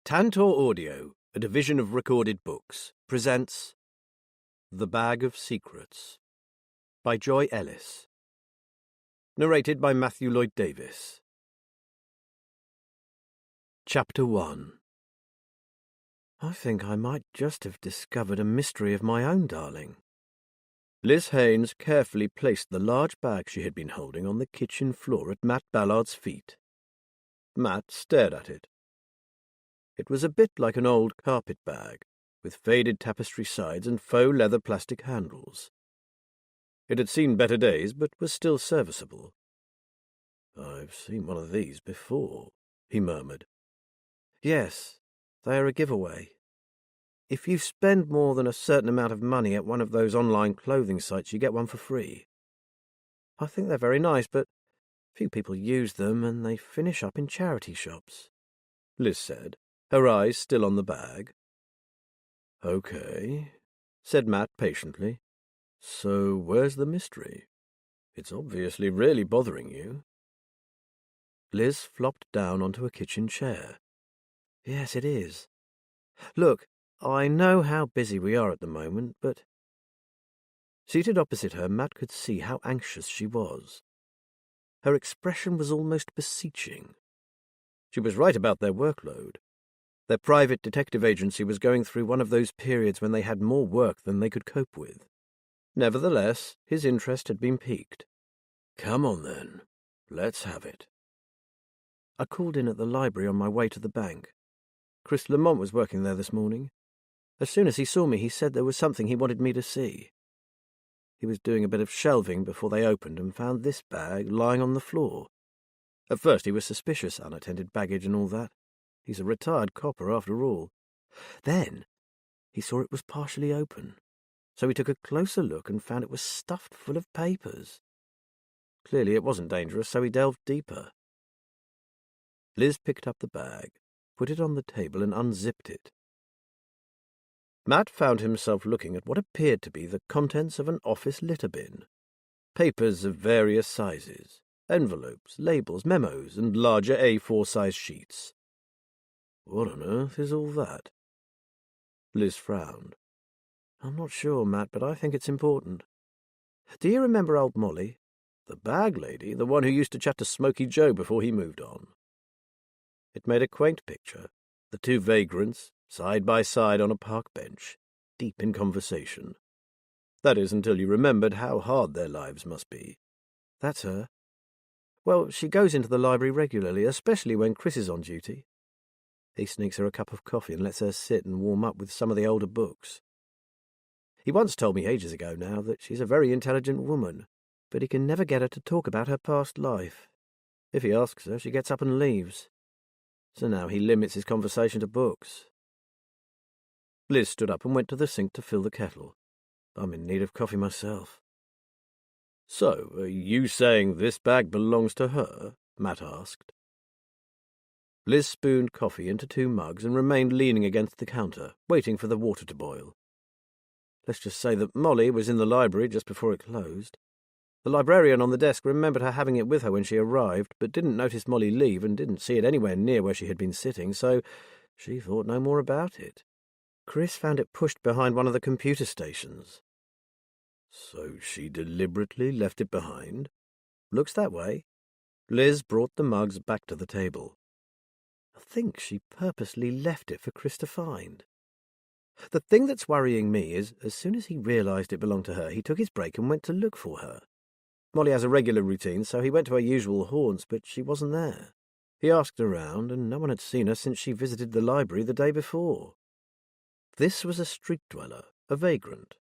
Tantor Audio, a division of Recorded Books, presents The Bag of Secrets by Joy Ellis. Narrated by Matthew Lloyd Davis. Chapter 1. I think I might just have discovered a mystery of my own, darling. Liz Haynes carefully placed the large bag she had been holding on the kitchen floor at Matt Ballard's feet. Matt stared at it. It was a bit like an old carpet bag, with faded tapestry sides and faux leather plastic handles. It had seen better days, but was still serviceable. "I've seen one of these before," he murmured. "Yes, they are a giveaway. If you spend more than a certain amount of money at one of those online clothing sites, you get one for free. I think they're very nice, but few people use them, and they finish up in charity shops," Liz said, her eyes still on the bag. "Okay," said Matt patiently. "So where's the mystery? It's obviously really bothering you." Liz flopped down onto a kitchen chair. "Yes, it is. Look, I know how busy we are at the moment, but—" Seated opposite her, Matt could see how anxious she was. Her expression was almost beseeching. She was right about their workload. Their private detective agency was going through one of those periods when they had more work than they could cope with. Nevertheless, his interest had been piqued. "Come on, then. Let's have it." "I called in at the library on my way to the bank. Chris Lamont was working there this morning. As soon as he saw me, he said there was something he wanted me to see. He was doing a bit of shelving before they opened and found this bag lying on the floor. At first he was suspicious, unattended baggage and all that. He's a retired copper after all. Then he saw it was partially open, so he took a closer look and found it was stuffed full of papers. Clearly it wasn't dangerous, so he delved deeper." Liz picked up the bag, put it on the table and unzipped it. Matt found himself looking at what appeared to be the contents of an office litter bin. Papers of various sizes, envelopes, labels, memos, and larger A4-size sheets. "What on earth is all that?" Liz frowned. "I'm not sure, Matt, but I think it's important. Do you remember old Molly? The bag lady, the one who used to chat to Smoky Joe before he moved on." It made a quaint picture, the two vagrants, side by side on a park bench, deep in conversation. That is, until you remembered how hard their lives must be. "That's her. Well, she goes into the library regularly, especially when Chris is on duty. He sneaks her a cup of coffee and lets her sit and warm up with some of the older books. He once told me ages ago now that she's a very intelligent woman, but he can never get her to talk about her past life. If he asks her, she gets up and leaves. So now he limits his conversation to books." Liz stood up and went to the sink to fill the kettle. "I'm in need of coffee myself." "So, are you saying this bag belongs to her?" Matt asked. Liz spooned coffee into 2 mugs and remained leaning against the counter, waiting for the water to boil. "Let's just say that Molly was in the library just before it closed. The librarian on the desk remembered her having it with her when she arrived, but didn't notice Molly leave and didn't see it anywhere near where she had been sitting, so she thought no more about it. Chris found it pushed behind one of the computer stations." "So she deliberately left it behind?" "Looks that way." Liz brought the mugs back to the table. "I think she purposely left it for Chris to find. The thing that's worrying me is, as soon as he realized it belonged to her, he took his break and went to look for her. Molly has a regular routine, so he went to her usual haunts, but she wasn't there. He asked around, and no one had seen her since she visited the library the day before. This was a street dweller, a vagrant.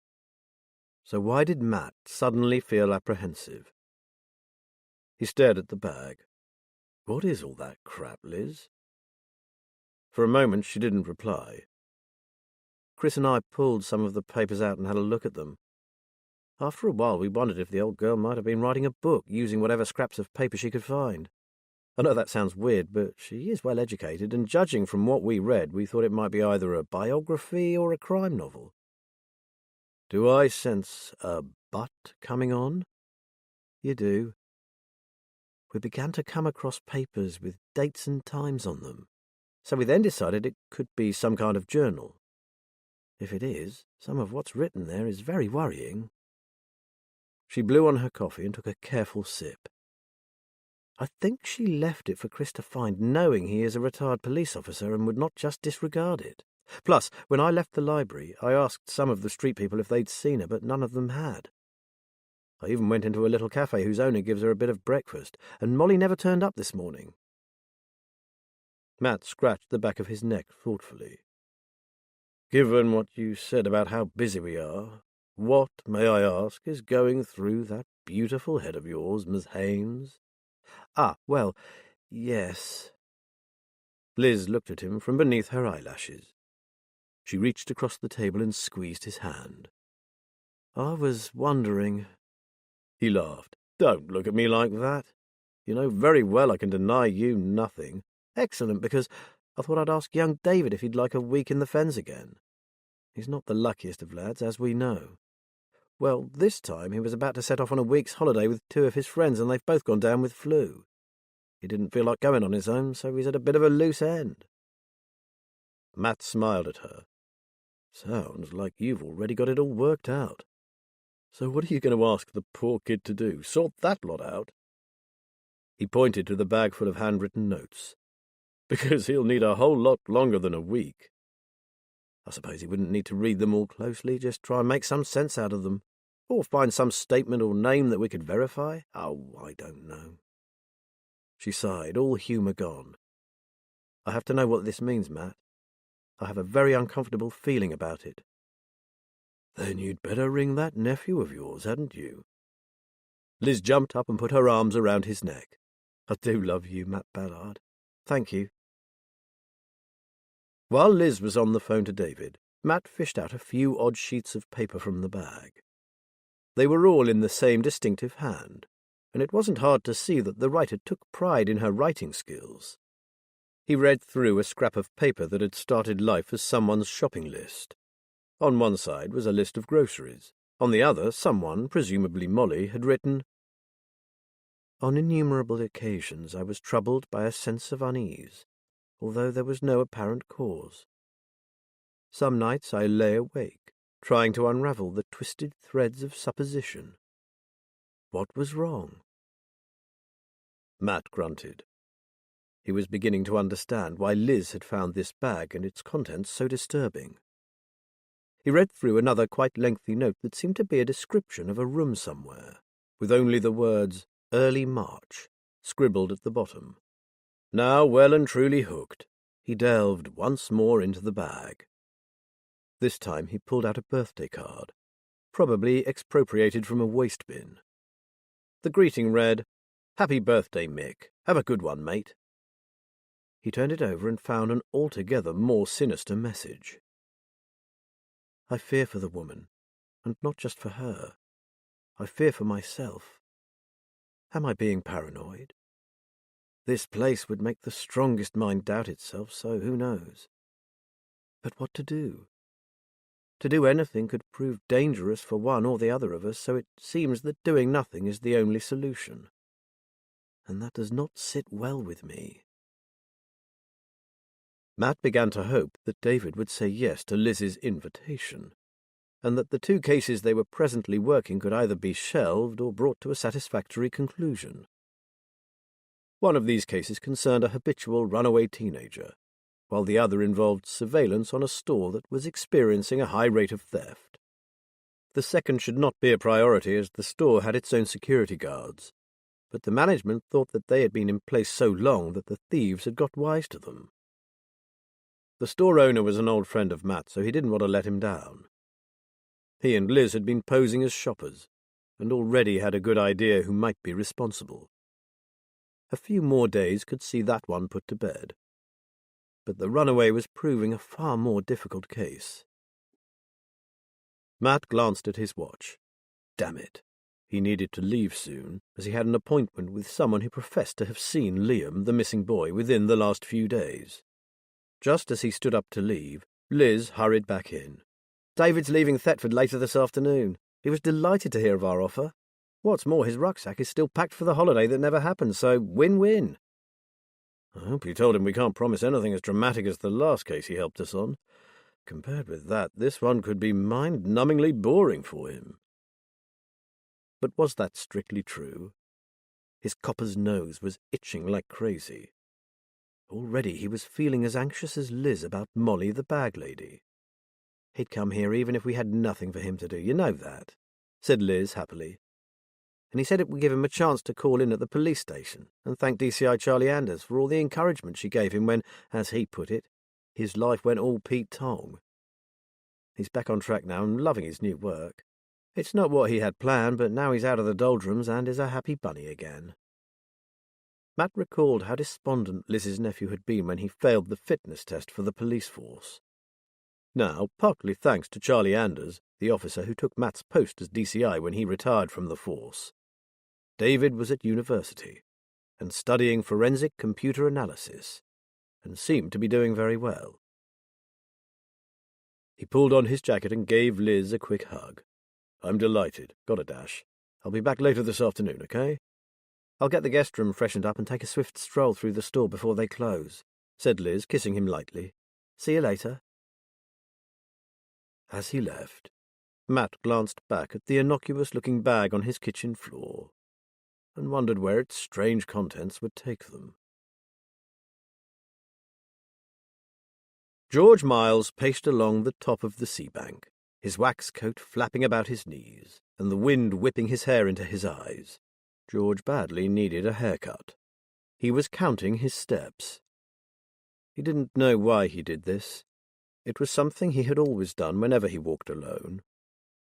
So why did Matt suddenly feel apprehensive? He stared at the bag. "What is all that crap, Liz?" For a moment she didn't reply. "Chris and I pulled some of the papers out and had a look at them. After a while we wondered if the old girl might have been writing a book using whatever scraps of paper she could find. I know that sounds weird, but she is well educated, and judging from what we read, we thought it might be either a biography or a crime novel." "Do I sense a but coming on?" "You do. We began to come across papers with dates and times on them. so we then decided it could be some kind of journal. If it is, some of what's written there is very worrying." She blew on her coffee and took a careful sip. "I think she left it for Chris to find, knowing he is a retired police officer and would not just disregard it. Plus, when I left the library, I asked some of the street people if they'd seen her, but none of them had. I even went into a little cafe whose owner gives her a bit of breakfast, and Molly never turned up this morning." Matt scratched the back of his neck thoughtfully. "Given what you said about how busy we are, what, may I ask, is going through that beautiful head of yours, Miss Haines?" "Ah, well, yes." Liz looked at him from beneath her eyelashes. She reached across the table and squeezed his hand. "I was wondering—" He laughed. "Don't look at me like that. You know very well I can deny you nothing. Excellent, because I thought I'd ask young David if he'd like a week in the fens again. He's not the luckiest of lads, as we know. Well, this time he was about to set off on a week's holiday with two of his friends, and they've both gone down with flu. He didn't feel like going on his own, so he's at a bit of a loose end." Matt smiled at her. "Sounds like you've already got it all worked out. So what are you going to ask the poor kid to do? Sort that lot out?" He pointed to the bag full of handwritten notes. "Because he'll need a whole lot longer than a week. I suppose he wouldn't need to read them all closely, just try and make some sense out of them, or find some statement or name that we could verify. Oh, I don't know." She sighed, all humour gone. "I have to know what this means, Matt. I have a very uncomfortable feeling about it." "Then you'd better ring that nephew of yours, hadn't you?" Liz jumped up and put her arms around his neck. "I do love you, Matt Ballard. Thank you." While Liz was on the phone to David, Matt fished out a few odd sheets of paper from the bag. They were all in the same distinctive hand, and it wasn't hard to see that the writer took pride in her writing skills. He read through a scrap of paper that had started life as someone's shopping list. On one side was a list of groceries. On the other, someone, presumably Molly, had written, "On innumerable occasions I was troubled by a sense of unease, although there was no apparent cause. Some nights I lay awake, trying to unravel the twisted threads of supposition. What was wrong?" Matt grunted. He was beginning to understand why Liz had found this bag and its contents so disturbing. He read through another quite lengthy note that seemed to be a description of a room somewhere, with only the words "Early March" scribbled at the bottom. Now well and truly hooked, he delved once more into the bag. This time he pulled out a birthday card, probably expropriated from a waste bin. The greeting read, "Happy birthday, Mick. Have a good one, mate." He turned it over and found an altogether more sinister message. "I fear for the woman, and not just for her. I fear for myself. Am I being paranoid? This place would make the strongest mind doubt itself, so who knows? But what to do? To do anything could prove dangerous for one or the other of us, so it seems that doing nothing is the only solution. And that does not sit well with me." Matt began to hope that David would say yes to Liz's invitation, and that the two cases they were presently working could either be shelved or brought to a satisfactory conclusion. One of these cases concerned a habitual runaway teenager, while the other involved surveillance on a store that was experiencing a high rate of theft. The second should not be a priority, as the store had its own security guards, but the management thought that they had been in place so long that the thieves had got wise to them. The store owner was an old friend of Matt, so he didn't want to let him down. He and Liz had been posing as shoppers, and already had a good idea who might be responsible. A few more days could see that one put to bed. But the runaway was proving a far more difficult case. Matt glanced at his watch. Damn it. He needed to leave soon, as he had an appointment with someone who professed to have seen Liam, the missing boy, within the last few days. Just as he stood up to leave, Liz hurried back in. "David's leaving Thetford later this afternoon. He was delighted to hear of our offer. What's more, his rucksack is still packed for the holiday that never happened, so win-win." I hope you told him we can't promise anything as dramatic as the last case he helped us on. Compared with that, this one could be mind-numbingly boring for him. But was that strictly true? His copper's nose was itching like crazy. Already he was feeling as anxious as Liz about Molly the bag lady. He'd come here even if we had nothing for him to do, you know that, said Liz happily. And he said it would give him a chance to call in at the police station and thank DCI Charlie Anders for all the encouragement she gave him when, as he put it, his life went all Pete Tong. He's back on track now and loving his new work. It's not what he had planned, but now he's out of the doldrums and is a happy bunny again. Matt recalled how despondent Liz's nephew had been when he failed the fitness test for the police force. Now, partly thanks to Charlie Anders, the officer who took Matt's post as DCI when he retired from the force, David was at university and studying forensic computer analysis, and seemed to be doing very well. He pulled on his jacket and gave Liz a quick hug. I'm delighted. Got a dash. I'll be back later this afternoon, okay? I'll get the guest room freshened up and take a swift stroll through the store before they close, said Liz, kissing him lightly. See you later. As he left, Matt glanced back at the innocuous-looking bag on his kitchen floor and wondered where its strange contents would take them. George Miles paced along the top of the sea bank, his wax coat flapping about his knees and the wind whipping his hair into his eyes. George badly needed a haircut. He was counting his steps. He didn't know why he did this. It was something he had always done whenever he walked alone.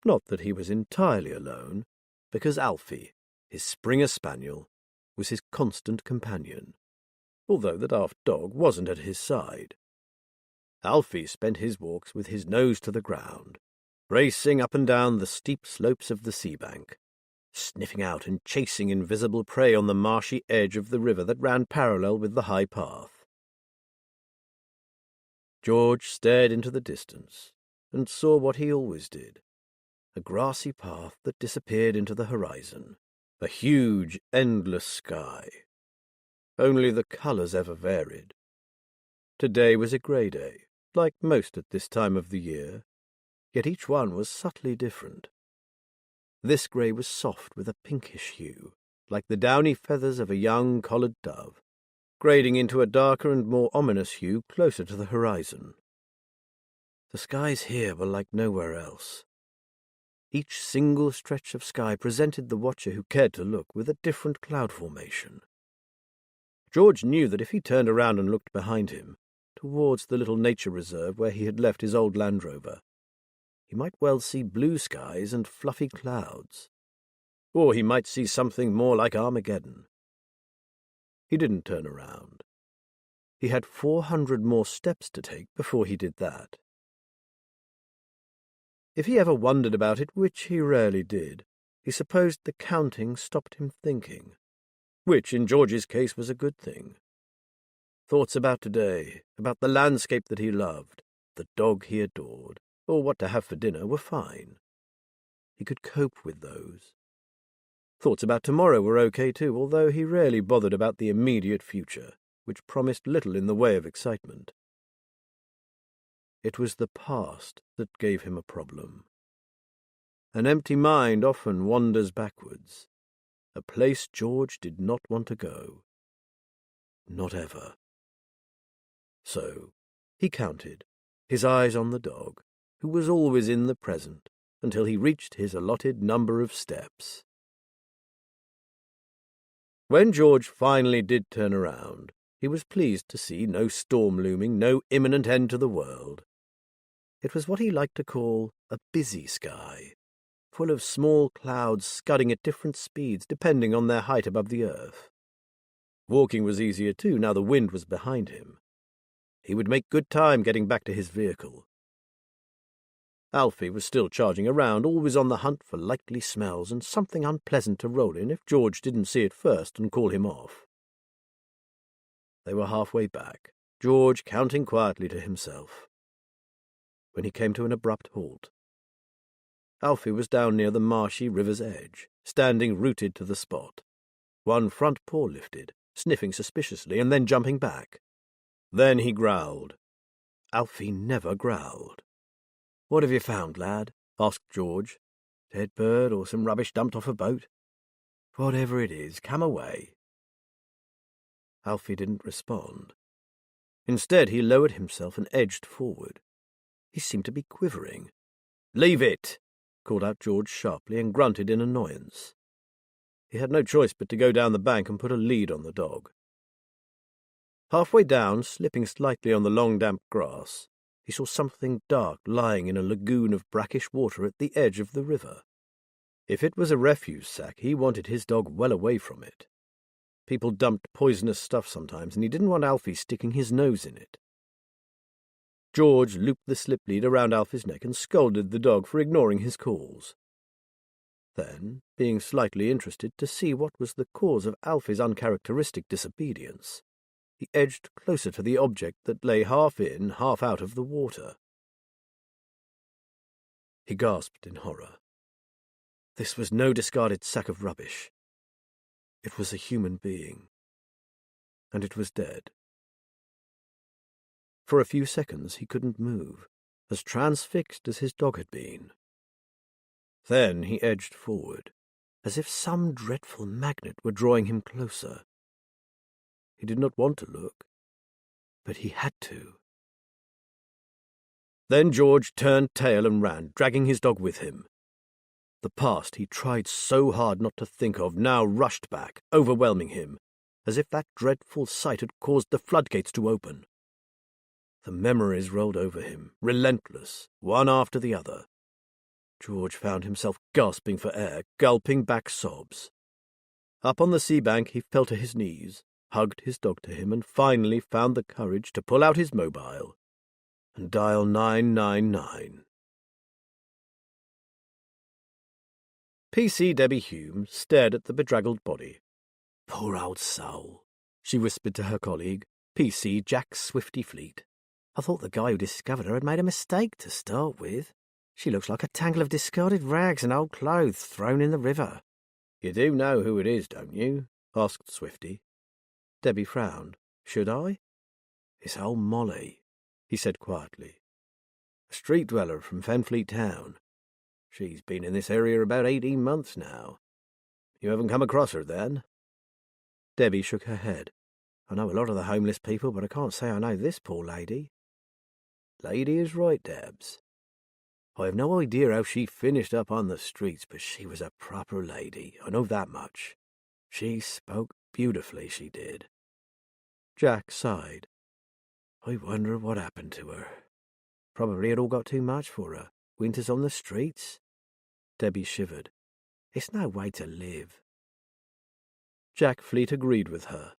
Not that he was entirely alone, because Alfie, his Springer Spaniel, was his constant companion, although the daft dog wasn't at his side. Alfie spent his walks with his nose to the ground, racing up and down the steep slopes of the sea bank, sniffing out and chasing invisible prey on the marshy edge of the river that ran parallel with the high path. George stared into the distance and saw what he always did, a grassy path that disappeared into the horizon, a huge, endless sky. Only the colours ever varied. Today was a grey day, like most at this time of the year, yet each one was subtly different. This grey was soft with a pinkish hue, like the downy feathers of a young collared dove, grading into a darker and more ominous hue closer to the horizon. The skies here were like nowhere else. Each single stretch of sky presented the watcher who cared to look with a different cloud formation. George knew that if he turned around and looked behind him, towards the little nature reserve where he had left his old Land Rover, he might well see blue skies and fluffy clouds. Or he might see something more like Armageddon. He didn't turn around. He had 400 more steps to take before he did that. If he ever wondered about it, which he rarely did, he supposed the counting stopped him thinking, which in George's case was a good thing. Thoughts about today, about the landscape that he loved, the dog he adored, or what to have for dinner were fine. He could cope with those. Thoughts about tomorrow were okay too, although he rarely bothered about the immediate future, which promised little in the way of excitement. It was the past that gave him a problem. An empty mind often wanders backwards, a place George did not want to go. Not ever. So he counted, his eyes on the dog, who was always in the present, until he reached his allotted number of steps. When George finally did turn around, he was pleased to see no storm looming, no imminent end to the world. It was what he liked to call a busy sky, full of small clouds scudding at different speeds depending on their height above the earth. Walking was easier too, now the wind was behind him. He would make good time getting back to his vehicle. Alfie was still charging around, always on the hunt for likely smells and something unpleasant to roll in if George didn't see it first and call him off. They were halfway back, George counting quietly to himself, when he came to an abrupt halt. Alfie was down near the marshy river's edge, standing rooted to the spot, one front paw lifted, sniffing suspiciously and then jumping back. Then he growled. Alfie never growled. "What have you found, lad?" asked George. "Dead bird or some rubbish dumped off a boat?" "Whatever it is, come away." Alfie didn't respond. Instead, he lowered himself and edged forward. He seemed to be quivering. "Leave it!" called out George sharply and grunted in annoyance. He had no choice but to go down the bank and put a lead on the dog. Halfway down, slipping slightly on the long damp grass, he saw something dark lying in a lagoon of brackish water at the edge of the river. If it was a refuse sack, he wanted his dog well away from it. People dumped poisonous stuff sometimes, and he didn't want Alfie sticking his nose in it. George looped the slip lead around Alfie's neck and scolded the dog for ignoring his calls. Then, being slightly interested to see what was the cause of Alfie's uncharacteristic disobedience, he edged closer to the object that lay half in, half out of the water. He gasped in horror. This was no discarded sack of rubbish. It was a human being, and it was dead. For a few seconds he couldn't move, as transfixed as his dog had been. Then he edged forward, as if some dreadful magnet were drawing him closer. He did not want to look, but he had to. Then George turned tail and ran, dragging his dog with him. The past he tried so hard not to think of now rushed back, overwhelming him, as if that dreadful sight had caused the floodgates to open. The memories rolled over him, relentless, one after the other. George found himself gasping for air, gulping back sobs. Up on the sea bank he fell to his knees, hugged his dog to him, and finally found the courage to pull out his mobile and dial 999. P.C. Debbie Hume stared at the bedraggled body. "Poor old soul," she whispered to her colleague, P.C. Jack Swifty Fleet. "I thought the guy who discovered her had made a mistake to start with. She looks like a tangle of discarded rags and old clothes thrown in the river." "You do know who it is, don't you?" asked Swifty. Debbie frowned. "Should I?" "It's old Molly," he said quietly. "A street dweller from Fenfleet Town. She's been in this area about 18 months now. You haven't come across her, then?" Debbie shook her head. "I know a lot of the homeless people, but I can't say I know this poor lady." "Lady is right, Debs. I have no idea how she finished up on the streets, but she was a proper lady, I know that much. She spoke beautifully, she did." Jack sighed. "I wonder what happened to her. Probably it all got too much for her. Winters on the streets." Debbie shivered. "It's no way to live." Jack Fleet agreed with her.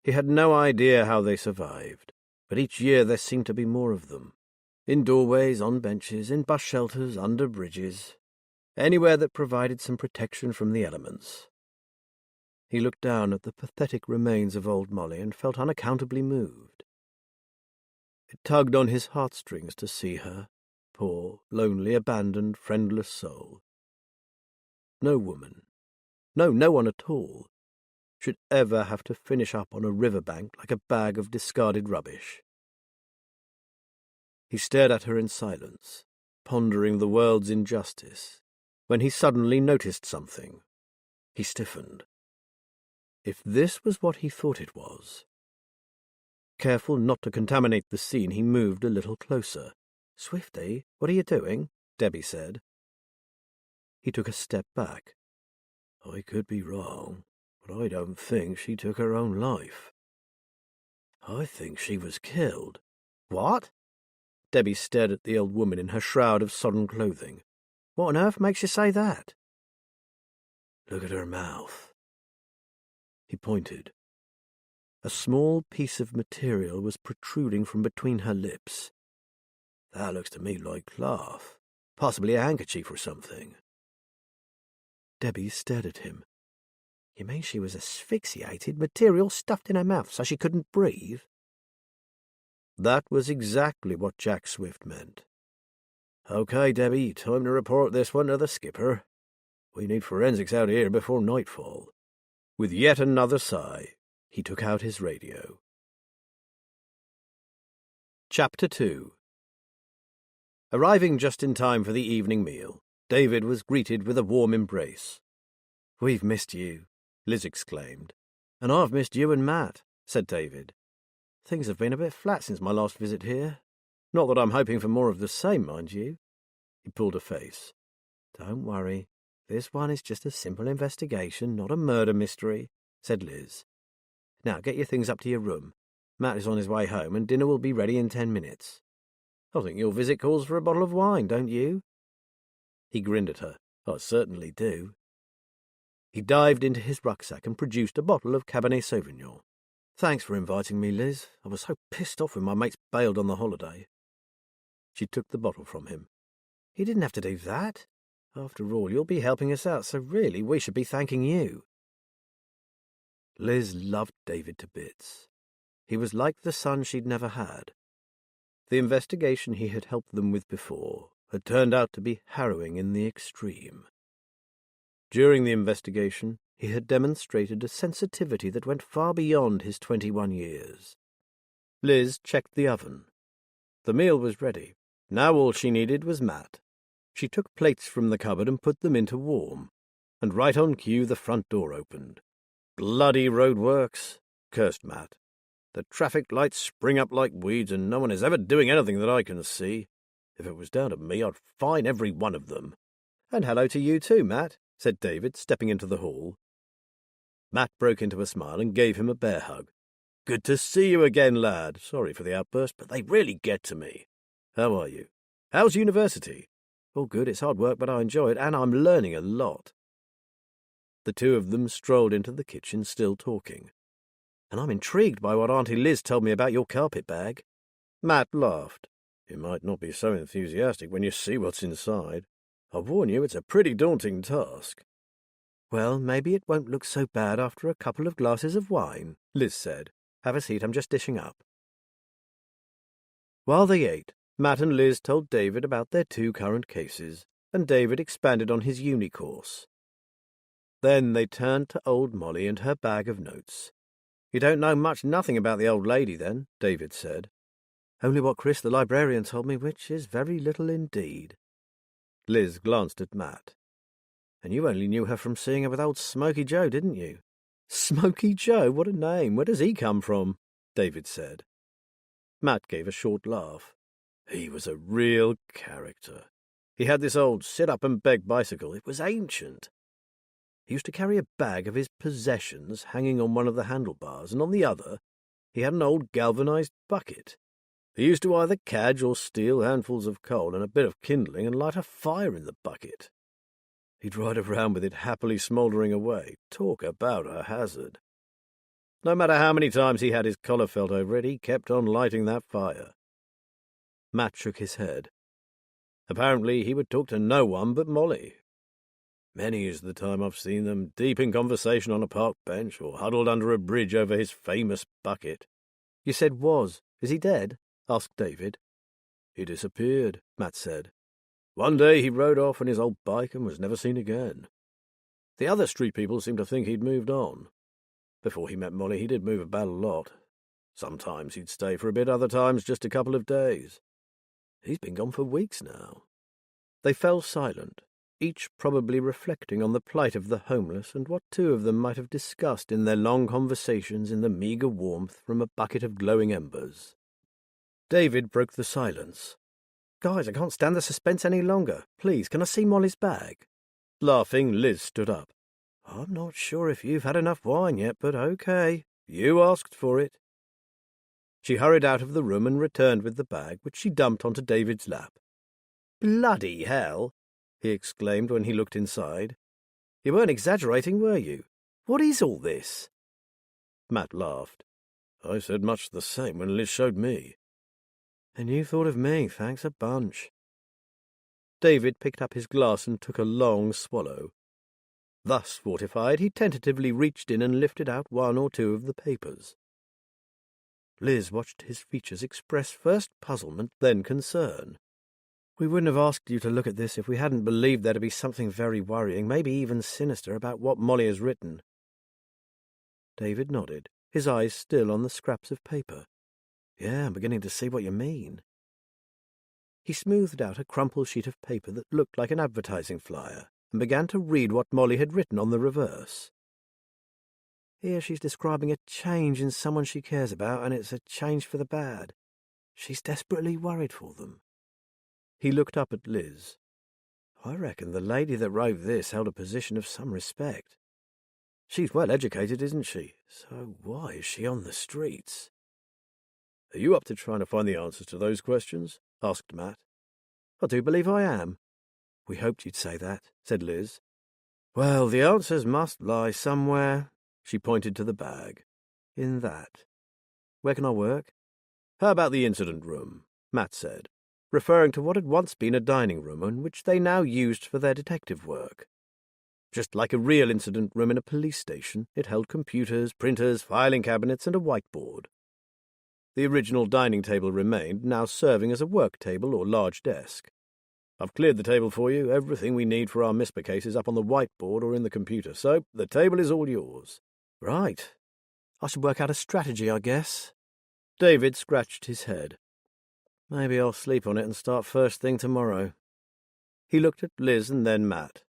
He had no idea how they survived, but each year there seemed to be more of them. In doorways, on benches, in bus shelters, under bridges, anywhere that provided some protection from the elements. He looked down at the pathetic remains of old Molly and felt unaccountably moved. It tugged on his heartstrings to see her, poor, lonely, abandoned, friendless soul. No woman, no one at all, should ever have to finish up on a riverbank like a bag of discarded rubbish. He stared at her in silence, pondering the world's injustice, when he suddenly noticed something. He stiffened. If this was what he thought it was. Careful not to contaminate the scene, he moved a little closer. "Swifty, what are you doing?" Debbie said. He took a step back. "I could be wrong, but I don't think she took her own life. I think she was killed." "What?" Debbie stared at the old woman in her shroud of sodden clothing. "What on earth makes you say that?" "Look at her mouth." He pointed. A small piece of material was protruding from between her lips. "That looks to me like cloth, possibly a handkerchief or something." Debbie stared at him. "You mean she was asphyxiated, material stuffed in her mouth so she couldn't breathe?" That was exactly what Jack Swift meant. "Okay, Debbie, time to report this one to the skipper. We need forensics out here before nightfall." With yet another sigh, He took out his radio. Chapter 2. Arriving just in time for the evening meal, David was greeted with a warm embrace. "We've missed you," Liz exclaimed. "And I've missed you and Matt," said David. "Things have been a bit flat since my last visit here. Not that I'm hoping for more of the same, mind you." He pulled a face. "Don't worry. This one is just a simple investigation, not a murder mystery," said Liz. "Now get your things up to your room. Matt is on his way home, and dinner will be ready in 10 minutes. I think your visit calls for a bottle of wine, don't you?" He grinned at her. "I certainly do." He dived into his rucksack and produced a bottle of Cabernet Sauvignon. "Thanks for inviting me, Liz. I was so pissed off when my mates bailed on the holiday." She took the bottle from him. "You didn't have to do that. After all, you'll be helping us out, so really we should be thanking you." Liz loved David to bits. He was like the son she'd never had. The investigation he had helped them with before had turned out to be harrowing in the extreme. During the investigation, he had demonstrated a sensitivity that went far beyond his 21 years. Liz checked the oven. The meal was ready. Now all she needed was Matt. She took plates from the cupboard and put them in to warm, and right on cue the front door opened. "Bloody roadworks," cursed Matt. "The traffic lights spring up like weeds, and no one is ever doing anything that I can see. If it was down to me, I'd fine every one of them." "And hello to you too, Matt," said David, stepping into the hall. Matt broke into a smile and gave him a bear hug. "Good to see you again, lad. Sorry for the outburst, but they really get to me. How are you? How's university?" "All good. It's hard work, but I enjoy it, and I'm learning a lot." The two of them strolled into the kitchen, still talking. "And I'm intrigued by what Auntie Liz told me about your carpet bag." Matt laughed. "You might not be so enthusiastic when you see what's inside. I warn you, it's a pretty daunting task." "Well, maybe it won't look so bad after a couple of glasses of wine," Liz said. "Have a seat, I'm just dishing up." While they ate, Matt and Liz told David about their two current cases, and David expanded on his uni course. Then they turned to old Molly and her bag of notes. "You don't know nothing about the old lady, then?" David said. "Only what Chris the librarian told me, which is very little indeed." Liz glanced at Matt. "And you only knew her from seeing her with old Smoky Joe, didn't you?" "Smoky Joe? What a name! Where does he come from?" David said. Matt gave a short laugh. "He was a real character. He had this old sit-up-and-beg bicycle. It was ancient. He used to carry a bag of his possessions hanging on one of the handlebars, and on the other he had an old galvanized bucket. He used to either cadge or steal handfuls of coal and a bit of kindling and light a fire in the bucket. He'd ride around with it happily smouldering away. Talk about a hazard. No matter how many times he had his collar felt over it, he kept on lighting that fire." Matt shook his head. "Apparently he would talk to no one but Molly. Many is the time I've seen them deep in conversation on a park bench or huddled under a bridge over his famous bucket." "You said was. Is he dead?" asked David. "He disappeared," Matt said. "One day he rode off on his old bike and was never seen again. The other street people seem to think he'd moved on. Before he met Molly, he did move about a lot. Sometimes he'd stay for a bit, other times just a couple of days. He's been gone for weeks now." They fell silent, each probably reflecting on the plight of the homeless and what two of them might have discussed in their long conversations in the meagre warmth from a bucket of glowing embers. David broke the silence. "Guys, I can't stand the suspense any longer. Please, can I see Molly's bag?" Laughing, Liz stood up. "I'm not sure if you've had enough wine yet, but okay. You asked for it." She hurried out of the room and returned with the bag, which she dumped onto David's lap. "Bloody hell!" he exclaimed when he looked inside. "You weren't exaggerating, were you? What is all this?" Matt laughed. "I said much the same when Liz showed me." "And you thought of me, thanks a bunch." David picked up his glass and took a long swallow. Thus fortified, he tentatively reached in and lifted out one or two of the papers. Liz watched his features express first puzzlement, then concern. "We wouldn't have asked you to look at this if we hadn't believed there to be something very worrying, maybe even sinister, about what Molly has written." David nodded. his eyes still on the scraps of paper. "Yeah, I'm beginning to see what you mean." He smoothed out a crumpled sheet of paper that looked like an advertising flyer and began to read what Molly had written on the reverse. Here she's describing a change in someone she cares about, and it's a change for the bad. She's desperately worried for them. He looked up at Liz. "I reckon the lady that wrote this held a position of some respect. She's well educated, isn't she? So why is she on the streets?" "Are you up to trying to find the answers to those questions?" asked Matt. "I do believe I am." "We hoped you'd say that," said Liz. "Well, the answers must lie somewhere." She pointed to the bag. "In that. Where can I work?" "How about the incident room?" Matt said, referring to what had once been a dining room and which they now used for their detective work. Just like a real incident room in a police station, it held computers, printers, filing cabinets, and a whiteboard. The original dining table remained, now serving as a work table or large desk. "I've cleared the table for you. Everything we need for our MISPA case is up on the whiteboard or in the computer, so the table is all yours." "Right. I should work out a strategy, I guess." David scratched his head. "Maybe I'll sleep on it and start first thing tomorrow." He looked at Liz and then Matt.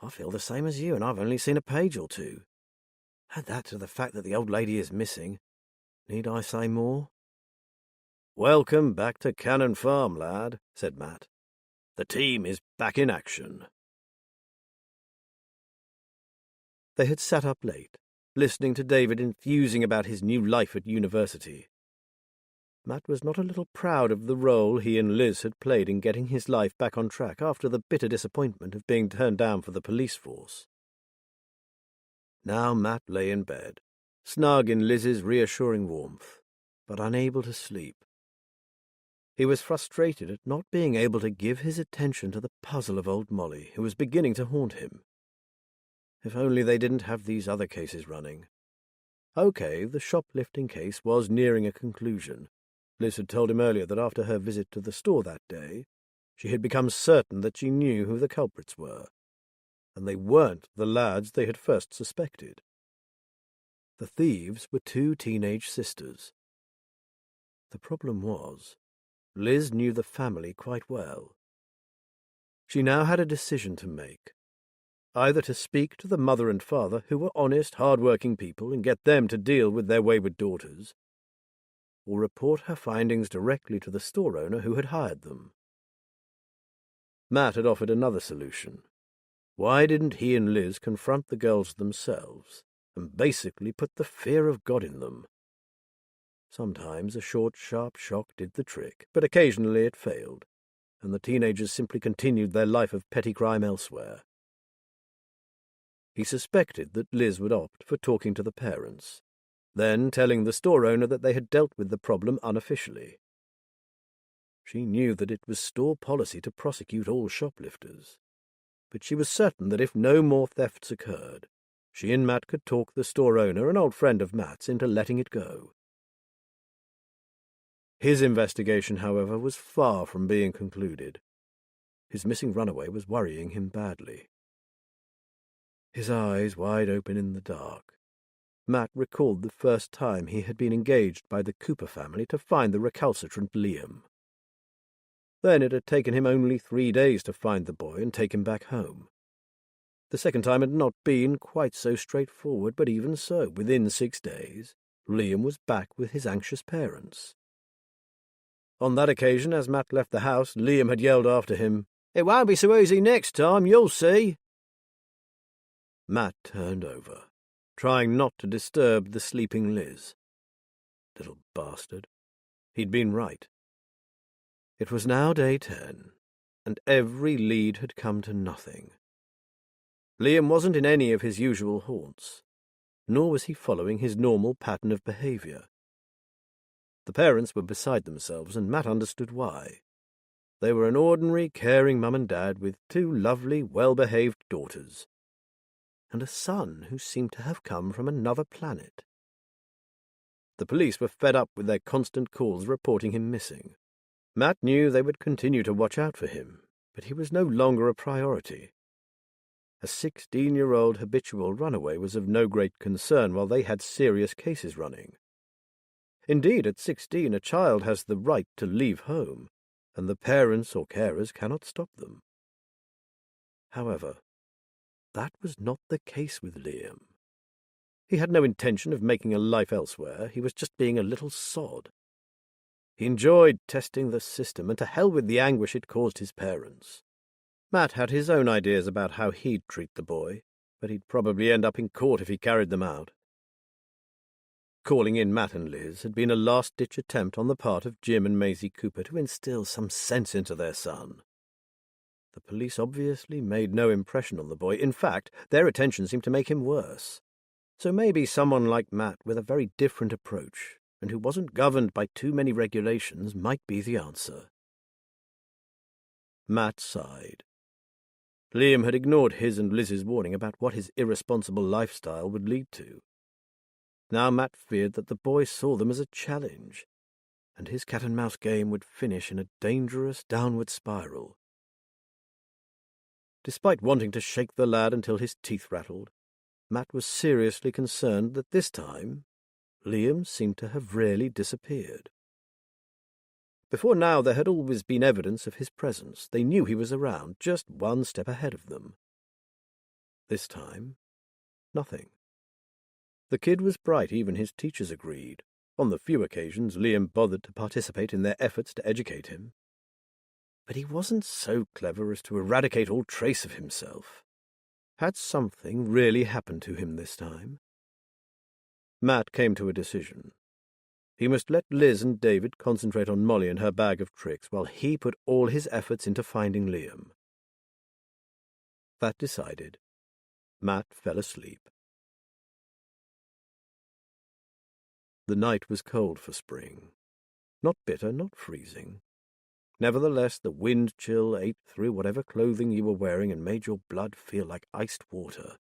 "I feel the same as you, and I've only seen a page or two. Add that to the fact that the old lady is missing. Need I say more?" "Welcome back to Cannon Farm, lad," said Matt. "The team is back in action." They had sat up late, listening to David enthusing about his new life at university. Matt was not a little proud of the role he and Liz had played in getting his life back on track after the bitter disappointment of being turned down for the police force. Now Matt lay in bed, snug in Liz's reassuring warmth, but unable to sleep. He was frustrated at not being able to give his attention to the puzzle of old Molly, who was beginning to haunt him. If only they didn't have these other cases running. Okay, the shoplifting case was nearing a conclusion. Liz had told him earlier that after her visit to the store that day, she had become certain that she knew who the culprits were, and they weren't the lads they had first suspected. The thieves were two teenage sisters. The problem was, Liz knew the family quite well. She now had a decision to make. Either to speak to the mother and father, who were honest, hard-working people, and get them to deal with their wayward daughters, or report her findings directly to the store owner who had hired them. Matt had offered another solution. Why didn't he and Liz confront the girls themselves and basically put the fear of God in them? Sometimes a short, sharp shock did the trick, but occasionally it failed, and the teenagers simply continued their life of petty crime elsewhere. He suspected that Liz would opt for talking to the parents, then telling the store owner that they had dealt with the problem unofficially. She knew that it was store policy to prosecute all shoplifters, but she was certain that if no more thefts occurred, she and Matt could talk the store owner, an old friend of Matt's, into letting it go. His investigation, however, was far from being concluded. His missing runaway was worrying him badly. His eyes wide open in the dark, Matt recalled the first time he had been engaged by the Cooper family to find the recalcitrant Liam. Then it had taken him only 3 days to find the boy and take him back home. The second time had not been quite so straightforward, but even so, within 6 days, Liam was back with his anxious parents. On that occasion, as Matt left the house, Liam had yelled after him, "It won't be so easy next time, you'll see." Matt turned over, trying not to disturb the sleeping Liz. Little bastard. He'd been right. It was now day 10, and every lead had come to nothing. Liam wasn't in any of his usual haunts, nor was he following his normal pattern of behaviour. The parents were beside themselves, and Matt understood why. They were an ordinary, caring mum and dad with 2 lovely, well-behaved daughters, and a son who seemed to have come from another planet. The police were fed up with their constant calls reporting him missing. Matt knew they would continue to watch out for him, but he was no longer a priority. A 16-year-old habitual runaway was of no great concern while they had serious cases running. Indeed, at 16 a child has the right to leave home, and the parents or carers cannot stop them. However, that was not the case with Liam. He had no intention of making a life elsewhere. He was just being a little sod. He enjoyed testing the system, and to hell with the anguish it caused his parents. Matt had his own ideas about how he'd treat the boy, but he'd probably end up in court if he carried them out. Calling in Matt and Liz had been a last-ditch attempt on the part of Jim and Maisie Cooper to instill some sense into their son. The police obviously made no impression on the boy. In fact, their attention seemed to make him worse. So maybe someone like Matt with a very different approach, and who wasn't governed by too many regulations, might be the answer. Matt sighed. Liam had ignored his and Liz's warning about what his irresponsible lifestyle would lead to. Now Matt feared that the boy saw them as a challenge, and his cat-and-mouse game would finish in a dangerous downward spiral. Despite wanting to shake the lad until his teeth rattled, Matt was seriously concerned that this time Liam seemed to have really disappeared. Before now there had always been evidence of his presence. They knew he was around, just one step ahead of them. This time, nothing. The kid was bright, even his teachers agreed. On the few occasions Liam bothered to participate in their efforts to educate him. But he wasn't so clever as to eradicate all trace of himself. Had something really happened to him this time? Matt came to a decision. He must let Liz and David concentrate on Molly and her bag of tricks while he put all his efforts into finding Liam. That decided, Matt fell asleep. The night was cold for spring. Not bitter, not freezing. Nevertheless, the wind chill ate through whatever clothing you were wearing and made your blood feel like iced water.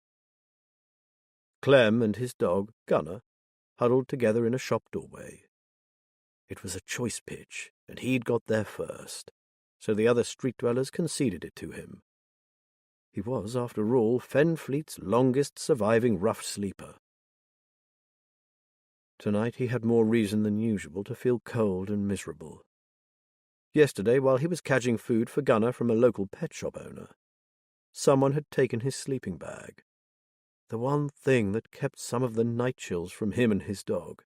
Clem and his dog, Gunner, huddled together in a shop doorway. It was a choice pitch, and he'd got there first, so the other street dwellers conceded it to him. He was, after all, Fenfleet's longest surviving rough sleeper. Tonight he had more reason than usual to feel cold and miserable. Yesterday, while he was cadging food for Gunner from a local pet shop owner, someone had taken his sleeping bag, the one thing that kept some of the night chills from him and his dog.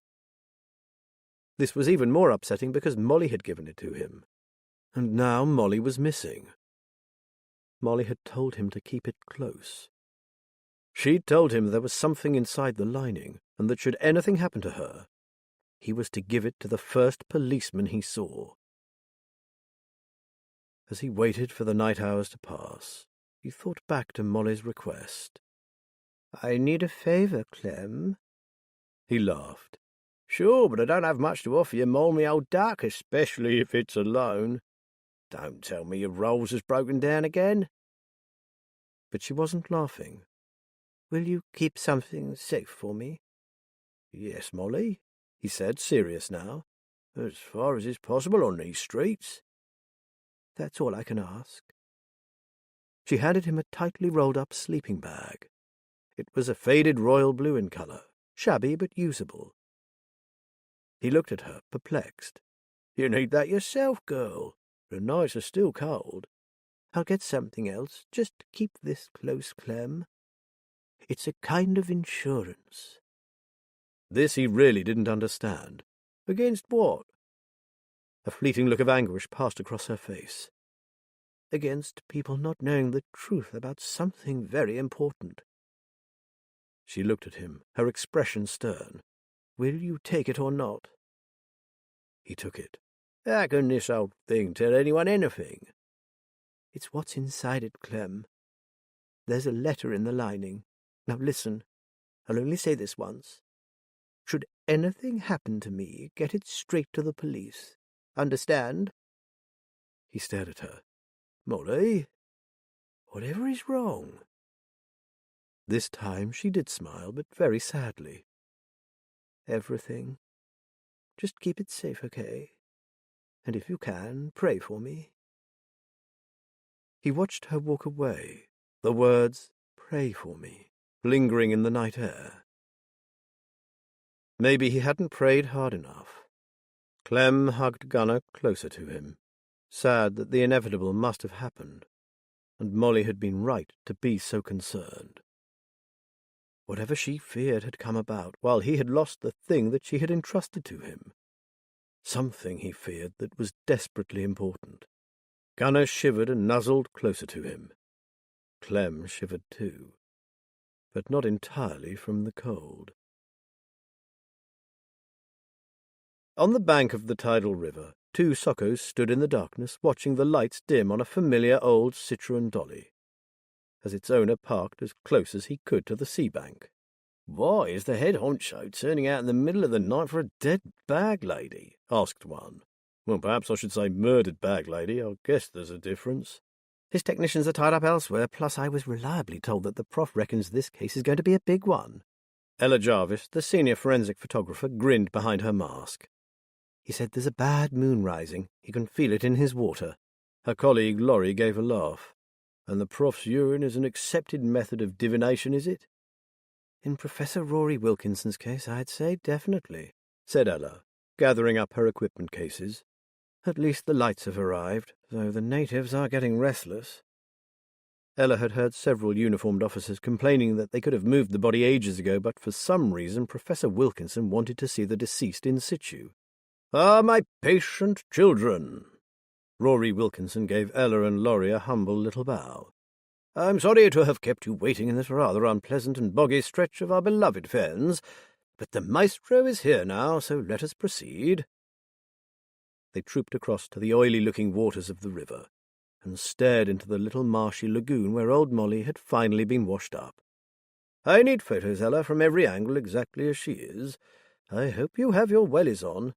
This was even more upsetting because Molly had given it to him, and now Molly was missing. Molly had told him to keep it close. She'd told him there was something inside the lining, and that should anything happen to her, he was to give it to the first policeman he saw. As he waited for the night hours to pass, he thought back to Molly's request. "I need a favour, Clem." He laughed. "Sure, but I don't have much to offer you, Moll, me old duck, especially if it's alone. Don't tell me your rolls has broken down again." But she wasn't laughing. "Will you keep something safe for me?" "Yes, Molly," he said, serious now. "As far as is possible on these streets." "That's all I can ask." She handed him a tightly rolled-up sleeping bag. It was a faded royal blue in colour, shabby but usable. He looked at her, perplexed. "You need that yourself, girl. The nights are still cold." "I'll get something else. Just keep this close, Clem. It's a kind of insurance." This he really didn't understand. Against what? A fleeting look of anguish passed across her face. "Against people not knowing the truth about something very important." She looked at him, her expression stern. "Will you take it or not?" He took it. "How can this old thing tell anyone anything?" "It's what's inside it, Clem. There's a letter in the lining. Now listen, I'll only say this once. Should anything happen to me, get it straight to the police. Understand?" He stared at her. "Molly, whatever is wrong?" This time she did smile, but very sadly. "Everything. Just keep it safe, okay? And if you can, pray for me." He watched her walk away, the words, pray for me, lingering in the night air. Maybe he hadn't prayed hard enough. Clem hugged Gunnar closer to him, sad that the inevitable must have happened, and Molly had been right to be so concerned. Whatever she feared had come about while he had lost the thing that she had entrusted to him. Something he feared that was desperately important. Gunnar shivered and nuzzled closer to him. Clem shivered too, but not entirely from the cold. On the bank of the tidal river, two sockos stood in the darkness watching the lights dim on a familiar old Citroen dolly, as its owner parked as close as he could to the sea bank. "Why is the head honcho turning out in the middle of the night for a dead bag lady?" asked one. "Well, perhaps I should say murdered bag lady. I guess there's a difference." "His technicians are tied up elsewhere, plus I was reliably told that the prof reckons this case is going to be a big one." Ella Jarvis, the senior forensic photographer, grinned behind her mask. "He said there's a bad moon rising. He can feel it in his water." Her colleague Laurie gave a laugh. "And the prof's urine is an accepted method of divination, is it?" "In Professor Rory Wilkinson's case, I'd say definitely," said Ella, gathering up her equipment cases. "At least the lights have arrived, though the natives are getting restless." Ella had heard several uniformed officers complaining that they could have moved the body ages ago, but for some reason Professor Wilkinson wanted to see the deceased in situ. "Ah, my patient children!" Rory Wilkinson gave Ella and Laurie a humble little bow. "I'm sorry to have kept you waiting in this rather unpleasant and boggy stretch of our beloved fens, but the maestro is here now, so let us proceed." They trooped across to the oily-looking waters of the river, and stared into the little marshy lagoon where old Molly had finally been washed up. "I need photos, Ella, from every angle exactly as she is. I hope you have your wellies on."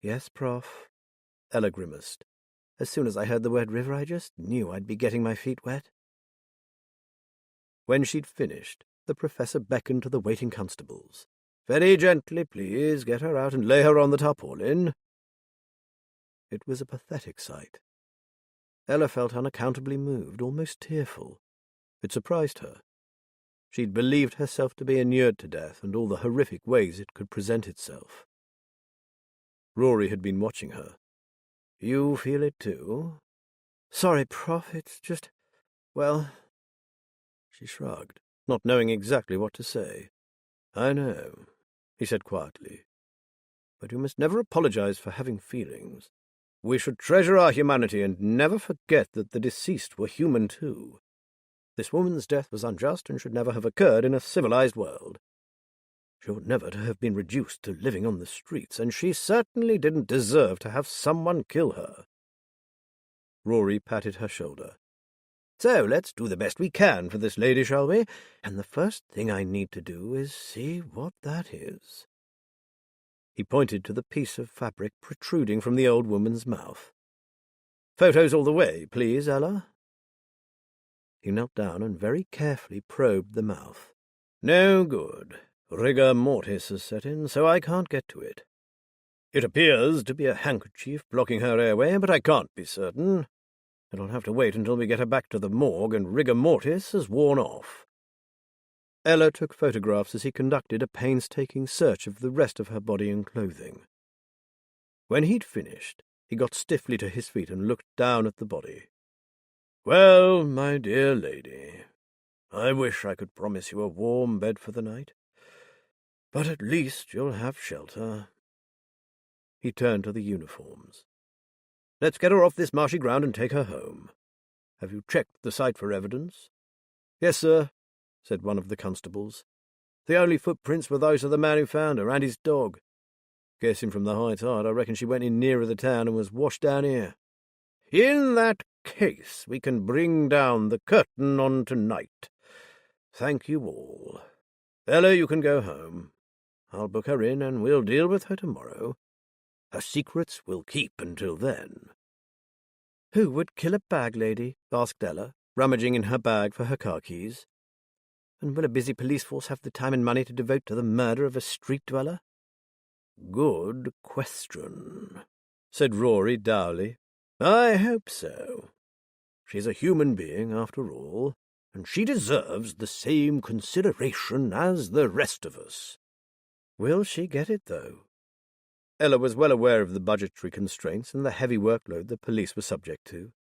"Yes, Prof." Ella grimaced. "As soon as I heard the word river, I just knew I'd be getting my feet wet." When she'd finished, the professor beckoned to the waiting constables. "Very gently, please. Get her out and lay her on the tarpaulin." It was a pathetic sight. Ella felt unaccountably moved, almost tearful. It surprised her. She'd believed herself to be inured to death and all the horrific ways it could present itself. Rory had been watching her. "You feel it too?" "Sorry, Prof, it's just, well—" She shrugged, not knowing exactly what to say. "I know," he said quietly. "But you must never apologize for having feelings. We should treasure our humanity and never forget that the deceased were human too. This woman's death was unjust and should never have occurred in a civilized world. She ought never to have been reduced to living on the streets, and she certainly didn't deserve to have someone kill her." Rory patted her shoulder. "So let's do the best we can for this lady, shall we? And the first thing I need to do is see what that is." He pointed to the piece of fabric protruding from the old woman's mouth. "Photos all the way, please, Ella." He knelt down and very carefully probed the mouth. "No good. Rigor mortis has set in, so I can't get to it. It appears to be a handkerchief blocking her airway, but I can't be certain. It'll have to wait until we get her back to the morgue and rigor mortis has worn off." Ella took photographs as he conducted a painstaking search of the rest of her body and clothing. When he'd finished, he got stiffly to his feet and looked down at the body. "Well, my dear lady, I wish I could promise you a warm bed for the night, but at least you'll have shelter." He turned to the uniforms. "Let's get her off this marshy ground and take her home. Have you checked the site for evidence?" "Yes, sir," said one of the constables. "The only footprints were those of the man who found her and his dog. Guessing from the high tide, I reckon she went in nearer the town and was washed down here. In that case, we can bring down the curtain on tonight. Thank you all. Ella, you can go home. I'll book her in and we'll deal with her tomorrow. Her secrets we'll keep until then." "Who would kill a bag lady?" asked Ella, rummaging in her bag for her car keys. "And will a busy police force have the time and money to devote to the murder of a street dweller?" "Good question," said Rory dourly. "I hope so. She's a human being, after all, and she deserves the same consideration as the rest of us. Will she get it, though? Ella was well aware of the budgetary constraints and the heavy workload the police were subject to.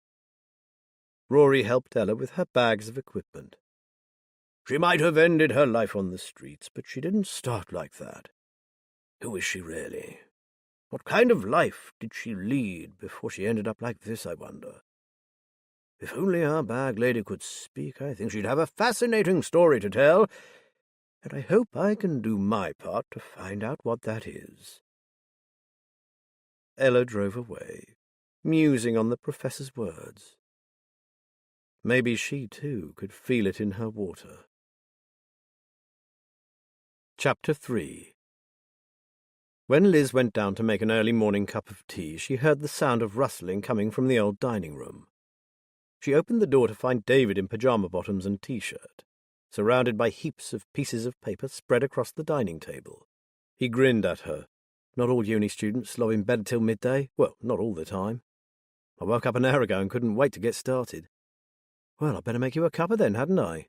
Rory helped Ella with her bags of equipment. She might have ended her life on the streets, but she didn't start like that. Who is she really? What kind of life did she lead before she ended up like this, I wonder? If only our bag lady could speak, I think she'd have a fascinating story to tell, and I hope I can do my part to find out what that is. Ella drove away, musing on the professor's words. Maybe she, too, could feel it in her water. Chapter 3. When Liz went down to make an early morning cup of tea, she heard the sound of rustling coming from the old dining room. She opened the door to find David in pyjama bottoms and T-shirt, surrounded by heaps of pieces of paper spread across the dining table. He grinned at her. Not all uni students slow in bed till midday. Well, not all the time. I woke up an hour ago and couldn't wait to get started. Well, I'd better make you a cuppa then, hadn't I?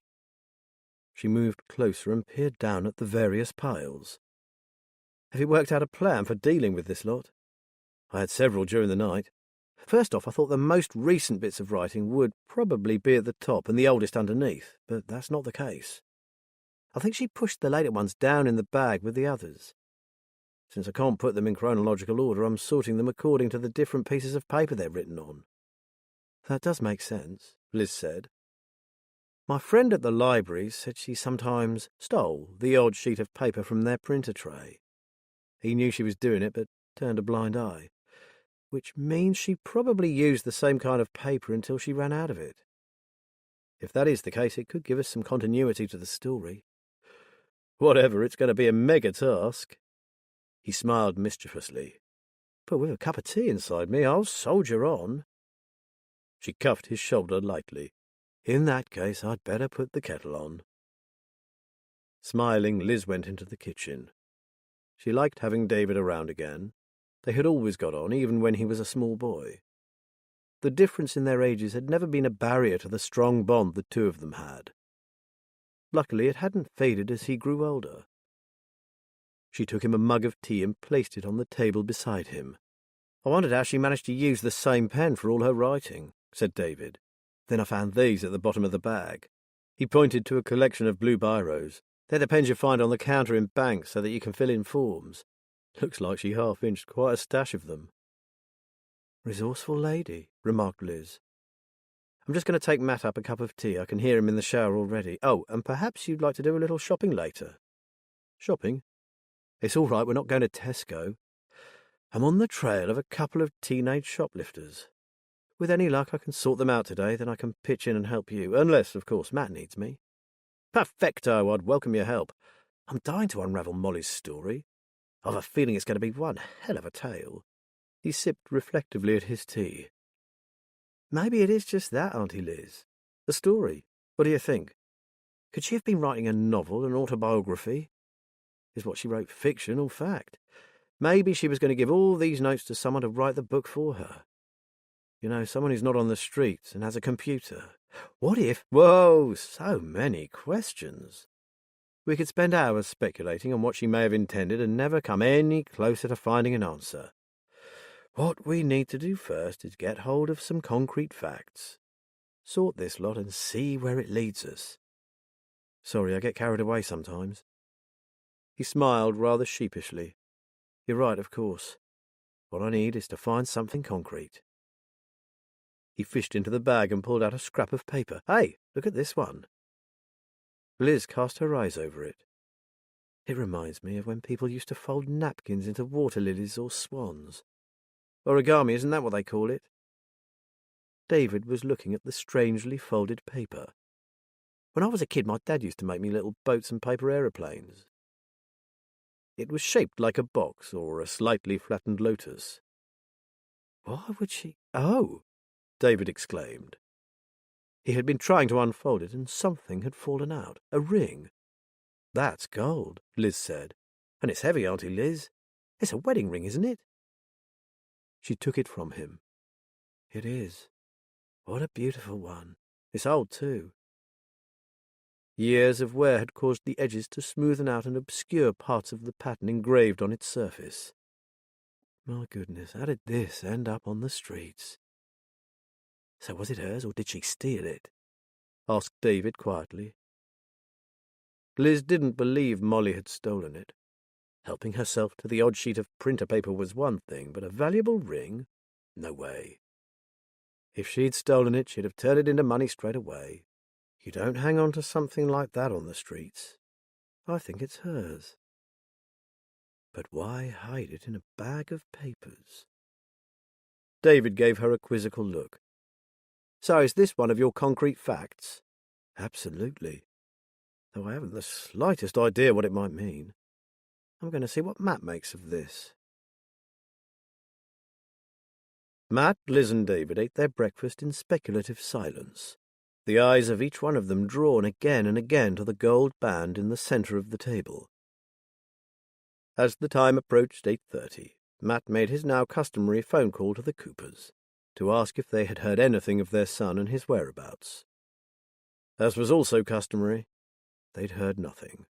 She moved closer and peered down at the various piles. Have you worked out a plan for dealing with this lot? I had several during the night. First off, I thought the most recent bits of writing would probably be at the top and the oldest underneath, but that's not the case. I think she pushed the later ones down in the bag with the others. Since I can't put them in chronological order, I'm sorting them according to the different pieces of paper they're written on. That does make sense, Liz said. My friend at the library said she sometimes stole the odd sheet of paper from their printer tray. He knew she was doing it, but turned a blind eye, which means she probably used the same kind of paper until she ran out of it. If that is the case, it could give us some continuity to the story. Whatever, it's going to be a mega task. He smiled mischievously. But with a cup of tea inside me, I'll soldier on. She cuffed his shoulder lightly. In that case, I'd better put the kettle on. Smiling, Liz went into the kitchen. She liked having David around again. They had always got on, even when he was a small boy. The difference in their ages had never been a barrier to the strong bond the two of them had. Luckily, it hadn't faded as he grew older. She took him a mug of tea and placed it on the table beside him. I wondered how she managed to use the same pen for all her writing, said David. Then I found these at the bottom of the bag. He pointed to a collection of blue biros. They're the pens you find on the counter in banks so that you can fill in forms. Looks like she half-inched quite a stash of them. Resourceful lady, remarked Liz. I'm just going to take Matt up a cup of tea. I can hear him in the shower already. Oh, and perhaps you'd like to do a little shopping later. Shopping? It's all right, we're not going to Tesco. I'm on the trail of a couple of teenage shoplifters. With any luck, I can sort them out today, then I can pitch in and help you, unless, of course, Matt needs me. Perfecto, I'd welcome your help. I'm dying to unravel Molly's story. I've a feeling it's going to be one hell of a tale. He sipped reflectively at his tea. Maybe it is just that, Auntie Liz. The story. What do you think? Could she have been writing a novel, an autobiography? Is what she wrote fiction or fact? Maybe she was going to give all these notes to someone to write the book for her. You know, someone who's not on the streets and has a computer. What if... Whoa, so many questions. We could spend hours speculating on what she may have intended and never come any closer to finding an answer. What we need to do first is get hold of some concrete facts. Sort this lot and see where it leads us. Sorry, I get carried away sometimes. He smiled rather sheepishly. You're right, of course. What I need is to find something concrete. He fished into the bag and pulled out a scrap of paper. Hey, look at this one. Liz cast her eyes over it. It reminds me of when people used to fold napkins into water lilies or swans. Origami, isn't that what they call it? David was looking at the strangely folded paper. When I was a kid, my dad used to make me little boats and paper aeroplanes. It was shaped like a box or a slightly flattened lotus. Why would she... Oh! David exclaimed. He had been trying to unfold it, and something had fallen out. A ring. That's gold, Liz said. And it's heavy, Auntie Liz. It's a wedding ring, isn't it? She took it from him. It is. What a beautiful one. It's old, too. Years of wear had caused the edges to smoothen out and obscure parts of the pattern engraved on its surface. My goodness, how did this end up on the streets? So was it hers, or did she steal it? Asked David quietly. Liz didn't believe Molly had stolen it. Helping herself to the odd sheet of printer paper was one thing, but a valuable ring? No way. If she'd stolen it, she'd have turned it into money straight away. You don't hang on to something like that on the streets. I think it's hers. But why hide it in a bag of papers? David gave her a quizzical look. So is this one of your concrete facts? Absolutely. Though I haven't the slightest idea what it might mean. I'm going to see what Matt makes of this. Matt, Liz and David ate their breakfast in speculative silence, the eyes of each one of them drawn again and again to the gold band in the centre of the table. As the time approached 8:30, Matt made his now customary phone call to the Coopers to ask if they had heard anything of their son and his whereabouts. As was also customary, they'd heard nothing.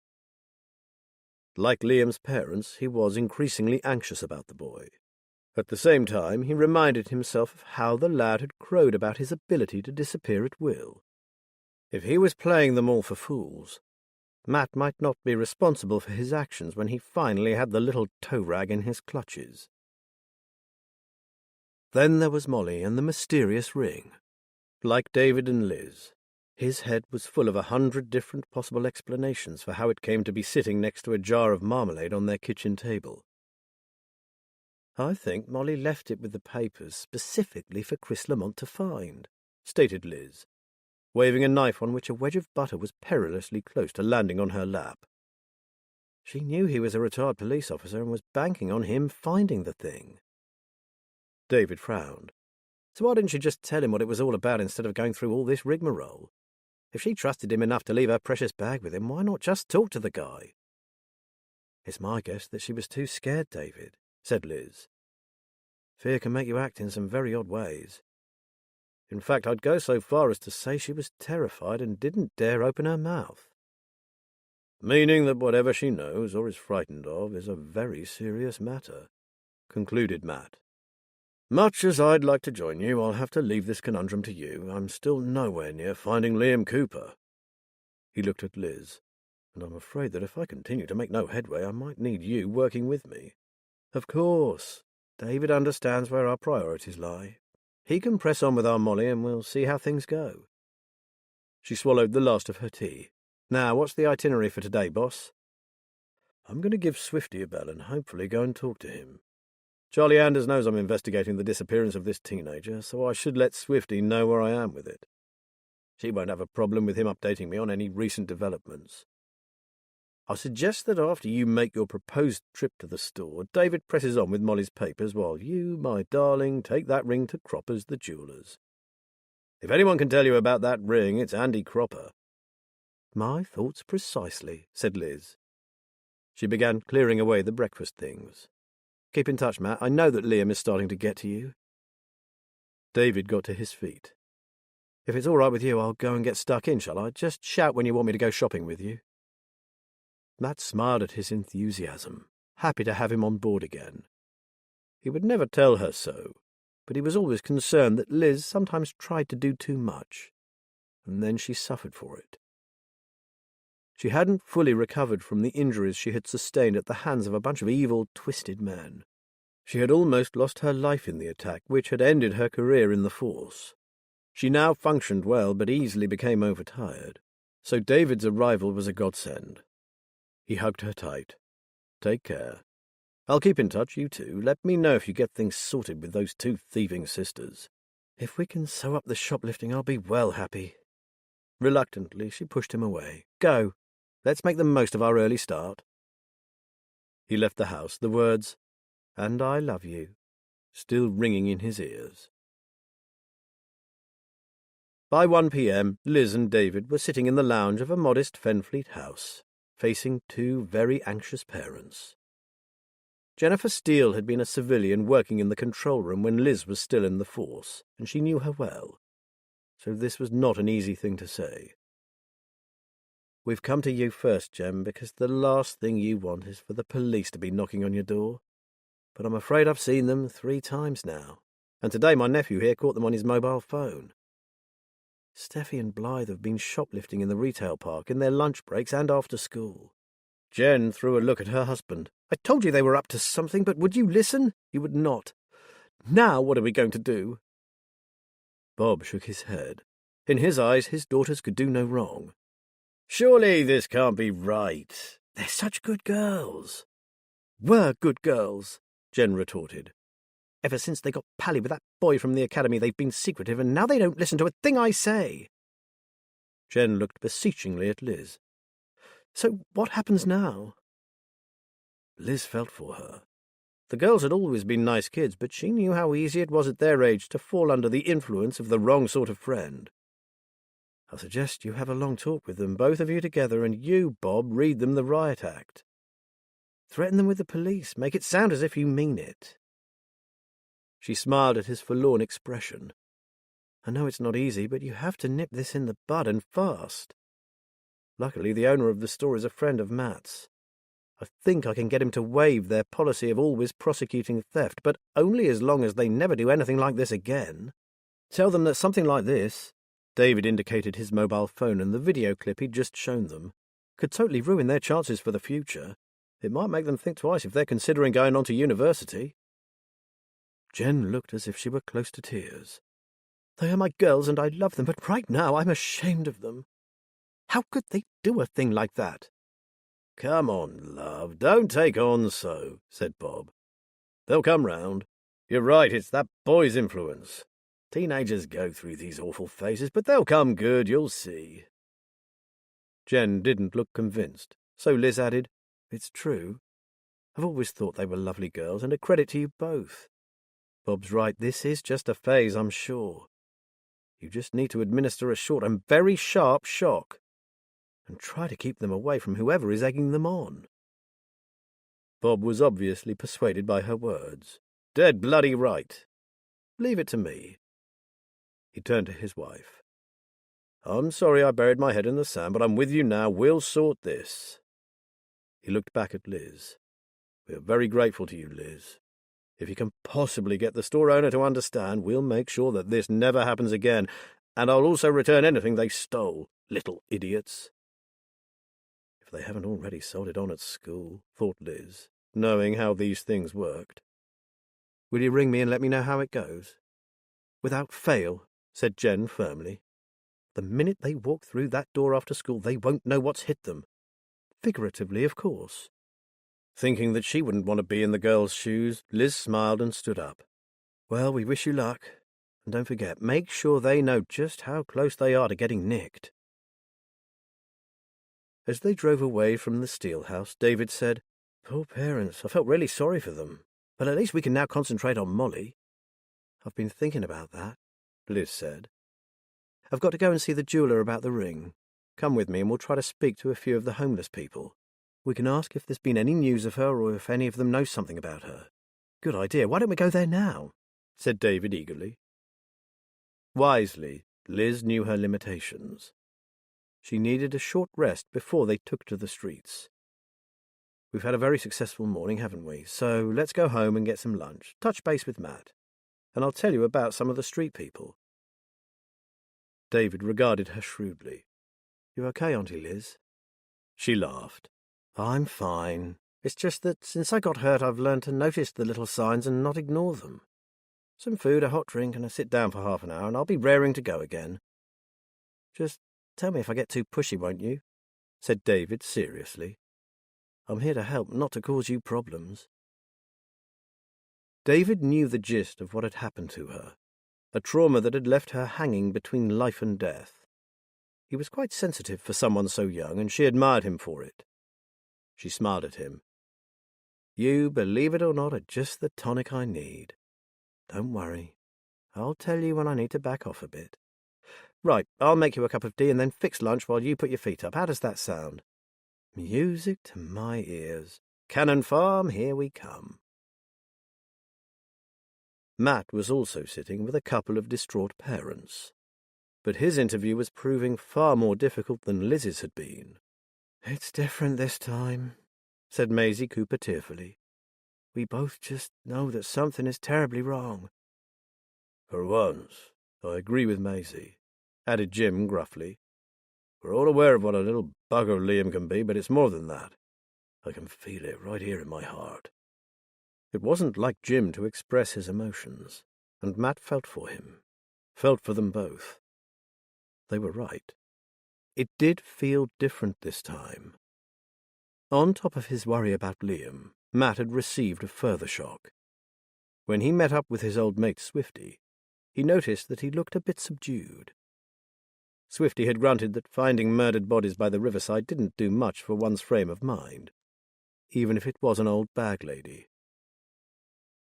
Like Liam's parents, he was increasingly anxious about the boy. At the same time, he reminded himself of how the lad had crowed about his ability to disappear at will. If he was playing them all for fools, Matt might not be responsible for his actions when he finally had the little tow rag in his clutches. Then there was Molly and the mysterious ring. Like David and Liz, his head was full of 100 different possible explanations for how it came to be sitting next to a jar of marmalade on their kitchen table. I think Molly left it with the papers specifically for Chris Lamont to find, stated Liz, waving a knife on which a wedge of butter was perilously close to landing on her lap. She knew he was a retired police officer and was banking on him finding the thing. David frowned. So why didn't she just tell him what it was all about instead of going through all this rigmarole? If she trusted him enough to leave her precious bag with him, why not just talk to the guy? It's my guess that she was too scared, David, said Liz. Fear can make you act in some very odd ways. In fact, I'd go so far as to say she was terrified and didn't dare open her mouth. Meaning that whatever she knows or is frightened of is a very serious matter, concluded Matt. Much as I'd like to join you, I'll have to leave this conundrum to you. I'm still nowhere near finding Liam Cooper. He looked at Liz, and I'm afraid that if I continue to make no headway, I might need you working with me. Of course, David understands where our priorities lie. He can press on with our Molly and we'll see how things go. She swallowed the last of her tea. Now, what's the itinerary for today, boss? I'm going to give Swifty a bell and hopefully go and talk to him. Charlie Anders knows I'm investigating the disappearance of this teenager, so I should let Swifty know where I am with it. She won't have a problem with him updating me on any recent developments. I suggest that after you make your proposed trip to the store, David presses on with Molly's papers while you, my darling, take that ring to Cropper's the jewellers. If anyone can tell you about that ring, it's Andy Cropper. My thoughts precisely, said Liz. She began clearing away the breakfast things. Keep in touch, Matt. I know that Liam is starting to get to you. David got to his feet. If it's all right with you, I'll go and get stuck in, shall I? Just shout when you want me to go shopping with you. Matt smiled at his enthusiasm, happy to have him on board again. He would never tell her so, but he was always concerned that Liz sometimes tried to do too much, and then she suffered for it. She hadn't fully recovered from the injuries she had sustained at the hands of a bunch of evil, twisted men. She had almost lost her life in the attack, which had ended her career in the force. She now functioned well, but easily became overtired, so David's arrival was a godsend. He hugged her tight. Take care. I'll keep in touch, you two. Let me know if you get things sorted with those two thieving sisters. If we can sew up the shoplifting, I'll be well happy. Reluctantly, she pushed him away. Go. Let's make the most of our early start. He left the house, the words, "And I love you," still ringing in his ears. By 1 p.m, Liz and David were sitting in the lounge of a modest Fenfleet house, facing two very anxious parents. Jennifer Steele had been a civilian working in the control room when Liz was still in the force, and she knew her well, so this was not an easy thing to say. We've come to you first, Jem, because the last thing you want is for the police to be knocking on your door. But I'm afraid I've seen them 3 times now, and today my nephew here caught them on his mobile phone. Steffi and Blythe have been shoplifting in the retail park in their lunch breaks and after school. Jen threw a look at her husband. I told you they were up to something, but would you listen? You would not. Now what are we going to do? Bob shook his head. In his eyes, his daughters could do no wrong. Surely this can't be right. They're such good girls. Were good girls, Jen retorted. Ever since they got pally with that boy from the academy, they've been secretive, and now they don't listen to a thing I say. Jen looked beseechingly at Liz. So what happens now? Liz felt for her. The girls had always been nice kids, but she knew how easy it was at their age to fall under the influence of the wrong sort of friend. I suggest you have a long talk with them, both of you together, and you, Bob, read them the riot act. Threaten them with the police. Make it sound as if you mean it. She smiled at his forlorn expression. I know it's not easy, but you have to nip this in the bud, and fast. Luckily, the owner of the store is a friend of Matt's. I think I can get him to waive their policy of always prosecuting theft, but only as long as they never do anything like this again. Tell them that something like this— David indicated his mobile phone and the video clip he'd just shown them— could totally ruin their chances for the future. It might make them think twice if they're considering going on to university. Jen looked as if she were close to tears. They are my girls and I love them, but right now I'm ashamed of them. How could they do a thing like that? Come on, love, don't take on so, said Bob. They'll come round. You're right, it's that boy's influence. Teenagers go through these awful phases, but they'll come good, you'll see. Jen didn't look convinced, so Liz added, It's true. I've always thought they were lovely girls, and a credit to you both. Bob's right, this is just a phase, I'm sure. You just need to administer a short and very sharp shock, and try to keep them away from whoever is egging them on. Bob was obviously persuaded by her words. Dead bloody right. Leave it to me. He turned to his wife. I'm sorry I buried my head in the sand, but I'm with you now. We'll sort this. He looked back at Liz. We're very grateful to you, Liz. If you can possibly get the store owner to understand, we'll make sure that this never happens again, and I'll also return anything they stole, little idiots. If they haven't already sold it on at school, thought Liz, knowing how these things worked. Will you ring me and let me know how it goes? Without fail, said Jen firmly. The minute they walk through that door after school, they won't know what's hit them. Figuratively, of course. Thinking that she wouldn't want to be in the girls' shoes, Liz smiled and stood up. Well, we wish you luck. And don't forget, make sure they know just how close they are to getting nicked. As they drove away from the steel house, David said, Poor parents, I felt really sorry for them. But at least we can now concentrate on Molly. I've been thinking about that, Liz said. I've got to go and see the jeweller about the ring. Come with me and we'll try to speak to a few of the homeless people. We can ask if there's been any news of her or if any of them know something about her. Good idea. Why don't we go there now? Said David eagerly. Wisely, Liz knew her limitations. She needed a short rest before they took to the streets. We've had a very successful morning, haven't we? So let's go home and get some lunch, touch base with Matt, and I'll tell you about some of the street people. David regarded her shrewdly. You okay, Auntie Liz? She laughed. I'm fine. It's just that since I got hurt I've learned to notice the little signs and not ignore them. Some food, a hot drink, and a sit down for half an hour, and I'll be raring to go again. Just tell me if I get too pushy, won't you? Said David seriously. I'm here to help, not to cause you problems. David knew the gist of what had happened to her, a trauma that had left her hanging between life and death. He was quite sensitive for someone so young, and she admired him for it. She smiled at him. You, believe it or not, are just the tonic I need. Don't worry. I'll tell you when I need to back off a bit. Right, I'll make you a cup of tea and then fix lunch while you put your feet up. How does that sound? Music to my ears. Cannon Farm, here we come. Matt was also sitting with a couple of distraught parents. But his interview was proving far more difficult than Liz's had been. It's different this time, said Maisie Cooper tearfully. We both just know that something is terribly wrong. For once, I agree with Maisie, added Jim gruffly. We're all aware of what a little bugger Liam can be, but it's more than that. I can feel it right here in my heart. It wasn't like Jim to express his emotions, and Matt felt for him, felt for them both. They were right. It did feel different this time. On top of his worry about Liam, Matt had received a further shock. When he met up with his old mate Swifty, he noticed that he looked a bit subdued. Swifty had grunted that finding murdered bodies by the riverside didn't do much for one's frame of mind, even if it was an old bag lady.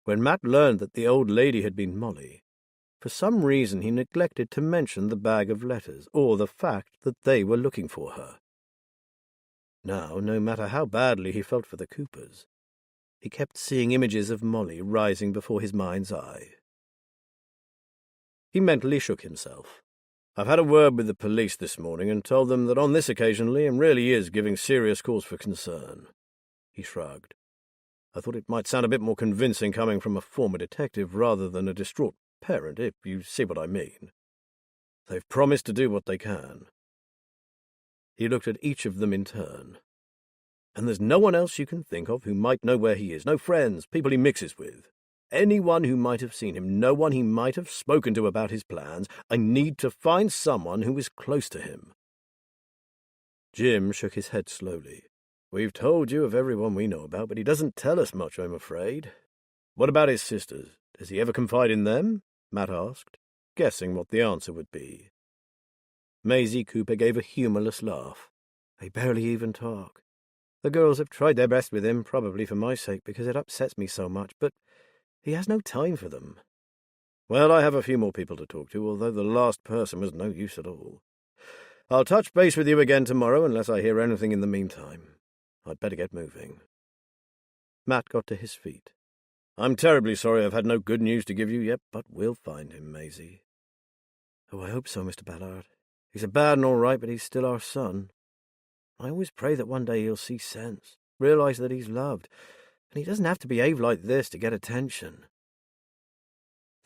When Matt learned that the old lady had been Molly, for some reason he neglected to mention the bag of letters or the fact that they were looking for her. Now, no matter how badly he felt for the Coopers, he kept seeing images of Molly rising before his mind's eye. He mentally shook himself. I've had a word with the police this morning and told them that on this occasion Liam really is giving serious cause for concern. He shrugged. I thought it might sound a bit more convincing coming from a former detective rather than a distraught parent, if you see what I mean. They've promised to do what they can. He looked at each of them in turn. And there's no one else you can think of who might know where he is, no friends, people he mixes with. Anyone who might have seen him, no one he might have spoken to about his plans. I need to find someone who is close to him. Jim shook his head slowly. We've told you of everyone we know about, but he doesn't tell us much, I'm afraid. What about his sisters? Does he ever confide in them? Matt asked, guessing what the answer would be. Maisie Cooper gave a humorless laugh. They barely even talk. The girls have tried their best with him, probably for my sake, because it upsets me so much, but he has no time for them. Well, I have a few more people to talk to, although the last person was no use at all. I'll touch base with you again tomorrow unless I hear anything in the meantime. I'd better get moving. Matt got to his feet. I'm terribly sorry I've had no good news to give you yet, but we'll find him, Maisie. Oh, I hope so, Mr. Ballard. He's a bad and all right, but he's still our son. I always pray that one day he'll see sense, realize that he's loved, and he doesn't have to behave like this to get attention.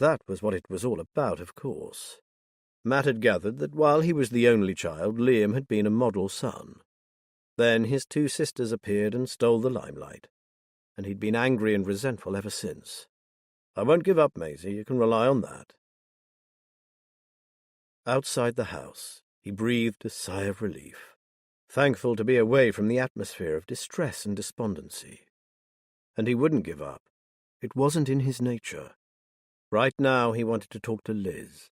That was what it was all about, of course. Matt had gathered that while he was the only child, Liam had been a model son. Then his two sisters appeared and stole the limelight, and he'd been angry and resentful ever since. I won't give up, Maisie, you can rely on that. Outside the house, he breathed a sigh of relief, thankful to be away from the atmosphere of distress and despondency. And he wouldn't give up. It wasn't in his nature. Right now he wanted to talk to Liz.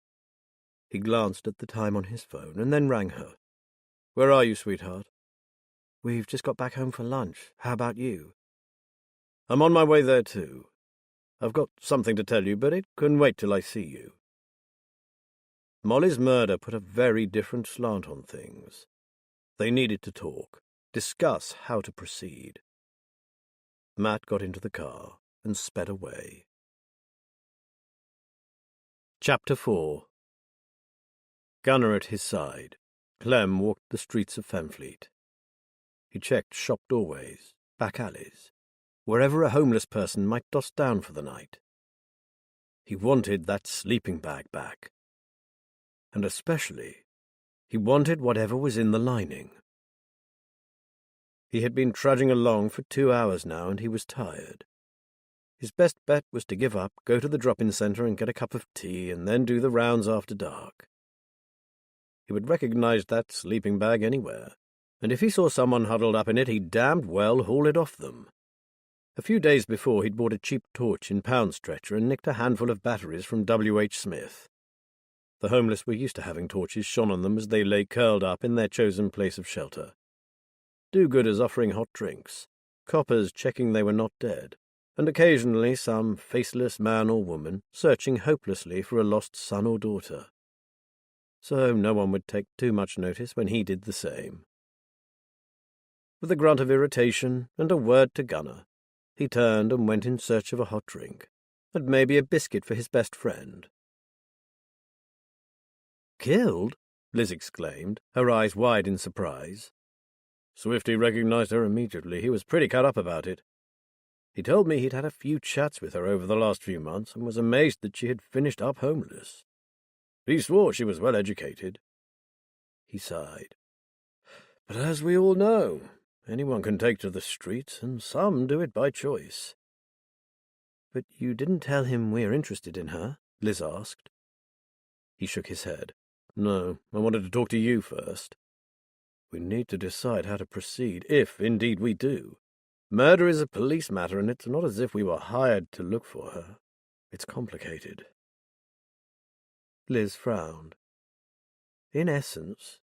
He glanced at the time on his phone and then rang her. Where are you, sweetheart? We've just got back home for lunch. How about you? I'm on my way there too. I've got something to tell you, but it can wait till I see you. Molly's murder put a very different slant on things. They needed to talk, discuss how to proceed. Matt got into the car and sped away. Chapter 4. Gunner at his side, Clem walked the streets of Fenfleet. He checked shop doorways, back alleys, wherever a homeless person might doss down for the night. He wanted that sleeping bag back. And especially, he wanted whatever was in the lining. He had been trudging along for 2 hours now, and he was tired. His best bet was to give up, go to the drop-in centre and get a cup of tea, and then do the rounds after dark. He would recognize that sleeping bag anywhere, and if he saw someone huddled up in it, he'd damned well haul it off them. A few days before, he'd bought a cheap torch in pound stretcher and nicked a handful of batteries from W.H. Smith. The homeless were used to having torches shone on them as they lay curled up in their chosen place of shelter. Do-gooders offering hot drinks, coppers checking they were not dead, and occasionally some faceless man or woman searching hopelessly for a lost son or daughter. So no one would take too much notice when he did the same. With a grunt of irritation and a word to Gunner, he turned and went in search of a hot drink, and maybe a biscuit for his best friend. "Killed?" Liz exclaimed, her eyes wide in surprise. Swifty recognized her immediately. He was pretty cut up about it. He told me he'd had a few chats with her over the last few months and was amazed that she had finished up homeless. He swore she was well educated. He sighed. But as we all know, anyone can take to the streets, and some do it by choice. But you didn't tell him we're interested in her? Liz asked. He shook his head. No, I wanted to talk to you first. We need to decide how to proceed, if indeed we do. Murder is a police matter, and it's not as if we were hired to look for her. It's complicated. Liz frowned. In essence,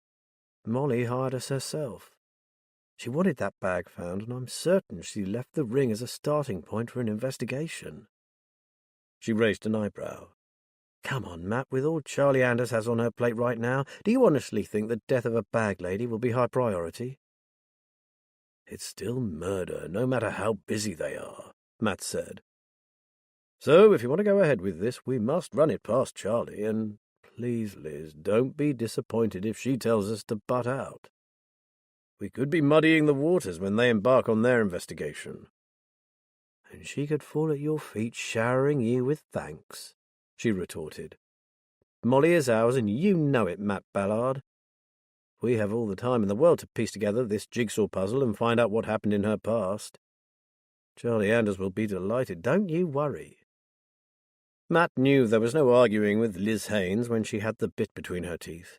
Molly hired us herself. She wanted that bag found, and I'm certain she left the ring as a starting point for an investigation. She raised an eyebrow. Come on, Matt, with all Charlie Anders has on her plate right now, do you honestly think the death of a bag lady will be high priority? It's still murder, no matter how busy they are, Matt said. So, if you want to go ahead with this, we must run it past Charlie, and please, Liz, don't be disappointed if she tells us to butt out. We could be muddying the waters when they embark on their investigation. And she could fall at your feet showering you with thanks, she retorted. Molly is ours, and you know it, Matt Ballard. We have all the time in the world to piece together this jigsaw puzzle and find out what happened in her past. Charlie Anders will be delighted, don't you worry. Matt knew there was no arguing with Liz Haynes when she had the bit between her teeth.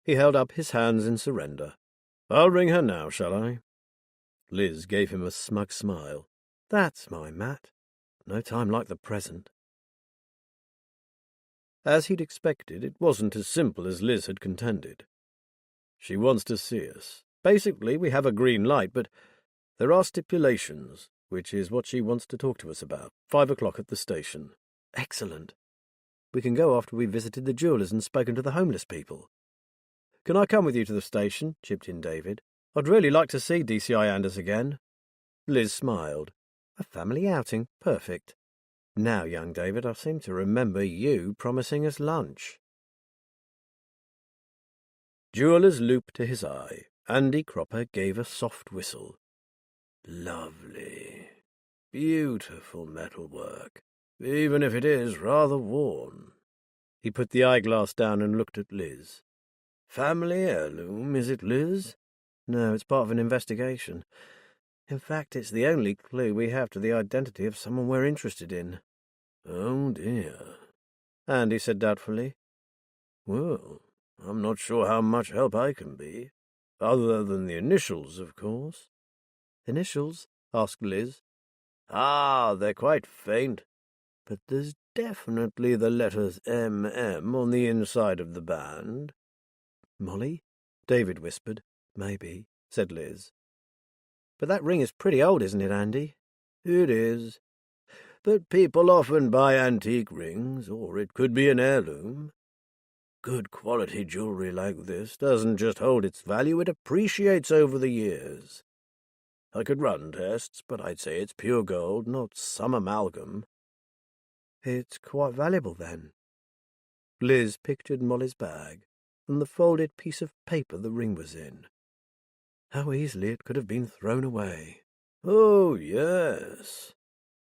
He held up his hands in surrender. I'll ring her now, shall I? Liz gave him a smug smile. That's my Matt. No time like the present. As he'd expected, it wasn't as simple as Liz had contended. She wants to see us. Basically, we have a green light, but there are stipulations, which is what she wants to talk to us about. 5 o'clock at the station. Excellent. We can go after we visited the jewellers and spoken to the homeless people. Can I come with you to the station? Chipped in David. I'd really like to see DCI Anders again. Liz smiled. A family outing. Perfect. Now, young David, I seem to remember you promising us lunch. Jeweller's loop to his eye. Andy Cropper gave a soft whistle. Lovely. Beautiful metalwork, even if it is rather worn. He put the eyeglass down and looked at Liz. Family heirloom, is it, Liz? No, it's part of an investigation. In fact, it's the only clue we have to the identity of someone we're interested in. Oh, dear, Andy said doubtfully. Well, I'm not sure how much help I can be, other than the initials, of course. Initials? Asked Liz. Ah, they're quite faint, but there's definitely the letters M.M. on the inside of the band. Molly? David whispered. Maybe, said Liz. But that ring is pretty old, isn't it, Andy? It is. But people often buy antique rings, or it could be an heirloom. Good quality jewellery like this doesn't just hold its value, it appreciates over the years. I could run tests, but I'd say it's pure gold, not some amalgam. It's quite valuable, then. Liz pictured Molly's bag and the folded piece of paper the ring was in. How easily it could have been thrown away. Oh, yes.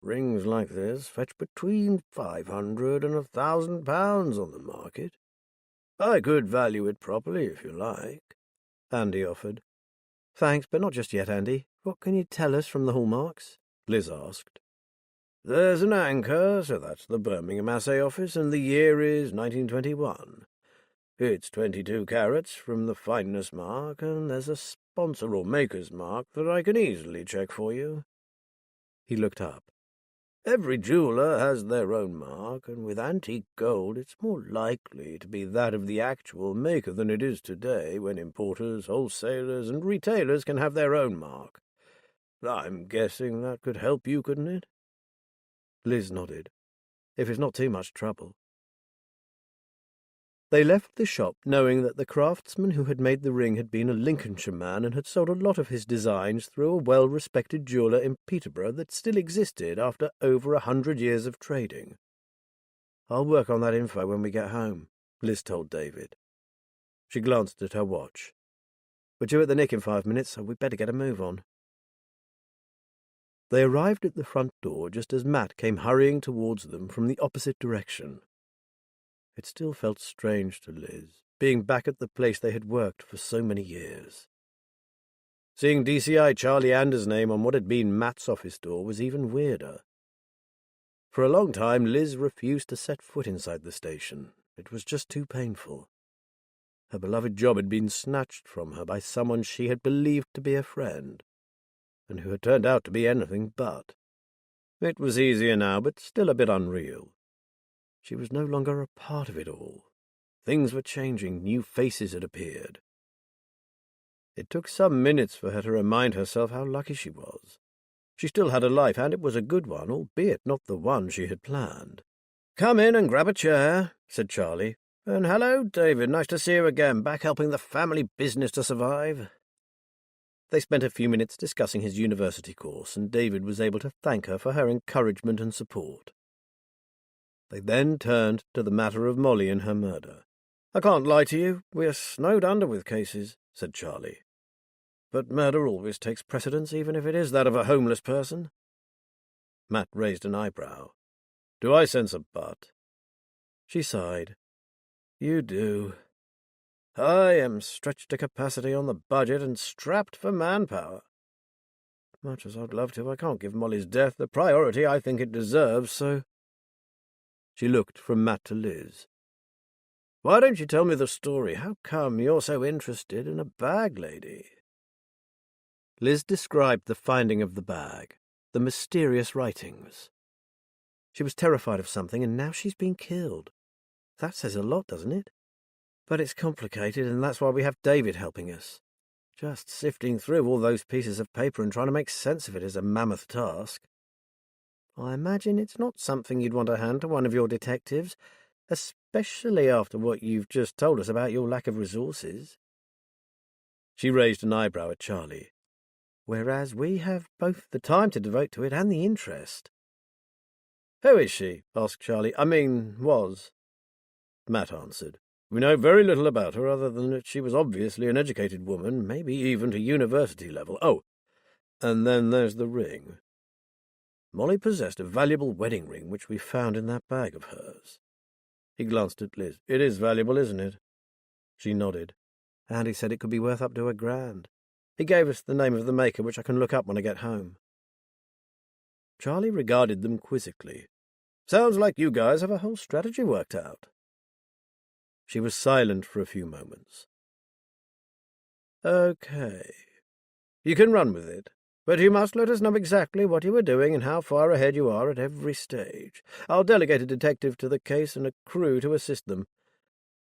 Rings like this fetch between £500 and £1,000 on the market. I could value it properly, if you like, Andy offered. Thanks, but not just yet, Andy. What can you tell us from the hallmarks? Liz asked. There's an anchor, so that's the Birmingham Assay Office, and the year is 1921. It's 22 carats from the fineness mark, and there's a sponsor or maker's mark that I can easily check for you. He looked up. Every jeweller has their own mark, and with antique gold it's more likely to be that of the actual maker than it is today, when importers, wholesalers, and retailers can have their own mark. I'm guessing that could help you, couldn't it? Liz nodded. If it's not too much trouble. They left the shop knowing that the craftsman who had made the ring had been a Lincolnshire man and had sold a lot of his designs through a well-respected jeweller in Peterborough that still existed after over 100 years of trading. I'll work on that info when we get home, Liz told David. She glanced at her watch. We're due at the nick in 5 minutes, so we'd better get a move on. They arrived at the front door just as Matt came hurrying towards them from the opposite direction. It still felt strange to Liz, being back at the place they had worked for so many years. Seeing DCI Charlie Anders' name on what had been Matt's office door was even weirder. For a long time, Liz refused to set foot inside the station. It was just too painful. Her beloved job had been snatched from her by someone she had believed to be a friend, and who had turned out to be anything but. It was easier now, but still a bit unreal. She was no longer a part of it all. Things were changing, new faces had appeared. It took some minutes for her to remind herself how lucky she was. She still had a life, and it was a good one, albeit not the one she had planned. "Come in and grab a chair," said Charlie. "And hello, David, nice to see you again, back helping the family business to survive." They spent a few minutes discussing his university course, and David was able to thank her for her encouragement and support. They then turned to the matter of Molly and her murder. "I can't lie to you, we're snowed under with cases," said Charlie. "But murder always takes precedence, even if it is that of a homeless person." Matt raised an eyebrow. "Do I sense a but?" She sighed. "You do. I am stretched to capacity on the budget and strapped for manpower. Much as I'd love to, I can't give Molly's death the priority I think it deserves, so—" She looked from Matt to Liz. "Why don't you tell me the story? How come you're so interested in a bag lady?" Liz described the finding of the bag, the mysterious writings. She was terrified of something, and now she's been killed. That says a lot, doesn't it? But it's complicated, and that's why we have David helping us. Just sifting through all those pieces of paper and trying to make sense of it is a mammoth task. I imagine it's not something you'd want to hand to one of your detectives, especially after what you've just told us about your lack of resources. She raised an eyebrow at Charlie. "Whereas we have both the time to devote to it and the interest." "Who is she?" asked Charlie. Was. Matt answered. "We know very little about her other than that she was obviously an educated woman, maybe even to university level. Oh, and then there's the ring. Molly possessed a valuable wedding ring which we found in that bag of hers." He glanced at Liz. "It is valuable, isn't it?" She nodded. "And he said it could be worth up to $1,000. He gave us the name of the maker, which I can look up when I get home." Charlie regarded them quizzically. "Sounds like you guys have a whole strategy worked out." She was silent for a few moments. "Okay. You can run with it, but you must let us know exactly what you are doing and how far ahead you are at every stage. I'll delegate a detective to the case and a crew to assist them.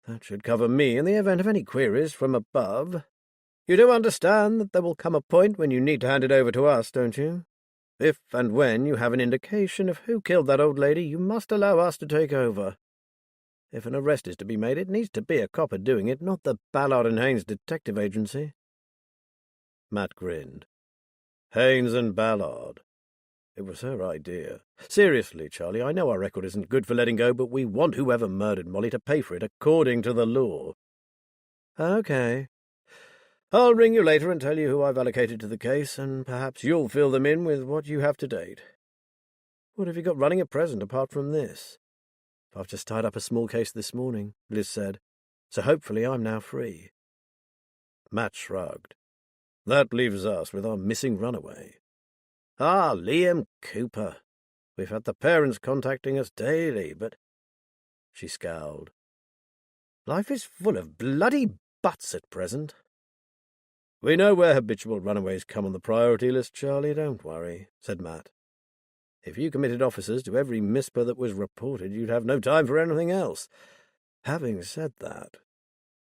That should cover me in the event of any queries from above. You do understand that there will come a point when you need to hand it over to us, don't you? If and when you have an indication of who killed that old lady, you must allow us to take over. If an arrest is to be made, it needs to be a copper doing it, not the Ballard and Haynes Detective Agency." Matt grinned. Haynes and Ballard. It was her idea. "Seriously, Charlie, I know our record isn't good for letting go, but we want whoever murdered Molly to pay for it according to the law." "Okay. I'll ring you later and tell you who I've allocated to the case, and perhaps you'll fill them in with what you have to date. What have you got running at present, apart from this?" "I've just tied up a small case this morning," Liz said, "so hopefully I'm now free." Matt shrugged. "That leaves us with our missing runaway." "Ah, Liam Cooper. We've had the parents contacting us daily, but—" She scowled. "Life is full of bloody buts at present." "We know where habitual runaways come on the priority list, Charlie, don't worry," said Matt. "If you committed officers to every misper that was reported, you'd have no time for anything else. Having said that,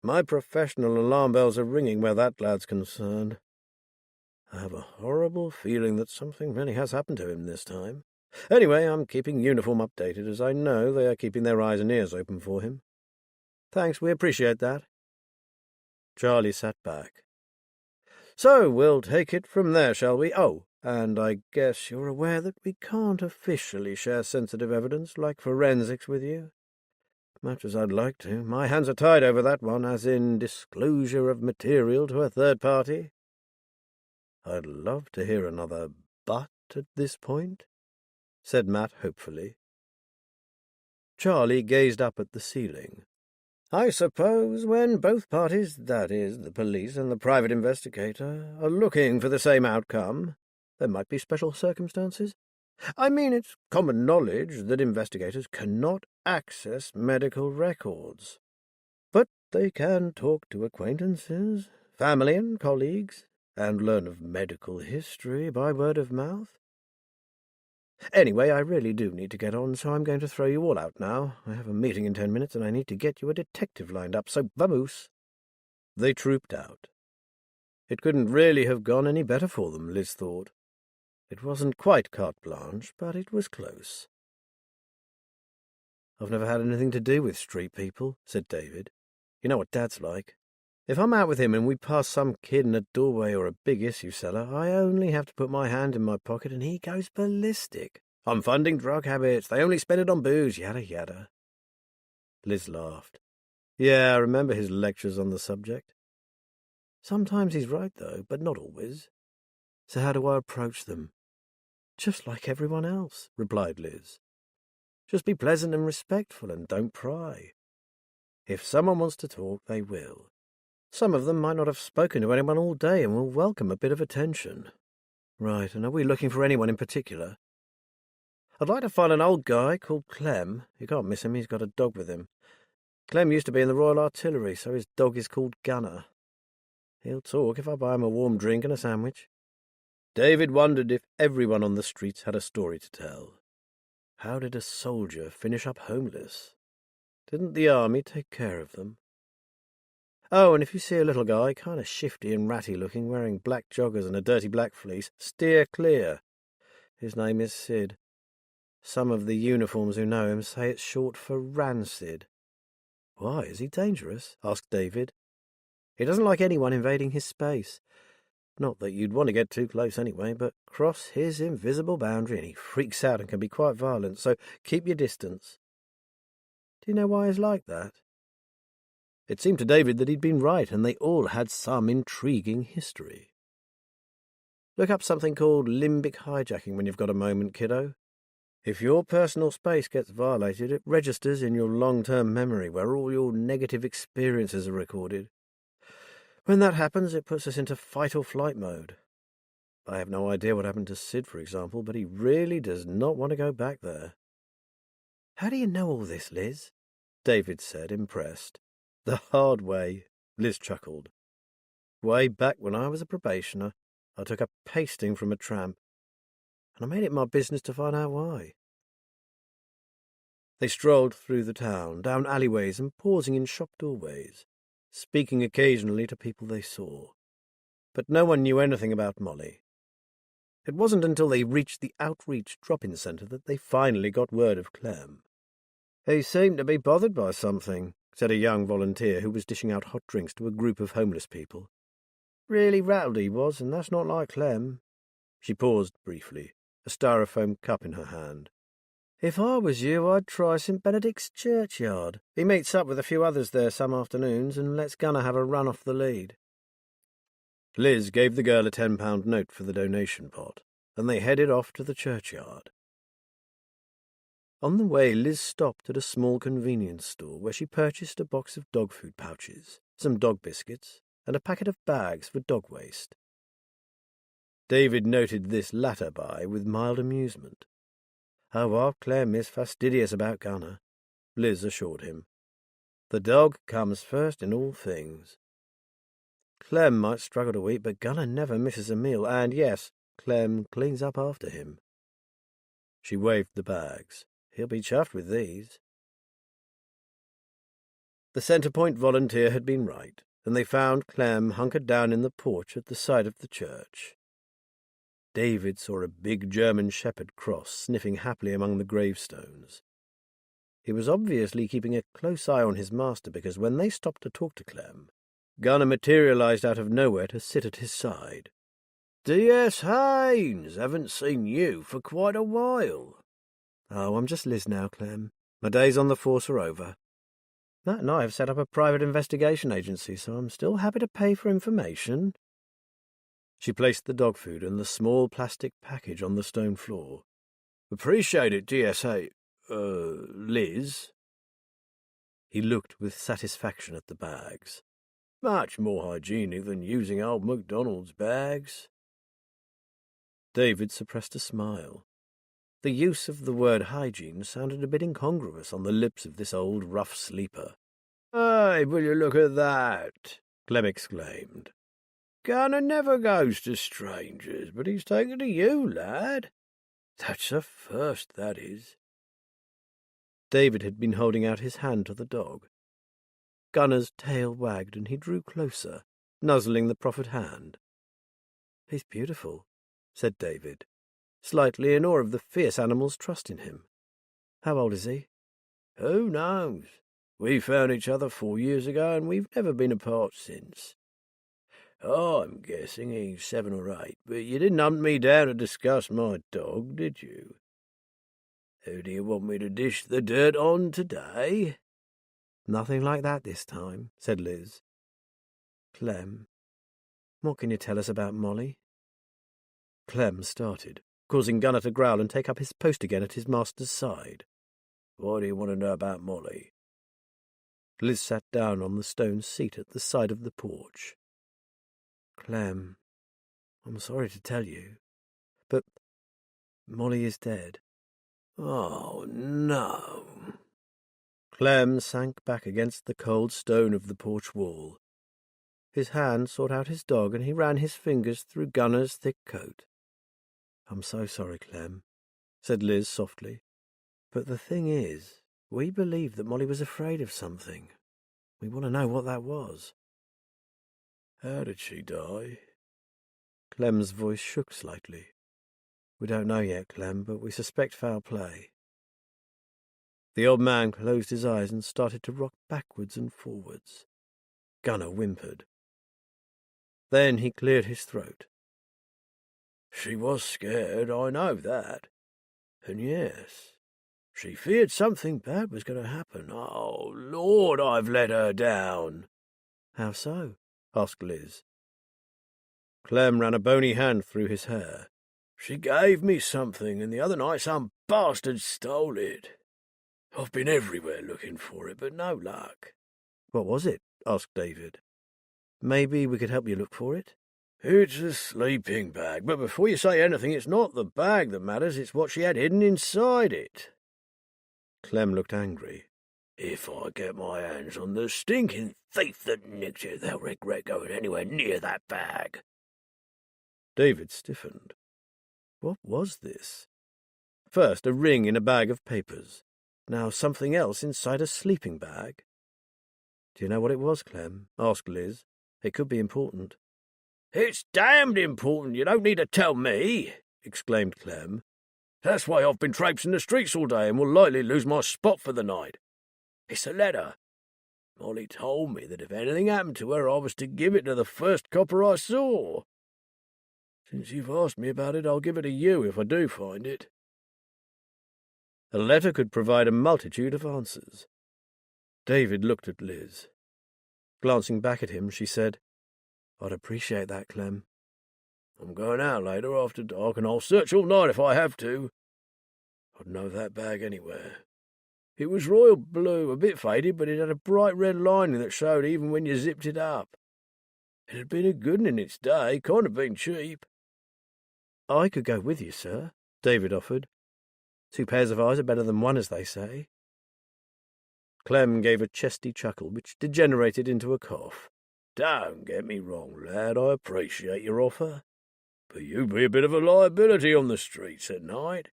my professional alarm bells are ringing where that lad's concerned. I have a horrible feeling that something really has happened to him this time. Anyway, I'm keeping Uniform updated, as I know they are keeping their eyes and ears open for him." "Thanks, we appreciate that." Charlie sat back. "So we'll take it from there, shall we? Oh, and I guess you're aware that we can't officially share sensitive evidence like forensics with you. Much as I'd like to, my hands are tied over that one, as in disclosure of material to a third party. I'd love to hear another but at this point, said Matt hopefully. Charlie gazed up at the ceiling. I suppose when both parties, that is, the police and the private investigator, are looking for the same outcome, there might be special circumstances. I mean, it's common knowledge that investigators cannot access medical records. But they can talk to acquaintances, family and colleagues, and learn of medical history by word of mouth. Anyway, I really do need to get on, so I'm going to throw you all out now. I have a meeting in 10 minutes, and I need to get you a detective lined up, so vamoose. They trooped out. It couldn't really have gone any better for them, Liz thought. It wasn't quite carte blanche, but it was close. I've never had anything to do with street people, said David. You know what Dad's like. If I'm out with him and we pass some kid in a doorway or a big issue seller, I only have to put my hand in my pocket and he goes ballistic. I'm funding drug habits. They only spend it on booze, yada yada. Liz laughed. Yeah, I remember his lectures on the subject. Sometimes he's right, though, but not always. So how do I approach them? Just like everyone else, replied Liz. Just be pleasant and respectful and don't pry. If someone wants to talk, they will. Some of them might not have spoken to anyone all day and will welcome a bit of attention. Right, and are we looking for anyone in particular? I'd like to find an old guy called Clem. You can't miss him, he's got a dog with him. Clem used to be in the Royal Artillery, so his dog is called Gunner. He'll talk if I buy him a warm drink and a sandwich. David wondered if everyone on the streets had a story to tell. How did a soldier finish up homeless? Didn't the army take care of them? Oh, and if you see a little guy, kind of shifty and ratty looking, wearing black joggers and a dirty black fleece, steer clear. His name is Sid. Some of the uniforms who know him say it's short for Rancid. Why, is he dangerous? Asked David. He doesn't like anyone invading his space. Not that you'd want to get too close anyway, but cross his invisible boundary and he freaks out and can be quite violent, so keep your distance. Do you know why he's like that? It seemed to David that he'd been right, and they all had some intriguing history. Look up something called limbic hijacking when you've got a moment, kiddo. If your personal space gets violated, it registers in your long-term memory where all your negative experiences are recorded. When that happens, it puts us into fight-or-flight mode. I have no idea what happened to Sid, for example, but he really does not want to go back there. How do you know all this, Liz? David said, impressed. The hard way, Liz chuckled. Way back when I was a probationer, I took a pasting from a tramp, and I made it my business to find out why. They strolled through the town, down alleyways and pausing in shop doorways, speaking occasionally to people they saw. But no one knew anything about Molly. It wasn't until they reached the outreach drop-in centre that they finally got word of Clem. He seemed to be bothered by something, said a young volunteer who was dishing out hot drinks to a group of homeless people. Really rattled he was, and that's not like Clem. She paused briefly, a styrofoam cup in her hand. If I was you, I'd try St. Benedict's churchyard. He meets up with a few others there some afternoons and lets Gunner have a run off the lead. Liz gave the girl a £10 note for the donation pot, and they headed off to the churchyard. On the way, Liz stopped at a small convenience store where she purchased a box of dog food pouches, some dog biscuits, and a packet of bags for dog waste. David noted this latter buy with mild amusement. Oh, our Clem is fastidious about Gunner, Liz assured him. The dog comes first in all things. Clem might struggle to eat, but Gunner never misses a meal, and yes, Clem cleans up after him. She waved the bags. He'll be chuffed with these. The Centrepoint volunteer had been right, and they found Clem hunkered down in the porch at the side of the church. David saw a big German shepherd cross sniffing happily among the gravestones. He was obviously keeping a close eye on his master because when they stopped to talk to Clem, Gunner materialised out of nowhere to sit at his side. D.S. Haynes, haven't seen you for quite a while. Oh, I'm just Liz now, Clem. My days on the force are over. Matt and I have set up a private investigation agency, so I'm still happy to pay for information. She placed the dog food and the small plastic package on the stone floor. Appreciate it, DSA. Liz? He looked with satisfaction at the bags. Much more hygienic than using old MacDonald's bags. David suppressed a smile. The use of the word hygiene sounded a bit incongruous on the lips of this old rough sleeper. "Hey, will you look at that?" Clem exclaimed. "Gunner never goes to strangers, but he's taken to you, lad. That's a first, that is." David had been holding out his hand to the dog. Gunner's tail wagged and he drew closer, nuzzling the proffered hand. "He's beautiful," said David, slightly in awe of the fierce animal's trust in him. "How old is he?" "Who knows? We found each other 4 years ago, and we've never been apart since. I'm guessing he's 7 or 8, but you didn't hunt me down to discuss my dog, did you? Who do you want me to dish the dirt on today?" "Nothing like that this time," said Liz. "Clem, what can you tell us about Molly?" Clem started, causing Gunner to growl and take up his post again at his master's side. "What do you want to know about Molly?" Liz sat down on the stone seat at the side of the porch. "Clem, I'm sorry to tell you, but Molly is dead." "Oh, no." Clem sank back against the cold stone of the porch wall. His hand sought out his dog, and he ran his fingers through Gunner's thick coat. "I'm so sorry, Clem," said Liz softly. "But the thing is, we believe that Molly was afraid of something. We want to know what that was." "How did she die?" Clem's voice shook slightly. "We don't know yet, Clem, but we suspect foul play." The old man closed his eyes and started to rock backwards and forwards. Gunner whimpered. Then he cleared his throat. "She was scared, I know that. And yes, she feared something bad was going to happen. Oh, Lord, I've let her down." "How so?" asked Liz. Clem ran a bony hand through his hair. "She gave me something, and the other night some bastard stole it. I've been everywhere looking for it, but no luck." "What was it?" asked David. "Maybe we could help you look for it." "It's a sleeping bag, but before you say anything, it's not the bag that matters, it's what she had hidden inside it." Clem looked angry. "If I get my hands on the stinking thief that nicked it, they'll regret going anywhere near that bag." David stiffened. What was this? First, a ring in a bag of papers. Now something else inside a sleeping bag. "Do you know what it was, Clem?" asked Liz. "It could be important." "It's damned important, you don't need to tell me," exclaimed Clem. "That's why I've been traipsing the streets all day and will likely lose my spot for the night. It's a letter. Molly told me that if anything happened to her, I was to give it to the first copper I saw. Since you've asked me about it, I'll give it to you if I do find it." A letter could provide a multitude of answers. David looked at Liz. Glancing back at him, she said, "I'd appreciate that, Clem." "I'm going out later after dark, and I'll search all night if I have to. I'd know that bag anywhere. It was royal blue, a bit faded, but it had a bright red lining that showed even when you zipped it up. It had been a good 'un in its day, kind of been cheap." "I could go with you, sir," David offered. "2 pairs of eyes are better than one, as they say." Clem gave a chesty chuckle, which degenerated into a cough. "Don't get me wrong, lad, I appreciate your offer, but you'd be a bit of a liability on the streets at night.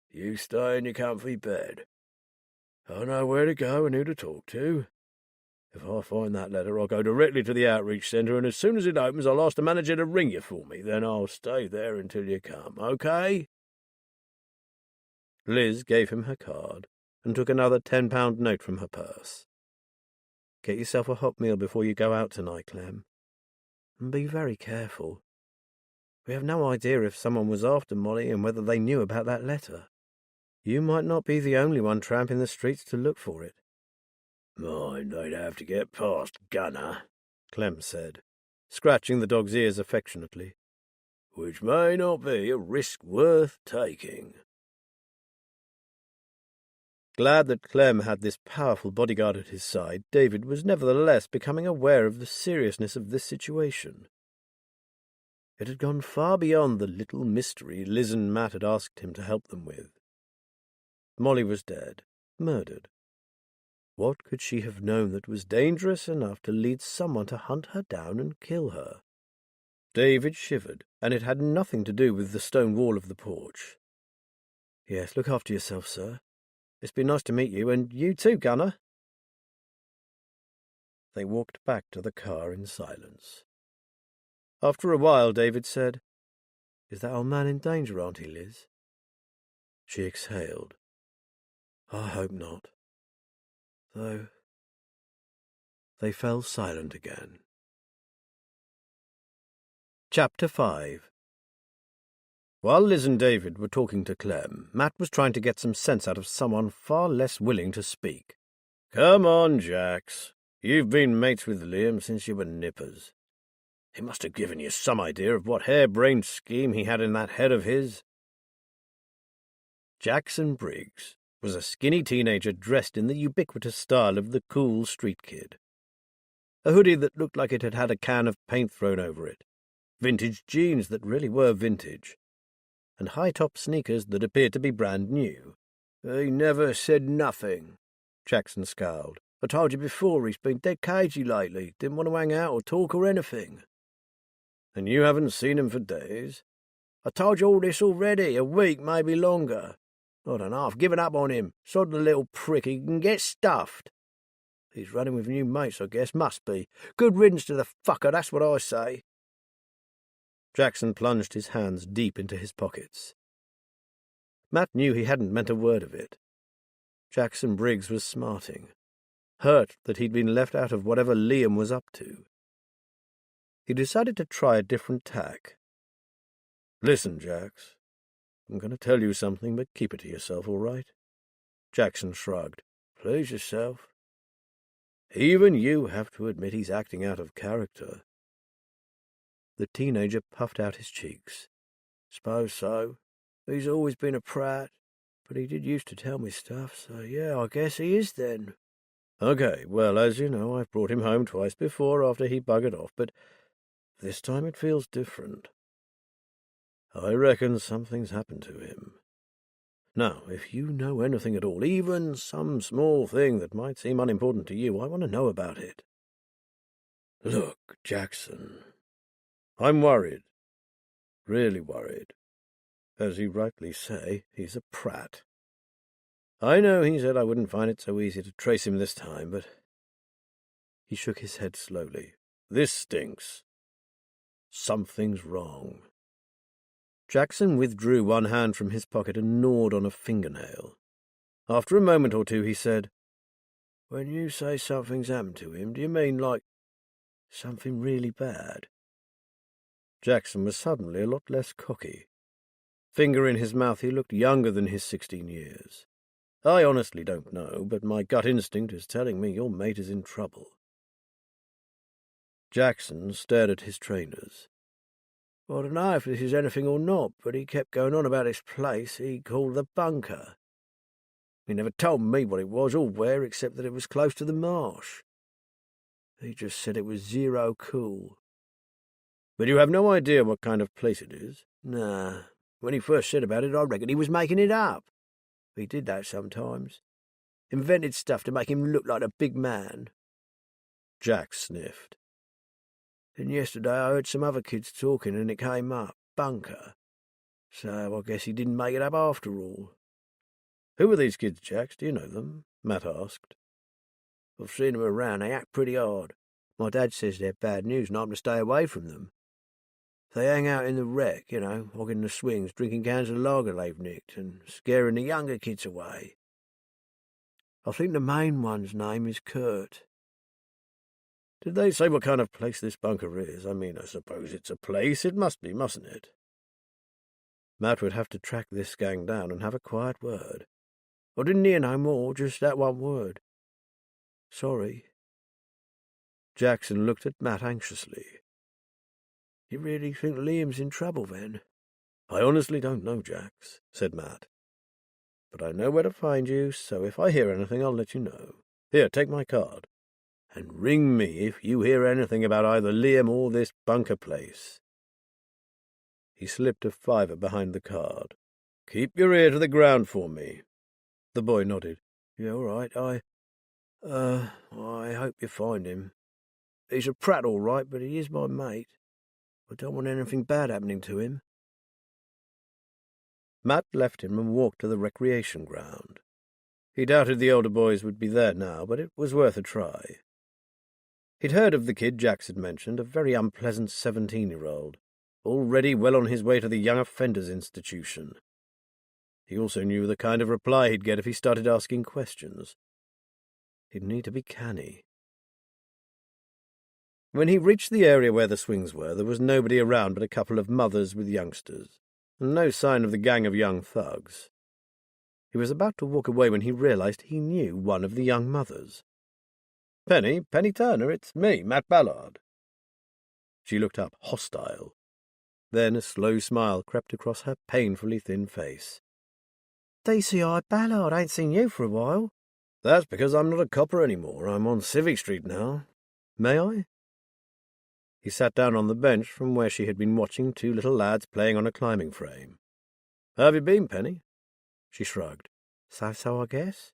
You stay in your comfy bed. I know where to go and who to talk to. If I find that letter, I'll go directly to the outreach centre, and as soon as it opens, I'll ask the manager to ring you for me. Then I'll stay there until you come, okay?" Liz gave him her card and took another £10 note from her purse. "Get yourself a hot meal before you go out tonight, Clem. And be very careful. We have no idea if someone was after Molly and whether they knew about that letter. You might not be the only one tramping the streets to look for it." Mind, they'd have to get past Gunner, Clem said, scratching the dog's ears affectionately. Which may not be a risk worth taking. Glad that Clem had this powerful bodyguard at his side, David was nevertheless becoming aware of the seriousness of this situation. It had gone far beyond the little mystery Liz and Matt had asked him to help them with. Molly was dead, murdered. What could she have known that was dangerous enough to lead someone to hunt her down and kill her? David shivered, and it had nothing to do with the stone wall of the porch. Yes, look after yourself, sir. It's been nice to meet you, and you too, Gunner. They walked back to the car in silence. After a while, David said, "Is that old man in danger, Auntie Liz?" She exhaled. "I hope not." Though they fell silent again. Chapter 5. While Liz and David were talking to Clem, Matt was trying to get some sense out of someone far less willing to speak. "Come on, Jax. You've been mates with Liam since you were nippers. He must have given you some idea of what harebrained scheme he had in that head of his." Jackson Briggs was a skinny teenager dressed in the ubiquitous style of the cool street kid. A hoodie that looked like it had had a can of paint thrown over it, vintage jeans that really were vintage, and high-top sneakers that appeared to be brand new. "He never said nothing," Jackson scowled. "I told you before he's been dead cagey lately, didn't want to hang out or talk or anything." "And you haven't seen him for days?" "I told you all this already, a week, maybe longer. I don't know, I've given up on him. Sod the little prick, he can get stuffed. He's running with new mates, I guess, must be. Good riddance to the fucker, that's what I say." Jackson plunged his hands deep into his pockets. Matt knew he hadn't meant a word of it. Jackson Briggs was smarting, hurt that he'd been left out of whatever Liam was up to. He decided to try a different tack. "Listen, Jax, I'm going to tell you something, but keep it to yourself, all right?" Jackson shrugged. "Please yourself." "Even you have to admit he's acting out of character." The teenager puffed out his cheeks. "Suppose so. He's always been a prat, but he did used to tell me stuff, so yeah, I guess he is then." "Okay, well, as you know, I've brought him home twice before after he buggered off, but this time it feels different. I reckon something's happened to him. Now, if you know anything at all, even some small thing that might seem unimportant to you, I want to know about it." "Look, Jackson, I'm worried. Really worried. As you rightly say, he's a prat. I know he said I wouldn't find it so easy to trace him this time, but—" He shook his head slowly. "This stinks. Something's wrong." Jackson withdrew one hand from his pocket and gnawed on a fingernail. After a moment or two, he said, "When you say something's happened to him, do you mean like something really bad?" Jackson was suddenly a lot less cocky. Finger in his mouth, he looked younger than his 16 years. "I honestly don't know, but my gut instinct is telling me your mate is in trouble." Jackson stared at his trainers. "I don't know if this is anything or not, but he kept going on about this place he called the bunker. He never told me what it was or where, except that it was close to the marsh. He just said it was zero cool." "But you have no idea what kind of place it is?" "Nah. When he first said about it, I reckoned he was making it up. He did that sometimes. Invented stuff to make him look like a big man." Jack sniffed. "And yesterday I heard some other kids talking and it came up, bunker. So I guess he didn't make it up after all." "Who are these kids, Jax? Do you know them?" Matt asked. "I've seen them around. They act pretty odd. My dad says they're bad news and I'm to stay away from them. They hang out in the wreck, hogging the swings, drinking cans of lager they've nicked, and scaring the younger kids away. I think the main one's name is Kurt." "Did they say what kind of place this bunker is? I mean, I suppose it's a place. It must be, mustn't it?" Matt would have to track this gang down and have a quiet word. "I didn't hear no more, just that one word. Sorry. Jackson looked at Matt anxiously. You really think Liam's in trouble, then? I honestly don't know, Jax, said Matt. But I know where to find you, so if I hear anything, I'll let you know. Here, take my card. And ring me if you hear anything about either Liam or this bunker place. He slipped a $5 behind the card. Keep your ear to the ground for me. The boy nodded. Yeah, all right. I hope you find him. He's a prat, all right, but he is my mate. I don't want anything bad happening to him. Matt left him and walked to the recreation ground. He doubted the older boys would be there now, but it was worth a try. He'd heard of the kid Jax had mentioned, a very unpleasant 17-year-old, already well on his way to the Young Offenders Institution. He also knew the kind of reply he'd get if he started asking questions. He'd need to be canny. When he reached the area where the swings were, there was nobody around but a couple of mothers with youngsters, and no sign of the gang of young thugs. He was about to walk away when he realized he knew one of the young mothers. Penny Turner, it's me, Matt Ballard. She looked up, hostile. Then a slow smile crept across her painfully thin face. DCI Ballard, I ain't seen you for a while. That's because I'm not a copper anymore. I'm on Civic Street now. May I? He sat down on the bench from where she had been watching two little lads playing on a climbing frame. How have you been, Penny? She shrugged. So, I guess.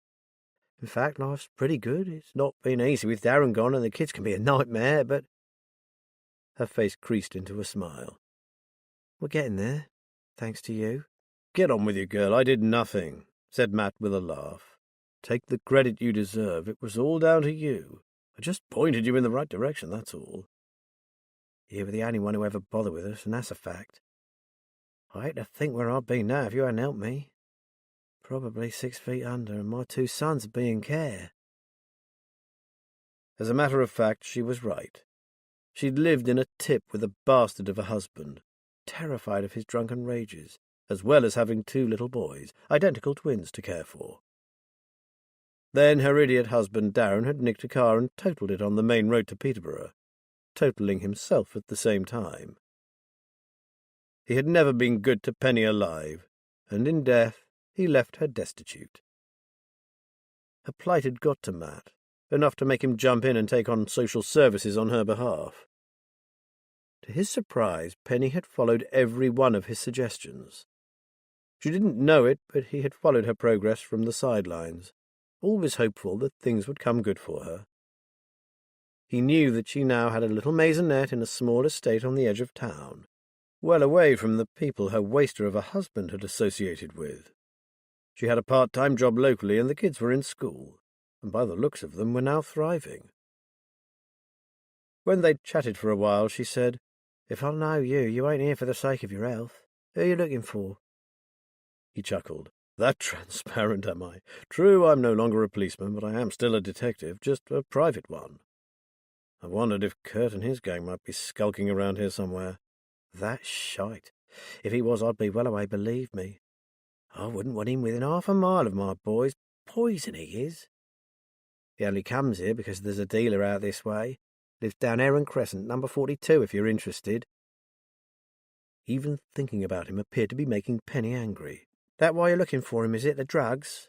In fact, life's pretty good. It's not been easy with Darren gone, and the kids can be a nightmare, but... Her face creased into a smile. We're getting there, thanks to you. Get on with you, girl. I did nothing, said Matt with a laugh. Take the credit you deserve. It was all down to you. I just pointed you in the right direction, that's all. You were the only one who ever bothered with us, and that's a fact. I hate to think where I'd be now if you hadn't helped me. Probably 6 feet under, and my 2 sons would be in care. As a matter of fact, she was right. She'd lived in a tip with a bastard of a husband, terrified of his drunken rages, as well as having 2 little boys, identical twins, to care for. Then her idiot husband Darren had nicked a car and totaled it on the main road to Peterborough, totaling himself at the same time. He had never been good to Penny alive, and in death he left her destitute. Her plight had got to Matt, enough to make him jump in and take on social services on her behalf. To his surprise, Penny had followed every one of his suggestions. She didn't know it, but he had followed her progress from the sidelines, always hopeful that things would come good for her. He knew that she now had a little maisonette in a small estate on the edge of town, well away from the people her waster of a husband had associated with. She had a part-time job locally, and the kids were in school, and by the looks of them were now thriving. When they'd chatted for a while, she said, If I know you, you ain't here for the sake of your health. Who are you looking for? He chuckled. That transparent, am I? True, I'm no longer a policeman, but I am still a detective, just a private one. I wondered if Kurt and his gang might be skulking around here somewhere. That's shite. If he was, I'd be well away, believe me. I wouldn't want him within half a mile of my boys. Poison he is. He only comes here because there's a dealer out this way. Lives down Heron Crescent, number 42, if you're interested. Even thinking about him appeared to be making Penny angry. That why you're looking for him, is it? The drugs?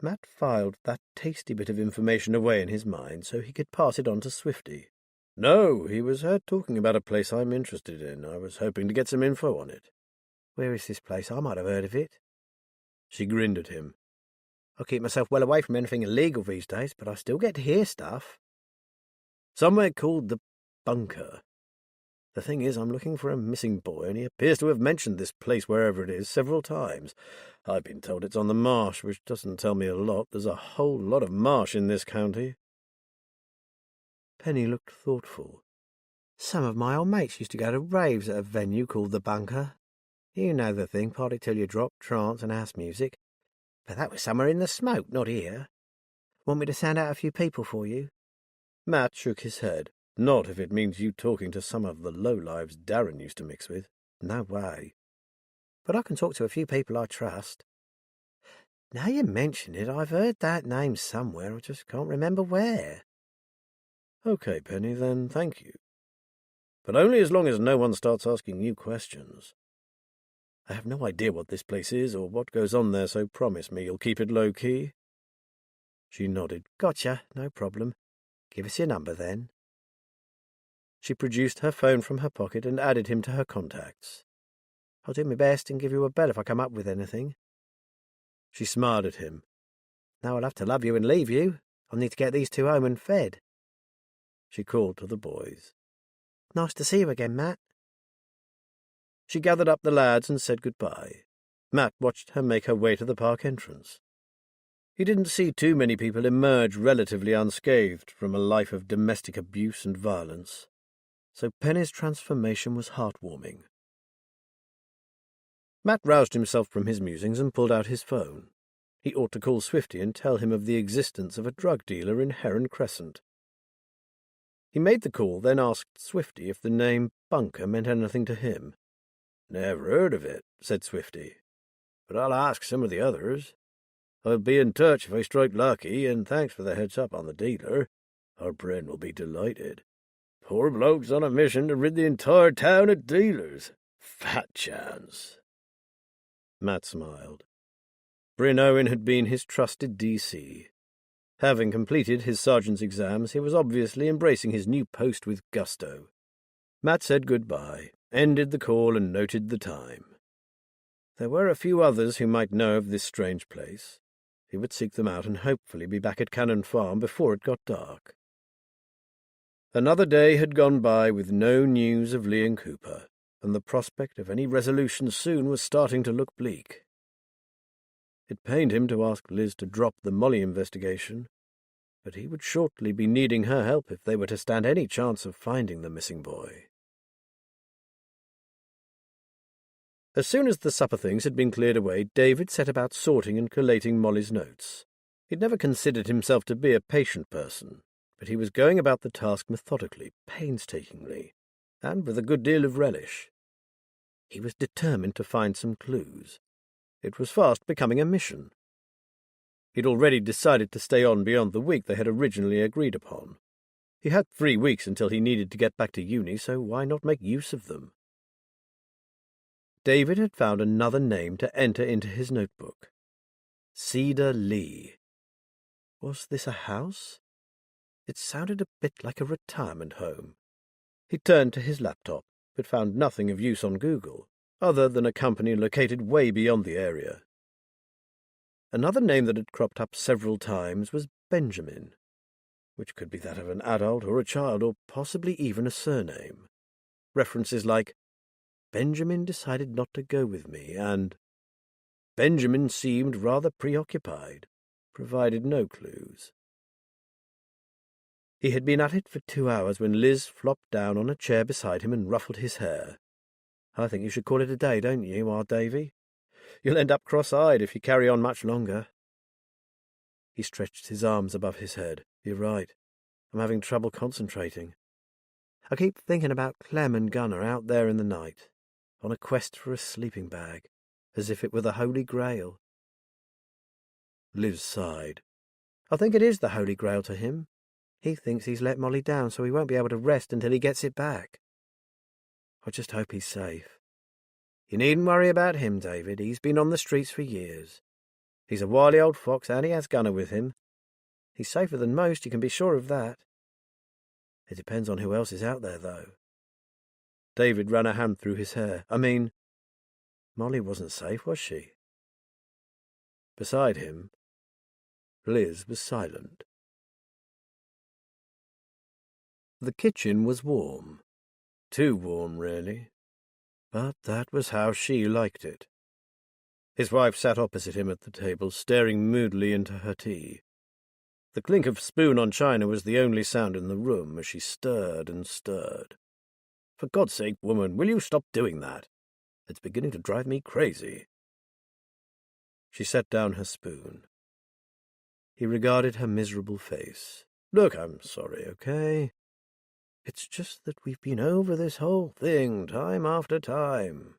Matt filed that tasty bit of information away in his mind so he could pass it on to Swifty. No, he was heard talking about a place I'm interested in. I was hoping to get some info on it. Where is this place? I might have heard of it. She grinned at him. I keep myself well away from anything illegal these days, but I still get to hear stuff. Somewhere called the Bunker. The thing is, I'm looking for a missing boy, and he appears to have mentioned this place, wherever it is, several times. I've been told it's on the marsh, which doesn't tell me a lot. There's a whole lot of marsh in this county. Penny looked thoughtful. Some of my old mates used to go to raves at a venue called the Bunker. You know the thing, party till you drop, trance and house music. But that was somewhere in the smoke, not here. Want me to sound out a few people for you? Matt shook his head. Not if it means you talking to some of the lowlives Darren used to mix with. No way. But I can talk to a few people I trust. Now you mention it, I've heard that name somewhere, I just can't remember where. Okay, Penny, then thank you. But only as long as no one starts asking you questions. I have no idea what this place is or what goes on there, so promise me you'll keep it low-key. She nodded. Gotcha, no problem. Give us your number, then. She produced her phone from her pocket and added him to her contacts. I'll do my best and give you a bell if I come up with anything. She smiled at him. Now I'll have to love you and leave you. I'll need to get these two home and fed. She called to the boys. Nice to see you again, Matt. She gathered up the lads and said goodbye. Matt watched her make her way to the park entrance. He didn't see too many people emerge relatively unscathed from a life of domestic abuse and violence, so Penny's transformation was heartwarming. Matt roused himself from his musings and pulled out his phone. He ought to call Swifty and tell him of the existence of a drug dealer in Heron Crescent. He made the call, then asked Swifty if the name Bunker meant anything to him. Never heard of it, said Swifty, but I'll ask some of the others. I'll be in touch if I strike lucky, and thanks for the heads-up on the dealer. Our Bryn will be delighted. Poor bloke's on a mission to rid the entire town of dealers. Fat chance. Matt smiled. Bryn Owen had been his trusted DC. Having completed his sergeant's exams, he was obviously embracing his new post with gusto. Matt said goodbye, ended the call, and noted the time. There were a few others who might know of this strange place. He would seek them out and hopefully be back at Cannon Farm before it got dark. Another day had gone by with no news of Lee and Cooper, and the prospect of any resolution soon was starting to look bleak. It pained him to ask Liz to drop the Molly investigation, but he would shortly be needing her help if they were to stand any chance of finding the missing boy. As soon as the supper things had been cleared away, David set about sorting and collating Molly's notes. He'd never considered himself to be a patient person, but he was going about the task methodically, painstakingly, and with a good deal of relish. He was determined to find some clues. It was fast becoming a mission. He'd already decided to stay on beyond the week they had originally agreed upon. He had 3 weeks until he needed to get back to uni, so why not make use of them? David had found another name to enter into his notebook. Cedar Lee. Was this a house? It sounded a bit like a retirement home. He turned to his laptop, but found nothing of use on Google, other than a company located way beyond the area. Another name that had cropped up several times was Benjamin, which could be that of an adult or a child, or possibly even a surname. References like, Benjamin decided not to go with me, and Benjamin seemed rather preoccupied, provided no clues. He had been at it for 2 hours when Liz flopped down on a chair beside him and ruffled his hair. I think you should call it a day, don't you, our Davy? You'll end up cross-eyed if you carry on much longer. He stretched his arms above his head. You're right. I'm having trouble concentrating. I keep thinking about Clem and Gunnar out there in the night, on a quest for a sleeping bag, as if it were the Holy Grail. Liz sighed. I think it is the Holy Grail to him. He thinks he's let Molly down, so he won't be able to rest until he gets it back. I just hope he's safe. You needn't worry about him, David. He's been on the streets for years. He's a wily old fox, and he has Gunnar with him. He's safer than most, you can be sure of that. It depends on who else is out there, though. David ran a hand through his hair. I mean, Molly wasn't safe, was she? Beside him, Liz was silent. The kitchen was warm. Too warm, really. But that was how she liked it. His wife sat opposite him at the table, staring moodily into her tea. The clink of spoon on china was the only sound in the room as she stirred and stirred. For God's sake, woman, will you stop doing that? It's beginning to drive me crazy. She set down her spoon. He regarded her miserable face. Look, I'm sorry, okay? It's just that we've been over this whole thing time after time.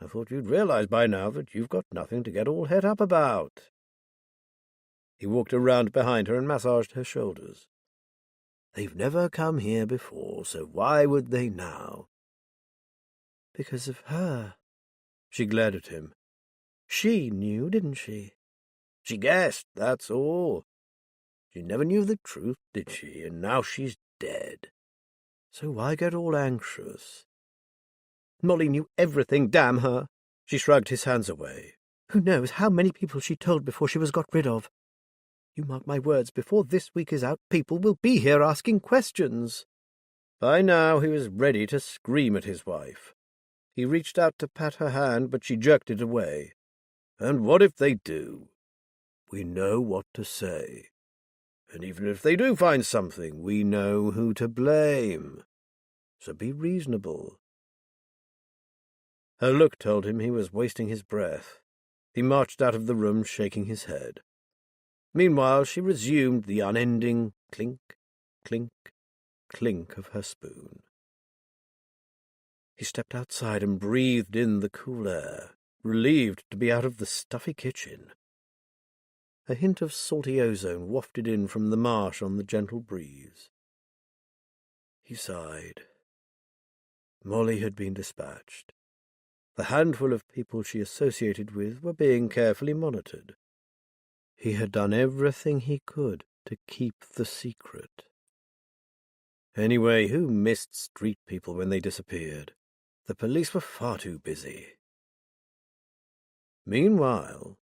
I thought you'd realize by now that you've got nothing to get all het up about. He walked around behind her and massaged her shoulders. They've never come here before, so why would they now? Because of her. She glared at him. She knew, didn't she? She guessed, that's all. She never knew the truth, did she? And now she's dead. So why get all anxious? Molly knew everything, damn her. She shrugged his hands away. Who knows how many people she told before she was got rid of? You mark my words, before this week is out, people will be here asking questions. By now he was ready to scream at his wife. He reached out to pat her hand, but she jerked it away. And what if they do? We know what to say. And even if they do find something, we know who to blame. So be reasonable. Her look told him he was wasting his breath. He marched out of the room, shaking his head. Meanwhile, she resumed the unending clink, clink, clink of her spoon. He stepped outside and breathed in the cool air, relieved to be out of the stuffy kitchen. A hint of salty ozone wafted in from the marsh on the gentle breeze. He sighed. Molly had been dispatched. The handful of people she associated with were being carefully monitored. He had done everything he could to keep the secret. Anyway, who missed street people when they disappeared? The police were far too busy. Meanwhile,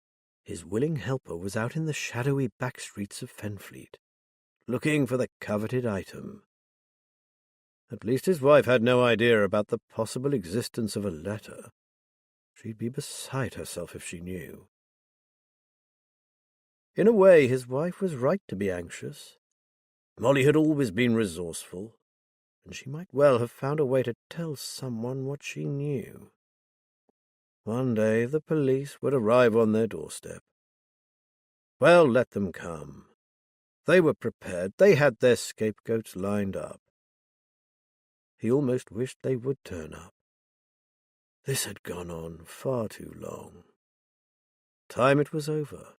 his willing helper was out in the shadowy back streets of Fenfleet, looking for the coveted item. At least his wife had no idea about the possible existence of a letter. She'd be beside herself if she knew. In a way, his wife was right to be anxious. Molly had always been resourceful, and she might well have found a way to tell someone what she knew. One day the police would arrive on their doorstep. Well, let them come. They were prepared. They had their scapegoats lined up. He almost wished they would turn up. This had gone on far too long. Time it was over.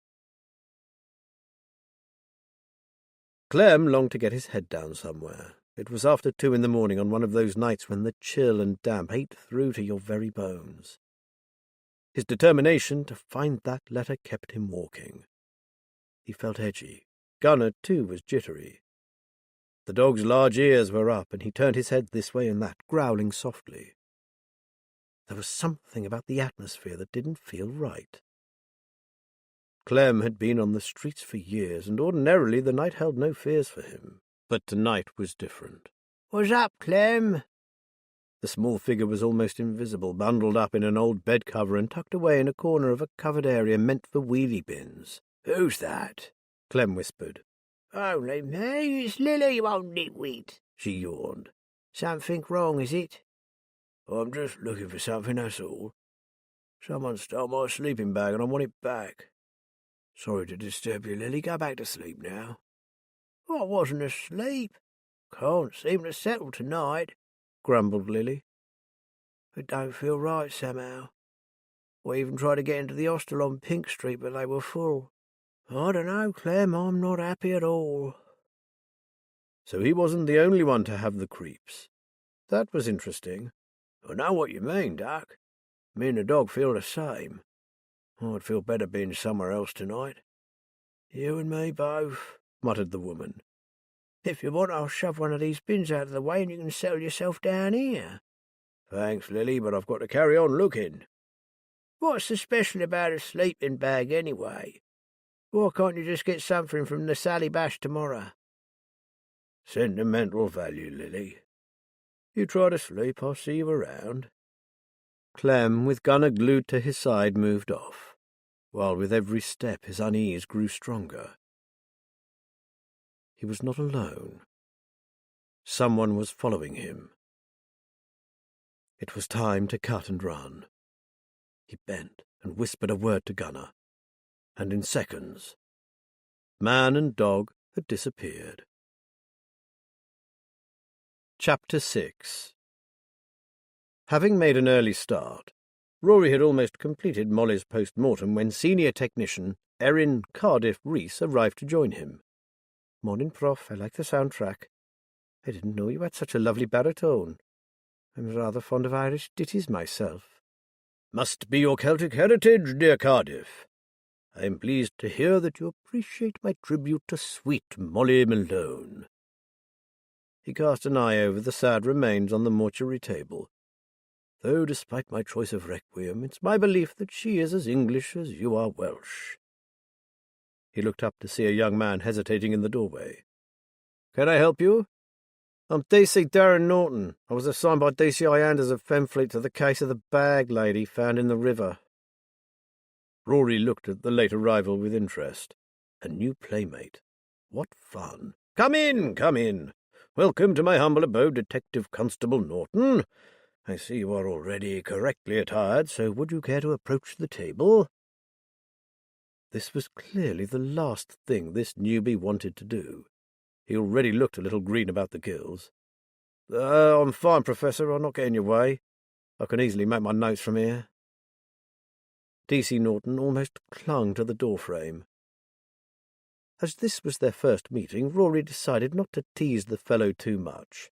Clem longed to get his head down somewhere. It was after 2 a.m. on one of those nights when the chill and damp ate through to your very bones. His determination to find that letter kept him walking. He felt edgy. Gunner, too, was jittery. The dog's large ears were up, and he turned his head this way and that, growling softly. There was something about the atmosphere that didn't feel right. Clem had been on the streets for years, and ordinarily the night held no fears for him. But tonight was different. "What's up, Clem?" The small figure was almost invisible, bundled up in an old bed cover and tucked away in a corner of a covered area meant for wheelie bins. "Who's that?" Clem whispered. "Only me, it's Lily, you old nitwit," she yawned. "Something wrong, is it?" "I'm just looking for something, that's all. Someone stole my sleeping bag and I want it back. Sorry to disturb you, Lily. Go back to sleep now." "I wasn't asleep. Can't seem to settle tonight," grumbled Lily. "It don't feel right somehow. I even tried to get into the hostel on Pink Street, but they were full. I don't know, Clem, I'm not happy at all." So he wasn't the only one to have the creeps. That was interesting. "I know what you mean, Duck. Me and the dog feel the same. I'd feel better being somewhere else tonight." "You and me both," muttered the woman. "If you want, I'll shove one of these bins out of the way and you can settle yourself down here." "Thanks, Lily, but I've got to carry on looking." "What's so special about a sleeping bag, anyway? Why can't you just get something from the Sally Bash tomorrow?" "Sentimental value, Lily. You try to sleep, I'll see you around." Clem, with Gunner glued to his side, moved off, while with every step his unease grew stronger. He was not alone. Someone was following him. It was time to cut and run. He bent and whispered a word to Gunner, and in seconds, man and dog had disappeared. Chapter 6. Having made an early start, Rory had almost completed Molly's post-mortem when senior technician Erin Cardiff Reese arrived to join him. "Morning, Prof. I like the soundtrack. I didn't know you had such a lovely baritone. I'm rather fond of Irish ditties myself." "Must be your Celtic heritage, dear Cardiff. I am pleased to hear that you appreciate my tribute to sweet Molly Malone." He cast an eye over the sad remains on the mortuary table. "Though, despite my choice of Requiem, it's my belief that she is as English as you are Welsh." He looked up to see a young man hesitating in the doorway. "Can I help you?" "I'm D.C. Darren Norton. I was assigned by DCI Anders of Fenfleet to the case of the bag lady found in the river." Rory looked at the late arrival with interest. A new playmate. What fun! "Come in, come in. Welcome to my humble abode, Detective Constable Norton. I see you are already correctly attired, so would you care to approach the table?" This was clearly the last thing this newbie wanted to do. He already looked a little green about the gills. I'm fine, Professor. I'll not get in your way. I can easily make my notes from here." D.C. Norton almost clung to the doorframe. As this was their first meeting, Rory decided not to tease the fellow too much.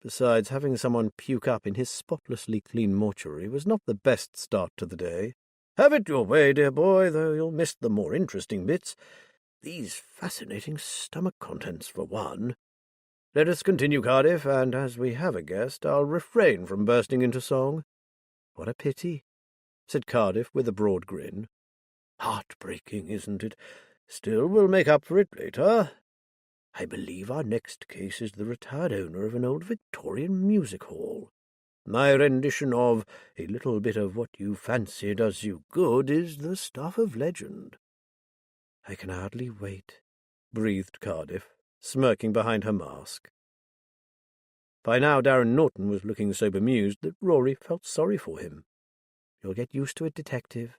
Besides, having someone puke up in his spotlessly clean mortuary was not the best start to the day. "Have it your way, dear boy, though you'll miss the more interesting bits. These fascinating stomach contents, for one. Let us continue, Cardiff, and as we have a guest, I'll refrain from bursting into song." "What a pity," said Cardiff with a broad grin. "Heartbreaking, isn't it? Still, we'll make up for it later. I believe our next case is the retired owner of an old Victorian music hall. My rendition of A Little Bit of What You Fancy Does You Good is the stuff of legend." "I can hardly wait," breathed Cardiff, smirking behind her mask. By now Darren Norton was looking so bemused that Rory felt sorry for him. "You'll get used to it, Detective,"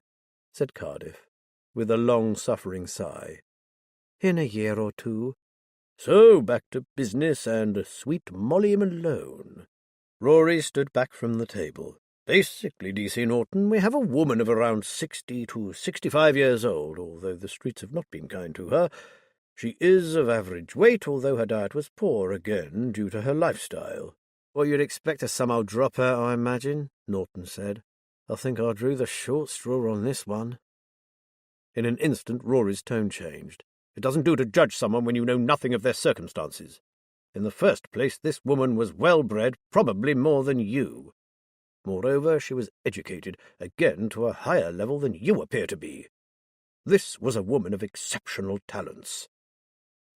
said Cardiff, with a long-suffering sigh. "In a year or two." "So, back to business and sweet Molly Malone." Rory stood back from the table. "Basically, D.C. Norton, we have a woman of around 60 to 65 years old, although the streets have not been kind to her. She is of average weight, although her diet was poor, again, due to her lifestyle." "Well, you'd expect a some old dropout, I imagine," Norton said. "I think I drew the short straw on this one." In an instant Rory's tone changed. "It doesn't do to judge someone when you know nothing of their circumstances. In the first place, this woman was well-bred, probably more than you. Moreover, she was educated, again to a higher level than you appear to be. This was a woman of exceptional talents.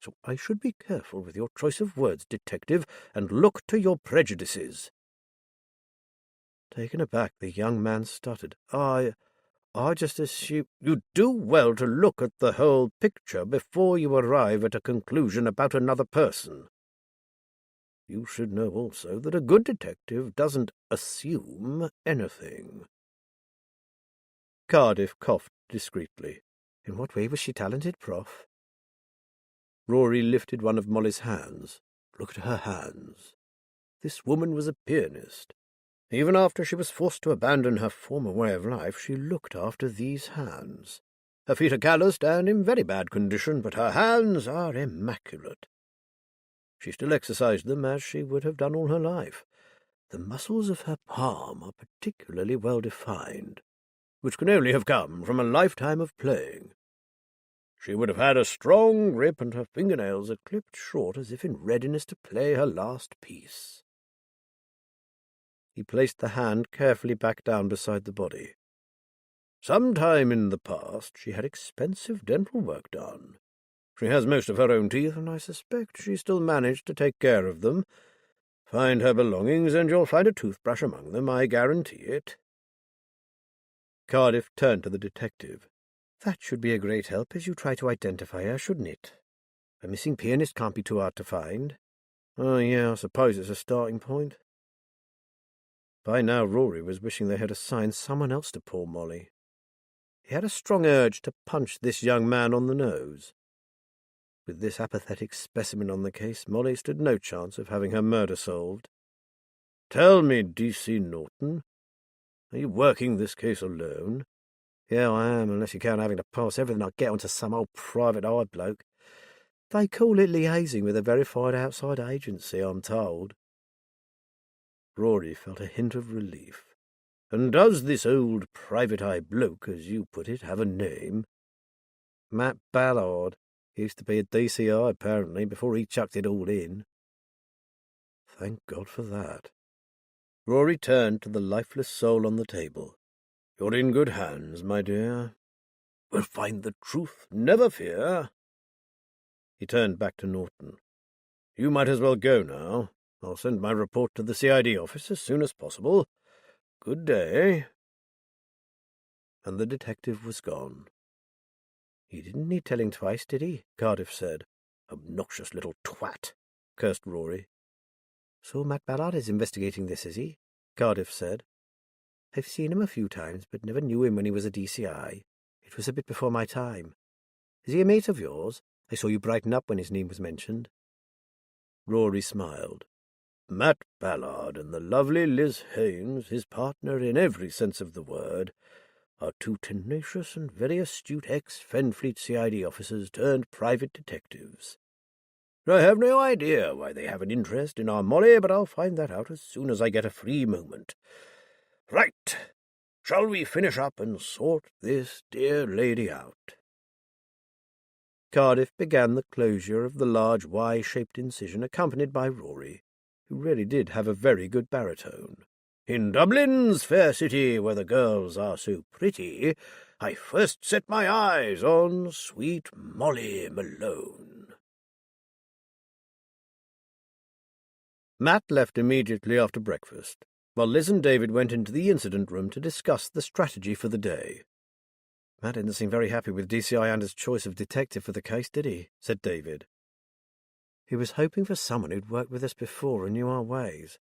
So I should be careful with your choice of words, Detective, and look to your prejudices." Taken aback, the young man stuttered. I just assumed—" "You do well to look at the whole picture before you arrive at a conclusion about another person. You should know also that a good detective doesn't assume anything." Cardiff coughed discreetly. "In what way was she talented, Prof?" Rory lifted one of Molly's hands. "Look at her hands. This woman was a pianist. Even after she was forced to abandon her former way of life, she looked after these hands. Her feet are calloused and in very bad condition, but her hands are immaculate. She still exercised them as she would have done all her life. The muscles of her palm are particularly well defined, which can only have come from a lifetime of playing. She would have had a strong grip, and her fingernails are clipped short as if in readiness to play her last piece." He placed the hand carefully back down beside the body. "Sometime in the past she had expensive dental work done. She has most of her own teeth, and I suspect she still managed to take care of them. Find her belongings, and you'll find a toothbrush among them, I guarantee it." Cardiff turned to the detective. "That should be a great help as you try to identify her, shouldn't it? A missing pianist can't be too hard to find." "Oh, yeah, I suppose it's a starting point." By now Rory was wishing they had assigned someone else to poor Molly. He had a strong urge to punch this young man on the nose. With this apathetic specimen on the case, Molly stood no chance of having her murder solved. "Tell me, D.C. Norton, are you working this case alone?" Yeah, I am, unless you count having to pass everything I get on to some old private eye bloke. They call it liaising with a verified outside agency, I'm told. Rory felt a hint of relief. And does this old private eye bloke, as you put it, have a name? Matt Ballard. Used to be a DCI, apparently, before he chucked it all in. Thank God for that. Rory turned to the lifeless soul on the table. You're in good hands, my dear. We'll find the truth, never fear. He turned back to Norton. You might as well go now. I'll send my report to the CID office as soon as possible. Good day. And the detective was gone. He didn't need telling twice, did he? Cardiff said. Obnoxious little twat, cursed Rory. So Matt Ballard is investigating this, is he? Cardiff said. I've seen him a few times, but never knew him when he was a DCI. It was a bit before my time. Is he a mate of yours? I saw you brighten up when his name was mentioned. Rory smiled. Matt Ballard and the lovely Liz Haynes, his partner in every sense of the word, are two tenacious and very astute ex-Fenfleet CID officers turned private detectives. I have no idea why they have an interest in our Molly, but I'll find that out as soon as I get a free moment. Right. Shall we finish up and sort this dear lady out? Cardiff began the closure of the large Y-shaped incision, accompanied by Rory, who really did have a very good baritone. In Dublin's fair city, where the girls are so pretty, I first set my eyes on sweet Molly Malone. Matt left immediately after breakfast, while Liz and David went into the incident room to discuss the strategy for the day. Matt didn't seem very happy with DCI Ander's choice of detective for the case, did he? Said David. He was hoping for someone who'd worked with us before and knew our ways.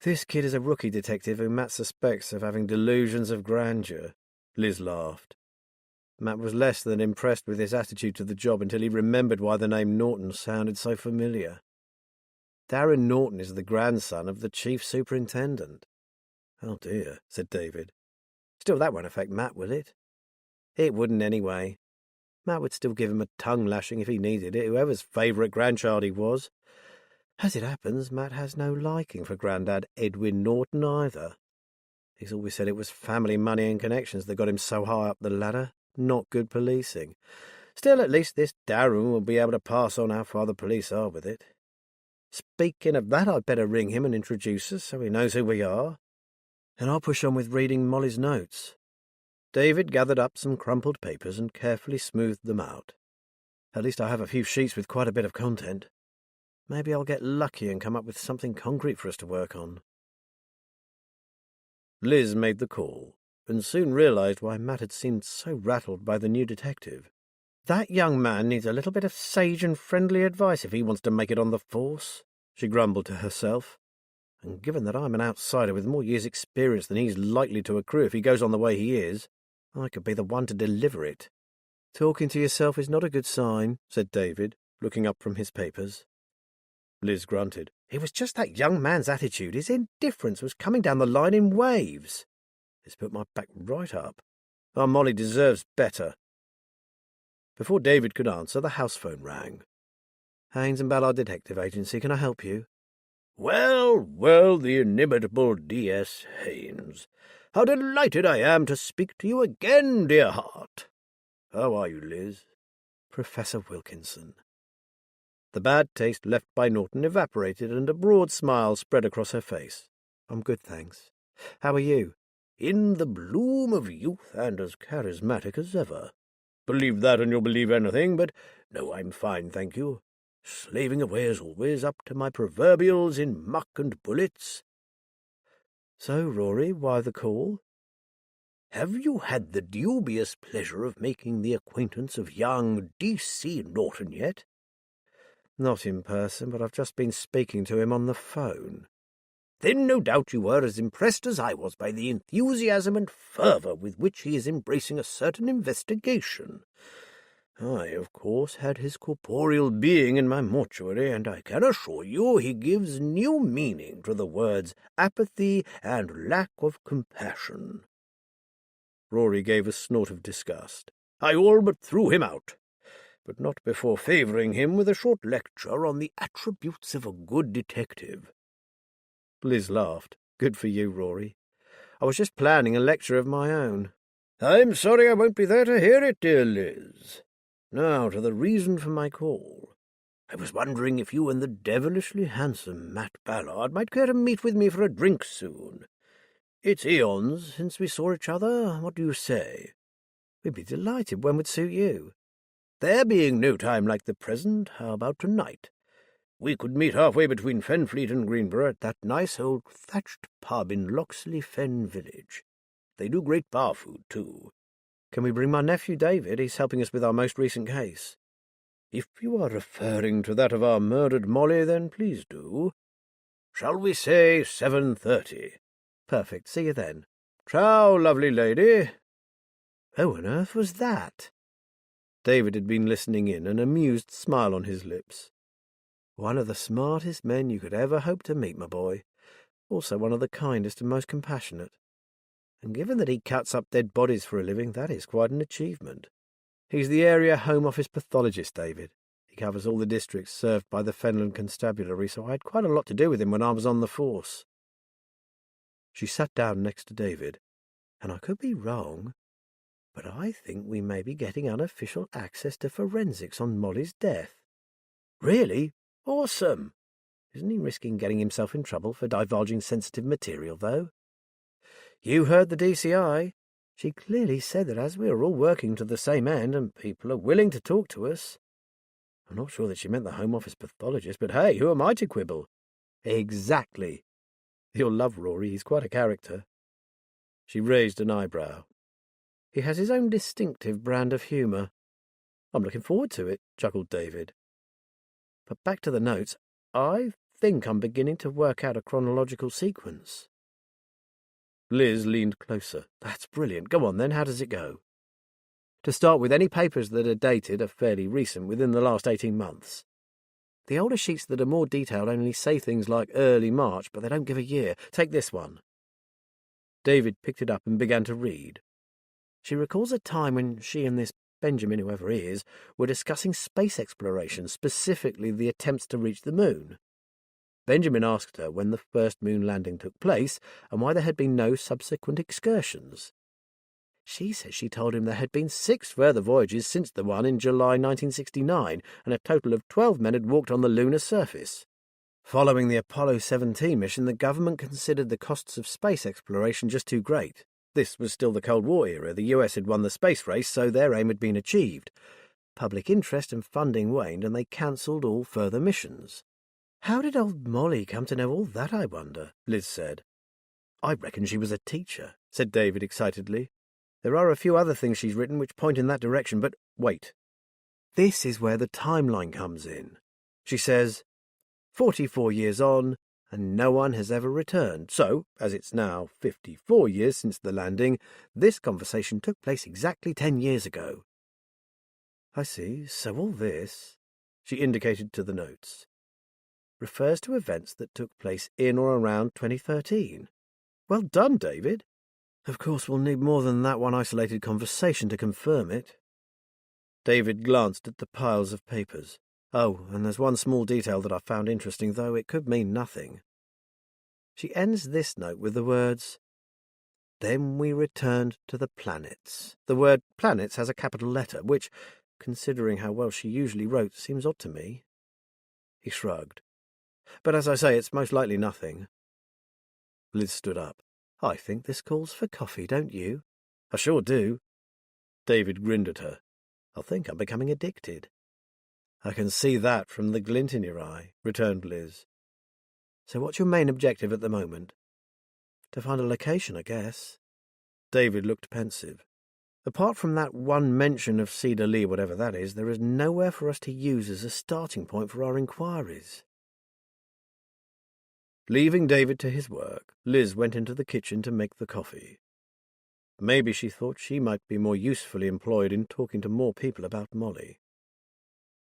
This kid is a rookie detective who Matt suspects of having delusions of grandeur. Liz laughed. Matt was less than impressed with his attitude to the job until he remembered why the name Norton sounded so familiar. Darren Norton is the grandson of the chief superintendent. Oh dear, said David. Still, that won't affect Matt, will it? It wouldn't anyway. Matt would still give him a tongue-lashing if he needed it, whoever's favourite grandchild he was. As it happens, Matt has no liking for Grandad Edwin Norton either. He's always said it was family money and connections that got him so high up the ladder, not good policing. Still, at least this Darren will be able to pass on how far the police are with it. Speaking of that, I'd better ring him and introduce us so he knows who we are. And I'll push on with reading Molly's notes. David gathered up some crumpled papers and carefully smoothed them out. At least I have a few sheets with quite a bit of content. Maybe I'll get lucky and come up with something concrete for us to work on. Liz made the call, and soon realized why Matt had seemed so rattled by the new detective. That young man needs a little bit of sage and friendly advice if he wants to make it on the force, she grumbled to herself. And given that I'm an outsider with more years' experience than he's likely to accrue if he goes on the way he is, I could be the one to deliver it. Talking to yourself is not a good sign, said David, looking up from his papers. Liz grunted. It was just that young man's attitude. His indifference was coming down the line in waves. It's put my back right up. Our Molly deserves better. Before David could answer, the house phone rang. Haynes and Ballard Detective Agency, can I help you? Well, the inimitable D.S. Haynes. How delighted I am to speak to you again, dear heart. How are you, Liz? Professor Wilkinson. The bad taste left by Norton evaporated, and a broad smile spread across her face. I'm good, thanks. How are you? In the bloom of youth and as charismatic as ever. Believe that and you'll believe anything, but no, I'm fine, thank you. Slaving away as always, up to my proverbials in muck and bullets. So, Rory, why the call? Have you had the dubious pleasure of making the acquaintance of young D.C. Norton yet? Not in person, but I've just been speaking to him on the phone. Then no doubt you were as impressed as I was by the enthusiasm and fervour with which he is embracing a certain investigation. I, of course, had his corporeal being in my mortuary, and I can assure you he gives new meaning to the words apathy and lack of compassion. Rory gave a snort of disgust. "I all but threw him out, but not before favouring him with a short lecture on the attributes of a good detective." Liz laughed. "Good for you, Rory. I was just planning a lecture of my own." "I'm sorry I won't be there to hear it, dear Liz. Now to the reason for my call. I was wondering if you and the devilishly handsome Matt Ballard might care to meet with me for a drink soon. It's eons since we saw each other. What do you say?" "We'd be delighted. When would suit you?" "There being no time like the present, how about tonight? We could meet halfway between Fenfleet and Greenborough at that nice old thatched pub in Loxley Fen village. They do great bar food, too." "Can we bring my nephew David? He's helping us with our most recent case." "If you are referring to that of our murdered Molly, then please do. Shall we say 7:30? "Perfect. See you then." "Ciao, lovely lady." Who on earth was that? David had been listening in, an amused smile on his lips. "One of the smartest men you could ever hope to meet, my boy. Also one of the kindest and most compassionate. And given that he cuts up dead bodies for a living, that is quite an achievement. He's the area Home Office pathologist, David. He covers all the districts served by the Fenland Constabulary, so I had quite a lot to do with him when I was on the force." She sat down next to David. "And I could be wrong, but I think we may be getting unofficial access to forensics on Molly's death." "Really? Awesome." "Isn't he risking getting himself in trouble for divulging sensitive material, though?" "You heard the DCI. She clearly said that as we are all working to the same end and people are willing to talk to us." "I'm not sure that she meant the Home Office pathologist, but hey, who am I to quibble?" "Exactly. You'll love Rory, he's quite a character." She raised an eyebrow. "He has his own distinctive brand of humour." "I'm looking forward to it," chuckled David. "But back to the notes. I think I'm beginning to work out a chronological sequence." Liz leaned closer. "That's brilliant. Go on then, how does it go?" "To start with, any papers that are dated are fairly recent, within the last 18 months. The older sheets that are more detailed only say things like early March, but they don't give a year. Take this one." David picked it up and began to read. She recalls a time when she and this Benjamin, whoever he is, were discussing space exploration, specifically the attempts to reach the moon. Benjamin asked her when the first moon landing took place and why there had been no subsequent excursions. She says she told him there had been 6 further voyages since the one in July 1969, and a total of 12 men had walked on the lunar surface. Following the Apollo 17 mission, the government considered the costs of space exploration just too great. This was still the Cold War era. The US had won the space race, so their aim had been achieved. Public interest and funding waned, and they cancelled all further missions. "How did old Molly come to know all that, I wonder?" Liz said. "I reckon she was a teacher," said David excitedly. "There are a few other things she's written which point in that direction, but wait. This is where the timeline comes in. She says, 44 years on, and no one has ever returned. So, as it's now 54 years since the landing, this conversation took place exactly 10 years ago." "I see. So all this," she indicated to the notes, "refers to events that took place in or around 2013. Well done, David. Of course, we'll need more than that one isolated conversation to confirm it." David glanced at the piles of papers. "Oh, and there's one small detail that I found interesting, though it could mean nothing." She ends this note with the words, "Then we returned to the planets." The word planets has a capital letter, which, considering how well she usually wrote, seems odd to me. He shrugged. "But as I say, it's most likely nothing." Liz stood up. "I think this calls for coffee, don't you?" "I sure do." David grinned at her. "I think I'm becoming addicted." "I can see that from the glint in your eye," returned Liz. "So what's your main objective at the moment?" "To find a location, I guess." David looked pensive. "Apart from that one mention of Cedar Lee, whatever that is, there is nowhere for us to use as a starting point for our inquiries." Leaving David to his work, Liz went into the kitchen to make the coffee. Maybe she thought she might be more usefully employed in talking to more people about Molly.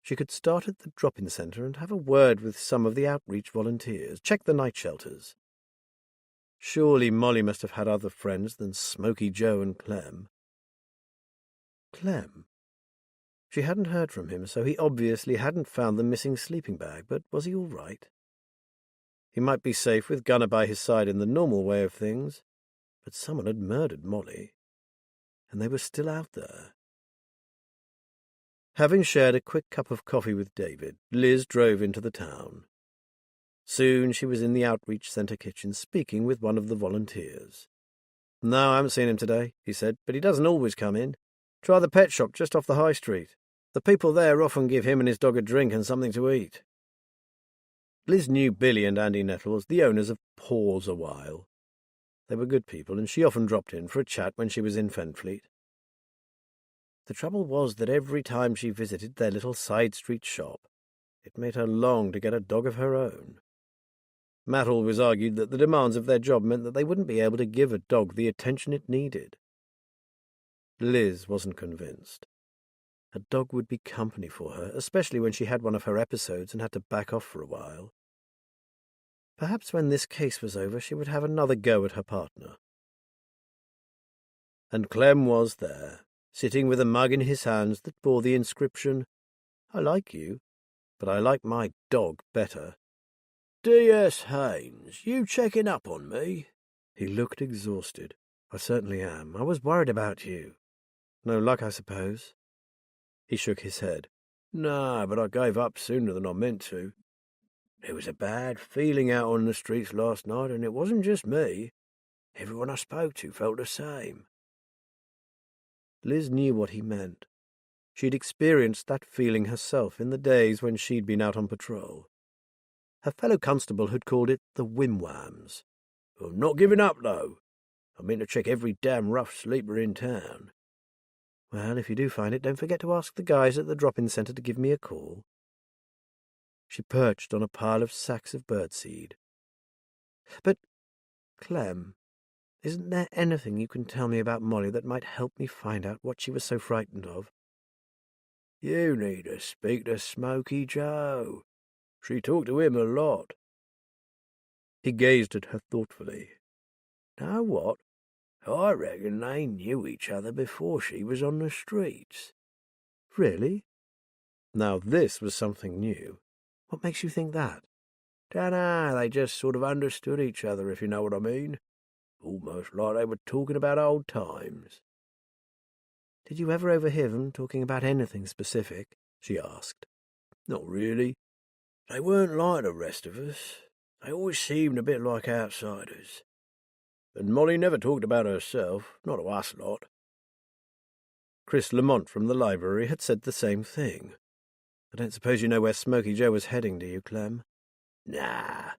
She could start at the drop-in centre and have a word with some of the outreach volunteers, check the night shelters. Surely Molly must have had other friends than Smoky Joe and Clem. Clem? She hadn't heard from him, so he obviously hadn't found the missing sleeping bag, but was he all right? He might be safe with Gunner by his side in the normal way of things, but someone had murdered Molly, and they were still out there. Having shared a quick cup of coffee with David, Liz drove into the town. Soon she was in the Outreach Centre kitchen speaking with one of the volunteers. "No, I haven't seen him today," he said, "but he doesn't always come in. Try the pet shop just off the high street. The people there often give him and his dog a drink and something to eat." Liz knew Billy and Andy Nettles, the owners of Pause a While. They were good people, and she often dropped in for a chat when she was in Fenfleet. The trouble was that every time she visited their little side street shop, it made her long to get a dog of her own. Matt always argued that the demands of their job meant that they wouldn't be able to give a dog the attention it needed. Liz wasn't convinced. A dog would be company for her, especially when she had one of her episodes and had to back off for a while. Perhaps when this case was over, she would have another go at her partner. And Clem was there, sitting with a mug in his hands that bore the inscription, "I like you, but I like my dog better." D.S. Haynes, you checking up on me? He looked exhausted. "I certainly am. I was worried about you." "No luck, I suppose?" He shook his head. "No, but I gave up sooner than I meant to. There was a bad feeling out on the streets last night, and it wasn't just me. Everyone I spoke to felt the same." Liz knew what he meant. She'd experienced that feeling herself in the days when she'd been out on patrol. Her fellow constable had called it the wimwams. "I'm not giving up, though. I mean to check every damn rough sleeper in town." "Well, if you do find it, don't forget to ask the guys at the drop-in centre to give me a call." She perched on a pile of sacks of birdseed. "But, Clem, isn't there anything you can tell me about Molly that might help me find out what she was so frightened of?" "You need to speak to Smoky Joe. She talked to him a lot." He gazed at her thoughtfully. "Know what? I reckon they knew each other before she was on the streets." "Really?" Now this was something new. "What makes you think that?" Dunno, they just sort of understood each other, if you know what I mean. Almost like they were talking about old times." "Did you ever overhear them talking about anything specific?" she asked. "Not really. They weren't like the rest of us. They always seemed a bit like outsiders. And Molly never talked about herself, not to us lot." Chris Lamont from the library had said the same thing. "I don't suppose you know where Smoky Joe was heading, do you, Clem?" "Nah.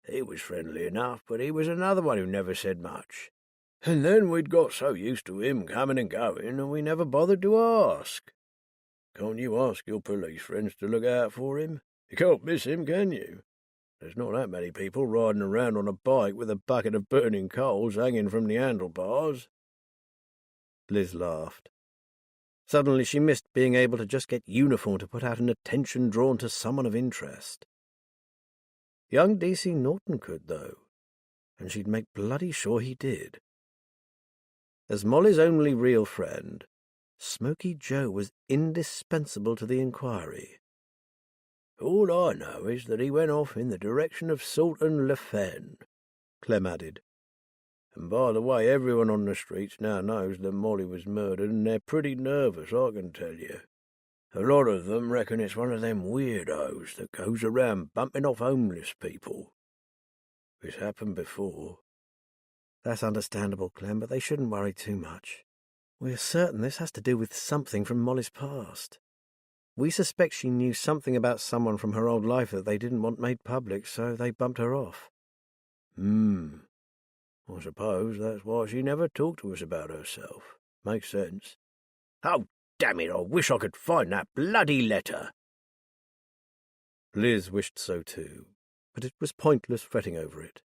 He was friendly enough, but he was another one who never said much. And then we'd got so used to him coming and going, and we never bothered to ask. Can't you ask your police friends to look out for him? You can't miss him, can you? There's not that many people riding around on a bike with a bucket of burning coals hanging from the handlebars." Liz laughed. Suddenly she missed being able to just get uniform to put out an attention drawn to someone of interest. Young D.C. Norton could, though, and she'd make bloody sure he did. As Molly's only real friend, Smoky Joe was indispensable to the inquiry. "All I know is that he went off in the direction of Salton Le Fen," Clem added. "And by the way, everyone on the streets now knows that Molly was murdered, and they're pretty nervous, I can tell you. A lot of them reckon it's one of them weirdos that goes around bumping off homeless people. It's happened before." "That's understandable, Clem, but they shouldn't worry too much. We're certain this has to do with something from Molly's past. We suspect she knew something about someone from her old life that they didn't want made public, so they bumped her off." I suppose that's why she never talked to us about herself. Makes sense. Oh, damn it, I wish I could find that bloody letter." Liz wished so too, but it was pointless fretting over it.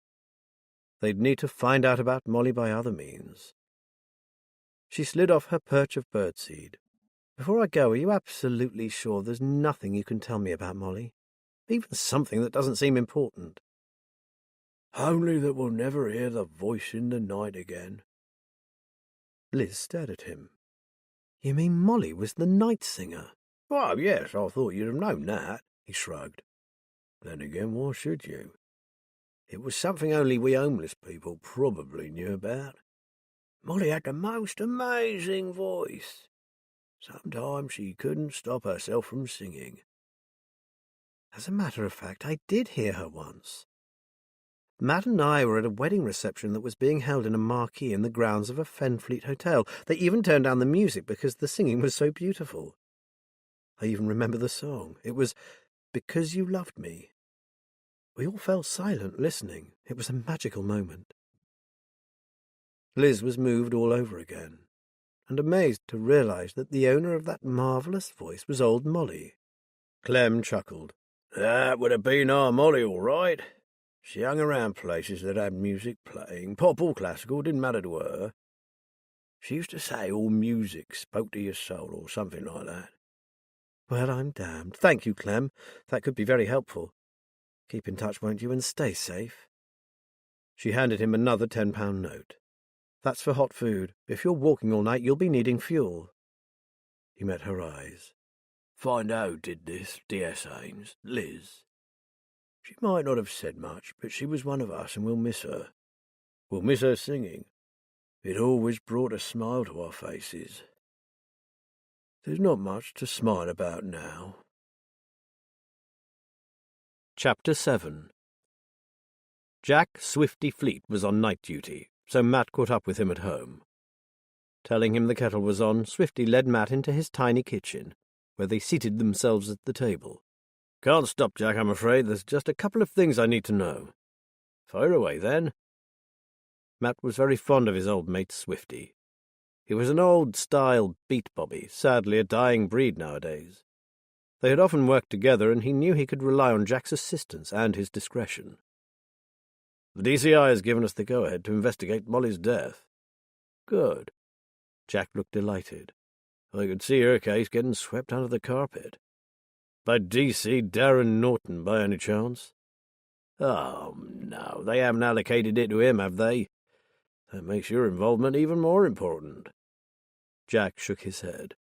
They'd need to find out about Molly by other means. She slid off her perch of birdseed. "Before I go, are you absolutely sure there's nothing you can tell me about Molly? Even something that doesn't seem important?" Only that we'll never hear the voice in the night again. Liz stared at him. You mean Molly was the night singer? Well, yes, I thought you'd have known that, he shrugged. Then again, why should you? It was something only we homeless people probably knew about. Molly had the most amazing voice. Sometimes she couldn't stop herself from singing. As a matter of fact, I did hear her once. Matt and I were at a wedding reception that was being held in a marquee in the grounds of a Fenfleet hotel. They even turned down the music because the singing was so beautiful. I even remember the song. It was Because You Loved Me. We all fell silent listening. It was a magical moment. Liz was moved all over again, and amazed to realize that the owner of that marvellous voice was old Molly. Clem chuckled. That would have been our Molly, all right. She hung around places that had music playing, pop or classical, didn't matter to her. She used to say all music spoke to your soul or something like that. Well, I'm damned. Thank you, Clem. That could be very helpful. Keep in touch, won't you, and stay safe. She handed him another £10 note. That's for hot food. If you're walking all night, you'll be needing fuel. He met her eyes. Find out who did this, D.S. Ames, Liz. She might not have said much, but she was one of us, and we'll miss her. We'll miss her singing. It always brought a smile to our faces. There's not much to smile about now. Chapter 7. Jack Swifty Fleet was on night duty, so Matt caught up with him at home. Telling him the kettle was on, Swifty led Matt into his tiny kitchen, where they seated themselves at the table. Can't stop, Jack, I'm afraid. There's just a couple of things I need to know. Fire away, then. Matt was very fond of his old mate Swifty. He was an old-style beat-bobby, sadly a dying breed nowadays. They had often worked together, and he knew he could rely on Jack's assistance and his discretion. The DCI has given us the go-ahead to investigate Molly's death. Good. Jack looked delighted. I could see her case getting swept under the carpet. By D.C. Darren Norton, by any chance? Oh, no, they haven't allocated it to him, have they? That makes your involvement even more important. Jack shook his head.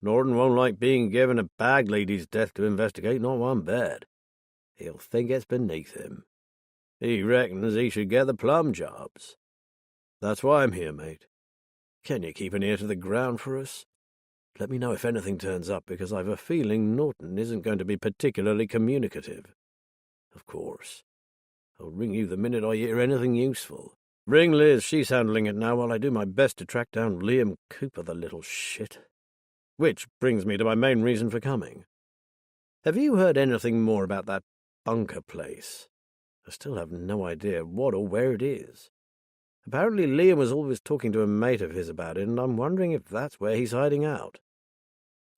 Norton won't like being given a bag lady's death to investigate, not one bit. He'll think it's beneath him. He reckons he should get the plum jobs. That's why I'm here, mate. Can you keep an ear to the ground for us? Let me know if anything turns up, because I've a feeling Norton isn't going to be particularly communicative. Of course. I'll ring you the minute I hear anything useful. Ring Liz, she's handling it now, while I do my best to track down Liam Cooper, the little shit. Which brings me to my main reason for coming. Have you heard anything more about that bunker place? I still have no idea what or where it is. Apparently Liam was always talking to a mate of his about it, and I'm wondering if that's where he's hiding out.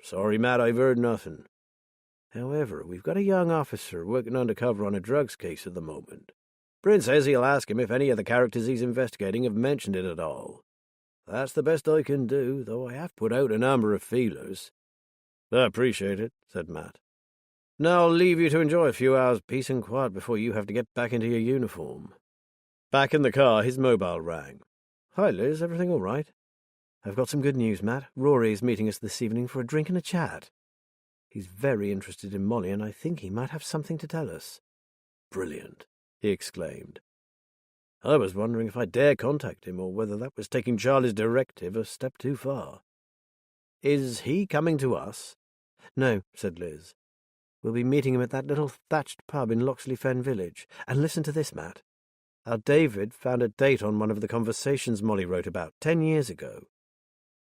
Sorry, Matt, I've heard nothing. However, we've got a young officer working undercover on a drugs case at the moment. Bryn says he'll ask him if any of the characters he's investigating have mentioned it at all. That's the best I can do, though I have put out a number of feelers. I appreciate it, said Matt. Now I'll leave you to enjoy a few hours' peace and quiet before you have to get back into your uniform. Back in the car, his mobile rang. Hi, Liz, everything all right? I've got some good news, Matt. Rory is meeting us this evening for a drink and a chat. He's very interested in Molly, and I think he might have something to tell us. Brilliant, he exclaimed. I was wondering if I dare contact him, or whether that was taking Charlie's directive a step too far. Is he coming to us? No, said Liz. We'll be meeting him at that little thatched pub in Loxley Fen Village. And listen to this, Matt. Our David found a date on one of the conversations Molly wrote about 10 years ago.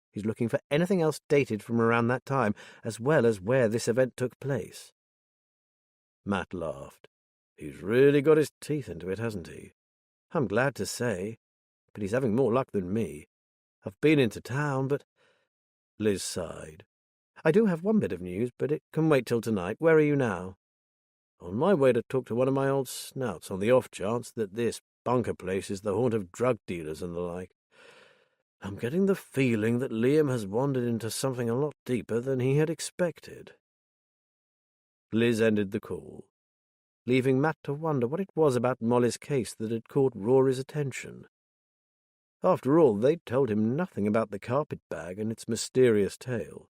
He's looking for anything else dated from around that time, as well as where this event took place. Matt laughed. He's really got his teeth into it, hasn't he? I'm glad to say, but he's having more luck than me. I've been into town, but... Liz sighed. I do have one bit of news, but it can wait till tonight. Where are you now? On my way to talk to one of my old snouts on the off chance that this bunker place is the haunt of drug dealers and the like. I'm getting the feeling that Liam has wandered into something a lot deeper than he had expected. Liz ended the call. leaving Matt to wonder what it was about Molly's case that had caught Rory's attention. After all, they'd told him nothing about the carpet bag and its mysterious tale.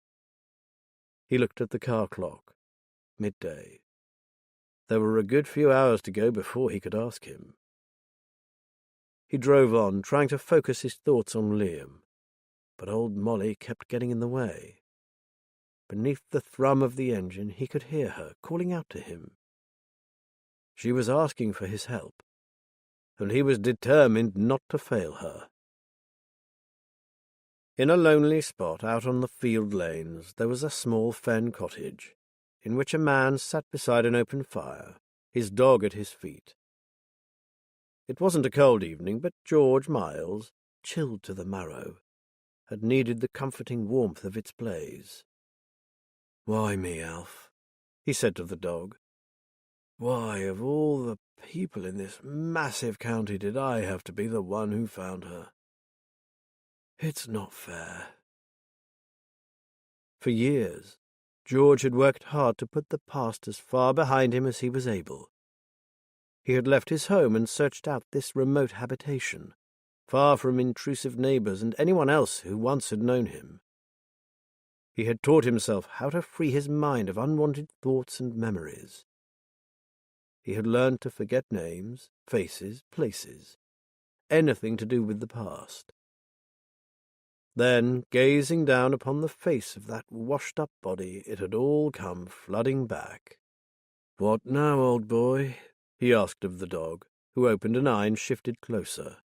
He looked at the car clock. Midday. There were a good few hours to go before he could ask him. He drove on, trying to focus his thoughts on Liam, but old Molly kept getting in the way. Beneath the thrum of the engine, he could hear her calling out to him. She was asking for his help, and he was determined not to fail her. In a lonely spot out on the field lanes there was a small fen cottage, in which a man sat beside an open fire, his dog at his feet. It wasn't a cold evening, but George Miles, chilled to the marrow, had needed the comforting warmth of its blaze. "Why me, Alf?" he said to the dog. "Why, of all the people in this massive county, did I have to be the one who found her? It's not fair." For years, George had worked hard to put the past as far behind him as he was able. He had left his home and searched out this remote habitation, far from intrusive neighbours and anyone else who once had known him. He had taught himself how to free his mind of unwanted thoughts and memories. He had learned to forget names, faces, places, anything to do with the past. Then, gazing down upon the face of that washed-up body, it had all come flooding back. "What now, old boy?" he asked of the dog, who opened an eye and shifted closer.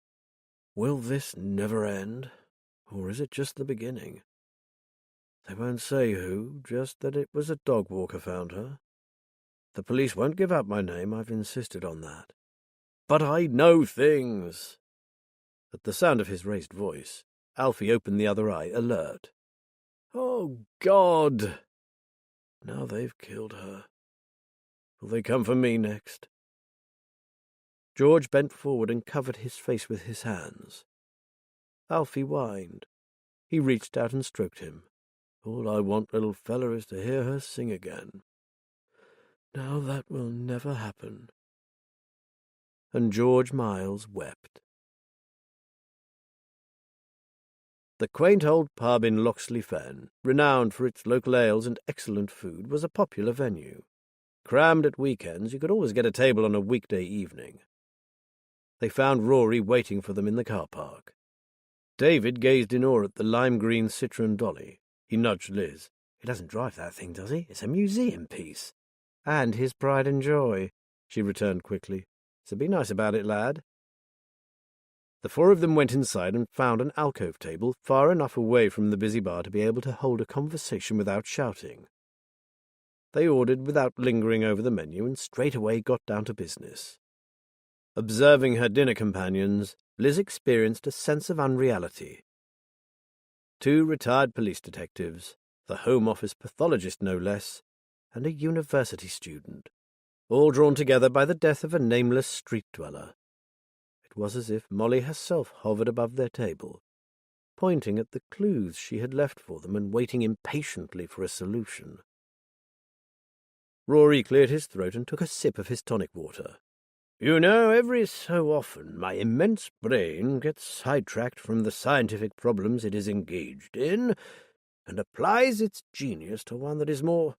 "Will this never end, or is it just the beginning? They won't say who, just that it was a dog walker found her. The police won't give out my name, I've insisted on that. But I know things." At the sound of his raised voice, Alfie opened the other eye, alert. "Oh, God! Now they've killed her. Will they come for me next?" George bent forward and covered his face with his hands. Alfie whined. He reached out and stroked him. "All I want, little fella, is to hear her sing again. Now that will never happen." And George Miles wept. The quaint old pub in Loxley Fen, renowned for its local ales and excellent food, was a popular venue. Crammed at weekends, you could always get a table on a weekday evening. They found Rory waiting for them in the car park. David gazed in awe at the lime-green Citroen Dolly. He nudged Liz. "He doesn't drive that thing, does he? It's a museum piece." "And his pride and joy," she returned quickly. "So be nice about it, lad." The four of them went inside and found an alcove table far enough away from the busy bar to be able to hold a conversation without shouting. They ordered without lingering over the menu and straightway got down to business. Observing her dinner companions, Liz experienced a sense of unreality. 2 retired police detectives, the Home Office pathologist no less, and a university student, all drawn together by the death of a nameless street dweller. It was as if Molly herself hovered above their table, pointing at the clues she had left for them and waiting impatiently for a solution. Rory cleared his throat and took a sip of his tonic water. "You know, every so often my immense brain gets sidetracked from the scientific problems it is engaged in, and applies its genius to one that is more,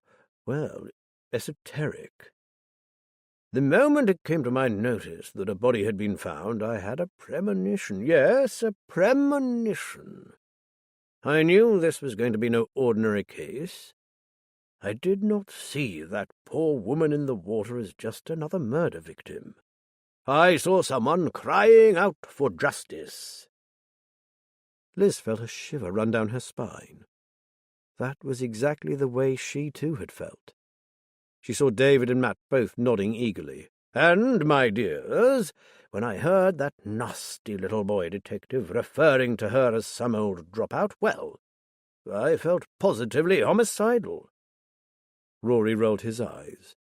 well, esoteric. The moment it came to my notice that a body had been found, I had a premonition. Yes, a premonition. I knew this was going to be no ordinary case. I did not see that poor woman in the water as just another murder victim. I saw someone crying out for justice." Liz felt a shiver run down her spine. That was exactly the way she too had felt. She saw David and Matt both nodding eagerly. "And, my dears, when I heard that nasty little boy detective referring to her as some old dropout, well, I felt positively homicidal." Rory rolled his eyes.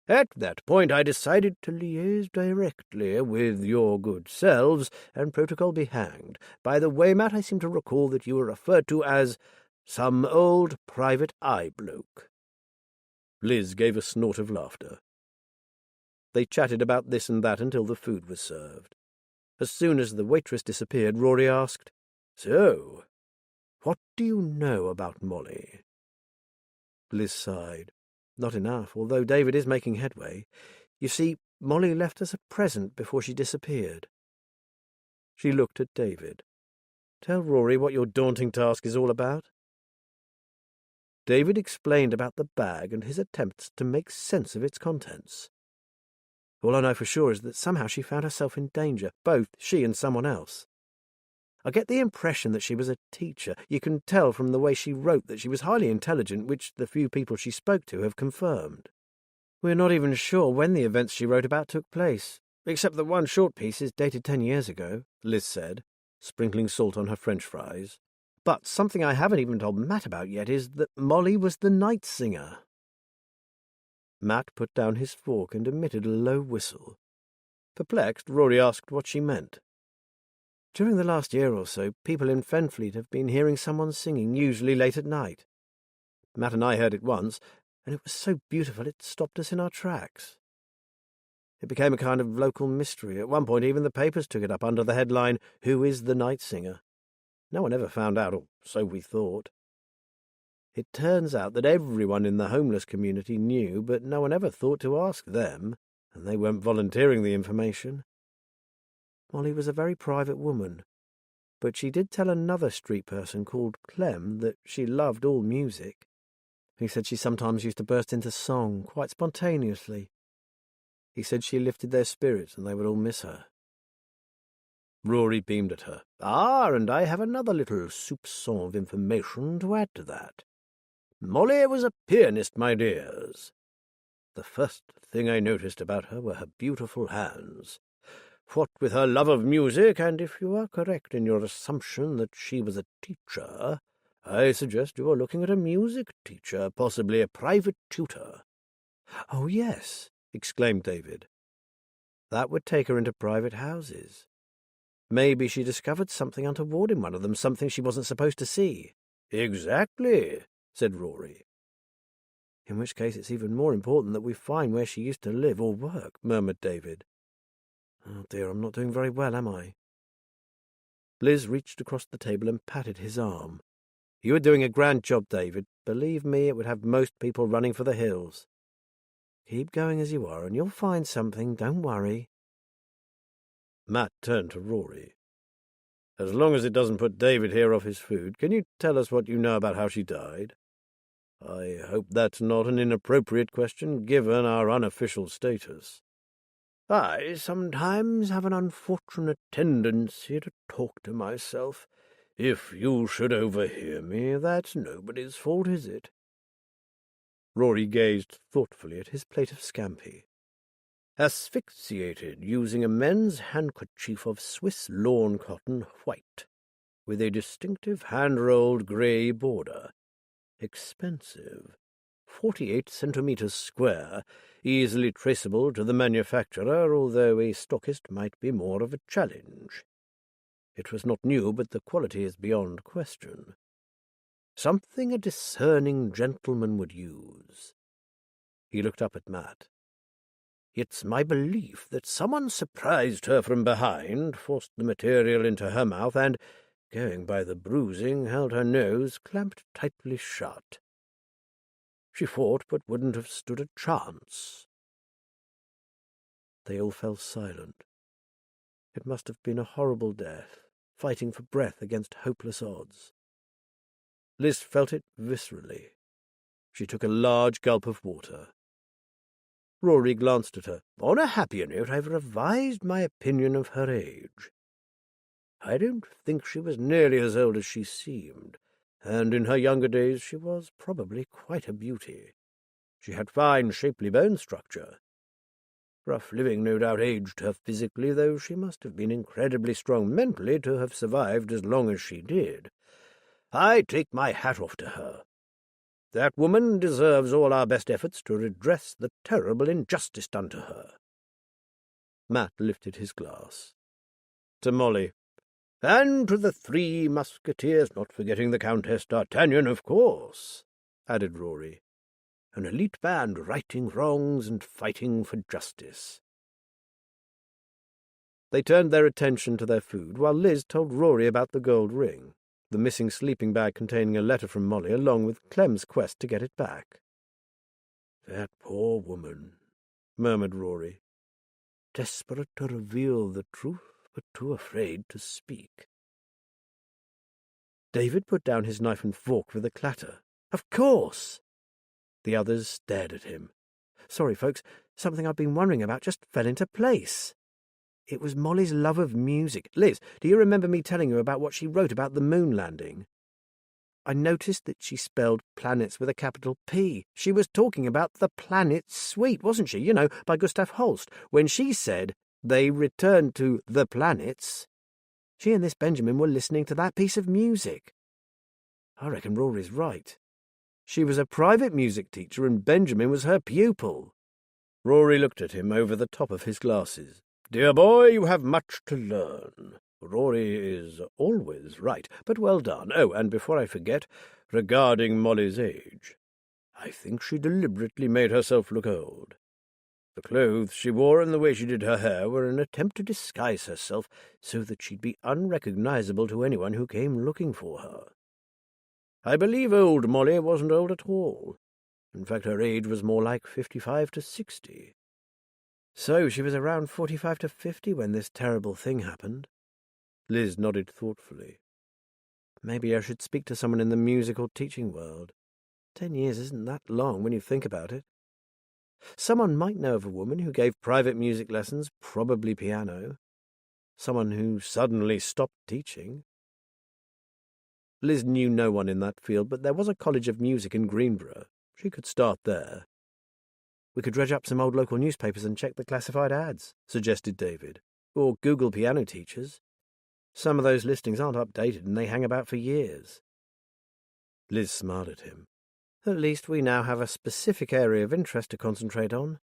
"At that point I decided to liaise directly with your good selves, and protocol be hanged. By the way, Matt, I seem to recall that you were referred to as some old private eye bloke." Liz gave a snort of laughter. They chatted about this and that until the food was served. As soon as the waitress disappeared, Rory asked, "So, what do you know about Molly?" Liz sighed. "Not enough, although David is making headway. You see, Molly left us a present before she disappeared." She looked at David. "Tell Rory what your daunting task is all about." David explained about the bag and his attempts to make sense of its contents. "All I know for sure is that somehow she found herself in danger, both she and someone else. I get the impression that she was a teacher. You can tell from the way she wrote that she was highly intelligent, which the few people she spoke to have confirmed. We're not even sure when the events she wrote about took place, except that one short piece is dated 10 years ago," Liz said, sprinkling salt on her French fries. "But something I haven't even told Matt about yet is that Molly was the night singer." Matt put down his fork and emitted a low whistle. Perplexed, Rory asked what she meant. "During the last year or so, people in Fenfleet have been hearing someone singing, usually late at night. Matt and I heard it once, and it was so beautiful it stopped us in our tracks. It became a kind of local mystery. At one point even the papers took it up under the headline, 'Who is the Night Singer?' No one ever found out, or so we thought. It turns out that everyone in the homeless community knew, but no one ever thought to ask them, and they weren't volunteering the information. Molly was a very private woman, but she did tell another street person called Clem that she loved all music. He said she sometimes used to burst into song, quite spontaneously. He said she lifted their spirits and they would all miss her." Rory beamed at her. "Ah, and I have another little soupçon of information to add to that. Molly was a pianist, my dears. The first thing I noticed about her were her beautiful hands. What with her love of music, and if you are correct in your assumption that she was a teacher, I suggest you are looking at a music teacher, possibly a private tutor." "Oh, yes," exclaimed David. "That would take her into private houses. Maybe she discovered something untoward in one of them, something she wasn't supposed to see." "Exactly," said Rory. "In which case it's even more important that we find where she used to live or work," murmured David. "Oh dear, I'm not doing very well, am I?" Liz reached across the table and patted his arm. "You are doing a grand job, David. Believe me, it would have most people running for the hills. Keep going as you are, and you'll find something, don't worry." Matt turned to Rory. "As long as it doesn't put David here off his food, can you tell us what you know about how she died? I hope that's not an inappropriate question, given our unofficial status." "I sometimes have an unfortunate tendency to talk to myself. If you should overhear me, that's nobody's fault, is it?" Rory gazed thoughtfully at his plate of scampi. "Asphyxiated using a men's handkerchief of Swiss lawn cotton white, with a distinctive hand-rolled grey border. Expensive. 48 centimetres square, easily traceable to the manufacturer, although a stockist might be more of a challenge. It was not new, but the quality is beyond question. Something a discerning gentleman would use." He looked up at Matt. "It's my belief that someone surprised her from behind, forced the material into her mouth, and, going by the bruising, held her nose clamped tightly shut. She fought, but wouldn't have stood a chance." They all fell silent. It must have been a horrible death, fighting for breath against hopeless odds. Liz felt it viscerally. She took a large gulp of water. Rory glanced at her. "On a happier note, I've revised my opinion of her age. I don't think she was nearly as old as she seemed, and in her younger days she was probably quite a beauty. She had fine, shapely bone structure. Rough living no doubt aged her physically, though she must have been incredibly strong mentally to have survived as long as she did. I take my hat off to her. That woman deserves all our best efforts to redress the terrible injustice done to her." Matt lifted his glass. "To Molly. And to the 3 musketeers, not forgetting the Countess d'Artagnan, of course," added Rory. An elite band righting wrongs and fighting for justice. They turned their attention to their food while Liz told Rory about the gold ring, the missing sleeping bag containing a letter from Molly, along with Clem's quest to get it back. "That poor woman," murmured Rory. "Desperate to reveal the truth, but too afraid to speak." David put down his knife and fork with a clatter. "Of course!" The others stared at him. "Sorry, folks, something I've been wondering about just fell into place. It was Molly's love of music. Liz, do you remember me telling you about what she wrote about the moon landing? I noticed that she spelled planets with a capital P. She was talking about The Planet Suite, wasn't she? You know, by Gustav Holst. When she said they returned to the planets, she and this Benjamin were listening to that piece of music. I reckon Rory's right. She was a private music teacher and Benjamin was her pupil." Rory looked at him over the top of his glasses. "Dear boy, you have much to learn. Rory is always right, but well done. Oh, and before I forget, regarding Molly's age, I think she deliberately made herself look old. The clothes she wore and the way she did her hair were an attempt to disguise herself so that she'd be unrecognizable to anyone who came looking for her. I believe old Molly wasn't old at all. In fact, her age was more like 55 to 60. So she was around 45 to 50 when this terrible thing happened." Liz nodded thoughtfully. "Maybe I should speak to someone in the musical teaching world. 10 years isn't that long when you think about it. Someone might know of a woman who gave private music lessons, probably piano. Someone who suddenly stopped teaching." Liz knew no one in that field, but there was a college of music in Greenborough. She could start there. "We could dredge up some old local newspapers and check the classified ads," suggested David. "Or Google piano teachers. Some of those listings aren't updated and they hang about for years." Liz smiled at him. "At least we now have a specific area of interest to concentrate on.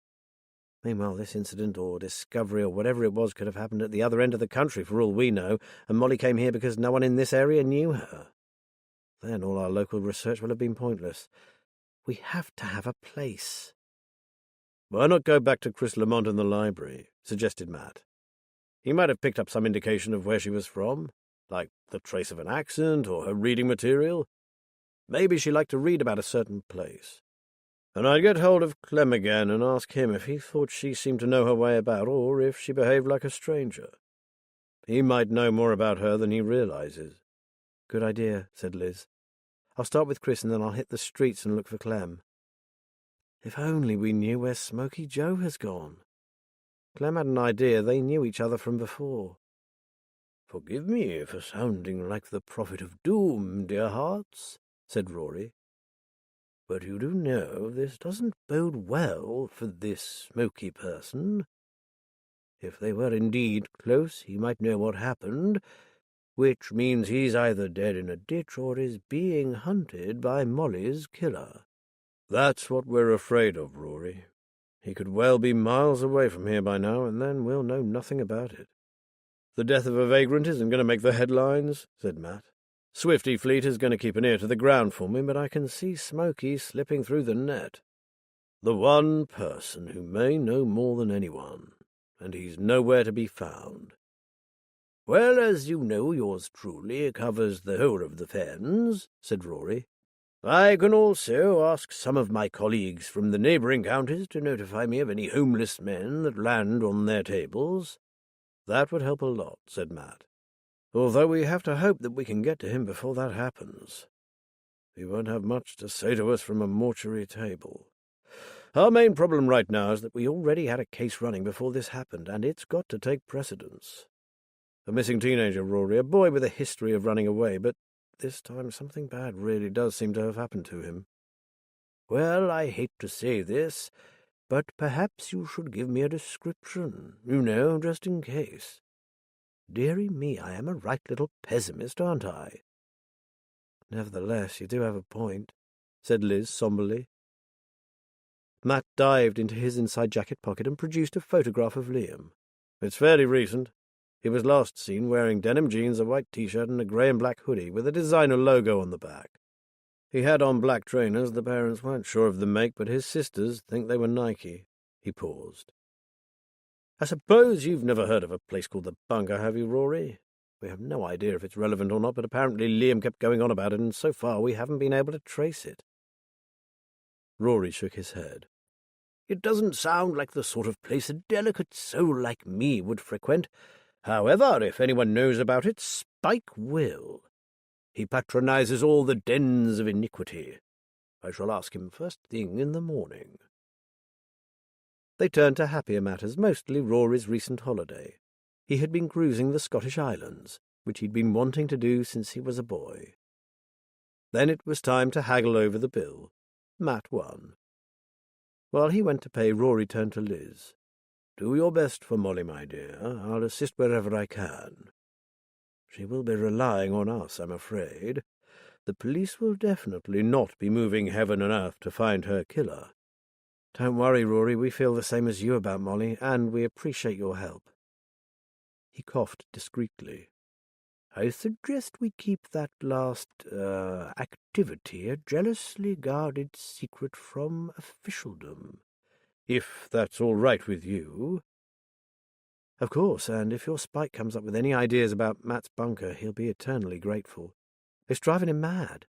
Meanwhile, this incident or discovery or whatever it was could have happened at the other end of the country for all we know, and Molly came here because no one in this area knew her. Then all our local research will have been pointless. We have to have a place." "Why not go back to Chris Lamont in the library?" suggested Matt. "He might have picked up some indication of where she was from, like the trace of an accent or her reading material. Maybe she liked to read about a certain place. And I'd get hold of Clem again and ask him if he thought she seemed to know her way about, or if she behaved like a stranger. He might know more about her than he realizes." "Good idea," said Liz. "I'll start with Chris and then I'll hit the streets and look for Clem. If only we knew where Smoky Joe has gone. Clem had an idea they knew each other from before." "Forgive me for sounding like the prophet of doom, dear hearts," said Rory. "But you do know this doesn't bode well for this Smoky person. If they were indeed close, he might know what happened, which means he's either dead in a ditch or is being hunted by Molly's killer. That's what we're afraid of, Rory. He could well be miles away from here by now, and then we'll know nothing about it." "The death of a vagrant isn't going to make the headlines," said Matt. "Swifty Fleet is going to keep an ear to the ground for me, but I can see Smoky slipping through the net. The one person who may know more than anyone, and he's nowhere to be found." "Well, as you know, yours truly covers the whole of the fens," said Rory. "I can also ask some of my colleagues from the neighbouring counties to notify me of any homeless men that land on their tables." "That would help a lot," said Matt. "Although we have to hope that we can get to him before that happens. He won't have much to say to us from a mortuary table. Our main problem right now is that we already had a case running before this happened, and it's got to take precedence. A missing teenager, Rory, a boy with a history of running away, but this time something bad really does seem to have happened to him." "Well, I hate to say this, but perhaps you should give me a description, just in case. Dearie me, I am a right little pessimist, aren't I?" "Nevertheless, you do have a point," said Liz somberly. Matt dived into his inside jacket pocket and produced a photograph of Liam. "It's fairly recent. He was last seen wearing denim jeans, a white T-shirt, and a grey and black hoodie with a designer logo on the back. He had on black trainers. The parents weren't sure of the make, but his sisters think they were Nike. He paused. I suppose you've never heard of a place called the Bunker, have you, Rory? We have no idea if it's relevant or not, but apparently Liam kept going on about it, and so far we haven't been able to trace it. Rory shook his head. It doesn't sound like the sort of place a delicate soul like me would frequent. However, if anyone knows about it, Spike will. He patronizes all the dens of iniquity. I shall ask him first thing in the morning. They turned to happier matters, mostly Rory's recent holiday. He had been cruising the Scottish Islands, which he'd been wanting to do since he was a boy. Then it was time to haggle over the bill. Matt won. While he went to pay, Rory turned to Liz. Do your best for Molly, my dear. I'll assist wherever I can. She will be relying on us, I'm afraid. The police will definitely not be moving heaven and earth to find her killer. Don't worry, Rory, we feel the same as you about Molly, and we appreciate your help. He coughed discreetly. I suggest we keep that last, activity a jealously guarded secret from officialdom, if that's all right with you. Of course, and if your Spike comes up with any ideas about Matt's bunker, he'll be eternally grateful. It's driving him mad.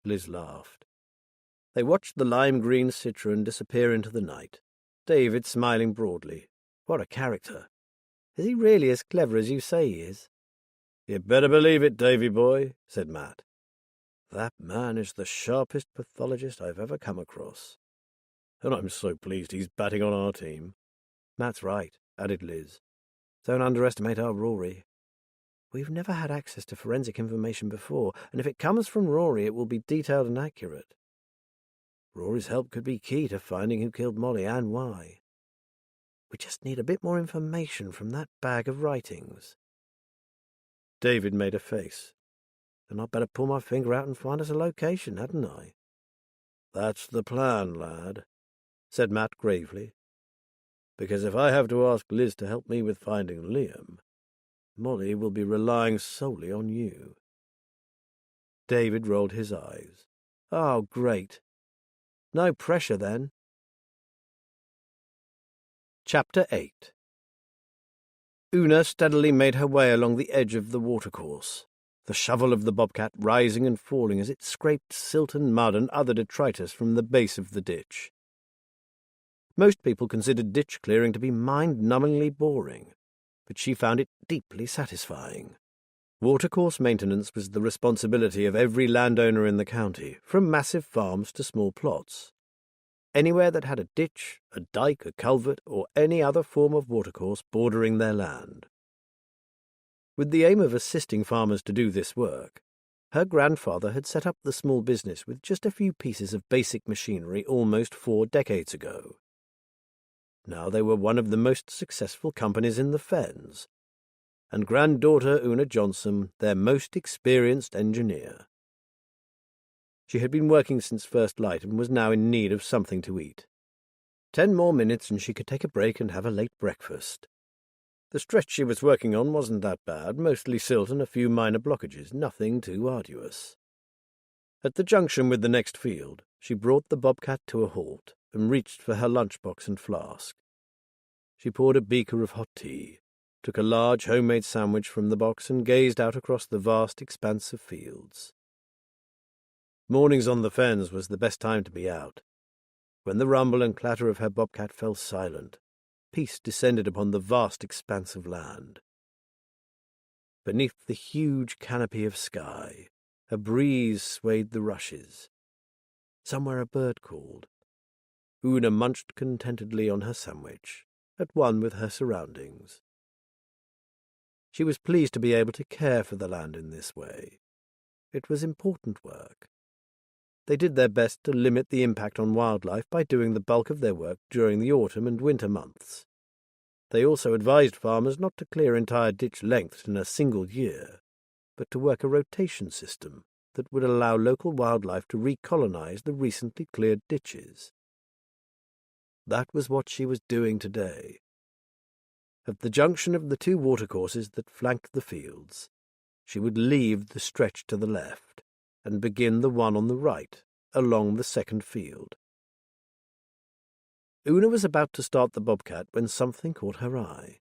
Liz laughed. They watched the lime-green Citroen disappear into the night, David smiling broadly. What a character! Is he really as clever as you say he is? You better believe it, Davy boy, said Matt. That man is the sharpest pathologist I've ever come across. And I'm so pleased he's batting on our team. Matt's right, added Liz. Don't underestimate our Rory. We've never had access to forensic information before, and if it comes from Rory, it will be detailed and accurate. Rory's help could be key to finding who killed Molly and why. We just need a bit more information from that bag of writings. David made a face. Then I'd better pull my finger out and find us a location, hadn't I? That's the plan, lad, said Matt gravely. Because if I have to ask Liz to help me with finding Liam, Molly will be relying solely on you. David rolled his eyes. Oh, great. No pressure, then. Chapter 8. Una steadily made her way along the edge of the watercourse, the shovel of the bobcat rising and falling as it scraped silt and mud and other detritus from the base of the ditch. Most people considered ditch clearing to be mind-numbingly boring, but she found it deeply satisfying. Watercourse maintenance was the responsibility of every landowner in the county, from massive farms to small plots. Anywhere that had a ditch, a dike, a culvert, or any other form of watercourse bordering their land. With the aim of assisting farmers to do this work, her grandfather had set up the small business with just a few pieces of basic machinery almost 4 decades ago. Now they were one of the most successful companies in the Fens, and granddaughter Una Johnson their most experienced engineer. She had been working since first light and was now in need of something to eat. 10 more minutes and she could take a break and have a late breakfast. The stretch she was working on wasn't that bad, mostly silt and a few minor blockages, nothing too arduous. At the junction with the next field, she brought the bobcat to a halt and reached for her lunchbox and flask. She poured a beaker of hot tea, took a large homemade sandwich from the box and gazed out across the vast expanse of fields. Mornings on the Fens was the best time to be out. When the rumble and clatter of her bobcat fell silent, peace descended upon the vast expanse of land. Beneath the huge canopy of sky, a breeze swayed the rushes. Somewhere a bird called. Una munched contentedly on her sandwich, at one with her surroundings. She was pleased to be able to care for the land in this way. It was important work. They did their best to limit the impact on wildlife by doing the bulk of their work during the autumn and winter months. They also advised farmers not to clear entire ditch lengths in a single year, but to work a rotation system that would allow local wildlife to recolonize the recently cleared ditches. That was what she was doing today. At the junction of the 2 watercourses that flanked the fields, she would leave the stretch to the left and begin the one on the right, along the second field. Una was about to start the bobcat when something caught her eye.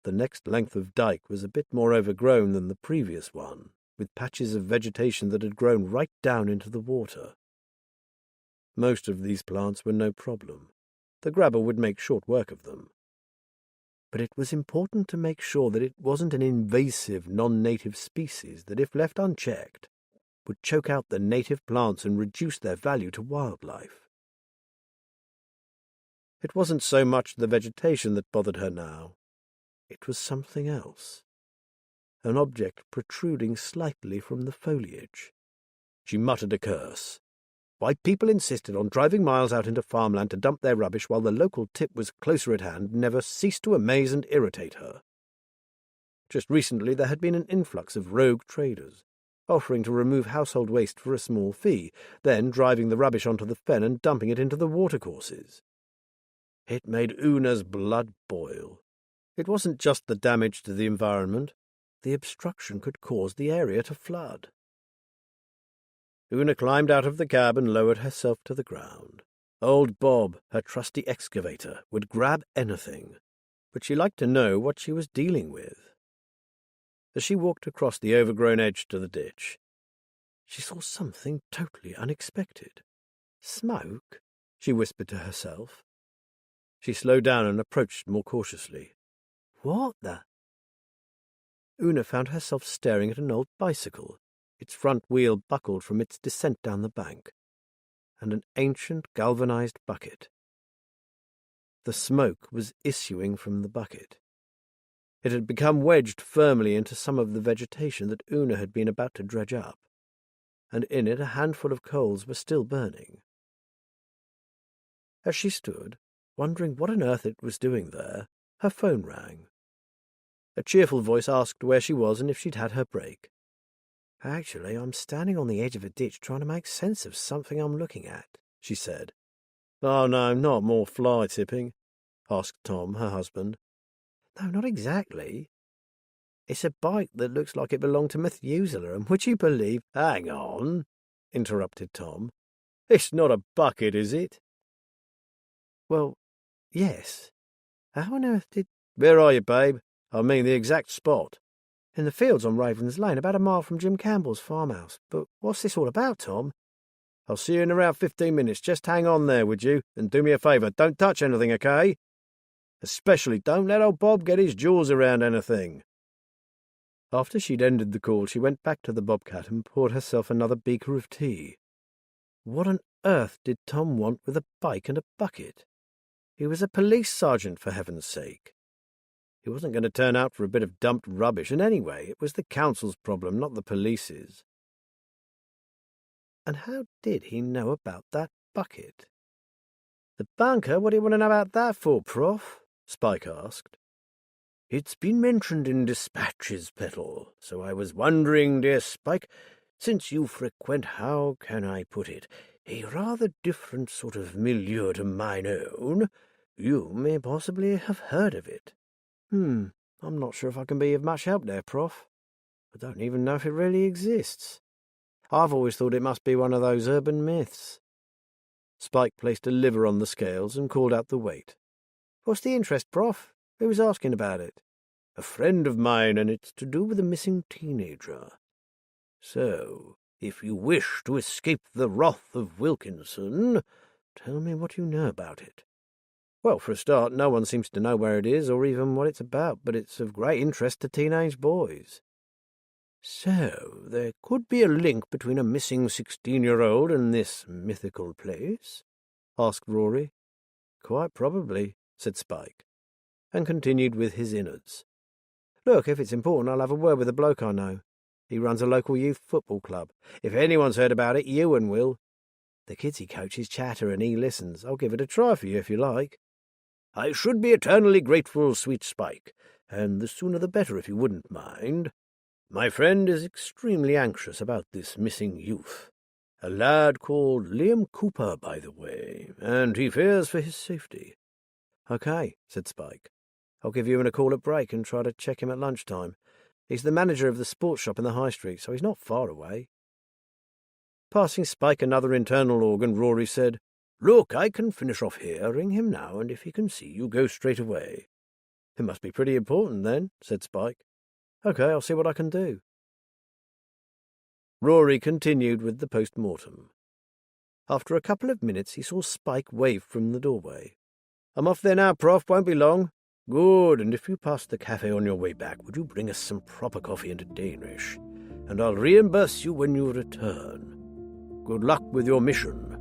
The next length of dike was a bit more overgrown than the previous one, with patches of vegetation that had grown right down into the water. Most of these plants were no problem. The grabber would make short work of them. But it was important to make sure that it wasn't an invasive, non-native species that, if left unchecked, would choke out the native plants and reduce their value to wildlife. It wasn't so much the vegetation that bothered her now. It was something else. An object protruding slightly from the foliage. She muttered a curse. Why people insisted on driving miles out into farmland to dump their rubbish while the local tip was closer at hand never ceased to amaze and irritate her. Just recently there had been an influx of rogue traders, offering to remove household waste for a small fee, then driving the rubbish onto the fen and dumping it into the watercourses. It made Una's blood boil. It wasn't just the damage to the environment. The obstruction could cause the area to flood. Una climbed out of the cab and lowered herself to the ground. Old Bob, her trusty excavator, would grab anything, but she liked to know what she was dealing with. As she walked across the overgrown edge to the ditch, she saw something totally unexpected. "Smoke?" she whispered to herself. She slowed down and approached more cautiously. "What the—" Una found herself staring at an old bicycle, its front wheel buckled from its descent down the bank, and an ancient galvanized bucket. The smoke was issuing from the bucket. It had become wedged firmly into some of the vegetation that Una had been about to dredge up, and in it a handful of coals were still burning. As she stood, wondering what on earth it was doing there, her phone rang. A cheerful voice asked where she was and if she'd had her break. "Actually, I'm standing on the edge of a ditch trying to make sense of something I'm looking at," she said. "Oh, no, not more fly tipping?" asked Tom, her husband. "No, not exactly. It's a bike that looks like it belonged to Methuselah, and would you believe—" "Hang on," interrupted Tom. "It's not a bucket, is it?" "Well, yes. How on earth did—" "Where are you, babe? I mean the exact spot." "In the fields on Ravens Lane, about a mile from Jim Campbell's farmhouse. But what's this all about, Tom?" "I'll see you in around 15 minutes. Just hang on there, would you? And do me a favour, don't touch anything, okay? Especially don't let old Bob get his jaws around anything." After she'd ended the call, she went back to the bobcat and poured herself another beaker of tea. What on earth did Tom want with a bike and a bucket? He was a police sergeant, for heaven's sake. He wasn't going to turn out for a bit of dumped rubbish, and anyway, it was the council's problem, not the police's. And how did he know about that bucket? "The bunker? What do you want to know about that for, Prof?" Spike asked. "It's been mentioned in dispatches, Petal, so I was wondering, dear Spike, since you frequent, how can I put it, a rather different sort of milieu to mine own, you may possibly have heard of it." I'm not sure if I can be of much help there, Prof. I don't even know if it really exists. I've always thought it must be one of those urban myths." Spike placed a liver on the scales and called out the weight. "What's the interest, Prof? Who was asking about it?" "A friend of mine, and it's to do with a missing teenager. So, if you wish to escape the wrath of Wilkinson, tell me what you know about it." "Well, for a start, no one seems to know where it is or even what it's about, but it's of great interest to teenage boys." "So, there could be a link between a missing 16-year-old and this mythical place?" asked Rory. "Quite probably," said Spike, and continued with his innards. "Look, if it's important, I'll have a word with a bloke I know. He runs a local youth football club. If anyone's heard about it, Ewan will. The kids he coaches chatter and he listens. I'll give it a try for you if you like." "I should be eternally grateful, sweet Spike, and the sooner the better if you wouldn't mind. My friend is extremely anxious about this missing youth. A lad called Liam Cooper, by the way, and he fears for his safety." "Okay," said Spike. "I'll give you a call at break and try to check him at lunchtime. He's the manager of the sports shop in the high street, so he's not far away." Passing Spike another internal organ, Rory said, "Look, I can finish off here. Ring him now, and if he can see you, go straight away." "It must be pretty important, then," said Spike. "OK, I'll see what I can do." Rory continued with the post-mortem. After a couple of minutes, he saw Spike wave from the doorway. "I'm off there now, Prof. Won't be long." "Good, and if you pass the cafe on your way back, would you bring us some proper coffee and a Danish? And I'll reimburse you when you return. Good luck with your mission."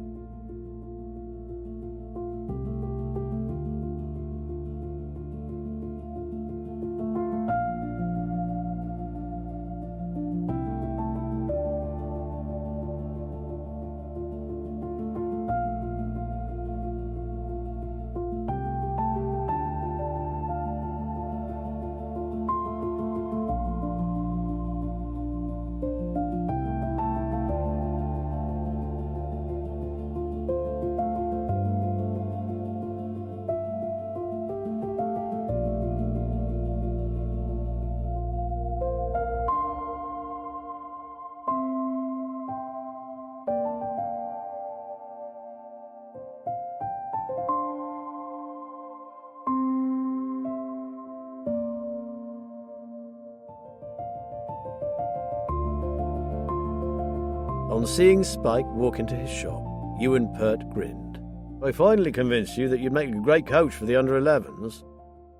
On seeing Spike walk into his shop, Ewan Pert grinned. "I finally convinced you that you'd make a great coach for the under-11s."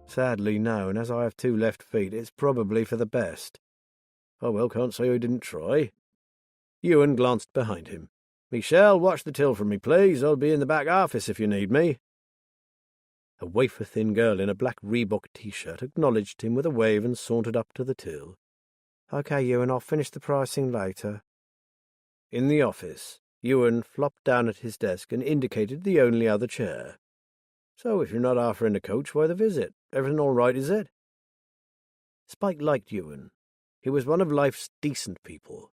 "Sadly, no, and as I have 2 left feet, it's probably for the best." "Oh well, can't say I didn't try." Ewan glanced behind him. "Michelle, watch the till for me, please. I'll be in the back office if you need me." A wafer-thin girl in a black Reebok T-shirt acknowledged him with a wave and sauntered up to the till. "OK, Ewan, I'll finish the pricing later." In the office, Ewan flopped down at his desk and indicated the only other chair. "So if you're not offering a coach, why the visit? Everything all right, is it?" Spike liked Ewan. He was one of life's decent people,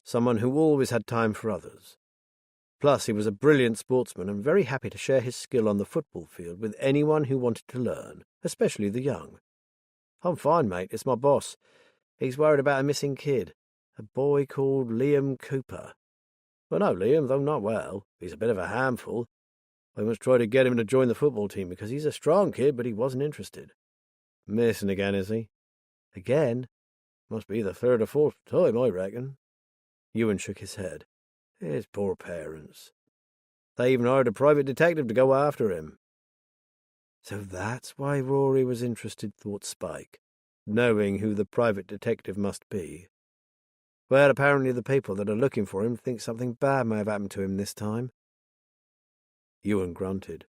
someone who always had time for others. Plus, he was a brilliant sportsman and very happy to share his skill on the football field with anyone who wanted to learn, especially the young. "I'm fine, mate. It's my boss. He's worried about a missing kid. A boy called Liam Cooper. I know Liam, though not well. He's a bit of a handful. I once tried to get him to join the football team because he's a strong kid, but he wasn't interested." "Missing again, is he?" "Again? Must be the 3rd or 4th time, I reckon." Ewan shook his head. "His poor parents. They even hired a private detective to go after him." So that's why Rory was interested, thought Spike, knowing who the private detective must be. Well, apparently the people that are looking for him think something bad may have happened to him this time. Ewan grunted.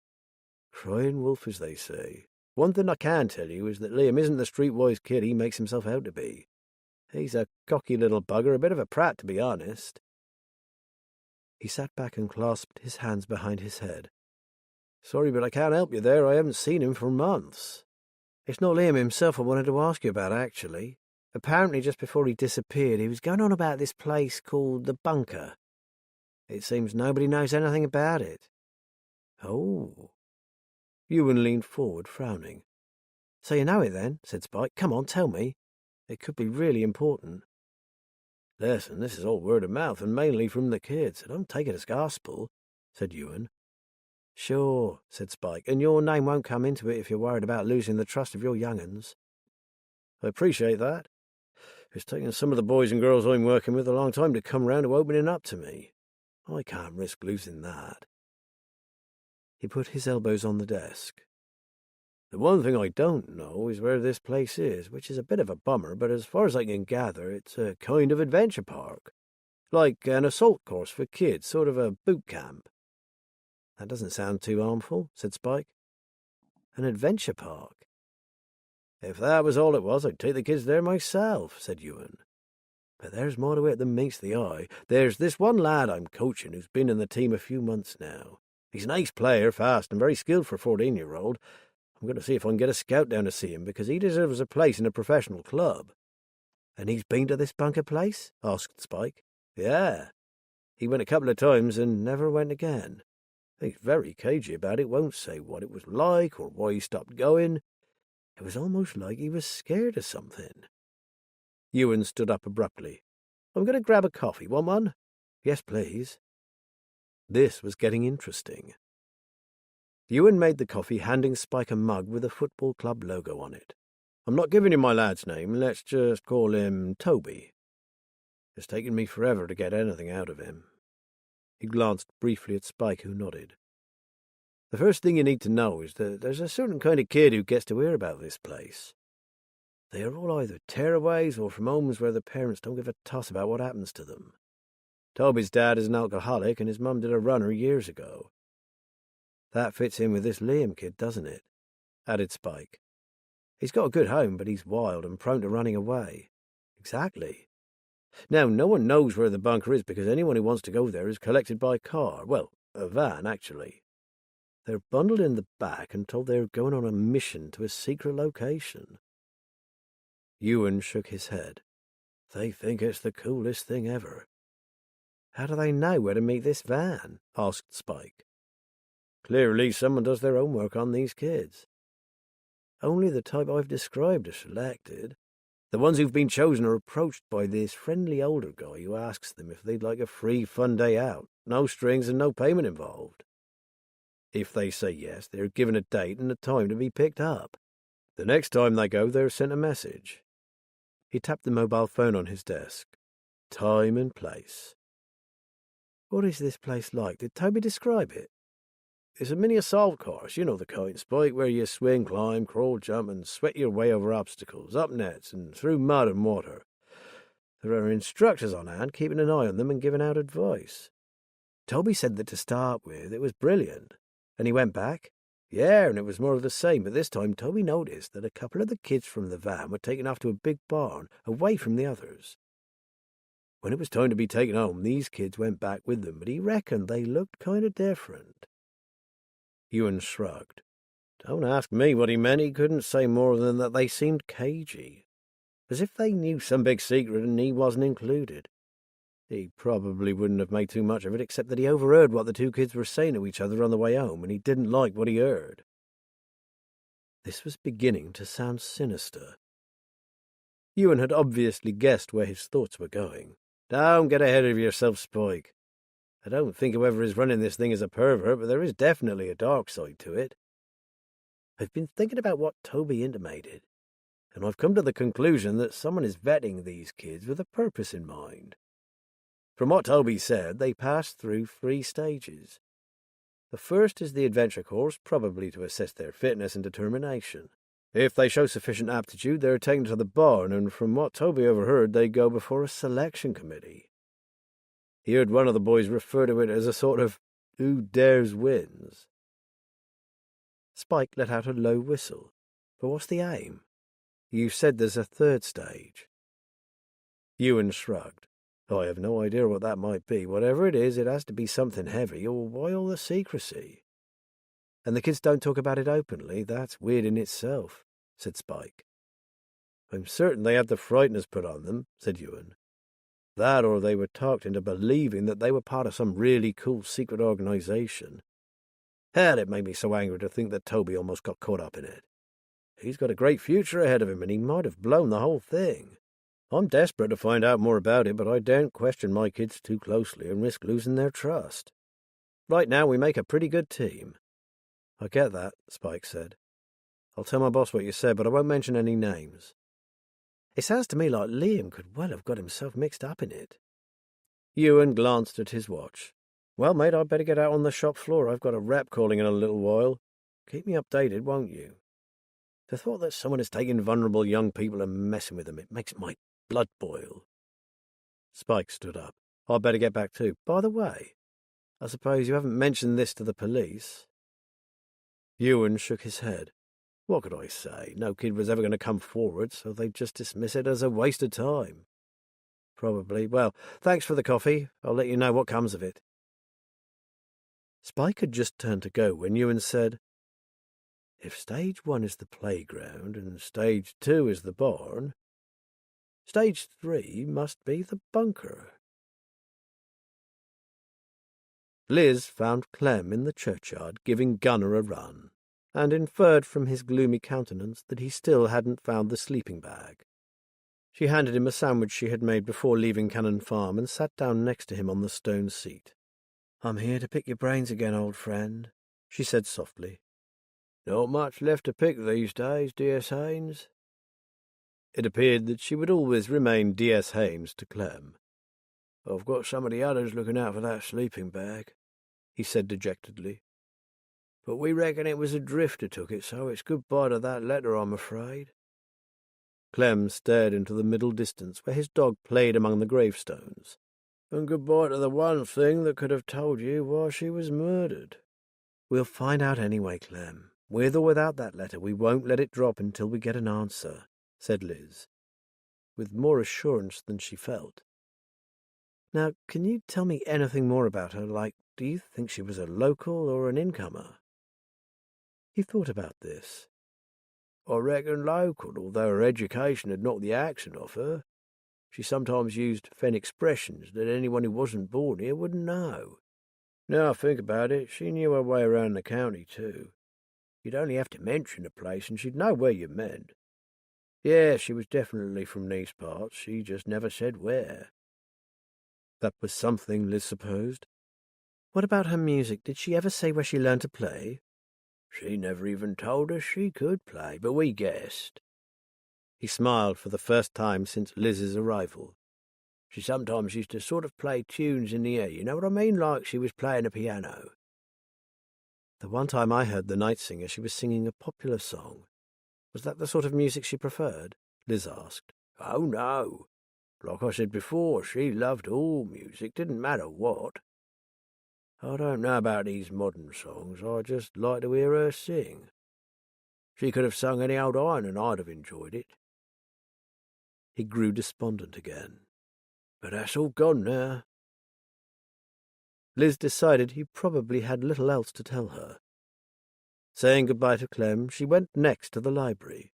"Crying wolf, as they say. One thing I can tell you is that Liam isn't the streetwise kid he makes himself out to be. He's a cocky little bugger, a bit of a prat, to be honest." He sat back and clasped his hands behind his head. "Sorry, but I can't help you there. I haven't seen him for months." "It's not Liam himself I wanted to ask you about, actually. Apparently, just before he disappeared, he was going on about this place called the Bunker. It seems nobody knows anything about it." "Oh." Ewan leaned forward, frowning. "So you know it then," said Spike. "Come on, tell me. It could be really important." "Listen, this is all word of mouth, and mainly from the kids, so don't take it as gospel," said Ewan. "Sure," said Spike, "and your name won't come into it if you're worried about losing the trust of your young'uns." "I appreciate that. It's taken some of the boys and girls I'm working with a long time to come round to opening up to me. I can't risk losing that." He put his elbows on the desk. "The one thing I don't know is where this place is, which is a bit of a bummer, but as far as I can gather, it's a kind of adventure park. Like an assault course for kids, sort of a boot camp." "That doesn't sound too harmful," said Spike. "An adventure park?" "If that was all it was, I'd take the kids there myself," said Ewan. "But there's more to it than meets the eye. There's this one lad I'm coaching who's been in the team a few months now. He's an ace player, fast and very skilled for a 14-year-old. I'm going to see if I can get a scout down to see him, because he deserves a place in a professional club." "And he's been to this Bunker place?" asked Spike. "Yeah. He went a couple of times and never went again. He's very cagey about it, won't say what it was like or why he stopped going. It was almost like he was scared of something." Ewan stood up abruptly. "I'm going to grab a coffee. Want one?" Yes, please. This was getting interesting. Ewan made the coffee, handing Spike a mug with a football club logo on it. I'm not giving you my lad's name. Let's just call him Toby. It's taken me forever to get anything out of him. He glanced briefly at Spike, who nodded. The first thing you need to know is that there's a certain kind of kid who gets to hear about this place. They are all either tearaways or from homes where the parents don't give a toss about what happens to them. Toby's dad is an alcoholic and his mum did a runner years ago. That fits in with this Liam kid, doesn't it? Added Spike. He's got a good home, but he's wild and prone to running away. Exactly. Now, no one knows where the bunker is because anyone who wants to go there is collected by car. Well, a van, actually. They're bundled in the back and told they're going on a mission to a secret location. Ewan shook his head. They think it's the coolest thing ever. How do they know where to meet this van? Asked Spike. Clearly someone does their homework on these kids. Only the type I've described are selected. The ones who've been chosen are approached by this friendly older guy who asks them if they'd like a free, fun day out, no strings and no payment involved. If they say yes, they're given a date and a time to be picked up. The next time they go, they're sent a message. He tapped the mobile phone on his desk. Time and place. What is this place like? Did Toby describe it? It's a mini assault course, you know the kind, Spike, where you swing, climb, crawl, jump, and sweat your way over obstacles, up nets, and through mud and water. There are instructors on hand, keeping an eye on them and giving out advice. Toby said that to start with, it was brilliant. And he went back? Yeah, and it was more of the same, but this time Toby noticed that a couple of the kids from the van were taken off to a big barn, away from the others. When it was time to be taken home, these kids went back with them, but he reckoned they looked kind of different. Ewan shrugged. Don't ask me what he meant. He couldn't say more than that they seemed cagey, as if they knew some big secret and he wasn't included. He probably wouldn't have made too much of it, except that he overheard what the two kids were saying to each other on the way home, and he didn't like what he heard. This was beginning to sound sinister. Ewan had obviously guessed where his thoughts were going. Don't get ahead of yourself, Spike. I don't think whoever is running this thing is a pervert, but there is definitely a dark side to it. I've been thinking about what Toby intimated, and I've come to the conclusion that someone is vetting these kids with a purpose in mind. From what Toby said, they pass through 3 stages. The first is the adventure course, probably to assess their fitness and determination. If they show sufficient aptitude, they're taken to the barn, and from what Toby overheard, they go before a selection committee. He heard one of the boys refer to it as a sort of who dares wins. Spike let out a low whistle. But what's the aim? You said there's a 3rd stage. Ewan shrugged. I have no idea what that might be. Whatever it is, it has to be something heavy, or why all the secrecy? And the kids don't talk about it openly. That's weird in itself, said Spike. I'm certain they had the frighteners put on them, said Ewan. That or they were talked into believing that they were part of some really cool secret organization. Hell, it made me so angry to think that Toby almost got caught up in it. He's got a great future ahead of him, and he might have blown the whole thing. I'm desperate to find out more about it, but I daren't question my kids too closely and risk losing their trust. Right now, we make a pretty good team. I get that, Spike said. I'll tell my boss what you said, but I won't mention any names. It sounds to me like Liam could well have got himself mixed up in it. Ewan glanced at his watch. Well, mate, I'd better get out on the shop floor. I've got a rep calling in a little while. Keep me updated, won't you? The thought that someone is taking vulnerable young people and messing with them, it makes my blood boil. Spike stood up. I'd better get back too. By the way, I suppose you haven't mentioned this to the police? Ewan shook his head. What could I say? No kid was ever going to come forward, so they'd just dismiss it as a waste of time. Probably. Well, thanks for the coffee. I'll let you know what comes of it. Spike had just turned to go when Ewan said, If stage 1 is the playground and stage 2 is the barn, stage 3 must be the bunker. Liz found Clem in the churchyard giving Gunner a run, and inferred from his gloomy countenance that he still hadn't found the sleeping bag. She handed him a sandwich she had made before leaving Cannon Farm and sat down next to him on the stone seat. "I'm here to pick your brains again, old friend," she said softly. "Not much left to pick these days, D.S. Haynes." It appeared that she would always remain D.S. Haynes to Clem. "I've got some of the others looking out for that sleeping bag," he said dejectedly. "But we reckon it was a drifter took it, so it's goodbye to that letter, I'm afraid." Clem stared into the middle distance where his dog played among the gravestones. "And goodbye to the one thing that could have told you why she was murdered." "We'll find out anyway, Clem. With or without that letter, we won't let it drop until we get an answer," said Liz, with more assurance than she felt. "Now, can you tell me anything more about her? Like, do you think she was a local or an incomer?" He thought about this. "I reckon local, although her education had knocked the accent off her. She sometimes used fen expressions that anyone who wasn't born here wouldn't know. Now I think about it, she knew her way around the county, too. You'd only have to mention the place and she'd know where you meant. Yeah, she was definitely from these parts, she just never said where." That was something, Liz supposed. What about her music? Did she ever say where she learned to play? "She never even told us she could play, but we guessed." He smiled for the first time since Liz's arrival. "She sometimes used to sort of play tunes in the air, you know what I mean, like she was playing a piano." The one time I heard the night singer, she was singing a popular song. Was that the sort of music she preferred? Liz asked. "Oh, no. Like I said before, she loved all music, didn't matter what. I don't know about these modern songs, I just like to hear her sing. She could have sung any old iron and I'd have enjoyed it." He grew despondent again. "But that's all gone now." Liz decided he probably had little else to tell her. Saying goodbye to Clem, she went next to the library.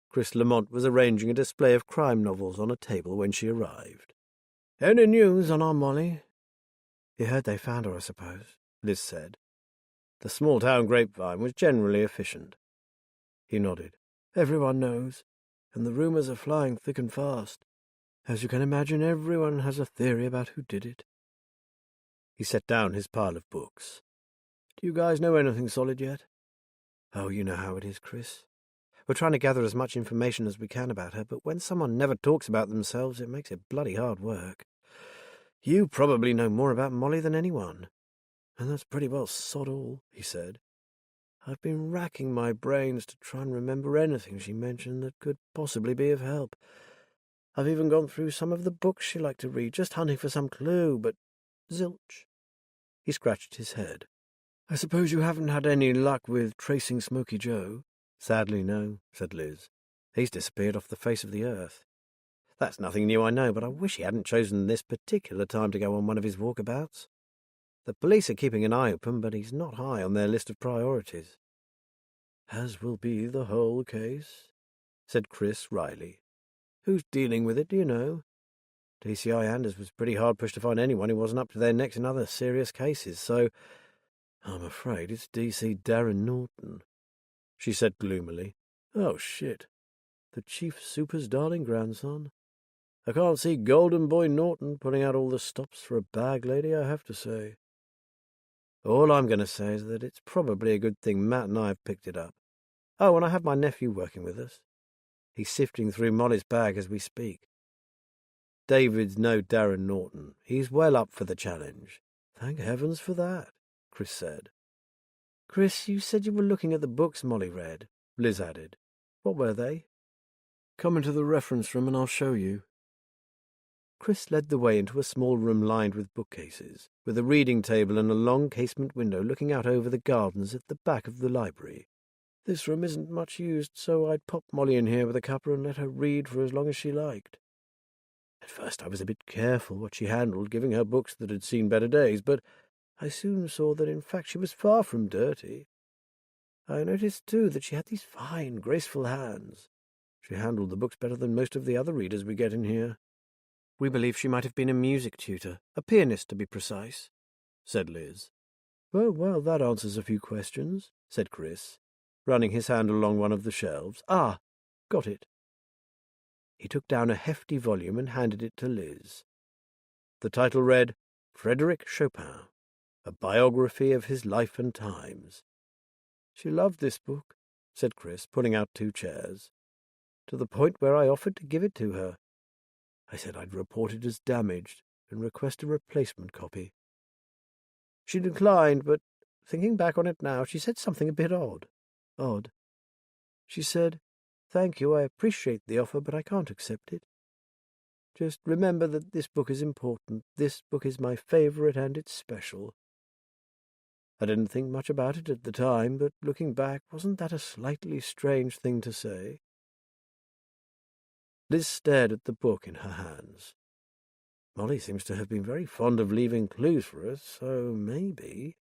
Chris Lamont was arranging a display of crime novels on a table when she arrived. "Any news on our Molly?" "You heard they found her, I suppose," Liz said. The small-town grapevine was generally efficient. He nodded. "Everyone knows, and the rumours are flying thick and fast. As you can imagine, everyone has a theory about who did it." He set down his pile of books. "Do you guys know anything solid yet?" "Oh, you know how it is, Chris. We're trying to gather as much information as we can about her, but when someone never talks about themselves, it makes it bloody hard work. You probably know more about Molly than anyone." "And that's pretty well sod all," he said. "I've been racking my brains to try and remember anything she mentioned that could possibly be of help. I've even gone through some of the books she liked to read, just hunting for some clue, but zilch." He scratched his head. "I suppose you haven't had any luck with tracing Smoky Joe?" "Sadly, no," said Liz. "He's disappeared off the face of the earth. That's nothing new, I know, but I wish he hadn't chosen this particular time to go on one of his walkabouts. The police are keeping an eye open, but he's not high on their list of priorities." "As will be the whole case," said Chris wryly. "Who's dealing with it, do you know?" DCI Anders was pretty hard pushed to find anyone who wasn't up to their necks in other serious cases, so I'm afraid it's DC Darren Norton," she said gloomily. "Oh, shit. The Chief Super's darling grandson. I can't see Golden Boy Norton putting out all the stops for a bag lady, I have to say." "All I'm going to say is that it's probably a good thing Matt and I have picked it up. Oh, and I have my nephew working with us. He's sifting through Molly's bag as we speak. David's no Darren Norton. He's well up for the challenge." "Thank heavens for that," Chris said. "Chris, you said you were looking at the books Molly read," Liz added. "What were they?" "Come into the reference room and I'll show you." Chris led the way into a small room lined with bookcases, with a reading table and a long casement window looking out over the gardens at the back of the library. "This room isn't much used, so I'd pop Molly in here with a cuppa and let her read for as long as she liked. At first I was a bit careful what she handled, giving her books that had seen better days, but I soon saw that in fact she was far from dirty. I noticed, too, that she had these fine, graceful hands. She handled the books better than most of the other readers we get in here." "We believe she might have been a music tutor, a pianist to be precise," said Liz. "Oh, well, that answers a few questions," said Chris, running his hand along one of the shelves. "Ah, got it." He took down a hefty volume and handed it to Liz. The title read, Frédéric Chopin, a biography of his life and times. She loved this book, said Chris, pulling out 2 chairs, to the point where I offered to give it to her. I said I'd report it as damaged and request a replacement copy. She declined, but thinking back on it now, she said something a bit odd. She said, "Thank you, I appreciate the offer, but I can't accept it. Just remember that this book is important. This book is my favourite and it's special." I didn't think much about it at the time, but looking back, wasn't that a slightly strange thing to say? Liz stared at the book in her hands. Molly seems to have been very fond of leaving clues for us, so maybe...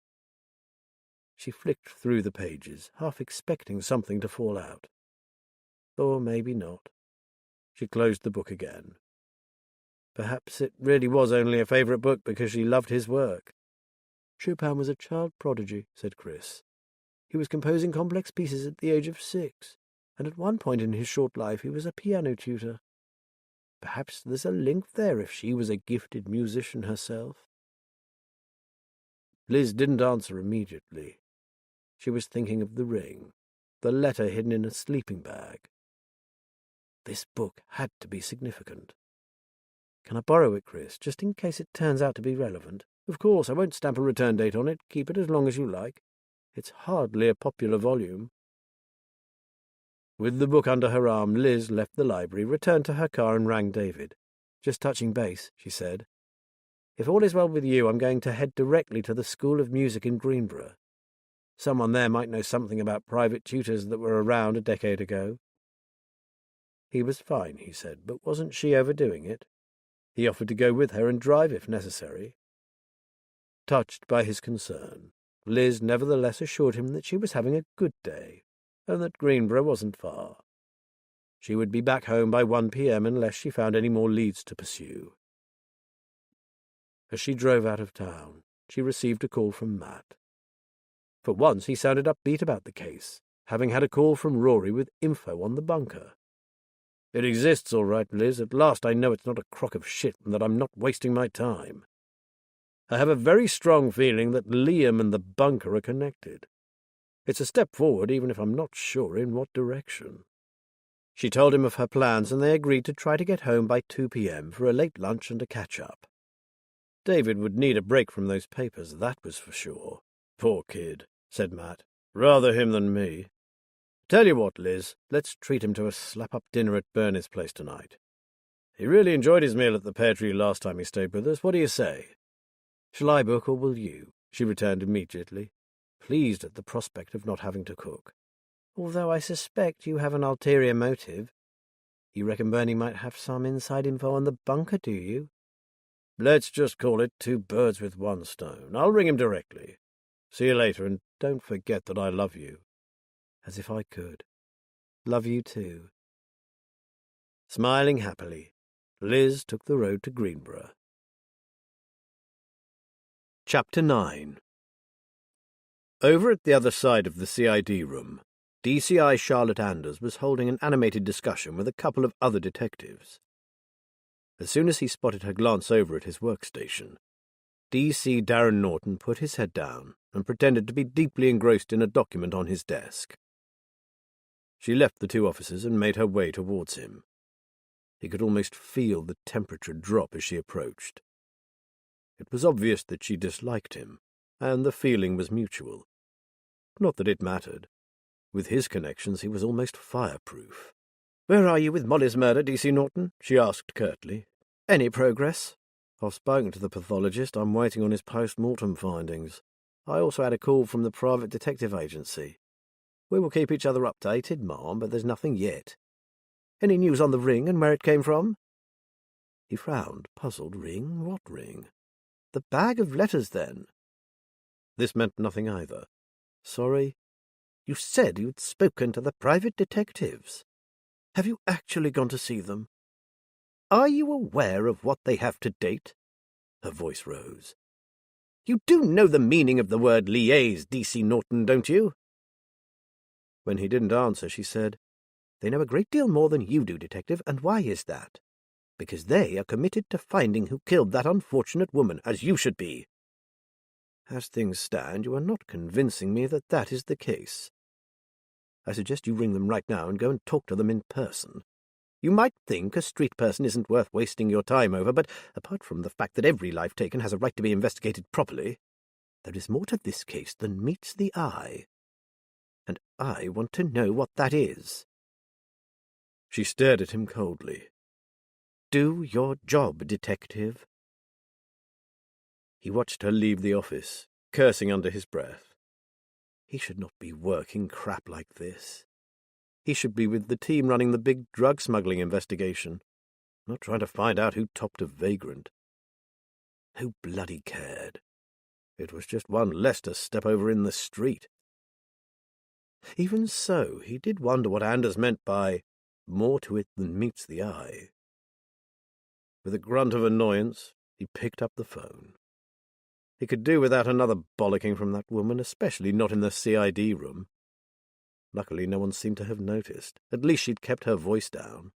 She flicked through the pages, half expecting something to fall out. Or maybe not. She closed the book again. Perhaps it really was only a favourite book because she loved his work. Chopin was a child prodigy, said Chris. He was composing complex pieces at the age of 6, and at one point in his short life he was a piano tutor. Perhaps there's a link there if she was a gifted musician herself. Liz didn't answer immediately. She was thinking of the ring, the letter hidden in a sleeping bag. This book had to be significant. Can I borrow it, Chris, just in case it turns out to be relevant? Of course, I won't stamp a return date on it. Keep it as long as you like. It's hardly a popular volume. With the book under her arm, Liz left the library, returned to her car and rang David. "Just touching base," she said. "If all is well with you, I'm going to head directly to the School of Music in Greenborough. Someone there might know something about private tutors that were around a decade ago." He was fine, he said, but wasn't she overdoing it? He offered to go with her and drive if necessary. Touched by his concern, Liz nevertheless assured him that she was having a good day, and that Greenborough wasn't far. She would be back home by 1 p.m. unless she found any more leads to pursue. As she drove out of town, she received a call from Matt. For once he sounded upbeat about the case, having had a call from Rory with info on the bunker. "It exists all right, Liz. At last I know it's not a crock of shit and that I'm not wasting my time. I have a very strong feeling that Liam and the bunker are connected. It's a step forward, even if I'm not sure in what direction." She told him of her plans, and they agreed to try to get home by 2 p.m. for a late lunch and a catch-up. David would need a break from those papers, that was for sure. "Poor kid," said Matt. "Rather him than me. Tell you what, Liz, let's treat him to a slap-up dinner at Bernie's place tonight. He really enjoyed his meal at the Pear Tree last time he stayed with us. What do you say?" "Shall I book, or will you?" she returned immediately, pleased at the prospect of not having to cook. "Although I suspect you have an ulterior motive. You reckon Bernie might have some inside info on the bunker, do you?" "Let's just call it 2 birds with 1 stone. I'll ring him directly. See you later, and don't forget that I love you." As if I could. Love you too. Smiling happily, Liz took the road to Greenborough. Chapter 9. Over at the other side of the CID room, DCI Charlotte Anders was holding an animated discussion with a couple of other detectives. As soon as he spotted her glance over at his workstation, DC Darren Norton put his head down and pretended to be deeply engrossed in a document on his desk. She left the 2 officers and made her way towards him. He could almost feel the temperature drop as she approached. It was obvious that she disliked him, and the feeling was mutual. Not that it mattered. With his connections he was almost fireproof. "Where are you with Molly's murder, DC Norton?" she asked curtly. "Any progress?" "I've spoken to the pathologist. I'm waiting on his post-mortem findings. I also had a call from the private detective agency. We will keep each other updated, Ma'am, but there's nothing yet." "Any news on the ring and where it came from?" He frowned, puzzled. Ring? What ring? The bag of letters, then. This meant nothing either. "Sorry?" "You said you'd spoken to the private detectives. Have you actually gone to see them? Are you aware of what they have to date?" Her voice rose. "You do know the meaning of the word liaise, DC Norton, don't you?" When he didn't answer, she said, They know a great deal more than you do, Detective, and why is that? Because they are committed to finding who killed that unfortunate woman, as you should be. As things stand, you are not convincing me that that is the case. I suggest you ring them right now and go and talk to them in person. You might think a street person isn't worth wasting your time over, but apart from the fact that every life taken has a right to be investigated properly, there is more to this case than meets the eye. And I want to know what that is. She stared at him coldly. Do your job, Detective. He watched her leave the office, cursing under his breath. He should not be working crap like this. He should be with the team running the big drug smuggling investigation, not trying to find out who topped a vagrant. Who bloody cared? It was just one less to step over in the street. Even so, he did wonder what Anders meant by more to it than meets the eye. With a grunt of annoyance, he picked up the phone. He could do without another bollocking from that woman, especially not in the CID room. Luckily, no one seemed to have noticed. At least she'd kept her voice down.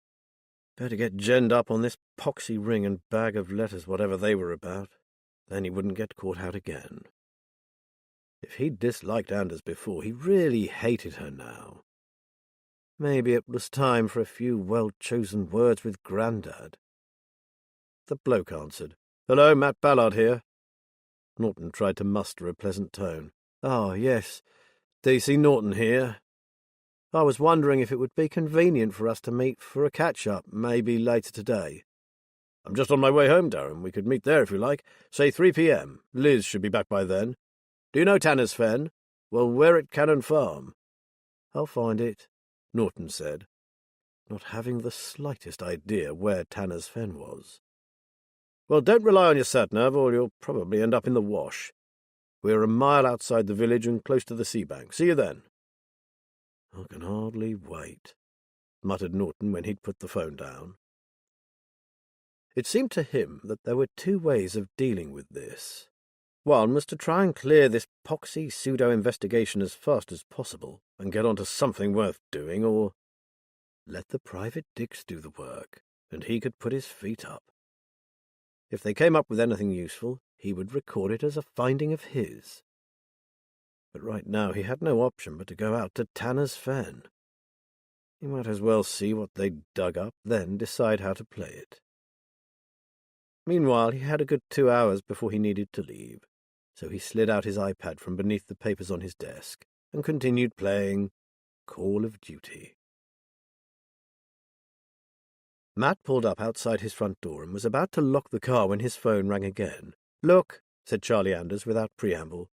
Better get genned up on this poxy ring and bag of letters, whatever they were about. Then he wouldn't get caught out again. If he'd disliked Anders before, he really hated her now. Maybe it was time for a few well-chosen words with Grandad. The bloke answered. "Hello, Matt Ballard here." Norton tried to muster a pleasant tone. "Oh, yes, DC Norton here. I was wondering if it would be convenient for us to meet for a catch-up, maybe later today." "I'm just on my way home, Darren. We could meet there if you like. Say 3 p.m. Liz should be back by then. Do you know Tanner's Fen? Well, we're at Cannon Farm." "I'll find it," Norton said, not having the slightest idea where Tanner's Fen was. "Well, don't rely on your sat-nav, or you'll probably end up in the wash. We're a mile outside the village and close to the sea bank. See you then." "I can hardly wait," muttered Norton when he'd put the phone down. It seemed to him that there were two ways of dealing with this. One was to try and clear this poxy pseudo-investigation as fast as possible and get on to something worth doing, or let the private dicks do the work, and he could put his feet up. If they came up with anything useful, he would record it as a finding of his. But right now he had no option but to go out to Tanner's Fen. He might as well see what they'd dug up, then decide how to play it. Meanwhile, he had a good 2 hours before he needed to leave, so he slid out his iPad from beneath the papers on his desk and continued playing Call of Duty. Matt pulled up outside his front door and was about to lock the car when his phone rang again. "Look," said Charlie Anders without preamble,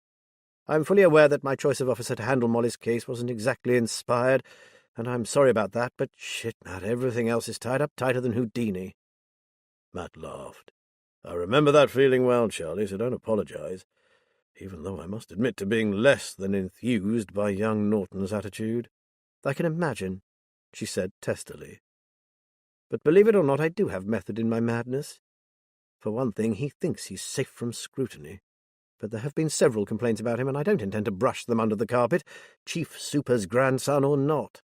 "I'm fully aware that my choice of officer to handle Molly's case wasn't exactly inspired, and I'm sorry about that, but shit, Matt, everything else is tied up tighter than Houdini." Matt laughed. "I remember that feeling well, Charlie, so don't apologize, even though I must admit to being less than enthused by young Norton's attitude." "I can imagine," she said testily. "But believe it or not, I do have method in my madness. For one thing, he thinks he's safe from scrutiny. But there have been several complaints about him, and I don't intend to brush them under the carpet, Chief Super's grandson or not.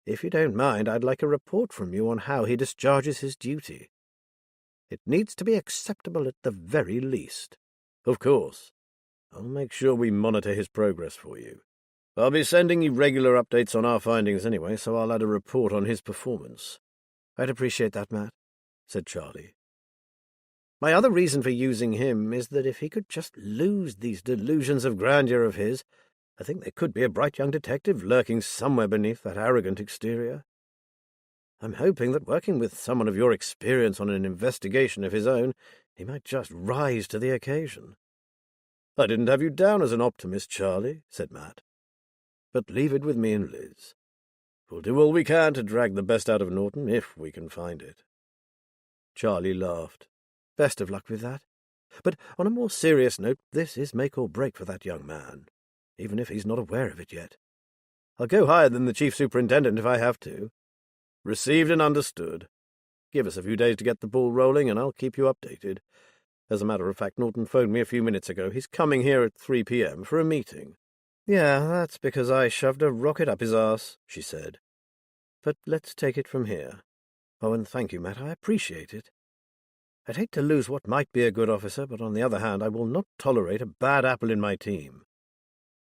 If you don't mind, I'd like a report from you on how he discharges his duty. It needs to be acceptable at the very least." "Of course. I'll make sure we monitor his progress for you. I'll be sending you regular updates on our findings anyway, so I'll add a report on his performance." "I'd appreciate that, Matt," said Charlie. "My other reason for using him is that if he could just lose these delusions of grandeur of his, I think there could be a bright young detective lurking somewhere beneath that arrogant exterior. I'm hoping that working with someone of your experience on an investigation of his own, he might just rise to the occasion." "I didn't have you down as an optimist, Charlie," said Matt. "But leave it with me and Liz. We'll do all we can to drag the best out of Norton, if we can find it." Charlie laughed. "Best of luck with that. But on a more serious note, this is make or break for that young man, even if he's not aware of it yet. I'll go higher than the chief superintendent if I have to." "Received and understood. Give us a few days to get the ball rolling, and I'll keep you updated. As a matter of fact, Norton phoned me a few minutes ago. He's coming here at 3 p.m. for a meeting." "Yeah, that's because I shoved a rocket up his arse," she said. but let's take it from here. Oh, and thank you, Matt. I appreciate it. I'd hate to lose what might be a good officer, but on the other hand, I will not tolerate a bad apple in my team.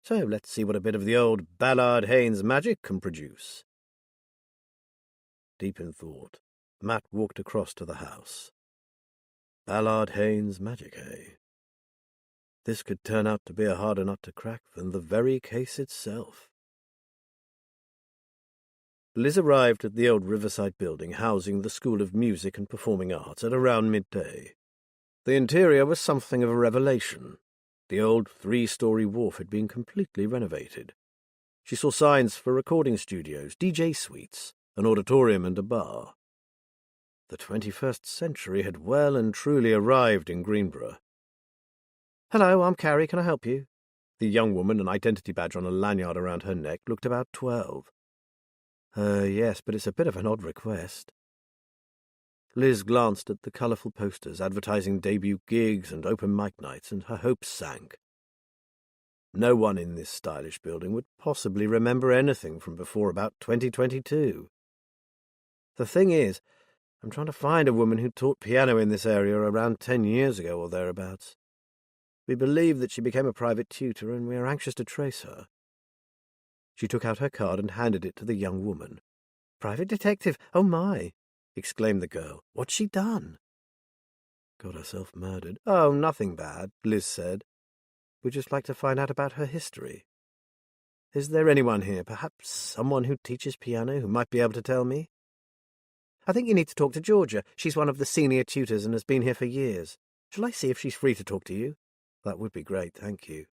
So let's see what a bit of the old Ballard-Haynes magic can produce. Deep in thought, Matt walked across to the house. Ballard-Haynes magic, eh? This could turn out to be a harder nut to crack than the very case itself. Liz arrived at the old riverside building housing the School of Music and Performing Arts at around midday. The interior was something of a revelation. The old 3-story wharf had been completely renovated. She saw signs for recording studios, DJ suites, an auditorium and a bar. The 21st century had well and truly arrived in Greenborough. "Hello, I'm Carrie. Can I help you?" The young woman, an identity badge on a lanyard around her neck, looked about 12. Yes, but it's a bit of an odd request." Liz glanced at the colourful posters advertising debut gigs and open mic nights, and her hopes sank. No one in this stylish building would possibly remember anything from before about 2022. The thing is, I'm trying to find a woman who taught piano in this area around 10 years ago or thereabouts. We believe that she became a private tutor, and we are anxious to trace her. She took out her card and handed it to the young woman. "Private detective, oh my!" exclaimed the girl. "What's she done?" "Got herself murdered." "Oh, nothing bad," Liz said. "We'd just like to find out about her history. Is there anyone here, perhaps someone who teaches piano, who might be able to tell me?" "I think you need to talk to Georgia. She's one of the senior tutors and has been here for years. Shall I see if she's free to talk to you?" "That would be great, thank you."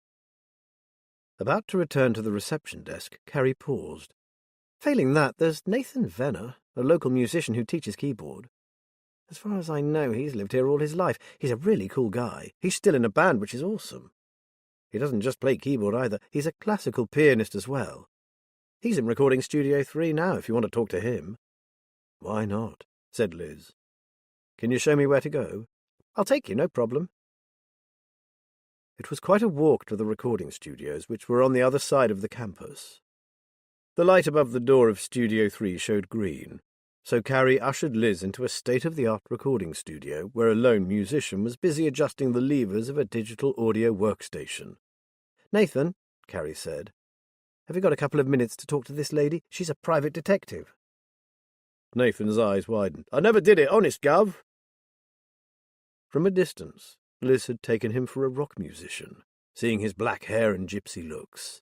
About to return to the reception desk, Carrie paused. "Failing that, there's Nathan Venner, a local musician who teaches keyboard. As far as I know, he's lived here all his life. He's a really cool guy. He's still in a band, which is awesome. He doesn't just play keyboard either. He's a classical pianist as well. He's in Recording Studio 3 now, if you want to talk to him." "Why not?" said Liz. "Can you show me where to go?" "I'll take you, no problem." It was quite a walk to the recording studios, which were on the other side of the campus. The light above the door of Studio 3 showed green, so Carrie ushered Liz into a state-of-the-art recording studio where a lone musician was busy adjusting the levers of a digital audio workstation. "Nathan," Carrie said, "have you got a couple of minutes to talk to this lady? She's a private detective." Nathan's eyes widened. "I never did it, honest, Gov." From a distance, Liz had taken him for a rock musician, seeing his black hair and gypsy looks.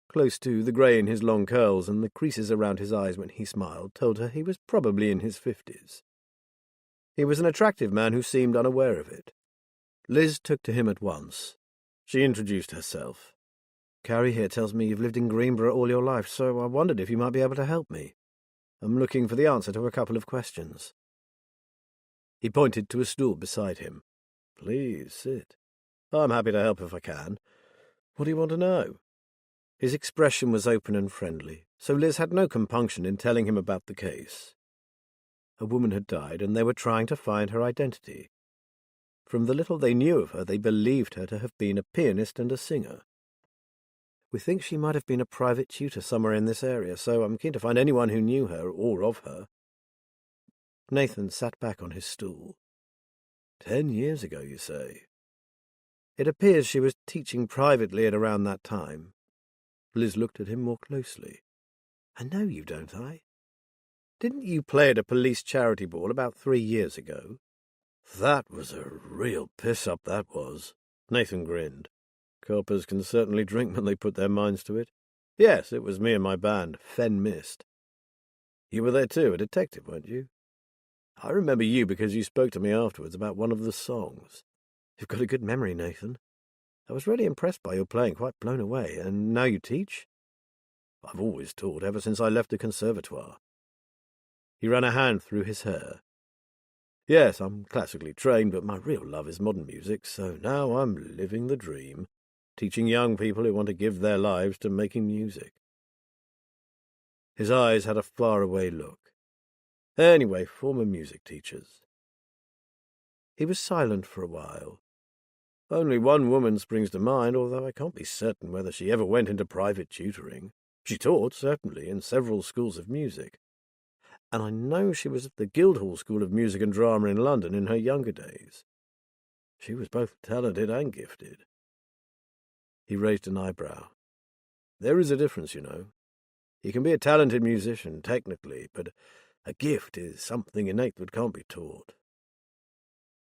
Close to, the grey in his long curls and the creases around his eyes when he smiled told her he was probably in his 50s. He was an attractive man who seemed unaware of it. Liz took to him at once. She introduced herself. "Carrie here tells me you've lived in Greenborough all your life, so I wondered if you might be able to help me. I'm looking for the answer to a couple of questions." He pointed to a stool beside him. "Please sit. I'm happy to help if I can. What do you want to know?" His expression was open and friendly, so Liz had no compunction in telling him about the case. A woman had died, and they were trying to find her identity. From the little they knew of her, they believed her to have been a pianist and a singer. "We think she might have been a private tutor somewhere in this area, so I'm keen to find anyone who knew her or of her." Nathan sat back on his stool. 10 years ago, you say? It appears she was teaching privately at around that time. Liz looked at him more closely. "I know you, don't I? Didn't you play at a police charity ball about 3 years ago?" "That was a real piss-up, that was." Nathan grinned. "Coppers can certainly drink when they put their minds to it. Yes, it was me and my band, Fen Mist. You were there too, a detective, weren't you? I remember you because you spoke to me afterwards about one of the songs. You've got a good memory, Nathan. I was really impressed by your playing, quite blown away. And now you teach?" "I've always taught, ever since I left the conservatoire." He ran a hand through his hair. "Yes, I'm classically trained, but my real love is modern music, so now I'm living the dream, teaching young people who want to give their lives to making music." His eyes had a faraway look. "Anyway, former music teachers." He was silent for a while. "Only one woman springs to mind, although I can't be certain whether she ever went into private tutoring. She taught, certainly, in several schools of music, and I know she was at the Guildhall School of Music and Drama in London in her younger days. She was both talented and gifted. He raised an eyebrow. There is a difference, you know. You can be a talented musician, technically, but a gift is something innate that can't be taught.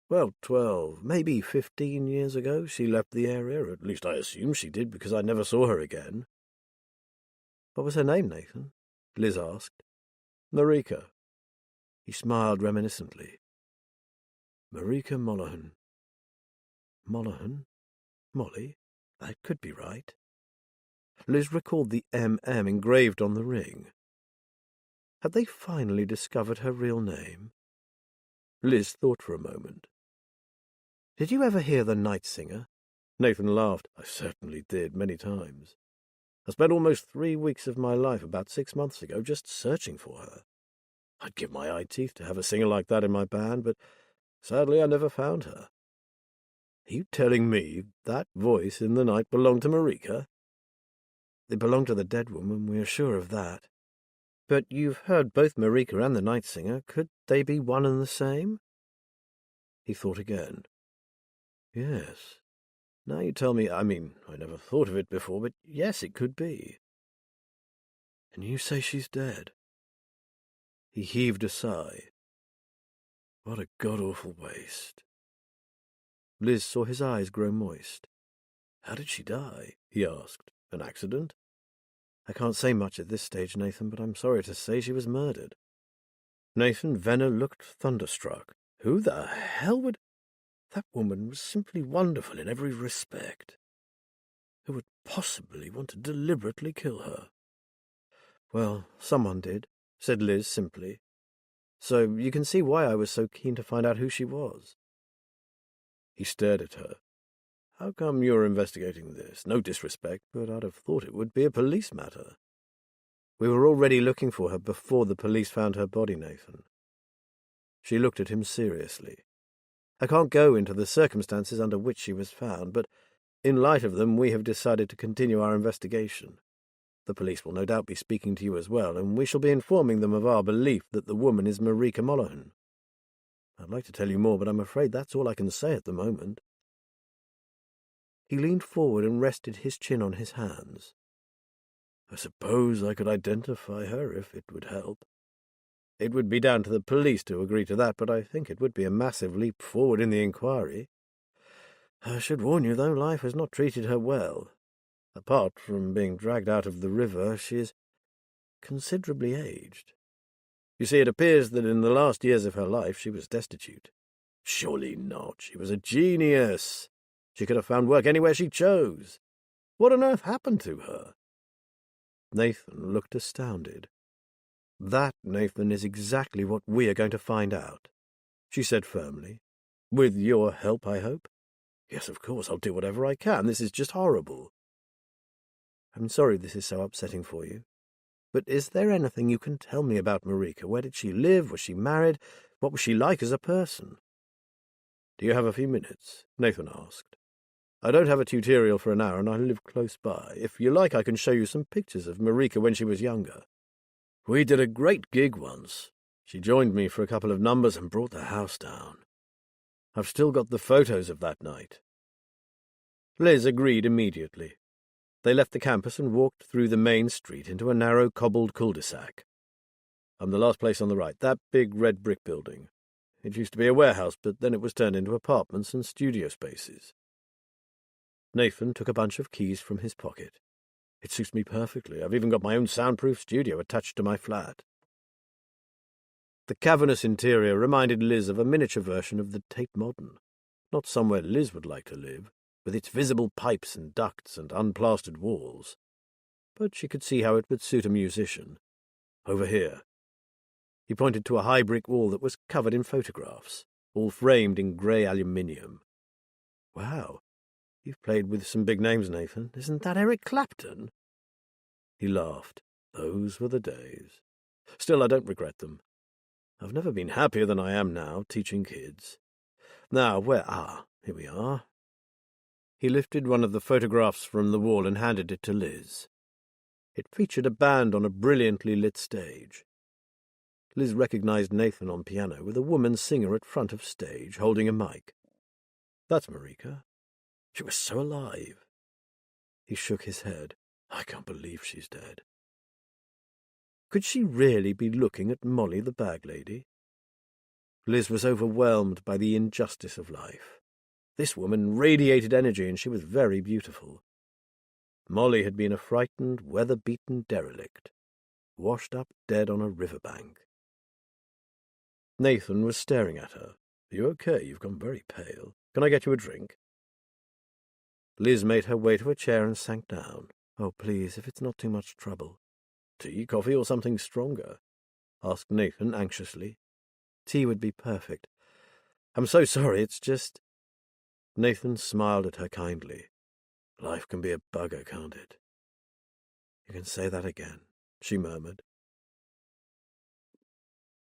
Well, 12, maybe 15 years ago, she left the area, or at least I assume she did because I never saw her again. What was her name, Nathan? Liz asked. Marika. He smiled reminiscently. Marika Mollohan. Mollohan? Molly? That could be right. Liz recalled the M.M. engraved on the ring. Had they finally discovered her real name? Liz thought for a moment. Did you ever hear the Night Singer? Nathan laughed. I certainly did, many times. I spent almost 3 weeks of my life about 6 months ago just searching for her. I'd give my eye teeth to have a singer like that in my band, but sadly I never found her. Are you telling me that voice in the night belonged to Marika? It belonged to the dead woman, we are sure of that. But you've heard both Marika and the Night Singer. Could they be one and the same? He thought again. Yes. Now you tell me, I never thought of it before, but yes, it could be. And you say she's dead? He heaved a sigh. What a god-awful waste. Liz saw his eyes grow moist. How did she die? He asked. An accident? I can't say much at this stage, Nathan, but I'm sorry to say she was murdered. Nathan Venner looked thunderstruck. Who the hell would... That woman was simply wonderful in every respect. Who would possibly want to deliberately kill her? Well, someone did, said Liz simply. So you can see why I was so keen to find out who she was. He stared at her. How come you're investigating this? No disrespect, but I'd have thought it would be a police matter. We were already looking for her before the police found her body, Nathan. She looked at him seriously. I can't go into the circumstances under which she was found, but in light of them we have decided to continue our investigation. The police will no doubt be speaking to you as well, and we shall be informing them of our belief that the woman is Marika Mollohan. I'd like to tell you more, but I'm afraid that's all I can say at the moment. He leaned forward and rested his chin on his hands. I suppose I could identify her if it would help. It would be down to the police to agree to that, but I think it would be a massive leap forward in the inquiry. I should warn you, though, life has not treated her well. Apart from being dragged out of the river, she is considerably aged. You see, it appears that in the last years of her life she was destitute. Surely not. She was a genius. She could have found work anywhere she chose. What on earth happened to her? Nathan looked astounded. That, Nathan, is exactly what we are going to find out, she said firmly. With your help, I hope? Yes, of course, I'll do whatever I can. This is just horrible. I'm sorry this is so upsetting for you. But is there anything you can tell me about Marika? Where did she live? Was she married? What was she like as a person? Do you have a few minutes? Nathan asked. I don't have a tutorial for an hour, and I live close by. If you like, I can show you some pictures of Marika when she was younger. We did a great gig once. She joined me for a couple of numbers and brought the house down. I've still got the photos of that night. Liz agreed immediately. They left the campus and walked through the main street into a narrow cobbled cul-de-sac. I'm the last place on the right, that big red brick building. It used to be a warehouse, but then it was turned into apartments and studio spaces. Nathan took a bunch of keys from his pocket. It suits me perfectly. I've even got my own soundproof studio attached to my flat. The cavernous interior reminded Liz of a miniature version of the Tate Modern. Not somewhere Liz would like to live, with its visible pipes and ducts and unplastered walls. But she could see how it would suit a musician. Over here. He pointed to a high brick wall that was covered in photographs, all framed in grey aluminium. Wow, you've played with some big names, Nathan. Isn't that Eric Clapton? He laughed. Those were the days. Still, I don't regret them. I've never been happier than I am now, teaching kids. Now, here we are. He lifted one of the photographs from the wall and handed it to Liz. It featured a band on a brilliantly lit stage. Liz recognized Nathan on piano with a woman singer at front of stage holding a mic. That's Marika. She was so alive. He shook his head. I can't believe she's dead. Could she really be looking at Molly the bag lady? Liz was overwhelmed by the injustice of life. This woman radiated energy, and she was very beautiful. Molly had been a frightened, weather-beaten derelict, washed up dead on a riverbank. Nathan was staring at her. Are you okay? You've gone very pale. Can I get you a drink? Liz made her way to a chair and sank down. Oh, please, if it's not too much trouble. Tea, coffee, or something stronger? Asked Nathan anxiously. Tea would be perfect. I'm so sorry, it's just... Nathan smiled at her kindly. Life can be a bugger, can't it? You can say that again, she murmured.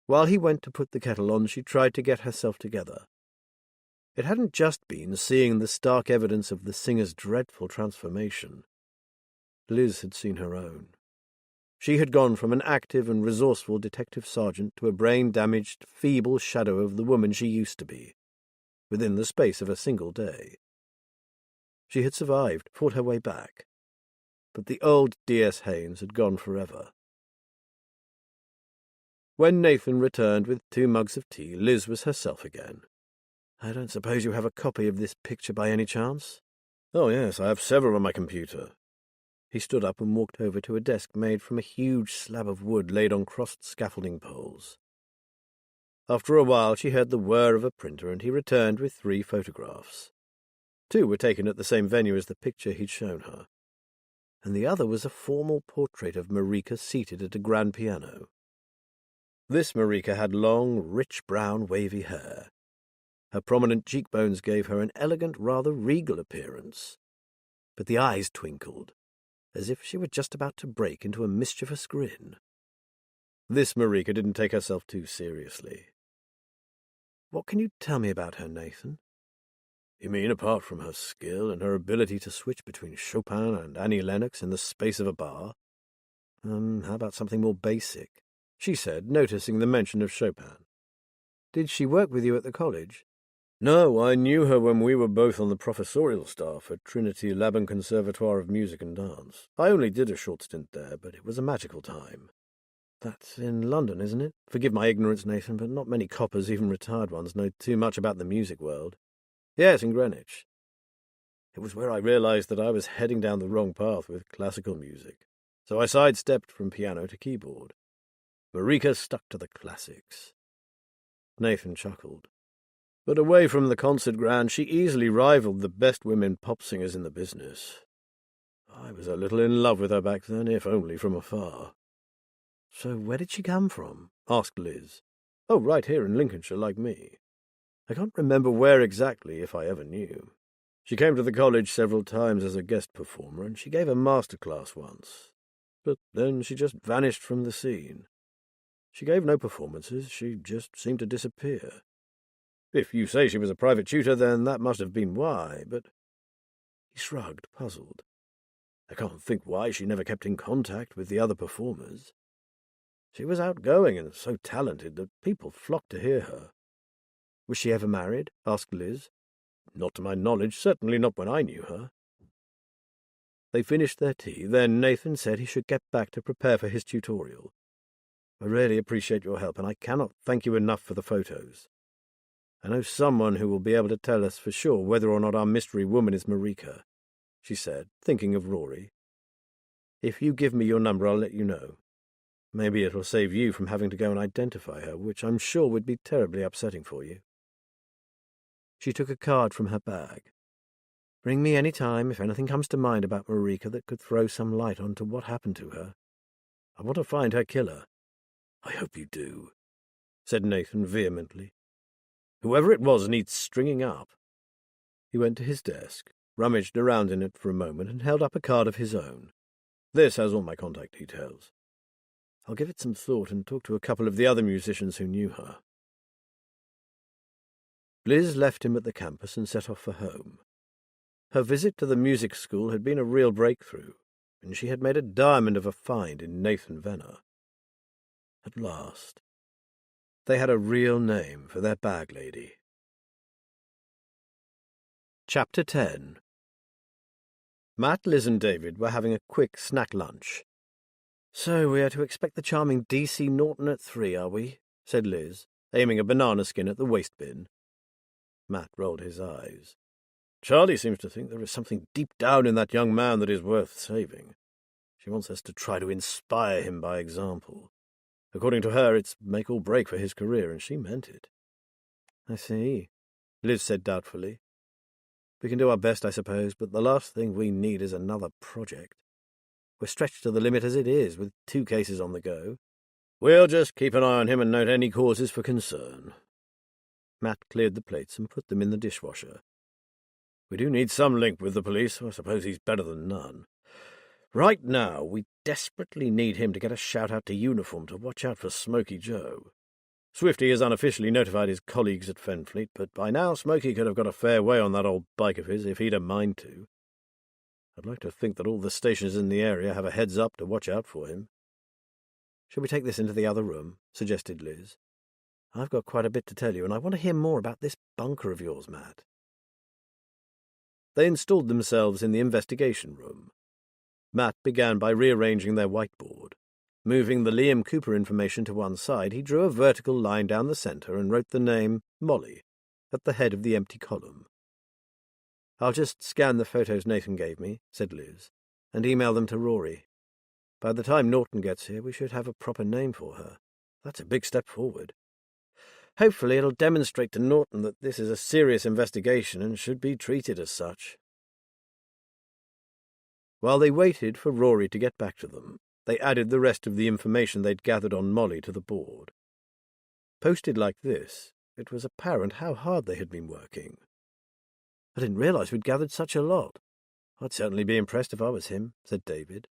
While he went to put the kettle on, she tried to get herself together. It hadn't just been seeing the stark evidence of the singer's dreadful transformation. Liz had seen her own. She had gone from an active and resourceful detective sergeant to a brain-damaged, feeble shadow of the woman she used to be, within the space of a single day. She had survived, fought her way back, but the old D.S. Haynes had gone forever. When Nathan returned with 2 mugs of tea, Liz was herself again. I don't suppose you have a copy of this picture by any chance? Oh, yes, I have several on my computer. He stood up and walked over to a desk made from a huge slab of wood laid on crossed scaffolding poles. After a while she heard the whir of a printer, and he returned with 3 photographs. 2 were taken at the same venue as the picture he'd shown her, and the other was a formal portrait of Marika seated at a grand piano. This Marika had long, rich brown, wavy hair. Her prominent cheekbones gave her an elegant, rather regal appearance, but the eyes twinkled, as if she were just about to break into a mischievous grin. This Marika didn't take herself too seriously. What can you tell me about her, Nathan? You mean apart from her skill and her ability to switch between Chopin and Annie Lennox in the space of a bar? How about something more basic? She said, noticing the mention of Chopin. Did she work with you at the college? No, I knew her when we were both on the professorial staff at Trinity Lab and Conservatoire of Music and Dance. I only did a short stint there, but it was a magical time. That's in London, isn't it? Forgive my ignorance, Nathan, but not many coppers, even retired ones, know too much about the music world. Yes, in Greenwich. It was where I realized that I was heading down the wrong path with classical music, so I sidestepped from piano to keyboard. Marika stuck to the classics. Nathan chuckled. But away from the concert ground, she easily rivaled the best women pop singers in the business. I was a little in love with her back then, if only from afar. So where did she come from? Asked Liz. Oh, right here in Lincolnshire, like me. I can't remember where exactly, if I ever knew. She came to the college several times as a guest performer, and she gave a master class once. But then she just vanished from the scene. She gave no performances, she just seemed to disappear. If you say she was a private tutor, then that must have been why, but... He shrugged, puzzled. I can't think why she never kept in contact with the other performers. She was outgoing and so talented that people flocked to hear her. Was she ever married? Asked Liz. Not to my knowledge, certainly not when I knew her. They finished their tea, then Nathan said he should get back to prepare for his tutorial. I really appreciate your help, and I cannot thank you enough for the photos. I know someone who will be able to tell us for sure whether or not our mystery woman is Marika, she said, thinking of Rory. If you give me your number, I'll let you know. Maybe it'll save you from having to go and identify her, which I'm sure would be terribly upsetting for you. She took a card from her bag. Ring me any time if anything comes to mind about Marika that could throw some light onto what happened to her. I want to find her killer. I hope you do, said Nathan vehemently. Whoever it was needs stringing up. He went to his desk, rummaged around in it for a moment, and held up a card of his own. This has all my contact details. I'll give it some thought and talk to a couple of the other musicians who knew her. Liz left him at the campus and set off for home. Her visit to the music school had been a real breakthrough. and she had made a diamond of a find in Nathan Venner. At last, they had a real name for their bag lady. Chapter 10. Matt, Liz and David were having a quick snack lunch. "So we are to expect the charming D.C. Norton at 3, are we?" said Liz, aiming a banana skin at the waste bin. Matt rolled his eyes. "Charlie seems to think there is something deep down in that young man that is worth saving. She wants us to try to inspire him by example. According to her, it's make or break for his career, and she meant it." "I see," Liz said doubtfully. "We can do our best, I suppose, but the last thing we need is another project. We're stretched to the limit as it is, with 2 cases on the go." "We'll just keep an eye on him and note any causes for concern." Matt cleared the plates and put them in the dishwasher. "We do need some link with the police, so I suppose he's better than none. Right now, we desperately need him to get a shout-out to Uniform to watch out for Smokey Joe. Swifty has unofficially notified his colleagues at Fenfleet, but by now Smokey could have got a fair way on that old bike of his if he'd a mind to. I'd like to think that all the stations in the area have a heads-up to watch out for him." "Shall we take this into the other room?" suggested Liz. "I've got quite a bit to tell you, and I want to hear more about this bunker of yours, Matt." They installed themselves in the investigation room. Matt began by rearranging their whiteboard. Moving the Liam Cooper information to one side, he drew a vertical line down the centre and wrote the name Molly at the head of the empty column. "I'll just scan the photos Nathan gave me," said Liz, "and email them to Rory. By the time Norton gets here, we should have a proper name for her. That's a big step forward. Hopefully it'll demonstrate to Norton that this is a serious investigation and should be treated as such." While they waited for Rory to get back to them, they added the rest of the information they'd gathered on Molly to the board. Posted like this, it was apparent how hard they had been working. "I didn't realize we'd gathered such a lot. I'd certainly be impressed if I was him," said David.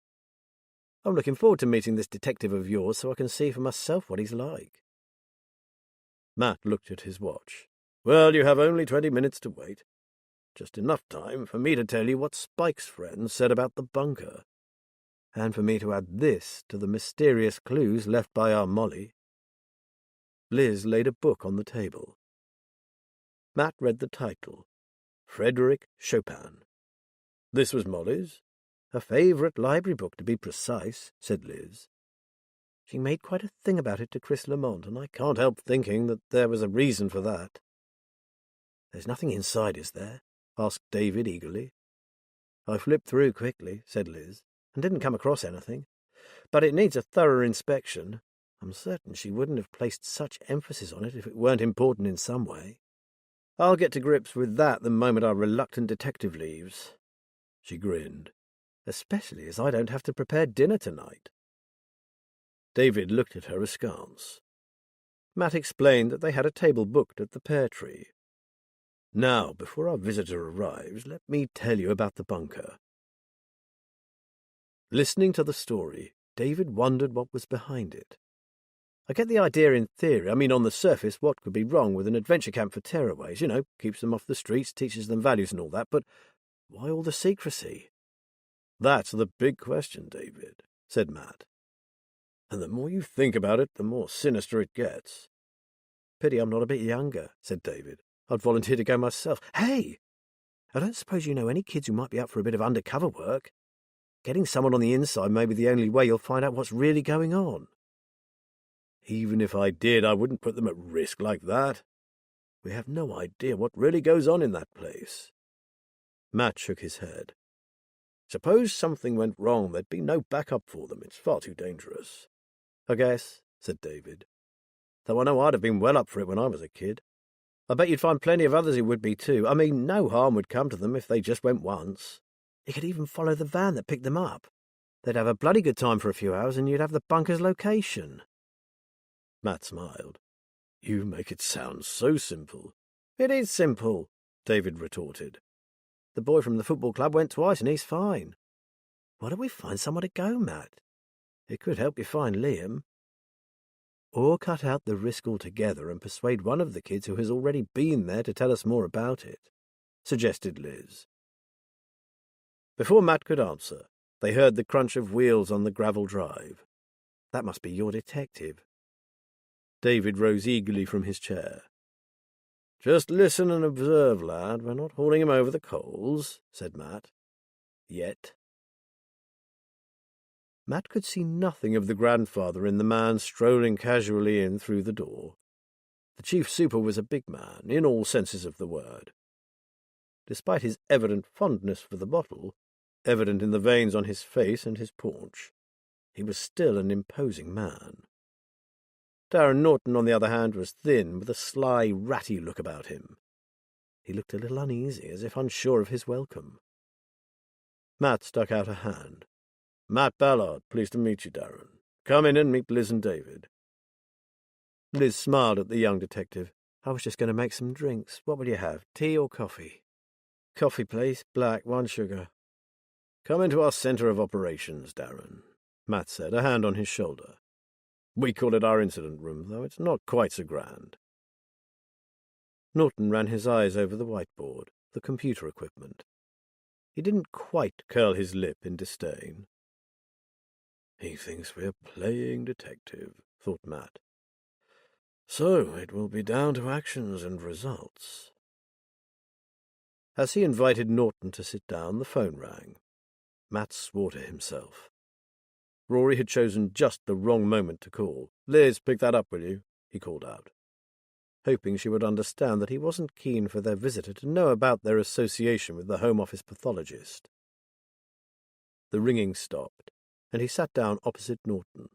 "I'm looking forward to meeting this detective of yours so I can see for myself what he's like." Matt looked at his watch. "Well, you have only 20 minutes to wait. Just enough time for me to tell you what Spike's friends said about the bunker, and for me to add this to the mysterious clues left by our Molly." Liz laid a book on the table. Matt read the title, Frederick Chopin. "This was Molly's? A favourite library book, to be precise," said Liz. "She made quite a thing about it to Chris Lamont, and I can't help thinking that there was a reason for that." "There's nothing inside, is there?" asked David eagerly. "I flipped through quickly," said Liz, "and didn't come across anything. But it needs a thorough inspection. I'm certain she wouldn't have placed such emphasis on it if it weren't important in some way. I'll get to grips with that the moment our reluctant detective leaves." She grinned. "Especially as I don't have to prepare dinner tonight." David looked at her askance. Matt explained that they had a table booked at the pear tree. "Now, before our visitor arrives, let me tell you about the bunker." Listening to the story, David wondered what was behind it. "I get the idea in theory. I mean, on the surface, what could be wrong with an adventure camp for tearaways? You know, keeps them off the streets, teaches them values and all that, but why all the secrecy?" "That's the big question, David," said Matt. "And the more you think about it, the more sinister it gets." "Pity I'm not a bit younger," said David. "I'd volunteer to go myself. Hey! I don't suppose you know any kids who might be up for a bit of undercover work? Getting someone on the inside may be the only way you'll find out what's really going on." "Even if I did, I wouldn't put them at risk like that. We have no idea what really goes on in that place." Matt shook his head. "Suppose something went wrong, there'd be no backup for them. It's far too dangerous." "I guess," said David. "Though I know I'd have been well up for it when I was a kid. I bet you'd find plenty of others who would be too. I mean, no harm would come to them if they just went once. You could even follow the van that picked them up. They'd have a bloody good time for a few hours, and you'd have the bunker's location." Matt smiled. "You make it sound so simple." "It is simple," David retorted. "The boy from the football club went twice, and he's fine. Why don't we find somewhere to go, Matt? It could help you find Liam. Or cut out the risk altogether and persuade one of the kids who has already been there to tell us more about it," suggested Liz. Before Matt could answer, They heard the crunch of wheels on the gravel drive. That must be your detective. David rose eagerly from his chair. Just listen and observe, lad. We're not hauling him over the coals, said Matt. Yet. Matt could see nothing of the grandfather in the man strolling casually in through the door. The chief super was a big man, in all senses of the word. Despite his evident fondness for the bottle, evident in the veins on his face and his paunch, he was still an imposing man. Darren Norton, on the other hand, was thin, with a sly, ratty look about him. He looked a little uneasy, as if unsure of his welcome. Matt stuck out a hand. Matt Ballard, pleased to meet you, Darren. Come in and meet Liz and David. Liz smiled at the young detective. I was just going to make some drinks. What will you have, tea or coffee? Coffee, please. Black, 1 sugar. Come into our centre of operations, Darren, Matt said, a hand on his shoulder. We call it our incident room, though it's not quite so grand. Norton ran his eyes over the whiteboard, the computer equipment. He didn't quite curl his lip in disdain. He thinks we're playing detective, thought Matt. So it will be down to actions and results. As he invited Norton to sit down, the phone rang. Matt swore to himself. Rory had chosen just the wrong moment to call. Liz, pick that up, will you? He called out, hoping she would understand that he wasn't keen for their visitor to know about their association with the Home Office pathologist. The ringing stopped, and he sat down opposite Norton.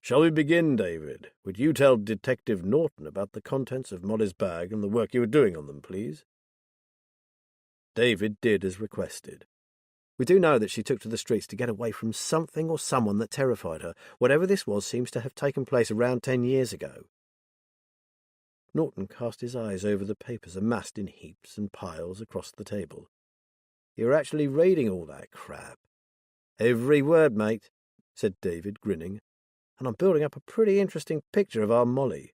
Shall we begin, David? Would you tell Detective Norton about the contents of Molly's bag and the work you were doing on them, please? David did as requested. We do know that she took to the streets to get away from something or someone that terrified her. Whatever this was seems to have taken place around 10 years ago. Norton cast his eyes over the papers amassed in heaps and piles across the table. You're actually reading all that crap. Every word, mate, said David, grinning, and I'm building up a pretty interesting picture of our Molly.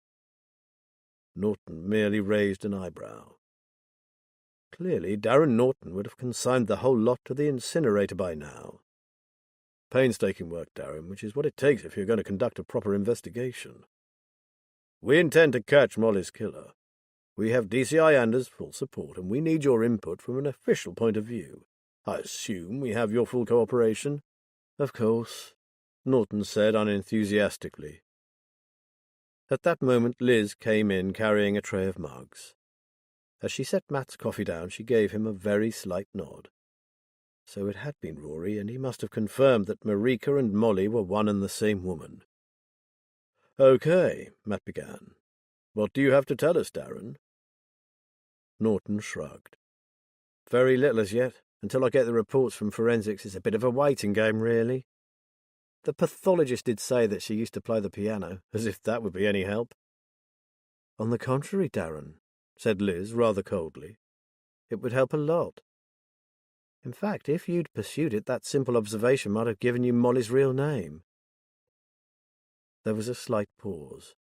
Norton merely raised an eyebrow. Clearly, Darren Norton would have consigned the whole lot to the incinerator by now. Painstaking work, Darren, which is what it takes if you're going to conduct a proper investigation. We intend to catch Molly's killer. We have DCI Anders' full support, and we need your input from an official point of view. I assume we have your full cooperation? Of course, Norton said unenthusiastically. At that moment Liz came in carrying a tray of mugs. As she set Matt's coffee down, she gave him a very slight nod. So it had been Rory, and he must have confirmed that Marika and Molly were one and the same woman. Okay, Matt began. What do you have to tell us, Darren? Norton shrugged. Very little as yet. Until I get the reports from forensics, it's a bit of a waiting game, really. The pathologist did say that she used to play the piano, as if that would be any help. On the contrary, Darren, said Liz rather coldly. It would help a lot. In fact, if you'd pursued it, that simple observation might have given you Molly's real name. There was a slight pause.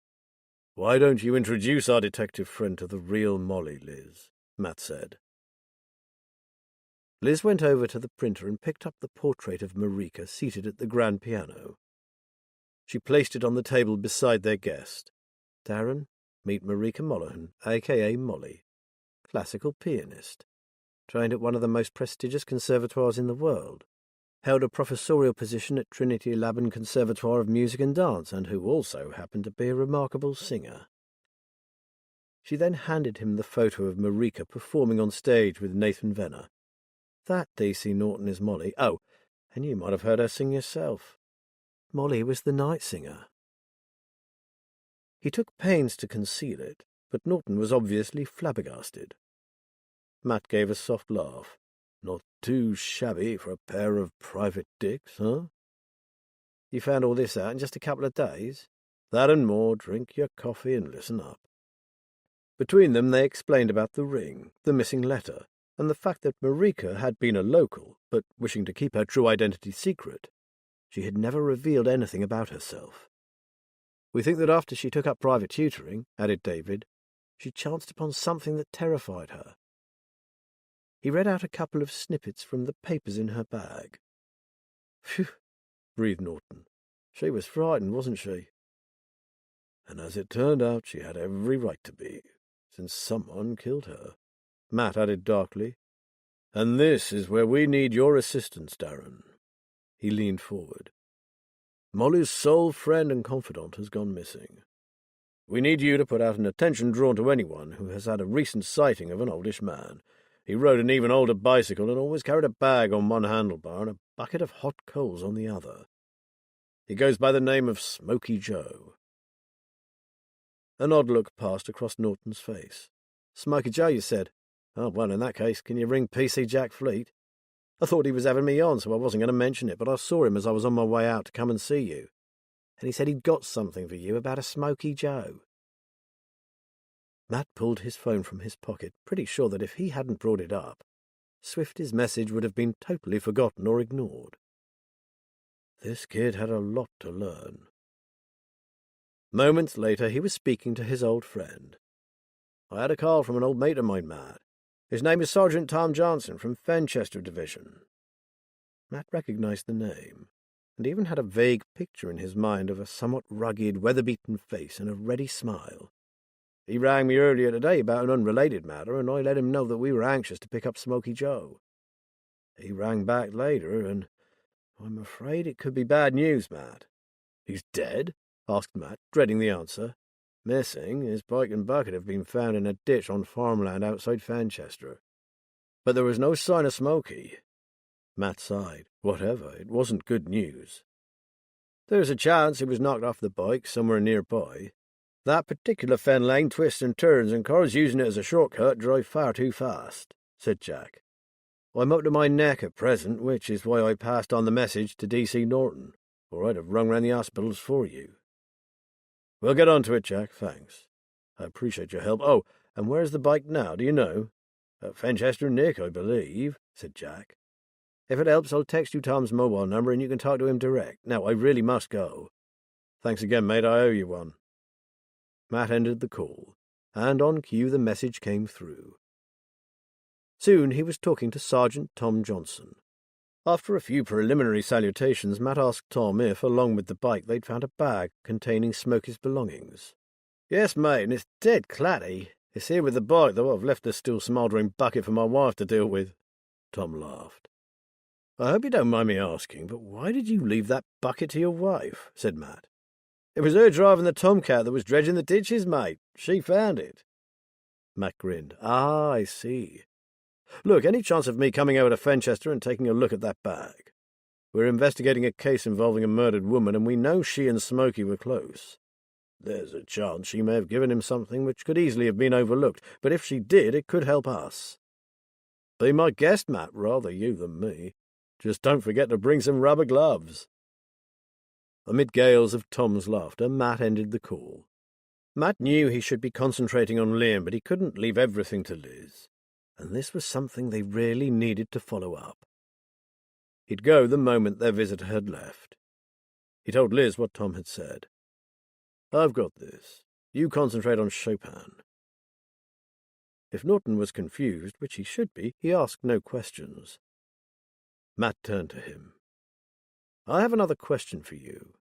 Why don't you introduce our detective friend to the real Molly, Liz? Matt said. Liz went over to the printer and picked up the portrait of Marika seated at the grand piano. She placed it on the table beside their guest. Darren, meet Marika Mollahan, a.k.a. Molly, classical pianist, trained at one of the most prestigious conservatoires in the world, held a professorial position at Trinity Laban Conservatoire of Music and Dance, and who also happened to be a remarkable singer. She then handed him the photo of Marika performing on stage with Nathan Venner. That, D.C. Norton, is Molly. Oh, and you might have heard her sing yourself. Molly was the night singer. He took pains to conceal it, but Norton was obviously flabbergasted. Matt gave a soft laugh. Not too shabby for a pair of private dicks, huh? You found all this out in just a couple of days? That and more. Drink your coffee and listen up. Between them they explained about the ring, the missing letter, and the fact that Marika had been a local, but wishing to keep her true identity secret. She had never revealed anything about herself. We think that after she took up private tutoring, added David, she chanced upon something that terrified her. He read out a couple of snippets from the papers in her bag. Phew, breathed Norton. She was frightened, wasn't she? And as it turned out, she had every right to be, since someone killed her, Matt added darkly. And this is where we need your assistance, Darren. He leaned forward. Molly's sole friend and confidant has gone missing. We need you to put out an attention drawn to anyone who has had a recent sighting of an oldish man. He rode an even older bicycle and always carried a bag on one handlebar and a bucket of hot coals on the other. He goes by the name of Smoky Joe. An odd look passed across Norton's face. Smoky Joe, you said? Oh, well, in that case, can you ring PC Jack Fleet? I thought he was having me on, so I wasn't going to mention it, but I saw him as I was on my way out to come and see you. And he said he'd got something for you about a Smoky Joe. Matt pulled his phone from his pocket, pretty sure that if he hadn't brought it up, Swifty's message would have been totally forgotten or ignored. This kid had a lot to learn. Moments later, he was speaking to his old friend. I had a call from an old mate of mine, Matt. His name is Sergeant Tom Johnson from Fenchester Division. Matt recognized the name, and even had a vague picture in his mind of a somewhat rugged, weather-beaten face and a ready smile. He rang me earlier today about an unrelated matter, and I let him know that we were anxious to pick up Smoky Joe. He rang back later, and I'm afraid it could be bad news, Matt. He's dead? Asked Matt, dreading the answer. Missing, his bike and bucket have been found in a ditch on farmland outside Fanchester. But there was no sign of Smoky. Matt sighed. Whatever, it wasn't good news. There's a chance he was knocked off the bike somewhere nearby. That particular fen lane twists and turns, and cars using it as a shortcut drive far too fast, said Jack. I'm up to my neck at present, which is why I passed on the message to DC Norton, or I'd have rung round the hospitals for you. We'll get on to it, Jack, thanks. I appreciate your help. Oh, and where's the bike now, do you know? At Fenchester Nick, I believe, said Jack. If it helps, I'll text you Tom's mobile number and you can talk to him direct. Now, I really must go. Thanks again, mate, I owe you one. Matt ended the call, and on cue the message came through. Soon he was talking to Sergeant Tom Johnson. After a few preliminary salutations, Matt asked Tom if, along with the bike, they'd found a bag containing Smoky's belongings. Yes, mate, and it's dead clatty. It's here with the bike, though I've left the still smouldering bucket for my wife to deal with. Tom laughed. I hope you don't mind me asking, but why did you leave that bucket to your wife? Said Matt. It was her driving the tomcat that was dredging the ditches, mate. She found it. Matt grinned. Ah, I see. Look, any chance of me coming over to Fenchester and taking a look at that bag? We're investigating a case involving a murdered woman, and we know she and Smoky were close. There's a chance she may have given him something which could easily have been overlooked, but if she did, it could help us. Be my guest, Matt, rather you than me. Just don't forget to bring some rubber gloves. Amid gales of Tom's laughter, Matt ended the call. Matt knew he should be concentrating on Liam, but he couldn't leave everything to Liz, and this was something they really needed to follow up. He'd go the moment their visitor had left. He told Liz what Tom had said. I've got this. You concentrate on Chopin. If Norton was confused, which he should be, he asked no questions. Matt turned to him. I have another question for you.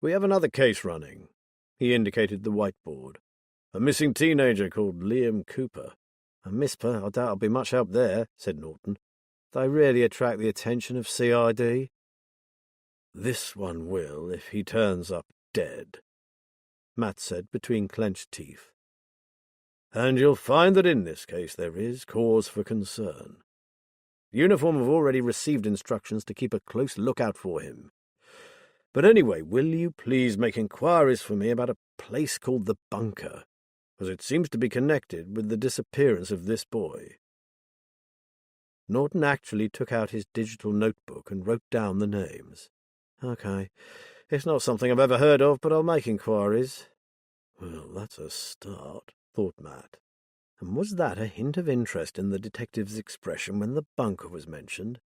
We have another case running. He indicated the whiteboard. A missing teenager called Liam Cooper. A misper, I doubt I'll be much help there, said Norton. They really attract the attention of CID. This one will, if he turns up dead, Matt said between clenched teeth. And you'll find that in this case there is cause for concern. The uniform have already received instructions to keep a close lookout for him. But anyway, will you please make inquiries for me about a place called the Bunker, as it seems to be connected with the disappearance of this boy. Norton actually took out his digital notebook and wrote down the names. Okay, it's not something I've ever heard of, but I'll make inquiries. Well, that's a start, thought Matt. And was that a hint of interest in the detective's expression when the Bunker was mentioned?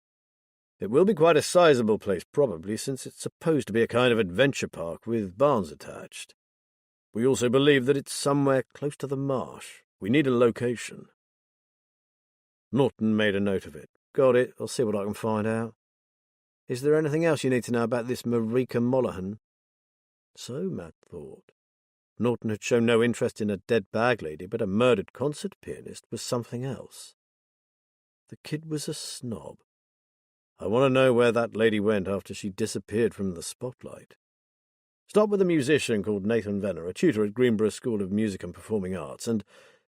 It will be quite a sizable place, probably, since it's supposed to be a kind of adventure park with barns attached. We also believe that it's somewhere close to the marsh. We need a location. Norton made a note of it. Got it. I'll see what I can find out. Is there anything else you need to know about this Marika Molohan? So Matt thought. Norton had shown no interest in a dead bag lady, but a murdered concert pianist was something else. The kid was a snob. I want to know where that lady went after she disappeared from the spotlight. Stop with a musician called Nathan Venner, a tutor at Greenborough School of Music and Performing Arts, and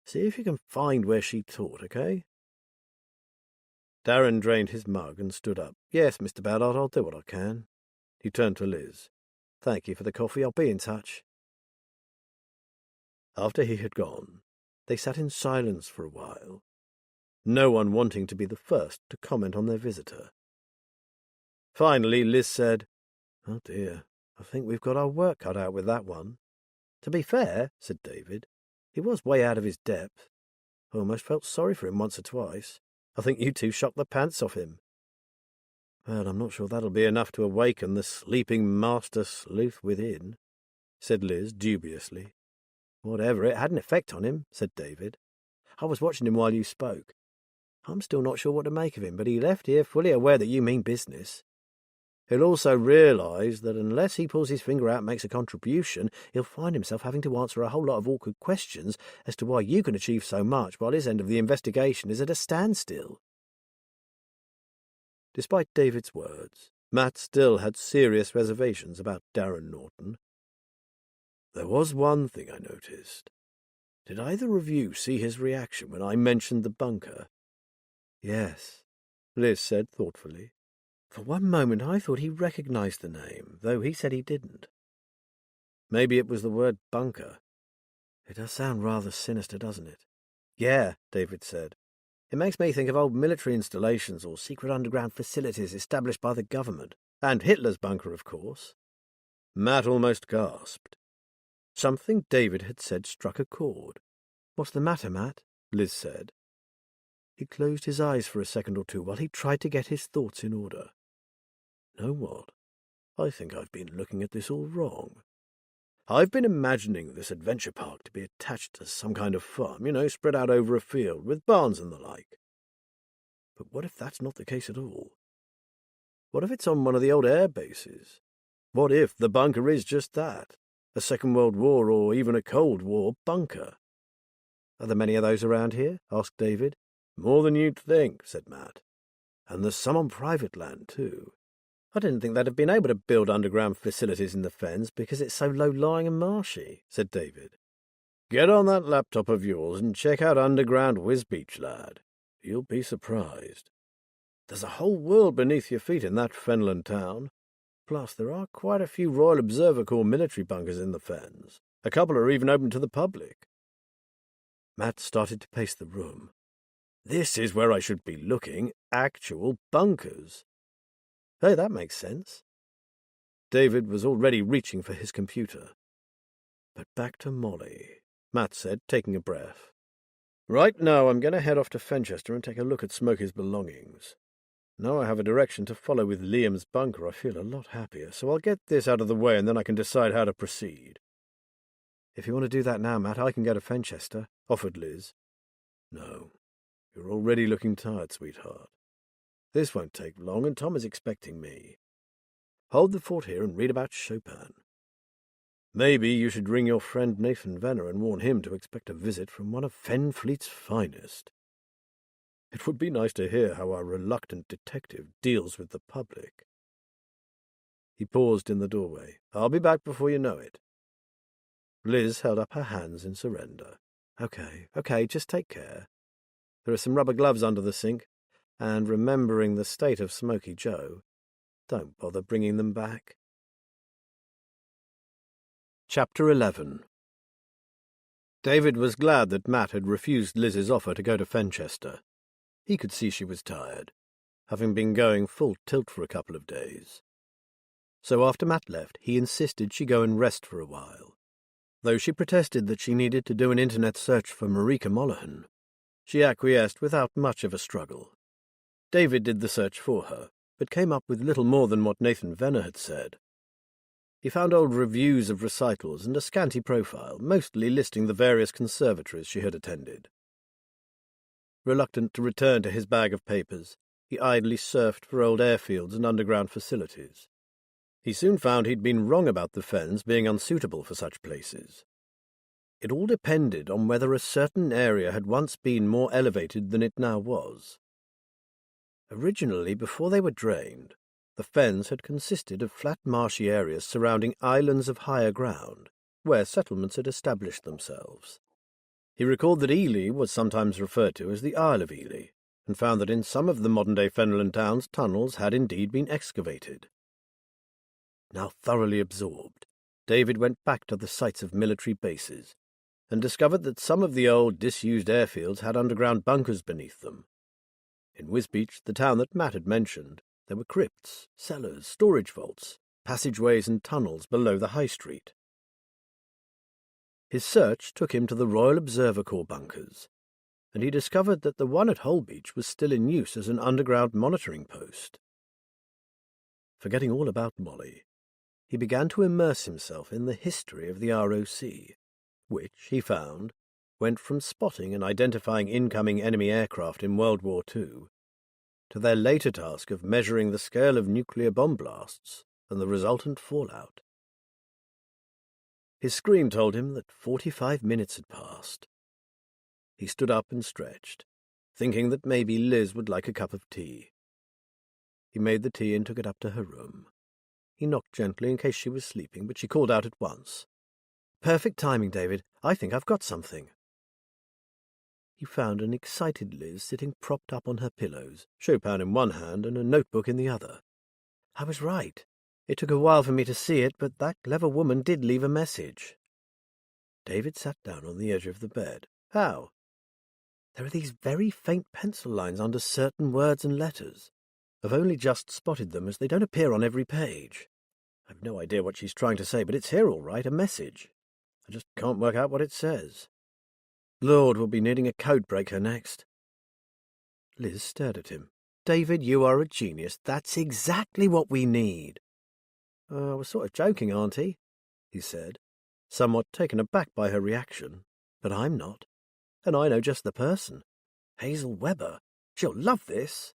see if you can find where she taught, okay? Darren drained his mug and stood up. Yes, Mr. Ballard, I'll do what I can. He turned to Liz. Thank you for the coffee. I'll be in touch. After he had gone, they sat in silence for a while, no one wanting to be the first to comment on their visitor. Finally, Liz said, Oh dear, I think we've got our work cut out with that one. To be fair, said David, he was way out of his depth. I almost felt sorry for him once or twice. I think you two shocked the pants off him. Well, I'm not sure that'll be enough to awaken the sleeping master sleuth within, said Liz dubiously. Whatever, it had an effect on him, said David. I was watching him while you spoke. I'm still not sure what to make of him, but he left here fully aware that you mean business. He'll also realise that unless he pulls his finger out and makes a contribution, he'll find himself having to answer a whole lot of awkward questions as to why you can achieve so much while his end of the investigation is at a standstill. Despite David's words, Matt still had serious reservations about Darren Norton. There was one thing I noticed. Did either of you see his reaction when I mentioned the bunker? Yes, Liz said thoughtfully. For one moment I thought he recognised the name, though he said he didn't. Maybe it was the word bunker. It does sound rather sinister, doesn't it? Yeah, David said. It makes me think of old military installations or secret underground facilities established by the government. And Hitler's bunker, of course. Matt almost gasped. Something David had said struck a chord. What's the matter, Matt? Liz said. He closed his eyes for a second or two while he tried to get his thoughts in order. Know what? I think I've been looking at this all wrong. I've been imagining this adventure park to be attached to some kind of farm, spread out over a field, with barns and the like. But what if that's not the case at all? What if it's on one of the old air bases? What if the bunker is just that? A Second World War or even a Cold War bunker? Are there many of those around here? Asked David. More than you'd think, said Matt. And there's some on private land, too. I didn't think they'd have been able to build underground facilities in the fens because it's so low-lying and marshy, said David. Get on that laptop of yours and check out Underground Wisbeach, lad. You'll be surprised. There's a whole world beneath your feet in that fenland town. Plus, there are quite a few Royal Observer Corps military bunkers in the fens. A couple are even open to the public. Matt started to pace the room. This is where I should be looking. Actual bunkers. Hey, that makes sense. David was already reaching for his computer. But back to Molly, Matt said, taking a breath. Right now I'm going to head off to Fenchester and take a look at Smokey's belongings. Now I have a direction to follow with Liam's bunker, I feel a lot happier, so I'll get this out of the way and then I can decide how to proceed. If you want to do that now, Matt, I can go to Fenchester, offered Liz. No, you're already looking tired, sweetheart. This won't take long, and Tom is expecting me. Hold the fort here and read about Chopin. Maybe you should ring your friend Nathan Venner and warn him to expect a visit from one of Fenfleet's finest. It would be nice to hear how our reluctant detective deals with the public. He paused in the doorway. I'll be back before you know it. Liz held up her hands in surrender. Okay, just take care. There are some rubber gloves under the sink. And remembering the state of Smoky Joe, don't bother bringing them back. Chapter 11. David was glad that Matt had refused Liz's offer to go to Fenchester. He could see she was tired, having been going full tilt for a couple of days. So after Matt left, he insisted she go and rest for a while. Though she protested that she needed to do an internet search for Marika Molohan, she acquiesced without much of a struggle. David did the search for her, but came up with little more than what Nathan Venner had said. He found old reviews of recitals and a scanty profile, mostly listing the various conservatories she had attended. Reluctant to return to his bag of papers, He idly surfed for old airfields and underground facilities. He soon found he'd been wrong about the fens being unsuitable for such places. It all depended on whether a certain area had once been more elevated than it now was. Originally, before they were drained, the fens had consisted of flat marshy areas surrounding islands of higher ground, where settlements had established themselves. He recalled that Ely was sometimes referred to as the Isle of Ely, and found that in some of the modern-day fenland towns tunnels had indeed been excavated. Now thoroughly absorbed, David went back to the sites of military bases, and discovered that some of the old, disused airfields had underground bunkers beneath them. In Wisbeach, the town that Matt had mentioned, there were crypts, cellars, storage vaults, passageways and tunnels below the high street. His search took him to the Royal Observer Corps bunkers, and he discovered that the one at Holbeach was still in use as an underground monitoring post. Forgetting all about Molly, he began to immerse himself in the history of the ROC, which, he found, went from spotting and identifying incoming enemy aircraft in World War II to their later task of measuring the scale of nuclear bomb blasts and the resultant fallout. His screen told him that 45 minutes had passed. He stood up and stretched, thinking that maybe Liz would like a cup of tea. He made the tea and took it up to her room. He knocked gently in case she was sleeping, but she called out at once. "Perfect timing, David. I think I've got something." He found an excited Liz sitting propped up on her pillows, Chopin in one hand and a notebook in the other. "I was right. It took a while for me to see it, but that clever woman did leave a message." David sat down on the edge of the bed. "How?" "There are these very faint pencil lines under certain words and letters. I've only just spotted them, as they don't appear on every page. I've no idea what she's trying to say, but it's here all right, a message. I just can't work out what it says. Lord, we'll be needing a code breaker next." Liz stared at him. "David, you are a genius. That's exactly what we need." "I was sort of joking, Auntie," he said, somewhat taken aback by her reaction. "But I'm not. And I know just the person. Hazel Webber. She'll love this."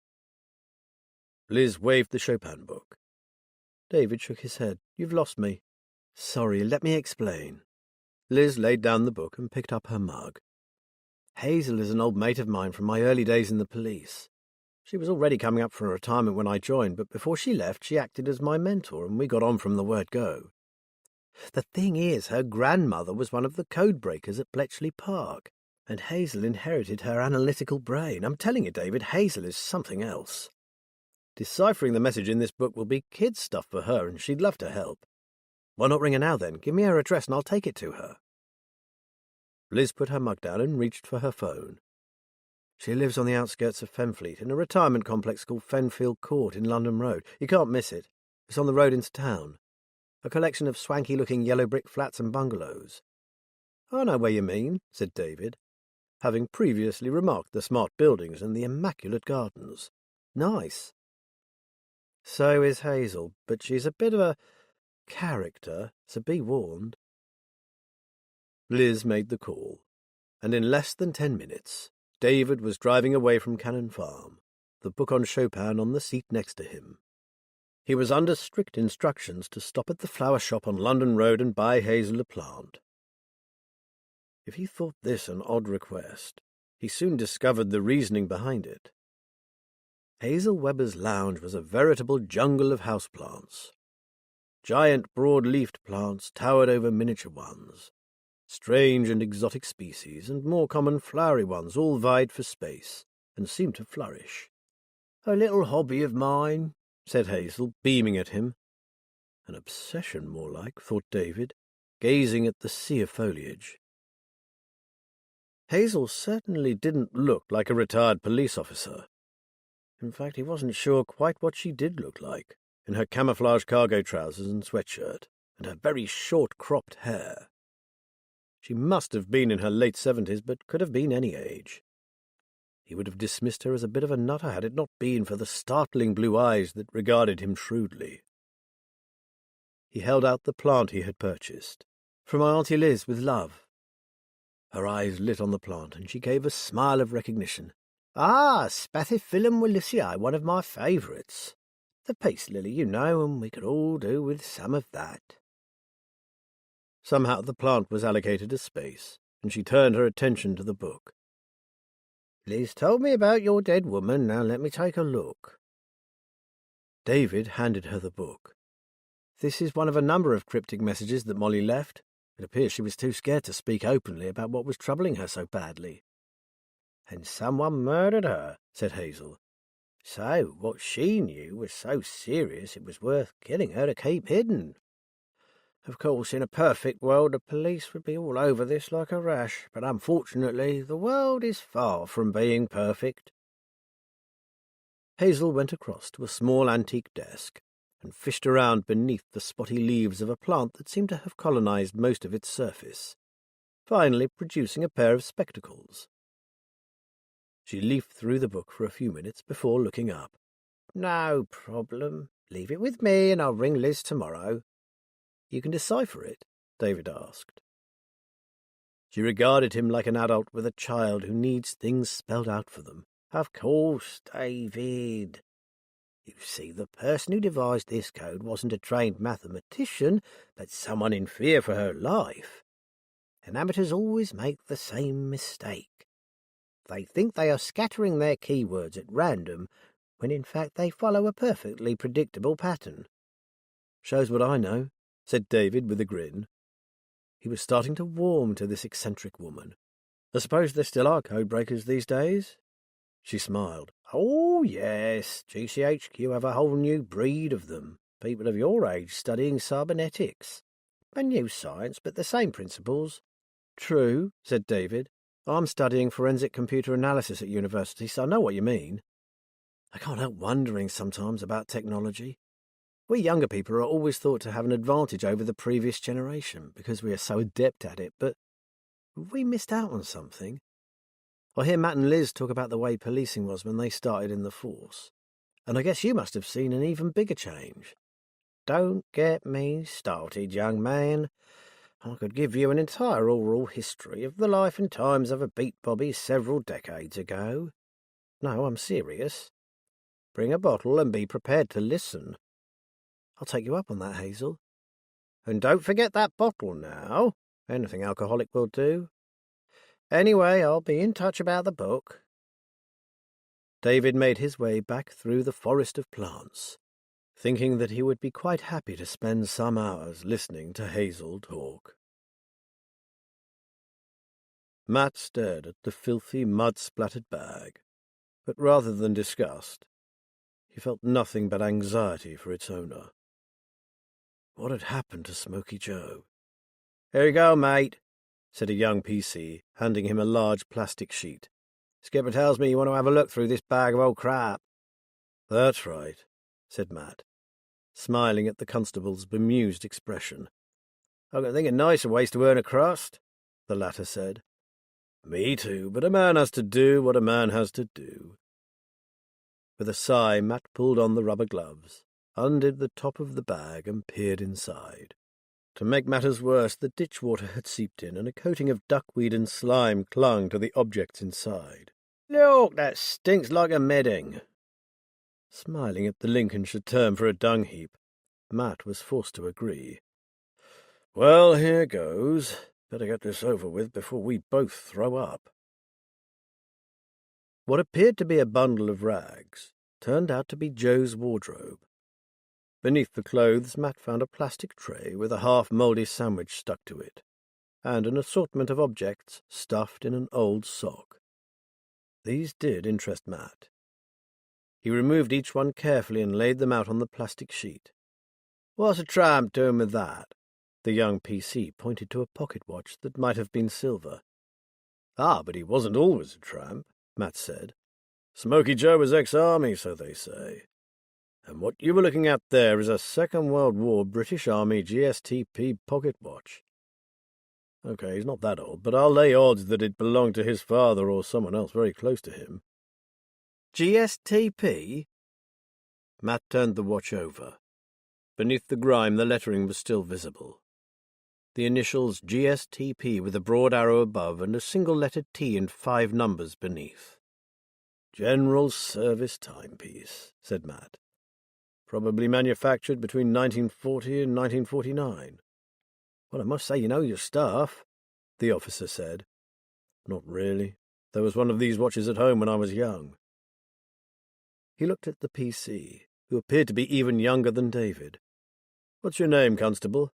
Liz waved the Chopin book. David shook his head. "You've lost me." "Sorry, let me explain." Liz laid down the book and picked up her mug. "Hazel is an old mate of mine from my early days in the police. She was already coming up for retirement when I joined, but before she left she acted as my mentor, and we got on from the word go. The thing is, her grandmother was one of the code breakers at Bletchley Park, and Hazel inherited her analytical brain. I'm telling you, David, Hazel is something else. Deciphering the message in this book will be kid stuff for her, and she'd love to help. Why not ring her now, then? Give me her address and I'll take it to her." Liz put her mug down and reached for her phone. "She lives on the outskirts of Fenfleet, in a retirement complex called Fenfield Court in London Road. You can't miss it. It's on the road into town. A collection of swanky-looking yellow brick flats and bungalows." "I know where you mean," said David, having previously remarked the smart buildings and the immaculate gardens. "Nice." "So is Hazel, but she's a bit of a character, so be warned." Liz made the call, and in less than 10 minutes, David was driving away from Cannon Farm, the book on Chopin on the seat next to him. He was under strict instructions to stop at the flower shop on London Road and buy Hazel a plant. If he thought this an odd request, he soon discovered the reasoning behind it. Hazel Webber's lounge was a veritable jungle of houseplants. Giant broad-leafed plants towered over miniature ones. Strange and exotic species and more common flowery ones all vied for space and seemed to flourish. "A little hobby of mine," said Hazel, beaming at him. An obsession, more like, thought David, gazing at the sea of foliage. Hazel certainly didn't look like a retired police officer. In fact, he wasn't sure quite what she did look like, in her camouflage cargo trousers and sweatshirt, and her very short cropped hair. She must have been in her late 70s, but could have been any age. He would have dismissed her as a bit of a nutter had it not been for the startling blue eyes that regarded him shrewdly. He held out the plant he had purchased. "From my Auntie Liz, with love." Her eyes lit on the plant, and she gave a smile of recognition. Ah, Spathiphyllum willisii, one of my favourites. The peace lily, you know, and we could all do with some of that. Somehow the plant was allocated a space, and she turned her attention to the book. Liz told me about your dead woman, now let me take a look. David handed her the book. This is one of a number of cryptic messages that Molly left. It appears she was too scared to speak openly about what was troubling her so badly. And someone murdered her, said Hazel. So what she knew was so serious it was worth killing her to keep hidden. Of course, in a perfect world, the police would be all over this like a rash, but unfortunately, the world is far from being perfect. Hazel went across to a small antique desk and fished around beneath the spotty leaves of a plant that seemed to have colonized most of its surface, finally producing a pair of spectacles. She leafed through the book for a few minutes before looking up. No problem. Leave it with me and I'll ring Liz tomorrow. You can decipher it? David asked. She regarded him like an adult with a child who needs things spelled out for them. Of course, David. You see, the person who devised this code wasn't a trained mathematician, but someone in fear for her life. And amateurs always make the same mistake. They think they are scattering their keywords at random, when in fact they follow a perfectly predictable pattern. Shows what I know, said David with a grin. He was starting to warm to this eccentric woman. I suppose there still are code breakers these days? She smiled. Oh, yes, GCHQ have a whole new breed of them. People of your age studying cybernetics. A new science, but the same principles. True, said David. I'm studying forensic computer analysis at university, so I know what you mean. I can't help wondering sometimes about technology. We younger people are always thought to have an advantage over the previous generation because we are so adept at it, but have we missed out on something? I hear Matt and Liz talk about the way policing was when they started in the force, and I guess you must have seen an even bigger change. Don't get me started, young man. I could give you an entire oral history of the life and times of a beat bobby several decades ago. No, I'm serious. Bring a bottle and be prepared to listen. I'll take you up on that, Hazel. And don't forget that bottle now. Anything alcoholic will do. Anyway, I'll be in touch about the book. David made his way back through the forest of plants, thinking that he would be quite happy to spend some hours listening to Hazel talk. Matt stared at the filthy, mud-splattered bag, but rather than disgust, he felt nothing but anxiety for its owner. What had happened to Smoky Joe? Here you go, mate, said a young PC, handing him a large plastic sheet. Skipper tells me you want to have a look through this bag of old crap. That's right, said Matt, smiling at the constable's bemused expression. I can think of nicer ways to earn a crust, the latter said. Me too, but a man has to do what a man has to do. With a sigh, Matt pulled on the rubber gloves, undid the top of the bag and peered inside. To make matters worse, the ditch water had seeped in, and a coating of duckweed and slime clung to the objects inside. Look, that stinks like a medding. Smiling at the Lincolnshire term for a dung heap, Matt was forced to agree. Well, here goes. Better get this over with before we both throw up. What appeared to be a bundle of rags turned out to be Joe's wardrobe. Beneath the clothes, Matt found a plastic tray with a half-mouldy sandwich stuck to it, and an assortment of objects stuffed in an old sock. These did interest Matt. He removed each one carefully and laid them out on the plastic sheet. What's a tramp doing with that? The young PC pointed to a pocket watch that might have been silver. Ah, but he wasn't always a tramp, Matt said. Smoky Joe was ex-army, so they say. And what you were looking at there is a Second World War British Army GSTP pocket watch. Okay, he's not that old, but I'll lay odds that it belonged to his father or someone else very close to him. GSTP? Matt turned the watch over. Beneath the grime, the lettering was still visible. The initials GSTP with a broad arrow above and a single-lettered T and 5 numbers beneath. General Service Timepiece, said Matt. Probably manufactured between 1940 and 1949. Well, I must say you know your stuff, the officer said. Not really. There was one of these watches at home when I was young. He looked at the PC, who appeared to be even younger than David. What's your name, Constable?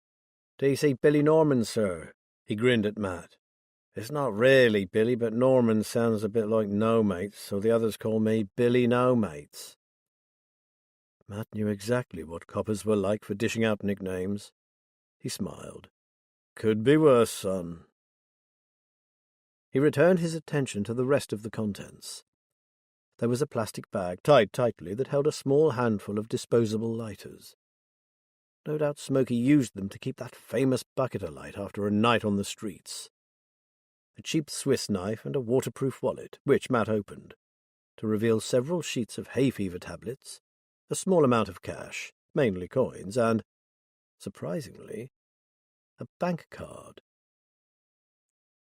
D.C. Billy Norman, sir. He grinned at Matt. It's not really Billy, but Norman sounds a bit like No Mates, so the others call me Billy No Mates. Matt knew exactly what coppers were like for dishing out nicknames. He smiled. Could be worse, son. He returned his attention to the rest of the contents. There was a plastic bag tied tightly that held a small handful of disposable lighters. No doubt Smokey used them to keep that famous bucket alight after a night on the streets. A cheap Swiss knife and a waterproof wallet, which Matt opened, to reveal several sheets of hay fever tablets, a small amount of cash, mainly coins, and, surprisingly, a bank card.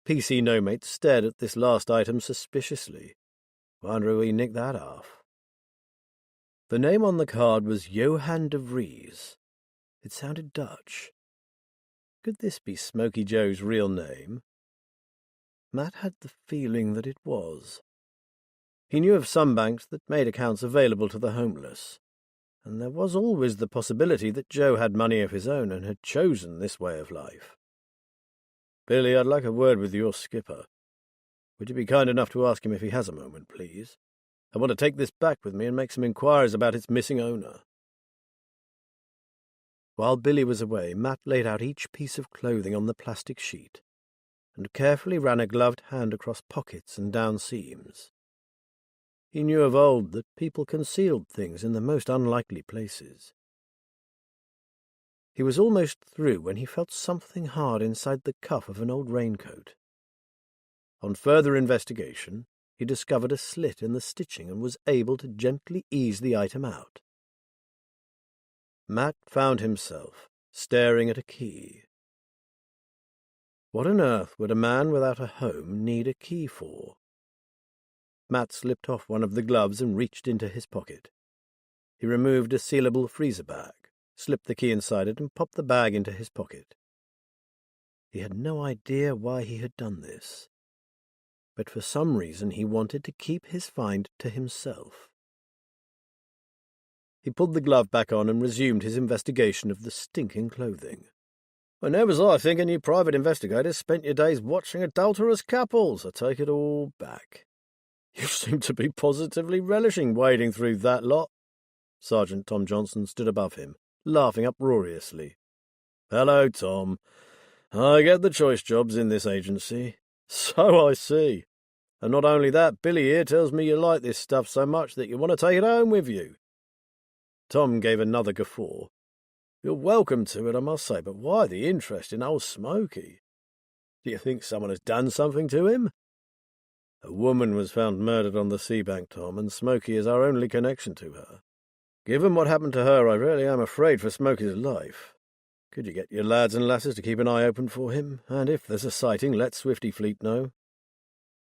PC No-Mate stared at this last item suspiciously. Wonder who he nicked that off. The name on the card was Johan de Vries. It sounded Dutch. Could this be Smoky Joe's real name? Matt had the feeling that it was. He knew of some banks that made accounts available to the homeless, and there was always the possibility that Joe had money of his own and had chosen this way of life. Billy, I'd like a word with your skipper. Would you be kind enough to ask him if he has a moment, please? I want to take this back with me and make some inquiries about its missing owner. While Billy was away, Matt laid out each piece of clothing on the plastic sheet and carefully ran a gloved hand across pockets and down seams. He knew of old that people concealed things in the most unlikely places. He was almost through when he felt something hard inside the cuff of an old raincoat. On further investigation, he discovered a slit in the stitching and was able to gently ease the item out. Matt found himself staring at a key. What on earth would a man without a home need a key for? Matt slipped off one of the gloves and reached into his pocket. He removed a sealable freezer bag, slipped the key inside it, and popped the bag into his pocket. He had no idea why he had done this, but for some reason he wanted to keep his find to himself. He pulled the glove back on and resumed his investigation of the stinking clothing. When there was I thinking you private investigators spent your days watching adulterous couples. I take it all back. You seem to be positively relishing wading through that lot. Sergeant Tom Johnson stood above him, laughing uproariously. Hello, Tom. I get the choice jobs in this agency. So I see. And not only that, Billy here tells me you like this stuff so much that you want to take it home with you. Tom gave another guffaw. You're welcome to it, I must say, but why the interest in old Smoky? Do you think someone has done something to him? A woman was found murdered on the sea bank, Tom, and Smoky is our only connection to her. Given what happened to her, I really am afraid for Smoky's life. Could you get your lads and lasses to keep an eye open for him? And if there's a sighting, let Swifty Fleet know.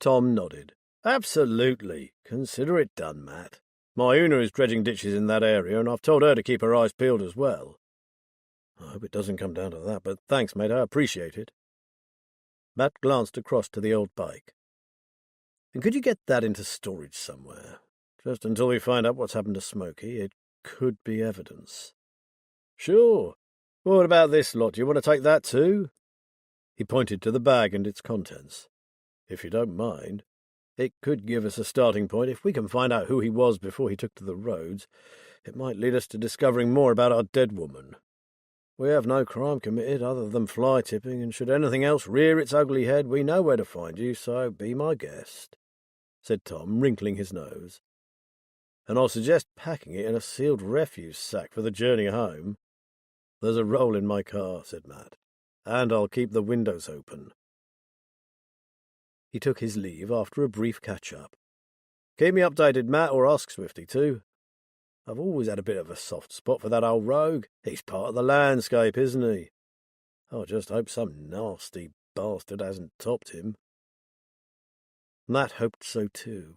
Tom nodded. Absolutely. Consider it done, Matt. My Una is dredging ditches in that area, and I've told her to keep her eyes peeled as well. I hope it doesn't come down to that, but thanks, mate, I appreciate it. Matt glanced across to the old bike. And could you get that into storage somewhere? Just until we find out what's happened to Smoky, it could be evidence. Sure. What about this lot? Do you want to take that too? He pointed to the bag and its contents. If you don't mind. It could give us a starting point. If we can find out who he was before he took to the roads, it might lead us to discovering more about our dead woman. We have no crime committed other than fly tipping, and should anything else rear its ugly head, we know where to find you, so be my guest, said Tom, wrinkling his nose. And I'll suggest packing it in a sealed refuse sack for the journey home. There's a roll in my car, said Matt, and I'll keep the windows open. He took his leave after a brief catch-up. Keep me updated, Matt, or ask Swifty too. I've always had a bit of a soft spot for that old rogue. He's part of the landscape, isn't he? I just hope some nasty bastard hasn't topped him. Matt hoped so too.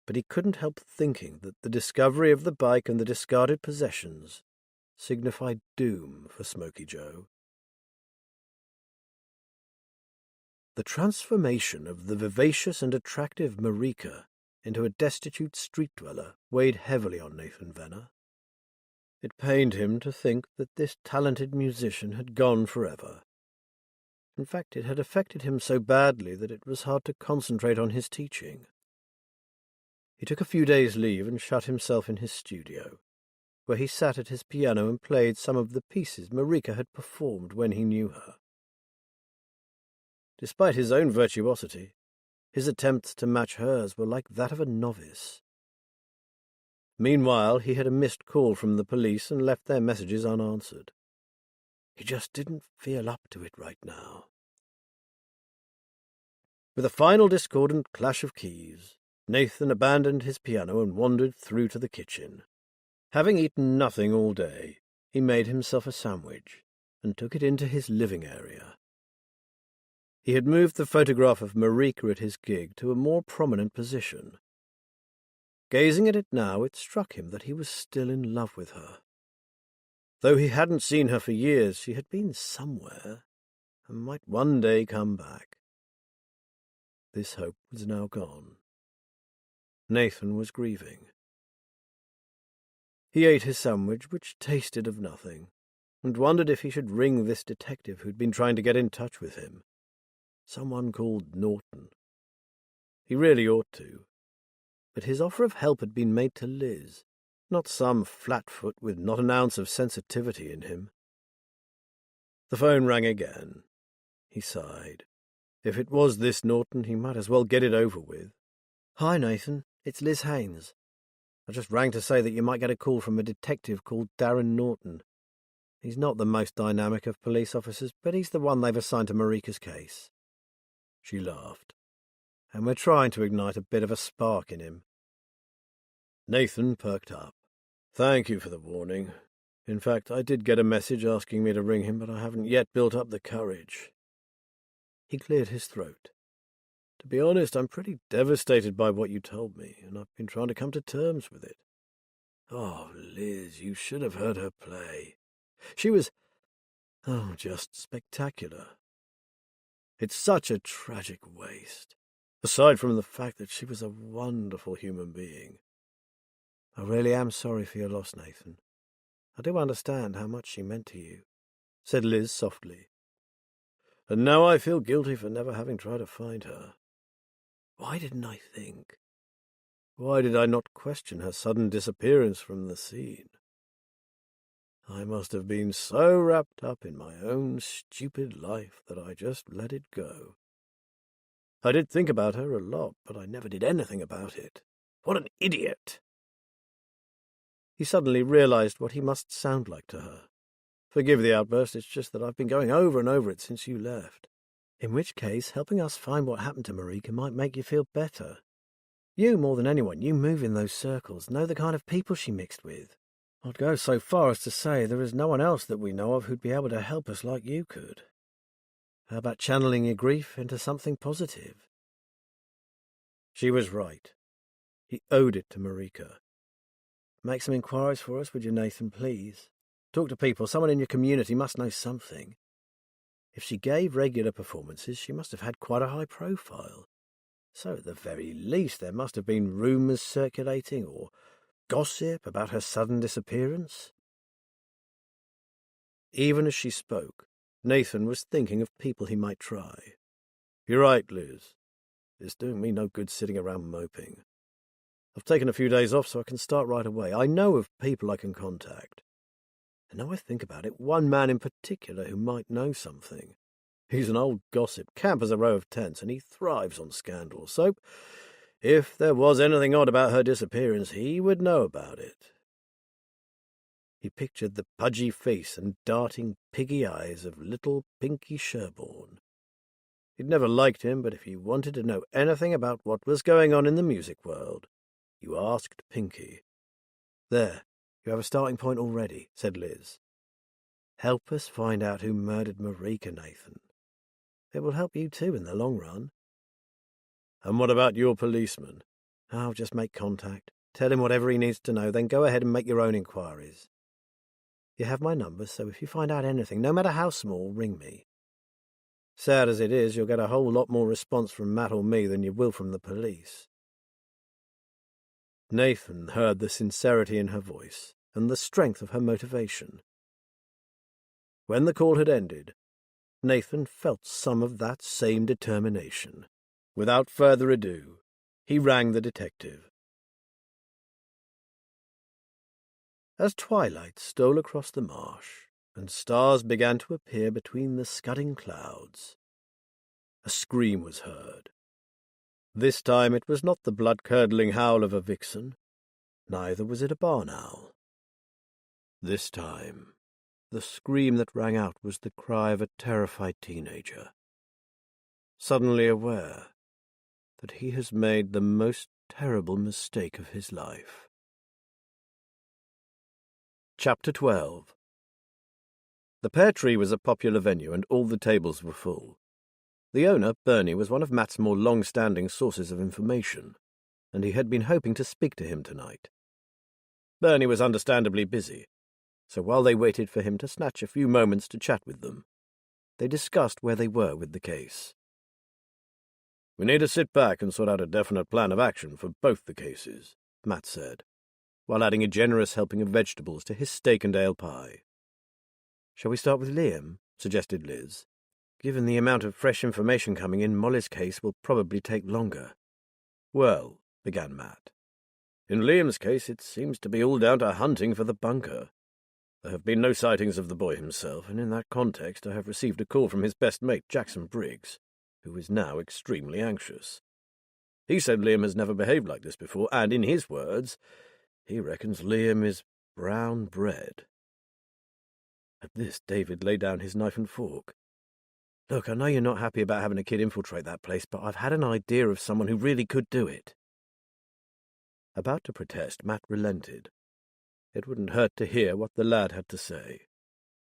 but he couldn't help thinking that the discovery of the bike and the discarded possessions signified doom for Smoky Joe. The transformation of the vivacious and attractive Marika into a destitute street dweller weighed heavily on Nathan Venner. It pained him to think that this talented musician had gone forever. In fact, it had affected him so badly that it was hard to concentrate on his teaching. He took a few days' leave and shut himself in his studio, where he sat at his piano and played some of the pieces Marika had performed when he knew her. Despite his own virtuosity, his attempts to match hers were like that of a novice. Meanwhile, he had a missed call from the police and left their messages unanswered. He just didn't feel up to it right now. With a final discordant clash of keys, Nathan abandoned his piano and wandered through to the kitchen. Having eaten nothing all day, he made himself a sandwich and took it into his living area. He had moved the photograph of Marika at his gig to a more prominent position. Gazing at it now, it struck him that he was still in love with her. Though he hadn't seen her for years, she had been somewhere, and might one day come back. This hope was now gone. Nathan was grieving. He ate his sandwich, which tasted of nothing, and wondered if he should ring this detective who'd been trying to get in touch with him. Someone called Norton. He really ought to. But his offer of help had been made to Liz, not some flatfoot with not an ounce of sensitivity in him. The phone rang again. He sighed. If it was this Norton, he might as well get it over with. "Hi, Nathan. It's Liz Haynes. I just rang to say that you might get a call from a detective called Darren Norton. He's not the most dynamic of police officers, but he's the one they've assigned to Marika's case." She laughed. "And we're trying to ignite a bit of a spark in him." Nathan perked up. "Thank you for the warning. In fact, I did get a message asking me to ring him, but I haven't yet built up the courage." He cleared his throat. "To be honest, I'm pretty devastated by what you told me, and I've been trying to come to terms with it. Oh, Liz, you should have heard her play. She was, just spectacular. It's such a tragic waste, aside from the fact that she was a wonderful human being. I really am sorry for your loss, Nathan. I do understand how much she meant to you," said Liz softly. "And now I feel guilty for never having tried to find her. Why didn't I think? Why did I not question her sudden disappearance from the scene? I must have been so wrapped up in my own stupid life that I just let it go. I did think about her a lot, but I never did anything about it. What an idiot!" He suddenly realized what he must sound like to her. "Forgive the outburst, it's just that I've been going over and over it since you left. In which case, helping us find what happened to Marika might make you feel better. You, more than anyone, you move in those circles, know the kind of people she mixed with. I'd go so far as to say there is no one else that we know of who'd be able to help us like you could. How about channeling your grief into something positive?" She was right. He owed it to Marika. "Make some inquiries for us, would you, Nathan, please? Talk to people. Someone in your community must know something. If she gave regular performances, she must have had quite a high profile. So at the very least there must have been rumours circulating or gossip about her sudden disappearance." Even as she spoke, Nathan was thinking of people he might try. "You're right, Liz. It's doing me no good sitting around moping. I've taken a few days off so I can start right away. I know of people I can contact. And now I think about it, one man in particular who might know something. He's an old gossip, camp as a row of tents, and he thrives on scandal. So, if there was anything odd about her disappearance, he would know about it." He pictured the pudgy face and darting piggy eyes of little Pinky Sherborne. He'd never liked him, but if you wanted to know anything about what was going on in the music world, you asked Pinky. "There, you have a starting point already," said Liz. "Help us find out who murdered Marika, Nathan. It will help you too in the long run." "And what about your policeman? I'll just make contact. Tell him whatever he needs to know, then go ahead and make your own inquiries. You have my number, so if you find out anything, no matter how small, ring me. Sad as it is, you'll get a whole lot more response from Matt or me than you will from the police. Nathan heard the sincerity in her voice and the strength of her motivation. When the call had ended, Nathan felt some of that same determination. Without further ado, he rang the detective. As twilight stole across the marsh, and stars began to appear between the scudding clouds, a scream was heard. This time it was not the blood-curdling howl of a vixen, neither was it a barn owl. This time, the scream that rang out was the cry of a terrified teenager, suddenly aware that he has made the most terrible mistake of his life. Chapter 12. The Pear Tree was a popular venue, and all the tables were full. The owner, Bernie, was one of Matt's more long-standing sources of information, and he had been hoping to speak to him tonight. Bernie was understandably busy, so while they waited for him to snatch a few moments to chat with them, they discussed where they were with the case. "We need to sit back and sort out a definite plan of action for both the cases," Matt said, while adding a generous helping of vegetables to his steak and ale pie. "Shall we start with Liam?" suggested Liz. "Given the amount of fresh information coming in, Molly's case will probably take longer." "Well," began Matt, "in Liam's case it seems to be all down to hunting for the bunker. There have been no sightings of the boy himself, and in that context I have received a call from his best mate, Jackson Briggs, who is now extremely anxious. He said Liam has never behaved like this before, and, in his words, he reckons Liam is brown bread." At this, David laid down his knife and fork. "Look, I know you're not happy about having a kid infiltrate that place, but I've had an idea of someone who really could do it." About to protest, Matt relented. It wouldn't hurt to hear what the lad had to say.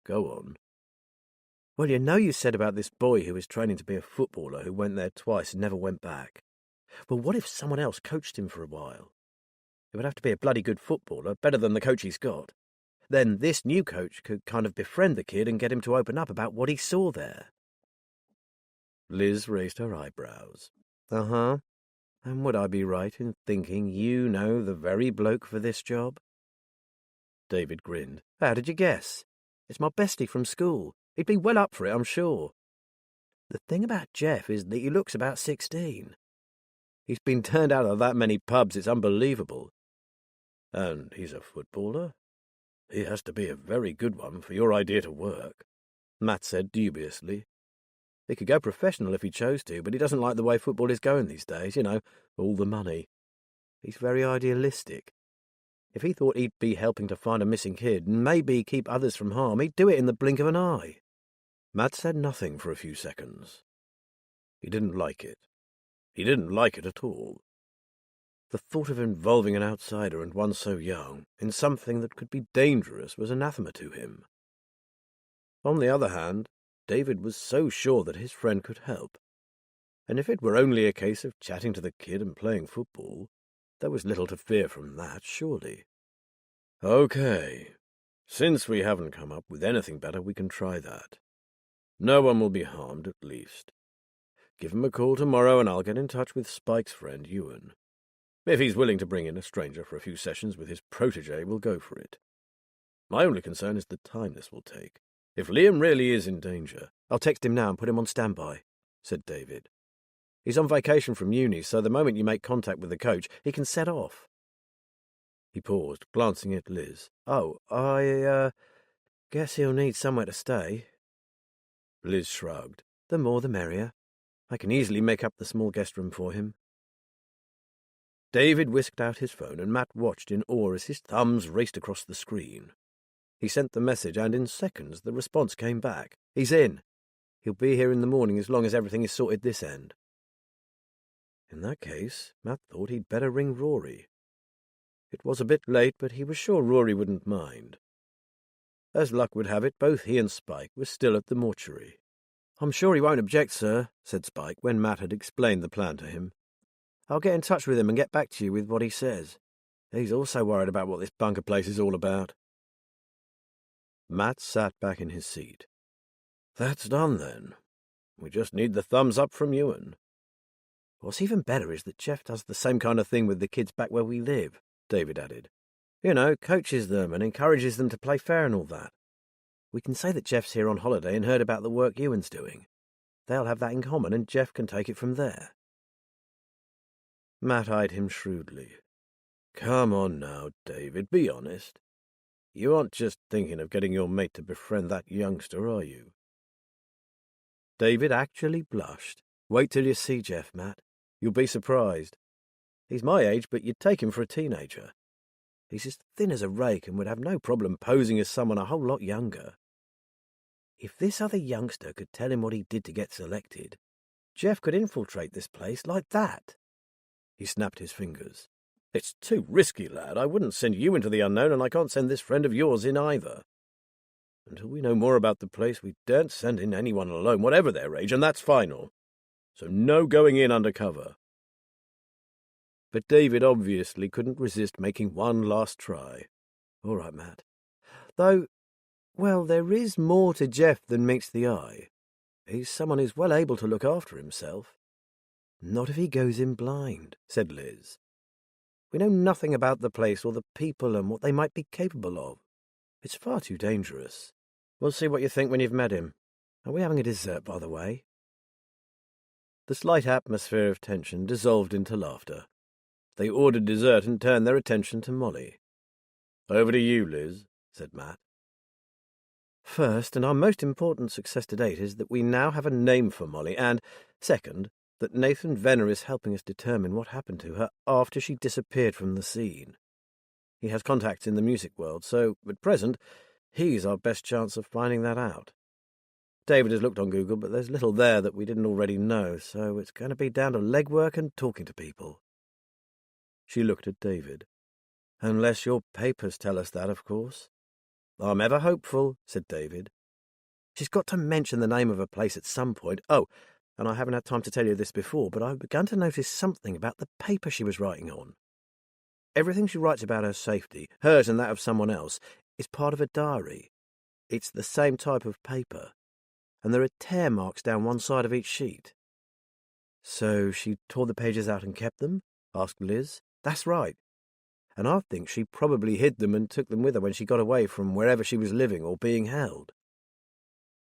"Go on." "Well, you said about this boy who was training to be a footballer who went there twice and never went back. Well, what if someone else coached him for a while? It would have to be a bloody good footballer, better than the coach he's got. Then this new coach could kind of befriend the kid and get him to open up about what he saw there." Liz raised her eyebrows. "Uh-huh. And would I be right in thinking you know the very bloke for this job?" David grinned. "How did you guess? It's my bestie from school. He'd be well up for it, I'm sure. The thing about Jeff is that he looks about 16. He's been turned out of that many pubs, it's unbelievable. And he's a footballer? He has to be a very good one for your idea to work," Matt said dubiously. "He could go professional if he chose to, but he doesn't like the way football is going these days, all the money. He's very idealistic. If he thought he'd be helping to find a missing kid and maybe keep others from harm, he'd do it in the blink of an eye." Matt said nothing for a few seconds. He didn't like it. He didn't like it at all. The thought of involving an outsider, and one so young, in something that could be dangerous was anathema to him. On the other hand, David was so sure that his friend could help, and if it were only a case of chatting to the kid and playing football, there was little to fear from that, surely. "Okay. Since we haven't come up with anything better, we can try that. No one will be harmed, at least. Give him a call tomorrow, and I'll get in touch with Spike's friend, Ewan. If he's willing to bring in a stranger for a few sessions with his protégé, we'll go for it. My only concern is the time this will take. If Liam really is in danger—" "I'll text him now and put him on standby," said David. "He's on vacation from uni, so the moment you make contact with the coach, he can set off." He paused, glancing at Liz. "Oh, I guess he'll need somewhere to stay." Liz shrugged. "The more the merrier. I can easily make up the small guest room for him." David whisked out his phone, and Matt watched in awe as his thumbs raced across the screen. He sent the message, and in seconds the response came back. "He's in. He'll be here in the morning as long as everything is sorted this end." In that case, Matt thought he'd better ring Rory. It was a bit late, but he was sure Rory wouldn't mind. As luck would have it, both he and Spike were still at the mortuary. "I'm sure he won't object, sir," said Spike, when Matt had explained the plan to him. I'll get in touch with him and get back to you with what he says. He's also worried about what this bunker place is all about." Matt sat back in his seat. "That's done, then. We just need the thumbs up from Ewan." "What's even better is that Jeff does the same kind of thing with the kids back where we live," David added. "You know, coaches them and encourages them to play fair and all that. We can say that Jeff's here on holiday and heard about the work Ewan's doing. They'll have that in common, and Jeff can take it from there." Matt eyed him shrewdly. "Come on now, David, be honest. You aren't just thinking of getting your mate to befriend that youngster, are you?" David actually blushed. "Wait till you see Jeff, Matt. You'll be surprised. He's my age, but you'd take him for a teenager. He's as thin as a rake and would have no problem posing as someone a whole lot younger. If this other youngster could tell him what he did to get selected, Jeff could infiltrate this place like that." He snapped his fingers. "It's too risky, lad. I wouldn't send you into the unknown, and I can't send this friend of yours in either. Until we know more about the place, we daren't send in anyone alone, whatever their age, and that's final. So no going in undercover." But David obviously couldn't resist making one last try. "All right, Matt. Though, well, there is more to Jeff than meets the eye. He's someone who's well able to look after himself." "Not if he goes in blind," said Liz. "We know nothing about the place or the people and what they might be capable of. It's far too dangerous. We'll see what you think when you've met him. Are we having a dessert, by the way?" The slight atmosphere of tension dissolved into laughter. They ordered dessert and turned their attention to Molly. "Over to you, Liz," said Matt. "First, and our most important success to date, is that we now have a name for Molly, and, second, that Nathan Venner is helping us determine what happened to her after she disappeared from the scene. He has contacts in the music world, so, at present, he's our best chance of finding that out. David has looked on Google, but there's little there that we didn't already know, so it's going to be down to legwork and talking to people." She looked at David. "Unless your papers tell us that, of course." "I'm ever hopeful," said David. "She's got to mention the name of a place at some point. Oh, and I haven't had time to tell you this before, but I've begun to notice something about the paper she was writing on. Everything she writes about her safety, hers and that of someone else, is part of a diary. It's the same type of paper, and there are tear marks down one side of each sheet." "So she tore the pages out and kept them?" asked Liz. "That's right. And I think she probably hid them and took them with her when she got away from wherever she was living or being held.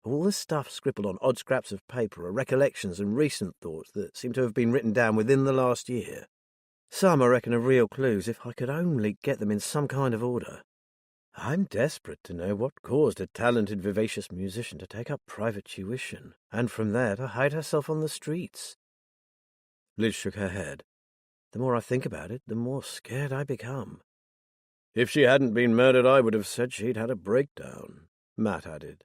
All the stuff scribbled on odd scraps of paper are recollections and recent thoughts that seem to have been written down within the last year. Some, I reckon, are real clues, if I could only get them in some kind of order. I'm desperate to know what caused a talented, vivacious musician to take up private tuition, and from there to hide herself on the streets." Liz shook her head. "The more I think about it, the more scared I become." "If she hadn't been murdered, I would have said she'd had a breakdown," Matt added.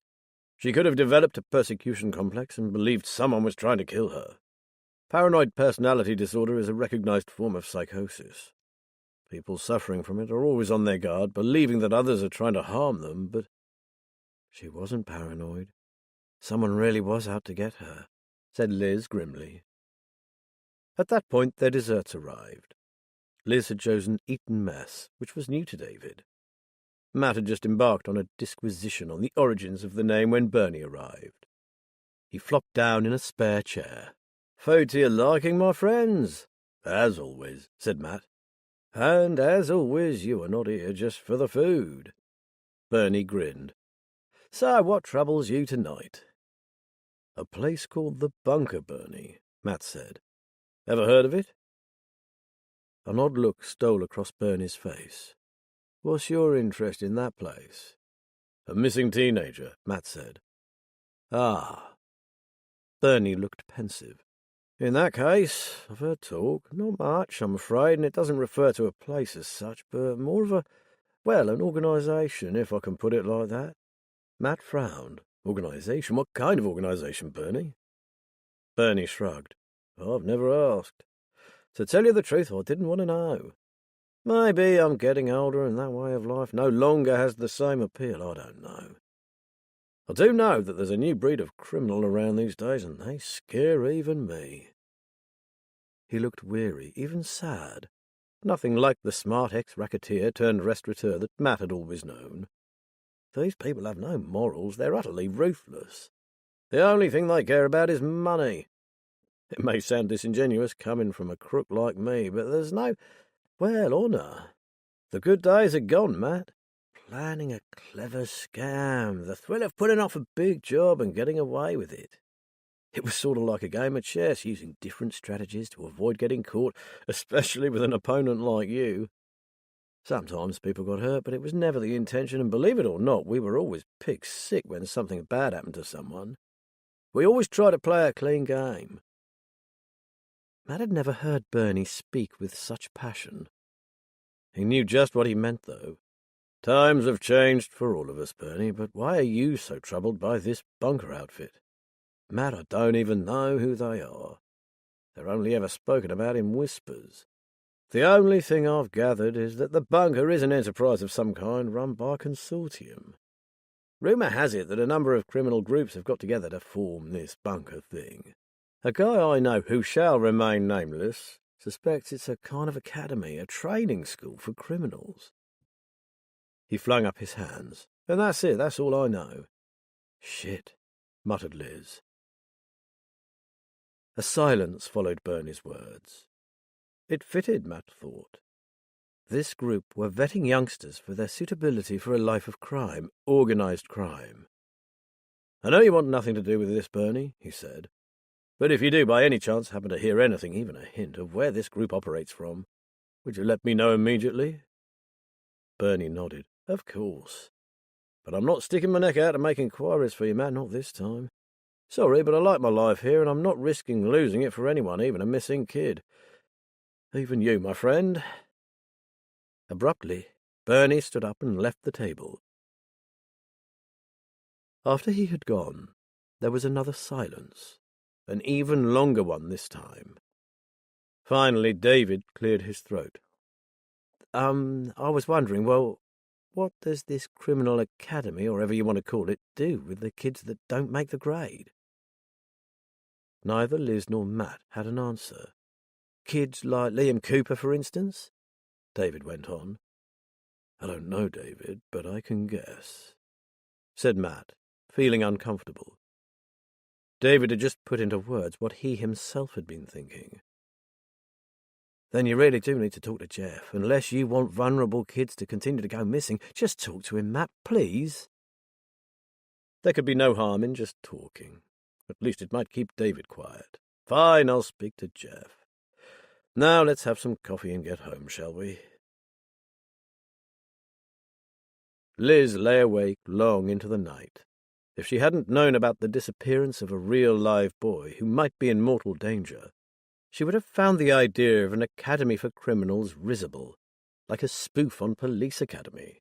"She could have developed a persecution complex and believed someone was trying to kill her. Paranoid personality disorder is a recognized form of psychosis. People suffering from it are always on their guard, believing that others are trying to harm them, but she wasn't paranoid. Someone really was out to get her," said Liz grimly. At that point their desserts arrived. Liz had chosen Eton mess, which was new to David. Matt had just embarked on a disquisition on the origins of the name when Bernie arrived. He flopped down in a spare chair. "Food to your liking, my friends?" "As always," said Matt. "And as always, you are not here just for the food." Bernie grinned. "So what troubles you tonight?" "A place called the Bunker, Bernie," Matt said. "Ever heard of it?" An odd look stole across Bernie's face. "What's your interest in that place?" "A missing teenager," Matt said. "Ah." Bernie looked pensive. "In that case, I've heard talk. Not much, I'm afraid, and it doesn't refer to a place as such, but more of an organisation, if I can put it like that." Matt frowned. "Organisation? What kind of organisation, Bernie?" Bernie shrugged. "I've never asked. To tell you the truth, I didn't want to know. Maybe I'm getting older and that way of life no longer has the same appeal, I don't know. I do know that there's a new breed of criminal around these days, and they scare even me." He looked weary, even sad. Nothing like the smart ex-racketeer turned restaurateur that Matt had always known. These people have no morals. They're utterly ruthless. The only thing they care about is money. It may sound disingenuous coming from a crook like me, but there's no, well, honour. The good days are gone, Matt. Planning a clever scam, the thrill of putting off a big job and getting away with it. It was sort of like a game of chess, using different strategies to avoid getting caught, especially with an opponent like you. Sometimes people got hurt, but it was never the intention, and believe it or not, we were always pig sick when something bad happened to someone. We always tried to play a clean game. Matt had never heard Bernie speak with such passion. He knew just what he meant, though. Times have changed for all of us, Bernie, but why are you so troubled by this bunker outfit? Matt, I don't even know who they are. They're only ever spoken about in whispers. The only thing I've gathered is that the bunker is an enterprise of some kind run by a consortium. Rumour has it that a number of criminal groups have got together to form this bunker thing. A guy I know who shall remain nameless suspects it's a kind of academy, a training school for criminals. He flung up his hands. And that's it, that's all I know. Shit, muttered Liz. A silence followed Bernie's words. It fitted, Matt thought. This group were vetting youngsters for their suitability for a life of crime, organised crime. I know you want nothing to do with this, Bernie, he said. But if you do by any chance happen to hear anything, even a hint, of where this group operates from, would you let me know immediately? Bernie nodded. Of course. But I'm not sticking my neck out to make inquiries for you, Matt, not this time. Sorry, but I like my life here, and I'm not risking losing it for anyone, even a missing kid. Even you, my friend. Abruptly, Bernie stood up and left the table. After he had gone, there was another silence, an even longer one this time. Finally, David cleared his throat. I was wondering, well, what does this criminal academy, or whatever you want to call it, do with the kids that don't make the grade? Neither Liz nor Matt had an answer. Kids like Liam Cooper, for instance? David went on. I don't know, David, but I can guess, said Matt, feeling uncomfortable. David had just put into words what he himself had been thinking. Then you really do need to talk to Jeff. Unless you want vulnerable kids to continue to go missing, just talk to him, Matt, please. There could be no harm in just talking. At least it might keep David quiet. Fine, I'll speak to Jeff. Now let's have some coffee and get home, shall we? Liz lay awake long into the night. If she hadn't known about the disappearance of a real live boy who might be in mortal danger, she would have found the idea of an academy for criminals risible, like a spoof on Police Academy.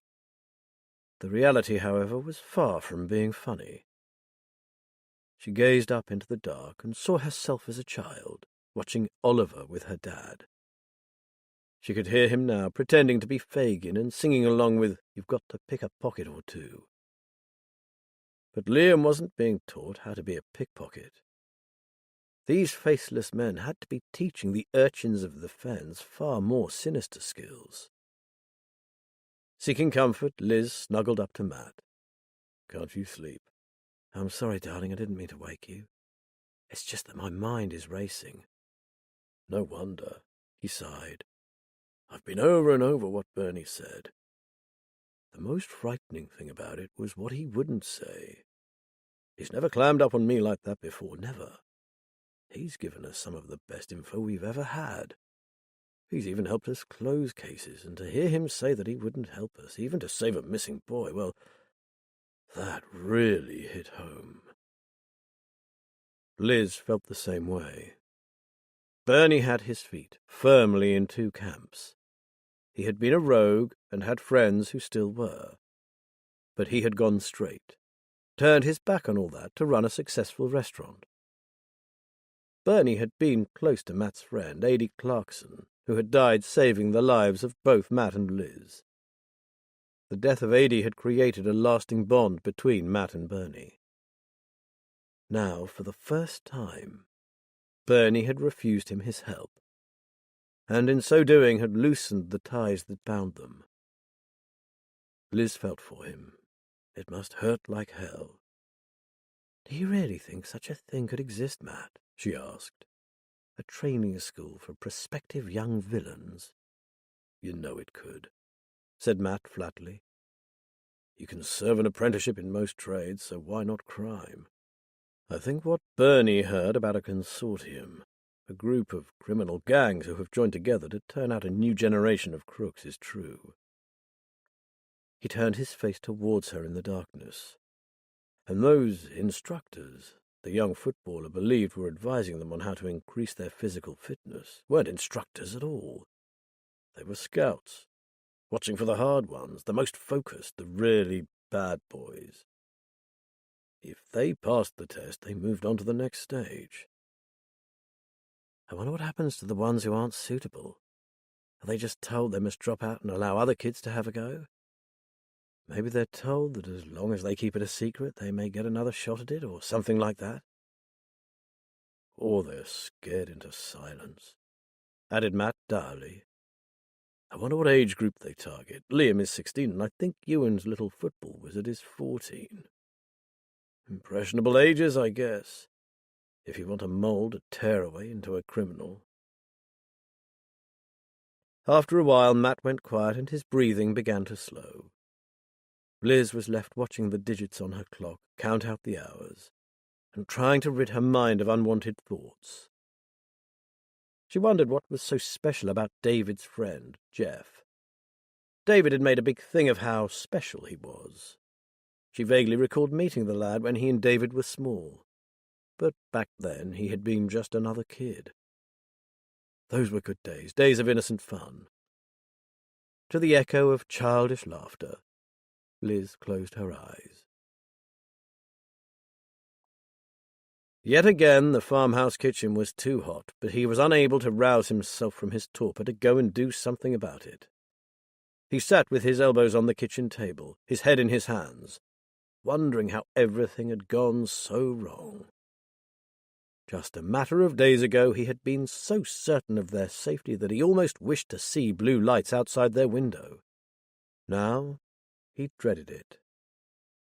The reality, however, was far from being funny. She gazed up into the dark and saw herself as a child, watching Oliver with her dad. She could hear him now, pretending to be Fagin and singing along with You've Got to Pick a Pocket or Two. But Liam wasn't being taught how to be a pickpocket. These faceless men had to be teaching the urchins of the fens far more sinister skills. Seeking comfort, Liz snuggled up to Matt. Can't you sleep? I'm sorry, darling, I didn't mean to wake you. It's just that my mind is racing. No wonder, he sighed. I've been over and over what Bernie said. The most frightening thing about it was what he wouldn't say. He's never clammed up on me like that before, never. He's given us some of the best info we've ever had. He's even helped us close cases, and to hear him say that he wouldn't help us, even to save a missing boy, well, that really hit home. Liz felt the same way. Bernie had his feet firmly in two camps. He had been a rogue and had friends who still were. But he had gone straight, turned his back on all that to run a successful restaurant. Bernie had been close to Matt's friend, Adie Clarkson, who had died saving the lives of both Matt and Liz. The death of Adie had created a lasting bond between Matt and Bernie. Now, for the first time, Bernie had refused him his help, and in so doing had loosened the ties that bound them. Liz felt for him. It must hurt like hell. "Do you really think such a thing could exist, Matt?" she asked. "A training school for prospective young villains?" "You know it could," said Matt flatly. "You can serve an apprenticeship in most trades, so why not crime? I think what Bernie heard about a consortium, a group of criminal gangs who have joined together to turn out a new generation of crooks, is true." He turned his face towards her in the darkness. "And those instructors the young footballer believed were advising them on how to increase their physical fitness weren't instructors at all. They were scouts, watching for the hard ones, the most focused, the really bad boys. If they passed the test, they moved on to the next stage. I wonder what happens to the ones who aren't suitable. Are they just told they must drop out and allow other kids to have a go? Maybe they're told that as long as they keep it a secret, they may get another shot at it, or something like that. Or they're scared into silence," added Matt dourly. "I wonder what age group they target. Liam is 16, and I think Ewan's little football wizard is 14. Impressionable ages, I guess, if you want to mould a tearaway into a criminal." After a while, Matt went quiet and his breathing began to slow. Liz was left watching the digits on her clock count out the hours, and trying to rid her mind of unwanted thoughts. She wondered what was so special about David's friend, Jeff. David had made a big thing of how special he was. She vaguely recalled meeting the lad when he and David were small, but back then he had been just another kid. Those were good days, days of innocent fun. To the echo of childish laughter, Liz closed her eyes. Yet again the farmhouse kitchen was too hot, but he was unable to rouse himself from his torpor to go and do something about it. He sat with his elbows on the kitchen table, his head in his hands, wondering how everything had gone so wrong. Just a matter of days ago he had been so certain of their safety that he almost wished to see blue lights outside their window. Now he dreaded it.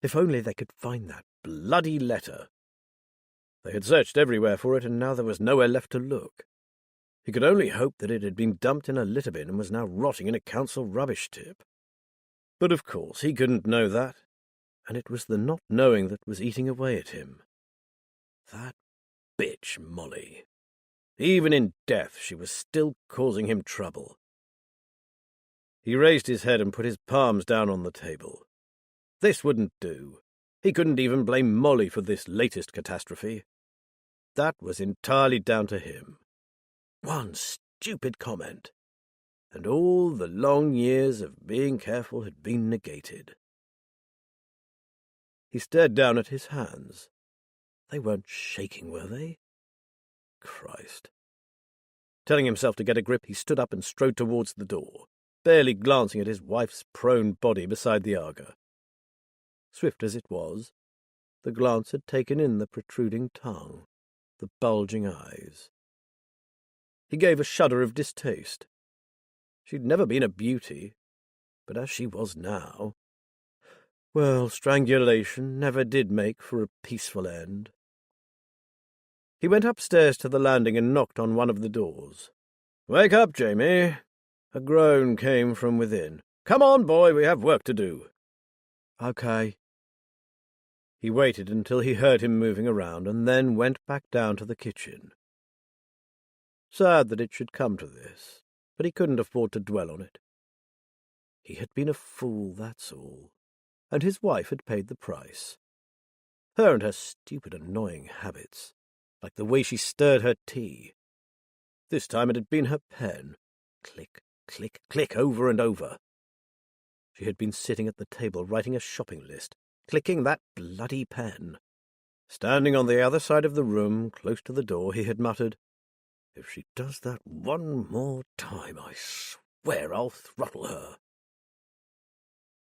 If only they could find that bloody letter. They had searched everywhere for it, and now there was nowhere left to look. He could only hope that it had been dumped in a litter bin and was now rotting in a council rubbish tip. But of course he couldn't know that, and it was the not knowing that was eating away at him. That bitch Molly. Even in death she was still causing him trouble. He raised his head and put his palms down on the table. This wouldn't do. He couldn't even blame Molly for this latest catastrophe. That was entirely down to him. One stupid comment, and all the long years of being careful had been negated. He stared down at his hands. They weren't shaking, were they? Christ. Telling himself to get a grip, he stood up and strode towards the door, barely glancing at his wife's prone body beside the Aga. Swift as it was, the glance had taken in the protruding tongue, the bulging eyes. He gave a shudder of distaste. She'd never been a beauty, but as she was now, well, strangulation never did make for a peaceful end. He went upstairs to the landing and knocked on one of the doors. "Wake up, Jamie." A groan came from within. "Come on, boy, we have work to do." "Okay." He waited until he heard him moving around, and then went back down to the kitchen. Sad that it should come to this, but he couldn't afford to dwell on it. He had been a fool, that's all, and his wife had paid the price. Her and her stupid, annoying habits, like the way she stirred her tea. This time it had been her pen. Click, click, click, over and over. She had been sitting at the table writing a shopping list, clicking that bloody pen. Standing on the other side of the room, close to the door, he had muttered, "If she does that one more time, I swear I'll throttle her."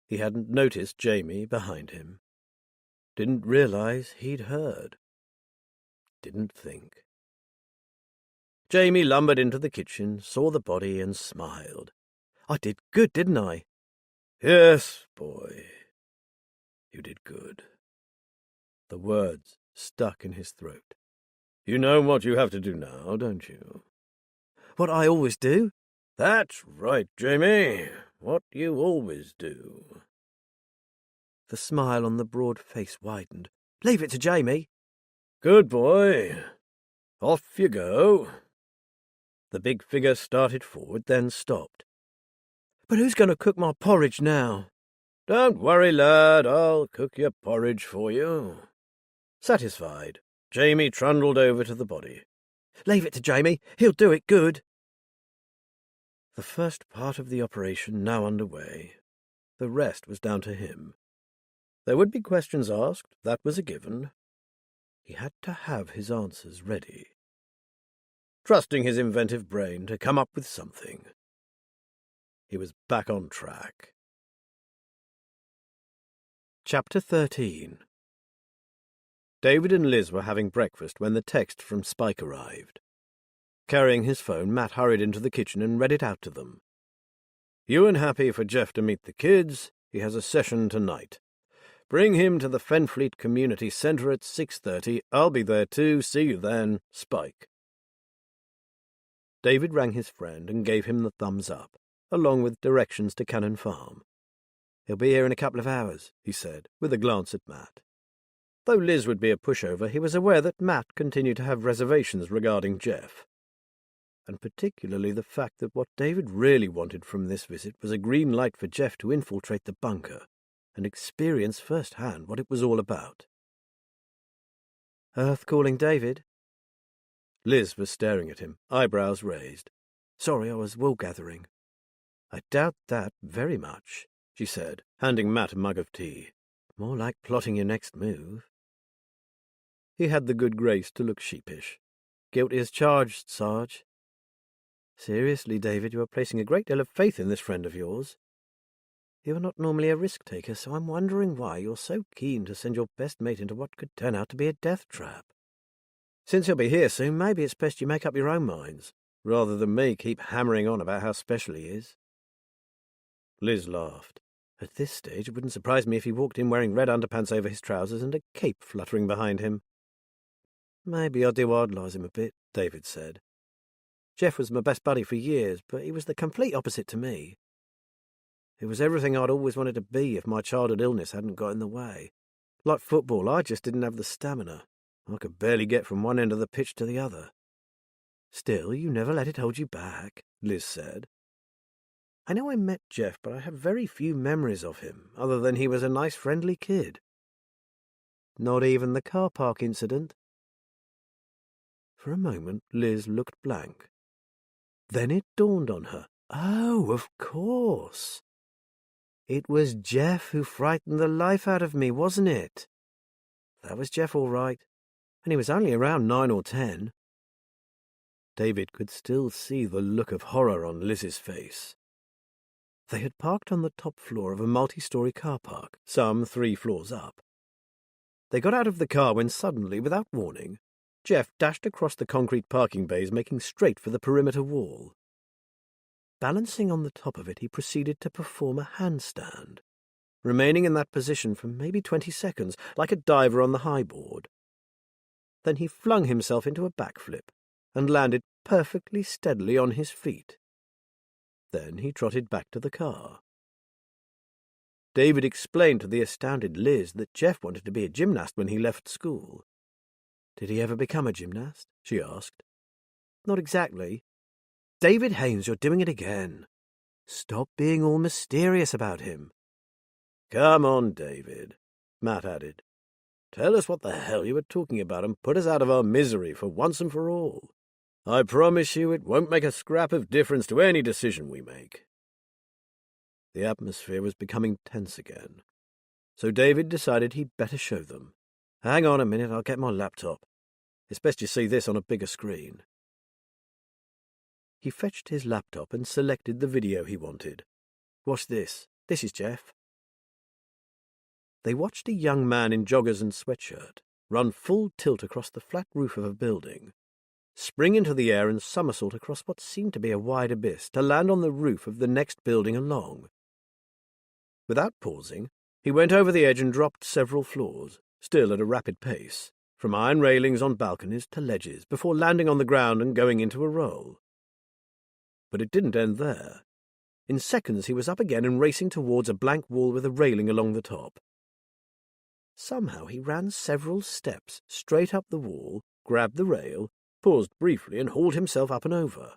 He hadn't noticed Jamie behind him. Didn't realize he'd heard. Didn't think. Jamie lumbered into the kitchen, saw the body, and smiled. I did good, didn't I? Yes, boy. You did good. The words stuck in his throat. You know what you have to do now, don't you? What I always do? That's right, Jamie. What you always do. The smile on the broad face widened. Leave it to Jamie. Good boy. Off you go. The big figure started forward, then stopped. But who's going to cook my porridge now? Don't worry, lad. I'll cook your porridge for you. Satisfied, Jamie trundled over to the body. Leave it to Jamie. He'll do it good. The first part of the operation now underway. The rest was down to him. There would be questions asked, that was a given. He had to have his answers ready. Trusting his inventive brain to come up with something. He was back on track. Chapter 13. David and Liz were having breakfast when the text from Spike arrived. Carrying his phone, Matt hurried into the kitchen and read it out to them. You and Happy for Jeff to meet the kids. He has a session tonight. Bring him to the Fenfleet Community Centre at 6:30. I'll be there too. See you then. Spike. David rang his friend and gave him the thumbs up, along with directions to Cannon Farm. He'll be here in a couple of hours, he said, with a glance at Matt. Though Liz would be a pushover, he was aware that Matt continued to have reservations regarding Jeff. And particularly the fact that what David really wanted from this visit was a green light for Jeff to infiltrate the bunker and experience firsthand what it was all about. Earth calling David? Liz was staring at him, eyebrows raised. Sorry, I was wool-gathering. I doubt that very much, she said, handing Matt a mug of tea. More like plotting your next move. He had the good grace to look sheepish. Guilty as charged, Sarge. Seriously, David, you are placing a great deal of faith in this friend of yours. You are not normally a risk-taker, so I'm wondering why you're so keen to send your best mate into what could turn out to be a death trap. Since he'll be here soon, maybe it's best you make up your own minds, rather than me keep hammering on about how special he is. Liz laughed. At this stage, it wouldn't surprise me if he walked in wearing red underpants over his trousers and a cape fluttering behind him. Maybe I do idolise him a bit, David said. Jeff was my best buddy for years, but he was the complete opposite to me. It was everything I'd always wanted to be if my childhood illness hadn't got in the way. Like football, I just didn't have the stamina. I could barely get from one end of the pitch to the other. Still, you never let it hold you back, Liz said. I know I met Jeff, but I have very few memories of him, other than he was a nice, friendly kid. Not even the car park incident? For a moment, Liz looked blank. Then it dawned on her. Oh, of course. It was Jeff who frightened the life out of me, wasn't it? That was Jeff, all right. And he was only around 9 or 10. David could still see the look of horror on Liz's face. They had parked on the top floor of a multi-story car park, some 3 floors up. They got out of the car when suddenly, without warning, Jeff dashed across the concrete parking bays, making straight for the perimeter wall. Balancing on the top of it, he proceeded to perform a handstand, remaining in that position for maybe 20 seconds, like a diver on the high board. Then he flung himself into a backflip and landed perfectly steadily on his feet. Then he trotted back to the car. David explained to the astounded Liz that Jeff wanted to be a gymnast when he left school. Did he ever become a gymnast? She asked. Not exactly. David Haynes, you're doing it again. Stop being all mysterious about him. Come on, David, Matt added. Tell us what the hell you were talking about and put us out of our misery for once and for all. I promise you it won't make a scrap of difference to any decision we make. The atmosphere was becoming tense again, so David decided he'd better show them. Hang on a minute, I'll get my laptop. It's best you see this on a bigger screen. He fetched his laptop and selected the video he wanted. Watch this. This is Jeff. They watched a young man in joggers and sweatshirt run full tilt across the flat roof of a building. spring into the air and somersault across what seemed to be a wide abyss to land on the roof of the next building along. Without pausing, he went over the edge and dropped several floors, still at a rapid pace, from iron railings on balconies to ledges, before landing on the ground and going into a roll. But it didn't end there. In seconds he was up again and racing towards a blank wall with a railing along the top. Somehow he ran several steps straight up the wall, grabbed the rail, paused briefly and hauled himself up and over.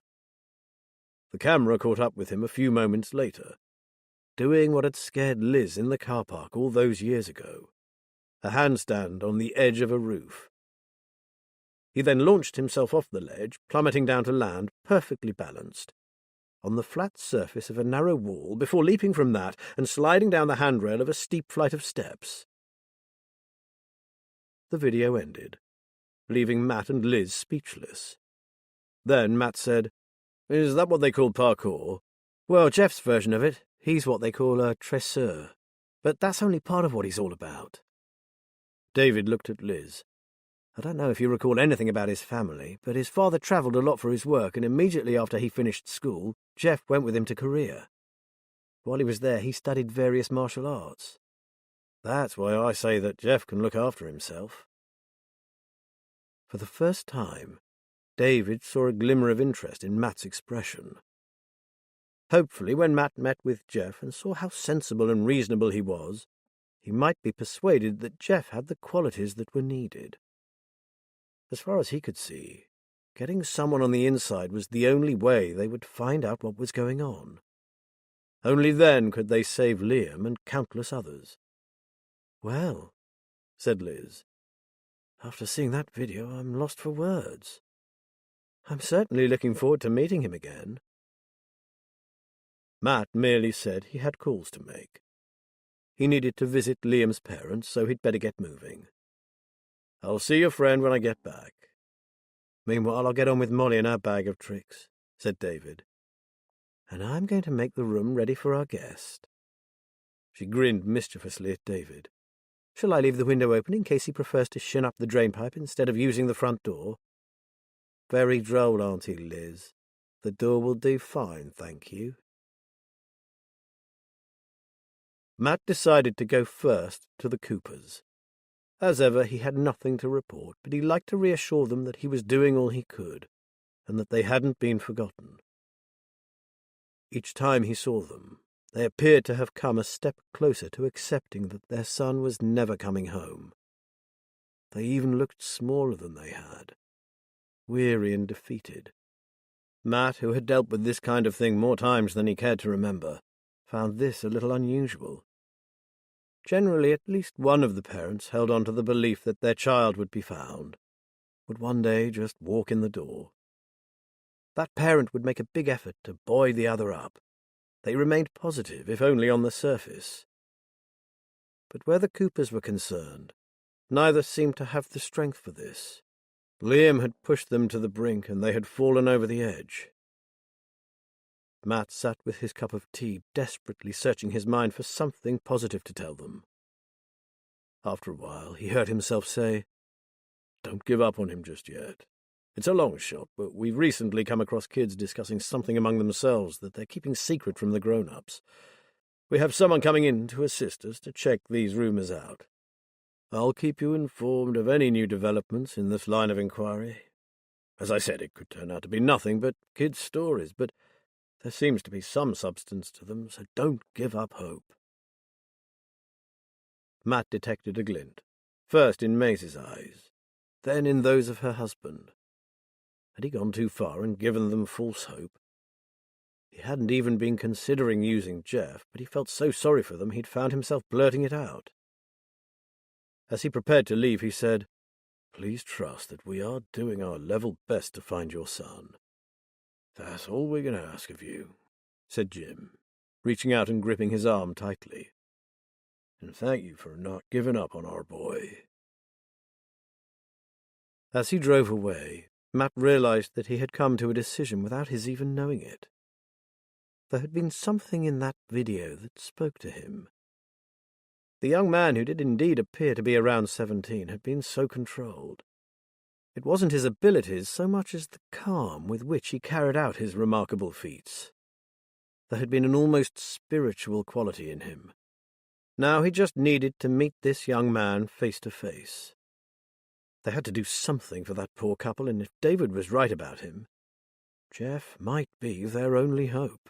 The camera caught up with him a few moments later, doing what had scared Liz in the car park all those years ago, a handstand on the edge of a roof. He then launched himself off the ledge, plummeting down to land, perfectly balanced, on the flat surface of a narrow wall before leaping from that and sliding down the handrail of a steep flight of steps. The video ended, leaving Matt and Liz speechless. Then Matt said, "Is that what they call parkour?" "Well, Jeff's version of it, he's what they call a tresseur. But that's only part of what he's all about." David looked at Liz. "I don't know if you recall anything about his family, but his father travelled a lot for his work, and immediately after he finished school, Jeff went with him to Korea. While he was there, he studied various martial arts. That's why I say that Jeff can look after himself." For the first time, David saw a glimmer of interest in Matt's expression. Hopefully, when Matt met with Jeff and saw how sensible and reasonable he was, he might be persuaded that Jeff had the qualities that were needed. As far as he could see, getting someone on the inside was the only way they would find out what was going on. Only then could they save Liam and countless others. "Well," said Liz, "after seeing that video, I'm lost for words. I'm certainly looking forward to meeting him again." Matt merely said he had calls to make. He needed to visit Liam's parents, so he'd better get moving. "I'll see your friend when I get back. Meanwhile, I'll get on with Molly and our bag of tricks," said David. "And I'm going to make the room ready for our guest." She grinned mischievously at David. "Shall I leave the window open in case he prefers to shin up the drainpipe instead of using the front door?" "Very droll, Auntie Liz. The door will do fine, thank you." Matt decided to go first to the Coopers. As ever, he had nothing to report, but he liked to reassure them that he was doing all he could, and that they hadn't been forgotten. Each time he saw them, they appeared to have come a step closer to accepting that their son was never coming home. They even looked smaller than they had, weary and defeated. Matt, who had dealt with this kind of thing more times than he cared to remember, found this a little unusual. Generally, at least one of the parents held on to the belief that their child would be found, would one day just walk in the door. That parent would make a big effort to buoy the other up. They remained positive, if only on the surface. But where the Coopers were concerned, neither seemed to have the strength for this. Liam had pushed them to the brink, and they had fallen over the edge. Matt sat with his cup of tea, desperately searching his mind for something positive to tell them. After a while, he heard himself say, "Don't give up on him just yet. It's a long shot, but we've recently come across kids discussing something among themselves that they're keeping secret from the grown-ups. We have someone coming in to assist us to check these rumours out. I'll keep you informed of any new developments in this line of inquiry. As I said, it could turn out to be nothing but kids' stories, but there seems to be some substance to them, so don't give up hope." Matt detected a glint, first in Maisie's eyes, then in those of her husband. Had he gone too far and given them false hope? He hadn't even been considering using Jeff, but he felt so sorry for them he'd found himself blurting it out. As he prepared to leave, he said, "Please trust that we are doing our level best to find your son. That's all we're going to ask of you," said Jim, reaching out and gripping his arm tightly. "And thank you for not giving up on our boy." As he drove away, Matt realized that he had come to a decision without his even knowing it. There had been something in that video that spoke to him. The young man, who did indeed appear to be around 17, had been so controlled. It wasn't his abilities so much as the calm with which he carried out his remarkable feats. There had been an almost spiritual quality in him. Now he just needed to meet this young man face to face. They had to do something for that poor couple, and if David was right about him, Jeff might be their only hope.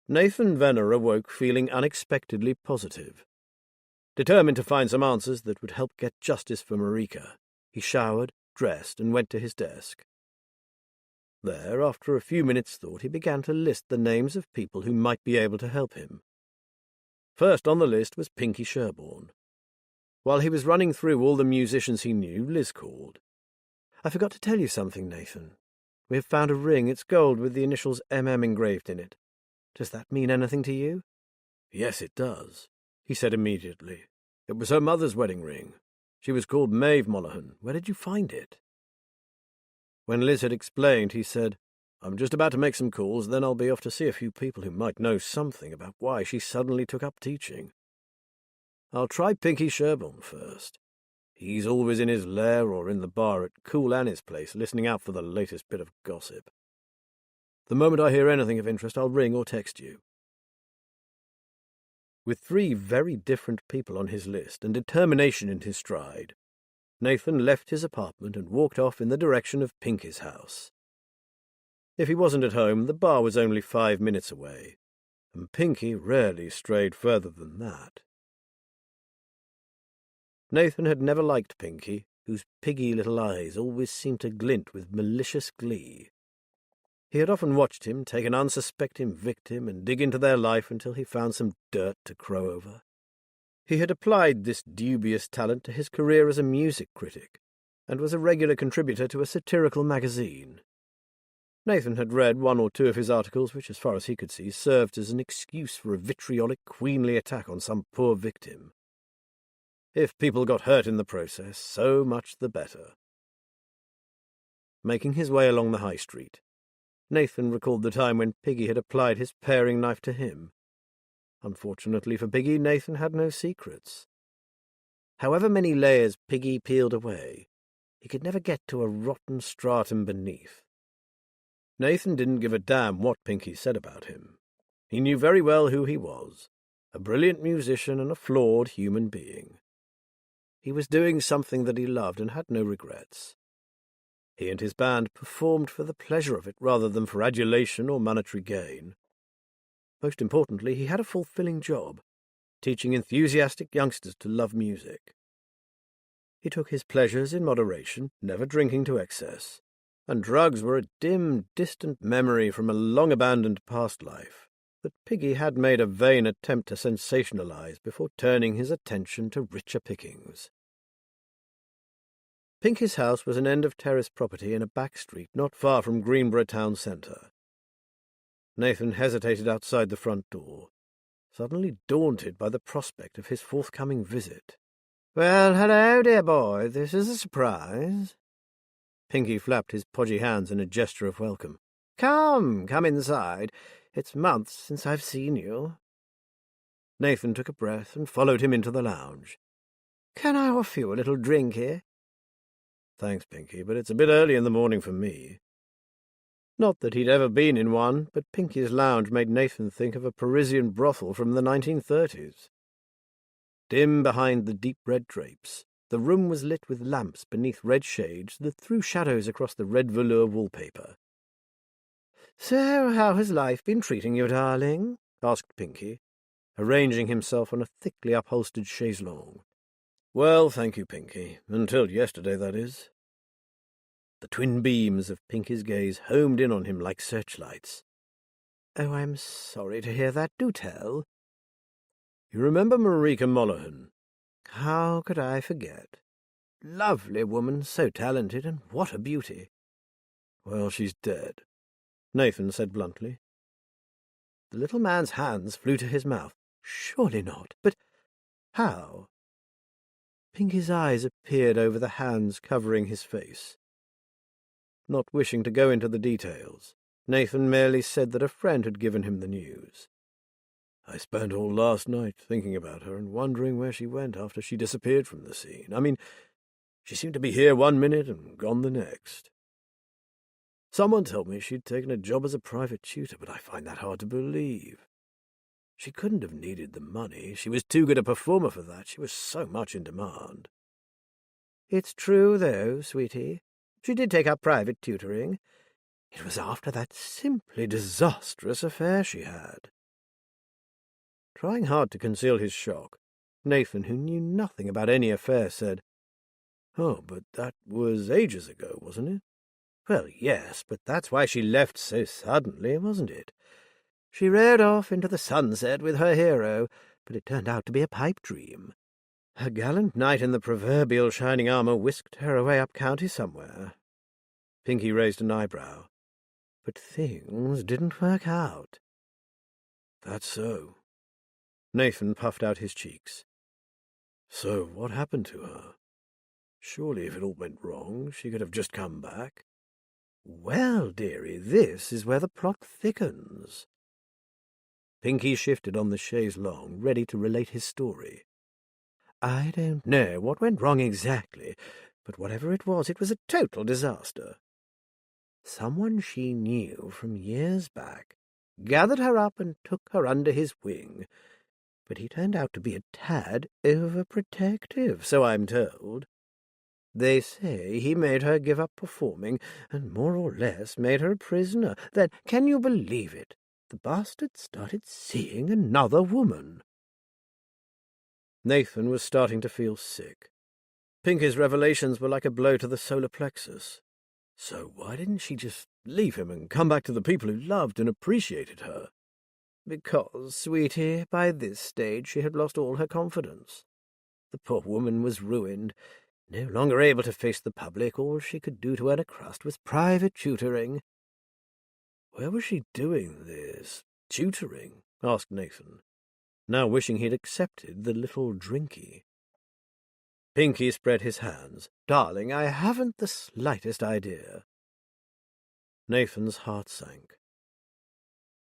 Nathan Venner awoke feeling unexpectedly positive. Determined to find some answers that would help get justice for Marika, he showered, dressed, and went to his desk. There, after a few minutes' thought, he began to list the names of people who might be able to help him. First on the list was Pinky Sherborne. While he was running through all the musicians he knew, Liz called. "I forgot to tell you something, Nathan. We have found a ring. It's gold with the initials MM engraved in it. Does that mean anything to you?" "Yes, it does," he said immediately. "It was her mother's wedding ring. She was called Maeve Monaghan. Where did you find it?" When Liz had explained, he said, "I'm just about to make some calls, then I'll be off to see a few people who might know something about why she suddenly took up teaching. I'll try Pinky Sherborne first. He's always in his lair or in the bar at Cool Annie's place, listening out for the latest bit of gossip. The moment I hear anything of interest, I'll ring or text you." With 3 very different people on his list and determination in his stride, Nathan left his apartment and walked off in the direction of Pinky's house. If he wasn't at home, the bar was only 5 minutes away, and Pinky rarely strayed further than that. Nathan had never liked Pinky, whose piggy little eyes always seemed to glint with malicious glee. He had often watched him take an unsuspecting victim and dig into their life until he found some dirt to crow over. He had applied this dubious talent to his career as a music critic, and was a regular contributor to a satirical magazine. Nathan had read 1 or 2 of his articles which, as far as he could see, served as an excuse for a vitriolic, queenly attack on some poor victim. If people got hurt in the process, so much the better. Making his way along the high street, Nathan recalled the time when Piggy had applied his paring knife to him. Unfortunately for Piggy, Nathan had no secrets. However many layers Piggy peeled away, he could never get to a rotten stratum beneath. Nathan didn't give a damn what Pinky said about him. He knew very well who he was, a brilliant musician and a flawed human being. He was doing something that he loved and had no regrets. He and his band performed for the pleasure of it rather than for adulation or monetary gain. Most importantly, he had a fulfilling job, teaching enthusiastic youngsters to love music. He took his pleasures in moderation, never drinking to excess, and drugs were a dim, distant memory from a long-abandoned past life that Piggy had made a vain attempt to sensationalize before turning his attention to richer pickings. Pinky's house was an end-of-terrace property in a back street not far from Greenborough town centre. Nathan hesitated outside the front door, suddenly daunted by the prospect of his forthcoming visit. "Well, hello, dear boy. This is a surprise." Pinky flapped his podgy hands in a gesture of welcome. Come inside. It's months since I've seen you." Nathan took a breath and followed him into the lounge. "Can I offer you a little drink here?" "Thanks, Pinky, but it's a bit early in the morning for me." Not that he'd ever been in one, but Pinky's lounge made Nathan think of a Parisian brothel from the 1930s. Dim behind the deep red drapes, the room was lit with lamps beneath red shades that threw shadows across the red velour wallpaper. "So how has life been treating you, darling?" asked Pinky, arranging himself on a thickly upholstered chaise longue. "Well, thank you, Pinky. Until yesterday, that is." The twin beams of Pinky's gaze homed in on him like searchlights. "Oh, I'm sorry to hear that. Do tell." "You remember Marika Monaghan?" "How could I forget? Lovely woman, so talented, and what a beauty." "Well, she's dead," Nathan said bluntly. The little man's hands flew to his mouth. "Surely not. But how?" Pinky's eyes appeared over the hands covering his face. Not wishing to go into the details, Nathan merely said that a friend had given him the news. I spent all last night thinking about her and wondering where she went after she disappeared from the scene. I mean, she seemed to be here one minute and gone the next. Someone told me she'd taken a job as a private tutor, but I find that hard to believe. She couldn't have needed the money. She was too good a performer for that. She was so much in demand. It's true, though, sweetie. She did take up private tutoring. It was after that simply disastrous affair she had. Trying hard to conceal his shock, Nathan, who knew nothing about any affair, said, "Oh, but that was ages ago, wasn't it?" "Well, yes, but that's why she left so suddenly, wasn't it? She rode off into the sunset with her hero, but it turned out to be a pipe dream. A gallant knight in the proverbial shining armour whisked her away up county somewhere." Pinky raised an eyebrow. "But things didn't work out." "That's so." Nathan puffed out his cheeks. "So what happened to her? Surely if it all went wrong, she could have just come back." "Well, dearie, this is where the plot thickens." Pinky shifted on the chaise longue, ready to relate his story. "I don't know what went wrong exactly, but whatever it was a total disaster. Someone she knew from years back gathered her up and took her under his wing, but he turned out to be a tad overprotective, so I'm told. They say he made her give up performing, and more or less made her a prisoner. Then, can you believe it? The bastard started seeing another woman." Nathan was starting to feel sick. Pinky's revelations were like a blow to the solar plexus. So why didn't she just leave him and come back to the people who loved and appreciated her? Because, sweetie, by this stage she had lost all her confidence. The poor woman was ruined. No longer able to face the public, all she could do to earn a crust was private tutoring. "Where was she doing this tutoring?" asked Nathan, now wishing he'd accepted the little drinky. Pinky spread his hands. "Darling, I haven't the slightest idea." Nathan's heart sank.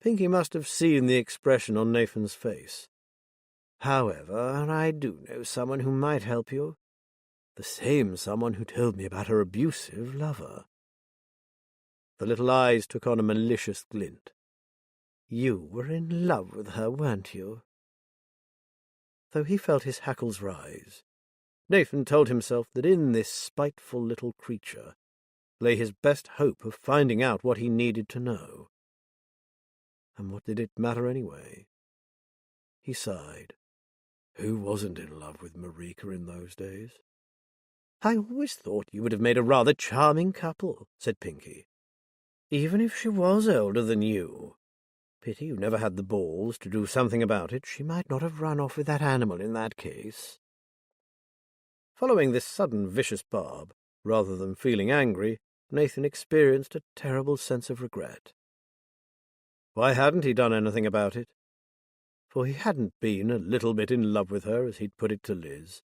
Pinky must have seen the expression on Nathan's face. "However, I do know someone who might help you. The same someone who told me about her abusive lover." The little eyes took on a malicious glint. "You were in love with her, weren't you?" Though he felt his hackles rise, Nathan told himself that in this spiteful little creature lay his best hope of finding out what he needed to know. And what did it matter anyway? He sighed. Who wasn't in love with Marika in those days? "I always thought you would have made a rather charming couple," said Pinky. "Even if she was older than you. Pity you never had the balls to do something about it. She might not have run off with that animal in that case." Following this sudden vicious barb, rather than feeling angry, Nathan experienced a terrible sense of regret. Why hadn't he done anything about it? For he hadn't been a little bit in love with her, as he'd put it to Liz.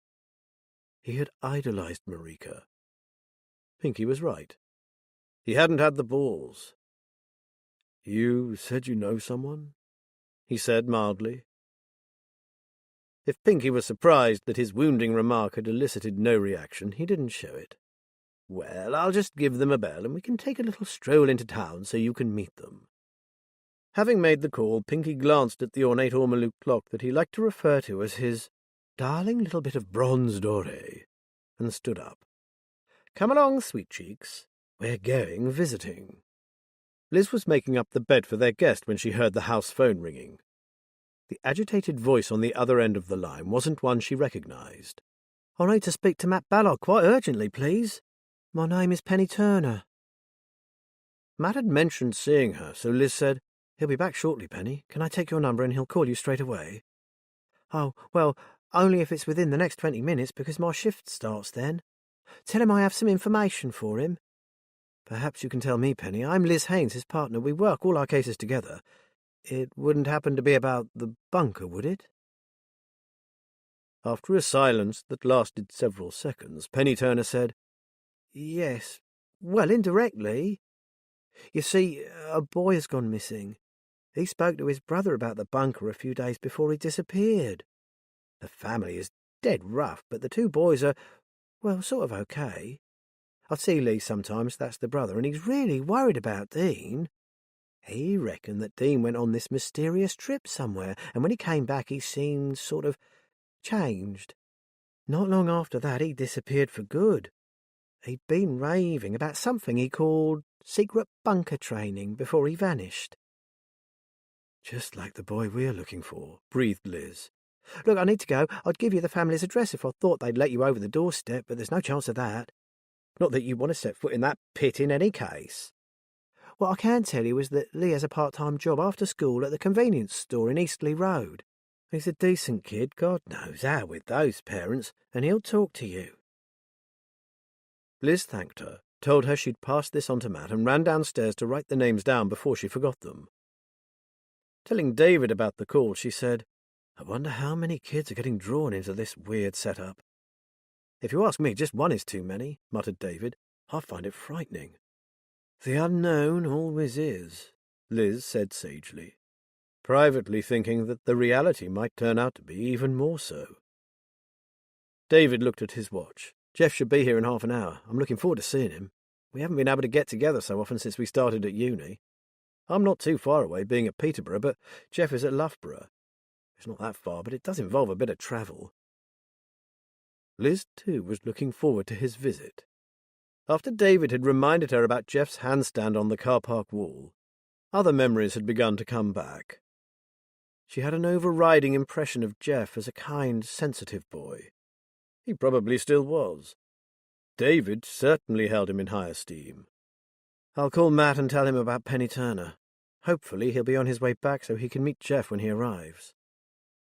He had idolized Marika. Pinky was right. He hadn't had the balls. "You said you know someone?" he said mildly. If Pinky was surprised that his wounding remark had elicited no reaction, he didn't show it. "Well, I'll just give them a bell, and we can take a little stroll into town so you can meet them." Having made the call, Pinky glanced at the ornate ormolu clock that he liked to refer to as his darling little bit of bronze doré, and stood up. "Come along, sweet cheeks. We're going visiting." Liz was making up the bed for their guest when she heard the house phone ringing. The agitated voice on the other end of the line wasn't one she recognized. "I need to speak to Matt Ballard quite urgently, please. My name is Penny Turner." Matt had mentioned seeing her, so Liz said, "He'll be back shortly, Penny. Can I take your number and he'll call you straight away?" "Oh, well, only if it's within the next 20 minutes, because my shift starts then. Tell him I have some information for him." "Perhaps you can tell me, Penny. I'm Liz Haynes, his partner. We work all our cases together. It wouldn't happen to be about the bunker, would it?" After a silence that lasted several seconds, Penny Turner said, "Yes, well, indirectly. You see, a boy has gone missing. He spoke to his brother about the bunker a few days before he disappeared. The family is dead rough, but the two boys are, well, sort of okay. I see Lee sometimes, that's the brother, and he's really worried about Dean. He reckoned that Dean went on this mysterious trip somewhere, and when he came back he seemed sort of changed. Not long after that he disappeared for good. He'd been raving about something he called secret bunker training before he vanished. Just like the boy we're looking for, breathed Liz. Look, I need to go. I'd give you the family's address if I thought they'd let you over the doorstep, but there's no chance of that. Not that you want to set foot in that pit in any case. What I can tell you is that Lee has a part-time job after school at the convenience store in Eastleigh Road. He's a decent kid, God knows how with those parents, and he'll talk to you. Liz thanked her, told her she'd pass this on to Matt, and ran downstairs to write the names down before she forgot them. Telling David about the call, she said, "I wonder how many kids are getting drawn into this weird setup." "If you ask me, just one is too many," muttered David. "I find it frightening." "The unknown always is," Liz said sagely, privately thinking that the reality might turn out to be even more so. David looked at his watch. "Jeff should be here in half an hour. I'm looking forward to seeing him. We haven't been able to get together so often since we started at uni. I'm not too far away, being at Peterborough, but Jeff is at Loughborough. It's not that far, but it does involve a bit of travel." Liz, too, was looking forward to his visit. After David had reminded her about Jeff's handstand on the car park wall, other memories had begun to come back. She had an overriding impression of Jeff as a kind, sensitive boy. He probably still was. David certainly held him in high esteem. "I'll call Matt and tell him about Penny Turner. Hopefully he'll be on his way back so he can meet Jeff when he arrives."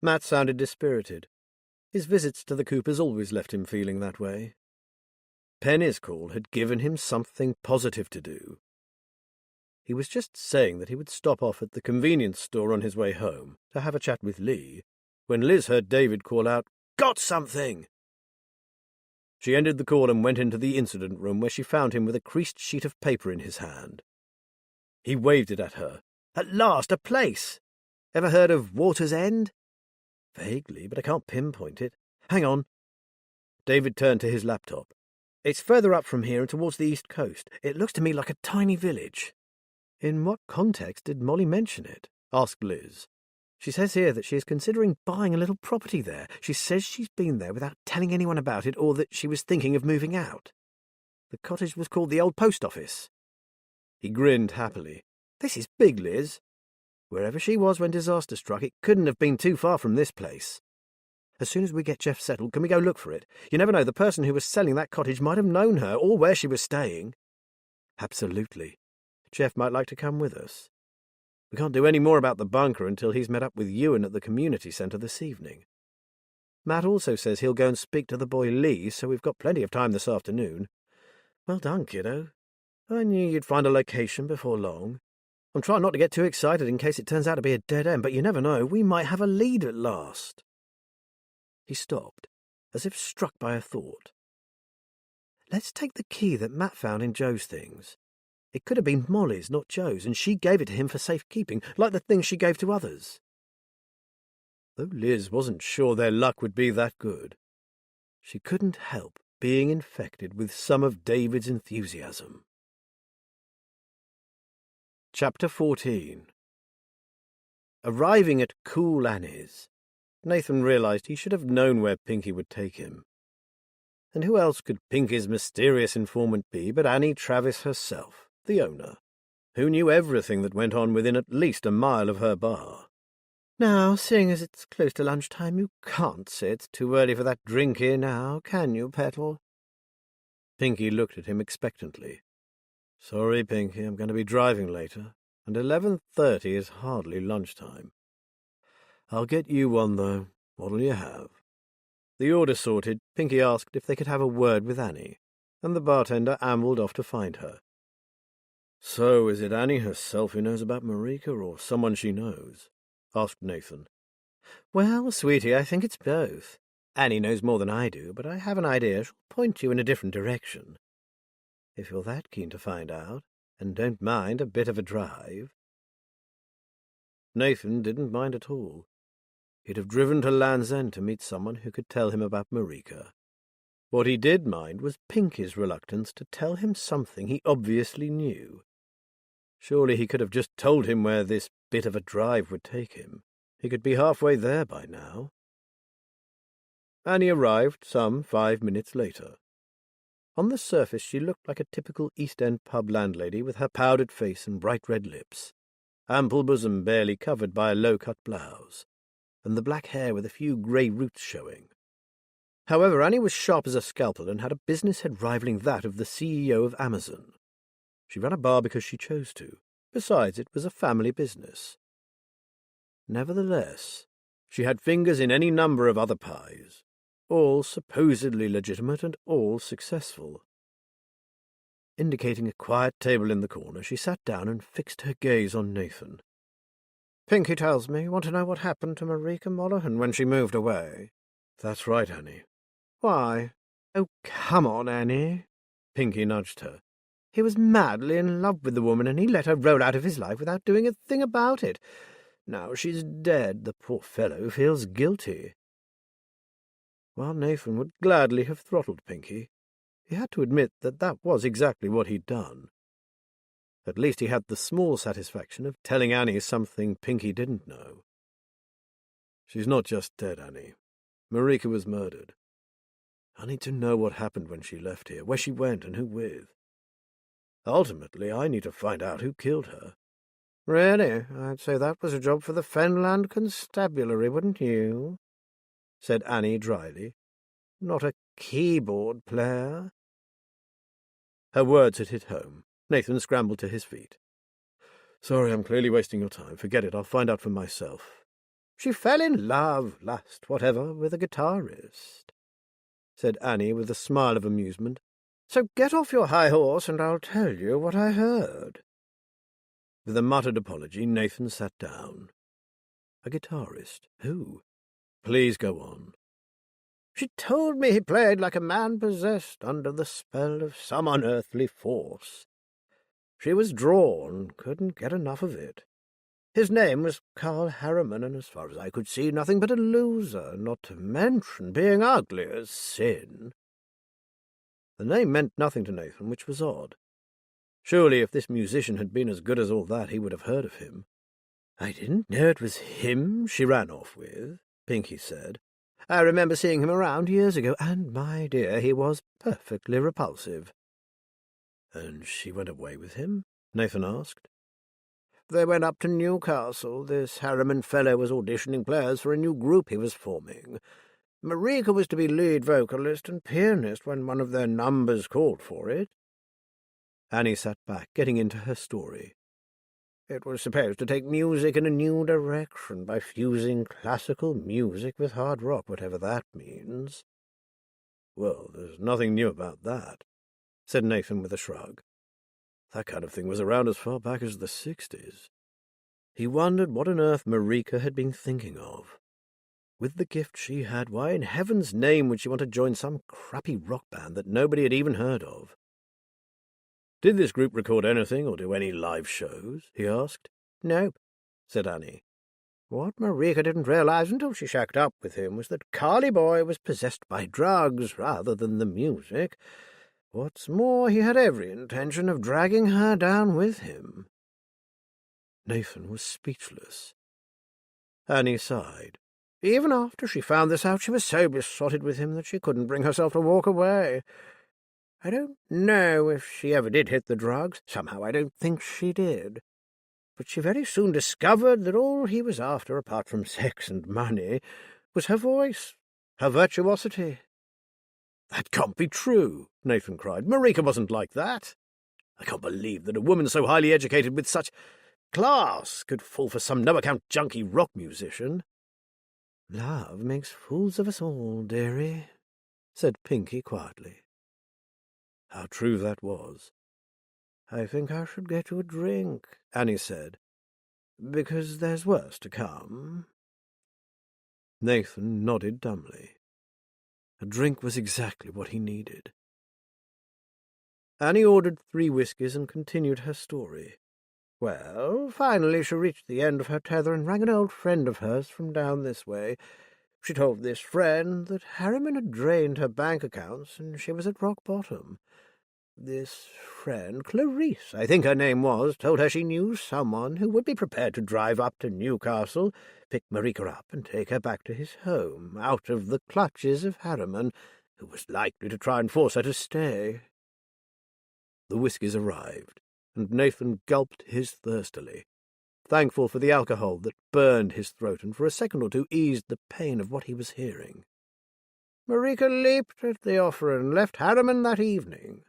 Matt sounded dispirited. His visits to the Coopers always left him feeling that way. Penny's call had given him something positive to do. He was just saying that he would stop off at the convenience store on his way home to have a chat with Lee, when Liz heard David call out, "Got something!" She ended the call and went into the incident room, where she found him with a creased sheet of paper in his hand. He waved it at her. "At last, a place! Ever heard of Water's End?" "Vaguely, but I can't pinpoint it. Hang on." David turned to his laptop. "It's further up from here and towards the east coast. It looks to me like a tiny village." "In what context did Molly mention it?" asked Liz. "She says here that she is considering buying a little property there. She says she's been there without telling anyone about it, or that she was thinking of moving out. The cottage was called the Old Post Office." He grinned happily. "This is big, Liz. Wherever she was when disaster struck, it couldn't have been too far from this place. As soon as we get Jeff settled, can we go look for it? You never know, the person who was selling that cottage might have known her, or where she was staying." "Absolutely. Jeff might like to come with us. We can't do any more about the bunker until he's met up with Ewan at the community centre this evening. Matt also says he'll go and speak to the boy Lee, so we've got plenty of time this afternoon. Well done, kiddo. I knew you'd find a location before long. I'm trying not to get too excited in case it turns out to be a dead end, but you never know, we might have a lead at last." He stopped, as if struck by a thought. "Let's take the key that Matt found in Joe's things. It could have been Molly's, not Joe's, and she gave it to him for safekeeping, like the things she gave to others." Though Liz wasn't sure their luck would be that good, she couldn't help being infected with some of David's enthusiasm. Chapter 14. Arriving at Cool Annie's, Nathan realized he should have known where Pinky would take him. And who else could Pinky's mysterious informant be but Annie Travis herself, the owner, who knew everything that went on within at least a mile of her bar? "Now, seeing as it's close to lunchtime, you can't say it's too early for that drink here now, can you, Petal?" Pinky looked at him expectantly. "Sorry, Pinky, I'm going to be driving later, and 11:30 is hardly lunchtime. I'll get you one, though. What'll you have?" The order sorted, Pinky asked if they could have a word with Annie, and the bartender ambled off to find her. "So is it Annie herself who knows about Marika, or someone she knows?" asked Nathan. "Well, sweetie, I think it's both. Annie knows more than I do, but I have an idea she'll point you in a different direction. If you're that keen to find out, and don't mind a bit of a drive." Nathan didn't mind at all. He'd have driven to Land's End to meet someone who could tell him about Marika. What he did mind was Pinky's reluctance to tell him something he obviously knew. Surely he could have just told him where this bit of a drive would take him. He could be halfway there by now. Annie arrived some 5 minutes later. On the surface she looked like a typical East End pub landlady with her powdered face and bright red lips, ample bosom barely covered by a low-cut blouse, and the black hair with a few grey roots showing. However, Annie was sharp as a scalpel and had a business head rivaling that of the CEO of Amazon. She ran a bar because she chose to. Besides, it was a family business. Nevertheless, she had fingers in any number of other pies, all supposedly legitimate and all successful. Indicating a quiet table in the corner, she sat down and fixed her gaze on Nathan. "Pinky tells me you want to know what happened to Marika Molohan when she moved away." "That's right, Annie." "Why?" "Oh, come on, Annie." Pinky nudged her. "He was madly in love with the woman, and he let her roll out of his life without doing a thing about it. Now she's dead, the poor fellow feels guilty." While Nathan would gladly have throttled Pinky, he had to admit that that was exactly what he'd done. At least he had the small satisfaction of telling Annie something Pinky didn't know. "She's not just dead, Annie. Marika was murdered. I need to know what happened when she left here, where she went, and who with. Ultimately, I need to find out who killed her." "Really? I'd say that was a job for the Fenland Constabulary, wouldn't you?" said Annie dryly. "Not a keyboard player?" Her words had hit home. Nathan scrambled to his feet. "Sorry, I'm clearly wasting your time. Forget it. I'll find out for myself." "She fell in love, last whatever, with a guitarist," said Annie with a smile of amusement. "So get off your high horse and I'll tell you what I heard." With a muttered apology, Nathan sat down. "A guitarist? Who? Please go on." "She told me he played like a man possessed under the spell of some unearthly force. She was drawn, couldn't get enough of it. His name was Carl Harriman, and as far as I could see, nothing but a loser, not to mention being ugly as sin." The name meant nothing to Nathan, which was odd. Surely if this musician had been as good as all that, he would have heard of him. "I didn't know it was him she ran off with," Pinky said. "I remember seeing him around years ago, and, my dear, he was perfectly repulsive." "And she went away with him?" Nathan asked. "They went up to Newcastle. This Harriman fellow was auditioning players for a new group he was forming. Marika was to be lead vocalist and pianist when one of their numbers called for it." Annie sat back, getting into her story. "It was supposed to take music in a new direction by fusing classical music with hard rock, whatever that means." "Well, there's nothing new about that," said Nathan with a shrug. "That kind of thing was around as far back as the 60s. He wondered what on earth Marika had been thinking of. With the gift she had, why in heaven's name would she want to join some crappy rock band that nobody had even heard of? "Did this group record anything or do any live shows?" he asked. "Nope," said Annie. "What Marika didn't realize until she shacked up with him was that Carly Boy was possessed by drugs rather than the music. What's more, he had every intention of dragging her down with him." Nathan was speechless. Annie sighed. "Even after she found this out, she was so besotted with him that she couldn't bring herself to walk away. I don't know if she ever did hit the drugs. Somehow I don't think she did. But she very soon discovered that all he was after, apart from sex and money, was her voice, her virtuosity." "That can't be true," Nathan cried. "Marika wasn't like that. I can't believe that a woman so highly educated with such class could fall for some no-account junkie rock musician." "Love makes fools of us all, dearie," said Pinky quietly. How true that was. "I think I should get you a drink," Annie said, "because there's worse to come." Nathan nodded dumbly. A drink was exactly what he needed. Annie ordered 3 whiskies and continued her story. Well, finally she reached the end of her tether and rang an old friend of hers from down this way. She told this friend that Harriman had drained her bank accounts and she was at rock bottom. This friend, Clarice, I think her name was, told her she knew someone who would be prepared to drive up to Newcastle, pick Marika up and take her back to his home, out of the clutches of Harriman, who was likely to try and force her to stay. The whiskies arrived, and Nathan gulped his thirstily, thankful for the alcohol that burned his throat and for a second or two eased the pain of what he was hearing. Marika leaped at the offer and left Harriman that evening.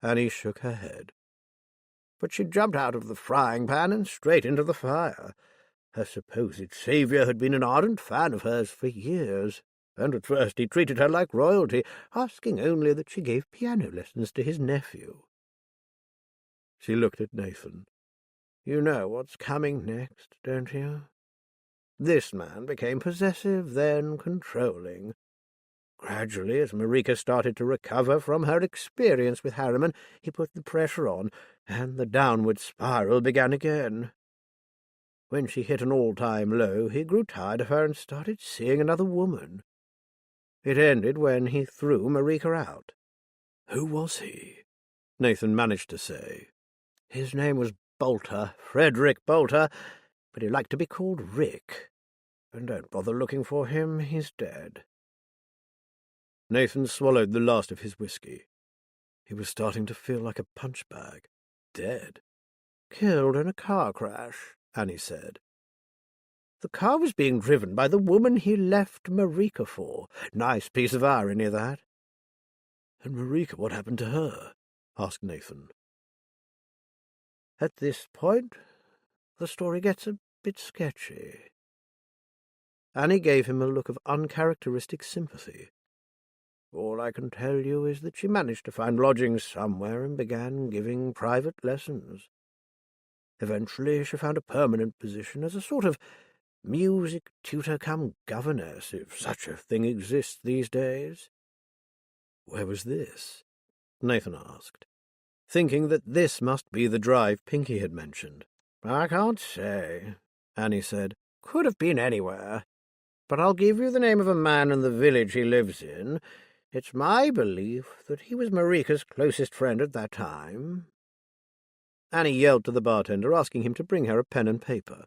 Annie shook her head. But she jumped out of the frying pan and straight into the fire. Her supposed saviour had been an ardent fan of hers for years, and at first he treated her like royalty, asking only that she gave piano lessons to his nephew. She looked at Nathan. You know what's coming next, don't you? This man became possessive, then controlling. Gradually, as Marika started to recover from her experience with Harriman, he put the pressure on, and the downward spiral began again. When she hit an all-time low, he grew tired of her and started seeing another woman. It ended when he threw Marika out. Who was he? Nathan managed to say. His name was Bolter, Frederick Bolter, but he liked to be called Rick. And don't bother looking for him, he's dead. Nathan swallowed the last of his whiskey. He was starting to feel like a punchbag. Dead. Killed in a car crash, Annie said. The car was being driven by the woman he left Marika for. Nice piece of irony, that. And Marika, what happened to her? Asked Nathan. At this point, the story gets a bit sketchy. Annie gave him a look of uncharacteristic sympathy. All I can tell you is that she managed to find lodgings somewhere and began giving private lessons. Eventually she found a permanent position as a sort of music tutor-cum-governess, if such a thing exists these days. Where was this? Nathan asked, thinking that this must be the drive Pinky had mentioned. I can't say, Annie said. Could have been anywhere. But I'll give you the name of a man in the village he lives in. It's my belief that he was Marika's closest friend at that time. Annie yelled to the bartender, asking him to bring her a pen and paper.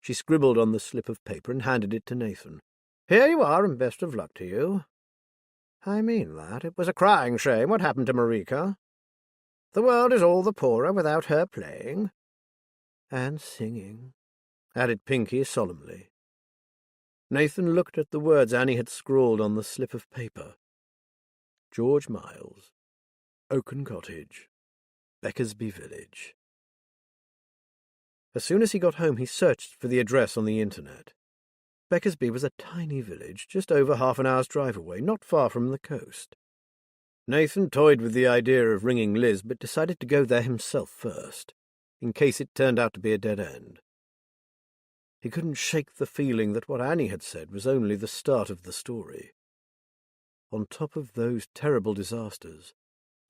She scribbled on the slip of paper and handed it to Nathan. Here you are, and best of luck to you. I mean that. It was a crying shame what happened to Marika. The world is all the poorer without her playing. And singing, added Pinky solemnly. Nathan looked at the words Annie had scrawled on the slip of paper. George Miles, Oaken Cottage, Beckersby Village. As soon as he got home, he searched for the address on the internet. Beckersby was a tiny village, just over half an hour's drive away, not far from the coast. Nathan toyed with the idea of ringing Liz, but decided to go there himself first, in case it turned out to be a dead end. He couldn't shake the feeling that what Annie had said was only the start of the story. On top of those terrible disasters,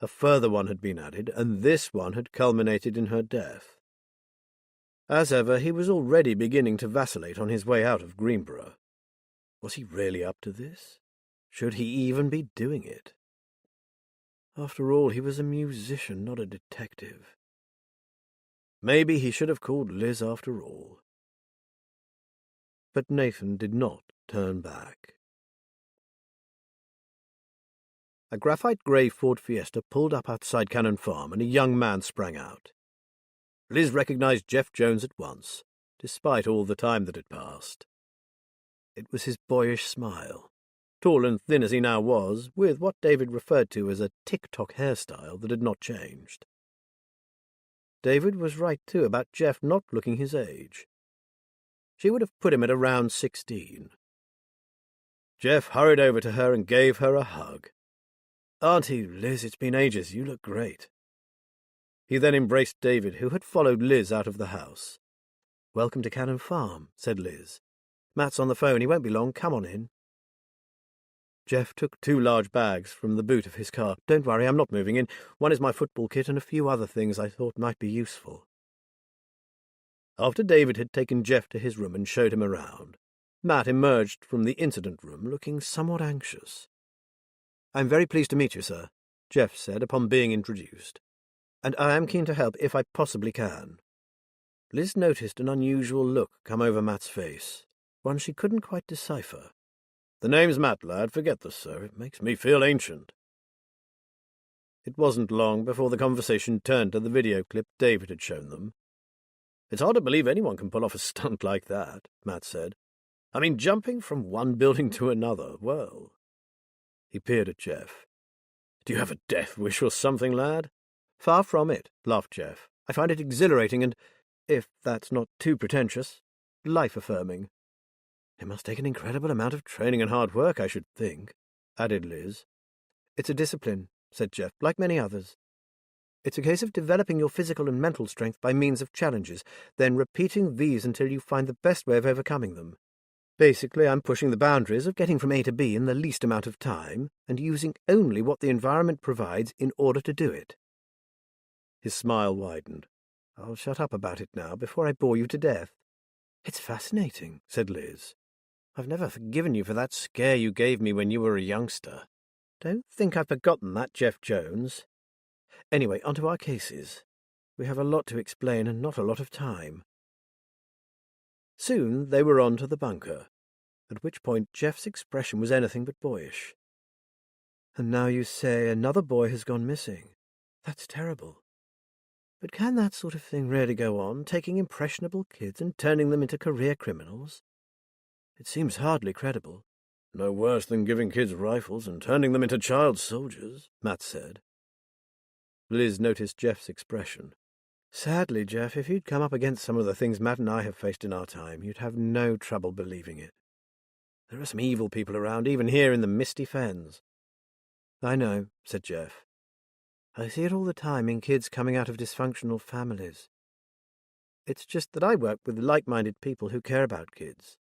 a further one had been added, and this one had culminated in her death. As ever, he was already beginning to vacillate on his way out of Greenborough. Was he really up to this? Should he even be doing it? After all, he was a musician, not a detective. Maybe he should have called Liz after all. But Nathan did not turn back. A graphite-grey Ford Fiesta pulled up outside Cannon Farm, and a young man sprang out. Liz recognized Jeff Jones at once, despite all the time that had passed. It was his boyish smile, tall and thin as he now was, with what David referred to as a tick-tock hairstyle that had not changed. David was right, too, about Jeff not looking his age. She would have put him at around 16. Jeff hurried over to her and gave her a hug. Auntie Liz, it's been ages. You look great. He then embraced David, who had followed Liz out of the house. Welcome to Cannon Farm, said Liz. Matt's on the phone. He won't be long. Come on in. Jeff took 2 large bags from the boot of his car. Don't worry, I'm not moving in. One is my football kit and a few other things I thought might be useful. After David had taken Jeff to his room and showed him around, Matt emerged from the incident room looking somewhat anxious. I'm very pleased to meet you, sir, Jeff said upon being introduced, and I am keen to help if I possibly can. Liz noticed an unusual look come over Matt's face, one she couldn't quite decipher. The name's Matt, lad. Forget the sir. It makes me feel ancient. It wasn't long before the conversation turned to the video clip David had shown them. It's hard to believe anyone can pull off a stunt like that, Matt said. I mean, jumping from one building to another, well. He peered at Jeff. Do you have a death wish or something, lad? Far from it, laughed Jeff. I find it exhilarating and, if that's not too pretentious, life-affirming. It must take an incredible amount of training and hard work, I should think, added Liz. It's a discipline, said Jeff, like many others. It's a case of developing your physical and mental strength by means of challenges, then repeating these until you find the best way of overcoming them. Basically, I'm pushing the boundaries of getting from A to B in the least amount of time, and using only what the environment provides in order to do it. His smile widened. I'll shut up about it now before I bore you to death. It's fascinating, said Liz. I've never forgiven you for that scare you gave me when you were a youngster. Don't think I've forgotten that, Jeff Jones. Anyway, on to our cases. We have a lot to explain and not a lot of time. Soon they were on to the bunker, at which point Jeff's expression was anything but boyish. And now you say another boy has gone missing. That's terrible. But can that sort of thing really go on, taking impressionable kids and turning them into career criminals? It seems hardly credible. No worse than giving kids rifles and turning them into child soldiers, Matt said. Liz noticed Jeff's expression. Sadly, Jeff, if you'd come up against some of the things Matt and I have faced in our time, you'd have no trouble believing it. There are some evil people around, even here in the Misty Fens. I know, said Jeff. I see it all the time in kids coming out of dysfunctional families. It's just that I work with like-minded people who care about kids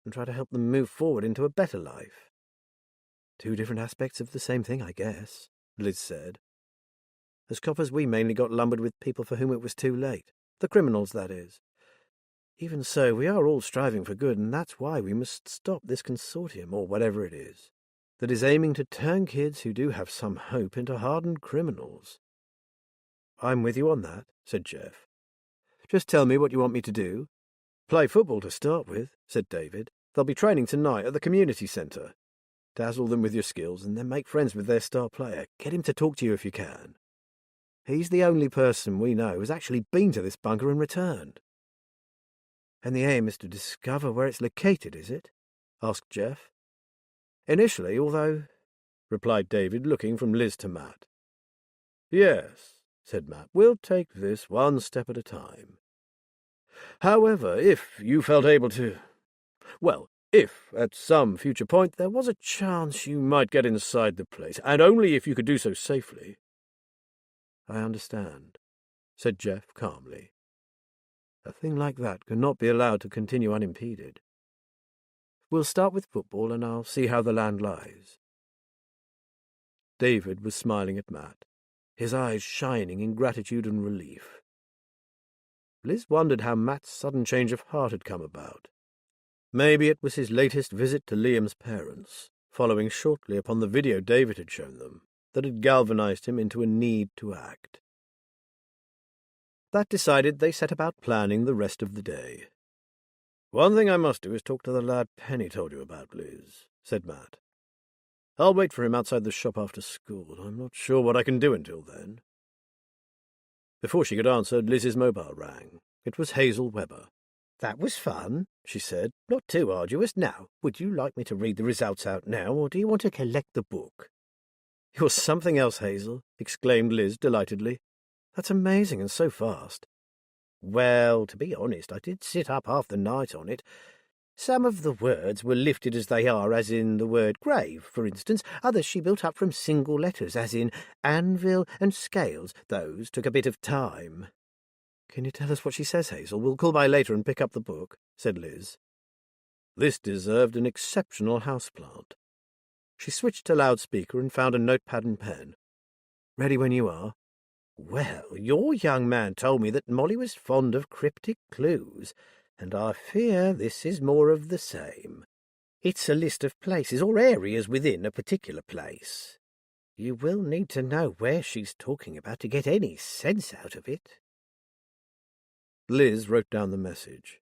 and try to help them move forward into a better life. 2 different aspects of the same thing, I guess, Liz said. As coppers, we mainly got lumbered with people for whom it was too late. The criminals, that is. Even so, we are all striving for good, and that's why we must stop this consortium, or whatever it is, that is aiming to turn kids who do have some hope into hardened criminals. I'm with you on that, said Jeff. Just tell me what you want me to do. Play football to start with, said David. They'll be training tonight at the community centre. Dazzle them with your skills, and then make friends with their star player. Get him to talk to you if you can. He's the only person we know who's actually been to this bunker and returned. And the aim is to discover where it's located, is it? Asked Jeff. Initially, although, replied David, looking from Liz to Matt. Yes, said Matt, we'll take this one step at a time. However, if you felt able to... Well, if, at some future point, there was a chance you might get inside the place, and only if you could do so safely... I understand, said Jeff calmly. A thing like that cannot be allowed to continue unimpeded. We'll start with football, and I'll see how the land lies. David was smiling at Matt, his eyes shining in gratitude and relief. Liz wondered how Matt's sudden change of heart had come about. Maybe it was his latest visit to Liam's parents, following shortly upon the video David had shown them, that had galvanized him into a need to act. That decided, they set about planning the rest of the day. One thing I must do is talk to the lad Penny told you about, Liz, said Matt. I'll wait for him outside the shop after school. I'm not sure what I can do until then. Before she could answer, Liz's mobile rang. It was Hazel Webber. That was fun, she said. Not too arduous. Now, would you like me to read the results out now, or do you want to collect the book? You're something else, Hazel, exclaimed Liz delightedly. That's amazing and so fast. Well, to be honest, I did sit up half the night on it. Some of the words were lifted as they are, as in the word grave, for instance. Others she built up from single letters, as in anvil and scales. Those took a bit of time. Can you tell us what she says, Hazel? We'll call by later and pick up the book, said Liz. This deserved an exceptional houseplant. She switched to loudspeaker and found a notepad and pen. "Ready when you are." "Well, your young man told me that Molly was fond of cryptic clues, and I fear this is more of the same. It's a list of places or areas within a particular place. You will need to know where she's talking about to get any sense out of it." Liz wrote down the message.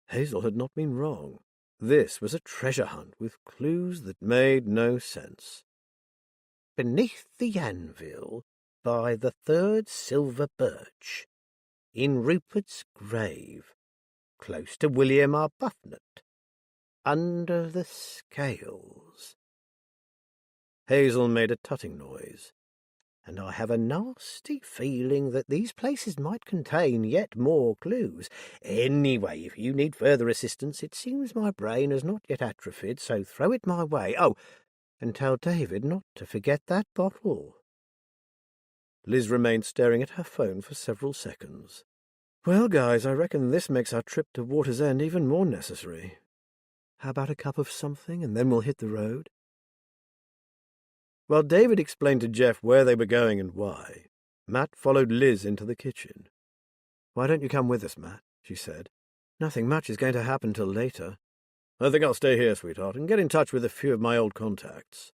Hazel had not been wrong. This was a treasure hunt with clues that made no sense. "Beneath the anvil, by the third silver birch, in Rupert's grave, close to William Arbuthnot, under the scales." Hazel made a tutting noise. "And I have a nasty feeling that these places might contain yet more clues. Anyway, if you need further assistance, it seems my brain has not yet atrophied, so throw it my way. Oh, and tell David not to forget that bottle." Liz remained staring at her phone for several seconds. "Well, guys, I reckon this makes our trip to Water's End even more necessary. How about a cup of something, and then we'll hit the road?" While David explained to Jeff where they were going and why, Matt followed Liz into the kitchen. "Why don't you come with us, Matt?" she said. "Nothing much is going to happen till later." "I think I'll stay here, sweetheart, and get in touch with a few of my old contacts.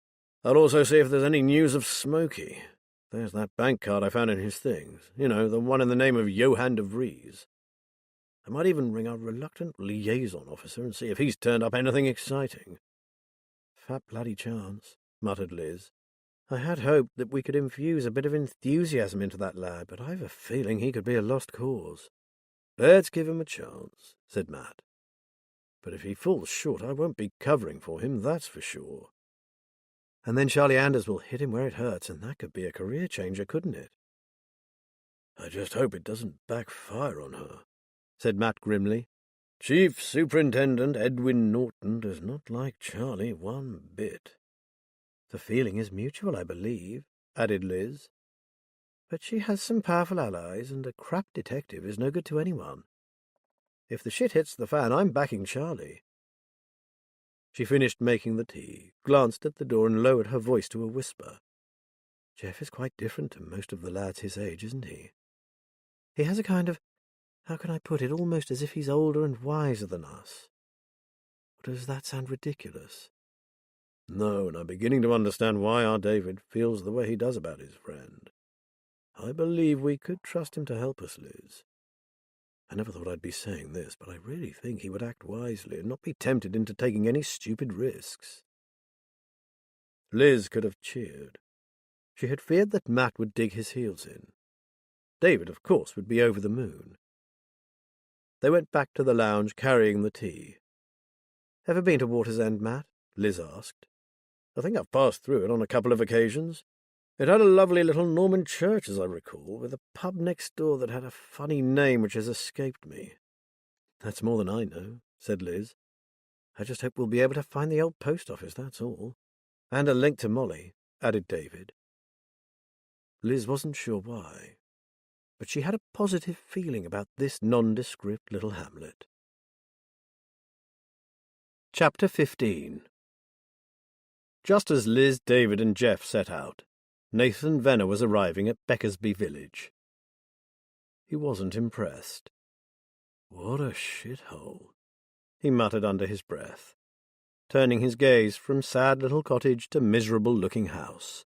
I'll also see if there's any news of Smokey. There's that bank card I found in his things. You know, the one in the name of Johann de Vries. I might even ring our reluctant liaison officer and see if he's turned up anything exciting." "Fat bloody chance," muttered Liz. "I had hoped that we could infuse a bit of enthusiasm into that lad, but I've a feeling he could be a lost cause." "Let's give him a chance," said Matt. "But if he falls short, I won't be covering for him, that's for sure. And then Charlie Anders will hit him where it hurts, and that could be a career changer, couldn't it?" "I just hope it doesn't backfire on her," said Matt grimly. "Chief Superintendent Edwin Norton does not like Charlie one bit." "The feeling is mutual, I believe," added Liz. "But she has some powerful allies, and a crap detective is no good to anyone. If the shit hits the fan, I'm backing Charlie." She finished making the tea, glanced at the door, and lowered her voice to a whisper. "Jeff is quite different to most of the lads his age, isn't he? He has a kind of, how can I put it, almost as if he's older and wiser than us. Or does that sound ridiculous?" "No, and I'm beginning to understand why our David feels the way he does about his friend. I believe we could trust him to help us, Liz. I never thought I'd be saying this, but I really think he would act wisely and not be tempted into taking any stupid risks." Liz could have cheered. She had feared that Matt would dig his heels in. David, of course, would be over the moon. They went back to the lounge carrying the tea. "Ever been to Water's End, Matt?" Liz asked. "I think I've passed through it on a couple of occasions. It had a lovely little Norman church, as I recall, with a pub next door that had a funny name which has escaped me." "That's more than I know," said Liz. "I just hope we'll be able to find the old post office, that's all. And a link to Molly," added David. Liz wasn't sure why, but she had a positive feeling about this nondescript little hamlet. Chapter 15. Just as Liz, David, and Jeff set out, Nathan Venner was arriving at Beckersby Village. He wasn't impressed. "What a shithole," he muttered under his breath, turning his gaze from sad little cottage to miserable-looking house.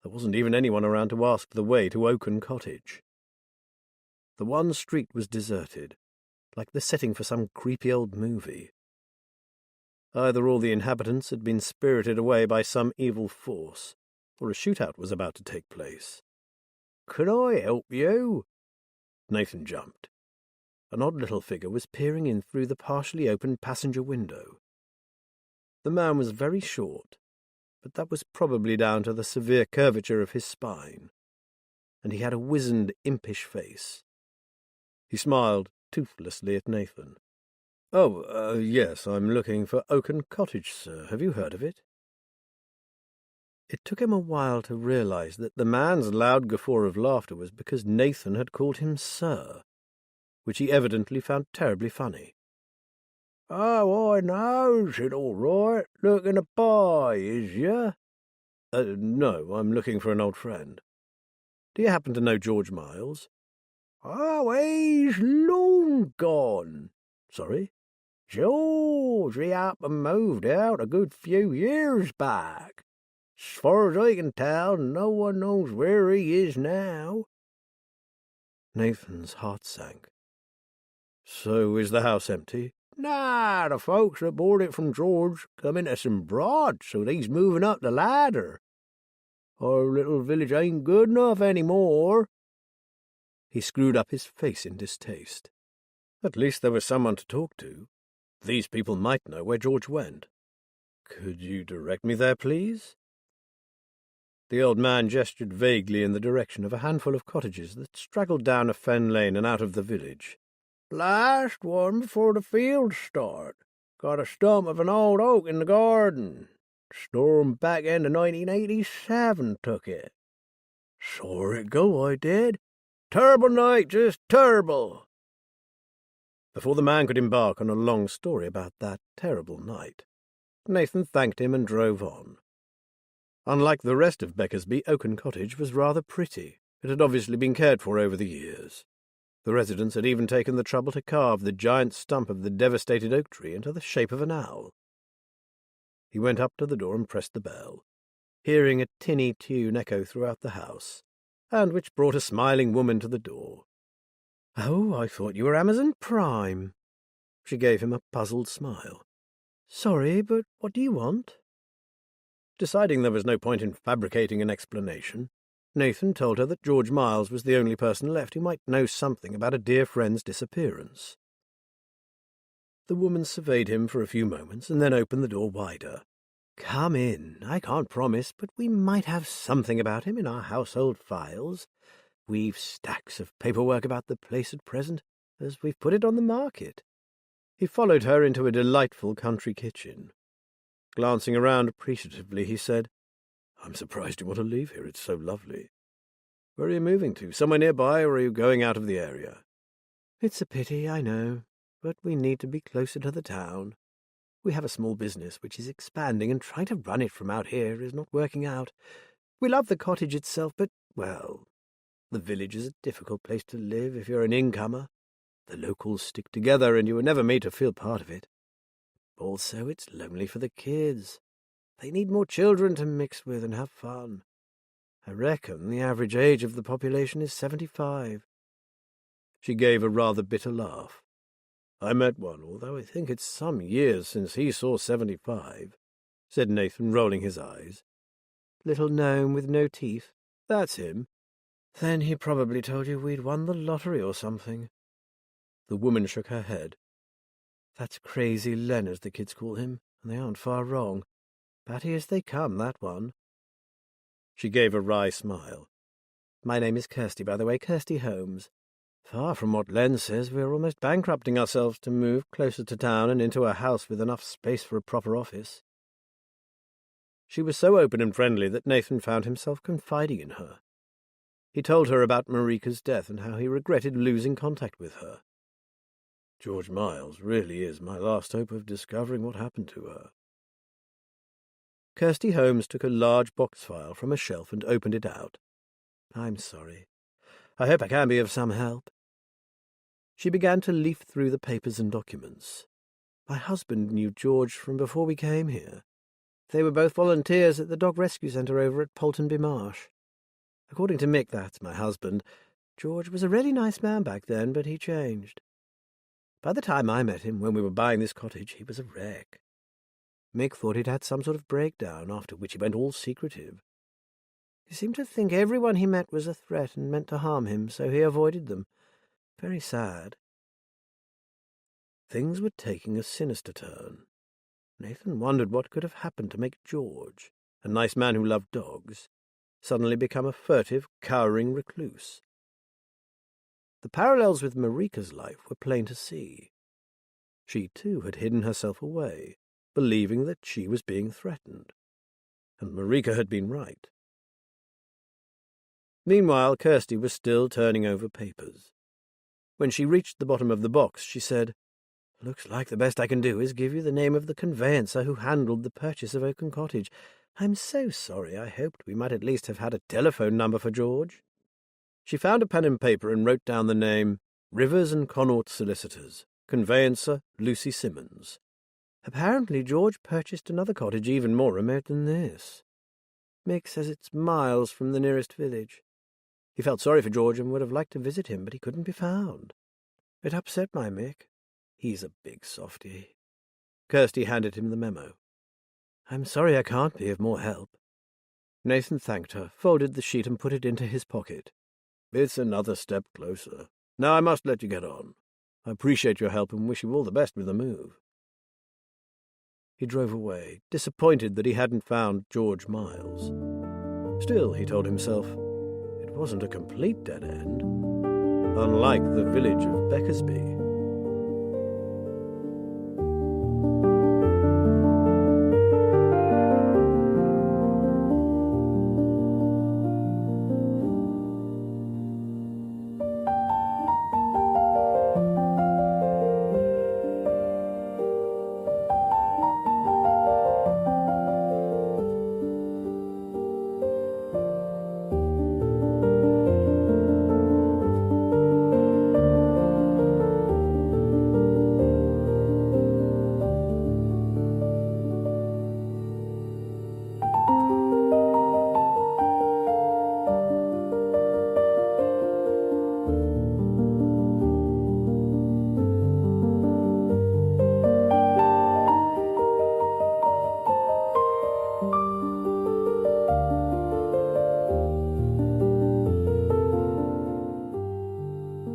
There wasn't even anyone around to ask the way to Oaken Cottage. The one street was deserted, like the setting for some creepy old movie. Either all the inhabitants had been spirited away by some evil force, or a shootout was about to take place. "Can I help you?" Nathan jumped. An odd little figure was peering in through the partially open passenger window. The man was very short, but that was probably down to the severe curvature of his spine, and he had a wizened, impish face. He smiled toothlessly at Nathan. "Oh, yes, I'm looking for Oaken Cottage, sir. Have you heard of it?" It took him a while to realize that the man's loud guffaw of laughter was because Nathan had called him sir, which he evidently found terribly funny. Oh, I knows it all right. Looking to buy, is ya? No, I'm looking for an old friend. Do you happen to know George Miles? Oh, he's long gone. Sorry? George, he up and moved out a good few years back. As far as I can tell, no one knows where he is now. Nathan's heart sank. So is the house empty? Nah, the folks that bought it from George come into some broad, so he's moving up the ladder. Our little village ain't good enough any more. He screwed up his face in distaste. At least there was someone to talk to. These people might know where George went. Could you direct me there, please? The old man gestured vaguely in the direction of a handful of cottages that straggled down a fen lane and out of the village. Last one before the fields start. Got a stump of an old oak in the garden. Storm back end of 1987 took it. Saw it go, I did. Terrible night, just terrible. Before the man could embark on a long story about that terrible night, Nathan thanked him and drove on. Unlike the rest of Beckersby, Oaken Cottage was rather pretty. It had obviously been cared for over the years. The residents had even taken the trouble to carve the giant stump of the devastated oak tree into the shape of an owl. He went up to the door and pressed the bell, hearing a tinny tune echo throughout the house, and which brought a smiling woman to the door. "Oh, I thought you were Amazon Prime." She gave him a puzzled smile. "Sorry, but what do you want?" Deciding there was no point in fabricating an explanation, Nathan told her that George Miles was the only person left who might know something about a dear friend's disappearance. The woman surveyed him for a few moments and then opened the door wider. "Come in. I can't promise, but we might have something about him in our household files. We've stacks of paperwork about the place at present, as we've put it on the market." He followed her into a delightful country kitchen. Glancing around appreciatively, he said, "I'm surprised you want to leave here. It's so lovely. Where are you moving to? Somewhere nearby, or are you going out of the area?" "It's a pity, I know, but we need to be closer to the town. We have a small business which is expanding, and trying to run it from out here is not working out. We love the cottage itself, but, well, the village is a difficult place to live if you're an incomer. The locals stick together, and you were never made to feel part of it. Also, it's lonely for the kids. They need more children to mix with and have fun. I reckon the average age of the population is 75. She gave a rather bitter laugh. "I met one, although I think it's some years since he saw 75, said Nathan, rolling his eyes. "Little gnome with no teeth. That's him. Then he probably told you we'd won the lottery or something." The woman shook her head. "That's Crazy Len, as the kids call him, and they aren't far wrong. Batty as they come, that one." She gave a wry smile. "My name is Kirsty, by the way, Kirsty Holmes. Far from what Len says, we're almost bankrupting ourselves to move closer to town and into a house with enough space for a proper office." She was so open and friendly that Nathan found himself confiding in her. He told her about Marika's death and how he regretted losing contact with her. "George Miles really is my last hope of discovering what happened to her." Kirsty Holmes took a large box file from a shelf and opened it out. "I'm sorry. I hope I can be of some help." She began to leaf through the papers and documents. "My husband knew George from before we came here. They were both volunteers at the dog rescue centre over at Poltonby Marsh. According to Mick, that's my husband, George was a really nice man back then, but he changed. By the time I met him, when we were buying this cottage, he was a wreck. Mick thought he'd had some sort of breakdown, after which he went all secretive. He seemed to think everyone he met was a threat and meant to harm him, so he avoided them. Very sad." Things were taking a sinister turn. Nathan wondered what could have happened to make George, a nice man who loved dogs, suddenly become a furtive, cowering recluse. The parallels with Marika's life were plain to see. She, too, had hidden herself away, believing that she was being threatened. And Marika had been right. Meanwhile, Kirsty was still turning over papers. When she reached the bottom of the box, she said, Looks like the best I can do is give you the name of the conveyancer who handled the purchase of Oaken Cottage. I'm so sorry. I hoped we might at least have had a telephone number for George." She found a pen and paper and wrote down the name Rivers and Connaught Solicitors, conveyancer Lucy Simmons. Apparently George purchased another cottage even more remote than this. Mick says it's miles from the nearest village. He felt sorry for George and would have liked to visit him, but he couldn't be found. It upset my Mick. He's a big softy. Kirsty handed him the memo. "I'm sorry I can't be of more help." Nathan thanked her, folded the sheet and put it into his pocket. "It's another step closer. Now I must let you get on. I appreciate your help and wish you all the best with the move." He drove away, disappointed that he hadn't found George Miles. Still, he told himself, it wasn't a complete dead end, unlike the village of Beckersby.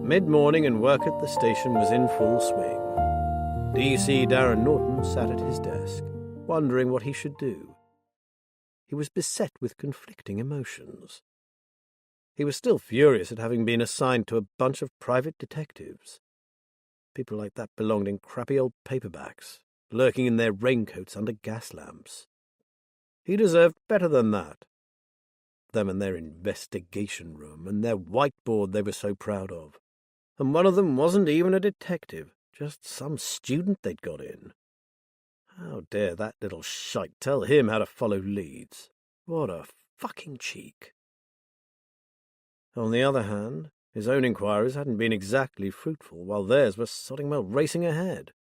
Mid-morning and work at the station was in full swing. D.C. Darren Norton sat at his desk, wondering what he should do. He was beset with conflicting emotions. He was still furious at having been assigned to a bunch of private detectives. People like that belonged in crappy old paperbacks, lurking in their raincoats under gas lamps. He deserved better than that. Them and their investigation room and their whiteboard they were so proud of. And one of them wasn't even a detective, just some student they'd got in. How dare that little shite tell him how to follow leads? What a fucking cheek. On the other hand, his own inquiries hadn't been exactly fruitful, while theirs were sodding well racing ahead.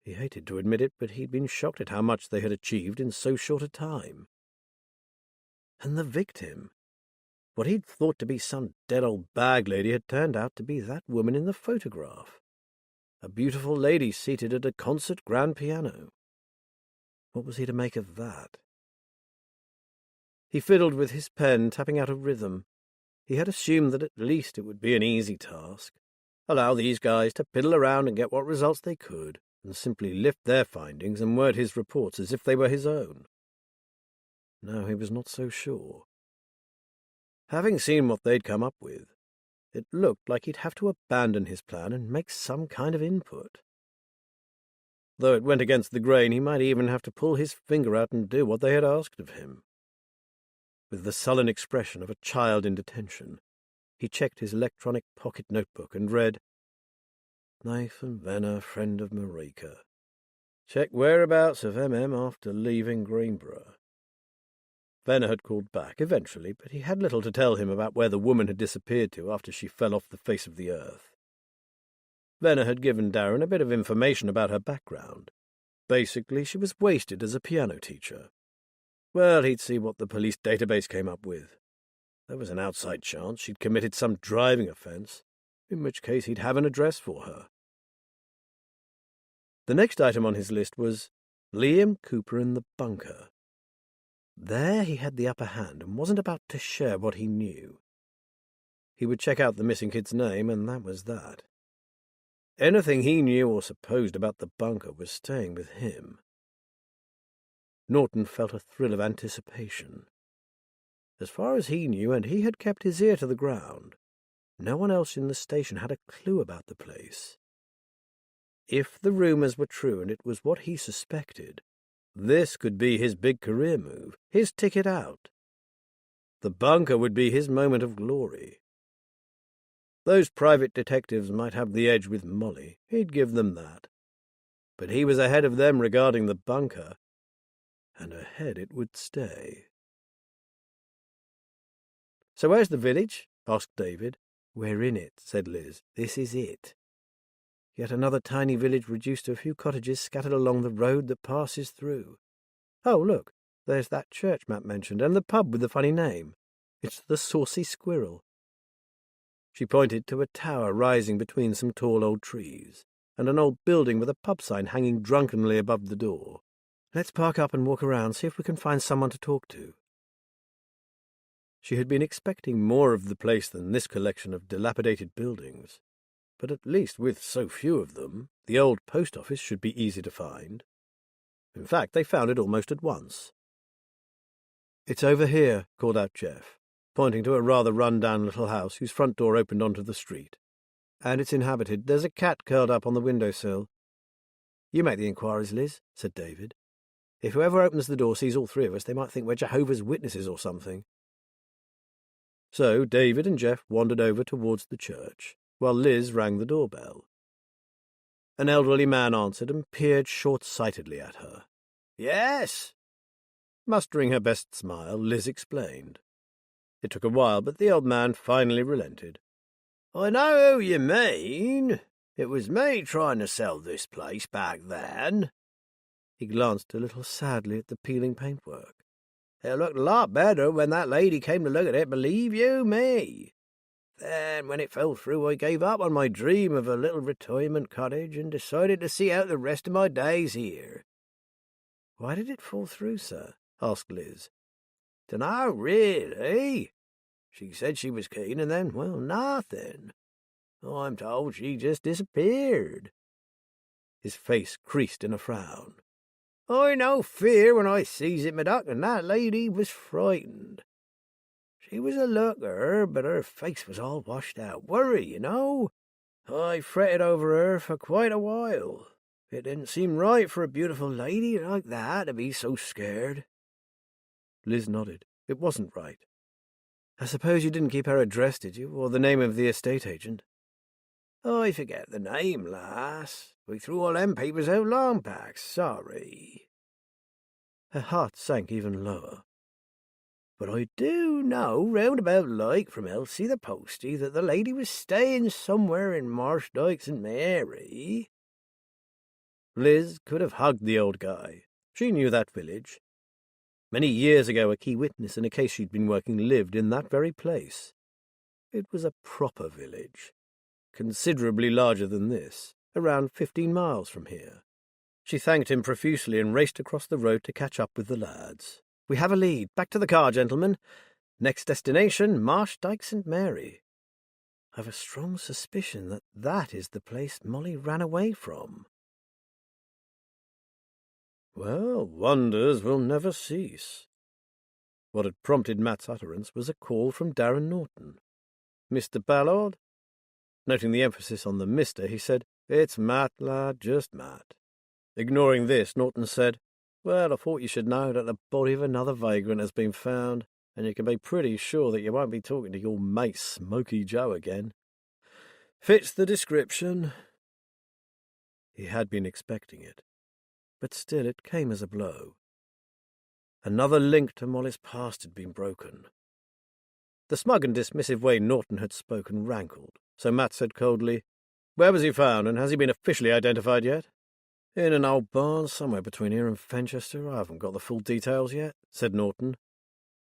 He hated to admit it, but he'd been shocked at how much they had achieved in so short a time. And the victim, what he'd thought to be some dead old bag lady, had turned out to be that woman in the photograph. A beautiful lady seated at a concert grand piano. What was he to make of that? He fiddled with his pen, tapping out a rhythm. He had assumed that at least it would be an easy task. Allow these guys to piddle around and get what results they could, and simply lift their findings and word his reports as if they were his own. No, he was not so sure. Having seen what they'd come up with, it looked like he'd have to abandon his plan and make some kind of input. Though it went against the grain, he might even have to pull his finger out and do what they had asked of him. With the sullen expression of a child in detention, he checked his electronic pocket notebook and read, "Nathan Venner, friend of Marika. Check whereabouts of MM after leaving Greenborough." Venner had called back eventually, but he had little to tell him about where the woman had disappeared to after she fell off the face of the earth. Venner had given Darren a bit of information about her background. Basically, she was wasted as a piano teacher. Well, he'd see what the police database came up with. There was an outside chance she'd committed some driving offence, in which case he'd have an address for her. The next item on his list was Liam Cooper in the bunker. There he had the upper hand and wasn't about to share what he knew. He would check out the missing kid's name, and that was that. Anything he knew or supposed about the bunker was staying with him. Norton felt a thrill of anticipation. As far as he knew, and he had kept his ear to the ground, no one else in the station had a clue about the place. If the rumours were true and it was what he suspected, this could be his big career move, his ticket out. The bunker would be his moment of glory. Those private detectives might have the edge with Molly. He'd give them that. But he was ahead of them regarding the bunker, and ahead it would stay. "So where's the village?" asked David. "We're in it," said Liz. "This is it. Yet another tiny village reduced to a few cottages scattered along the road that passes through. Oh, look, there's that church Matt mentioned, and the pub with the funny name. It's the Saucy Squirrel." She pointed to a tower rising between some tall old trees, and an old building with a pub sign hanging drunkenly above the door. "Let's park up and walk around, see if we can find someone to talk to." She had been expecting more of the place than this collection of dilapidated buildings, but at least with so few of them, the old post office should be easy to find. In fact, they found it almost at once. "It's over here," called out Jeff, pointing to a rather run-down little house whose front door opened onto the street. "And it's inhabited. There's a cat curled up on the windowsill." "You make the inquiries, Liz," said David. "If whoever opens the door sees all three of us, they might think we're Jehovah's Witnesses or something." So David and Jeff wandered over towards the church, while Liz rang the doorbell. An elderly man answered and peered short-sightedly at her. "Yes?" Mustering her best smile, Liz explained. It took a while, but the old man finally relented. "I know who you mean. It was me trying to sell this place back then." He glanced a little sadly at the peeling paintwork. "It looked a lot better when that lady came to look at it, believe you me. Then, when it fell through, I gave up on my dream of a little retirement cottage and decided to see out the rest of my days here." "Why did it fall through, sir?" asked Liz. "Dunno, really. She said she was keen, and then, well, nothing. I'm told she just disappeared." His face creased in a frown. "I no fear when I sees it, my duck, and that lady was frightened. She was a looker, but her face was all washed out. Worry, you know. I fretted over her for quite a while. It didn't seem right for a beautiful lady like that to be so scared." Liz nodded. It wasn't right. "I suppose you didn't keep her address, did you, or the name of the estate agent?" "I forget the name, lass. We threw all them papers out long back. Sorry." Her heart sank even lower. "But I do know roundabout like from Elsie the postie that the lady was staying somewhere in Marshdyke St. Mary." Liz could have hugged the old guy. She knew that village. Many years ago, a key witness in a case she'd been working lived in that very place. It was a proper village, considerably larger than this, around 15 miles from here. She thanked him profusely and raced across the road to catch up with the lads. "We have a lead. Back to the car, gentlemen. Next destination, Marshdyke St. Mary. I've a strong suspicion that that is the place Molly ran away from." Well, wonders will never cease. What had prompted Matt's utterance was a call from Darren Norton. "Mr. Ballard?" Noting the emphasis on the Mr., he said, "It's Matt, lad, just Matt." Ignoring this, Norton said, "Well, I thought you should know that the body of another vagrant has been found, and you can be pretty sure that you won't be talking to your mate Smoky Joe again. Fits the description." He had been expecting it, but still it came as a blow. Another link to Molly's past had been broken. The smug and dismissive way Norton had spoken rankled, so Matt said coldly, "Where was he found, and has he been officially identified yet?" "In an old barn somewhere between here and Fenchester. I haven't got the full details yet," said Norton.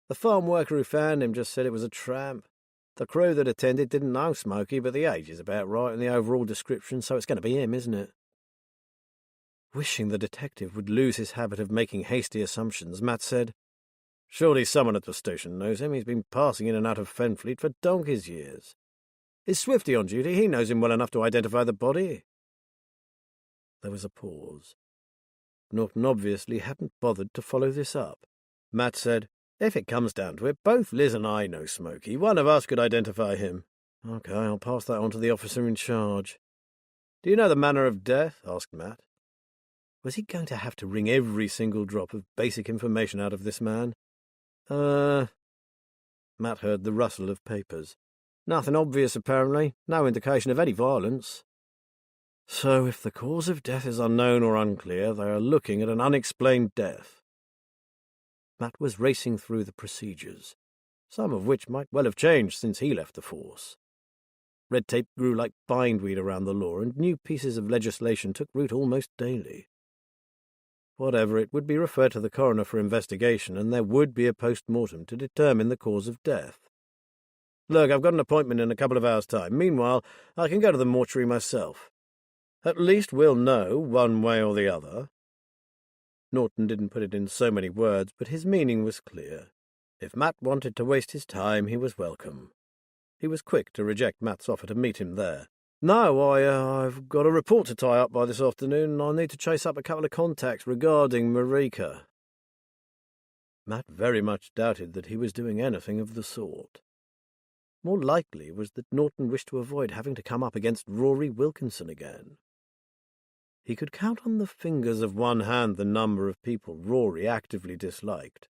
"The farm worker who found him just said it was a tramp. The crew that attended didn't know Smoky, but the age is about right in the overall description, so it's going to be him, isn't it?" Wishing the detective would lose his habit of making hasty assumptions, Matt said, "Surely someone at the station knows him. He's been passing in and out of Fenfleet for donkey's years. Is Swifty on duty? He knows him well enough to identify the body." There was a pause. Norton obviously hadn't bothered to follow this up. Matt said, "If it comes down to it, both Liz and I know Smoky. One of us could identify him." "Okay, I'll pass that on to the officer in charge." "Do you know the manner of death?" asked Matt. Was he going to have to wring every single drop of basic information out of this man? Matt heard the rustle of papers. Nothing obvious, apparently. No indication of any violence. So if the cause of death is unknown or unclear, they are looking at an unexplained death. Matt was racing through the procedures, some of which might well have changed since he left the force. Red tape grew like bindweed around the law, and new pieces of legislation took root almost daily. Whatever, it would be referred to the coroner for investigation, and there would be a post-mortem to determine the cause of death. Look, I've got an appointment in a couple of hours' time. Meanwhile, I can go to the mortuary myself. At least we'll know, one way or the other. Norton didn't put it in so many words, but his meaning was clear. If Matt wanted to waste his time, he was welcome. He was quick to reject Matt's offer to meet him there. No, I've got a report to tie up by this afternoon, and I need to chase up a couple of contacts regarding Marika. Matt very much doubted that he was doing anything of the sort. More likely was that Norton wished to avoid having to come up against Rory Wilkinson again. He could count on the fingers of one hand the number of people Rory actively disliked,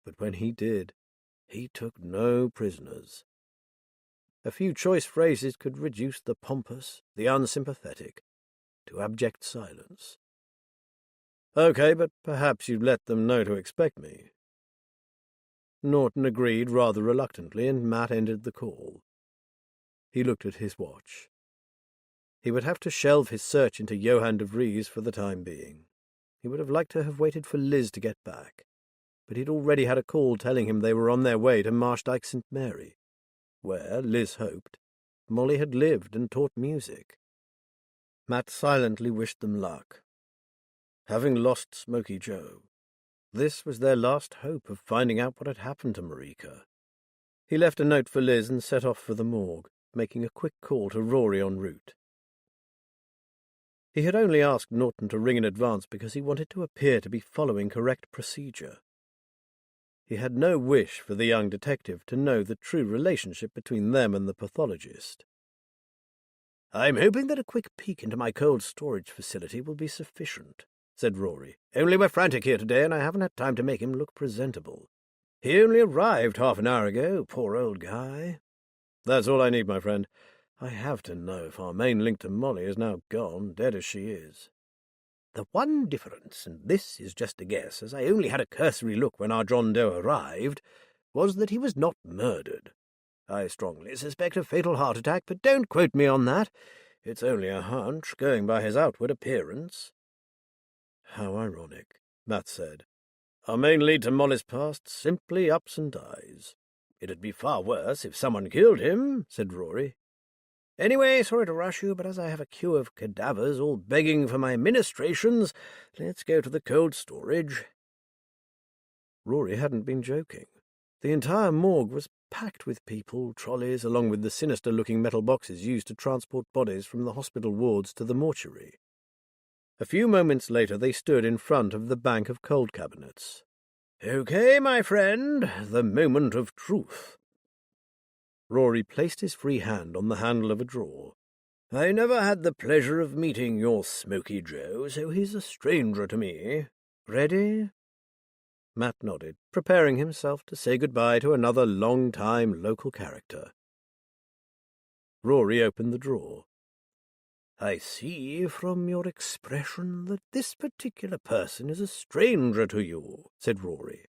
but when he did, he took no prisoners. A few choice phrases could reduce the pompous, the unsympathetic, to abject silence. "Okay, but perhaps you'd let them know to expect me." Norton agreed rather reluctantly, and Matt ended the call. He looked at his watch. He would have to shelve his search into Johann de Vries for the time being. He would have liked to have waited for Liz to get back, but he'd already had a call telling him they were on their way to Marshdyke St. Mary, where, Liz hoped, Molly had lived and taught music. Matt silently wished them luck. Having lost Smoky Joe, this was their last hope of finding out what had happened to Marika. He left a note for Liz and set off for the morgue, making a quick call to Rory en route. He had only asked Norton to ring in advance because he wanted to appear to be following correct procedure. He had no wish for the young detective to know the true relationship between them and the pathologist. "I'm hoping that a quick peek into my cold storage facility will be sufficient," said Rory. "Only we're frantic here today, and I haven't had time to make him look presentable. He only arrived half an hour ago, poor old guy." "That's all I need, my friend. I have to know if our main link to Molly is now gone, dead as she is." "The one difference, and this is just a guess, as I only had a cursory look when our John Doe arrived, was that he was not murdered. I strongly suspect a fatal heart attack, but don't quote me on that. It's only a hunch, going by his outward appearance." "How ironic," Matt said. "Our main lead to Molly's past, simply ups and dies." "It'd be far worse if someone killed him," said Rory. "Anyway, sorry to rush you, but as I have a queue of cadavers all begging for my ministrations, let's go to the cold storage." Rory hadn't been joking. The entire morgue was packed with people, trolleys, along with the sinister-looking metal boxes used to transport bodies from the hospital wards to the mortuary. A few moments later they stood in front of the bank of cold cabinets. "Okay, my friend, the moment of truth." Rory placed his free hand on the handle of a drawer. "I never had the pleasure of meeting your Smoky Joe, so he's a stranger to me. Ready?" Matt nodded, preparing himself to say goodbye to another long-time local character. Rory opened the drawer. "I see from your expression that this particular person is a stranger to you," said Rory.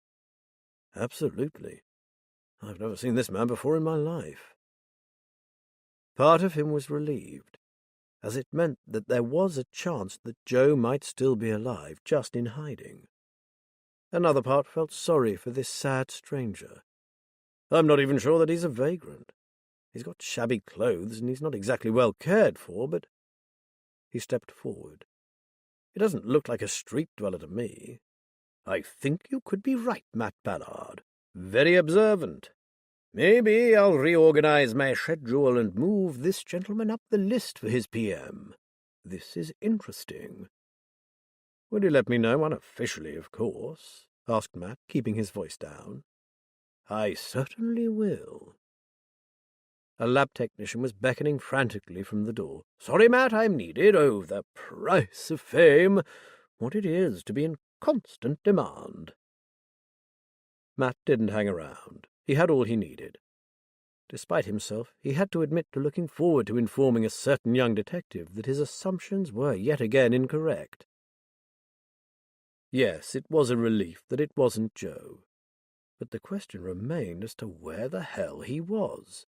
"Absolutely. I've never seen this man before in my life." Part of him was relieved, as it meant that there was a chance that Joe might still be alive, just in hiding. Another part felt sorry for this sad stranger. "I'm not even sure that he's a vagrant. He's got shabby clothes, and he's not exactly well cared for, but—" He stepped forward. "He doesn't look like a street dweller to me." "I think you could be right, Matt Ballard. Very observant. Maybe I'll reorganize my schedule and move this gentleman up the list for his PM. This is interesting." "Will you let me know unofficially, of course?" asked Matt, keeping his voice down. "I certainly will." A lab technician was beckoning frantically from the door. "Sorry, Matt, I'm needed. Oh, the price of fame! What it is to be in constant demand." Matt didn't hang around. He had all he needed. Despite himself, he had to admit to looking forward to informing a certain young detective that his assumptions were yet again incorrect. Yes, it was a relief that it wasn't Joe, but the question remained as to where the hell he was.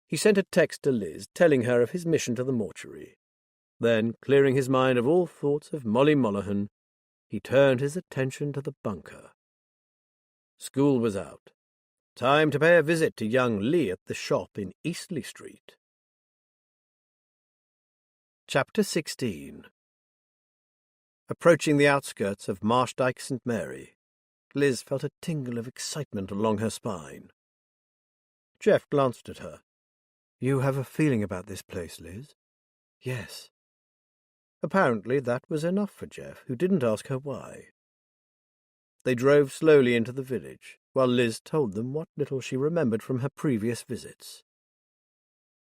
He sent a text to Liz telling her of his mission to the mortuary. Then, clearing his mind of all thoughts of Molly Monaghan, he turned his attention to the bunker. School was out. Time to pay a visit to young Lee at the shop in Eastleigh Street. Chapter 16. Approaching the outskirts of Marshdyke St. Mary, Liz felt a tingle of excitement along her spine. Jeff glanced at her. "You have a feeling about this place, Liz?" "Yes." Apparently that was enough for Jeff, who didn't ask her why. They drove slowly into the village, while Liz told them what little she remembered from her previous visits.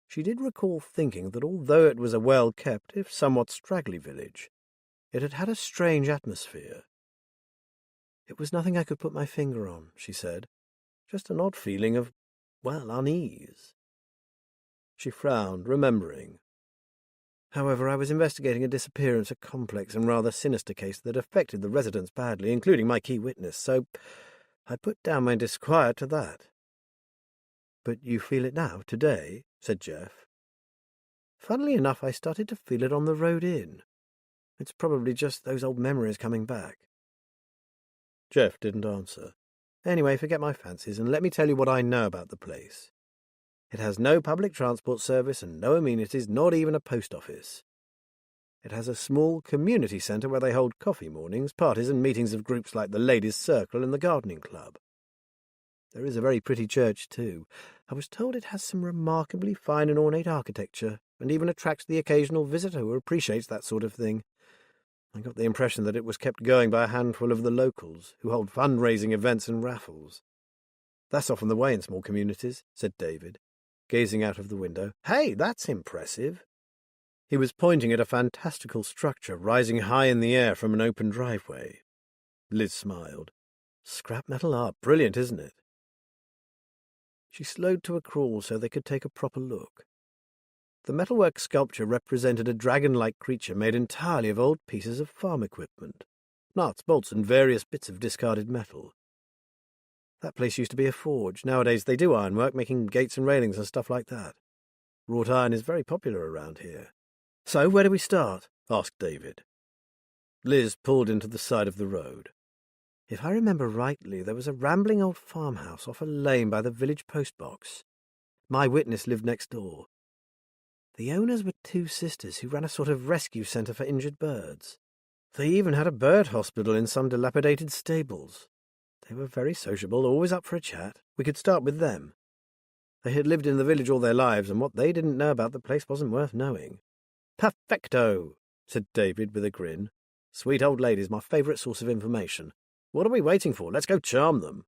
She did recall thinking that although it was a well-kept, if somewhat straggly village, it had had a strange atmosphere. "It was nothing I could put my finger on," she said. "Just an odd feeling of, well, unease." She frowned, remembering. "However, I was investigating a disappearance, a complex and rather sinister case that affected the residents badly, including my key witness, so I put down my disquiet to that." "But you feel it now, today?" said Jeff. "Funnily enough, I started to feel it on the road in. It's probably just those old memories coming back." Jeff didn't answer. "Anyway, forget my fancies and let me tell you what I know about the place. It has no public transport service and no amenities, not even a post office. It has a small community centre where they hold coffee mornings, parties and meetings of groups like the Ladies' Circle and the Gardening Club. There is a very pretty church, too. I was told it has some remarkably fine and ornate architecture, and even attracts the occasional visitor who appreciates that sort of thing. I got the impression that it was kept going by a handful of the locals, who hold fundraising events and raffles." "That's often the way in small communities," said David, gazing out of the window. "Hey, that's impressive." He was pointing at a fantastical structure rising high in the air from an open driveway. Liz smiled. "Scrap metal art. Brilliant, isn't it?" She slowed to a crawl so they could take a proper look. The metalwork sculpture represented a dragon-like creature made entirely of old pieces of farm equipment, nuts, bolts, and various bits of discarded metal. That place used to be a forge. Nowadays they do ironwork, making gates and railings and stuff like that. Wrought iron is very popular around here. "So, where do we start?" asked David. Liz pulled into the side of the road. "If I remember rightly, there was a rambling old farmhouse off a lane by the village post box. My witness lived next door. The owners were two sisters who ran a sort of rescue centre for injured birds. They even had a bird hospital in some dilapidated stables. They were very sociable, always up for a chat. We could start with them. They had lived in the village all their lives, and what they didn't know about the place wasn't worth knowing." "Perfecto," said David with a grin. "Sweet old ladies, my favourite source of information. What are we waiting for? Let's go charm them."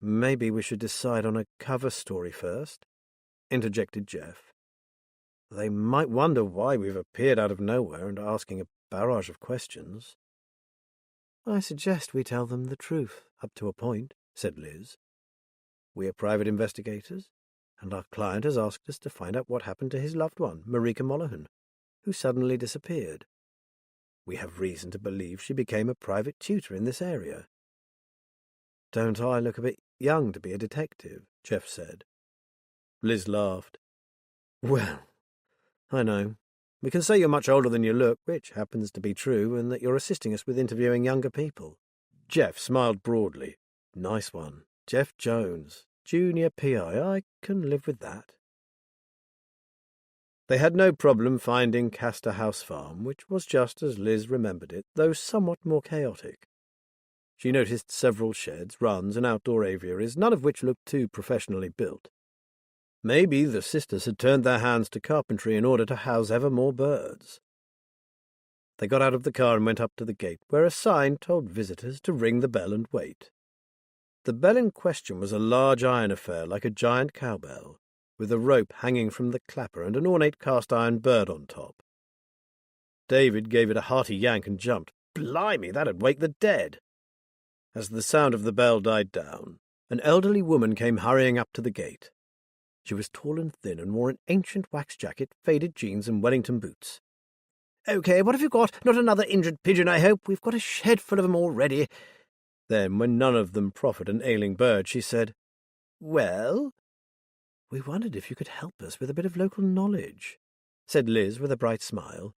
"Maybe we should decide on a cover story first," interjected Jeff. "They might wonder why we've appeared out of nowhere and are asking a barrage of questions." "I suggest we tell them the truth, up to a point," said Liz. "We are private investigators, and our client has asked us to find out what happened to his loved one, Marika Monaghan, who suddenly disappeared. We have reason to believe she became a private tutor in this area." "Don't I look a bit young to be a detective?" Jeff said. Liz laughed. "Well, I know. We can say you're much older than you look, which happens to be true, and that you're assisting us with interviewing younger people." Jeff smiled broadly. "Nice one. Jeff Jones, Junior PI. I can live with that." They had no problem finding Castor House Farm, which was just as Liz remembered it, though somewhat more chaotic. She noticed several sheds, runs, and outdoor aviaries, none of which looked too professionally built. Maybe the sisters had turned their hands to carpentry in order to house ever more birds. They got out of the car and went up to the gate, where a sign told visitors to ring the bell and wait. The bell in question was a large iron affair like a giant cowbell, with a rope hanging from the clapper and an ornate cast-iron bird on top. David gave it a hearty yank and jumped. Blimey, that'd wake the dead! As the sound of the bell died down, An elderly woman came hurrying up to the gate. She was tall and thin and wore an ancient wax jacket, faded jeans, and Wellington boots. "OK, what have you got? Not another injured pigeon, I hope. We've got a shed full of 'em already." Then, when none of them proffered an ailing bird, she said, "Well, we wondered if you could help us with a bit of local knowledge," said Liz with a bright smile.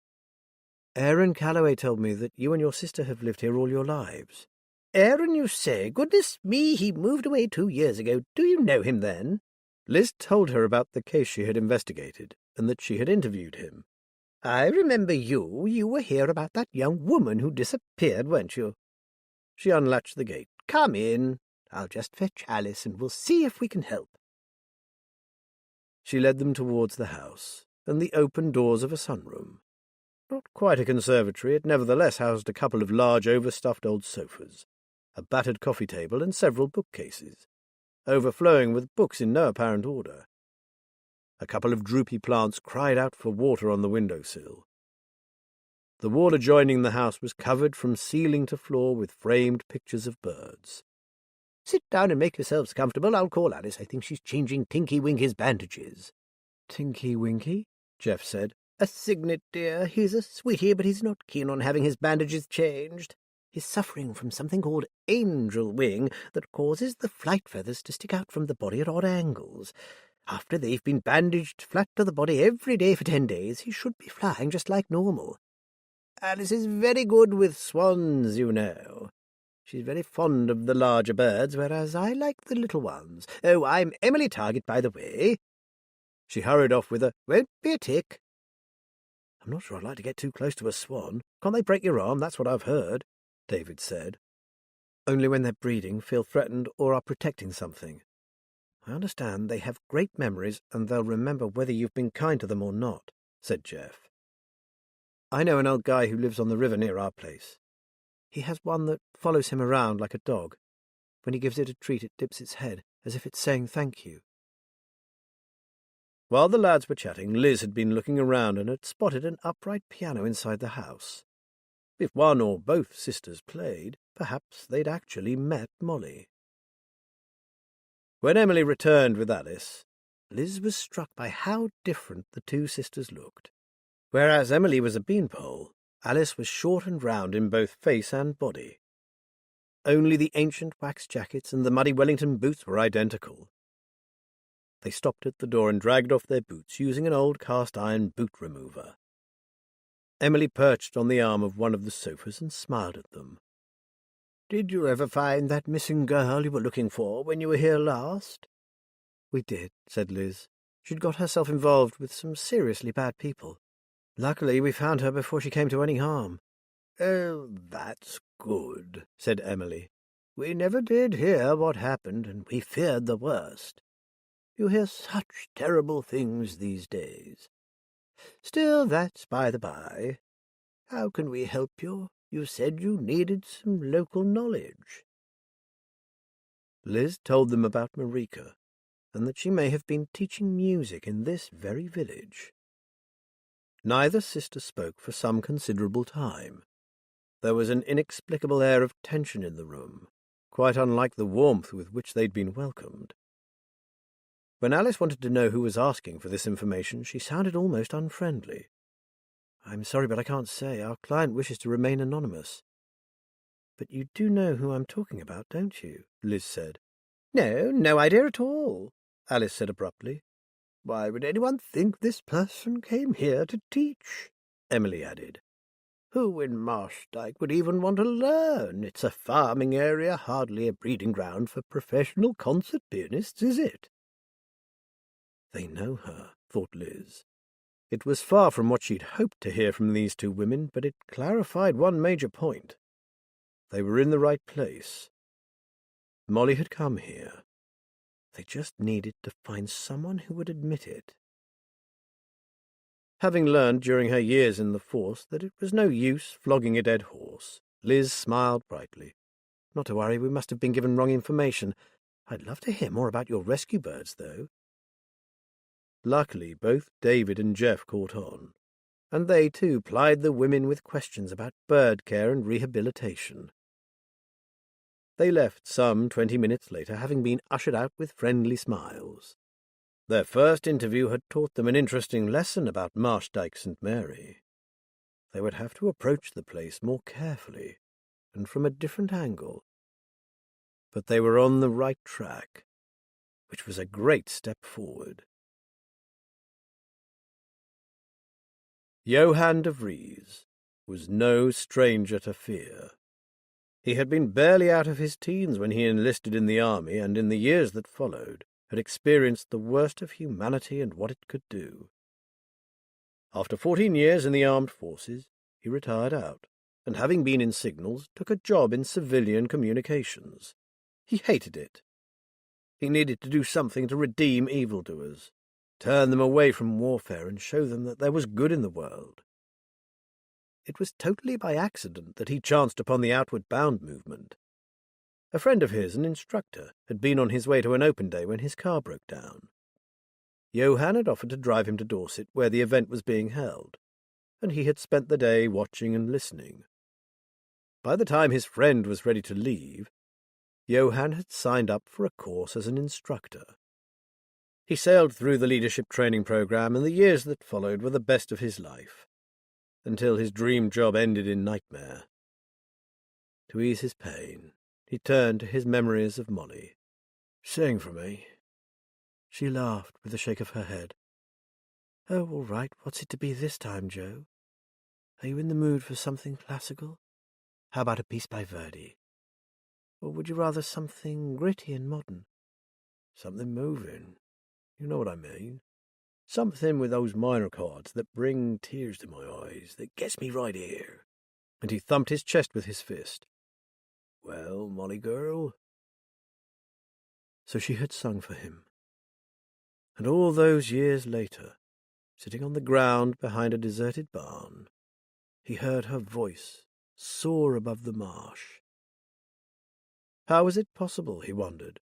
"Aaron Calloway told me that you and your sister have lived here all your lives." "Aaron, you say? Goodness me, he moved away 2 years ago. Do you know him, then?" Liz told her about the case she had investigated, and that she had interviewed him. "I remember you. You were here about that young woman who disappeared, weren't you?" She unlatched the gate. "Come in. I'll just fetch Alice, and we'll see if we can help." She led them towards the house, and the open doors of a sunroom. Not quite a conservatory, it nevertheless housed a couple of large overstuffed old sofas, a battered coffee table, and several bookcases, overflowing with books in no apparent order. A couple of droopy plants cried out for water on the window-sill. The wall adjoining the house was covered from ceiling to floor with framed pictures of birds. "Sit down and make yourselves comfortable. I'll call Alice. I think she's changing Tinky Winky's bandages." "Tinky Winky?" Jeff said. "A cygnet, dear. He's a sweetie, but he's not keen on having his bandages changed. He's suffering from something called angel wing that causes the flight feathers to stick out from the body at odd angles. After they've been bandaged flat to the body every day for 10 days, he should be flying just like normal. Alice is very good with swans, you know. She's very fond of the larger birds, whereas I like the little ones. Oh, I'm Emily Target, by the way." She hurried off with a, "Won't be a tick." "I'm not sure I'd like to get too close to a swan. Can't they break your arm? That's what I've heard," David said. "Only when they're breeding, feel threatened, or are protecting something. I understand they have great memories, and they'll remember whether you've been kind to them or not," said Jeff. "I know an old guy who lives on the river near our place. He has one that follows him around like a dog. When he gives it a treat, it dips its head, as if it's saying thank you." While the lads were chatting, Liz had been looking around and had spotted an upright piano inside the house. If one or both sisters played, perhaps they'd actually met Molly. When Emily returned with Alice, Liz was struck by how different the two sisters looked. Whereas Emily was a beanpole, Alice was short and round in both face and body. Only the ancient wax jackets and the muddy Wellington boots were identical. They stopped at the door and dragged off their boots using an old cast-iron boot remover. Emily perched on the arm of one of the sofas and smiled at them. "Did you ever find that missing girl you were looking for when you were here last?" "We did," said Liz. "She'd got herself involved with some seriously bad people. Luckily, we found her before she came to any harm." "Oh, that's good," said Emily. "We never did hear what happened, and we feared the worst. You hear such terrible things these days. Still, that's by the by. How can we help you? You said you needed some local knowledge." Liz told them about Marika, and that she may have been teaching music in this very village. Neither sister spoke for some considerable time. There was an inexplicable air of tension in the room, quite unlike the warmth with which they'd been welcomed. When Alice wanted to know who was asking for this information, she sounded almost unfriendly. "I'm sorry, but I can't say. Our client wishes to remain anonymous." "But you do know who I'm talking about, don't you?" Liz said. No idea at all," Alice said abruptly. "Why would anyone think this person came here to teach?" Emily added. "Who in Marshdyke would even want to learn? It's a farming area, hardly a breeding ground for professional concert pianists, is it?" They know her, thought Liz. It was far from what she'd hoped to hear from these two women, but it clarified one major point. They were in the right place. Molly had come here. They just needed to find someone who would admit it. Having learned during her years in the force that it was no use flogging a dead horse, Liz smiled brightly. "Not to worry, we must have been given wrong information. I'd love to hear more about your rescue birds, though." Luckily, both David and Jeff caught on, and they too plied the women with questions about bird care and rehabilitation. They left some 20 minutes later, having been ushered out with friendly smiles. Their first interview had taught them an interesting lesson about Marshdyke St. Mary. They would have to approach the place more carefully and from a different angle. But they were on the right track, which was a great step forward. Johann de Vries was no stranger to fear. He had been barely out of his teens when he enlisted in the army, and in the years that followed had experienced the worst of humanity and what it could do. After 14 years in the armed forces, he retired out, and having been in signals, took a job in civilian communications. He hated it. He needed to do something to redeem evildoers, turn them away from warfare and show them that there was good in the world. It was totally by accident that he chanced upon the Outward Bound movement. A friend of his, an instructor, had been on his way to an open day when his car broke down. Johann had offered to drive him to Dorset, where the event was being held, and he had spent the day watching and listening. By the time his friend was ready to leave, Johann had signed up for a course as an instructor. He sailed through the leadership training program, and the years that followed were the best of his life, until his dream job ended in nightmare. To ease his pain, he turned to his memories of Molly. "Sing for me." She laughed with a shake of her head. "Oh, all right. What's it to be this time, Joe? Are you in the mood for something classical? How about a piece by Verdi? Or would you rather something gritty and modern?" "Something moving. You know what I mean. Something with those minor chords that bring tears to my eyes, that gets me right here." And he thumped his chest with his fist. "Well, Molly girl?" So she had sung for him. And all those years later, sitting on the ground behind a deserted barn, he heard her voice soar above the marsh. How was it possible, he wondered,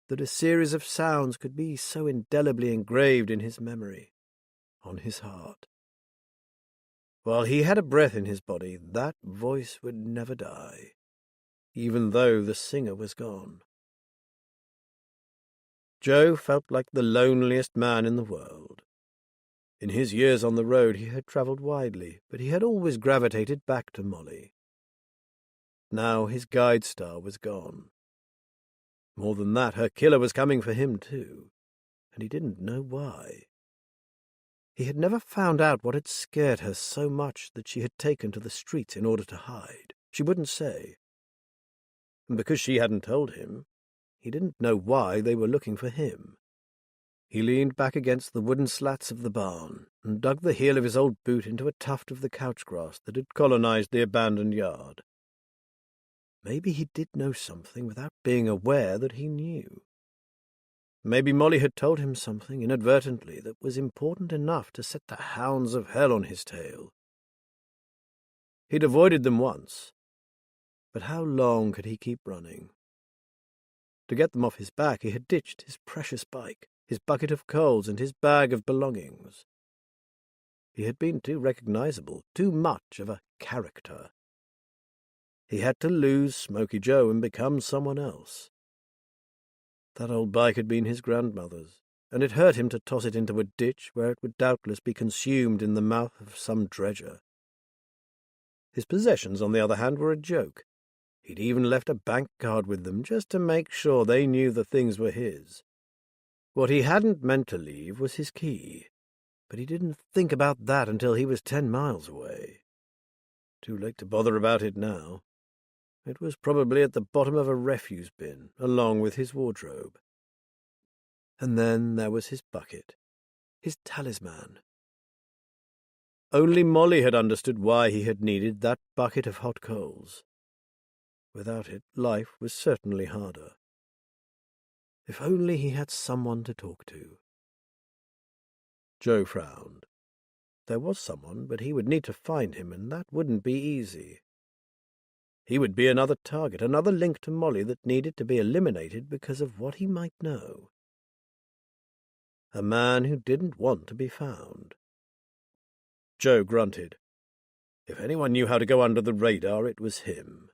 that a series of sounds could be so indelibly engraved in his memory, on his heart? While he had a breath in his body, that voice would never die, even though the singer was gone. Joe felt like the loneliest man in the world. In his years on the road he had travelled widely, but he had always gravitated back to Molly. Now his guide star was gone. More than that, her killer was coming for him too, and he didn't know why. He had never found out what had scared her so much that she had taken to the streets in order to hide. She wouldn't say. And because she hadn't told him, he didn't know why they were looking for him. He leaned back against the wooden slats of the barn and dug the heel of his old boot into a tuft of the couch grass that had colonized the abandoned yard. Maybe he did know something without being aware that he knew. Maybe Molly had told him something inadvertently that was important enough to set the hounds of hell on his tail. He'd avoided them once, but how long could he keep running? To get them off his back, he had ditched his precious bike, his bucket of coals, and his bag of belongings. He had been too recognizable, too much of a character. He had to lose Smoky Joe and become someone else. That old bike had been his grandmother's, and it hurt him to toss it into a ditch where it would doubtless be consumed in the mouth of some dredger. His possessions, on the other hand, were a joke. He'd even left a bank card with them just to make sure they knew the things were his. What he hadn't meant to leave was his key, but he didn't think about that until he was 10 miles away. Too late to bother about it now. It was probably at the bottom of a refuse bin, along with his wardrobe. And then there was his bucket, his talisman. Only Molly had understood why he had needed that bucket of hot coals. Without it, life was certainly harder. If only he had someone to talk to. Joe frowned. There was someone, but he would need to find him, and that wouldn't be easy. He would be another target, another link to Molly that needed to be eliminated because of what he might know. A man who didn't want to be found. Joe grunted. If anyone knew how to go under the radar, it was him.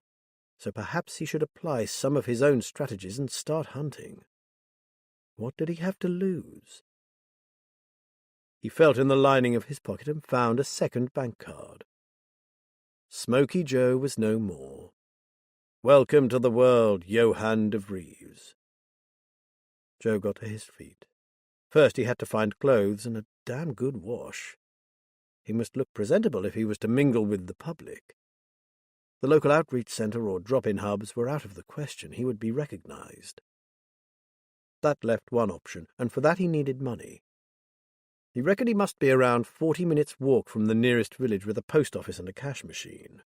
so perhaps he should apply some of his own strategies and start hunting. What did he have to lose? He felt in the lining of his pocket and found a second bank card. Smoky Joe was no more. Welcome to the world, Johann de Vries. Joe got to his feet. First he had to find clothes and a damn good wash. He must look presentable if he was to mingle with the public. The local outreach centre or drop-in hubs were out of the question. He would be recognized. That left one option, and for that he needed money. He reckoned he must be around 40 minutes' walk from the nearest village with a post office and a cash machine.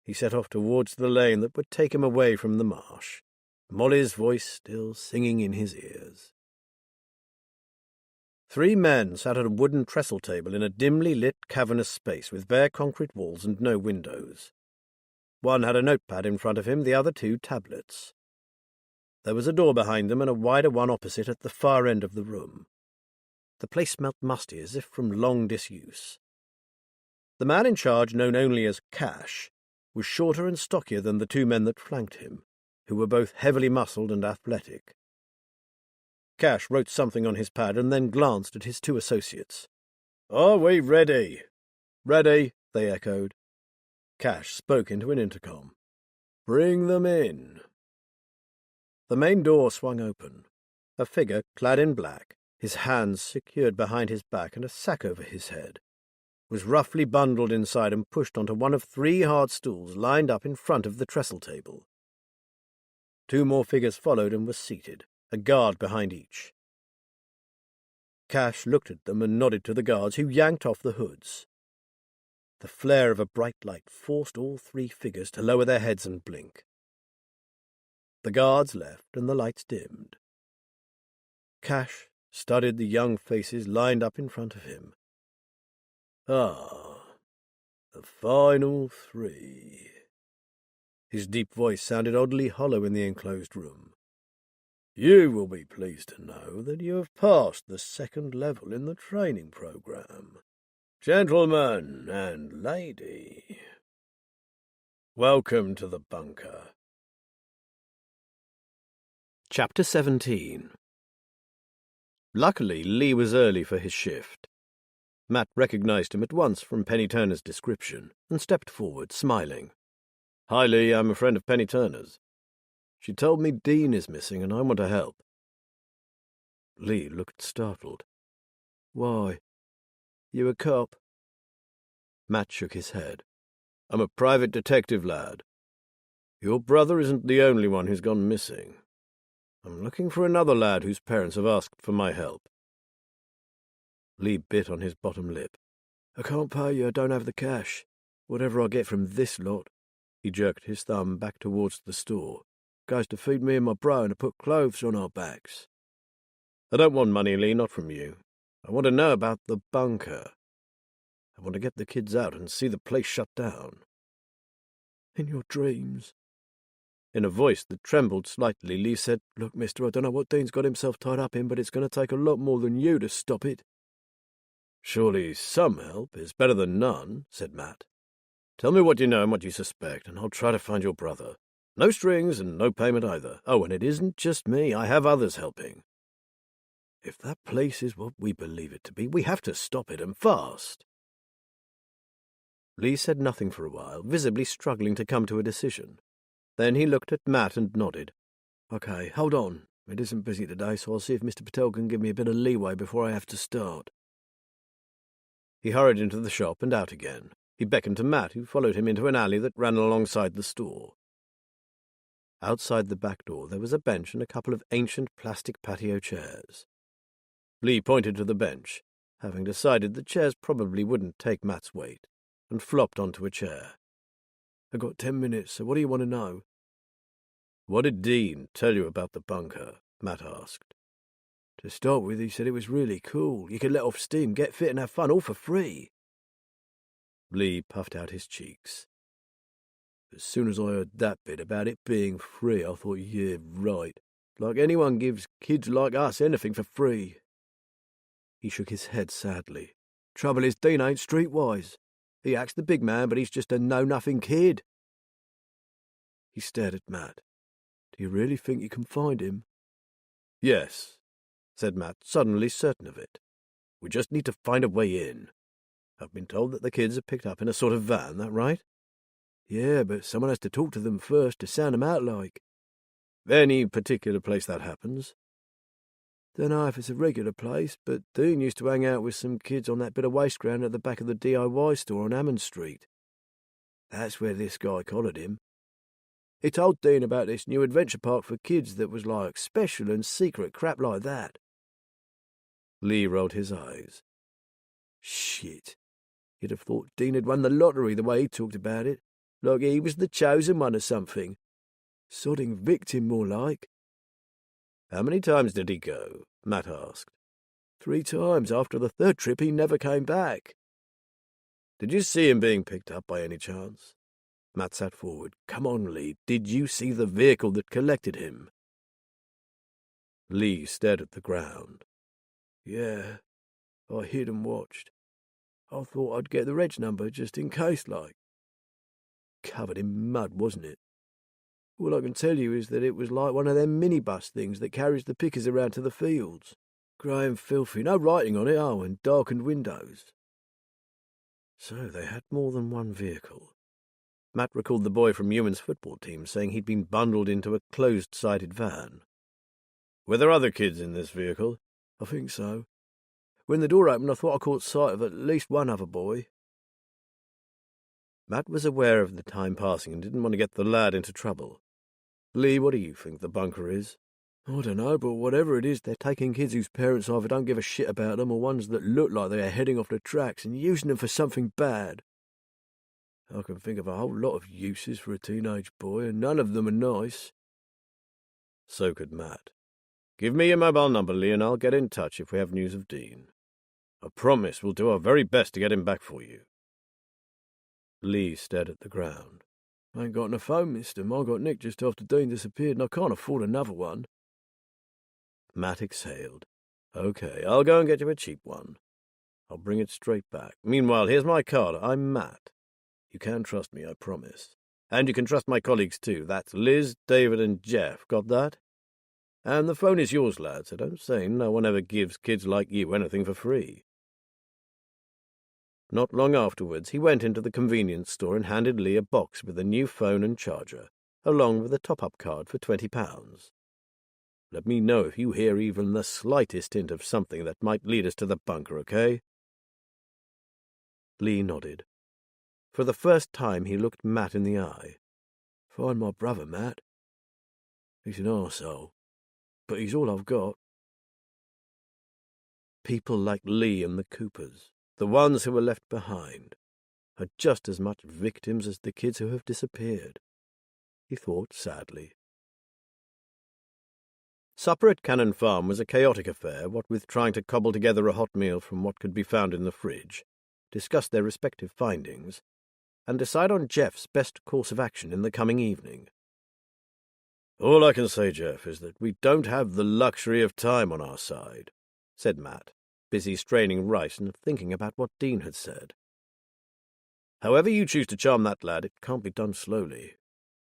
He set off towards the lane that would take him away from the marsh, Molly's voice still singing in his ears. 3 men sat at a wooden trestle table in a dimly lit cavernous space with bare concrete walls and no windows. One had a notepad in front of him, the other 2 tablets. There was a door behind them and a wider one opposite at the far end of the room. The place smelt musty as if from long disuse. The man in charge, known only as Cash, was shorter and stockier than the 2 men that flanked him, who were both heavily muscled and athletic. Cash wrote something on his pad and then glanced at his 2 associates. "Are we ready?" "Ready," they echoed. Cash spoke into an intercom. "Bring them in." The main door swung open. A figure, clad in black, his hands secured behind his back and a sack over his head, was roughly bundled inside and pushed onto one of 3 hard stools lined up in front of the trestle table. 2 more figures followed and were seated, a guard behind each. Cash looked at them and nodded to the guards, who yanked off the hoods. The flare of a bright light forced all 3 figures to lower their heads and blink. The guards left and the lights dimmed. Cash studied the young faces lined up in front of him. "Ah, the final 3. His deep voice sounded oddly hollow in the enclosed room. "You will be pleased to know that you have passed the 2nd level in the training program. Gentlemen and lady, welcome to the bunker." Chapter 17. Luckily, Lee was early for his shift. Matt recognized him at once from Penny Turner's description and stepped forward, smiling. "Hi, Lee, I'm a friend of Penny Turner's. She told me Dean is missing and I want to help." Lee looked startled. "Why? You a cop?" Matt shook his head. "I'm a private detective, lad. Your brother isn't the only one who's gone missing. I'm looking for another lad whose parents have asked for my help." Lee bit on his bottom lip. "I can't pay you, I don't have the cash. Whatever I get from this lot," he jerked his thumb back towards the store, "goes to feed me and my bro and to put clothes on our backs." "I don't want money, Lee, not from you. I want to know about the bunker. I want to get the kids out and see the place shut down." "In your dreams?" In a voice that trembled slightly, Lee said, "Look, mister, I don't know what Dean's got himself tied up in, but it's going to take a lot more than you to stop it." "Surely some help is better than none," said Matt. "Tell me what you know and what you suspect, and I'll try to find your brother. No strings and no payment either. Oh, and it isn't just me. I have others helping. If that place is what we believe it to be, we have to stop it, and fast." Lee said nothing for a while, visibly struggling to come to a decision. Then he looked at Matt and nodded. "Okay, hold on. It isn't busy today, so I'll see if Mr. Patel can give me a bit of leeway before I have to start." He hurried into the shop and out again. He beckoned to Matt, who followed him into an alley that ran alongside the store. Outside the back door there was a bench and a couple of ancient plastic patio chairs. Lee pointed to the bench, having decided the chairs probably wouldn't take Matt's weight, and flopped onto a chair. "I've got 10 minutes, so what do you want to know?" "What did Dean tell you about the bunker?" Matt asked. "To start with, he said it was really cool. You could let off steam, get fit and have fun, all for free." Lee puffed out his cheeks. "As soon as I heard that bit about it being free, I thought, yeah, right. Like anyone gives kids like us anything for free." He shook his head sadly. "Trouble is, Dean ain't streetwise. He acts the big man, but he's just a know-nothing kid." He stared at Matt. Do you really think you can find him? Yes, said Matt, suddenly certain of it. We just need to find a way in. I've been told that the kids are picked up in a sort of van, that right? Yeah, but someone has to talk to them first to sound them out like. Any particular place that happens? Dunno if it's a regular place, but Dean used to hang out with some kids on that bit of waste ground at the back of the DIY store on Hammond Street. That's where this guy collared him. He told Dean about this new adventure park for kids that was like special and secret crap like that. Lee rolled his eyes. Shit. You'd have thought Dean had won the lottery the way he talked about it, like he was the chosen one or something. Sodding victim, more like. How many times did he go? Matt asked. 3 times. After the 3rd trip, he never came back. Did you see him being picked up by any chance? Matt sat forward. Come on, Lee. Did you see the vehicle that collected him? Lee stared at the ground. Yeah, I hid and watched. I thought I'd get the reg number just in case, like. Covered in mud, wasn't it? All I can tell you is that it was like one of them minibus things that carries the pickers around to the fields. Grey and filthy, no writing on it, and darkened windows. So they had more than one vehicle. Matt recalled the boy from Ewan's football team saying he'd been bundled into a closed-sided van. Were there other kids in this vehicle? I think so. When the door opened, I thought I caught sight of at least one other boy. Matt was aware of the time passing and didn't want to get the lad into trouble. Lee, what do you think the bunker is? I don't know, but whatever it is, they're taking kids whose parents either don't give a shit about them or ones that look like they are heading off the tracks and using them for something bad. I can think of a whole lot of uses for a teenage boy, and none of them are nice. So could Matt. Give me your mobile number, Lee, and I'll get in touch if we have news of Dean. I promise we'll do our very best to get him back for you. Lee stared at the ground. I ain't got no phone, mister. Mine got nicked just after Dean disappeared, and I can't afford another one. Matt exhaled. Okay, I'll go and get you a cheap one. I'll bring it straight back. Meanwhile, here's my card. I'm Matt. You can trust me, I promise. And you can trust my colleagues too. That's Liz, David, and Jeff. Got that? And the phone is yours, lad, so don't say no one ever gives kids like you anything for free. Not long afterwards, he went into the convenience store and handed Lee a box with a new phone and charger, along with a top-up card for £20. Let me know if you hear even the slightest hint of something that might lead us to the bunker, okay? Lee nodded. For the first time he looked Matt in the eye. Find my brother, Matt. He's an arsehole, but he's all I've got. People like Lee and the Coopers, the ones who were left behind, are just as much victims as the kids who have disappeared, he thought sadly. Supper at Cannon Farm was a chaotic affair, what with trying to cobble together a hot meal from what could be found in the fridge, discuss their respective findings, and decide on Jeff's best course of action in the coming evening. All I can say, Jeff, is that we don't have the luxury of time on our side, said Matt, busy straining rice and thinking about what Dean had said. However you choose to charm that lad, it can't be done slowly.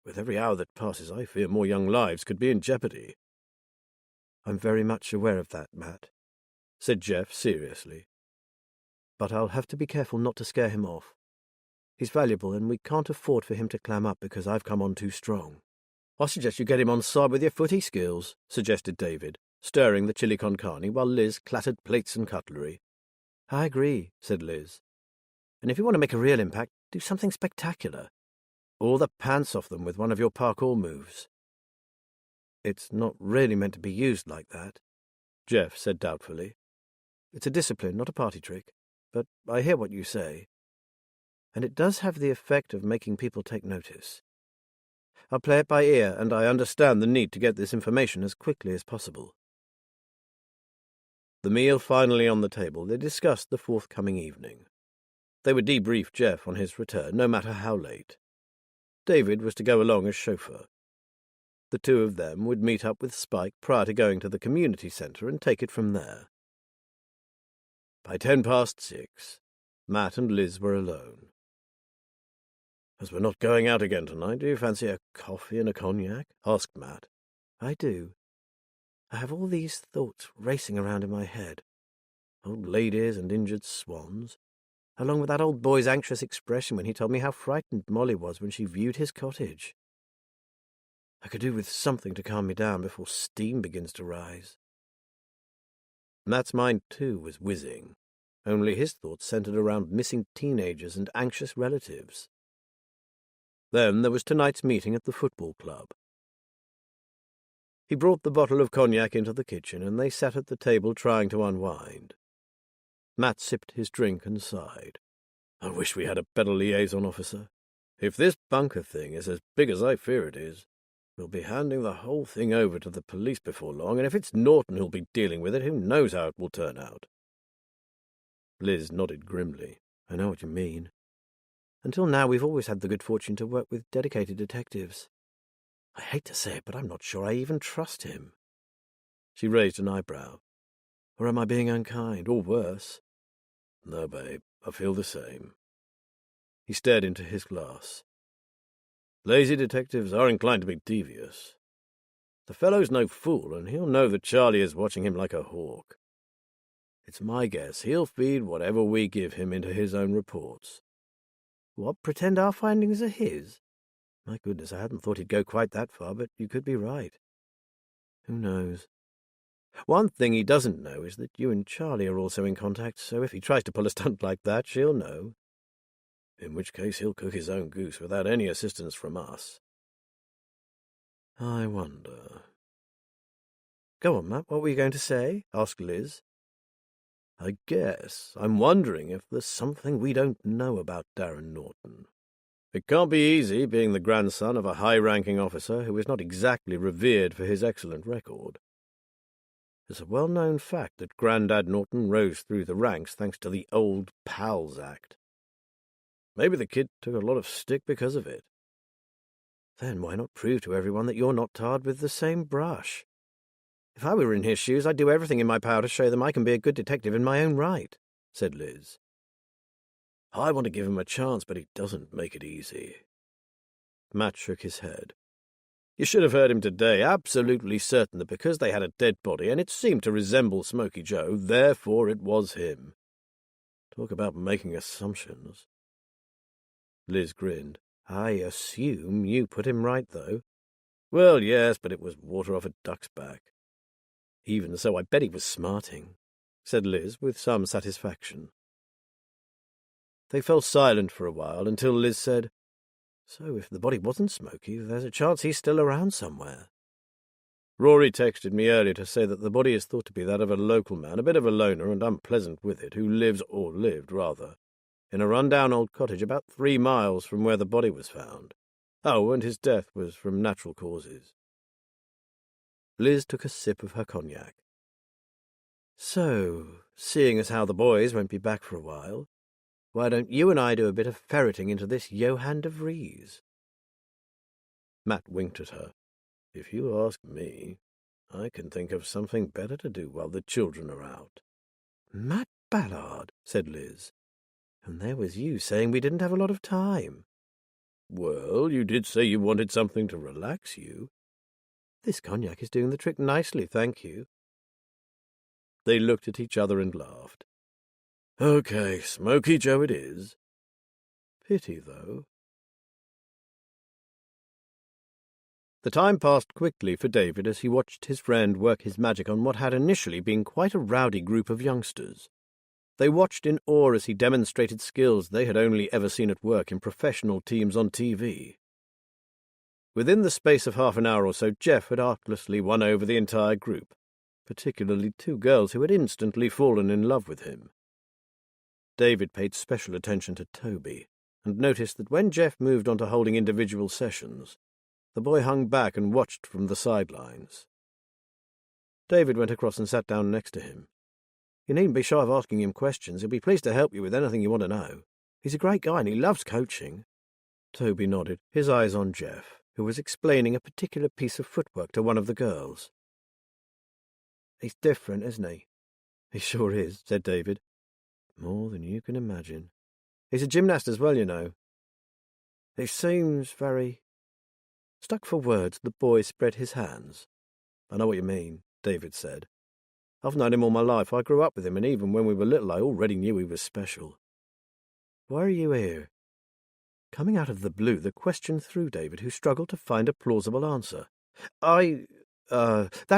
With every hour that passes, I fear more young lives could be in jeopardy. I'm very much aware of that, Matt, said Jeff seriously. But I'll have to be careful not to scare him off. He's valuable, and we can't afford for him to clam up because I've come on too strong. I suggest you get him on side with your footy skills, suggested David, stirring the chili con carne while Liz clattered plates and cutlery. I agree, said Liz. And if you want to make a real impact, do something spectacular. All the pants off them with one of your parkour moves. It's not really meant to be used like that, Jeff said doubtfully. It's a discipline, not a party trick, but I hear what you say. And it does have the effect of making people take notice. I'll play it by ear, and I understand the need to get this information as quickly as possible. The meal finally on the table, they discussed the forthcoming evening. They would debrief Jeff on his return, no matter how late. David was to go along as chauffeur. The two of them would meet up with Spike prior to going to the community centre and take it from there. By 6:10, Matt and Liz were alone. As we're not going out again tonight, do you fancy a coffee and a cognac? Asked Matt. I do. I have all these thoughts racing around in my head. Old ladies and injured swans, along with that old boy's anxious expression when he told me how frightened Molly was when she viewed his cottage. I could do with something to calm me down before steam begins to rise. Matt's mind, too, was whizzing, only his thoughts centered around missing teenagers and anxious relatives. Then there was tonight's meeting at the football club. He brought the bottle of cognac into the kitchen, and they sat at the table trying to unwind. Matt sipped his drink and sighed. I wish we had a better liaison officer. If this bunker thing is as big as I fear it is, we'll be handing the whole thing over to the police before long, and if it's Norton who'll be dealing with it, who knows how it will turn out. Liz nodded grimly. I know what you mean. Until now, we've always had the good fortune to work with dedicated detectives. I hate to say it, but I'm not sure I even trust him. She raised an eyebrow. Or am I being unkind, or worse? No, babe, I feel the same. He stared into his glass. Lazy detectives are inclined to be devious. The fellow's no fool, and he'll know that Charlie is watching him like a hawk. It's my guess he'll feed whatever we give him into his own reports. What, pretend our findings are his? My goodness, I hadn't thought he'd go quite that far, but you could be right. Who knows? One thing he doesn't know is that you and Charlie are also in contact, so if he tries to pull a stunt like that, she'll know. In which case he'll cook his own goose without any assistance from us. I wonder... Go on, Matt, what were you going to say? Asked Liz. I guess I'm wondering if there's something we don't know about Darren Norton. It can't be easy being the grandson of a high-ranking officer who is not exactly revered for his excellent record. It's a well-known fact that Grandad Norton rose through the ranks thanks to the Old Pals Act. Maybe the kid took a lot of stick because of it. Then why not prove to everyone that you're not tarred with the same brush? If I were in his shoes, I'd do everything in my power to show them I can be a good detective in my own right, said Liz. I want to give him a chance, but he doesn't make it easy. Matt shook his head. You should have heard him today, absolutely certain that because they had a dead body and it seemed to resemble Smoky Joe, therefore it was him. Talk about making assumptions. Liz grinned. I assume you put him right, though. Well, yes, but it was water off a duck's back. Even so, I bet he was smarting, said Liz with some satisfaction. They fell silent for a while until Liz said, So if the body wasn't Smoky, there's a chance he's still around somewhere. Rory texted me earlier to say that the body is thought to be that of a local man, a bit of a loner and unpleasant with it, who lives, or lived, rather, in a run-down old cottage about 3 miles from where the body was found. Oh, and his death was from natural causes. Liz took a sip of her cognac. So, seeing as how the boys won't be back for a while, why don't you and I do a bit of ferreting into this Johann de Vries? Matt winked at her. If you ask me, I can think of something better to do while the children are out. Matt Ballard, said Liz. And there was you saying we didn't have a lot of time. Well, you did say you wanted something to relax you. This cognac is doing the trick nicely, thank you. They looked at each other and laughed. Okay, Smoky Joe it is. Pity, though. The time passed quickly for David as he watched his friend work his magic on what had initially been quite a rowdy group of youngsters. They watched in awe as he demonstrated skills they had only ever seen at work in professional teams on TV. Within the space of half an hour or so, Jeff had artlessly won over the entire group, particularly 2 girls who had instantly fallen in love with him. David paid special attention to Toby, and noticed that when Jeff moved on to holding individual sessions, the boy hung back and watched from the sidelines. David went across and sat down next to him. You needn't be shy of asking him questions. He'll be pleased to help you with anything you want to know. He's a great guy and he loves coaching. Toby nodded, his eyes on Jeff, who was explaining a particular piece of footwork to one of the girls. He's different, isn't he? He sure is, said David. More than you can imagine. He's a gymnast as well, you know. It seems very... Stuck for words, the boy spread his hands. I know what you mean, David said. I've known him all my life. I grew up with him, and even when we were little, I already knew he was special. Why are you here? Coming out of the blue, the question threw David, who struggled to find a plausible answer. That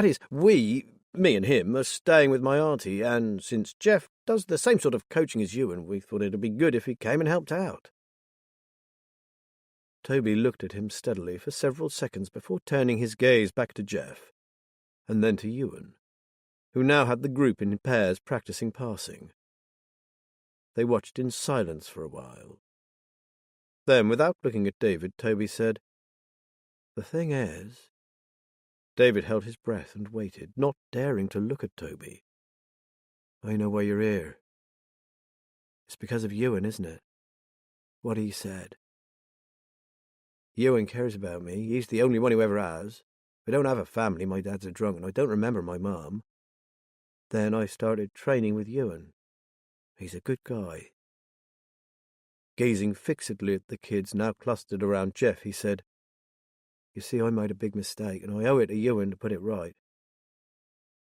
is, me and him, are staying with my auntie, and since Jeff does the same sort of coaching as you, and we thought it'd be good if he came and helped out. Toby looked at him steadily for several seconds before turning his gaze back to Jeff, and then to Ewan, who now had the group in pairs practicing passing. They watched in silence for a while. Then, without looking at David, Toby said, "The thing is..." David held his breath and waited, not daring to look at Toby. "I know why you're here. It's because of Ewan, isn't it? What he said. Ewan cares about me. He's the only one who ever has. I don't have a family. My dad's a drunk, and I don't remember my mum. Then I started training with Ewan. He's a good guy." Gazing fixedly at the kids now clustered around Jeff, he said, "You see, I made a big mistake, and I owe it to Ewan to put it right.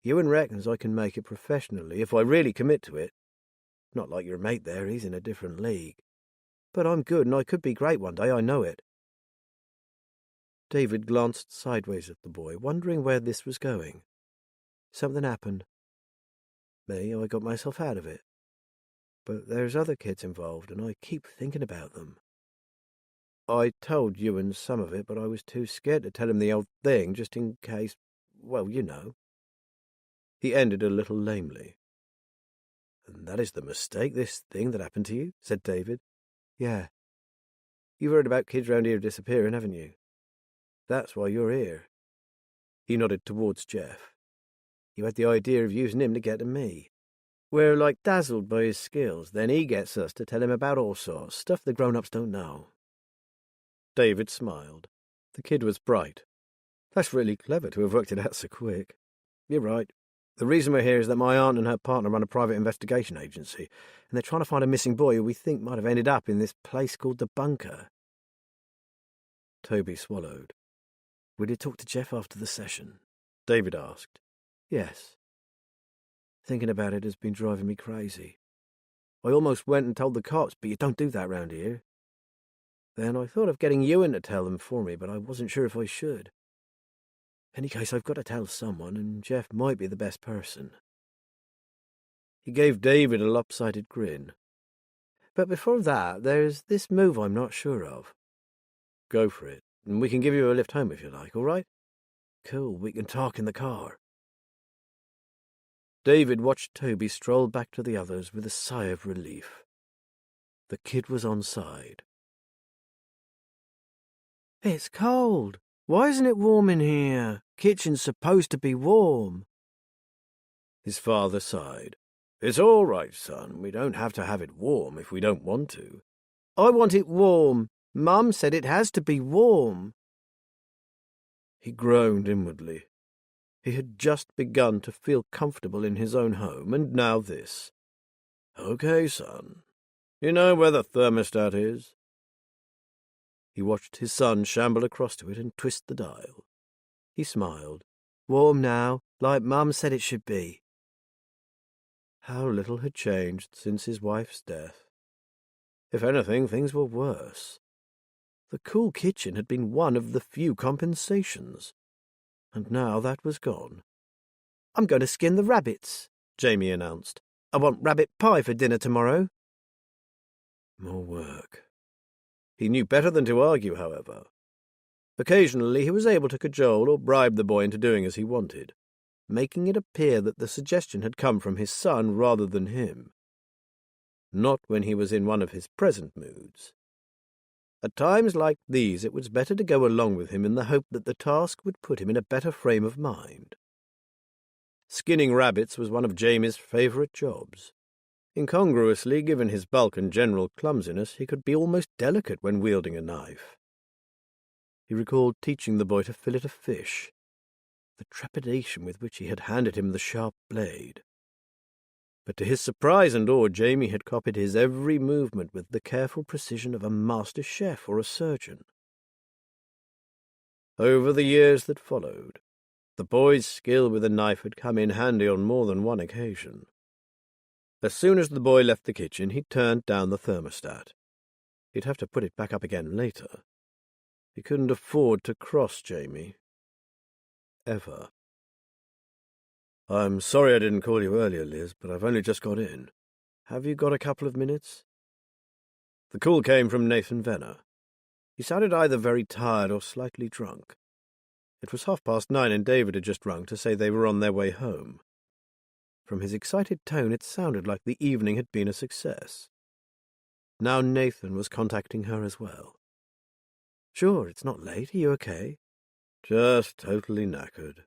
Ewan reckons I can make it professionally if I really commit to it. Not like your mate there, he's in a different league. But I'm good, and I could be great one day, I know it." David glanced sideways at the boy, wondering where this was going. "Something happened. Me, I got myself out of it. But there's other kids involved, and I keep thinking about them. I told Ewan some of it, but I was too scared to tell him the old thing, just in case, well, you know." He ended a little lamely. "And that is the mistake, this thing that happened to you?" said David. "Yeah. You've heard about kids round here disappearing, haven't you? That's why you're here." He nodded towards Jeff. "You had the idea of using him to get to me. We're like dazzled by his skills, then he gets us to tell him about all sorts, stuff the grown-ups don't know." David smiled. The kid was bright. "That's really clever to have worked it out so quick. You're right. The reason we're here is that my aunt and her partner run a private investigation agency, and they're trying to find a missing boy who we think might have ended up in this place called the Bunker." Toby swallowed. "Will you talk to Jeff after the session?" David asked. "Yes. Thinking about it has been driving me crazy. I almost went and told the cops, but you don't do that round here. Then I thought of getting Ewan to tell them for me, but I wasn't sure if I should. Any case, I've got to tell someone, and Jeff might be the best person." He gave David a lopsided grin. "But before that, there's this move I'm not sure of." "Go for it, and we can give you a lift home if you like, all right?" "Cool, we can talk in the car." David watched Toby stroll back to the others with a sigh of relief. The kid was on side. "It's cold. Why isn't it warm in here? Kitchen's supposed to be warm." His father sighed. "It's all right, son. We don't have to have it warm if we don't want to." "I want it warm. Mum said it has to be warm." He groaned inwardly. He had just begun to feel comfortable in his own home, and now this. "Okay, son. You know where the thermostat is?" He watched his son shamble across to it and twist the dial. He smiled. "Warm now, like Mum said it should be." How little had changed since his wife's death. If anything, things were worse. The cool kitchen had been one of the few compensations, and now that was gone. "I'm going to skin the rabbits," Jamie announced. "I want rabbit pie for dinner tomorrow." More work. He knew better than to argue, however. Occasionally he was able to cajole or bribe the boy into doing as he wanted, making it appear that the suggestion had come from his son rather than him. Not when he was in one of his present moods. At times like these it was better to go along with him in the hope that the task would put him in a better frame of mind. Skinning rabbits was one of Jamie's favourite jobs. Incongruously, given his bulk and general clumsiness, he could be almost delicate when wielding a knife. He recalled teaching the boy to fillet a fish, the trepidation with which he had handed him the sharp blade. But to his surprise and awe, Jamie had copied his every movement with the careful precision of a master chef or a surgeon. Over the years that followed, the boy's skill with a knife had come in handy on more than one occasion. As soon as the boy left the kitchen, he turned down the thermostat. He'd have to put it back up again later. He couldn't afford to cross Jamie. Ever. "I'm sorry I didn't call you earlier, Liz, but I've only just got in. Have you got a couple of minutes?" The call came from Nathan Venner. He sounded either very tired or slightly drunk. It was 9:30, and David had just rung to say they were on their way home. From his excited tone, it sounded like the evening had been a success. Now Nathan was contacting her as well. "Sure, it's not late. Are you okay?" "Just totally knackered."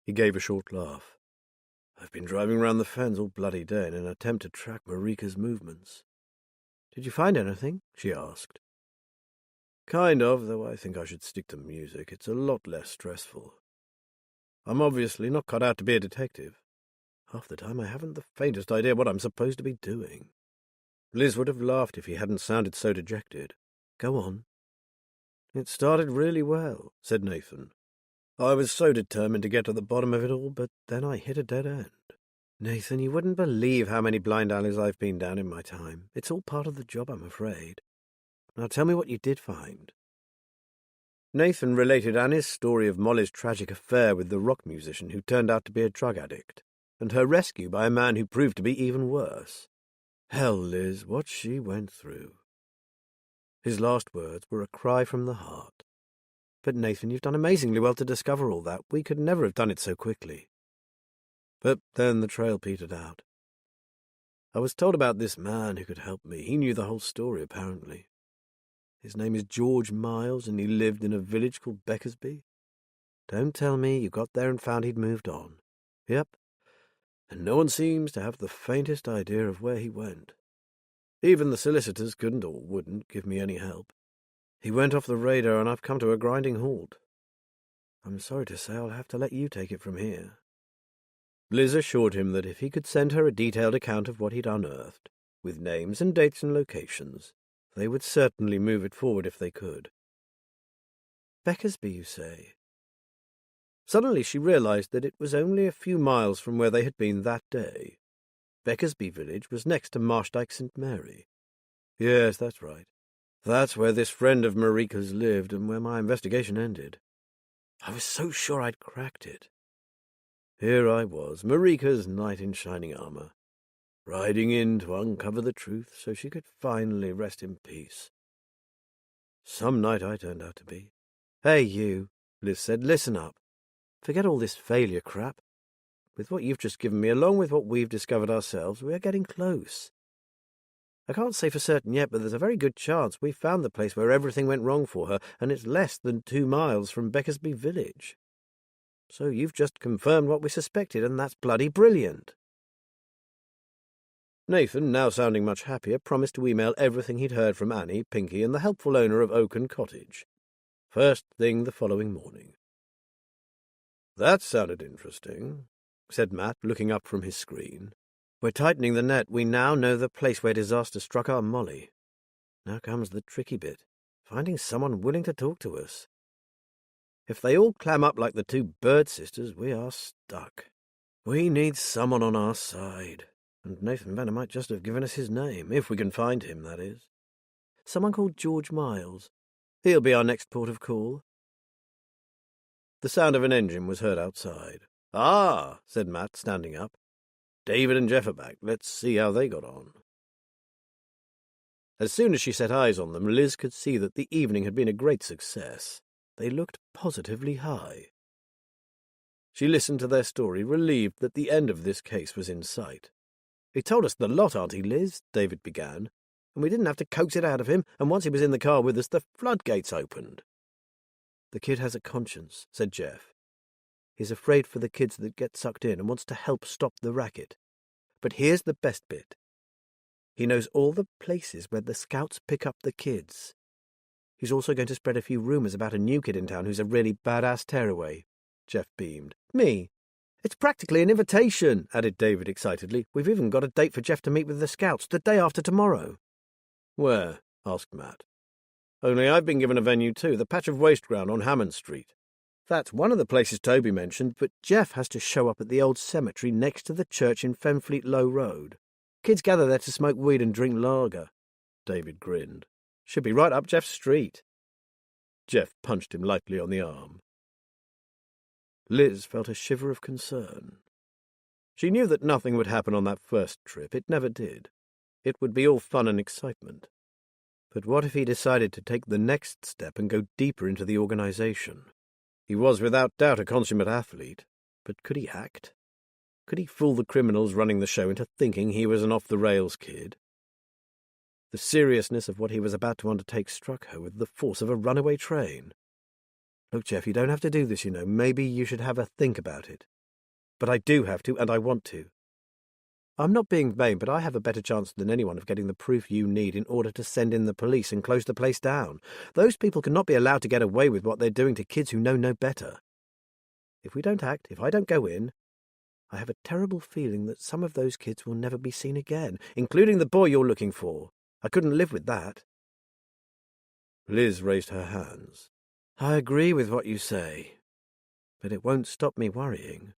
He gave a short laugh. "I've been driving round the fens all bloody day in an attempt to track Marika's movements." "Did you find anything?" she asked. "Kind of, though I think I should stick to music. It's a lot less stressful. I'm obviously not cut out to be a detective. Half the time I haven't the faintest idea what I'm supposed to be doing." Liz would have laughed if he hadn't sounded so dejected. "Go on." "It started really well," said Nathan. "I was so determined to get to the bottom of it all, but then I hit a dead end. Nathan, you wouldn't believe how many blind alleys I've been down in my time. It's all part of the job, I'm afraid. Now tell me what you did find." Nathan related Annie's story of Molly's tragic affair with the rock musician who turned out to be a drug addict, and her rescue by a man who proved to be even worse. Hell, Liz, what she went through. His last words were a cry from the heart. "But Nathan, you've done amazingly well to discover all that. We could never have done it so quickly." But then the trail petered out. "I was told about this man who could help me. He knew the whole story, apparently. His name is George Miles, and he lived in a village called Beckersby. Don't tell me you got there and found he'd moved on." "Yep. And no one seems to have the faintest idea of where he went. Even the solicitors couldn't or wouldn't give me any help. He went off the radar, and I've come to a grinding halt. I'm sorry to say I'll have to let you take it from here." Liz assured him that if he could send her a detailed account of what he'd unearthed, with names and dates and locations, they would certainly move it forward if they could. "Beckersby, you say?" Suddenly she realized that it was only a few miles from where they had been that day. Beckersby village was next to Marshdyke St. Mary. "Yes, that's right. That's where this friend of Marika's lived and where my investigation ended. I was so sure I'd cracked it. Here I was, Marika's knight in shining armor, riding in to uncover the truth so she could finally rest in peace. Some knight I turned out to be." "Hey, you," Liz said, "listen up. Forget all this failure crap. With what you've just given me, along with what we've discovered ourselves, we're getting close. I can't say for certain yet, but there's a very good chance we've found the place where everything went wrong for her, and it's less than 2 miles from Beckersby village. So you've just confirmed what we suspected, and that's bloody brilliant." Nathan, now sounding much happier, promised to email everything he'd heard from Annie, Pinky, and the helpful owner of Oaken Cottage. First thing the following morning. "That sounded interesting," said Matt, looking up from his screen. "We're tightening the net. We now know the place where disaster struck our Molly. Now comes the tricky bit, finding someone willing to talk to us. If they all clam up like the 2 Bird sisters, we are stuck. We need someone on our side, and Nathan Venner might just have given us his name, if we can find him, that is. Someone called George Miles. He'll be our next port of call." The sound of an engine was heard outside. "Ah," said Matt, standing up. "David and Jeff are back. Let's see how they got on." As soon as she set eyes on them, Liz could see that the evening had been a great success. They looked positively high. She listened to their story, relieved that the end of this case was in sight. "He told us the lot, Auntie Liz," David began, "and we didn't have to coax it out of him, and once he was in the car with us, the floodgates opened." "The kid has a conscience," said Jeff. "He's afraid for the kids that get sucked in and wants to help stop the racket. But here's the best bit. He knows all the places where the scouts pick up the kids. He's also going to spread a few rumors about a new kid in town who's a really badass tearaway." Jeff beamed. "Me. It's practically an invitation, added David excitedly. We've even got a date for Jeff to meet with the Scouts the day after tomorrow. Where? Asked Matt. Only I've been given a venue too, the patch of waste ground on Hammond Street. That's one of the places Toby mentioned, but Jeff has to show up at the old cemetery next to the church in Fenfleet Low Road. Kids gather there to smoke weed and drink lager. David grinned. Should be right up Jeff's street. Jeff punched him lightly on the arm. Liz felt a shiver of concern. She knew that nothing would happen on that first trip. It never did. It would be all fun and excitement. But what if he decided to take the next step and go deeper into the organization? He was without doubt a consummate athlete, but could he act? Could he fool the criminals running the show into thinking he was an off-the-rails kid? The seriousness of what he was about to undertake struck her with the force of a runaway train. Look, Jeff, you don't have to do this, you know. Maybe you should have a think about it. But I do have to, and I want to. I'm not being vain, but I have a better chance than anyone of getting the proof you need in order to send in the police and close the place down. Those people cannot be allowed to get away with what they're doing to kids who know no better. If we don't act, if I don't go in, I have a terrible feeling that some of those kids will never be seen again, including the boy you're looking for. I couldn't live with that. Liz raised her hands. I agree with what you say, but it won't stop me worrying.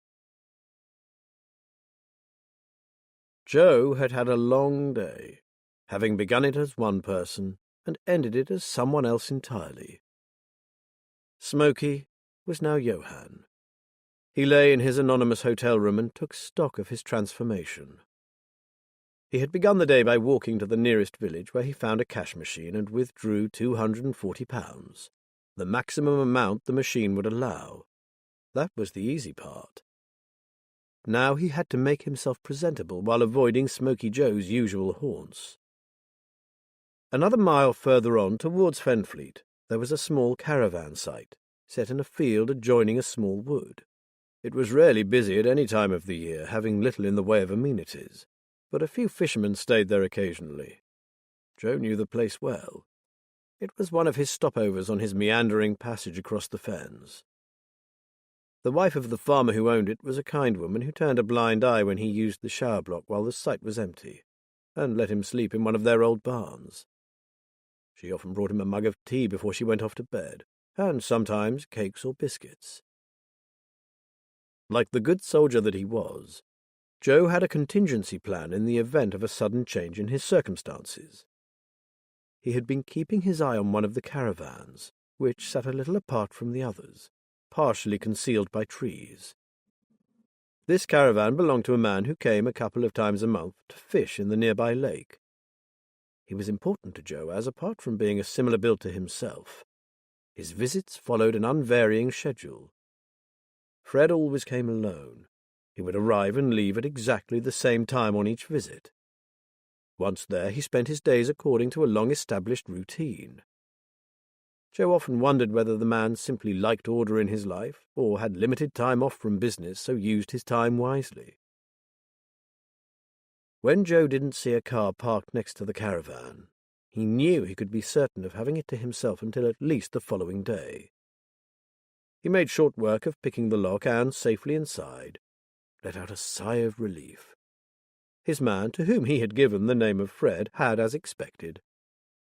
Joe had had a long day, having begun it as one person and ended it as someone else entirely. Smokey was now Johann. He lay in his anonymous hotel room and took stock of his transformation. He had begun the day by walking to the nearest village where he found a cash machine and withdrew £240, the maximum amount the machine would allow. That was the easy part. Now he had to make himself presentable while avoiding Smoky Joe's usual haunts. Another mile further on, towards Fenfleet, there was a small caravan site, set in a field adjoining a small wood. It was rarely busy at any time of the year, having little in the way of amenities, but a few fishermen stayed there occasionally. Joe knew the place well. It was one of his stopovers on his meandering passage across the fens. The wife of the farmer who owned it was a kind woman who turned a blind eye when he used the shower block while the site was empty, and let him sleep in one of their old barns. She often brought him a mug of tea before she went off to bed, and sometimes cakes or biscuits. Like the good soldier that he was, Joe had a contingency plan in the event of a sudden change in his circumstances. He had been keeping his eye on one of the caravans, which sat a little apart from the others, partially concealed by trees. This caravan belonged to a man who came a couple of times a month to fish in the nearby lake. He was important to Joe as, apart from being a similar build to himself, his visits followed an unvarying schedule. Fred always came alone. He would arrive and leave at exactly the same time on each visit. Once there, he spent his days according to a long-established routine. Joe often wondered whether the man simply liked order in his life, or had limited time off from business, so used his time wisely. When Joe didn't see a car parked next to the caravan, he knew he could be certain of having it to himself until at least the following day. He made short work of picking the lock and, safely inside, let out a sigh of relief. His man, to whom he had given the name of Fred, had, as expected,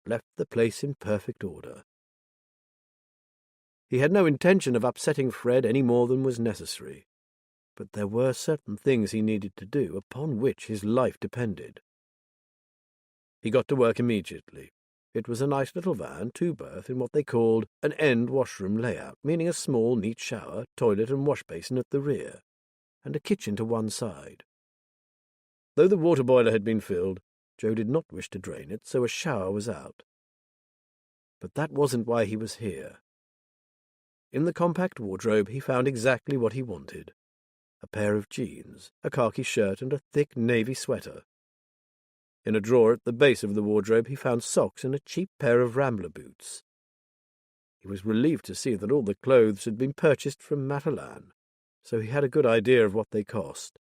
left the place in perfect order. He had no intention of upsetting Fred any more than was necessary, but there were certain things he needed to do upon which his life depended. He got to work immediately. It was a nice little van, two-berth, in what they called an end washroom layout, meaning a small, neat shower, toilet and wash basin at the rear, and a kitchen to one side. Though the water boiler had been filled, Joe did not wish to drain it, so a shower was out. But that wasn't why he was here. In the compact wardrobe he found exactly what he wanted: a pair of jeans, a khaki shirt, and a thick navy sweater. In a drawer at the base of the wardrobe he found socks and a cheap pair of Rambler boots. He was relieved to see that all the clothes had been purchased from Matalan, so he had a good idea of what they cost.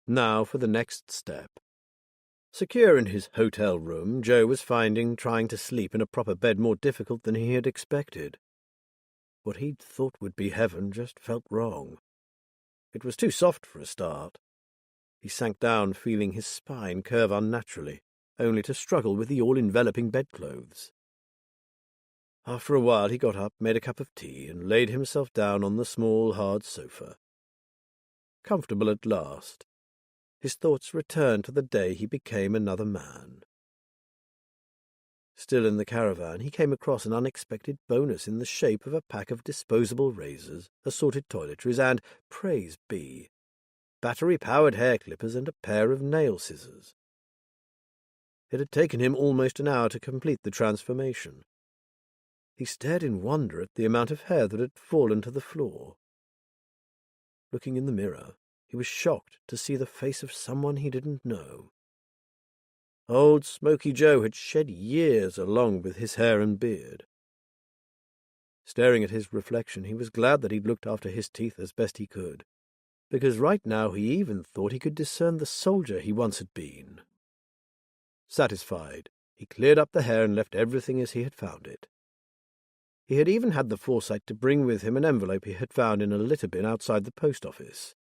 Now for the next step. Secure in his hotel room, Joe was finding trying to sleep in a proper bed more difficult than he had expected. What he'd thought would be heaven just felt wrong. It was too soft for a start. He sank down, feeling his spine curve unnaturally, only to struggle with the all-enveloping bedclothes. After a while he got up, made a cup of tea, and laid himself down on the small, hard sofa. Comfortable at last, his thoughts returned to the day he became another man. Still in the caravan, he came across an unexpected bonus in the shape of a pack of disposable razors, assorted toiletries, and, praise be, battery-powered hair clippers and a pair of nail scissors. It had taken him almost an hour to complete the transformation. He stared in wonder at the amount of hair that had fallen to the floor. Looking in the mirror, he was shocked to see the face of someone he didn't know. Old Smoky Joe had shed years along with his hair and beard. Staring at his reflection, he was glad that he'd looked after his teeth as best he could, because right now he even thought he could discern the soldier he once had been. Satisfied, he cleared up the hair and left everything as he had found it. He had even had the foresight to bring with him an envelope he had found in a litter bin outside the post office.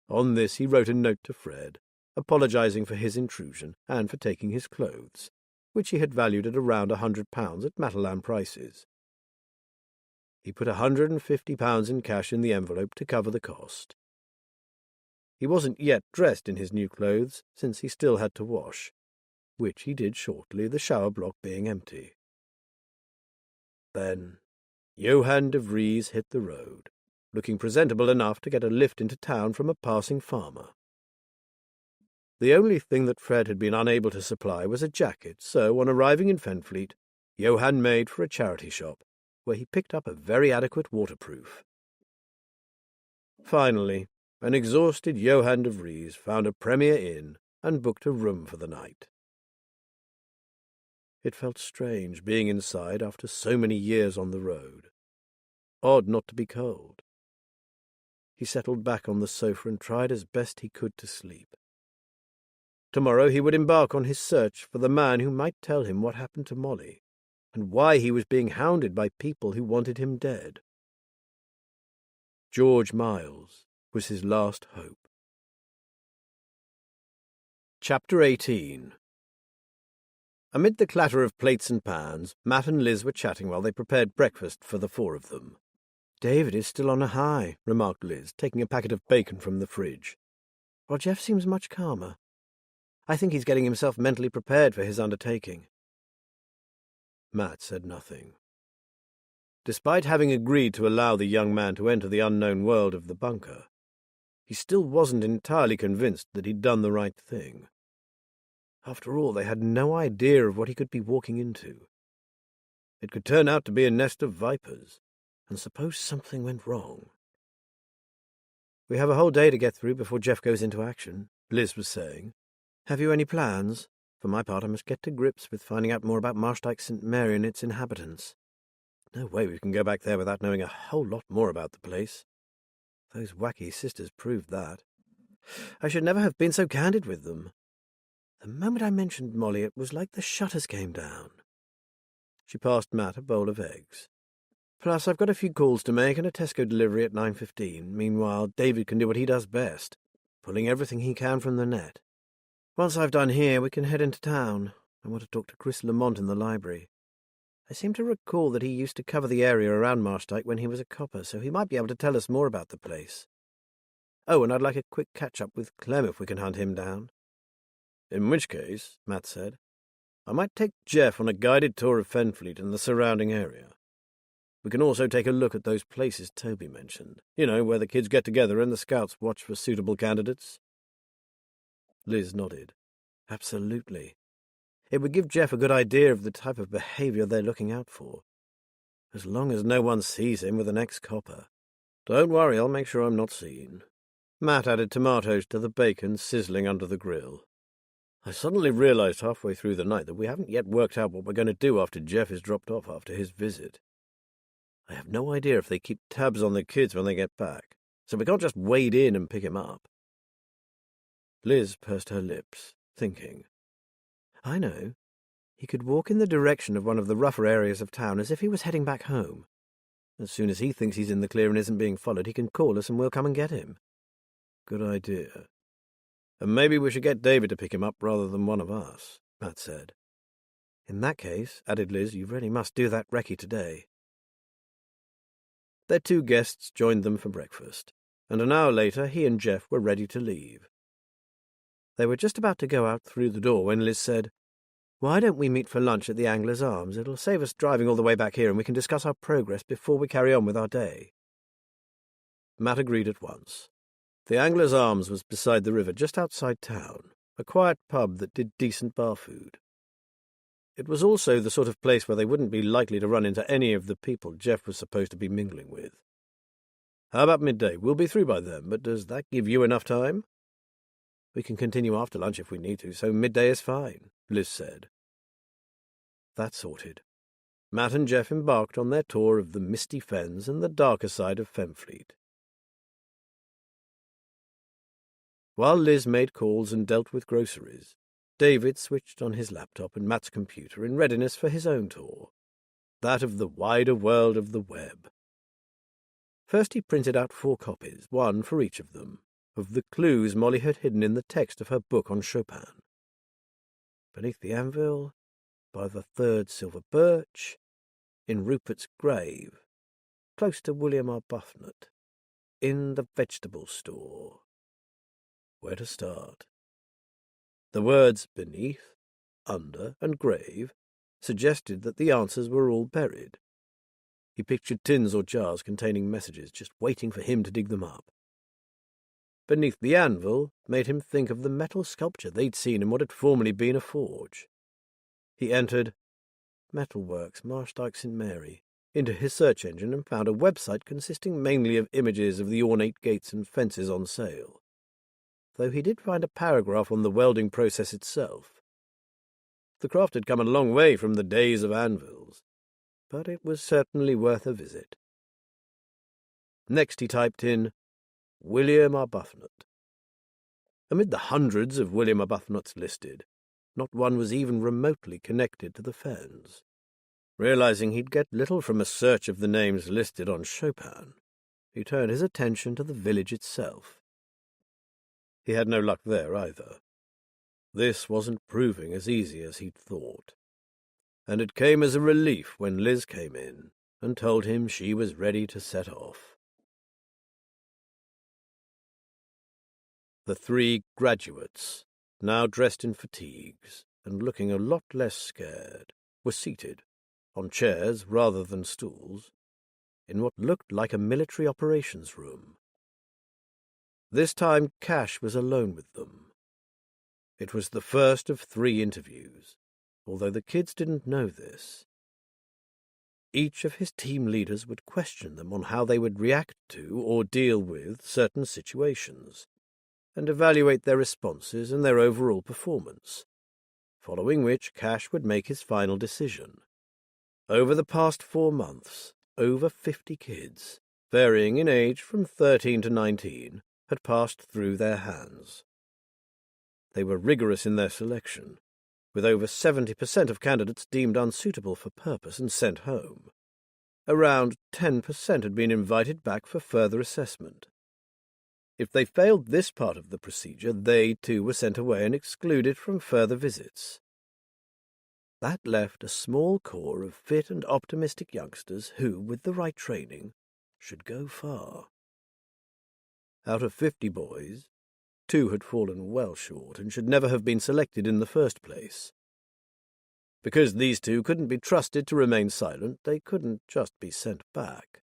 On this he wrote a note to Fred, apologizing for his intrusion and for taking his clothes, which he had valued at around £100 at Matalan prices. He put £150 in cash in the envelope to cover the cost. He wasn't yet dressed in his new clothes, since he still had to wash, which he did shortly, the shower block being empty. Then Johann de Vries hit the road, looking presentable enough to get a lift into town from a passing farmer. The only thing that Fred had been unable to supply was a jacket, so on arriving in Fenfleet, Johann made for a charity shop, where he picked up a very adequate waterproof. Finally, an exhausted Johann de Vries found a Premier Inn and booked a room for the night. It felt strange being inside after so many years on the road. Odd not to be cold. He settled back on the sofa and tried as best he could to sleep. Tomorrow he would embark on his search for the man who might tell him what happened to Molly, and why he was being hounded by people who wanted him dead. George Miles was his last hope. Chapter 18. Amid the clatter of plates and pans, Matt and Liz were chatting while they prepared breakfast for the four of them. "David is still on a high," remarked Liz, taking a packet of bacon from the fridge, "while Jeff seems much calmer. I think he's getting himself mentally prepared for his undertaking." Matt said nothing. Despite having agreed to allow the young man to enter the unknown world of the bunker, he still wasn't entirely convinced that he'd done the right thing. After all, they had no idea of what he could be walking into. It could turn out to be a nest of vipers, and suppose something went wrong. "We have a whole day to get through before Jeff goes into action," Liz was saying. "Have you any plans? For my part, I must get to grips with finding out more about Marshdyke St. Mary and its inhabitants. No way we can go back there without knowing a whole lot more about the place. Those wacky sisters proved that. I should never have been so candid with them. The moment I mentioned Molly, it was like the shutters came down." She passed Matt a bowl of eggs. "Plus, I've got a few calls to make and a Tesco delivery at 9:15. Meanwhile, David can do what he does best, pulling everything he can from the net. Once I've done here, we can head into town. I want to talk to Chris Lamont in the library. I seem to recall that he used to cover the area around Marshdyke when he was a copper, so he might be able to tell us more about the place. Oh, and I'd like a quick catch-up with Clem if we can hunt him down." "In which case," Matt said, "I might take Jeff on a guided tour of Fenfleet and the surrounding area. We can also take a look at those places Toby mentioned. You know, where the kids get together and the scouts watch for suitable candidates." Liz nodded. "Absolutely. It would give Jeff a good idea of the type of behavior they're looking out for. As long as no one sees him with an ex-copper." "Don't worry, I'll make sure I'm not seen." Matt added tomatoes to the bacon sizzling under the grill. "I suddenly realized halfway through the night that we haven't yet worked out what we're going to do after Jeff is dropped off after his visit. I have no idea if they keep tabs on the kids when they get back, so we can't just wade in and pick him up." Liz pursed her lips, thinking. "I know. He could walk in the direction of one of the rougher areas of town as if he was heading back home. As soon as he thinks he's in the clear and isn't being followed, he can call us and we'll come and get him. Good idea. And maybe we should get David to pick him up rather than one of us, Matt said. In that case, added Liz, you really must do that recce today. Their two guests joined them for breakfast, and an hour later he and Jeff were ready to leave. They were just about to go out through the door when Liz said, "Why don't we meet for lunch at the Anglers' Arms? It'll save us driving all the way back here and we can discuss our progress before we carry on with our day." Matt agreed at once. The Anglers' Arms was beside the river just outside town, a quiet pub that did decent bar food. It was also the sort of place where they wouldn't be likely to run into any of the people Jeff was supposed to be mingling with. How about midday? We'll be through by then, but does that give you enough time? We can continue after lunch if we need to, so midday is fine, Liz said. That sorted. Matt and Jeff embarked on their tour of the misty fens and the darker side of Fenfleet. While Liz made calls and dealt with groceries, David switched on his laptop and Matt's computer in readiness for his own tour, that of the wider world of the web. First he printed out 4 copies, one for each of them, of the clues Molly had hidden in the text of her book on Chopin. Beneath the anvil, by the 3rd silver birch, in Rupert's grave, close to William Arbuthnot, in the vegetable store. Where to start? The words beneath, under, and grave suggested that the answers were all buried. He pictured tins or jars containing messages, just waiting for him to dig them up. Beneath the anvil made him think of the metal sculpture they'd seen in what had formerly been a forge. He entered Metalworks, Marshdyke St. Mary, into his search engine and found a website consisting mainly of images of the ornate gates and fences on sale, though he did find a paragraph on the welding process itself. The craft had come a long way from the days of anvils, but it was certainly worth a visit. Next he typed in William Arbuthnot. Amid the hundreds of William Arbuthnot's listed, not one was even remotely connected to the fens. Realizing he'd get little from a search of the names listed on Chopin, he turned his attention to the village itself. He had no luck there either. This wasn't proving as easy as he'd thought, and it came as a relief when Liz came in and told him she was ready to set off. The 3 graduates, now dressed in fatigues and looking a lot less scared, were seated, on chairs rather than stools, in what looked like a military operations room. This time Cash was alone with them. It was the first of 3 interviews, although the kids didn't know this. Each of his team leaders would question them on how they would react to or deal with certain situations, and evaluate their responses and their overall performance, following which Cash would make his final decision. Over the past 4 months, over 50 kids, varying in age from 13 to 19, had passed through their hands. They were rigorous in their selection, with over 70% of candidates deemed unsuitable for purpose and sent home. Around 10% had been invited back for further assessment. If they failed this part of the procedure, they too were sent away and excluded from further visits. That left a small core of fit and optimistic youngsters who, with the right training, should go far. Out of 50 boys, 2 had fallen well short and should never have been selected in the first place. Because these 2 couldn't be trusted to remain silent, they couldn't just be sent back,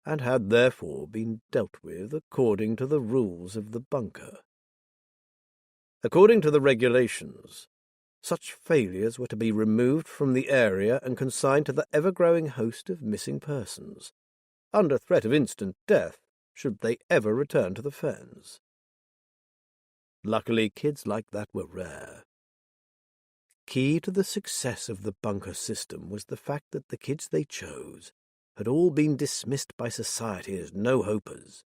and had therefore been dealt with according to the rules of the bunker. According to the regulations, such failures were to be removed from the area and consigned to the ever-growing host of missing persons, under threat of instant death should they ever return to the fens. Luckily, kids like that were rare. Key to the success of the bunker system was the fact that the kids they chose had all been dismissed by society as no-hopers.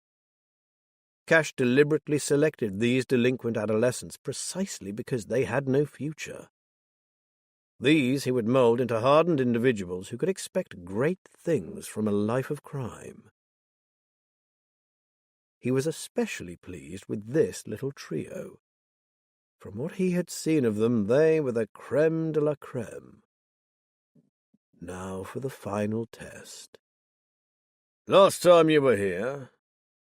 Cash deliberately selected these delinquent adolescents precisely because they had no future. These he would mould into hardened individuals who could expect great things from a life of crime. he was especially pleased with this little trio. From what he had seen of them, they were the crème de la crème. Now for the final test. Last time you were here,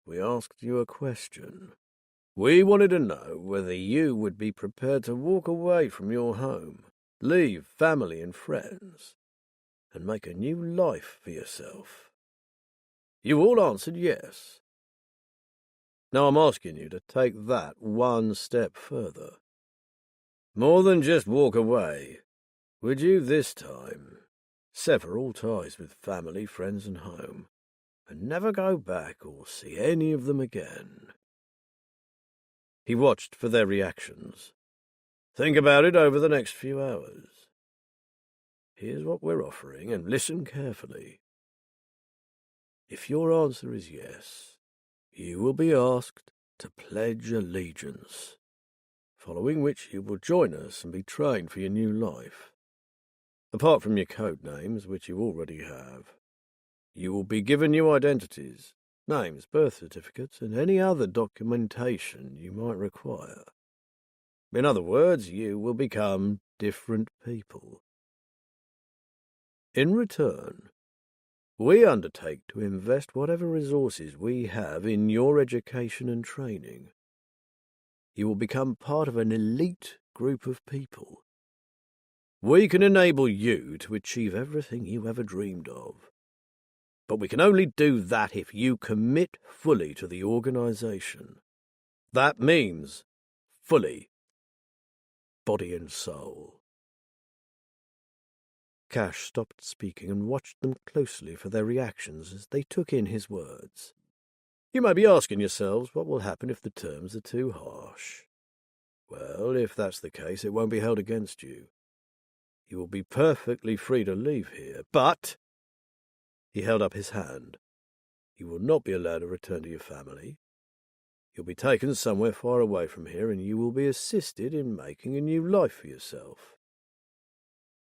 we asked you a question. We wanted to know whether you would be prepared to walk away from your home, leave family and friends, and make a new life for yourself. You all answered yes. Now I'm asking you to take that one step further. More than just walk away, would you this time sever all ties with family, friends and home, and never go back or see any of them again? He watched for their reactions. Think about it over the next few hours. Here's what we're offering, and listen carefully. If your answer is yes, you will be asked to pledge allegiance, following which you will join us and be trained for your new life. Apart from your code names, which you already have, you will be given new identities, names, birth certificates, and any other documentation you might require. In other words, you will become different people. In return, we undertake to invest whatever resources we have in your education and training. You will become part of an elite group of people. We can enable you to achieve everything you ever dreamed of. But we can only do that if you commit fully to the organization. That means fully, body and soul. Cash stopped speaking and watched them closely for their reactions as they took in his words. You may be asking yourselves what will happen if the terms are too harsh. Well, if that's the case, it won't be held against you. You will be perfectly free to leave here, but... He held up his hand. You will not be allowed to return to your family. You'll be taken somewhere far away from here, and you will be assisted in making a new life for yourself.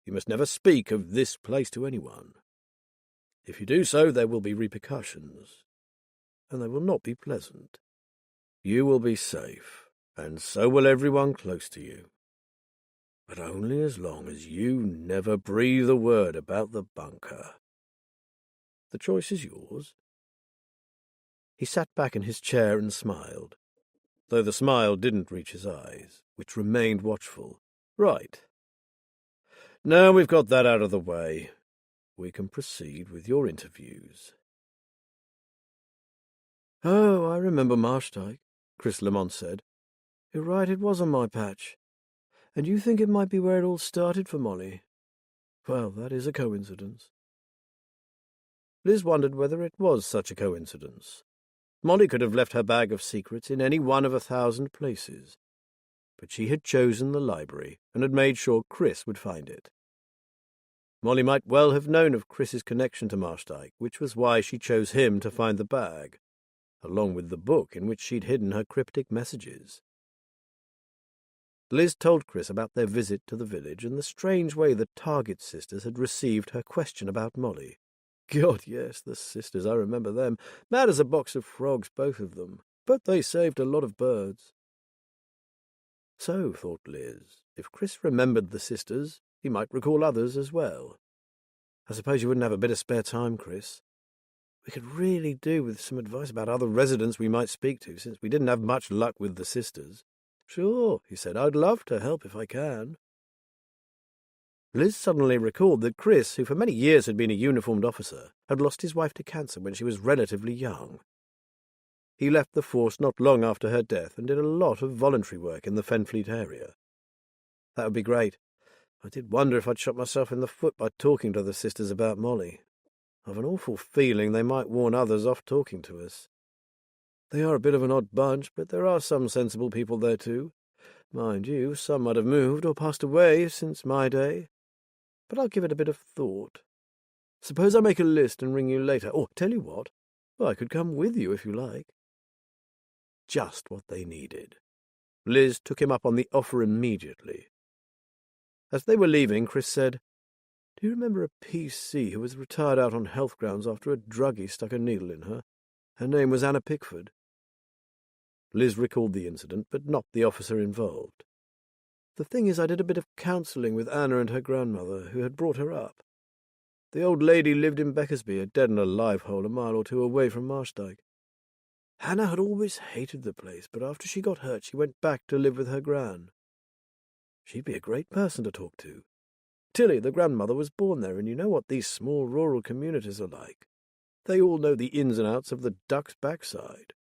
You must never speak of this place to anyone. If you do so, there will be repercussions, and they will not be pleasant. You will be safe, and so will everyone close to you. But only as long as you never breathe a word about the bunker. The choice is yours. He sat back in his chair and smiled, though the smile didn't reach his eyes, which remained watchful. Right. Now we've got that out of the way, we can proceed with your interviews. Oh, I remember Marshdyke, Chris Lamont said. You're right, it was on my patch. And you think it might be where it all started for Molly? Well, that is a coincidence. Liz wondered whether it was such a coincidence. Molly could have left her bag of secrets in any one of 1,000 places, but she had chosen the library and had made sure Chris would find it. Molly might well have known of Chris's connection to Marshdyke, which was why she chose him to find the bag, along with the book in which she'd hidden her cryptic messages. Liz told Chris about their visit to the village and the strange way the Target sisters had received her question about Molly. God, yes, the sisters, I remember them. Mad as a box of frogs, both of them. But they saved a lot of birds. So, thought Liz, if Chris remembered the sisters, he might recall others as well. I suppose you wouldn't have a bit of spare time, Chris. We could really do with some advice about other residents we might speak to, since we didn't have much luck with the sisters. Sure, he said, I'd love to help if I can. Liz suddenly recalled that Chris, who for many years had been a uniformed officer, had lost his wife to cancer when she was relatively young. He left the force not long after her death and did a lot of voluntary work in the Fenfleet area. That would be great. I did wonder if I'd shot myself in the foot by talking to the sisters about Molly. I've an awful feeling they might warn others off talking to us. They are a bit of an odd bunch, but there are some sensible people there too. Mind you, some might have moved or passed away since my day. But I'll give it a bit of thought. Suppose I make a list and ring you later. Or, tell you what, I could come with you if you like. Just what they needed. Liz took him up on the offer immediately. As they were leaving, Chris said, Do you remember a PC who was retired out on health grounds after a druggie stuck a needle in her? Her name was Anna Pickford. Liz recalled the incident, but not the officer involved. The thing is, I did a bit of counselling with Anna and her grandmother, who had brought her up. The old lady lived in Beckersby, a dead and alive hole a mile or two away from Marshdyke. Hannah had always hated the place, but after she got hurt, she went back to live with her gran. She'd be a great person to talk to. Tilly, the grandmother, was born there, and you know what these small rural communities are like. They all know the ins and outs of the duck's backside.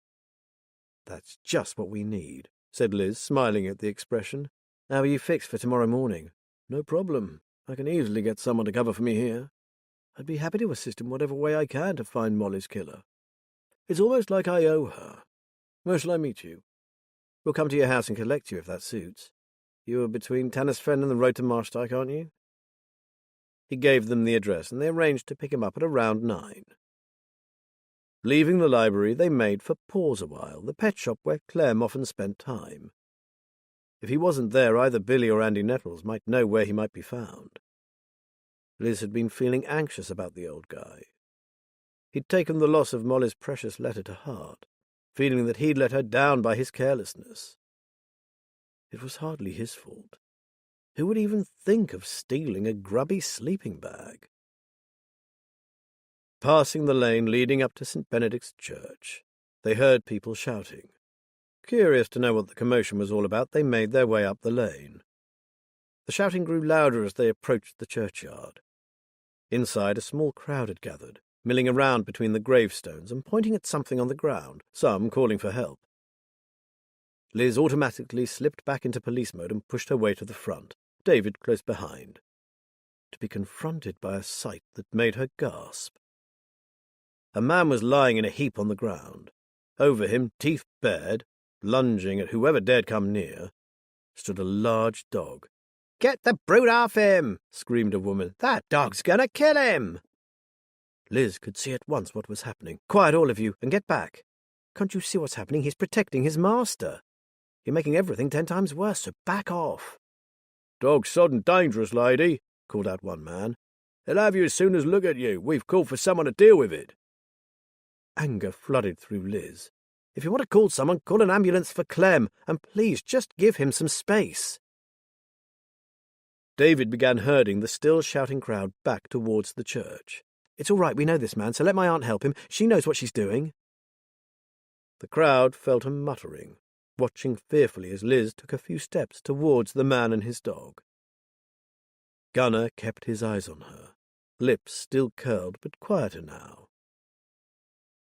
That's just what we need, said Liz, smiling at the expression. How are you fixed for tomorrow morning? No problem. I can easily get someone to cover for me here. I'd be happy to assist in whatever way I can to find Molly's killer. It's almost like I owe her. Where shall I meet you? We'll come to your house and collect you if that suits. You're between Tanner's Fen and the road to Marshdyke, aren't you? He gave them the address, and they arranged to pick him up at around 9. Leaving the library, they made for Pause a While, the pet shop where Clem often spent time. If he wasn't there, either Billy or Andy Nettles might know where he might be found. Liz had been feeling anxious about the old guy. He'd taken the loss of Molly's precious letter to heart, feeling that he'd let her down by his carelessness. It was hardly his fault. Who would even think of stealing a grubby sleeping bag? Passing the lane leading up to St. Benedict's Church, they heard people shouting. Curious to know what the commotion was all about, they made their way up the lane. The shouting grew louder as they approached the churchyard. Inside, a small crowd had gathered, milling around between the gravestones and pointing at something on the ground, some calling for help. Liz automatically slipped back into police mode and pushed her way to the front, David close behind, to be confronted by a sight that made her gasp. A man was lying in a heap on the ground. Over him, teeth bared, lunging at whoever dared come near, stood a large dog. "Get the brute off him!" screamed a woman. "That dog's gonna kill him!" Liz could see at once what was happening. "Quiet, all of you, and get back. Can't you see what's happening? He's protecting his master. You're making everything 10 times worse, so back off." "Dog's sodden dangerous, lady," called out one man. "They'll have you as soon as look at you. We've called for someone to deal with it." Anger flooded through Liz. "If you want to call someone, call an ambulance for Clem, and please just give him some space." David began herding the still shouting crowd back towards the church. "It's all right, we know this man, so let my aunt help him. She knows what she's doing." The crowd fell to muttering, watching fearfully as Liz took a few steps towards the man and his dog. Gunner kept his eyes on her, lips still curled but quieter now.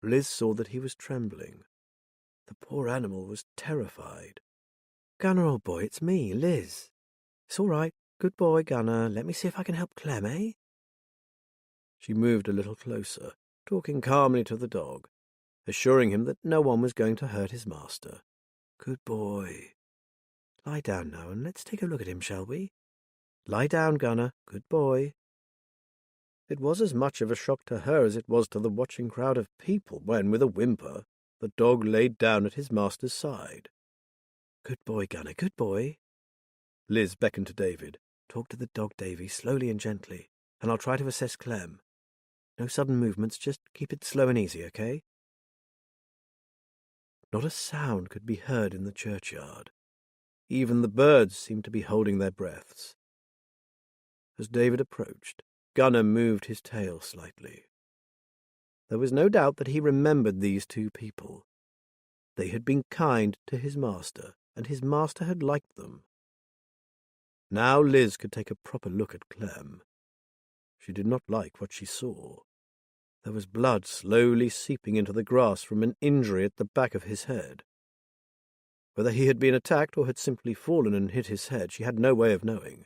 Liz saw that he was trembling. The poor animal was terrified. "Gunner, old boy, it's me, Liz. It's all right. Good boy, Gunner. Let me see if I can help Clem, eh?" She moved a little closer, talking calmly to the dog, assuring him that no one was going to hurt his master. "Good boy. Lie down now and let's take a look at him, shall we? Lie down, Gunner. Good boy." It was as much of a shock to her as it was to the watching crowd of people when, with a whimper, the dog laid down at his master's side. "Good boy, Gunner, good boy." Liz beckoned to David. "Talk to the dog, Davy, slowly and gently, and I'll try to assess Clem. No sudden movements, just keep it slow and easy, okay?" Not a sound could be heard in the churchyard. Even the birds seemed to be holding their breaths. As David approached, Gunner moved his tail slightly. There was no doubt that he remembered these two people. They had been kind to his master, and his master had liked them. Now Liz could take a proper look at Clem. She did not like what she saw. There was blood slowly seeping into the grass from an injury at the back of his head. Whether he had been attacked or had simply fallen and hit his head, she had no way of knowing.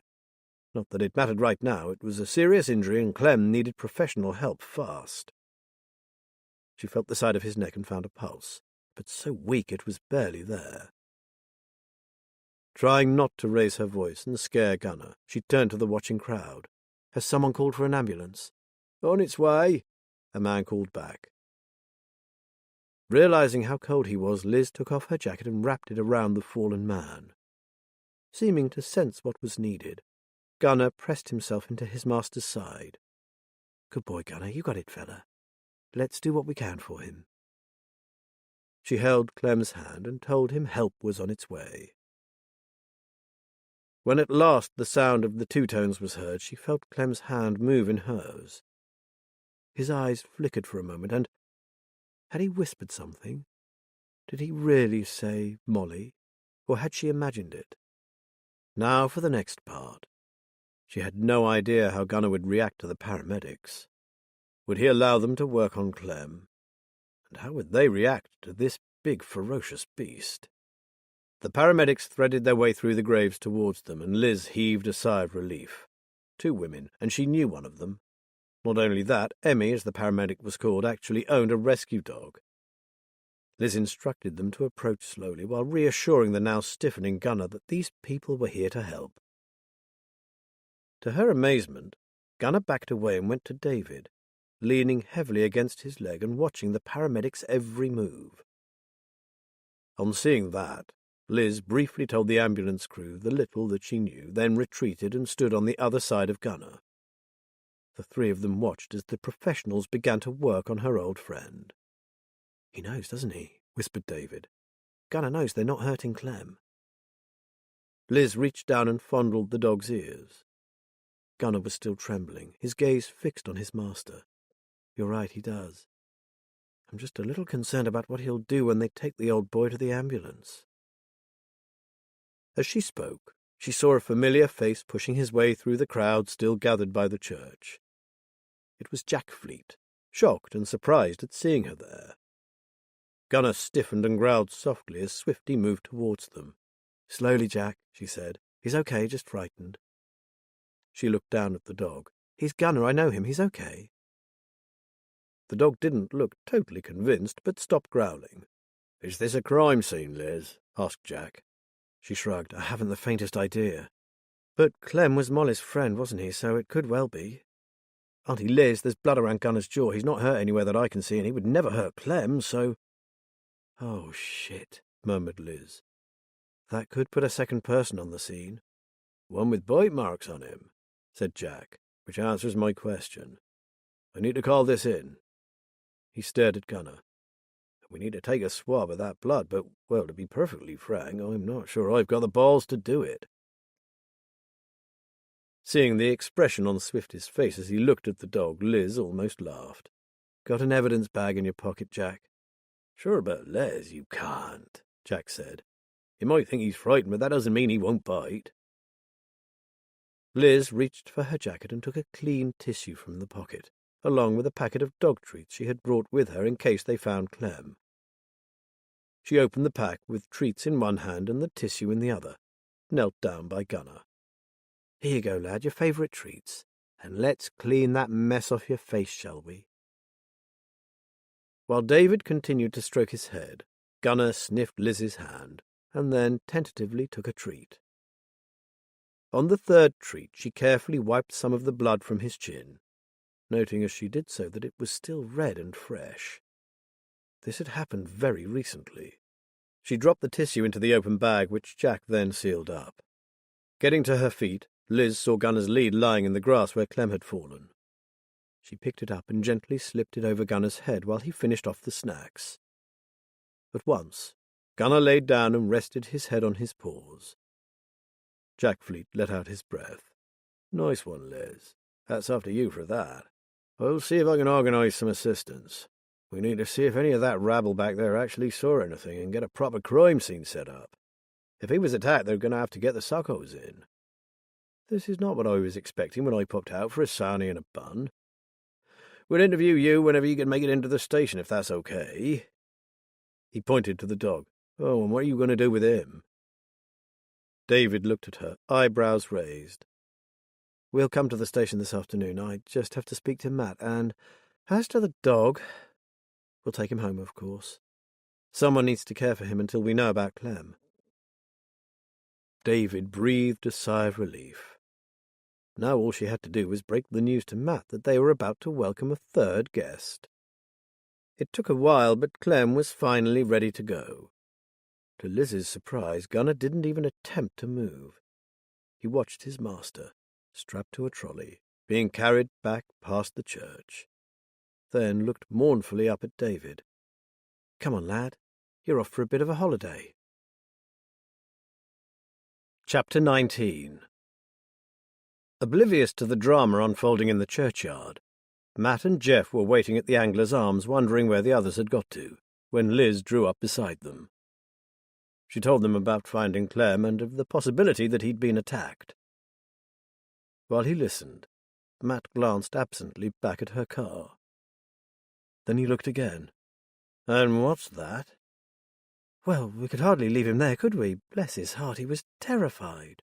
Not that it mattered right now. It was a serious injury, and Clem needed professional help fast. She felt the side of his neck and found a pulse, but so weak it was barely there. Trying not to raise her voice and scare Gunner, she turned to the watching crowd. "Has someone called for an ambulance?" "On its way," a man called back. Realizing how cold he was, Liz took off her jacket and wrapped it around the fallen man. Seeming to sense what was needed, Gunner pressed himself into his master's side. "Good boy, Gunner, you got it, fella. Let's do what we can for him." She held Clem's hand and told him help was on its way. When at last the sound of the two tones was heard, she felt Clem's hand move in hers. His eyes flickered for a moment, and had he whispered something? Did he really say Molly, or had she imagined it? Now for the next part. She had no idea how Gunnar would react to the paramedics. Would he allow them to work on Clem? And how would they react to this big, ferocious beast? The paramedics threaded their way through the graves towards them, and Liz heaved a sigh of relief. 2 women, and she knew one of them. Not only that, Emmy, as the paramedic was called, actually owned a rescue dog. Liz instructed them to approach slowly, while reassuring the now stiffening Gunnar that these people were here to help. To her amazement, Gunnar backed away and went to David, leaning heavily against his leg and watching the paramedic's every move. On seeing that, Liz briefly told the ambulance crew the little that she knew, then retreated and stood on the other side of Gunnar. The 3 of them watched as the professionals began to work on her old friend. "He knows, doesn't he?" whispered David. "Gunnar knows they're not hurting Clem." Liz reached down and fondled the dog's ears. Gunnar was still trembling, his gaze fixed on his master. "You're right, he does. I'm just a little concerned about what he'll do when they take the old boy to the ambulance." As she spoke, she saw a familiar face pushing his way through the crowd still gathered by the church. It was Jack Fleet, shocked and surprised at seeing her there. Gunnar stiffened and growled softly as Swifty moved towards them. "Slowly, Jack," she said. "He's okay, just frightened." She looked down at the dog. "He's Gunnar, I know him, he's okay." The dog didn't look totally convinced, but stopped growling. "Is this a crime scene, Liz?" asked Jack. She shrugged. "I haven't the faintest idea. But Clem was Molly's friend, wasn't he, so it could well be. Auntie Liz, there's blood around Gunnar's jaw. He's not hurt anywhere that I can see, and he would never hurt Clem, so—" "Oh, shit," murmured Liz. "That could put a second person on the scene." "One with bite marks on him," said Jack, "which answers my question. I need to call this in." He stared at Gunnar. "We need to take a swab of that blood, but, well, to be perfectly frank, I'm not sure I've got the balls to do it." Seeing the expression on Swifty's face as he looked at the dog, Liz almost laughed. "Got an evidence bag in your pocket, Jack?" "Sure, but Liz, you can't," Jack said. "You might think he's frightened, but that doesn't mean he won't bite." Liz reached for her jacket and took a clean tissue from the pocket, along with a packet of dog treats she had brought with her in case they found Clem. She opened the pack with treats in one hand and the tissue in the other, knelt down by Gunnar. "Here you go, lad, your favourite treats, and let's clean that mess off your face, shall we?" While David continued to stroke his head, Gunnar sniffed Liz's hand, and then tentatively took a treat. On the 3rd treat, she carefully wiped some of the blood from his chin, noting as she did so that it was still red and fresh. This had happened very recently. She dropped the tissue into the open bag, which Jack then sealed up. Getting to her feet, Liz saw Gunnar's lead lying in the grass where Clem had fallen. She picked it up and gently slipped it over Gunnar's head while he finished off the snacks. At once, Gunnar laid down and rested his head on his paws. Jack Fleet let out his breath. "Nice one, Liz. That's after you for that. I'll see if I can organise some assistance. We need to see if any of that rabble back there actually saw anything and get a proper crime scene set up. If he was attacked, they're going to have to get the soccos in. This is not what I was expecting when I popped out for a sarnie and a bun. We'll interview you whenever you can make it into the station, if that's okay." He pointed to the dog. "Oh, and what are you going to do with him?" David looked at her, eyebrows raised. "We'll come to the station this afternoon. I just have to speak to Matt, and as to the dog, we'll take him home, of course. Someone needs to care for him until we know about Clem." David breathed a sigh of relief. Now all she had to do was break the news to Matt that they were about to welcome a 3rd guest. It took a while, but Clem was finally ready to go. To Liz's surprise, Gunnar didn't even attempt to move. He watched his master, strapped to a trolley, being carried back past the church, then looked mournfully up at David. "Come on, lad. You're off for a bit of a holiday. Chapter 19. Oblivious to the drama unfolding in the churchyard, Matt and Jeff were waiting at the Angler's Arms, wondering where the others had got to, when Liz drew up beside them. She told them about finding Clem and of the possibility that he'd been attacked. While he listened, Matt glanced absently back at her car. Then he looked again. "And what's that?" "Well, we could hardly leave him there, could we? Bless his heart, he was terrified."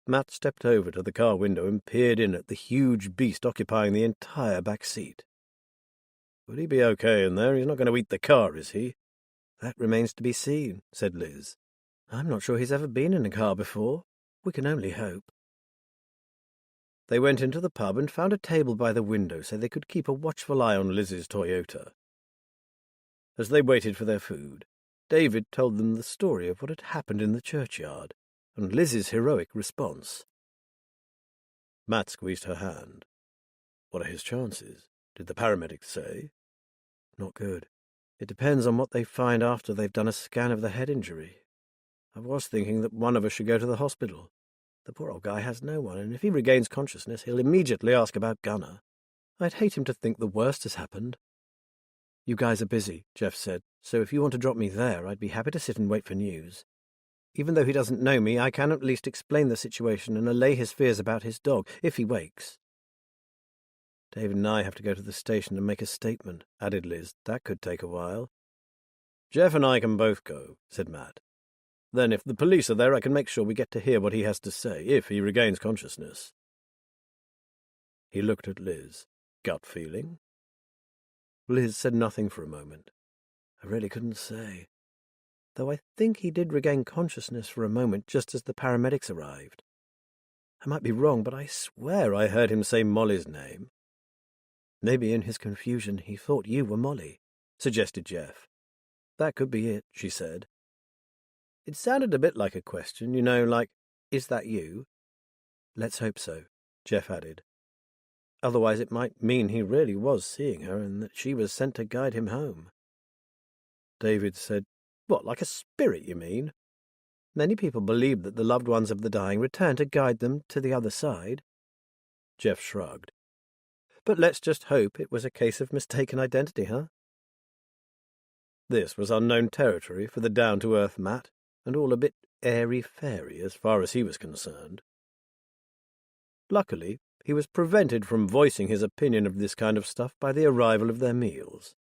Matt stepped over to the car window and peered in at the huge beast occupying the entire back seat. "Would he be okay in there? He's not going to eat the car, is he?" "That remains to be seen," said Liz. "I'm not sure he's ever been in a car before. We can only hope." They went into the pub and found a table by the window so they could keep a watchful eye on Liz's Toyota. As they waited for their food, David told them the story of what had happened in the churchyard and Liz's heroic response. Matt squeezed her hand. "What are his chances? Did the paramedics say?" "Not good. It depends on what they find after they've done a scan of the head injury. I was thinking that one of us should go to the hospital. The poor old guy has no one, and if he regains consciousness, he'll immediately ask about Gunner. I'd hate him to think the worst has happened." "You guys are busy," Jeff said, "so if you want to drop me there, I'd be happy to sit and wait for news. Even though he doesn't know me, I can at least explain the situation and allay his fears about his dog, if he wakes." "David and I have to go to the station and make a statement," added Liz. "That could take a while." "Jeff and I can both go," said Matt. "Then if the police are there, I can make sure we get to hear what he has to say, if he regains consciousness." He looked at Liz. "Gut feeling?" Liz said nothing for a moment. "I really couldn't say. Though I think he did regain consciousness for a moment just as the paramedics arrived. I might be wrong, but I swear I heard him say Molly's name." "Maybe in his confusion he thought you were Molly," suggested Jeff. "That could be it," she said. "It sounded a bit like a question, you know, like, 'Is that you?'" "Let's hope so," Jeff added. "Otherwise it might mean he really was seeing her and that she was sent to guide him home." David said, "What, like a spirit, you mean?" "Many people believe that the loved ones of the dying return to guide them to the other side." Jeff shrugged. "But let's just hope it was a case of mistaken identity, huh?" This was unknown territory for the down-to-earth Matt, and all a bit airy-fairy as far as he was concerned. Luckily, he was prevented from voicing his opinion of this kind of stuff by the arrival of their meals.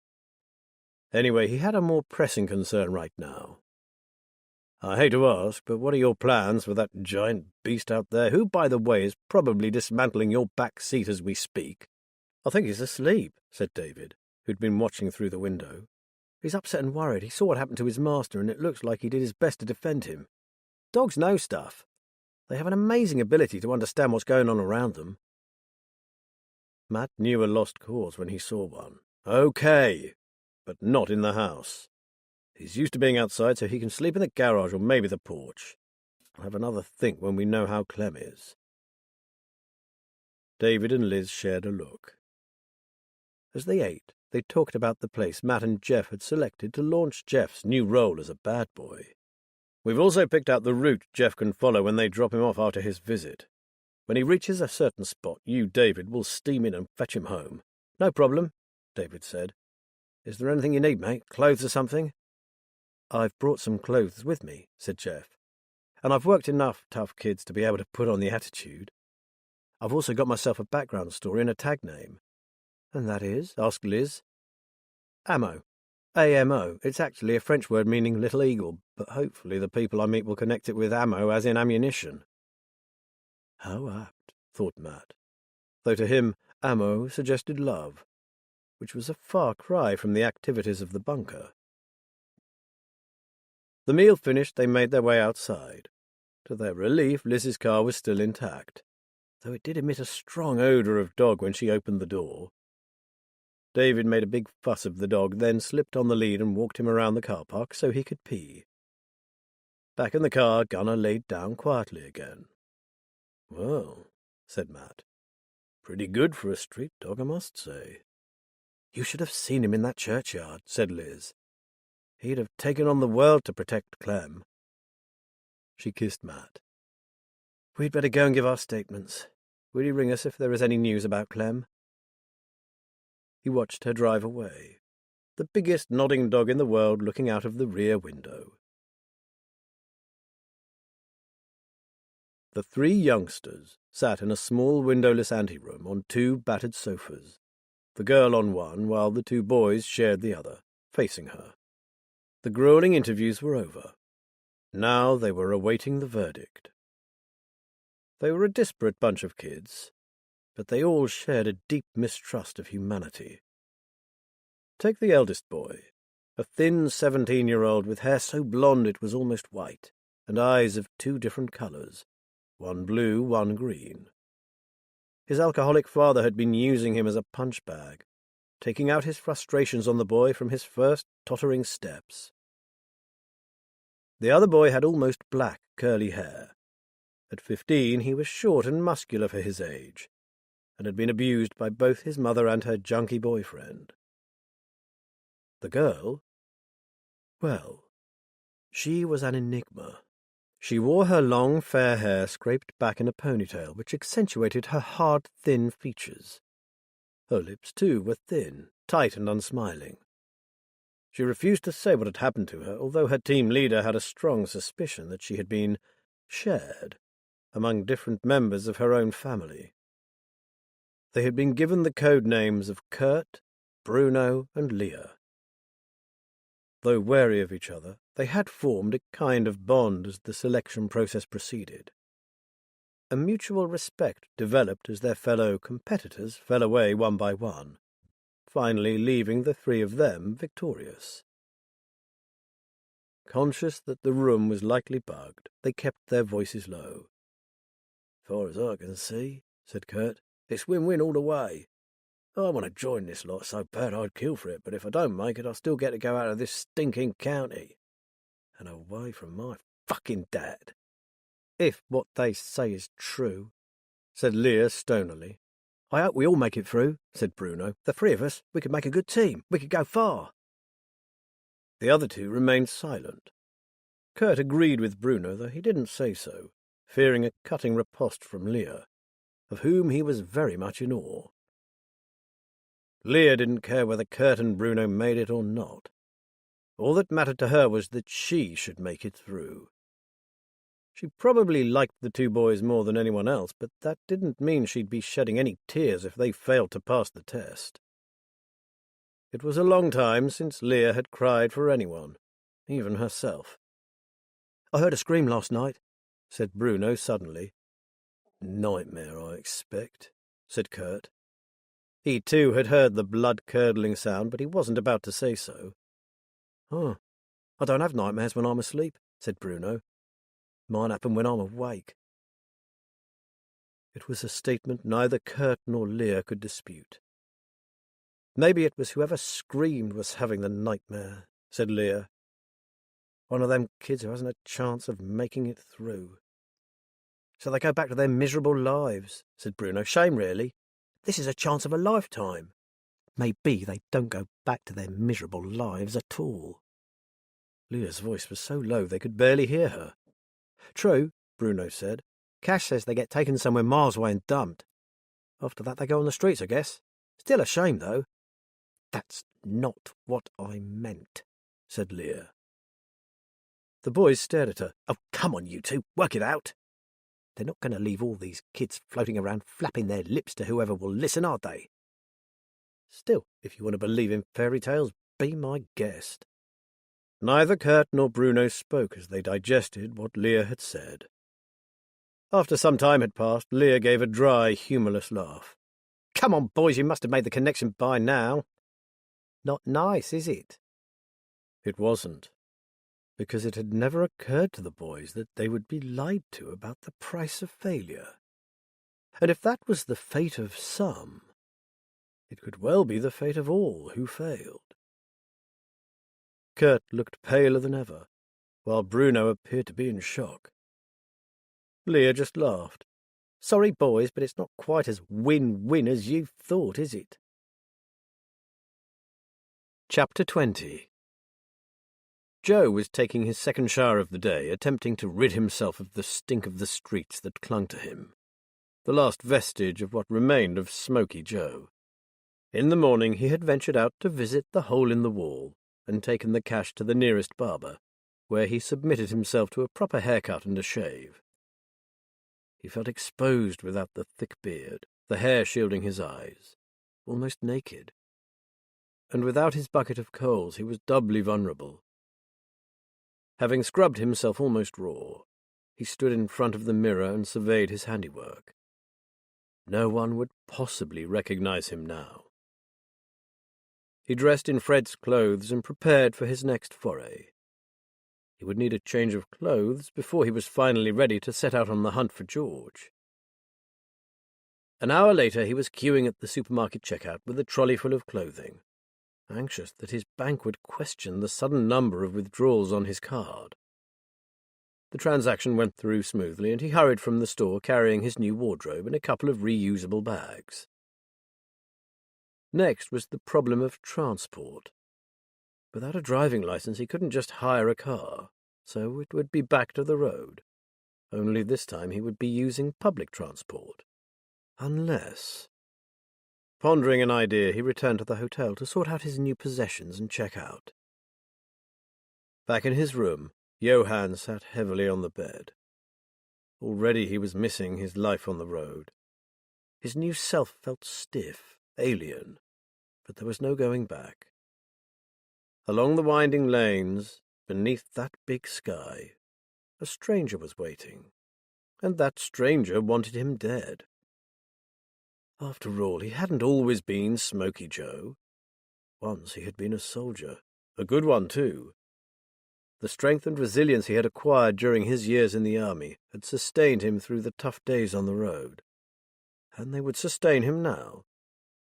Anyway, he had a more pressing concern right now. "I hate to ask, but what are your plans for that giant beast out there, who, by the way, is probably dismantling your back seat as we speak?" "I think he's asleep," said David, who'd been watching through the window. "He's upset and worried. He saw what happened to his master, and it looks like he did his best to defend him. Dogs know stuff. They have an amazing ability to understand what's going on around them." Matt knew a lost cause when he saw one. "Okay, but not in the house. He's used to being outside, so he can sleep in the garage or maybe the porch. I'll have another think when we know how Clem is." David and Liz shared a look. As they ate, they talked about the place Matt and Jeff had selected to launch Jeff's new role as a bad boy. "We've also picked out the route Jeff can follow when they drop him off after his visit. When he reaches a certain spot, you, David, will steam in and fetch him home." "No problem," David said. "Is there anything you need, mate? Clothes or something?" "I've brought some clothes with me," said Jeff. "And I've worked enough tough kids to be able to put on the attitude. I've also got myself a background story and a tag name." "And that is?" asked Liz. "Ammo. AMO. It's actually a French word meaning little eagle, but hopefully the people I meet will connect it with ammo as in ammunition." How apt, thought Matt, though to him ammo suggested love, which was a far cry from the activities of the bunker. The meal finished, they made their way outside. To their relief, Liz's car was still intact, though it did emit a strong odour of dog when she opened the door. David made a big fuss of the dog, then slipped on the lead and walked him around the car park so he could pee. Back in the car, Gunner laid down quietly again. "Well," said Matt, "pretty good for a street dog, I must say." "You should have seen him in that churchyard," said Liz. He'd have taken on the world to protect Clem. She kissed Matt. We'd better go and give our statements. Will you ring us if there is any news about Clem? He watched her drive away, the biggest nodding dog in the world looking out of the rear window. The three youngsters sat in a small windowless anteroom on two battered sofas, the girl on one while the two boys shared the other, facing her. The grueling interviews were over. Now they were awaiting the verdict. They were a disparate bunch of kids, but they all shared a deep mistrust of humanity. Take the eldest boy, a thin 17-year-old with hair so blonde it was almost white, and eyes of two different colours, one blue, one green. His alcoholic father had been using him as a punch bag, taking out his frustrations on the boy from his first tottering steps. The other boy had almost black, curly hair. At 15 he was short and muscular for his age, and had been abused by both his mother and her junkie boyfriend. The girl? Well, she was an enigma. She wore her long, fair hair scraped back in a ponytail which accentuated her hard, thin features. Her lips, too, were thin, tight and unsmiling. She refused to say what had happened to her, although her team leader had a strong suspicion that she had been shared among different members of her own family. They had been given the code names of Kurt, Bruno, and Leah. Though wary of each other, they had formed a kind of bond as the selection process proceeded. A mutual respect developed as their fellow competitors fell away one by one, finally leaving the three of them victorious. Conscious that the room was likely bugged, they kept their voices low. "As far as I can see," said Kurt, "it's win-win all the way. I want to join this lot so bad I'd kill for it, but if I don't make it, I'll still get to go out of this stinking county. And away from my fucking dad." "If what they say is true," said Leah stonily. "I hope we all make it through," said Bruno. "The three of us, we could make a good team. We could go far." The other two remained silent. Kurt agreed with Bruno, though he didn't say so, fearing a cutting riposte from Leah, of whom he was very much in awe. Leah didn't care whether Kurt and Bruno made it or not. All that mattered to her was that she should make it through. She probably liked the two boys more than anyone else, but that didn't mean she'd be shedding any tears if they failed to pass the test. It was a long time since Leah had cried for anyone, even herself. "I heard a scream last night," said Bruno suddenly. "Nightmare, I expect," said Kurt. He too had heard the blood-curdling sound, but he wasn't about to say so. "Oh, I don't have nightmares when I'm asleep," said Bruno. "Mine happen when I'm awake." It was a statement neither Kurt nor Leah could dispute. "Maybe it was whoever screamed was having the nightmare," said Leah. "One of them kids who hasn't a chance of making it through." "So they go back to their miserable lives," said Bruno. "Shame, really. This is a chance of a lifetime." "Maybe they don't go back to their miserable lives at all." Leah's voice was so low they could barely hear her. "True," Bruno said. "Cash says they get taken somewhere miles away and dumped. After that they go on the streets, I guess. Still a shame, though." "That's not what I meant," said Leah. The boys stared at her. "Oh, come on, you two, work it out. They're not going to leave all these kids floating around flapping their lips to whoever will listen, are they? Still, if you want to believe in fairy tales, be my guest." Neither Kurt nor Bruno spoke as they digested what Leah had said. After some time had passed, Leah gave a dry, humourless laugh. "Come on, boys, you must have made the connection by now." "Not nice, is it?" It wasn't, because it had never occurred to the boys that they would be lied to about the price of failure. And if that was the fate of some, it could well be the fate of all who failed. Kurt looked paler than ever, while Bruno appeared to be in shock. Leah just laughed. "Sorry, boys, but it's not quite as win-win as you thought, is it?" Chapter 20. Joe was taking his second shower of the day, attempting to rid himself of the stink of the streets that clung to him, the last vestige of what remained of Smoky Joe. In the morning he had ventured out to visit the hole in the wall and taken the cash to the nearest barber, where he submitted himself to a proper haircut and a shave. He felt exposed without the thick beard, the hair shielding his eyes, almost naked. And without his bucket of coals he was doubly vulnerable. Having scrubbed himself almost raw, he stood in front of the mirror and surveyed his handiwork. No one would possibly recognize him now. He dressed in Fred's clothes and prepared for his next foray. He would need a change of clothes before he was finally ready to set out on the hunt for George. An hour later he was queuing at the supermarket checkout with a trolley full of clothing, anxious that his bank would question the sudden number of withdrawals on his card. The transaction went through smoothly, and he hurried from the store carrying his new wardrobe and a couple of reusable bags. Next was the problem of transport. Without a driving license, he couldn't just hire a car, so it would be back to the road. Only this time he would be using public transport. Unless... Pondering an idea, he returned to the hotel to sort out his new possessions and check out. Back in his room, Johann sat heavily on the bed. Already he was missing his life on the road. His new self felt stiff, alien, but there was no going back. Along the winding lanes, beneath that big sky, a stranger was waiting, and that stranger wanted him dead. After all, he hadn't always been Smoky Joe. Once he had been a soldier, a good one too. The strength and resilience he had acquired during his years in the army had sustained him through the tough days on the road, and they would sustain him now,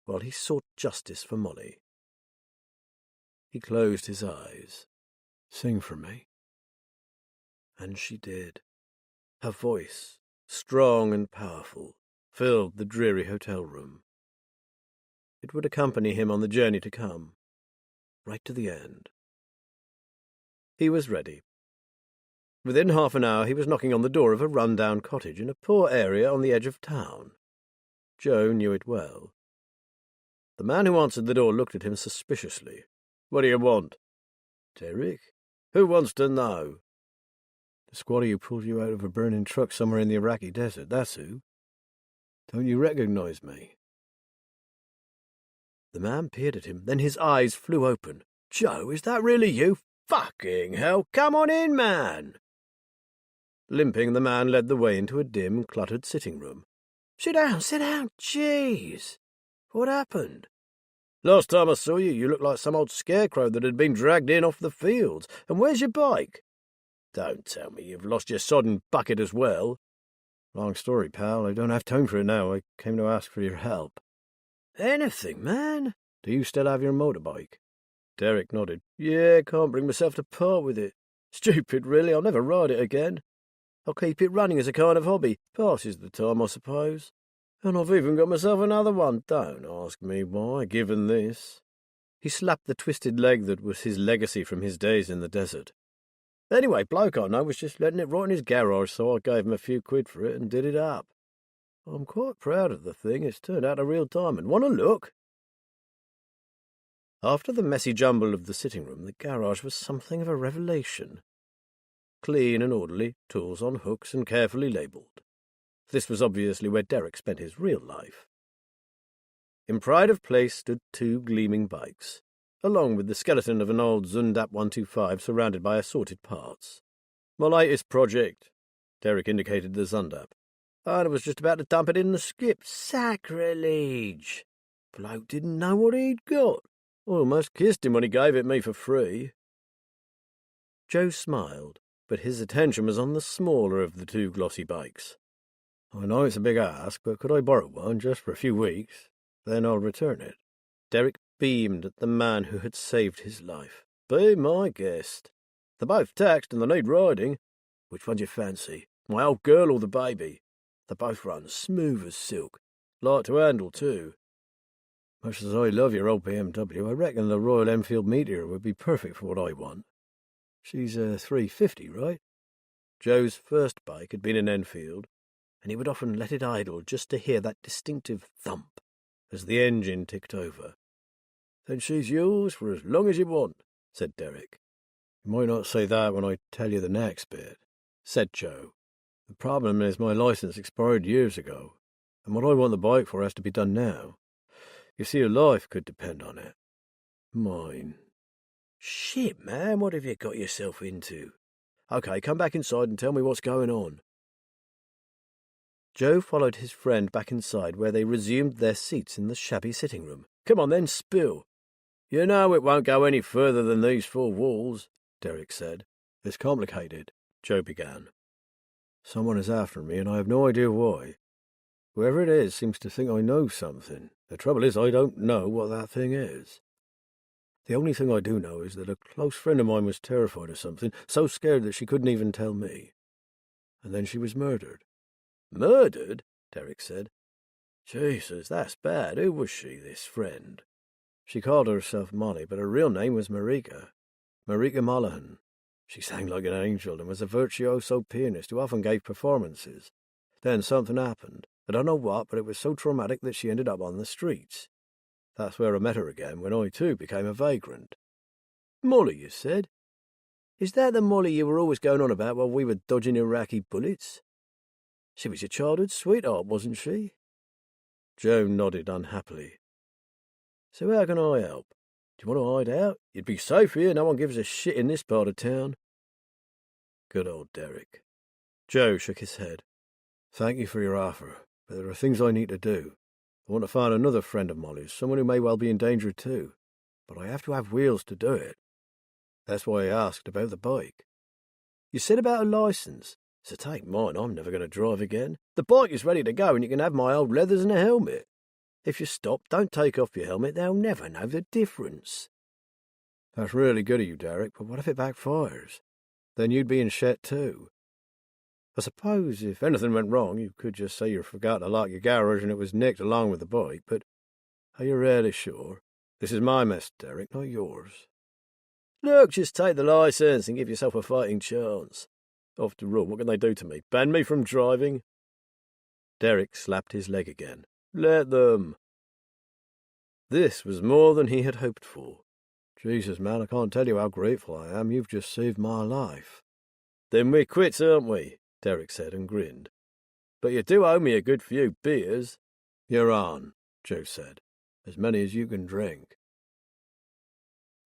while he sought justice for Molly. He closed his eyes. "Sing for me." And she did. Her voice, strong and powerful, filled the dreary hotel room. It would accompany him on the journey to come, right to the end. He was ready. Within half an hour he was knocking on the door of a run-down cottage in a poor area on the edge of town. Joe knew it well. The man who answered the door looked at him suspiciously. "What do you want?" "Derek? Who wants to know?" "The squatter who pulled you out of a burning truck somewhere in the Iraqi desert, that's who. Don't you recognize me?" The man peered at him, then his eyes flew open. "Joe, is that really you? Fucking hell, come on in, man!" Limping, the man led the way into a dim, cluttered sitting room. Sit down, jeez. What happened?" "Last time I saw you, you looked like some old scarecrow that had been dragged in off the fields. And where's your bike?" "Don't tell me you've lost your sodden bucket as well." "Long story, pal. I don't have time for it now. I came to ask for your help." "Anything, man." "Do you still have your motorbike?" Derek nodded. "Yeah, can't bring myself to part with it. Stupid, really. I'll never ride it again. I'll keep it running as a kind of hobby. Passes the time, I suppose. And I've even got myself another one. Don't ask me why, given this." He slapped the twisted leg that was his legacy from his days in the desert. "Anyway, bloke I know was just letting it rot in his garage, so I gave him a few quid for it and did it up. I'm quite proud of the thing. It's turned out a real diamond. Want to look?" After the messy jumble of the sitting room, the garage was something of a revelation. Clean and orderly, tools on hooks and carefully labelled. This was obviously where Derek spent his real life. In pride of place stood 2 gleaming bikes, along with the skeleton of an old Zundap 125 surrounded by assorted parts. "My latest project," Derek indicated the Zundap. "And I was just about to dump it in the skip. Sacrilege! Bloke didn't know what he'd got. I almost kissed him when he gave it me for free." Joe smiled, but his attention was on the smaller of the 2 glossy bikes. "I know it's a big ask, but could I borrow one just for a few weeks? Then I'll return it." Derek beamed at the man who had saved his life. "Be my guest. They're both taxed and they need riding. Which one do you fancy, my old girl or the baby? They both run smooth as silk. Light to handle, too. Much as I love your old BMW, I reckon the Royal Enfield Meteor would be perfect for what I want." She's 350, right? Joe's first bike had been an Enfield, and he would often let it idle just to hear that distinctive thump as the engine ticked over. Then she's yours for as long as you want, said Derek. You might not say that when I tell you the next bit, said Joe. The problem is my licence expired years ago, and what I want the bike for has to be done now. You see, a life could depend on it. Mine. Shit, man, what have you got yourself into? OK, come back inside and tell me what's going on. Joe followed his friend back inside, where they resumed their seats in the shabby sitting room. Come on then, spill. You know it won't go any further than these four walls, Derek said. It's complicated, Joe began. Someone is after me, and I have no idea why. Whoever it is seems to think I know something. The trouble is I don't know what that thing is. The only thing I do know is that a close friend of mine was terrified of something, so scared that she couldn't even tell me. And then she was murdered. Murdered? Derek said. Jesus, that's bad. Who was she, this friend? She called herself Molly, but her real name was Marika Mollahan. She sang like an angel and was a virtuoso pianist who often gave performances. Then something happened. I don't know what, but it was so traumatic that she ended up on the streets. That's where I met her again, when I too became a vagrant. Molly, you said? Is that the Molly you were always going on about while we were dodging Iraqi bullets? She was your childhood sweetheart, wasn't she? Joe nodded unhappily. So how can I help? Do you want to hide out? You'd be safe here. No one gives a shit in this part of town. Good old Derek. Joe shook his head. Thank you for your offer, but there are things I need to do. I want to find another friend of Molly's, someone who may well be in danger too, but I have to have wheels to do it. That's why I asked about the bike. You said about a licence. So take mine, I'm never going to drive again. The bike is ready to go and you can have my old leathers and a helmet. If you stop, don't take off your helmet, they'll never know the difference. That's really good of you, Derek, but what if it backfires? Then you'd be in shit too. I suppose if anything went wrong, you could just say you forgot to lock your garage and it was nicked along with the bike, but are you really sure? This is my mess, Derek, not yours. Look, just take the licence and give yourself a fighting chance. After all, what can they do to me? Ban me from driving? Derek slapped his leg again. Let them. This was more than he had hoped for. Jesus, man, I can't tell you how grateful I am. You've just saved my life. Then we're quits, aren't we? Derek said and grinned. But you do owe me a good few beers. You're on, Joe said. As many as you can drink.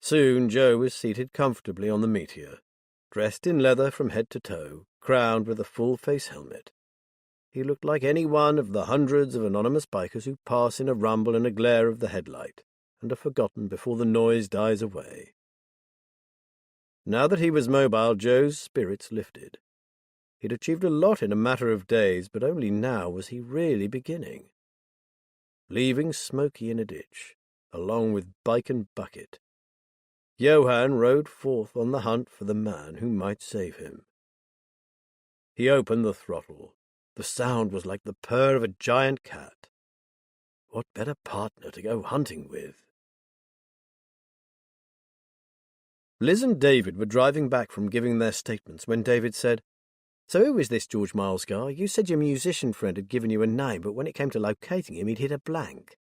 Soon Joe was seated comfortably on the Meteor, dressed in leather from head to toe, crowned with a full-face helmet. He looked like any one of the hundreds of anonymous bikers who pass in a rumble and a glare of the headlight, and are forgotten before the noise dies away. Now that he was mobile, Joe's spirits lifted. He'd achieved a lot in a matter of days, but only now was he really beginning. Leaving Smokey in a ditch, along with bike and bucket, Johann rode forth on the hunt for the man who might save him. He opened the throttle. The sound was like the purr of a giant cat. What better partner to go hunting with? Liz and David were driving back from giving their statements when David said, "So who is this George Miles guy? You said your musician friend had given you a name, but when it came to locating him, he'd hit a blank."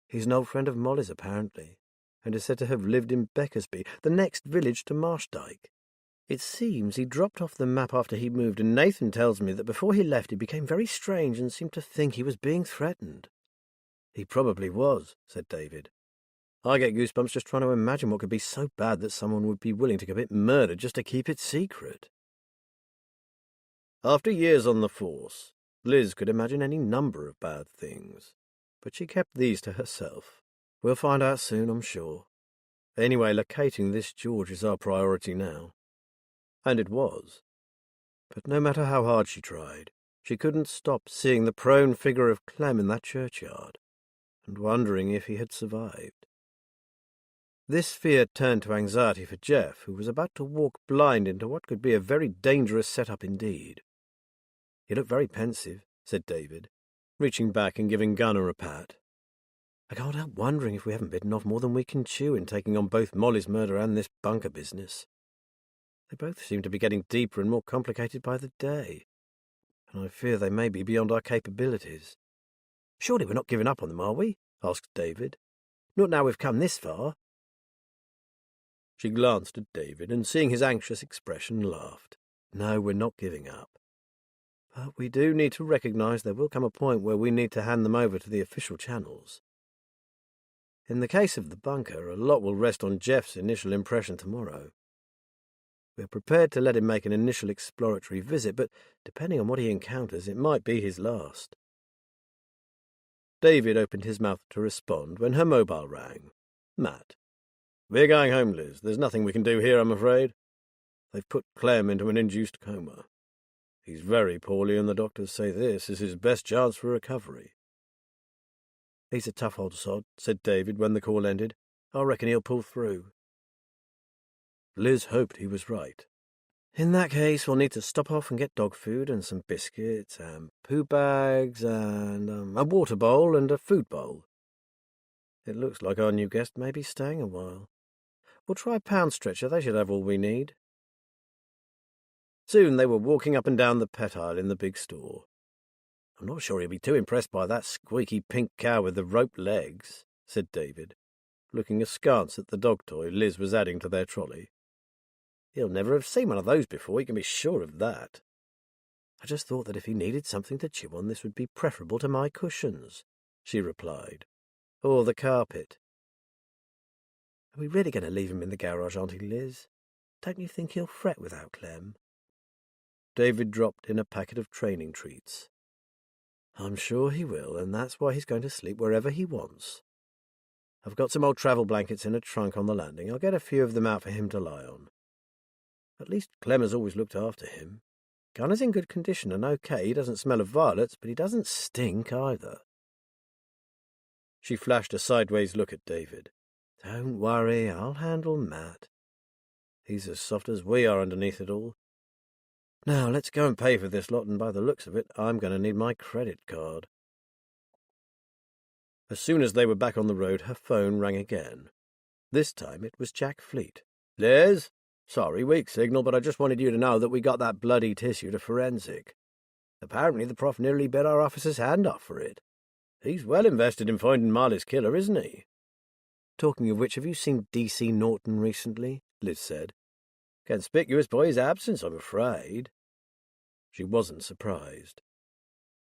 "He's an old friend of Molly's, apparently, and is said to have lived in Beckersby, the next village to Marshdyke. It seems he dropped off the map after he moved, and Nathan tells me that before he left he became very strange and seemed to think he was being threatened." "He probably was," said David. "I get goosebumps just trying to imagine what could be so bad that someone would be willing to commit murder just to keep it secret." After years on the force, Liz could imagine any number of bad things, but she kept these to herself. "We'll find out soon, I'm sure. Anyway, locating this George is our priority now." And it was. But no matter how hard she tried, she couldn't stop seeing the prone figure of Clem in that churchyard, and wondering if he had survived. This fear turned to anxiety for Jeff, who was about to walk blind into what could be a very dangerous setup indeed. "You look very pensive," said David, reaching back and giving Gunnar a pat. "I can't help wondering if we haven't bitten off more than we can chew in taking on both Molly's murder and this bunker business." They both seem to be getting deeper and more complicated by the day, and I fear they may be beyond our capabilities. Surely we're not giving up on them, are we? Asked David. Not now we've come this far. She glanced at David and, seeing his anxious expression, laughed. No, we're not giving up. But we do need to recognise there will come a point where we need to hand them over to the official channels. In the case of the bunker, a lot will rest on Jeff's initial impression tomorrow. We're prepared to let him make an initial exploratory visit, but depending on what he encounters, it might be his last. David opened his mouth to respond when her mobile rang. Matt. We're going home, Liz. There's nothing we can do here, I'm afraid. They've put Clem into an induced coma. He's very poorly, and the doctors say this is his best chance for recovery. He's a tough old sod, said David when the call ended. I reckon he'll pull through. Liz hoped he was right. In that case, we'll need to stop off and get dog food and some biscuits and poo bags and a water bowl and a food bowl. It looks like our new guest may be staying a while. We'll try Pound Stretcher. They should have all we need. Soon they were walking up and down the pet aisle in the big store. I'm not sure he'll be too impressed by that squeaky pink cow with the roped legs, said David, looking askance at the dog toy Liz was adding to their trolley. He'll never have seen one of those before, you can be sure of that. I just thought that if he needed something to chew on, this would be preferable to my cushions, she replied. Or the carpet. Are we really going to leave him in the garage, Auntie Liz? Don't you think he'll fret without Clem? David dropped in a packet of training treats. I'm sure he will, and that's why he's going to sleep wherever he wants. I've got some old travel blankets in a trunk on the landing. I'll get a few of them out for him to lie on. At least Clem has always looked after him. Gunner's in good condition and okay. He doesn't smell of violets, but he doesn't stink either. She flashed a sideways look at David. Don't worry, I'll handle Matt. He's as soft as we are underneath it all. Now, let's go and pay for this lot, and by the looks of it, I'm going to need my credit card. As soon as they were back on the road, her phone rang again. This time it was Jack Fleet. Liz? Sorry, weak signal, but I just wanted you to know that we got that bloody tissue to forensic. Apparently the prof nearly bit our officer's hand off for it. He's well invested in finding Molly's killer, isn't he? Talking of which, have you seen D.C. Norton recently? Liz said. Conspicuous by his absence, I'm afraid. She wasn't surprised.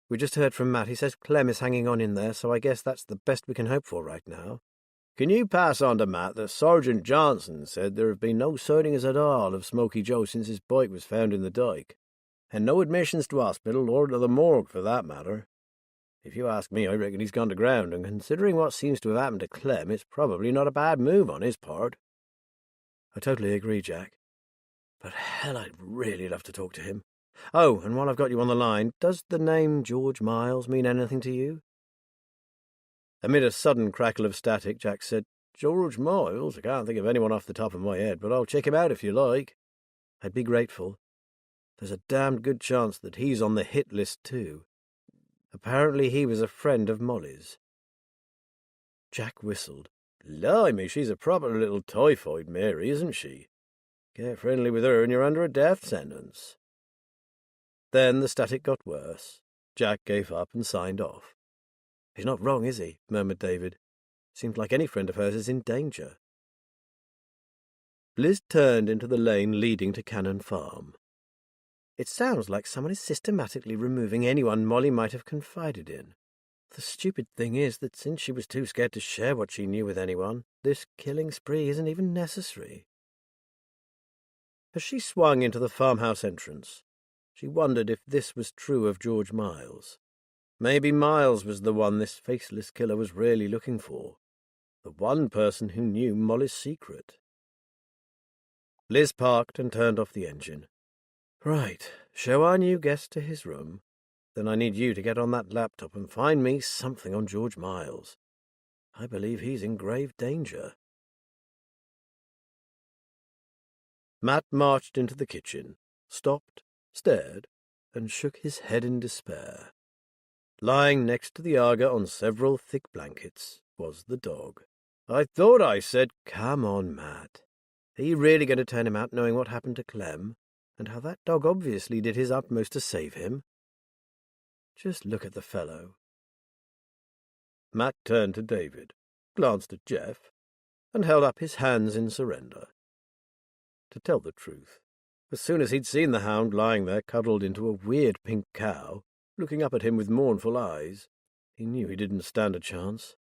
We just heard from Matt. He says Clem is hanging on in there, so I guess that's the best we can hope for right now. Can you pass on to Matt that Sergeant Johnson said there have been no sightings at all of Smoky Joe since his bike was found in the dike, and no admissions to hospital or to the morgue for that matter. If you ask me, I reckon he's gone to ground, and considering what seems to have happened to Clem, it's probably not a bad move on his part. I totally agree, Jack. But hell, I'd really love to talk to him. Oh, and while I've got you on the line, does the name George Miles mean anything to you? Amid a sudden crackle of static, Jack said, George Miles? I can't think of anyone off the top of my head, but I'll check him out if you like. I'd be grateful. There's a damned good chance that he's on the hit list too. Apparently he was a friend of Molly's. Jack whistled. Blimey, she's a proper little typhoid Mary, isn't she? Get friendly with her and you're under a death sentence. Then the static got worse. Jack gave up and signed off. He's not wrong, is he? Murmured David. Seems like any friend of hers is in danger. Liz turned into the lane leading to Cannon Farm. It sounds like someone is systematically removing anyone Molly might have confided in. The stupid thing is that since she was too scared to share what she knew with anyone, this killing spree isn't even necessary. As she swung into the farmhouse entrance, she wondered if this was true of George Miles. Maybe Miles was the one this faceless killer was really looking for, the one person who knew Molly's secret. Liz parked and turned off the engine. Right, show our new guest to his room. Then I need you to get on that laptop and find me something on George Miles. I believe he's in grave danger. Matt marched into the kitchen, stopped, stared, and shook his head in despair. Lying next to the Aga on several thick blankets was the dog. I thought I said, Come on, Matt. Are you really going to turn him out knowing what happened to Clem, and how that dog obviously did his utmost to save him? Just look at the fellow." Matt turned to David, glanced at Jeff, and held up his hands in surrender. To tell the truth, as soon as he'd seen the hound lying there cuddled into a weird pink cow, looking up at him with mournful eyes, he knew he didn't stand a chance.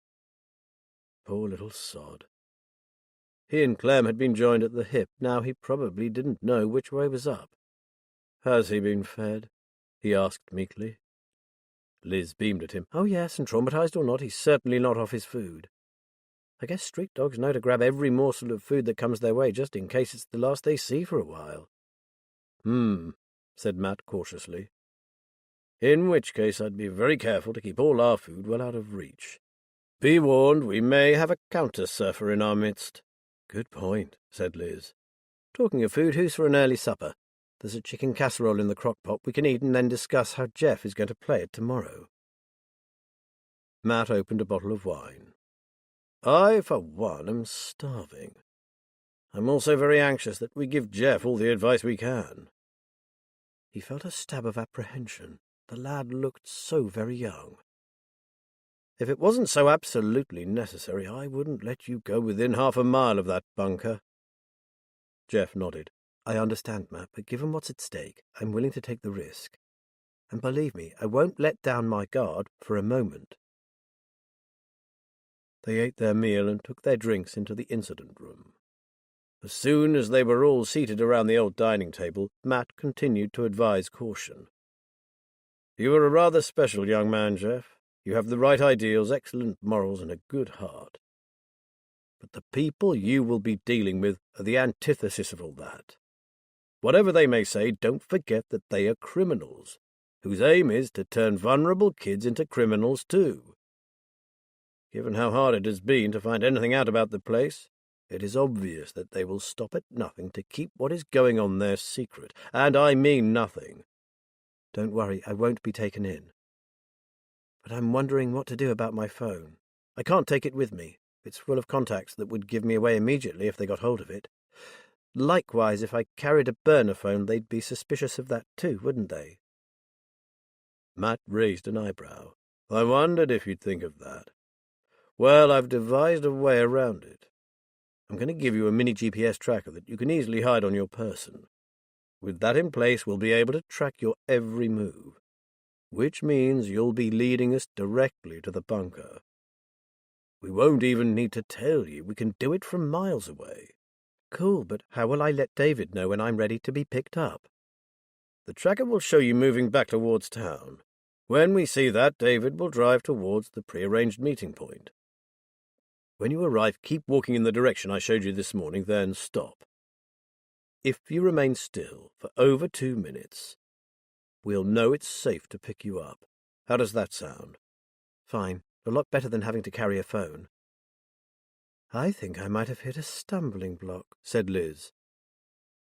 Poor little sod. He and Clem had been joined at the hip. Now he probably didn't know which way was up. "Has he been fed?" he asked meekly. Liz beamed at him. "Oh, yes, and traumatized or not, he's certainly not off his food. I guess street dogs know to grab every morsel of food that comes their way, just in case it's the last they see for a while." Said Matt cautiously. "In which case I'd be very careful to keep all our food well out of reach. Be warned, we may have a counter-surfer in our midst." "Good point," said Liz. "Talking of food, who's for an early supper? There's a chicken casserole in the crock-pot we can eat and then discuss how Jeff is going to play it tomorrow." Matt opened a bottle of wine. "I, for one, am starving. I'm also very anxious that we give Jeff all the advice we can." He felt a stab of apprehension. The lad looked so very young. "If it wasn't so absolutely necessary, I wouldn't let you go within half a mile of that bunker." Jeff nodded. "I understand, Matt, but given what's at stake, I'm willing to take the risk. And believe me, I won't let down my guard for a moment." They ate their meal and took their drinks into the incident room. As soon as they were all seated around the old dining table, Matt continued to advise caution. "You are a rather special young man, Jeff. You have the right ideals, excellent morals, and a good heart. But the people you will be dealing with are the antithesis of all that. Whatever they may say, don't forget that they are criminals, whose aim is to turn vulnerable kids into criminals too. Given how hard it has been to find anything out about the place, it is obvious that they will stop at nothing to keep what is going on there secret, and I mean nothing. Don't worry, I won't be taken in. But I'm wondering what to do about my phone. I can't take it with me. It's full of contacts that would give me away immediately if they got hold of it. Likewise, if I carried a burner phone, they'd be suspicious of that too, wouldn't they?" Matt raised an eyebrow. "I wondered if you'd think of that. Well, I've devised a way around it. I'm going to give you a mini GPS tracker that you can easily hide on your person. With that in place, we'll be able to track your every move, which means you'll be leading us directly to the bunker. We won't even need to tell you. We can do it from miles away." "Cool, but how will I let David know when I'm ready to be picked up?" "The tracker will show you moving back towards town. When we see that, David will drive towards the prearranged meeting point. When you arrive, keep walking in the direction I showed you this morning, then stop. If you remain still for over 2 minutes, we'll know it's safe to pick you up. How does that sound?" "Fine. A lot better than having to carry a phone." "I think I might have hit a stumbling block," said Liz.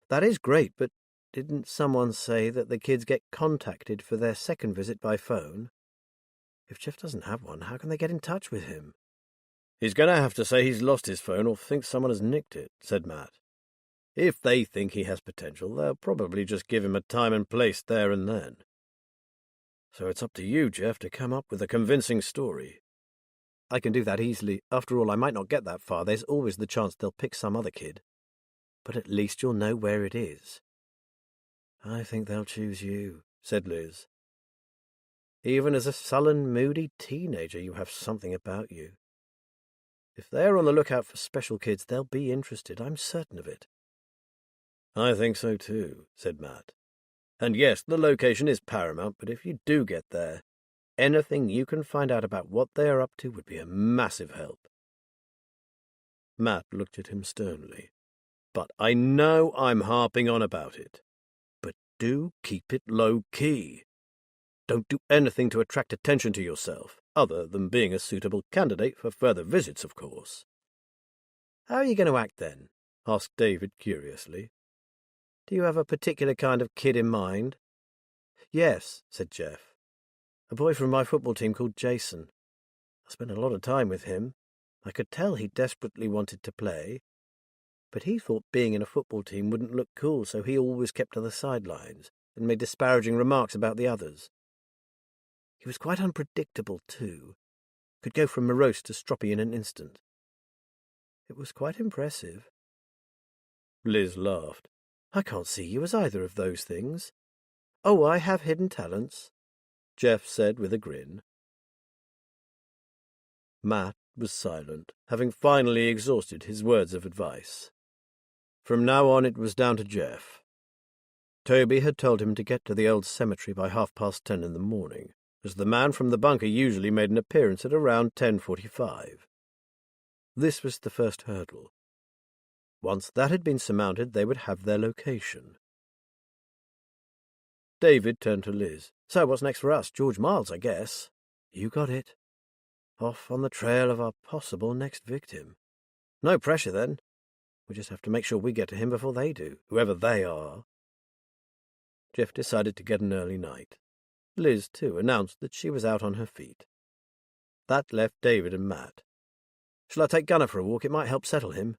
"That is great, but didn't someone say that the kids get contacted for their second visit by phone? If Jeff doesn't have one, how can they get in touch with him?" "He's going to have to say he's lost his phone or think someone has nicked it," said Matt. "If they think he has potential, they'll probably just give him a time and place there and then. So it's up to you, Jeff, to come up with a convincing story." "I can do that easily. After all, I might not get that far. There's always the chance they'll pick some other kid. But at least you'll know where it is." "I think they'll choose you," said Liz. "Even as a sullen, moody teenager, you have something about you. If they're on the lookout for special kids, they'll be interested. I'm certain of it." "I think so too," said Matt. "And yes, the location is paramount, but if you do get there, anything you can find out about what they are up to would be a massive help." Matt looked at him sternly. "But I know I'm harping on about it. But do keep it low-key. Don't do anything to attract attention to yourself, other than being a suitable candidate for further visits, of course." "How are you going to act, then?" asked David curiously. "Do you have a particular kind of kid in mind?" "Yes," said Jeff. "A boy from my football team called Jason. I spent a lot of time with him. I could tell he desperately wanted to play. but he thought being in a football team wouldn't look cool, so he always kept to the sidelines and made disparaging remarks about the others. He was quite unpredictable, too. Could go from morose to stroppy in an instant. It was quite impressive. Liz laughed. I can't see you as either of those things. Oh, I have hidden talents, Jeff said with a grin. Matt was silent, having finally exhausted his words of advice. From now on it was down to Jeff. Toby had told him to get to the old cemetery by 10:30 in the morning, as the man from the bunker usually made an appearance at around 10:45. This was the first hurdle. Once that had been surmounted, they would have their location. David turned to Liz. So what's next for us? George Miles, I guess. You got it. Off on the trail of our possible next victim. No pressure, then. We just have to make sure we get to him before they do, whoever they are. Jeff decided to get an early night. Liz, too, announced that she was out on her feet. That left David and Matt. Shall I take Gunner for a walk? It might help settle him.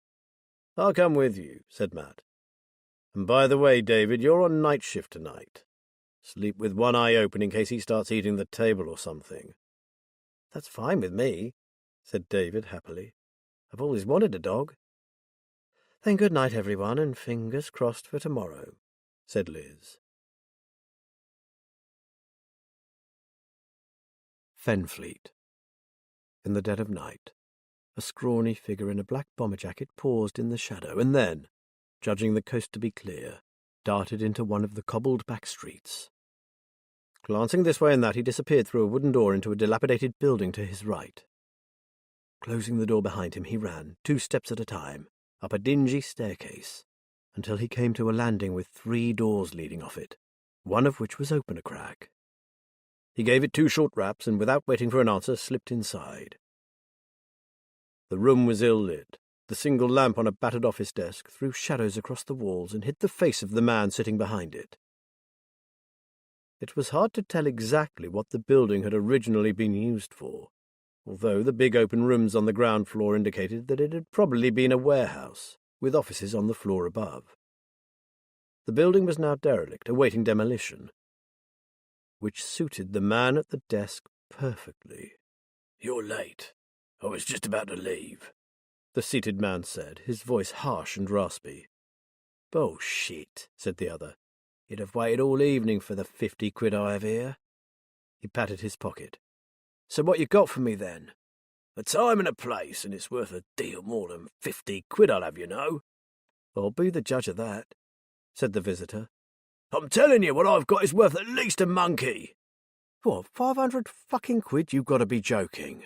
I'll come with you, said Matt. And by the way, David, you're on night shift tonight. Sleep with one eye open in case he starts eating the table or something. That's fine with me, said David happily. I've always wanted a dog. Then good night, everyone, and fingers crossed for tomorrow, said Liz. Fenfleet. In the dead of night, a scrawny figure in a black bomber jacket paused in the shadow and then, judging the coast to be clear, darted into one of the cobbled back streets. Glancing this way and that, he disappeared through a wooden door into a dilapidated building to his right. Closing the door behind him, he ran, 2 steps at a time, up a dingy staircase, until he came to a landing with 3 doors leading off it, one of which was open a crack. He gave it 2 short raps and, without waiting for an answer, slipped inside. The room was ill-lit. The single lamp on a battered office desk threw shadows across the walls and hid the face of the man sitting behind it. It was hard to tell exactly what the building had originally been used for, although the big open rooms on the ground floor indicated that it had probably been a warehouse, with offices on the floor above. The building was now derelict, awaiting demolition, which suited the man at the desk perfectly. You're late. I was just about to leave, the seated man said, his voice harsh and raspy. Bullshit, said the other. You'd have waited all evening for the 50 quid I have here. He patted his pocket. So what you got for me, then? A time and a place, and it's worth a deal more than 50 quid I'll have, you know. I'll be the judge of that, said the visitor. I'm telling you, what I've got is worth at least a monkey. What, 500 fucking quid? You've got to be joking.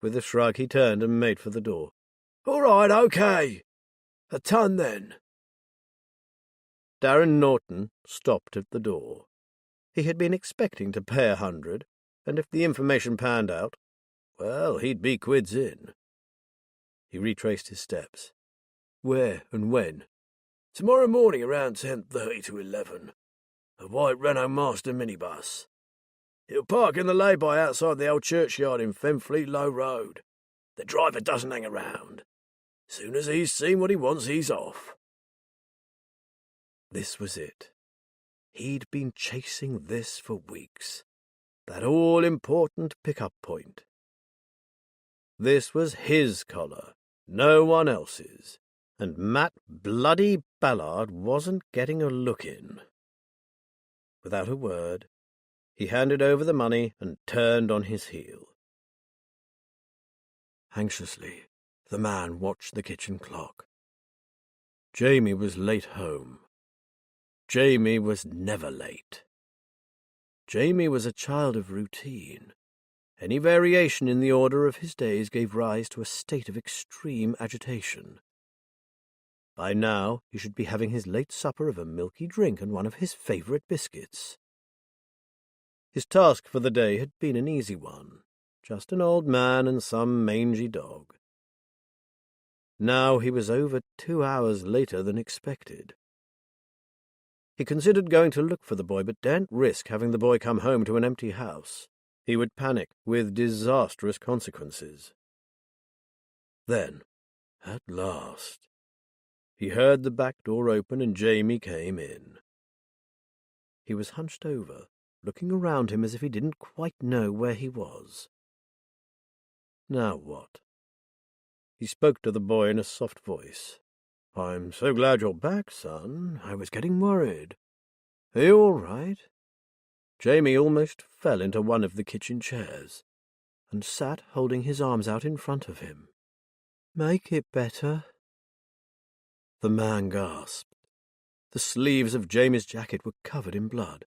With a shrug, he turned and made for the door. All right, okay. A ton, then. Darren Norton stopped at the door. He had been expecting to pay 100, and if the information panned out, well, he'd be quids in. He retraced his steps. Where and when? Tomorrow morning around 10:30 to 11. A white Renault Master minibus. It'll park in the lay-by outside the old churchyard in Fenfleet Low Road. The driver doesn't hang around. Soon as he's seen what he wants, he's off. This was it. He'd been chasing this for weeks. That all-important pickup point. This was his collar, no one else's, and Matt Bloody Ballard wasn't getting a look in. Without a word, he handed over the money and turned on his heel. Anxiously, the man watched the kitchen clock. Jamie was late home. Jamie was never late. Jamie was a child of routine. Any variation in the order of his days gave rise to a state of extreme agitation. By now he should be having his late supper of a milky drink and one of his favourite biscuits. His task for the day had been an easy one, just an old man and some mangy dog. Now he was over 2 hours later than expected. He considered going to look for the boy, but daren't risk having the boy come home to an empty house. He would panic, with disastrous consequences. Then, at last, He heard the back door open and Jamie came in. He was hunched over, looking around him as if he didn't quite know where he was. Now what? He spoke to the boy in a soft voice. "I'm so glad you're back, son. I was getting worried. Are you all right?" Jamie almost fell into one of the kitchen chairs and sat holding his arms out in front of him. "Make it better." The man gasped. The sleeves of Jamie's jacket were covered in blood.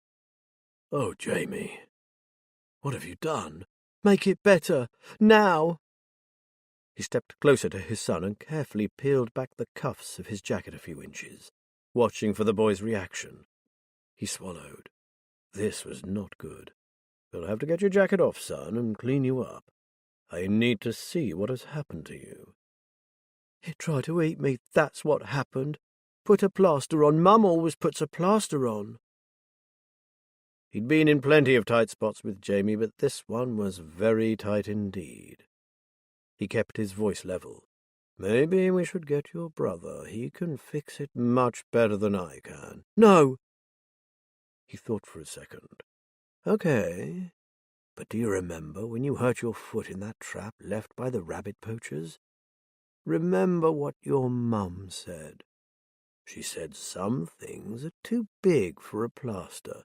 "Oh, Jamie, what have you done?" "Make it better. Now!" He stepped closer to his son and carefully peeled back the cuffs of his jacket a few inches, watching for the boy's reaction. He swallowed. This was not good. "You'll have to get your jacket off, son, and clean you up. I need to see what has happened to you." "It tried to eat me, that's what happened. Put a plaster on. Mum always puts a plaster on." He'd been in plenty of tight spots with Jamie, but this one was very tight indeed. He kept his voice level. "Maybe we should get your brother. He can fix it much better than I can." "No!" He thought for a second. "Okay, but do you remember when you hurt your foot in that trap left by the rabbit poachers? Remember what your mum said. She said some things are too big for a plaster,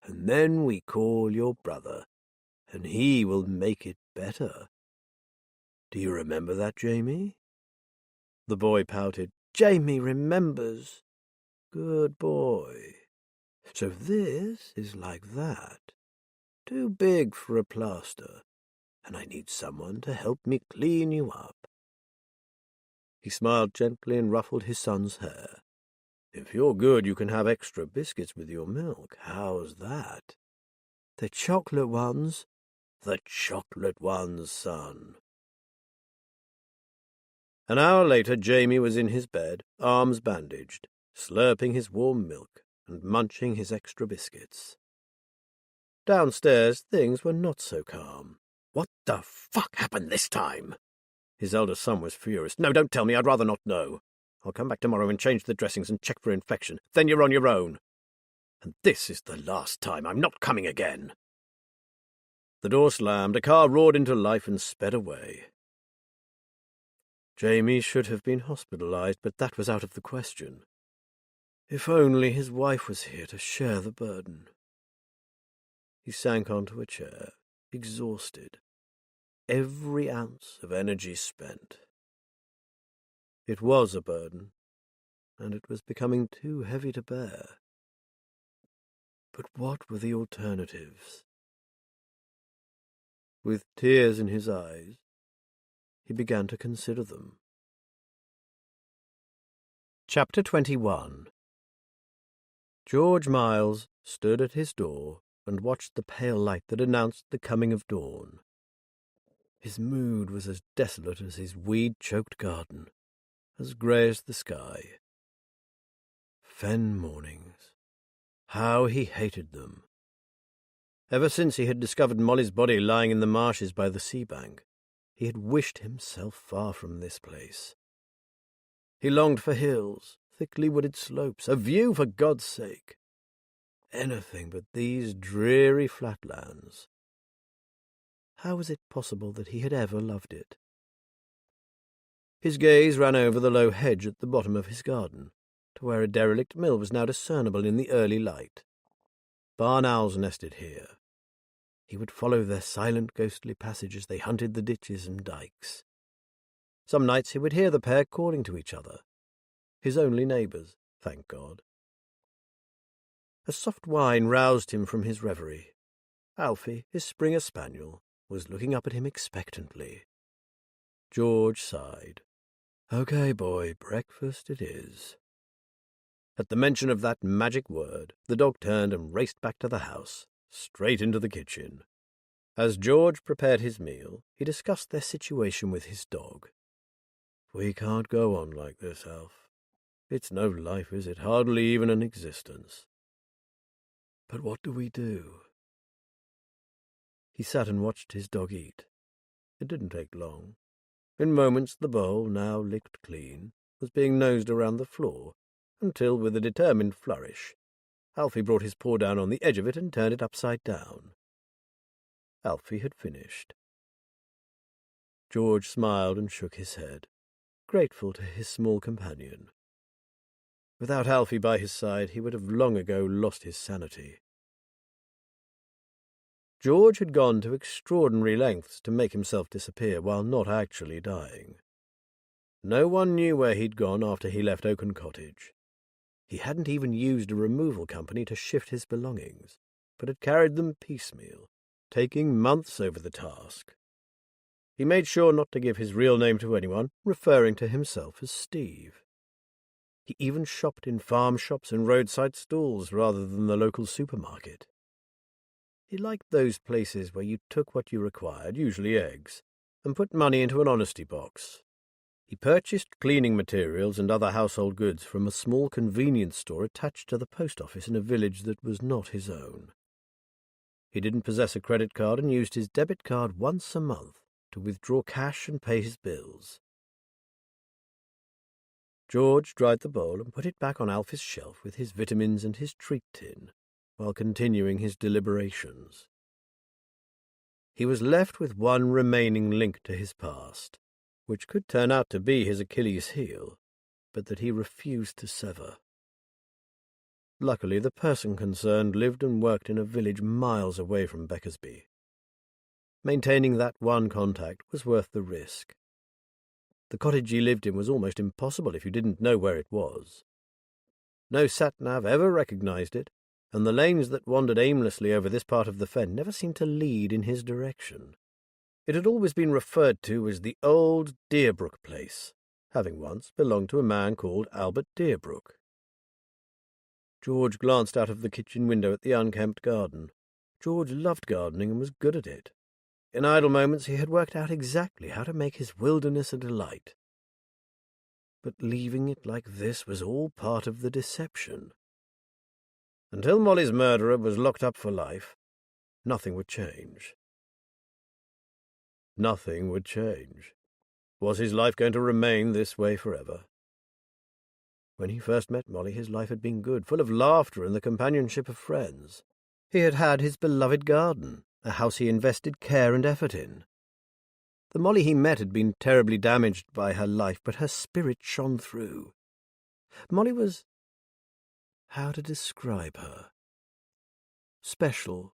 and then we call your brother, and he will make it better. Do you remember that, Jamie?" The boy pouted. "Jamie remembers." "Good boy. So this is like that. Too big for a plaster, and I need someone to help me clean you up." He smiled gently and ruffled his son's hair. "If you're good, you can have extra biscuits with your milk. How's that?" "The chocolate ones." "The chocolate ones, son." An hour later, Jamie was in his bed, arms bandaged, slurping his warm milk and munching his extra biscuits. Downstairs, things were not so calm. "What the fuck happened this time?" His elder son was furious. "No, don't tell me. I'd rather not know. I'll come back tomorrow and change the dressings and check for infection. Then you're on your own. And this is the last time. I'm not coming again." The door slammed, a car roared into life and sped away. Jamie should have been hospitalized, but that was out of the question. If only his wife was here to share the burden. He sank onto a chair, exhausted, every ounce of energy spent. It was a burden, and it was becoming too heavy to bear. But what were the alternatives? With tears in his eyes, he began to consider them. Chapter 21. George Miles stood at his door and watched the pale light that announced the coming of dawn. His mood was as desolate as his weed-choked garden, as grey as the sky. Fen mornings. How he hated them. Ever since he had discovered Molly's body lying in the marshes by the sea bank, he had wished himself far from this place. He longed for hills, thickly wooded slopes, a view for God's sake. Anything but these dreary flatlands. How was it possible that he had ever loved it? His gaze ran over the low hedge at the bottom of his garden, to where a derelict mill was now discernible in the early light. Barn owls nested here. He would follow their silent, ghostly passage as they hunted the ditches and dikes. Some nights he would hear the pair calling to each other, his only neighbours, thank God. A soft whine roused him from his reverie. Alfie, his Springer Spaniel, was looking up at him expectantly. George sighed. "Okay, boy, breakfast it is." At the mention of that magic word, the dog turned and raced back to the house, straight into the kitchen. As George prepared his meal, he discussed their situation with his dog. "We can't go on like this, Alf. It's no life, is it? Hardly even an existence. But what do we do?" He sat and watched his dog eat. It didn't take long. In moments the bowl, now licked clean, was being nosed around the floor, until, with a determined flourish, Alfie brought his paw down on the edge of it and turned it upside down. Alfie had finished. George smiled and shook his head, grateful to his small companion. Without Alfie by his side, he would have long ago lost his sanity. George had gone to extraordinary lengths to make himself disappear while not actually dying. No one knew where he'd gone after he left Oaken Cottage. He hadn't even used a removal company to shift his belongings, but had carried them piecemeal, taking months over the task. He made sure not to give his real name to anyone, referring to himself as Steve. He even shopped in farm shops and roadside stalls rather than the local supermarket. He liked those places where you took what you required, usually eggs, and put money into an honesty box. He purchased cleaning materials and other household goods from a small convenience store attached to the post office in a village that was not his own. He didn't possess a credit card and used his debit card once a month to withdraw cash and pay his bills. George dried the bowl and put it back on Alfie's shelf with his vitamins and his treat tin, while continuing his deliberations. He was left with one remaining link to his past, which could turn out to be his Achilles' heel, but that he refused to sever. Luckily, the person concerned lived and worked in a village miles away from Beckersby. Maintaining that one contact was worth the risk. The cottage he lived in was almost impossible if you didn't know where it was. No sat-nav ever recognized it, and the lanes that wandered aimlessly over this part of the fen never seemed to lead in his direction. It had always been referred to as the old Deerbrook place, having once belonged to a man called Albert Deerbrook. George glanced out of the kitchen window at the unkempt garden. George loved gardening and was good at it. In idle moments he had worked out exactly how to make his wilderness a delight. But leaving it like this was all part of the deception. Until Molly's murderer was locked up for life, nothing would change. Nothing would change. Was his life going to remain this way forever? When he first met Molly, his life had been good, full of laughter and the companionship of friends. He had had his beloved garden, a house he invested care and effort in. The Molly he met had been terribly damaged by her life, but her spirit shone through. Molly was... how to describe her? Special.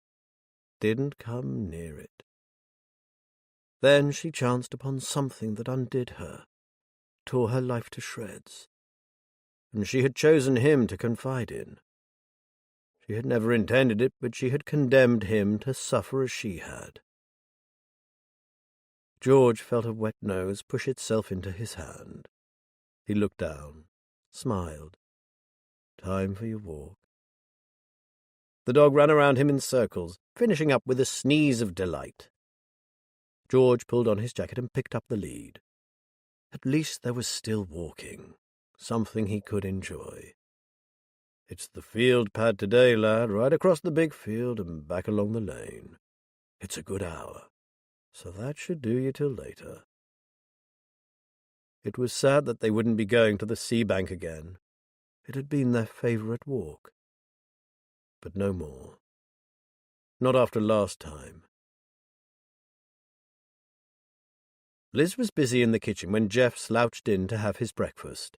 Didn't come near it. Then she chanced upon something that undid her, tore her life to shreds, and she had chosen him to confide in. She had never intended it, but she had condemned him to suffer as she had. George felt a wet nose push itself into his hand. He looked down, smiled. Time for your walk. The dog ran around him in circles, finishing up with a sneeze of delight. George pulled on his jacket and picked up the lead. At least there was still walking, something he could enjoy. It's the field pad today, lad, right across the big field and back along the lane. It's a good hour, so that should do you till later. It was sad that they wouldn't be going to the sea bank again. It had been their favourite walk. But no more. Not after last time. Liz was busy in the kitchen when Jeff slouched in to have his breakfast.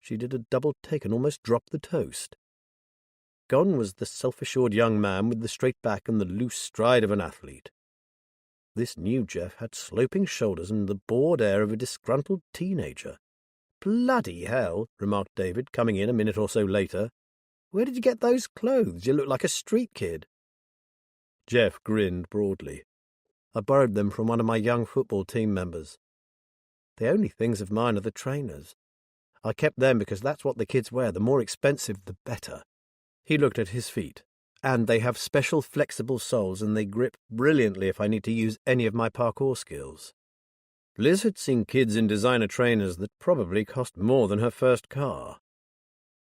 She did a double take and almost dropped the toast. Gone was the self-assured young man with the straight back and the loose stride of an athlete. This new Jeff had sloping shoulders and the bored air of a disgruntled teenager. "Bloody hell," remarked David, coming in a minute or so later. "Where did you get those clothes? You look like a street kid." Jeff grinned broadly. "I borrowed them from one of my young football team members. The only things of mine are the trainers. I kept them because that's what the kids wear. The more expensive, the better." He looked at his feet. "And they have special flexible soles and they grip brilliantly if I need to use any of my parkour skills." Liz had seen kids in designer trainers that probably cost more than her first car.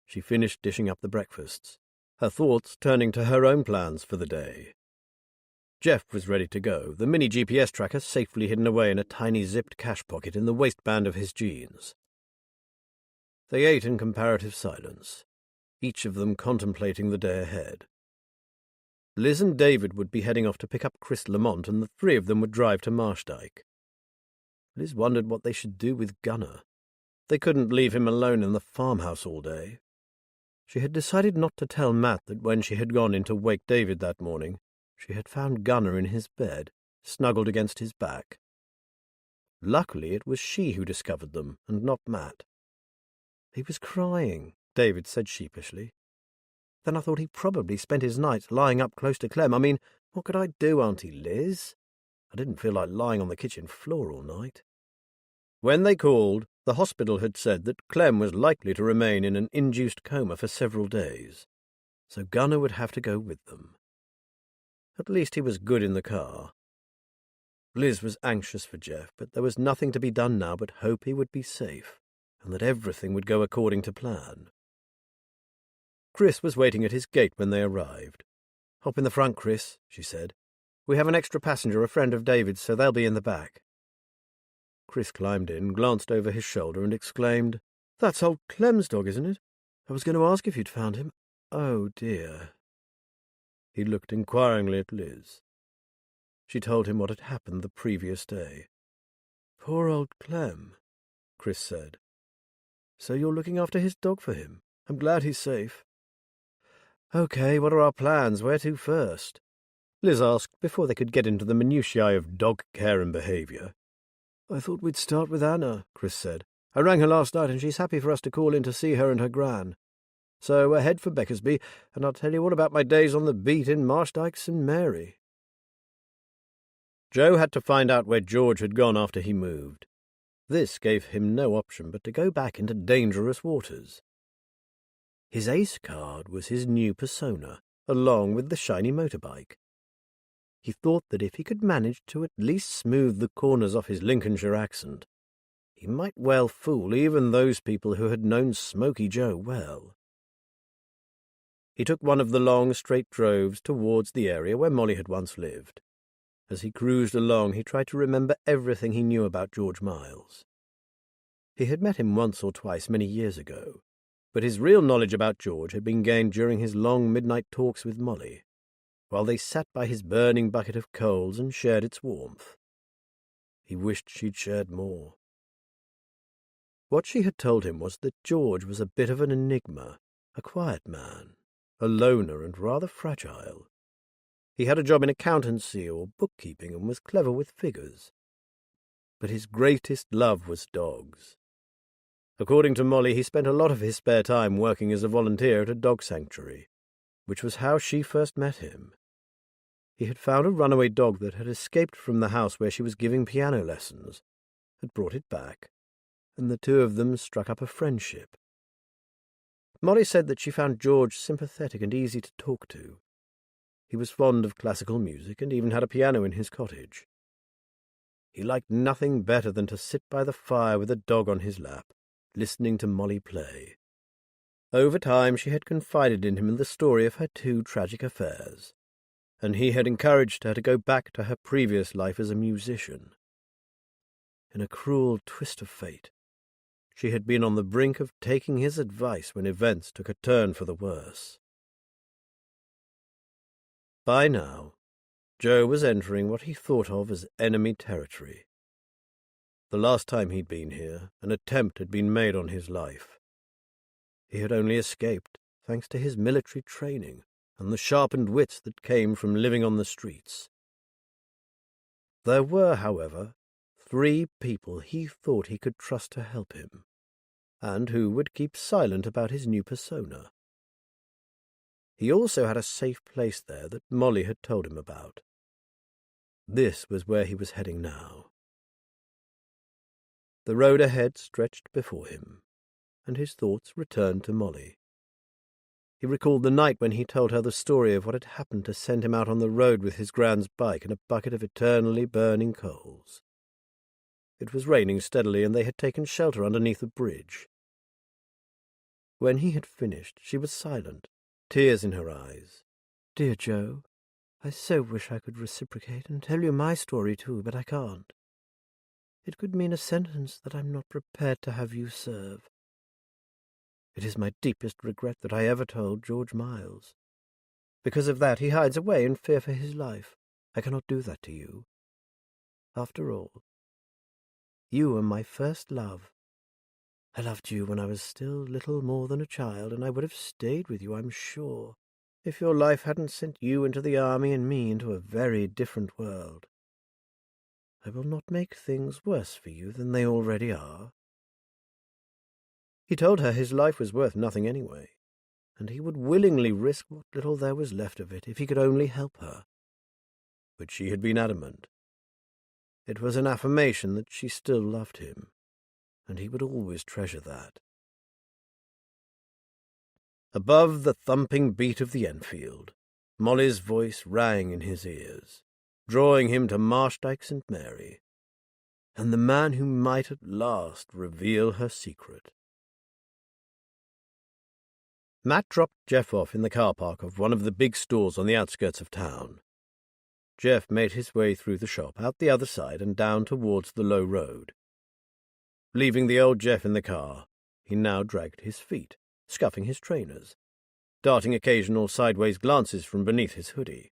She finished dishing up the breakfasts, her thoughts turning to her own plans for the day. Jeff was ready to go, the mini GPS tracker safely hidden away in a tiny zipped cash pocket in the waistband of his jeans. They ate in comparative silence, each of them contemplating the day ahead. Liz and David would be heading off to pick up Chris Lamont, and the three of them would drive to Marshdyke. Liz wondered what they should do with Gunner. They couldn't leave him alone in the farmhouse all day. She had decided not to tell Matt that when she had gone in to wake David that morning, she had found Gunner in his bed, snuggled against his back. Luckily, it was she who discovered them, and not Matt. He was crying, David said sheepishly. Then I thought he probably spent his nights lying up close to Clem. I mean, what could I do, Auntie Liz? I didn't feel like lying on the kitchen floor all night. When they called, the hospital had said that Clem was likely to remain in an induced coma for several days, so Gunner would have to go with them. At least he was good in the car. Liz was anxious for Jeff, but there was nothing to be done now but hope he would be safe, and that everything would go according to plan. Chris was waiting at his gate when they arrived. "Hop in the front, Chris," she said. "We have an extra passenger, a friend of David's, so they'll be in the back." Chris climbed in, glanced over his shoulder, and exclaimed, "That's old Clem's dog, isn't it? I was going to ask if you'd found him. Oh, dear." He looked inquiringly at Liz. She told him what had happened the previous day. "Poor old Clem," Chris said. "So you're looking after his dog for him. I'm glad he's safe." "Okay, what are our plans? Where to first?" Liz asked before they could get into the minutiae of dog care and behaviour. "I thought we'd start with Anna," Chris said. "I rang her last night and she's happy for us to call in to see her and her gran. So we're head for Beckersby, and I'll tell you all about my days on the beat in Marshdyke St. Mary." Joe had to find out where George had gone after he moved. This gave him no option but to go back into dangerous waters. His ace card was his new persona, along with the shiny motorbike. He thought that if he could manage to at least smooth the corners off his Lincolnshire accent, he might well fool even those people who had known Smoky Joe well. He took one of the long, straight droves towards the area where Molly had once lived. As he cruised along, he tried to remember everything he knew about George Miles. He had met him once or twice many years ago, but his real knowledge about George had been gained during his long midnight talks with Molly, while they sat by his burning bucket of coals and shared its warmth. He wished she'd shared more. What she had told him was that George was a bit of an enigma, a quiet man, a loner and rather fragile. He had a job in accountancy or bookkeeping and was clever with figures. But his greatest love was dogs. According to Molly, he spent a lot of his spare time working as a volunteer at a dog sanctuary, which was how she first met him. He had found a runaway dog that had escaped from the house where she was giving piano lessons, had brought it back, and the two of them struck up a friendship. Molly said that she found George sympathetic and easy to talk to. He was fond of classical music and even had a piano in his cottage. He liked nothing better than to sit by the fire with a dog on his lap, listening to Molly play. Over time she had confided in him the story of her two tragic affairs, and he had encouraged her to go back to her previous life as a musician. In a cruel twist of fate, she had been on the brink of taking his advice when events took a turn for the worse. By now, Joe was entering what he thought of as enemy territory. The last time he'd been here, an attempt had been made on his life. He had only escaped thanks to his military training and the sharpened wits that came from living on the streets. There were, however, 3 people he thought he could trust to help him, and who would keep silent about his new persona. He also had a safe place there that Molly had told him about. This was where he was heading now. The road ahead stretched before him, and his thoughts returned to Molly. He recalled the night when he told her the story of what had happened to send him out on the road with his gran's bike and a bucket of eternally burning coals. It was raining steadily, and they had taken shelter underneath a bridge. When he had finished, she was silent, tears in her eyes. "Dear Joe, I so wish I could reciprocate and tell you my story too, but I can't. It could mean a sentence that I'm not prepared to have you serve. It is my deepest regret that I ever told George Miles. Because of that, he hides away in fear for his life. I cannot do that to you. After all, you were my first love. I loved you when I was still little more than a child, and I would have stayed with you, I'm sure, if your life hadn't sent you into the army and me into a very different world. I will not make things worse for you than they already are. He told her his life was worth nothing anyway, and he would willingly risk what little there was left of it if he could only help her. But she had been adamant. It was an affirmation that she still loved him, and he would always treasure that. Above the thumping beat of the Enfield, Molly's voice rang in his ears, drawing him to Marshdyke St. Mary, and the man who might at last reveal her secret. Matt dropped Jeff off in the car park of one of the big stores on the outskirts of town. Jeff made his way through the shop, out the other side and down towards the low road. Leaving the old Jeff in the car, he now dragged his feet, scuffing his trainers, darting occasional sideways glances from beneath his hoodie.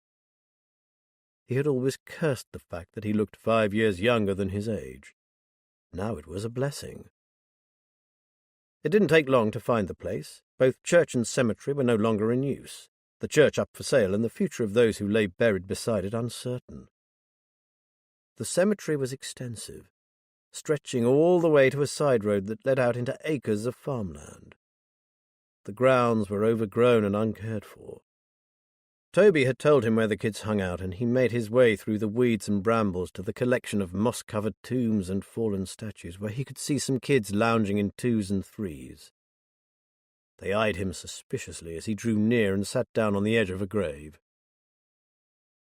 He had always cursed the fact that he looked 5 years younger than his age. Now it was a blessing. It didn't take long to find the place. Both church and cemetery were no longer in use, the church up for sale and the future of those who lay buried beside it uncertain. The cemetery was extensive, stretching all the way to a side road that led out into acres of farmland. The grounds were overgrown and uncared for. Toby had told him where the kids hung out, and he made his way through the weeds and brambles to the collection of moss-covered tombs and fallen statues, where he could see some kids lounging in 2s and 3s. They eyed him suspiciously as he drew near and sat down on the edge of a grave.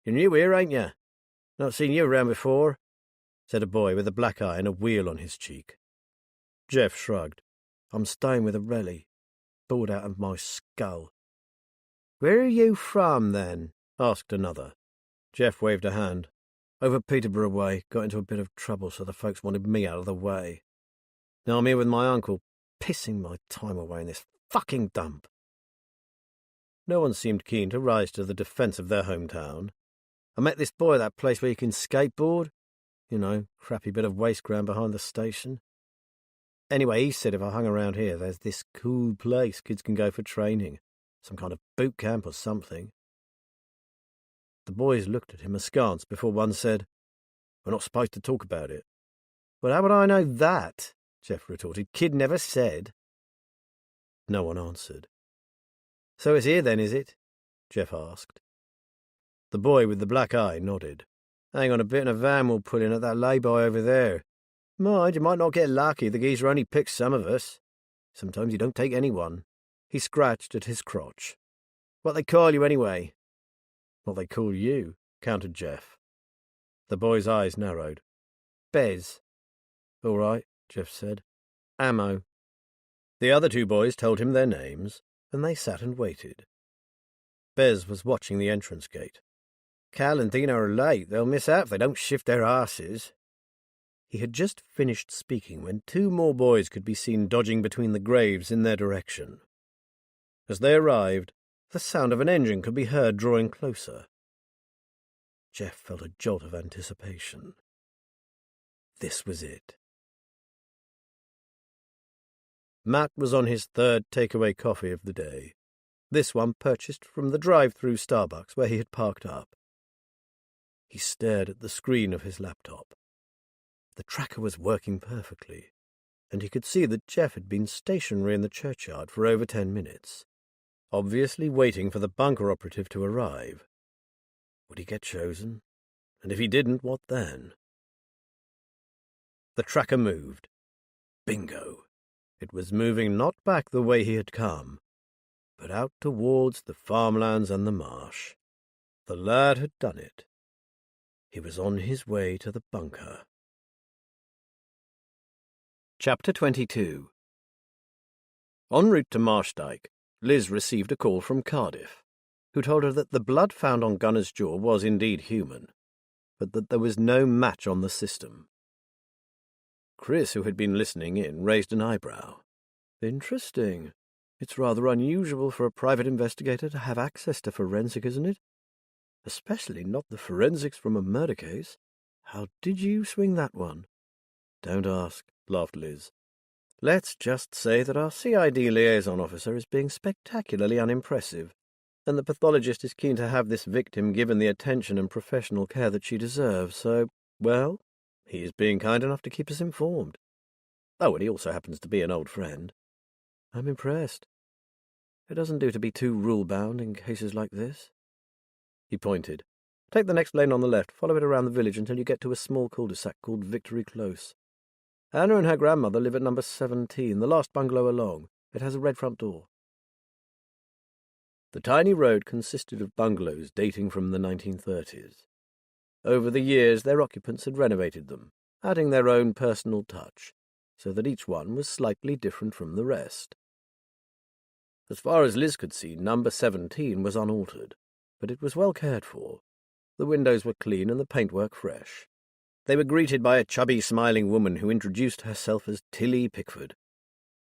"You're new here, ain't you? Not seen you around before," said a boy with a black eye and a wheal on his cheek. Jeff shrugged. "I'm staying with a relly. Bored out of my skull." "Where are you from, then?" asked another. Jeff waved a hand. "Over Peterborough way. Got into a bit of trouble, so the folks wanted me out of the way. Now I'm here with my uncle, pissing my time away in this fucking dump." No one seemed keen to rise to the defence of their hometown. "I met this boy at that place where you can skateboard. You know, crappy bit of waste ground behind the station. Anyway, he said if I hung around here, there's this cool place kids can go for training. Some kind of boot camp or something." The boys looked at him askance before one said, "We're not supposed to talk about it." "Well, how would I know that?" Jeff retorted. "Kid never said." No one answered. "So it's here then, is it?" Jeff asked. The boy with the black eye nodded. "Hang on a bit and a van will pull in at that lay-by over there. Mind, you might not get lucky. The geezer only picks some of us. Sometimes you don't take anyone." He scratched at his crotch. "What they call you, anyway?" "What they call you," countered Jeff. The boy's eyes narrowed. "Bez." "All right," Jeff said. "Ammo." The other two boys told him their names, and they sat and waited. Bez was watching the entrance gate. "Cal and Dina are late. They'll miss out if they don't shift their arses." He had just finished speaking when 2 more boys could be seen dodging between the graves in their direction. As they arrived, the sound of an engine could be heard drawing closer. Jeff felt a jolt of anticipation. This was it. Matt was on his 3rd takeaway coffee of the day, this one purchased from the drive-through Starbucks where he had parked up. He stared at the screen of his laptop. The tracker was working perfectly, and he could see that Jeff had been stationary in the churchyard for over 10 minutes, obviously waiting for the bunker operative to arrive. Would he get chosen? And if he didn't, what then? The tracker moved. Bingo! It was moving not back the way he had come, but out towards the farmlands and the marsh. The lad had done it. He was on his way to the bunker. Chapter 22. En route to Marshdyke, Liz received a call from Cardiff, who told her that the blood found on Gunner's jaw was indeed human, but that there was no match on the system. Chris, who had been listening in, raised an eyebrow. "Interesting. It's rather unusual for a private investigator to have access to forensic, isn't it? Especially not the forensics from a murder case. How did you swing that one? Don't ask, laughed Liz. Let's just say that our CID liaison officer is being spectacularly unimpressive, and the pathologist is keen to have this victim given the attention and professional care that she deserves, so, well, he is being kind enough to keep us informed. Oh, and he also happens to be an old friend. I'm impressed. It doesn't do to be too rule-bound in cases like this. He pointed. Take the next lane on the left, follow it around the village until you get to a small cul-de-sac called Victory Close. Anna and her grandmother live at number 17, the last bungalow along. It has a red front door. The tiny road consisted of bungalows dating from the 1930s. Over the years, their occupants had renovated them, adding their own personal touch, so that each one was slightly different from the rest. As far as Liz could see, number 17 was unaltered, but it was well cared for. The windows were clean and the paintwork fresh. They were greeted by a chubby, smiling woman who introduced herself as Tilly Pickford.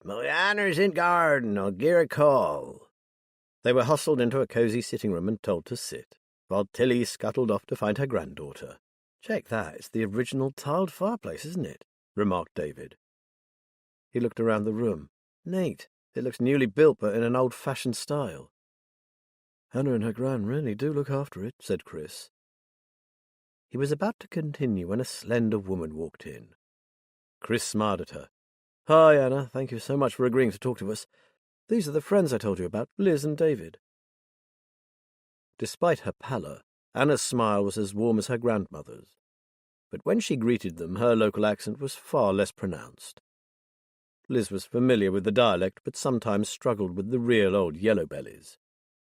"My Anner's in garden, I'll gie her a call." They were hustled into a cosy sitting room and told to sit, while Tilly scuttled off to find her granddaughter. "Check that, it's the original tiled fireplace, isn't it?" remarked David. He looked around the room. "Neat. It looks newly built, but in an old-fashioned style." "Anna and her gran really do look after it," said Chris. He was about to continue when a slender woman walked in. Chris smiled at her. "Hi, Anna. Thank you so much for agreeing to talk to us. These are the friends I told you about, Liz and David." Despite her pallor, Anna's smile was as warm as her grandmother's. But when she greeted them, her local accent was far less pronounced. Liz was familiar with the dialect, but sometimes struggled with the real old yellow bellies.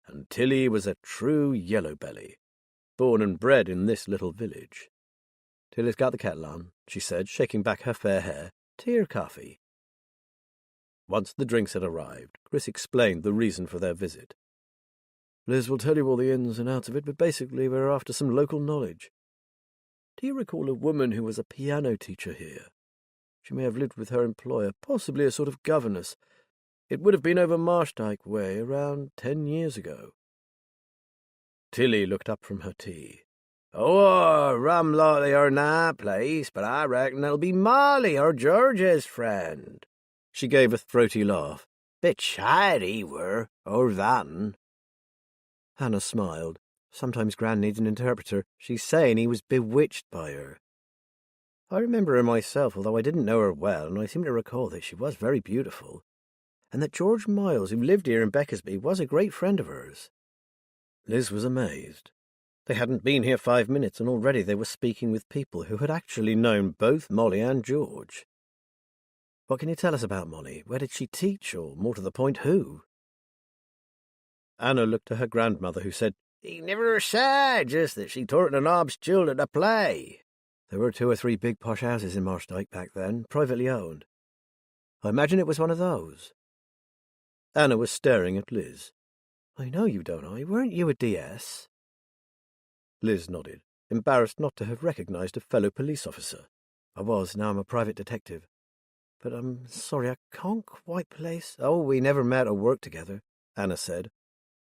And Tilly was a true yellow belly, born and bred in this little village. "Tilly's got the kettle on," she said, shaking back her fair hair. "Tea or coffee?" Once the drinks had arrived, Chris explained the reason for their visit. "Liz will tell you all the ins and outs of it, but basically we're after some local knowledge. Do you recall a woman who was a piano teacher here? She may have lived with her employer, possibly a sort of governess. It would have been over Marshdyke way, around 10 years ago." Tilly looked up from her tea. "Oh, rum likely or that place, but I reckon it'll be Molly or George's friend." She gave a throaty laugh. "Bit shy he were, or that'n." Hannah smiled. "Sometimes Gran needs an interpreter. She's saying he was bewitched by her." "I remember her myself, although I didn't know her well, and I seem to recall that she was very beautiful, and that George Miles, who lived here in Beckesby, was a great friend of hers." Liz was amazed. They hadn't been here 5 minutes, and already they were speaking with people who had actually known both Molly and George. "What can you tell us about Molly? Where did she teach, or, more to the point, who?" Anna looked to her grandmother, who said, "He never said, just that she taught the nob's children to play." There were 2 or 3 big posh houses in Marshdyke back then, privately owned. I imagine it was one of those. Anna was staring at Liz. "I know you, don't I? Weren't you a DS?" Liz nodded, embarrassed not to have recognized a fellow police officer. "I was, now I'm a private detective. But I'm sorry, I can't quite place—" "Oh, we never met or worked together," Anna said.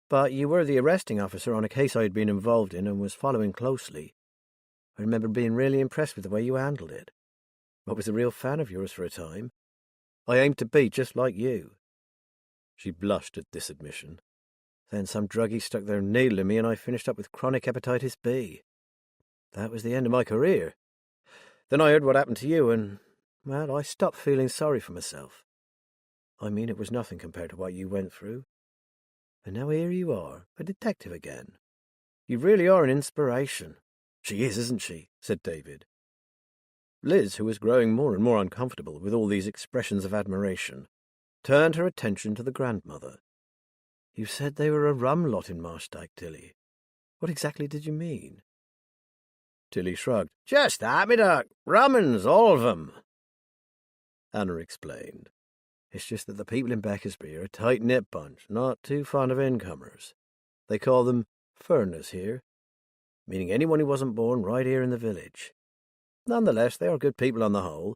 "But you were the arresting officer on a case I had been involved in and was following closely. I remember being really impressed with the way you handled it. I was a real fan of yours for a time. I aimed to be just like you." She blushed at this admission. "Then some druggie stuck their needle in me and I finished up with chronic hepatitis B. That was the end of my career. Then I heard what happened to you and, well, I stopped feeling sorry for myself. I mean, it was nothing compared to what you went through. And now here you are, a detective again. You really are an inspiration." "She is, isn't she?" said David. Liz, who was growing more and more uncomfortable with all these expressions of admiration, turned her attention to the grandmother. "You said they were a rum lot in Marshdyke, Tilly. What exactly did you mean?" Tilly shrugged. "Just that, me duck. Rum uns, all of 'em." Anna explained. "It's just that the people in Beckesby are a tight-knit bunch, not too fond of incomers. They call them furners here, meaning anyone who wasn't born right here in the village. Nonetheless, they are good people on the whole.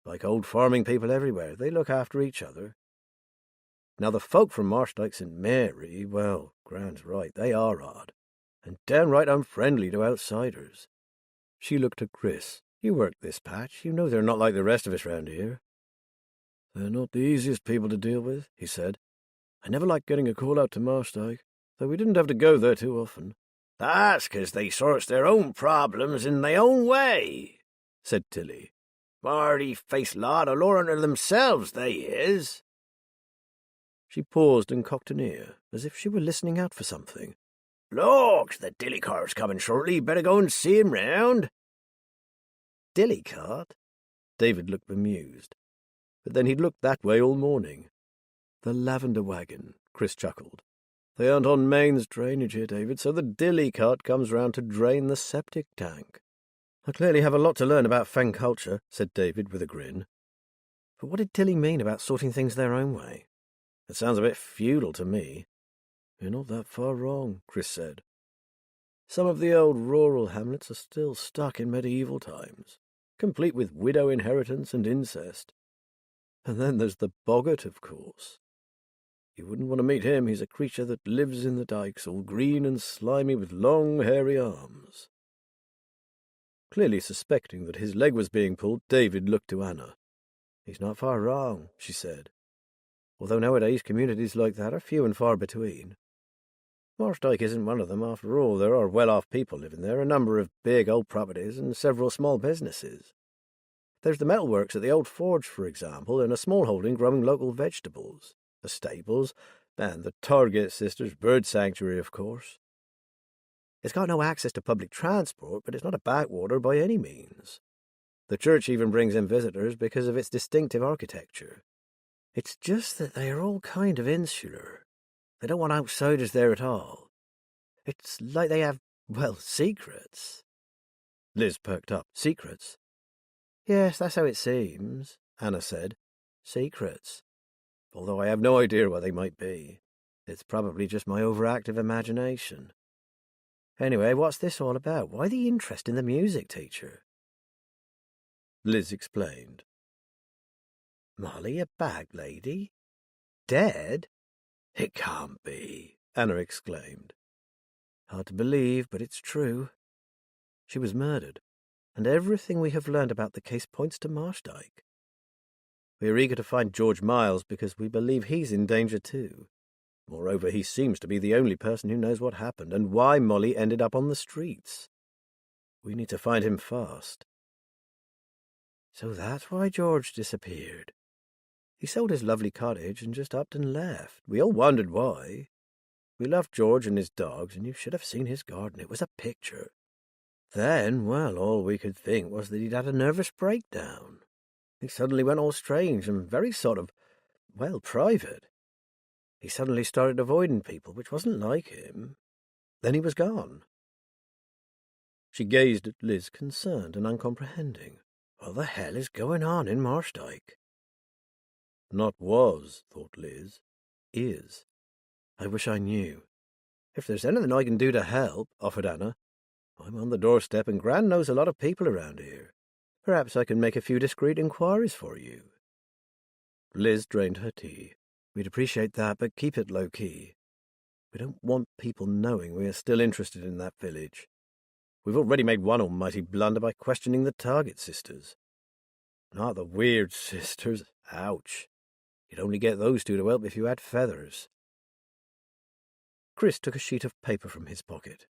Like old farming people everywhere, they look after each other." Now the folk from Marshdyke St. Mary, well, Gran's right, they are odd, and downright unfriendly to outsiders. She looked at Chris. You work this patch, you know they're not like the rest of us round here. They're not the easiest people to deal with, he said. I never liked getting a call out to Marshdyke, though we didn't have to go there too often. That's 'cause they sorts their own problems in their own way, said Tilly. Marty-faced lot alluring to themselves, they is. She paused and cocked an ear, as if she were listening out for something. Look, the dilly cart's coming shortly. Better go and see him round. Dilly cart? David looked bemused. But then he'd looked that way all morning. The lavender wagon, Chris chuckled. They aren't on mains drainage here, David, so the dilly cart comes round to drain the septic tank. I clearly have a lot to learn about Fen culture, said David with a grin. But what did Tilly mean about sorting things their own way? It sounds a bit feudal to me. You're not that far wrong, Chris said. Some of the old rural hamlets are still stuck in medieval times, complete with widow inheritance and incest. And then there's the boggart, of course. You wouldn't want to meet him. He's a creature that lives in the dikes, all green and slimy with long, hairy arms. Clearly suspecting that his leg was being pulled, David looked to Anna. He's not far wrong, she said, although nowadays communities like that are few and far between. Marshdyke isn't one of them, after all. There are well-off people living there, a number of big old properties and several small businesses. There's the metalworks at the old forge, for example, and a small holding growing local vegetables, the stables, and the Target Sisters bird sanctuary, of course. It's got no access to public transport, but it's not a backwater by any means. The church even brings in visitors because of its distinctive architecture. It's just that they are all kind of insular. They don't want outsiders there at all. It's like they have, well, secrets. Liz perked up. Secrets? Yes, that's how it seems, Anna said. Secrets. Although I have no idea what they might be. It's probably just my overactive imagination. Anyway, what's this all about? Why the interest in the music teacher? Liz explained. Molly, a bag lady? Dead? It can't be, Anna exclaimed. Hard to believe, but it's true. She was murdered, and everything we have learned about the case points to Marshdyke. We are eager to find George Miles because we believe he's in danger too. Moreover, he seems to be the only person who knows what happened and why Molly ended up on the streets. We need to find him fast. So that's why George disappeared. He sold his lovely cottage and just upped and left. We all wondered why. We loved George and his dogs, and you should have seen his garden. It was a picture. Then, well, all we could think was that he'd had a nervous breakdown. He suddenly went all strange and very sort of, well, private. He suddenly started avoiding people, which wasn't like him. Then he was gone. She gazed at Liz, concerned and uncomprehending. What the hell is going on in Marshdyke? Not was, thought Liz. Is. I wish I knew. If there's anything I can do to help, offered Anna. I'm on the doorstep and Gran knows a lot of people around here. Perhaps I can make a few discreet inquiries for you. Liz drained her tea. We'd appreciate that, but keep it low-key. We don't want people knowing we are still interested in that village. We've already made one almighty blunder by questioning the Target Sisters. Not the Weird Sisters. Ouch. You'd only get those two to help if you had feathers. Chris took a sheet of paper from his pocket.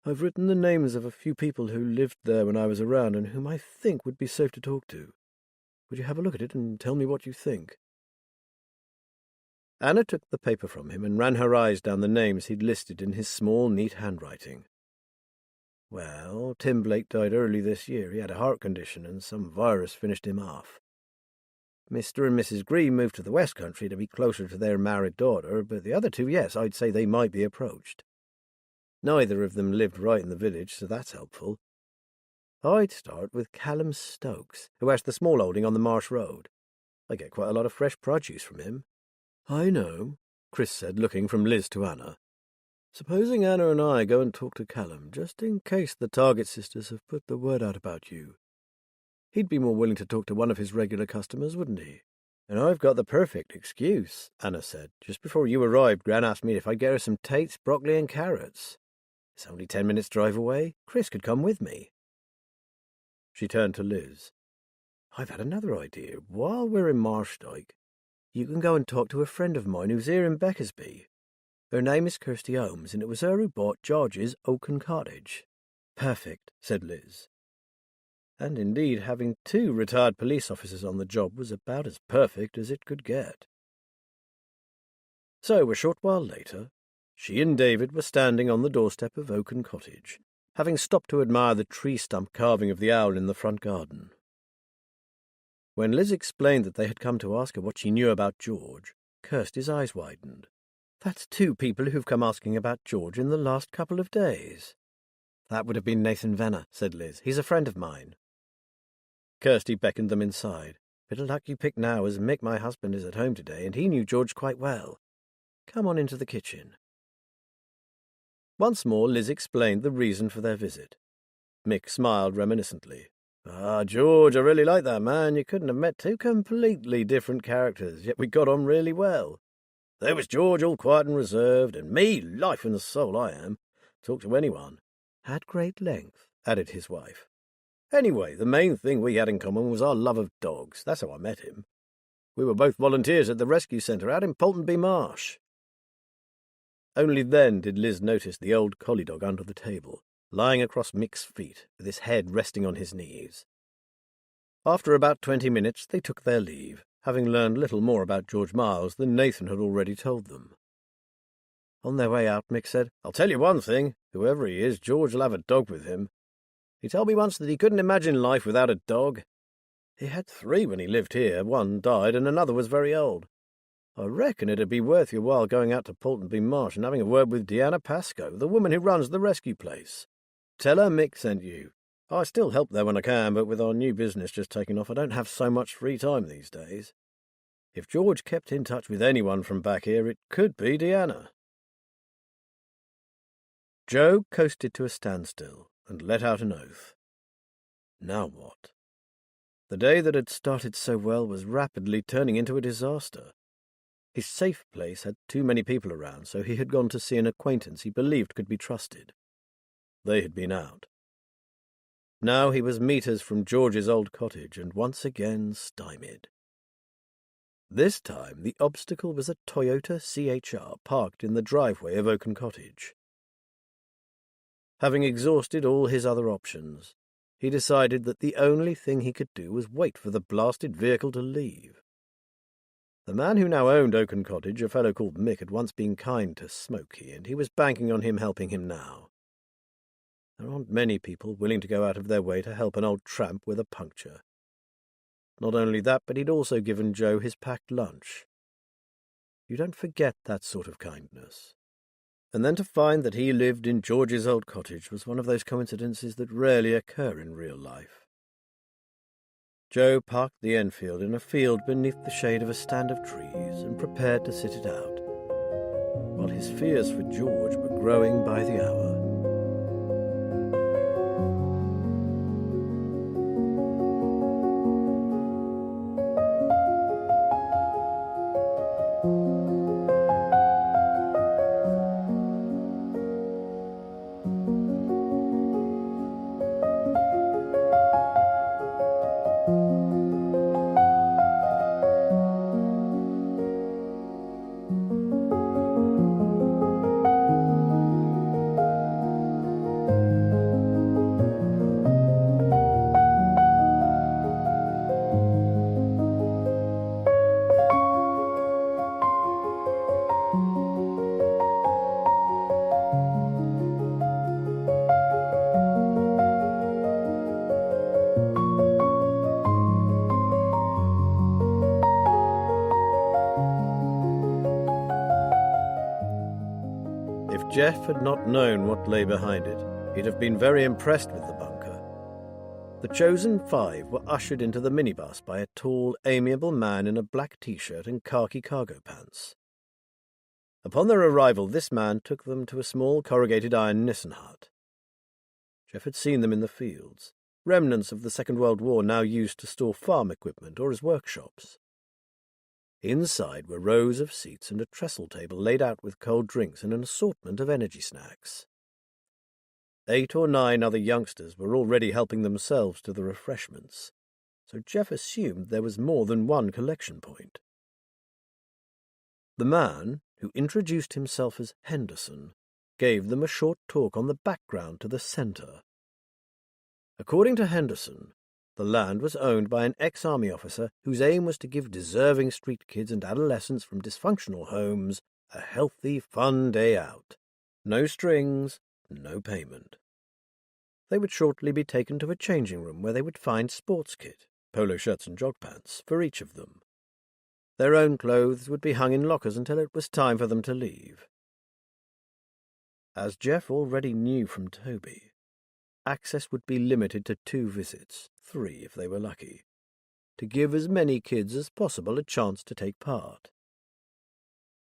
I've written the names of a few people who lived there when I was around and whom I think would be safe to talk to. Would you have a look at it and tell me what you think? Anna took the paper from him and ran her eyes down the names he'd listed in his small, neat handwriting. Well, Tim Blake died early this year. He had a heart condition and some virus finished him off. Mr. and Mrs. Green moved to the West Country to be closer to their married daughter, but the other two, yes, I'd say they might be approached. Neither of them lived right in the village, so that's helpful. I'd start with Callum Stokes, who has the small holding on the Marsh Road. I get quite a lot of fresh produce from him. I know, Chris said, looking from Liz to Anna. Supposing Anna and I go and talk to Callum, just in case the Target Sisters have put the word out about you. He'd be more willing to talk to one of his regular customers, wouldn't he? And I've got the perfect excuse, Anna said. Just before you arrived, Gran asked me if I'd get her some Tate's broccoli and carrots. It's only 10 minutes' drive away. Chris could come with me. She turned to Liz. I've had another idea. While we're in Marshdyke, you can go and talk to a friend of mine who's here in Beckersby. Her name is Kirsty Holmes, and it was her who bought George's Oaken Cottage. Perfect, said Liz. And indeed, having 2 retired police officers on the job was about as perfect as it could get. So, a short while later, she and David were standing on the doorstep of Oaken Cottage, having stopped to admire the tree stump carving of the owl in the front garden. When Liz explained that they had come to ask her what she knew about George, Kirsty's eyes widened. That's 2 people who've come asking about George in the last couple of days. That would have been Nathan Venner, said Liz. He's a friend of mine. Kirsty beckoned them inside. Bit of luck you picked now, as Mick, my husband, is at home today, and he knew George quite well. Come on into the kitchen. Once more Liz explained the reason for their visit. Mick smiled reminiscently. Ah, George, I really like that man. You couldn't have met 2 completely different characters, yet we got on really well. There was George, all quiet and reserved, and me, life and soul I am. Talk to anyone. At great length, added his wife. Anyway, the main thing we had in common was our love of dogs. That's how I met him. We were both volunteers at the rescue centre out in Poltonby Marsh. Only then did Liz notice the old collie dog under the table, lying across Mick's feet, with his head resting on his knees. After about 20 minutes they took their leave, having learned little more about George Miles than Nathan had already told them. On their way out, Mick said, I'll tell you one thing, whoever he is, George will have a dog with him. He told me once that he couldn't imagine life without a dog. He had 3 when he lived here. 1 died and another was very old. I reckon it'd be worth your while going out to Poltonby Marsh and having a word with Deanna Pascoe, the woman who runs the rescue place. Tell her Mick sent you. I still help there when I can, but with our new business just taking off, I don't have so much free time these days. If George kept in touch with anyone from back here, it could be Deanna. Joe coasted to a standstill and let out an oath. Now what? The day that had started so well was rapidly turning into a disaster. His safe place had too many people around, so he had gone to see an acquaintance he believed could be trusted. They had been out. Now he was meters from George's old cottage, and once again stymied. This time the obstacle was a Toyota CHR parked in the driveway of Oaken Cottage. Having exhausted all his other options, he decided that the only thing he could do was wait for the blasted vehicle to leave. The man who now owned Oaken Cottage, a fellow called Mick, had once been kind to Smokey, and he was banking on him helping him now. There aren't many people willing to go out of their way to help an old tramp with a puncture. Not only that, but he'd also given Joe his packed lunch. You don't forget that sort of kindness. And then to find that he lived in George's old cottage was one of those coincidences that rarely occur in real life. Joe parked the Enfield in a field beneath the shade of a stand of trees and prepared to sit it out, while his fears for George were growing by the hour. If Jeff had not known what lay behind it, he'd have been very impressed with the bunker. The chosen 5 were ushered into the minibus by a tall, amiable man in a black t-shirt and khaki cargo pants. Upon their arrival, this man took them to a small corrugated iron Nissen hut. Jeff had seen them in the fields, remnants of the Second World War now used to store farm equipment or as workshops. Inside were rows of seats and a trestle table laid out with cold drinks and an assortment of energy snacks. 8 or 9 other youngsters were already helping themselves to the refreshments, so Jeff assumed there was more than one collection point. The man, who introduced himself as Henderson, gave them a short talk on the background to the centre. According to Henderson, the land was owned by an ex-army officer whose aim was to give deserving street kids and adolescents from dysfunctional homes a healthy, fun day out. No strings, no payment. They would shortly be taken to a changing room where they would find sports kit, polo shirts and jog pants, for each of them. Their own clothes would be hung in lockers until it was time for them to leave. As Jeff already knew from Toby, access would be limited to 2 visits, 3 if they were lucky, to give as many kids as possible a chance to take part.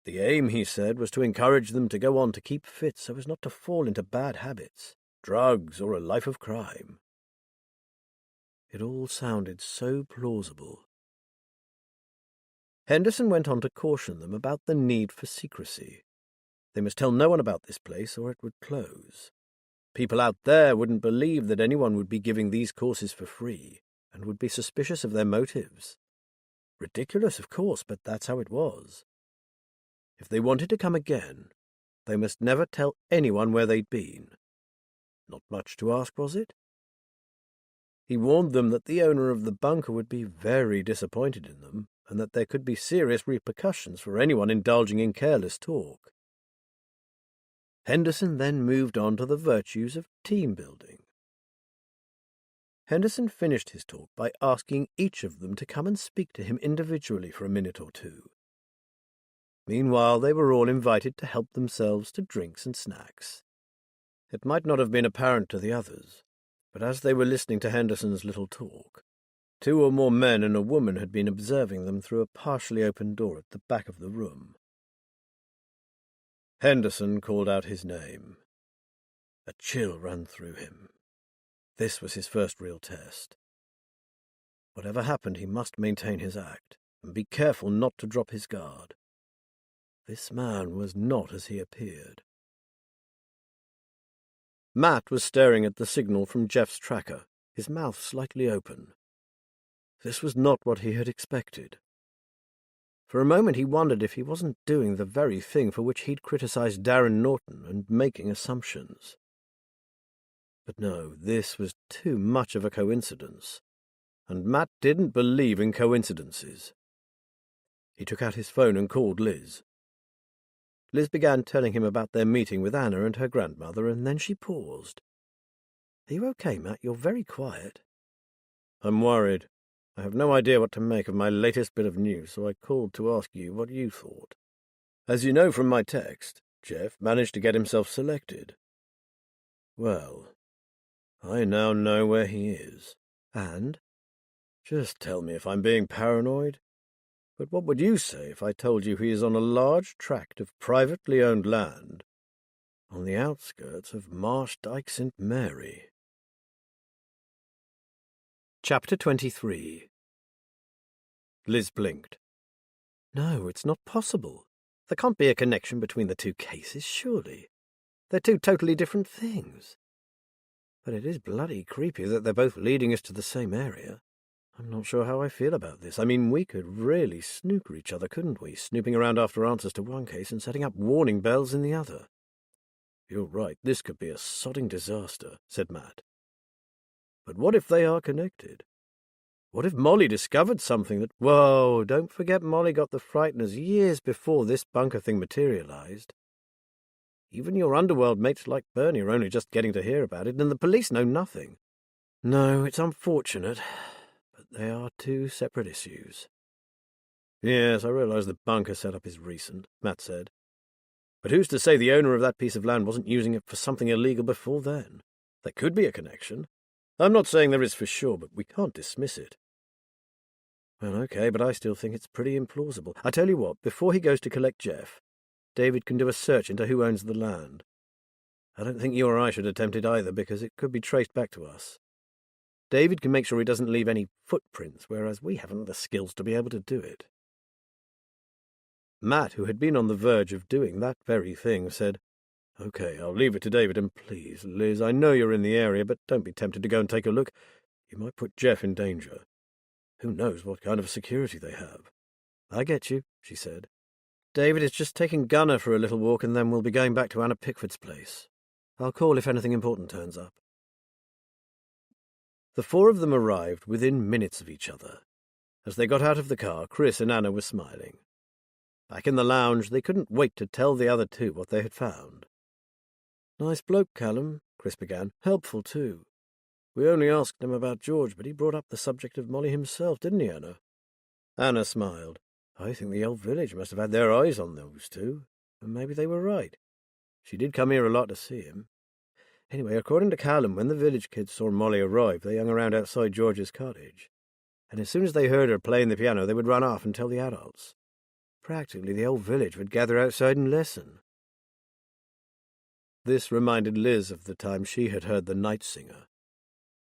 The aim, he said, was to encourage them to go on to keep fit so as not to fall into bad habits, drugs, or a life of crime. It all sounded so plausible. Henderson went on to caution them about the need for secrecy. They must tell no one about this place or it would close. People out there wouldn't believe that anyone would be giving these courses for free and would be suspicious of their motives. Ridiculous, of course, but that's how it was. If they wanted to come again, they must never tell anyone where they'd been. Not much to ask, was it? He warned them that the owner of the bunker would be very disappointed in them and that there could be serious repercussions for anyone indulging in careless talk. Henderson then moved on to the virtues of team building. Henderson finished his talk by asking each of them to come and speak to him individually for a minute or 2. Meanwhile, they were all invited to help themselves to drinks and snacks. It might not have been apparent to the others, but as they were listening to Henderson's little talk, 2 or more men and a woman had been observing them through a partially open door at the back of the room. Henderson called out his name. A chill ran through him. This was his first real test. Whatever happened, he must maintain his act, and be careful not to drop his guard. This man was not as he appeared. Matt was staring at the signal from Jeff's tracker, his mouth slightly open. This was not what he had expected. For a moment he wondered if he wasn't doing the very thing for which he'd criticized Darren Norton and making assumptions. But no, this was too much of a coincidence, and Matt didn't believe in coincidences. He took out his phone and called Liz. Liz began telling him about their meeting with Anna and her grandmother, and then she paused. "Are you okay, Matt? You're very quiet." "I'm worried. I have no idea what to make of my latest bit of news, so I called to ask you what you thought. As you know from my text, Jeff managed to get himself selected. Well, I now know where he is. And? Just tell me if I'm being paranoid. But what would you say if I told you he is on a large tract of privately owned land on the outskirts of Marsh Dyke St. Mary?" Chapter 23. Liz blinked. "No, it's not possible. There can't be a connection between the 2 cases, surely. They're 2 totally different things. But it is bloody creepy that they're both leading us to the same area. I'm not sure how I feel about this. I mean, we could really snooker each other, couldn't we? Snooping around after answers to one case and setting up warning bells in the other." "You're right, this could be a sodding disaster," said Matt. "But what if they are connected? What if Molly discovered something that— Whoa, don't forget Molly got the frighteners years before this bunker thing materialized. Even your underworld mates like Bernie are only just getting to hear about it, and the police know nothing. No, it's unfortunate, but they are 2 separate issues." "Yes, I realize the bunker setup is recent," Matt said. "But who's to say the owner of that piece of land wasn't using it for something illegal before then? There could be a connection. I'm not saying there is for sure, but we can't dismiss it." "Well, okay, but I still think it's pretty implausible. I tell you what, before he goes to collect Jeff, David can do a search into who owns the land. I don't think you or I should attempt it either, because it could be traced back to us. David can make sure he doesn't leave any footprints, whereas we haven't the skills to be able to do it." Matt, who had been on the verge of doing that very thing, said, "OK, I'll leave it to David, and please, Liz, I know you're in the area, but don't be tempted to go and take a look. You might put Jeff in danger. Who knows what kind of security they have?" "I get you," she said. "David is just taking Gunner for a little walk, and then we'll be going back to Anna Pickford's place. I'll call if anything important turns up." The four of them arrived within minutes of each other. As they got out of the car, Chris and Anna were smiling. Back in the lounge, they couldn't wait to tell the other two what they had found. "Nice bloke, Callum," Chris began. "Helpful, too. We only asked him about George, but he brought up the subject of Molly himself, didn't he, Anna?" Anna smiled. "I think the old village must have had their eyes on those two, and maybe they were right. She did come here a lot to see him. Anyway, according to Callum, when the village kids saw Molly arrive, they hung around outside George's cottage, and as soon as they heard her playing the piano, they would run off and tell the adults. Practically the whole village would gather outside and listen." This reminded Liz of the time she had heard the night singer.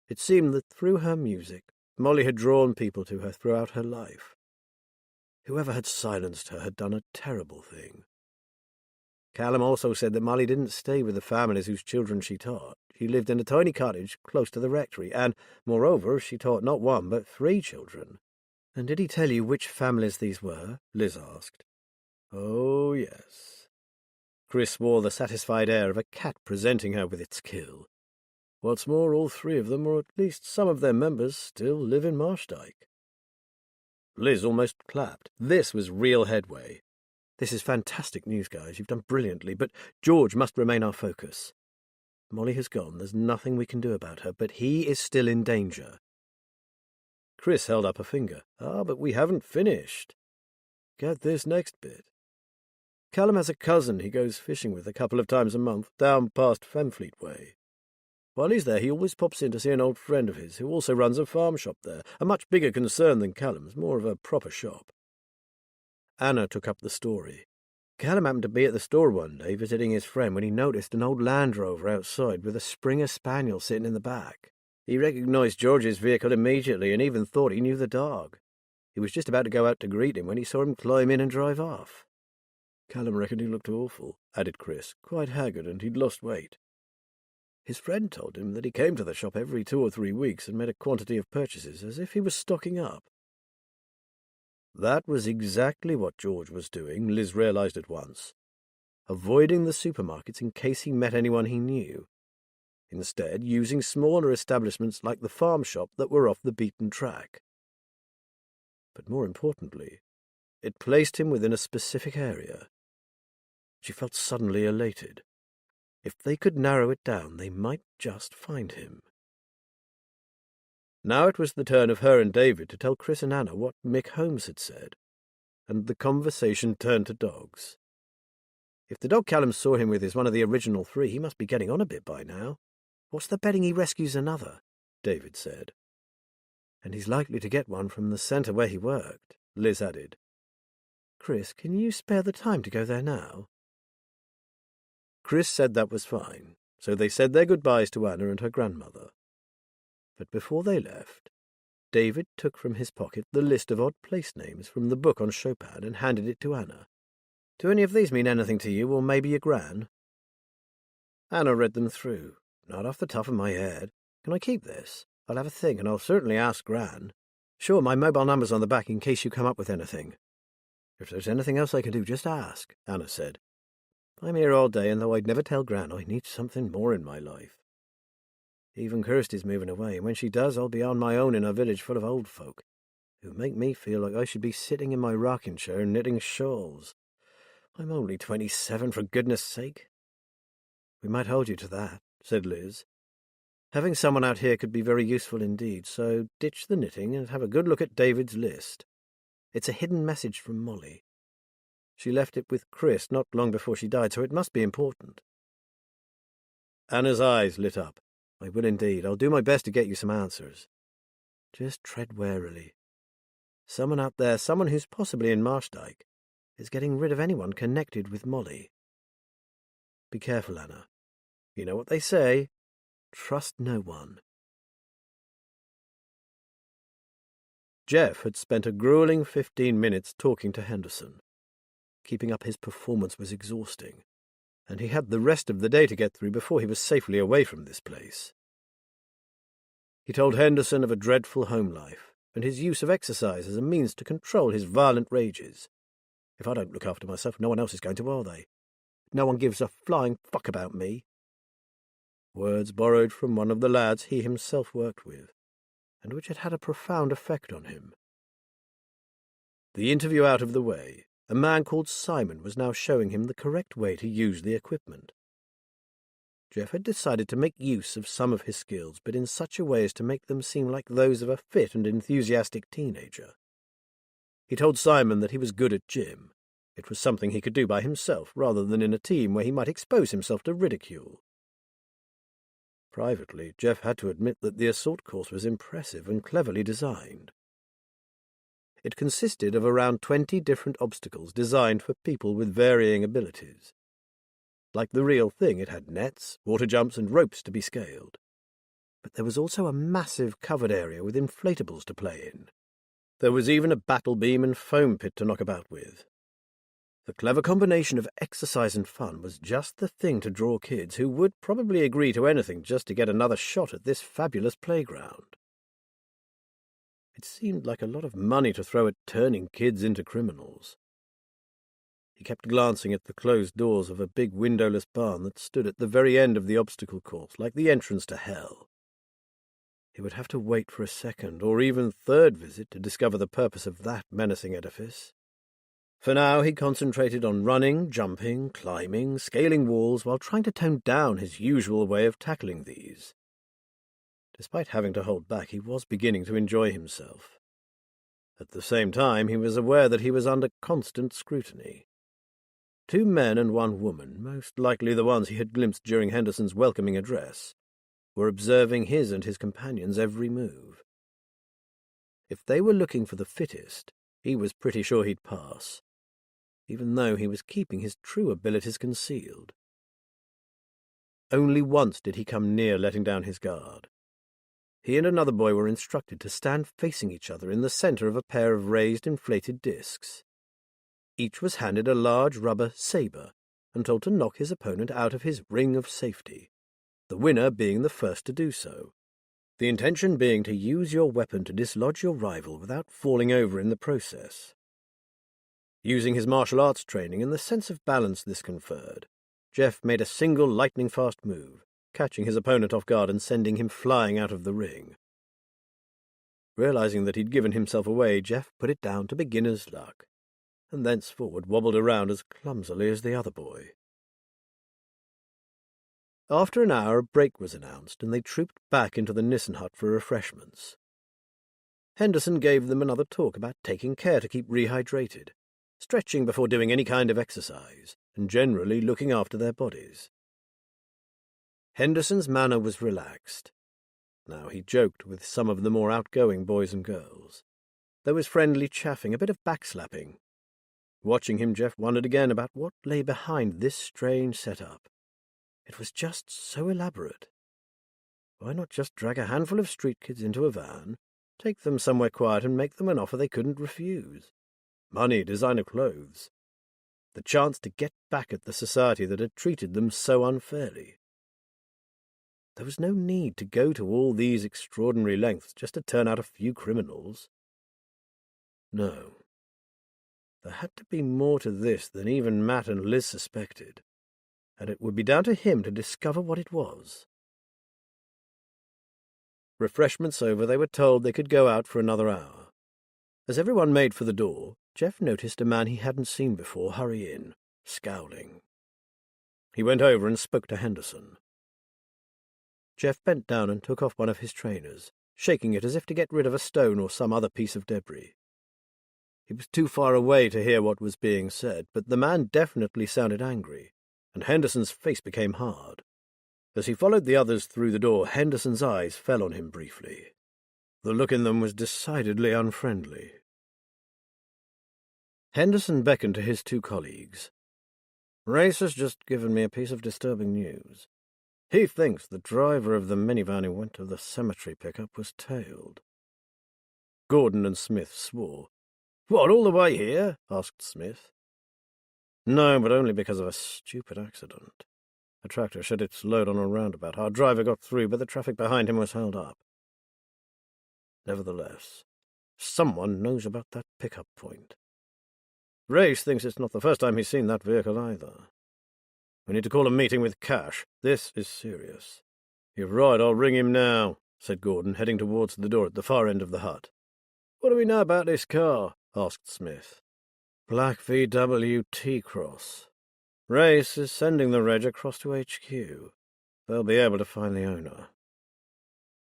It seemed that through her music, Molly had drawn people to her throughout her life. Whoever had silenced her had done a terrible thing. Callum also said that Molly didn't stay with the families whose children she taught. She lived in a tiny cottage close to the rectory, and, moreover, she taught not one but 3 children. "And did he tell you which families these were?" Liz asked. "Oh, yes." Chris wore the satisfied air of a cat presenting her with its kill. "What's more, all 3 of them, or at least some of their members, still live in Marshdyke." Liz almost clapped. This was real headway. "This is fantastic news, guys. You've done brilliantly, but George must remain our focus. Molly has gone. There's nothing we can do about her, but he is still in danger." Chris held up a finger. But we haven't finished. Get this next bit. Callum has a cousin he goes fishing with a couple of times a month, down past Fenfleet way. While he's there, he always pops in to see an old friend of his who also runs a farm shop there, a much bigger concern than Callum's, more of a proper shop. Anna took up the story. Callum happened to be at the store one day visiting his friend when he noticed an old Land Rover outside with a Springer Spaniel sitting in the back. He recognised George's vehicle immediately and even thought he knew the dog. He was just about to go out to greet him when he saw him climb in and drive off. "Callum reckoned he looked awful," added Chris, "quite haggard, and he'd lost weight. His friend told him that he came to the shop every 2 or 3 weeks and made a quantity of purchases, as if he was stocking up." That was exactly what George was doing, Liz realised at once. Avoiding the supermarkets in case he met anyone he knew. Instead, using smaller establishments like the farm shop that were off the beaten track. But more importantly, it placed him within a specific area. She felt suddenly elated. If they could narrow it down, they might just find him. Now it was the turn of her and David to tell Chris and Anna what Mick Holmes had said, and the conversation turned to dogs. If the dog Callum saw him with is one of the original 3, he must be getting on a bit by now. "What's the betting he rescues another?" David said. "And he's likely to get one from the centre where he worked," Liz added. "Chris, can you spare the time to go there now?" Chris said that was fine, so they said their goodbyes to Anna and her grandmother. But before they left, David took from his pocket the list of odd place names from the book on Chopin and handed it to Anna. "Do any of these mean anything to you, or maybe your gran?" Anna read them through. "Not off the top of my head. Can I keep this? I'll have a think, and I'll certainly ask Gran. Sure, my mobile number's on the back in case you come up with anything." "If there's anything else I can do, just ask," Anna said. "I'm here all day, and though I'd never tell Gran, I need something more in my life. Even Kirsty's moving away, and when she does, I'll be on my own in a village full of old folk, who make me feel like I should be sitting in my rocking chair knitting shawls. I'm only 27, for goodness sake." "We might hold you to that," said Liz. "Having someone out here could be very useful indeed, so ditch the knitting and have a good look at David's list. It's a hidden message from Molly. She left it with Chris not long before she died, so it must be important." Anna's eyes lit up. "I will indeed. I'll do my best to get you some answers. Just tread warily. Someone out there, someone who's possibly in Marshdyke, is getting rid of anyone connected with Molly. Be careful, Anna. You know what they say. Trust no one." Jeff had spent a grueling 15 minutes talking to Henderson. Keeping up his performance was exhausting, and he had the rest of the day to get through before he was safely away from this place. He told Henderson of a dreadful home life, and his use of exercise as a means to control his violent rages. "If I don't look after myself, no one else is going to, are they? No one gives a flying fuck about me." Words borrowed from one of the lads he himself worked with, and which had had a profound effect on him. The interview out of the way, a man called Simon was now showing him the correct way to use the equipment. Jeff had decided to make use of some of his skills, but in such a way as to make them seem like those of a fit and enthusiastic teenager. He told Simon that he was good at gym. It was something he could do by himself, rather than in a team where he might expose himself to ridicule. Privately, Jeff had to admit that the assault course was impressive and cleverly designed. It consisted of around 20 different obstacles designed for people with varying abilities. Like the real thing, it had nets, water jumps, and ropes to be scaled. But there was also a massive covered area with inflatables to play in. There was even a battle beam and foam pit to knock about with. The clever combination of exercise and fun was just the thing to draw kids who would probably agree to anything just to get another shot at this fabulous playground. It seemed like a lot of money to throw at turning kids into criminals. He kept glancing at the closed doors of a big windowless barn that stood at the very end of the obstacle course, like the entrance to hell. He would have to wait for a second or even third visit to discover the purpose of that menacing edifice. For now he concentrated on running, jumping, climbing, scaling walls while trying to tone down his usual way of tackling these. Despite having to hold back, he was beginning to enjoy himself. At the same time, he was aware that he was under constant scrutiny. 2 men and 1 woman, most likely the ones he had glimpsed during Henderson's welcoming address, were observing his and his companions' every move. If they were looking for the fittest, he was pretty sure he'd pass, even though he was keeping his true abilities concealed. Only once did he come near letting down his guard. He and another boy were instructed to stand facing each other in the center of a pair of raised inflated discs. Each was handed a large rubber saber and told to knock his opponent out of his ring of safety, the winner being the first to do so, the intention being to use your weapon to dislodge your rival without falling over in the process. Using his martial arts training and the sense of balance this conferred, Jeff made a single lightning-fast move, catching his opponent off guard and sending him flying out of the ring. Realizing that he'd given himself away, Jeff put it down to beginner's luck, and thenceforward wobbled around as clumsily as the other boy. After an hour, a break was announced, and they trooped back into the Nissen hut for refreshments. Henderson gave them another talk about taking care to keep rehydrated, stretching before doing any kind of exercise, and generally looking after their bodies. Henderson's manner was relaxed. Now he joked with some of the more outgoing boys and girls. There was friendly chaffing, a bit of backslapping. Watching him, Jeff wondered again about what lay behind this strange setup. It was just so elaborate. Why not just drag a handful of street kids into a van, take them somewhere quiet and make them an offer they couldn't refuse? Money, designer clothes. The chance to get back at the society that had treated them so unfairly. There was no need to go to all these extraordinary lengths just to turn out a few criminals. No. There had to be more to this than even Matt and Liz suspected, and it would be down to him to discover what it was. Refreshments over, they were told they could go out for another hour. As everyone made for the door, Jeff noticed a man he hadn't seen before hurry in, scowling. He went over and spoke to Henderson. Jeff bent down and took off one of his trainers, shaking it as if to get rid of a stone or some other piece of debris. He was too far away to hear what was being said, but the man definitely sounded angry, and Henderson's face became hard. As he followed the others through the door, Henderson's eyes fell on him briefly. The look in them was decidedly unfriendly. Henderson beckoned to his 2 colleagues. "Race has just given me a piece of disturbing news. He thinks the driver of the minivan who went to the cemetery pickup was tailed." Gordon and Smith swore. "What, all the way here?" asked Smith. No, but only because of a stupid accident. A tractor shed its load on a roundabout. Our driver got through, but the traffic behind him was held up. Nevertheless, someone knows about that pickup point. Race thinks it's not the first time he's seen that vehicle either. We need to call a meeting with Cash. This is serious. You're right, I'll ring him now, said Gordon, heading towards the door at the far end of the hut. What do we know about this car? Asked Smith. Black VW T-Cross. Race is sending the reg across to HQ. They'll be able to find the owner.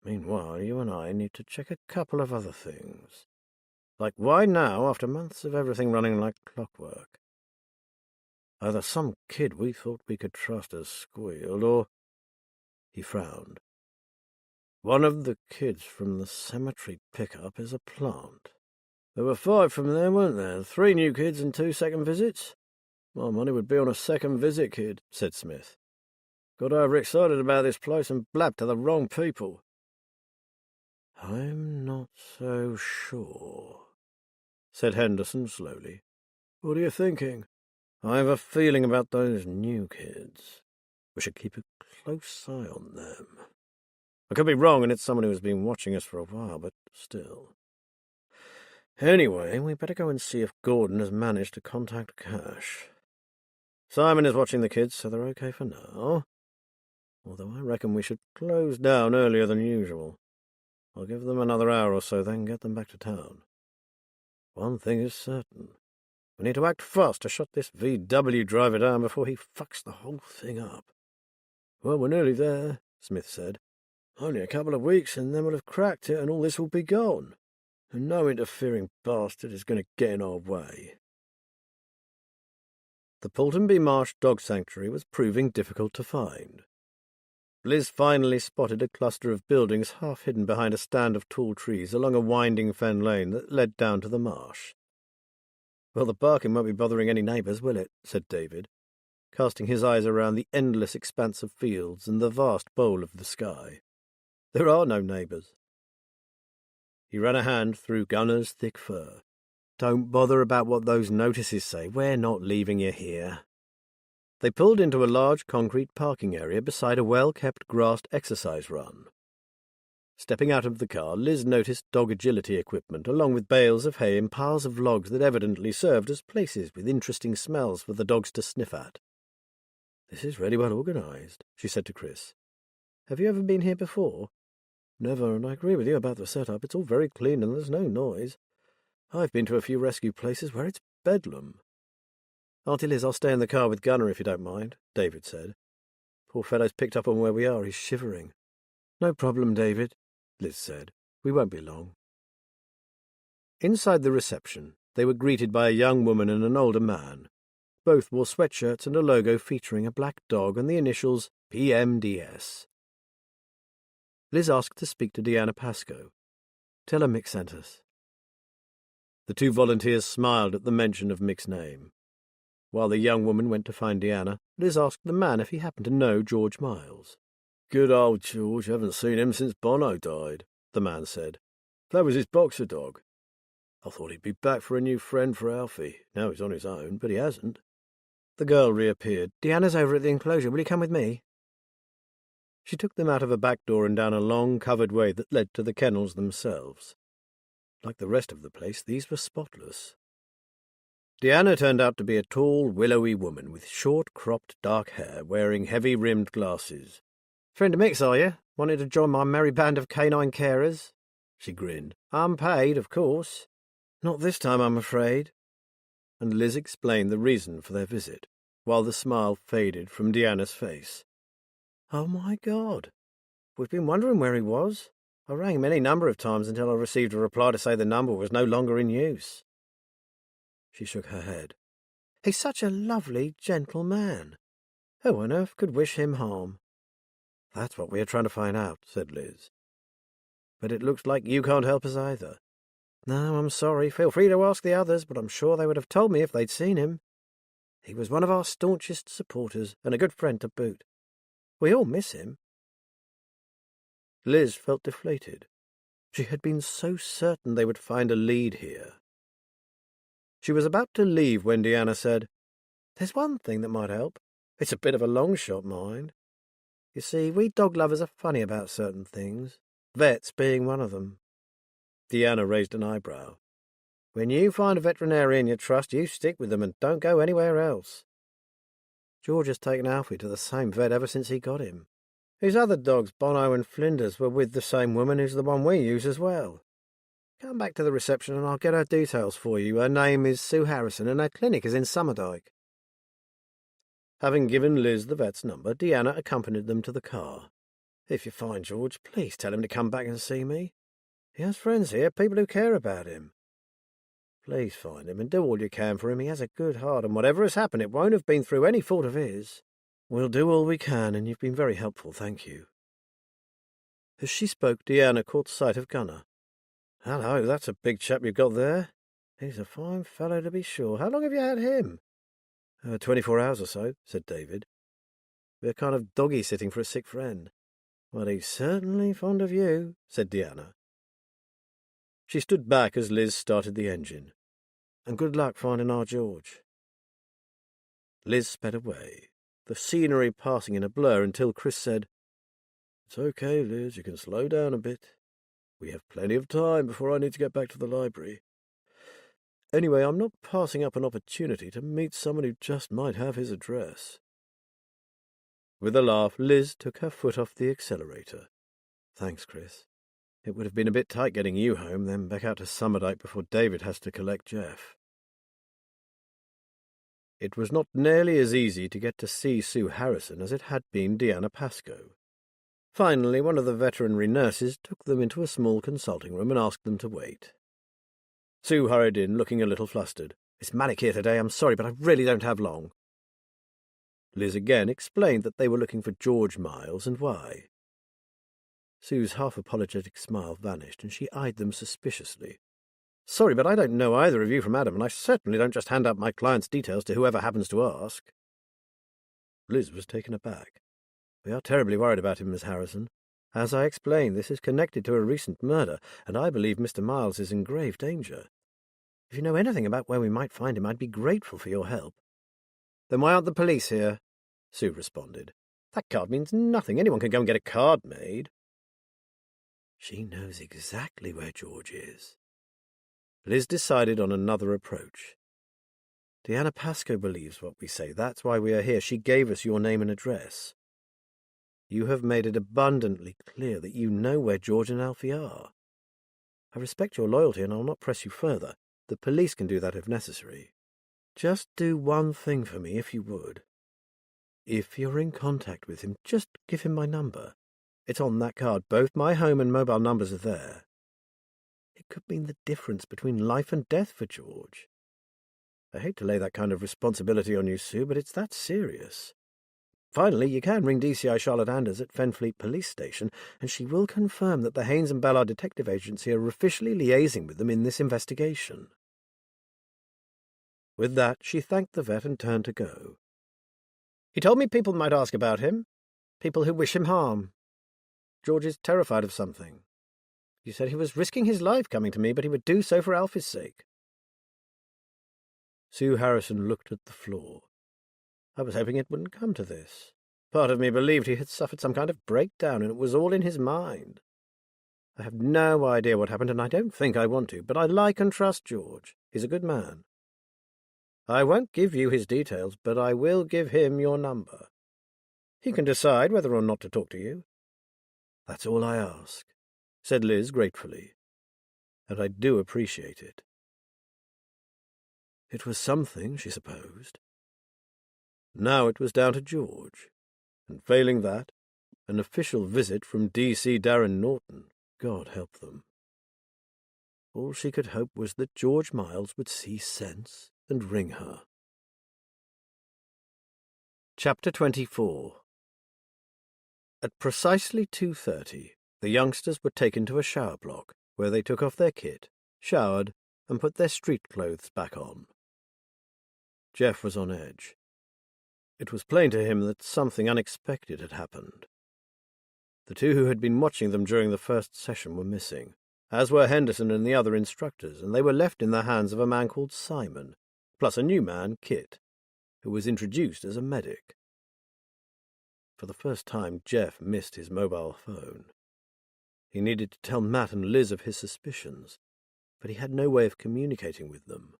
Meanwhile, you and I need to check a couple of other things. Like, why now, after months of everything running like clockwork? Either some kid we thought we could trust has squealed, or... He frowned. One of the kids from the cemetery pickup is a plant. There were 5 from there, weren't there? 3 new kids and 2 second visits? My money would be on a second visit, kid, said Smith. Got overexcited about this place and blabbed to the wrong people. I'm not so sure, said Henderson slowly. What are you thinking? I have a feeling about those new kids. We should keep a close eye on them. I could be wrong, and it's someone who has been watching us for a while, but still. Anyway, we better go and see if Gordon has managed to contact Cash. Simon is watching the kids, so they're okay for now. Although I reckon we should close down earlier than usual. I'll give them another hour or so, then get them back to town. One thing is certain. We need to act fast to shut this VW driver down before he fucks the whole thing up. Well, we're nearly there, Smith said. Only a couple of weeks, and then we'll have cracked it, and all this will be gone. And no interfering bastard is going to get in our way. The Poultonby Marsh Dog Sanctuary was proving difficult to find. Liz finally spotted a cluster of buildings half hidden behind a stand of tall trees along a winding fen lane that led down to the marsh. Well, the barking won't be bothering any neighbours, will it? Said David, casting his eyes around the endless expanse of fields and the vast bowl of the sky. There are no neighbours. He ran a hand through Gunner's thick fur. Don't bother about what those notices say. We're not leaving you here. They pulled into a large concrete parking area beside a well-kept grassed exercise run. Stepping out of the car, Liz noticed dog agility equipment along with bales of hay and piles of logs that evidently served as places with interesting smells for the dogs to sniff at. This is really well organised, she said to Chris. Have you ever been here before? Never, and I agree with you about the setup. It's all very clean and there's no noise. I've been to a few rescue places where it's bedlam. Auntie Liz, I'll stay in the car with Gunner if you don't mind, David said. Poor fellow's picked up on where we are. He's shivering. No problem, David, Liz said. We won't be long. Inside the reception, they were greeted by a young woman and an older man. Both wore sweatshirts and a logo featuring a black dog and the initials PMDS. Liz asked to speak to Deanna Pascoe. Tell her Mick sent us. The 2 volunteers smiled at the mention of Mick's name. While the young woman went to find Deanna, Liz asked the man if he happened to know George Miles. Good old George, haven't seen him since Bono died, the man said. That was his boxer dog. I thought he'd be back for a new friend for Alfie. Now he's on his own, but he hasn't. The girl reappeared. Deanna's over at the enclosure. Will you come with me? She took them out of a back door and down a long, covered way that led to the kennels themselves. Like the rest of the place, these were spotless. Deanna turned out to be a tall, willowy woman with short-cropped dark hair, wearing heavy-rimmed glasses. Friend of Mick's, are you? Wanted to join my merry band of canine carers? She grinned. Unpaid, of course. Not this time, I'm afraid. And Liz explained the reason for their visit, while the smile faded from Deanna's face. Oh, my God. We've been wondering where he was. I rang him any number of times until I received a reply to say the number was no longer in use. She shook her head. He's such a lovely, gentle man. Who on earth could wish him harm? That's what we are trying to find out, said Liz. But it looks like you can't help us either. No, I'm sorry. Feel free to ask the others, but I'm sure they would have told me if they'd seen him. He was one of our staunchest supporters and a good friend to boot. We all miss him. Liz felt deflated. She had been so certain they would find a lead here. She was about to leave when Deanna said, There's one thing that might help. It's a bit of a long shot, mind. You see, we dog lovers are funny about certain things, vets being one of them. Deanna raised an eyebrow. When you find a veterinarian you trust, you stick with them and don't go anywhere else. George has taken Alfie to the same vet ever since he got him. His other dogs, Bono and Flinders, were with the same woman who's the one we use as well. Come back to the reception and I'll get her details for you. Her name is Sue Harrison and her clinic is in Summerdyke. Having given Liz the vet's number, Deanna accompanied them to the car. If you find George, please tell him to come back and see me. He has friends here, people who care about him. Please find him and do all you can for him. He has a good heart, and whatever has happened, it won't have been through any fault of his. We'll do all we can, and you've been very helpful, thank you. As she spoke, Deanna caught sight of Gunner. Hello, that's a big chap you've got there. He's a fine fellow to be sure. How long have you had him? 24 hours or so, said David. We're kind of doggy-sitting for a sick friend. Well, he's certainly fond of you, said Deanna. She stood back as Liz started the engine. And good luck finding our George. Liz sped away, the scenery passing in a blur until Chris said, "It's okay, Liz, you can slow down a bit. We have plenty of time before I need to get back to the library. Anyway, I'm not passing up an opportunity to meet someone who just might have his address." With a laugh, Liz took her foot off the accelerator. "Thanks, Chris. It would have been a bit tight getting you home, then back out to Summerdyke before David has to collect Jeff." It was not nearly as easy to get to see Sue Harrison as it had been Deanna Pascoe. Finally, one of the veterinary nurses took them into a small consulting room and asked them to wait. Sue hurried in, looking a little flustered. "It's manic here today, I'm sorry, but I really don't have long." Liz again explained that they were looking for George Miles and why. Sue's half-apologetic smile vanished, and she eyed them suspiciously. "Sorry, but I don't know either of you from Adam, and I certainly don't just hand out my client's details to whoever happens to ask." Liz was taken aback. "We are terribly worried about him, Miss Harrison. As I explained, this is connected to a recent murder, and I believe Mr. Miles is in grave danger. If you know anything about where we might find him, I'd be grateful for your help." "Then why aren't the police here?" Sue responded. "That card means nothing. Anyone can go and get a card made." "She knows exactly where George is." Liz decided on another approach. "Deanna Pascoe believes what we say. That's why we are here. She gave us your name and address. You have made it abundantly clear that you know where George and Alfie are. I respect your loyalty and I'll not press you further. The police can do that if necessary. Just do one thing for me, if you would. If you're in contact with him, just give him my number. It's on that card. Both my home and mobile numbers are there. It could mean the difference between life and death for George. I hate to lay that kind of responsibility on you, Sue, but it's that serious. Finally, you can ring DCI Charlotte Anders at Fenfleet Police Station, and she will confirm that the Haynes and Ballard Detective Agency are officially liaising with them in this investigation." With that, she thanked the vet and turned to go. "He told me people might ask about him, people who wish him harm. George is terrified of something. He said he was risking his life coming to me, but he would do so for Alfie's sake." Sue Harrison looked at the floor. "I was hoping it wouldn't come to this. Part of me believed he had suffered some kind of breakdown, and it was all in his mind. I have no idea what happened, and I don't think I want to, but I like and trust George. He's a good man. I won't give you his details, but I will give him your number. He can decide whether or not to talk to you. That's all I ask," said Liz gratefully, "and I do appreciate it." It was something, she supposed. Now it was down to George, and failing that, an official visit from D.C. Darren Norton, God help them. All she could hope was that George Miles would see sense and ring her. Chapter 24. At precisely 2:30, the youngsters were taken to a shower block, where they took off their kit, showered, and put their street clothes back on. Jeff was on edge. It was plain to him that something unexpected had happened. The two who had been watching them during the first session were missing, as were Henderson and the other instructors, and they were left in the hands of a man called Simon, plus a new man, Kit. who was introduced as a medic. For the first time, Jeff missed his mobile phone. He needed to tell Matt and Liz of his suspicions, but he had no way of communicating with them.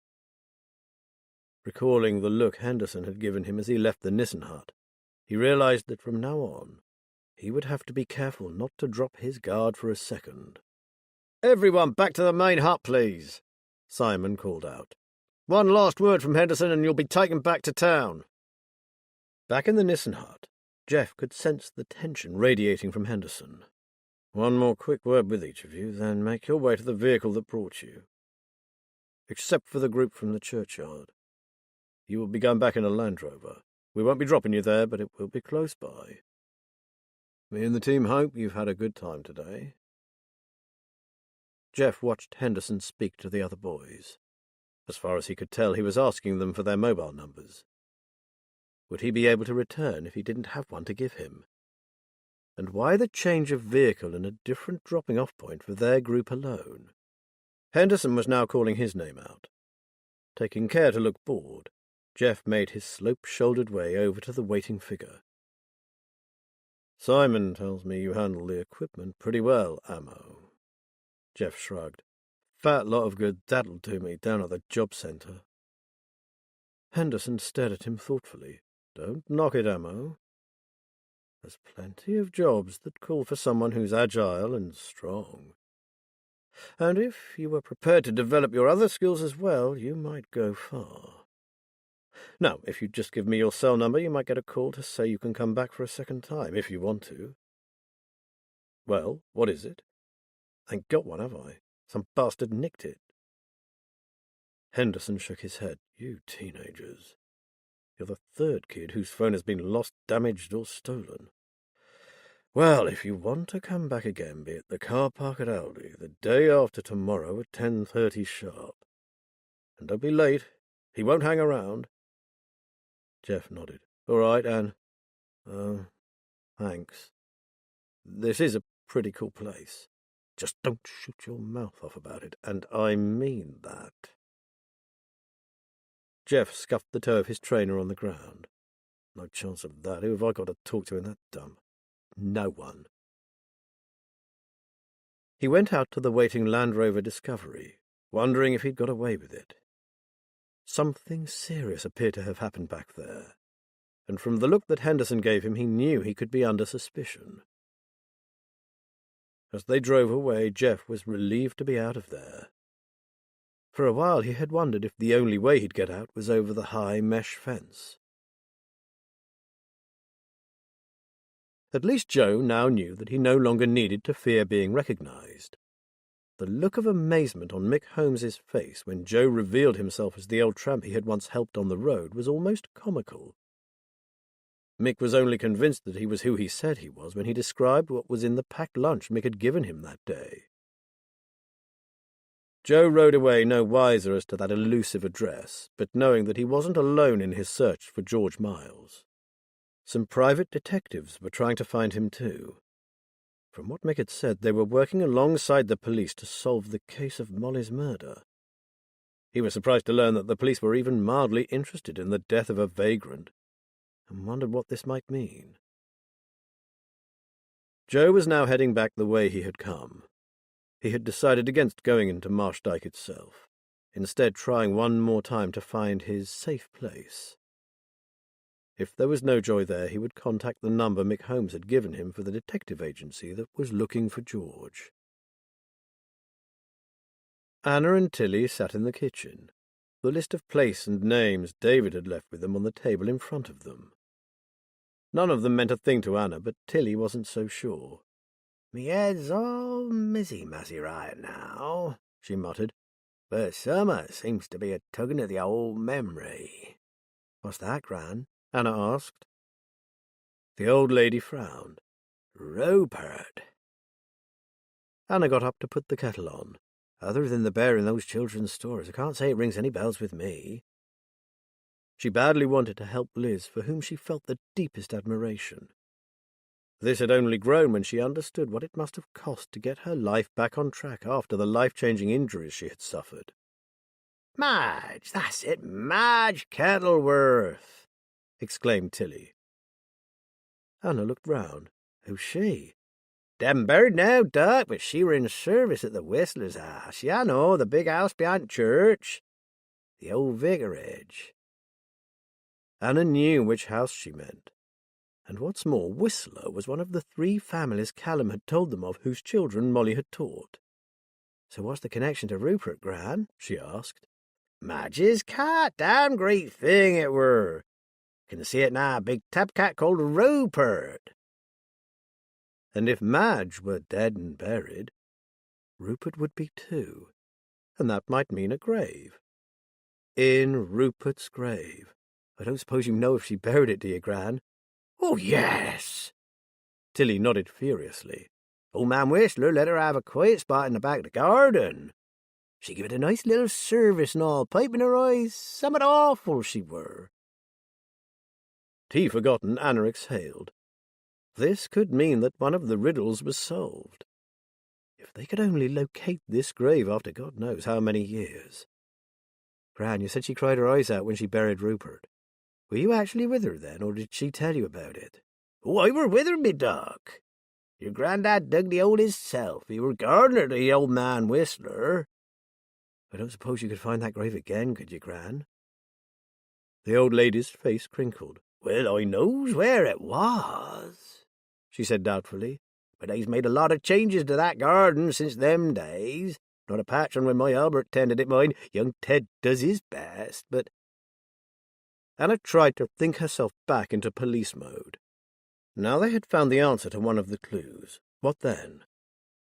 Recalling the look Henderson had given him as he left the Nissen hut, he realized that from now on, he would have to be careful not to drop his guard for a second. "Everyone back to the main hut, please," Simon called out. "One last word from Henderson and you'll be taken back to town." Back in the Nissen hut, Jeff could sense the tension radiating from Henderson. "One more quick word with each of you, then make your way to the vehicle that brought you. Except for the group from the churchyard. You will be going back in a Land Rover. We won't be dropping you there, but it will be close by. Me and the team hope you've had a good time today." Jeff watched Henderson speak to the other boys. As far as he could tell, he was asking them for their mobile numbers. Would he be able to return if he didn't have one to give him? And why the change of vehicle and a different dropping-off point for their group alone? Henderson was now calling his name out. Taking care to look bored, Jeff made his slope-shouldered way over to the waiting figure. "Simon tells me you handle the equipment pretty well, Ammo." Jeff shrugged. "Fat lot of good that'll do me down at the job centre." Henderson stared at him thoughtfully. "Don't knock it, Ammo. There's plenty of jobs that call for someone who's agile and strong. And if you were prepared to develop your other skills as well, you might go far. Now, if you just give me your cell number, you might get a call to say you can come back for a second time, if you want to." "Well, what is it?" "Ain't got one, have I? Some bastard nicked it." Henderson shook his head. "You teenagers. You're the third kid whose phone has been lost, damaged, or stolen. Well, if you want to come back again, be at the car park at Aldi the day after tomorrow at 10:30 sharp. And don't be late. He won't hang around." Jeff nodded. "All right, Anne. Thanks. This is a pretty cool place. Just don't shoot your mouth off about it, and I mean that." Jeff scuffed the toe of his trainer on the ground. "No chance of that. Who have I got to talk to in that dump? No one." He went out to the waiting Land Rover Discovery, wondering if he'd got away with it. Something serious appeared to have happened back there, and from the look that Henderson gave him, he knew he could be under suspicion. As they drove away, Jeff was relieved to be out of there. For a while he had wondered if the only way he'd get out was over the high mesh fence. At least Joe now knew that he no longer needed to fear being recognized. The look of amazement on Mick Holmes's face when Joe revealed himself as the old tramp he had once helped on the road was almost comical. Mick was only convinced that he was who he said he was when he described what was in the packed lunch Mick had given him that day. Joe rode away no wiser as to that elusive address, but knowing that he wasn't alone in his search for George Miles. Some private detectives were trying to find him too. From what Mick had said, they were working alongside the police to solve the case of Molly's murder. He was surprised to learn that the police were even mildly interested in the death of a vagrant, and wondered what this might mean. Joe was now heading back the way he had come. He had decided against going into Marsh Dyke itself, instead trying one more time to find his safe place. If there was no joy there, he would contact the number Mick Holmes had given him for the detective agency that was looking for George. Anna and Tilly sat in the kitchen, the list of place and names David had left with them on the table in front of them. None of them meant a thing to Anna, but Tilly wasn't so sure. "Me head's all mizzy-mazzy right now," she muttered, "but summat seems to be a tugging at the old memory." "What's that, Gran?" Anna asked. The old lady frowned. "Rupert." Anna got up to put the kettle on. "Other than the bear in those children's stories, I can't say it rings any bells with me." She badly wanted to help Liz, for whom she felt the deepest admiration. This had only grown when she understood what it must have cost to get her life back on track after the life-changing injuries she had suffered. "Madge, that's it, Madge Kettleworth," exclaimed Tilly. Anna looked round. Who's she? Dem bird now, Duck, but she were in service at the Whistler's house. Ya know, the big house behind church. The old vicarage. Anna knew which house she meant. And what's more, Whistler was one of the 3 families Callum had told them of whose children Molly had taught. So what's the connection to Rupert, Gran? She asked. Madge's cat, damn great thing it were. Can see it now, big tub cat called Rupert. And if Madge were dead and buried, Rupert would be too, and that might mean a grave. In Rupert's grave. I don't suppose you know if she buried it, do you, Gran? Oh, yes. Tilly nodded furiously. Old man Whistler let her have a quiet spot in the back of the garden. She give it a nice little service and all, pipe in her eyes, somewhat awful she were. Tea forgotten, Anna exhaled. This could mean that one of the riddles was solved. If they could only locate this grave after God knows how many years. Gran, you said she cried her eyes out when she buried Rupert. Were you actually with her then, or did she tell you about it? Oh, I were with her, me Doc. Your grandad dug the hole hisself. He were gardener to the old man Whistler. I don't suppose you could find that grave again, could you, Gran? The old lady's face crinkled. Well, I knows where it was, she said doubtfully, but they's made a lot of changes to that garden since them days. Not a patch on when my Albert tended it, mind. Young Ted does his best, but... Anna tried to think herself back into police mode. Now they had found the answer to one of the clues. What then?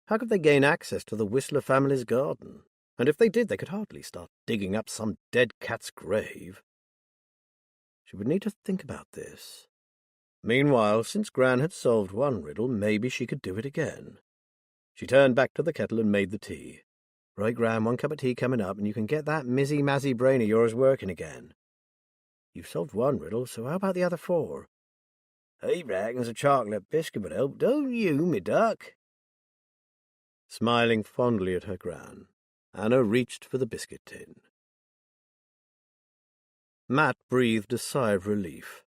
How could they gain access to the Whistler family's garden? And if they did, they could hardly start digging up some dead cat's grave. She would need to think about this. Meanwhile, since Gran had solved one riddle, maybe she could do it again. She turned back to the kettle and made the tea. Right, Gran, 1 cup of tea coming up, and you can get that mizzy-mazzy brain of yours working again. You've solved one riddle, so how about the other 4? I reckons a chocolate biscuit would help, don't you, me duck? Smiling fondly at her Gran, Anna reached for the biscuit tin. Matt breathed a sigh of relief.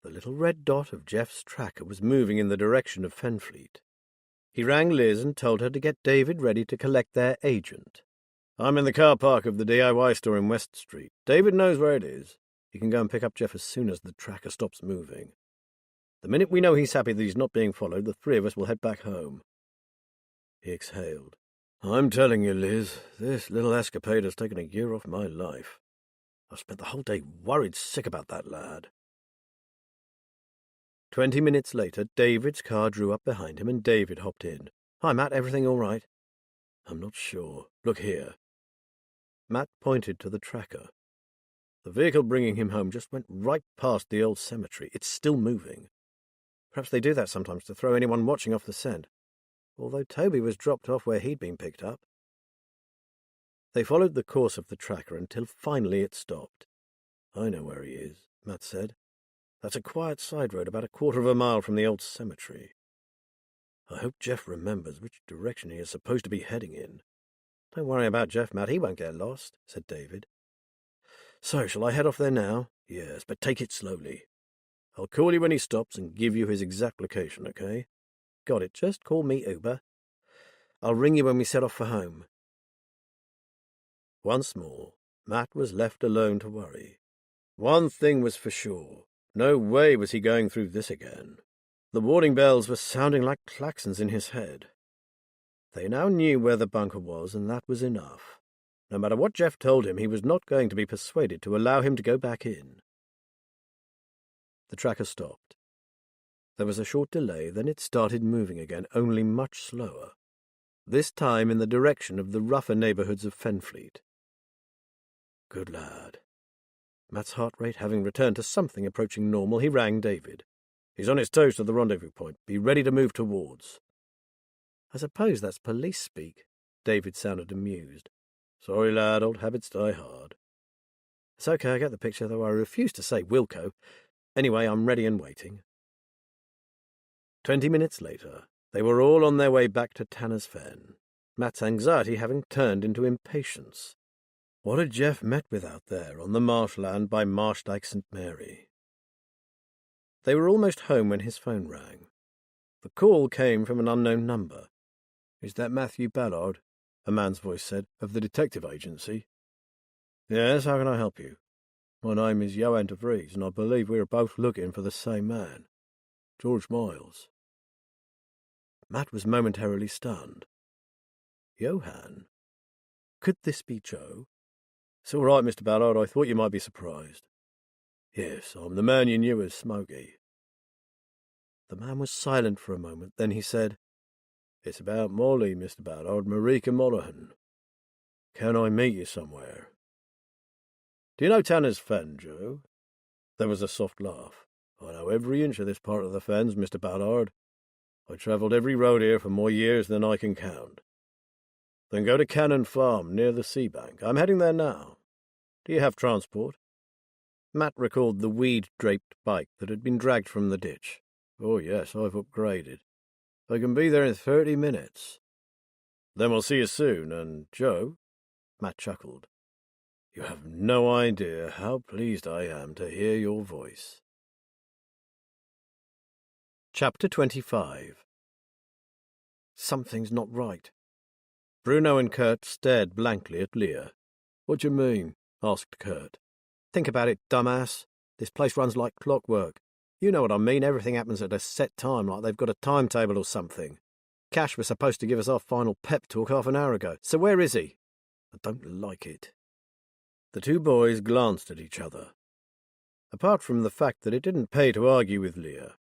The little red dot of Jeff's tracker was moving in the direction of Fenfleet. He rang Liz and told her to get David ready to collect their agent. I'm in the car park of the DIY store in West Street. David knows where it is. He can go and pick up Jeff as soon as the tracker stops moving. The minute we know he's happy that he's not being followed, the 3 of us will head back home. He exhaled. I'm telling you, Liz, this little escapade has taken a year off my life. I've spent the whole day worried sick about that lad. 20 minutes later, David's car drew up behind him and David hopped in. Hi, Matt, everything all right? I'm not sure. Look here. Matt pointed to the tracker. The vehicle bringing him home just went right past the old cemetery. It's still moving. Perhaps they do that sometimes to throw anyone watching off the scent, although Toby was dropped off where he'd been picked up. They followed the course of the tracker until finally it stopped. I know where he is, Matt said. That's a quiet side road about 1/4 of a mile from the old cemetery. I hope Jeff remembers which direction he is supposed to be heading in. Don't worry about Jeff, Matt. He won't get lost, said David. So, shall I head off there now? Yes, but take it slowly. I'll call you when he stops and give you his exact location, okay? Got it. Just call me Uber. I'll ring you when we set off for home. Once more, Matt was left alone to worry. One thing was for sure. No way was he going through this again. The warning bells were sounding like claxons in his head. They now knew where the bunker was, and that was enough. No matter what Jeff told him, he was not going to be persuaded to allow him to go back in. The tracker stopped. There was a short delay, then it started moving again, only much slower. This time in the direction of the rougher neighbourhoods of Fenfleet. Good lad. Matt's heart rate having returned to something approaching normal, he rang David. He's on his toes to the rendezvous point. Be ready to move towards. I suppose that's police speak. David sounded amused. Sorry, lad, old habits die hard. It's okay, I get the picture, though I refuse to say Wilco. Anyway, I'm ready and waiting. 20 minutes later, they were all on their way back to Tanner's Fen, Matt's anxiety having turned into impatience. What had Jeff met with out there on the marshland by Marshdyke St. Mary? They were almost home when his phone rang. The call came from an unknown number. "Is that Matthew Ballard?" a man's voice said. "Of the detective agency?" "Yes, how can I help you?" "My name is Johann de Vries, and I believe we are both looking for the same man. George Miles." Matt was momentarily stunned. Johann? Could this be Joe? "It's all right, Mr. Ballard. I thought you might be surprised." "Yes, I'm the man you knew as Smokey." The man was silent for a moment. Then he said, "It's about Molly, Mr. Ballard, Marika Monaghan. Can I meet you somewhere?" "Do you know Tanner's Fen, Joe?" There was a soft laugh. "I know every inch of this part of the fens, Mr. Ballard. I travelled every road here for more years than I can count." "Then go to Cannon Farm, near the sea bank. I'm heading there now. Do you have transport?" Matt recalled the weed-draped bike that had been dragged from the ditch. "Oh, yes, I've upgraded. I can be there in 30 minutes. "Then we'll see you soon, and, Joe," Matt chuckled, "you have no idea how pleased I am to hear your voice." Chapter 25. Something's not right. Bruno and Kurt stared blankly at Leah. "What do you mean?" asked Kurt. "Think about it, dumbass. This place runs like clockwork. You know what I mean. Everything happens at a set time, like they've got a timetable or something. Cash was supposed to give us our final pep talk half an hour ago. So where is he?" "I don't like it." The two boys glanced at each other. Apart from the fact that it didn't pay to argue with Leah,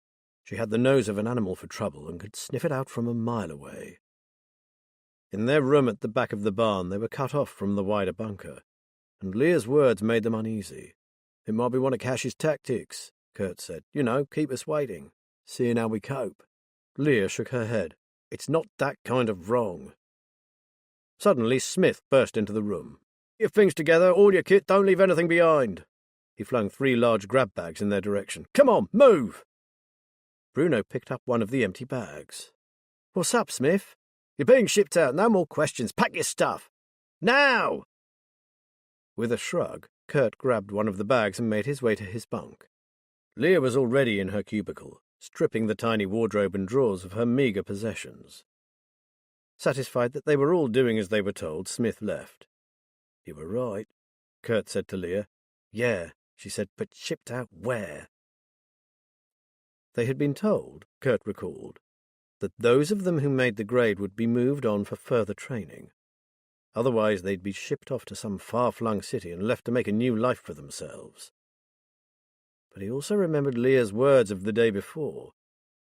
she had the nose of an animal for trouble and could sniff it out from a mile away. In their room at the back of the barn, they were cut off from the wider bunker, and Leah's words made them uneasy. "It might be one of Cash's tactics," Kurt said. "You know, keep us waiting, seeing how we cope." Leah shook her head. "It's not that kind of wrong." Suddenly Smith burst into the room. "Your things together, all your kit, don't leave anything behind." He flung 3 large grab bags in their direction. "Come on, move!" Bruno picked up one of the empty bags. "What's up, Smith?" "You're being shipped out. No more questions. Pack your stuff. Now!" With a shrug, Kurt grabbed one of the bags and made his way to his bunk. Leah was already in her cubicle, stripping the tiny wardrobe and drawers of her meagre possessions. Satisfied that they were all doing as they were told, Smith left. "You were right," Kurt said to Leah. "Yeah," she said, "but shipped out where?" They had been told, Kurt recalled, that those of them who made the grade would be moved on for further training. Otherwise they'd be shipped off to some far-flung city and left to make a new life for themselves. But he also remembered Leah's words of the day before,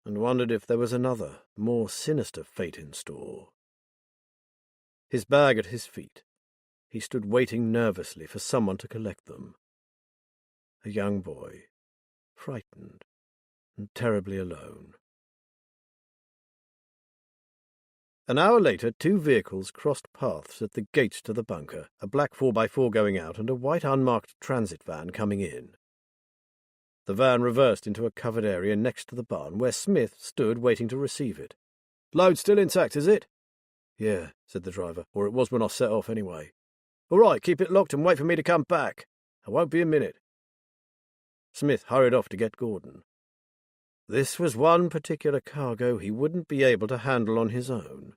and wondered if there was another, more sinister fate in store. His bag at his feet, he stood waiting nervously for someone to collect them. A young boy, frightened and terribly alone. An hour later, 2 vehicles crossed paths at the gates to the bunker, a black 4x4 going out and a white unmarked transit van coming in. The van reversed into a covered area next to the barn, where Smith stood waiting to receive it. "Load still intact, is it?" "Yeah," said the driver, "or it was when I set off anyway." "All right, keep it locked and wait for me to come back. I won't be a minute." Smith hurried off to get Gordon. This was one particular cargo he wouldn't be able to handle on his own.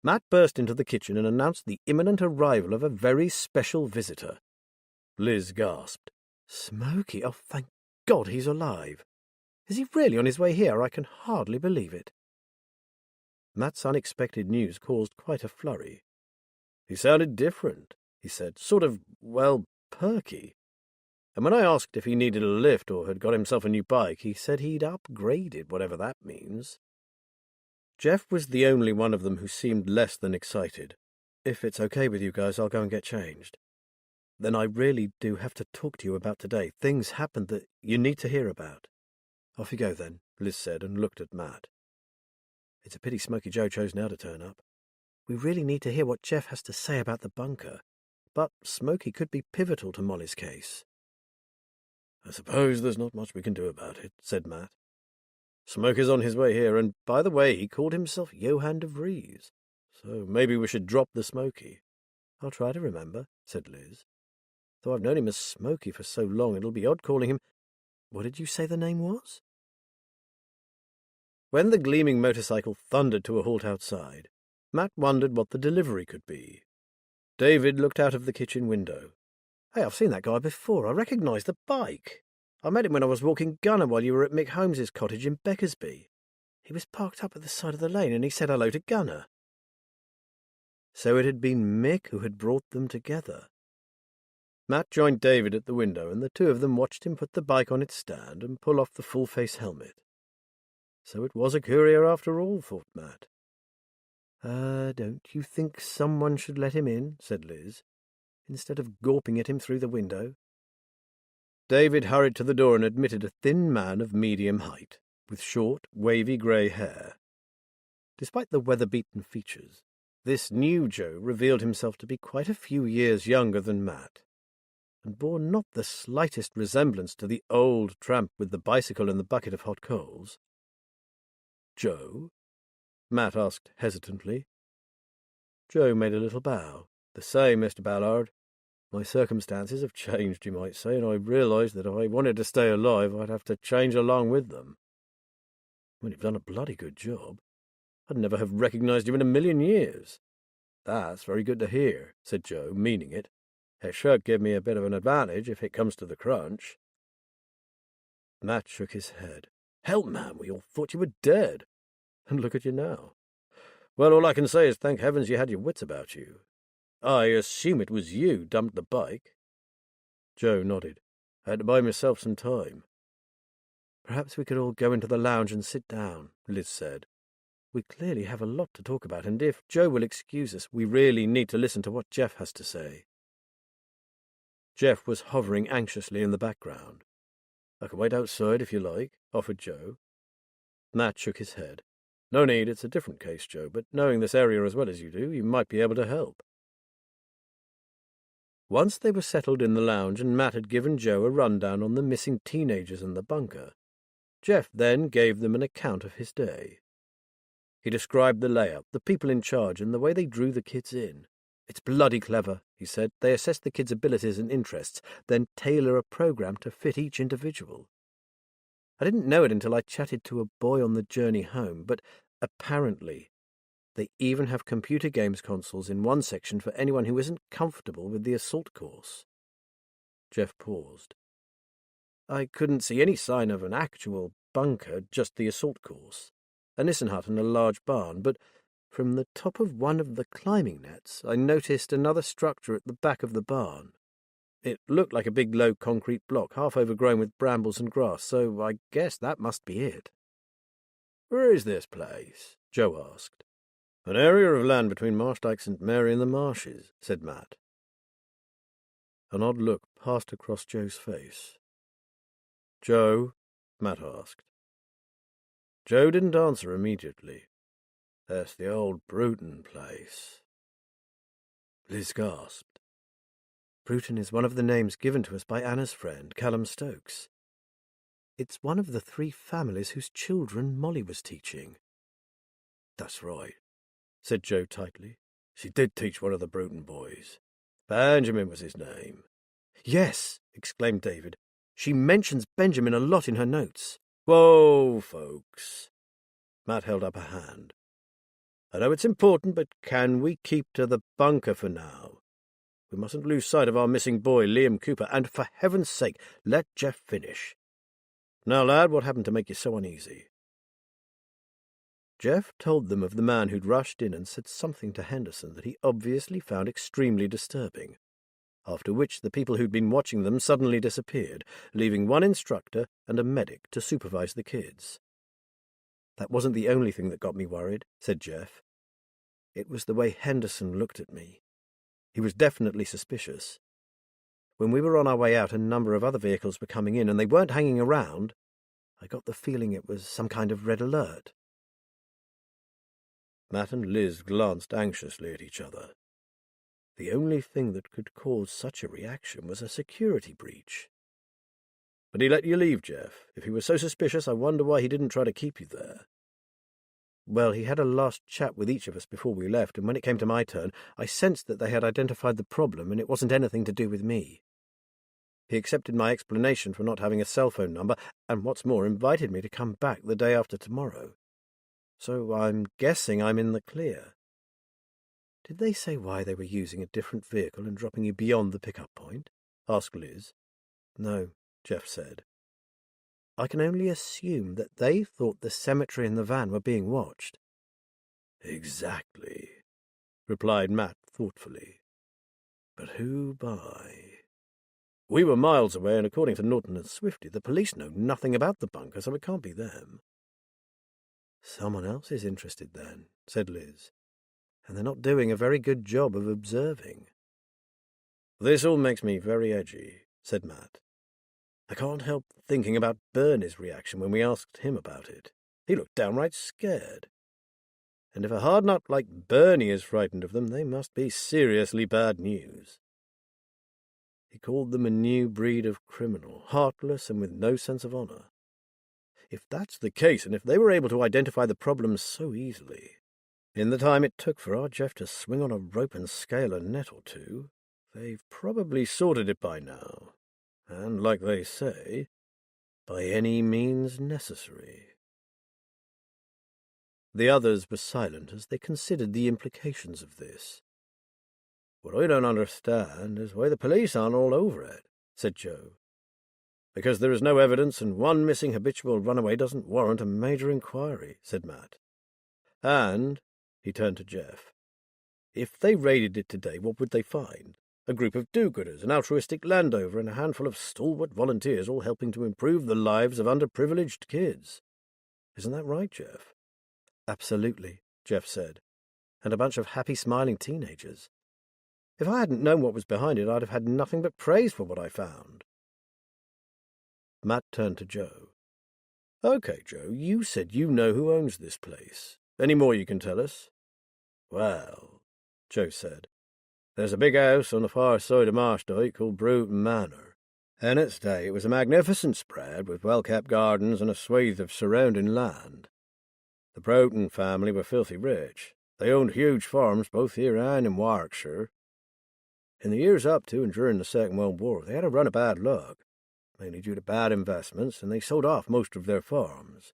Matt burst into the kitchen and announced the imminent arrival of a very special visitor. Liz gasped. "Smokey? Oh, thank God he's alive. Is he really on his way here? I can hardly believe it." Matt's unexpected news caused quite a flurry. "He sounded different," he said, "sort of, well, perky. And when I asked if he needed a lift or had got himself a new bike, he said he'd upgraded, whatever that means." Jeff was the only one of them who seemed less than excited. "If it's okay with you guys, I'll go and get changed. Then I really do have to talk to you about today. Things happened that you need to hear about." "Off you go then," Liz said and looked at Matt. "It's a pity Smokey Joe chose now to turn up. We really need to hear what Jeff has to say about the bunker, but Smokey could be pivotal to Molly's case." "I suppose there's not much we can do about it," said Matt. "Smokey's on his way here, and by the way, he called himself Johann de Vries, so maybe we should drop the Smokey." "I'll try to remember," said Liz. "Though I've known him as Smokey for so long, it'll be odd calling him..." What did you say the name was? When the gleaming motorcycle thundered to a halt outside, Matt wondered what the delivery could be. David looked out of the kitchen window. Hey, I've seen that guy before. I recognise the bike. I met him when I was walking Gunner while you were at Mick Holmes's cottage in Beckersby. He was parked up at the side of the lane and he said hello to Gunner. So it had been Mick who had brought them together. Matt joined David at the window, and the two of them watched him put the bike on its stand and pull off the full-face helmet. So it was a courier after all, thought Matt. Don't you think someone should let him in, said Liz, instead of gawping at him through the window? David hurried to the door and admitted a thin man of medium height, with short, wavy grey hair. Despite the weather-beaten features, this new Joe revealed himself to be quite a few years younger than Matt, and bore not the slightest resemblance to the old tramp with the bicycle and the bucket of hot coals. "Joe?" Matt asked hesitantly. Joe made a little bow. "The same, Mr. Ballard. My circumstances have changed, you might say, and I realised that if I wanted to stay alive, I'd have to change along with them. Well, you've done a bloody good job. I'd never have recognised you in a million years." "That's very good to hear," said Joe, meaning it. "It should give me a bit of an advantage if it comes to the crunch." Matt shook his head. "Hell, man, we all thought you were dead. And look at you now. Well, all I can say is thank heavens you had your wits about you. I assume it was you dumped the bike." Joe nodded. "I had to buy myself some time." "Perhaps we could all go into the lounge and sit down," Liz said. "We clearly have a lot to talk about, and if Joe will excuse us, we really need to listen to what Jeff has to say." Jeff was hovering anxiously in the background. "I can wait outside if you like," offered Joe. Matt shook his head. "No need, it's a different case, Joe, but knowing this area as well as you do, you might be able to help." Once they were settled in the lounge and Matt had given Joe a rundown on the missing teenagers and the bunker, Jeff then gave them an account of his day. He described the layout, the people in charge, and the way they drew the kids in. "It's bloody clever," he said. "They assess the kids' abilities and interests, then tailor a program to fit each individual. I didn't know it until I chatted to a boy on the journey home, but apparently they even have computer games consoles in one section for anyone who isn't comfortable with the assault course." Jeff paused. "I couldn't see any sign of an actual bunker, just the assault course, a Nissen hut and a large barn, but from the top of one of the climbing nets I noticed another structure at the back of the barn. It looked like a big low concrete block, half overgrown with brambles and grass, so I guess that must be it." "Where is this place?" Joe asked. "An area of land between Marshdyke St. Mary and the marshes," said Matt. An odd look passed across Joe's face. "Joe?" Matt asked. Joe didn't answer immediately. "That's the old Bruton place." Liz gasped. "Bruton is one of the names given to us by Anna's friend, Callum Stokes. It's one of the 3 families whose children Molly was teaching." "That's right," said Joe tightly. "She did teach one of the Bruton boys. Benjamin was his name." "Yes," exclaimed David. "She mentions Benjamin a lot in her notes." "Whoa, folks." Matt held up a hand. "I know it's important, but can we keep to the bunker for now? We mustn't lose sight of our missing boy, Liam Cooper, and for heaven's sake, let Jeff finish. Now, lad, what happened to make you so uneasy?" Jeff told them of the man who'd rushed in and said something to Henderson that he obviously found extremely disturbing, after which the people who'd been watching them suddenly disappeared, leaving one instructor and a medic to supervise the kids. "That wasn't the only thing that got me worried," said Jeff. "It was the way Henderson looked at me. He was definitely suspicious. When we were on our way out, a number of other vehicles were coming in, and they weren't hanging around. I got the feeling it was some kind of red alert." Matt and Liz glanced anxiously at each other. The only thing that could cause such a reaction was a security breach. "But he let you leave, Jeff. If he was so suspicious, I wonder why he didn't try to keep you there." "Well, he had a last chat with each of us before we left, and when it came to my turn, I sensed that they had identified the problem and it wasn't anything to do with me." He accepted my explanation for not having a cell phone number, and what's more, invited me to come back the day after tomorrow. So I'm guessing I'm in the clear. Did they say why they were using a different vehicle and dropping you beyond the pickup point? Asked Liz. No, Jeff said. I can only assume that they thought the cemetery and the van were being watched. Exactly, replied Matt thoughtfully. But who by? We were miles away, and according to Norton and Swifty, the police know nothing about the bunker, so it can't be them. Someone else is interested then, said Liz, and they're not doing a very good job of observing. This all makes me very edgy, said Matt. I can't help thinking about Bernie's reaction when we asked him about it. He looked downright scared. And if a hard nut like Bernie is frightened of them, they must be seriously bad news. He called them a new breed of criminal, heartless and with no sense of honour. If that's the case, and if they were able to identify the problem so easily, in the time it took for our Jeff to swing on a rope and scale a net or two, they've probably sorted it by now, and, like they say, by any means necessary. The others were silent as they considered the implications of this. What I don't understand is why the police aren't all over it, said Joe. Because there is no evidence and one missing habitual runaway doesn't warrant a major inquiry, said Matt. And, he turned to Jeff, if they raided it today, what would they find? A group of do-gooders, an altruistic landowner, and a handful of stalwart volunteers all helping to improve the lives of underprivileged kids. Isn't that right, Jeff? Absolutely, Jeff said, and a bunch of happy, smiling teenagers. If I hadn't known what was behind it, I'd have had nothing but praise for what I found. Matt turned to Joe. Okay, Joe, you said you know who owns this place. Any more you can tell us? Well, Joe said, there's a big house on the far side of Marshdyke called Bruton Manor. In its day it was a magnificent spread with well-kept gardens and a swathe of surrounding land. The Bruton family were filthy rich. They owned huge farms both here and in Warwickshire. In the years up to and during the Second World War, they had a run of bad luck, mainly due to bad investments, and they sold off most of their farms.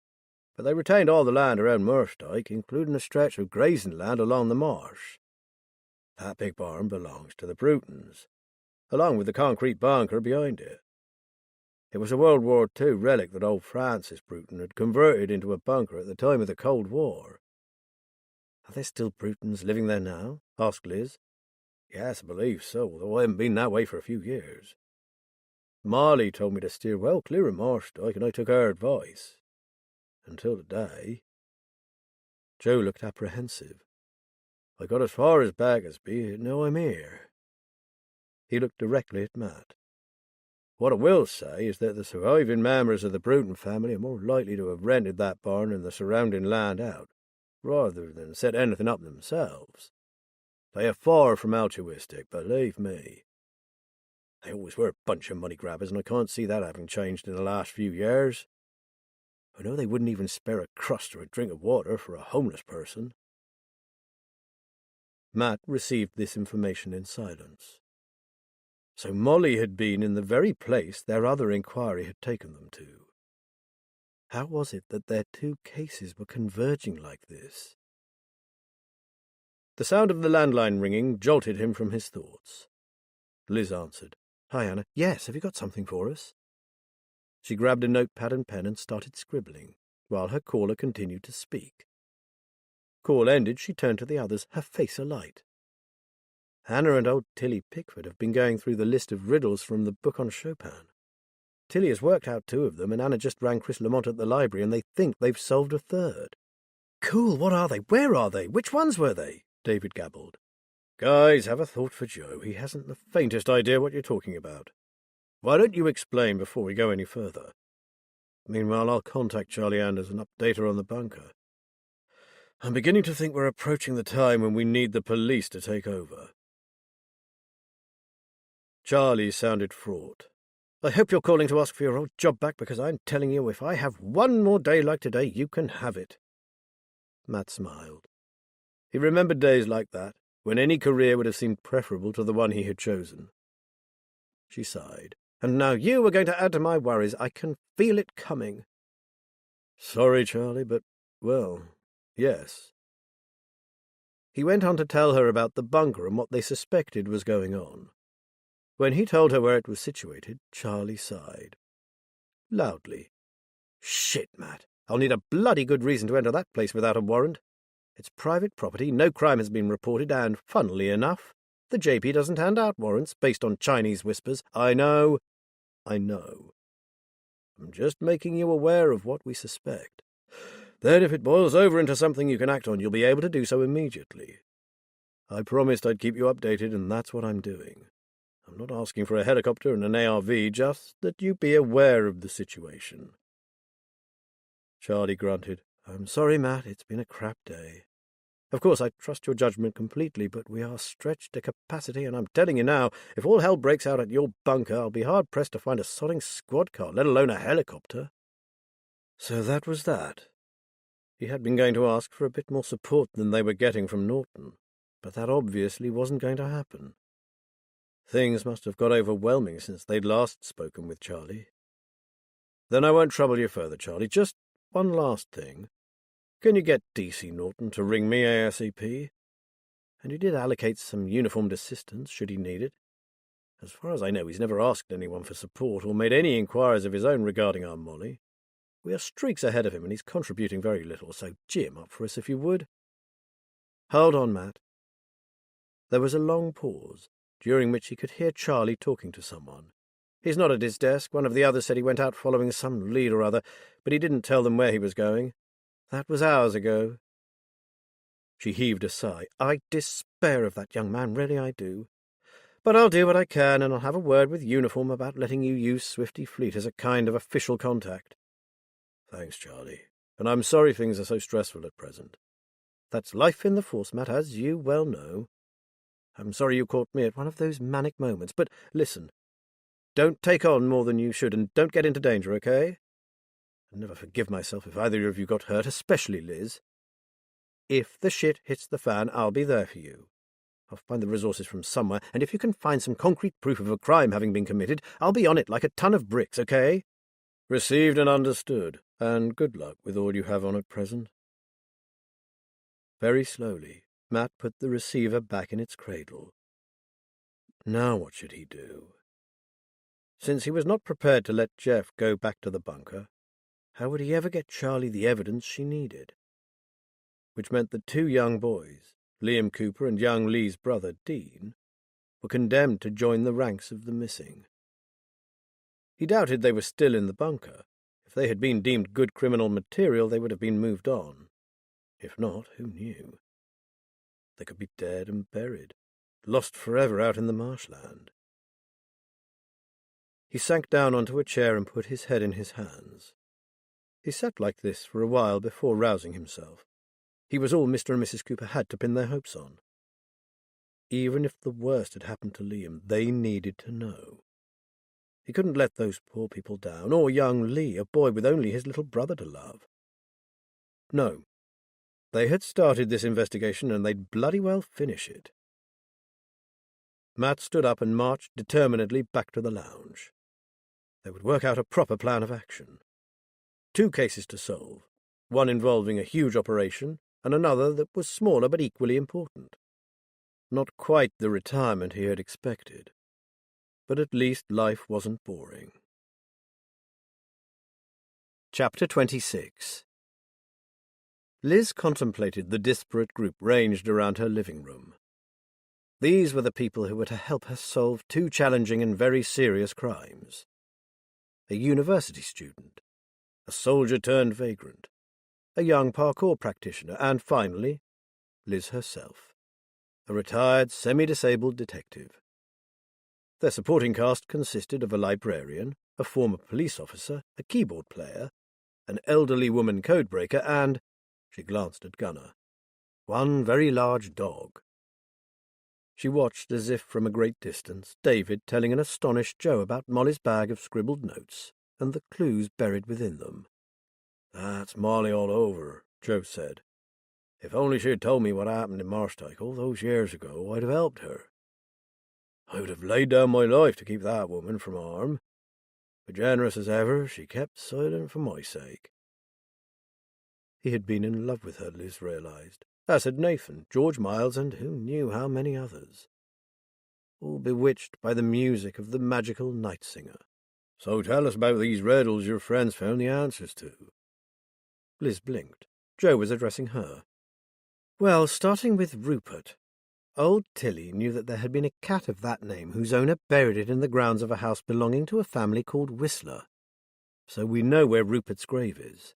But they retained all the land around Marshdyke, including a stretch of grazing land along the marsh. That big barn belongs to the Brutons, along with the concrete bunker behind it. It was a World War II relic that old Francis Bruton had converted into a bunker at the time of the Cold War. Are there still Brutons living there now? Asked Liz. Yes, I believe so, although I haven't been that way for a few years. Molly told me to steer well clear of Marshdyke, and I took her advice. Until today. Joe looked apprehensive. I got as far as Baggersby, and now I'm here. He looked directly at Matt. What I will say is that the surviving members of the Bruton family are more likely to have rented that barn and the surrounding land out, rather than set anything up themselves. They are far from altruistic, believe me. They always were a bunch of money grabbers, and I can't see that having changed in the last few years. I know they wouldn't even spare a crust or a drink of water for a homeless person. Matt received this information in silence. So Molly had been in the very place their other inquiry had taken them to. How was it that their two cases were converging like this? The sound of the landline ringing jolted him from his thoughts. Liz answered. Hi, Anna. Yes, have you got something for us? She grabbed a notepad and pen and started scribbling, while her caller continued to speak. Call ended, she turned to the others, her face alight. Anna and old Tilly Pickford have been going through the list of riddles from the book on Chopin. Tilly has worked out 2 of them, and Anna just rang Chris Lamont at the library, and they think they've solved a 3rd. Cool, what are they? Where are they? Which ones were they? David gabbled. Guys, have a thought for Joe. He hasn't the faintest idea what you're talking about. Why don't you explain before we go any further? Meanwhile, I'll contact Charlie Anders and update her on the bunker. I'm beginning to think we're approaching the time when we need the police to take over. Charlie sounded fraught. I hope you're calling to ask for your old job back, because I'm telling you, if I have one more day like today, you can have it. Matt smiled. He remembered days like that, when any career would have seemed preferable to the one he had chosen. She sighed. And now you are going to add to my worries. I can feel it coming. Sorry, Charlie, but, well, yes. He went on to tell her about the bunker and what they suspected was going on. When he told her where it was situated, Charlie sighed. Loudly. Shit, Matt. I'll need a bloody good reason to enter that place without a warrant. It's private property, no crime has been reported, and, funnily enough, the JP doesn't hand out warrants based on Chinese whispers. I know. I'm just making you aware of what we suspect. Then if it boils over into something you can act on, you'll be able to do so immediately. I promised I'd keep you updated, and that's what I'm doing. I'm not asking for a helicopter and an ARV, just that you be aware of the situation. Charlie grunted. I'm sorry, Matt, it's been a crap day. Of course, I trust your judgment completely, but we are stretched to capacity, and I'm telling you now, if all hell breaks out at your bunker, I'll be hard-pressed to find a sodding squad car, let alone a helicopter. So that was that. He had been going to ask for a bit more support than they were getting from Norton, but that obviously wasn't going to happen. Things must have got overwhelming since they'd last spoken with Charlie. Then I won't trouble you further, Charlie. Just one last thing. Can you get DC Norton to ring me ASAP? And you did allocate some uniformed assistance, should he need it. As far as I know, he's never asked anyone for support or made any inquiries of his own regarding our Molly. We are streaks ahead of him, and he's contributing very little, so gee him up for us if you would. Hold on, Matt. There was a long pause, during which he could hear Charlie talking to someone. He's not at his desk. One of the others said he went out following some lead or other, but he didn't tell them where he was going. That was hours ago. She heaved a sigh. I despair of that young man, really I do. But I'll do what I can, and I'll have a word with Uniform about letting you use Swifty Fleet as a kind of official contact. Thanks, Charlie. And I'm sorry things are so stressful at present. That's life in the Force, Matt, as you well know. I'm sorry you caught me at one of those manic moments, but listen. Don't take on more than you should, and don't get into danger, okay? I'll never forgive myself if either of you got hurt, especially Liz. If the shit hits the fan, I'll be there for you. I'll find the resources from somewhere, and if you can find some concrete proof of a crime having been committed, I'll be on it like a ton of bricks, okay? Received and understood, and good luck with all you have on at present. Very slowly, Matt put the receiver back in its cradle. Now what should he do? Since he was not prepared to let Jeff go back to the bunker, how would he ever get Charlie the evidence she needed? Which meant the two young boys, Liam Cooper and young Lee's brother, Dean, were condemned to join the ranks of the missing. He doubted they were still in the bunker. If they had been deemed good criminal material, they would have been moved on. If not, who knew? They could be dead and buried, lost forever out in the marshland. He sank down onto a chair and put his head in his hands. He sat like this for a while before rousing himself. He was all Mr. and Mrs. Cooper had to pin their hopes on. Even if the worst had happened to Liam, they needed to know. He couldn't let those poor people down, or young Lee, a boy with only his little brother to love. No. They had started this investigation, and they'd bloody well finish it. Matt stood up and marched determinedly back to the lounge. They would work out a proper plan of action. 2 cases to solve, one involving a huge operation, and another that was smaller but equally important. Not quite the retirement he had expected, but at least life wasn't boring. Chapter 26. Liz contemplated the disparate group ranged around her living room. These were the people who were to help her solve 2 challenging and very serious crimes. A university student, a soldier-turned-vagrant, a young parkour practitioner, and finally, Liz herself, a retired, semi-disabled detective. Their supporting cast consisted of a librarian, a former police officer, a keyboard player, an elderly woman codebreaker, and, she glanced at Gunnar, one very large dog. She watched as if from a great distance, David telling an astonished Joe about Molly's bag of scribbled notes and the clues buried within them. That's Molly all over, Joe said. If only she had told me what happened in Marsteig all those years ago, I'd have helped her. I would have laid down my life to keep that woman from harm. But generous as ever, she kept silent for my sake. He had been in love with her, Liz realised, as had Nathan, George Miles, and who knew how many others. All bewitched by the music of the magical night singer. So tell us about these riddles your friends found the answers to. Liz blinked. Jo was addressing her. Well, starting with Rupert. Old Tilly knew that there had been a cat of that name whose owner buried it in the grounds of a house belonging to a family called Whistler. So we know where Rupert's grave is.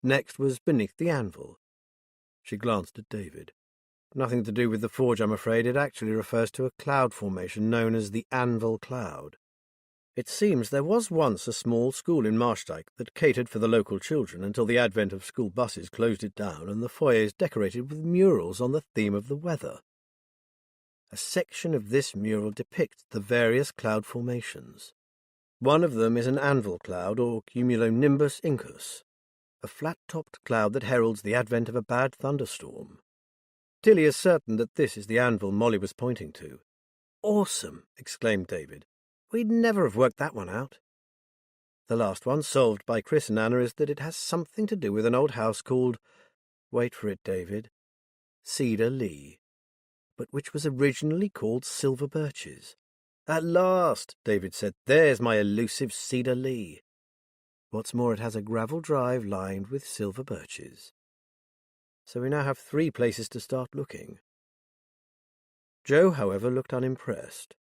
Next was beneath the anvil. She glanced at David. Nothing to do with the forge, I'm afraid. It actually refers to a cloud formation known as the Anvil Cloud. It seems there was once a small school in Marshdyke that catered for the local children until the advent of school buses closed it down and the foyers decorated with murals on the theme of the weather. A section of this mural depicts the various cloud formations. One of them is an anvil cloud, or cumulonimbus incus, a flat-topped cloud that heralds the advent of a bad thunderstorm. Tilly is certain that this is the anvil Molly was pointing to. "Awesome!" exclaimed David. "We'd never have worked that one out." The last one, solved by Chris and Anna, is that it has something to do with an old house called, wait for it, David, Cedar Lee, but which was originally called Silver Birches. "At last," David said. "There's my elusive Cedar Lee. What's more, it has a gravel drive lined with silver birches. So we now have 3 places to start looking." Jo, however, looked unimpressed.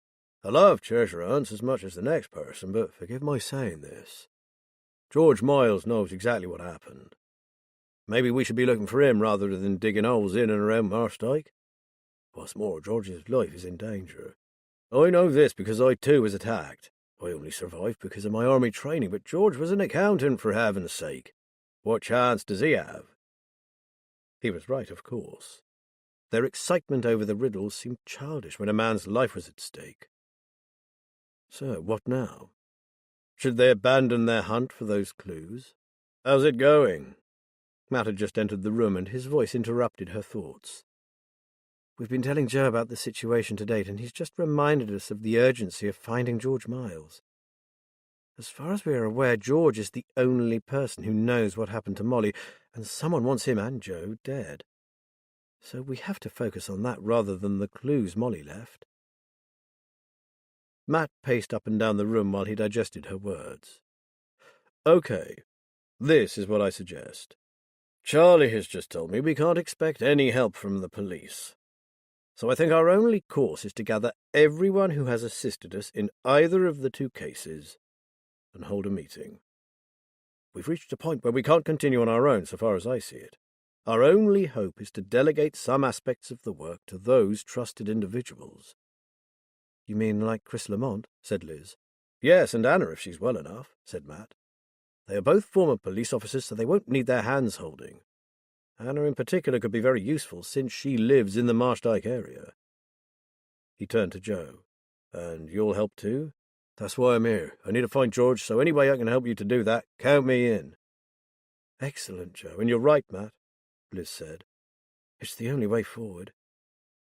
I love treasure hunts as much as the next person, but forgive my saying this. George Miles knows exactly what happened. Maybe we should be looking for him rather than digging holes in and around Marshdyke. What's more, George's life is in danger. I know this because I too was attacked. I only survived because of my army training, but George was an accountant, for heaven's sake. What chance does he have? He was right, of course. Their excitement over the riddles seemed childish when a man's life was at stake. So, what now? Should they abandon their hunt for those clues? How's it going? Matt had just entered the room, and his voice interrupted her thoughts. We've been telling Joe about the situation to date, and he's just reminded us of the urgency of finding George Miles. As far as we are aware, George is the only person who knows what happened to Molly, and someone wants him and Joe dead. So we have to focus on that rather than the clues Molly left. Matt paced up and down the room while he digested her words. Okay, this is what I suggest. Charlie has just told me we can't expect any help from the police. So I think our only course is to gather everyone who has assisted us in either of the 2 cases and hold a meeting. We've reached a point where we can't continue on our own, so far as I see it. Our only hope is to delegate some aspects of the work to those trusted individuals. You mean like Chris Lamont? Said Liz. Yes, and Anna, if she's well enough, said Matt. They are both former police officers, so they won't need their hands holding. Anna in particular could be very useful, since she lives in the Marshdyke area. He turned to Jo. And you'll help too? That's why I'm here. I need to find George, so any way I can help you to do that, count me in. Excellent, Jo, and you're right, Matt, Liz said. It's the only way forward.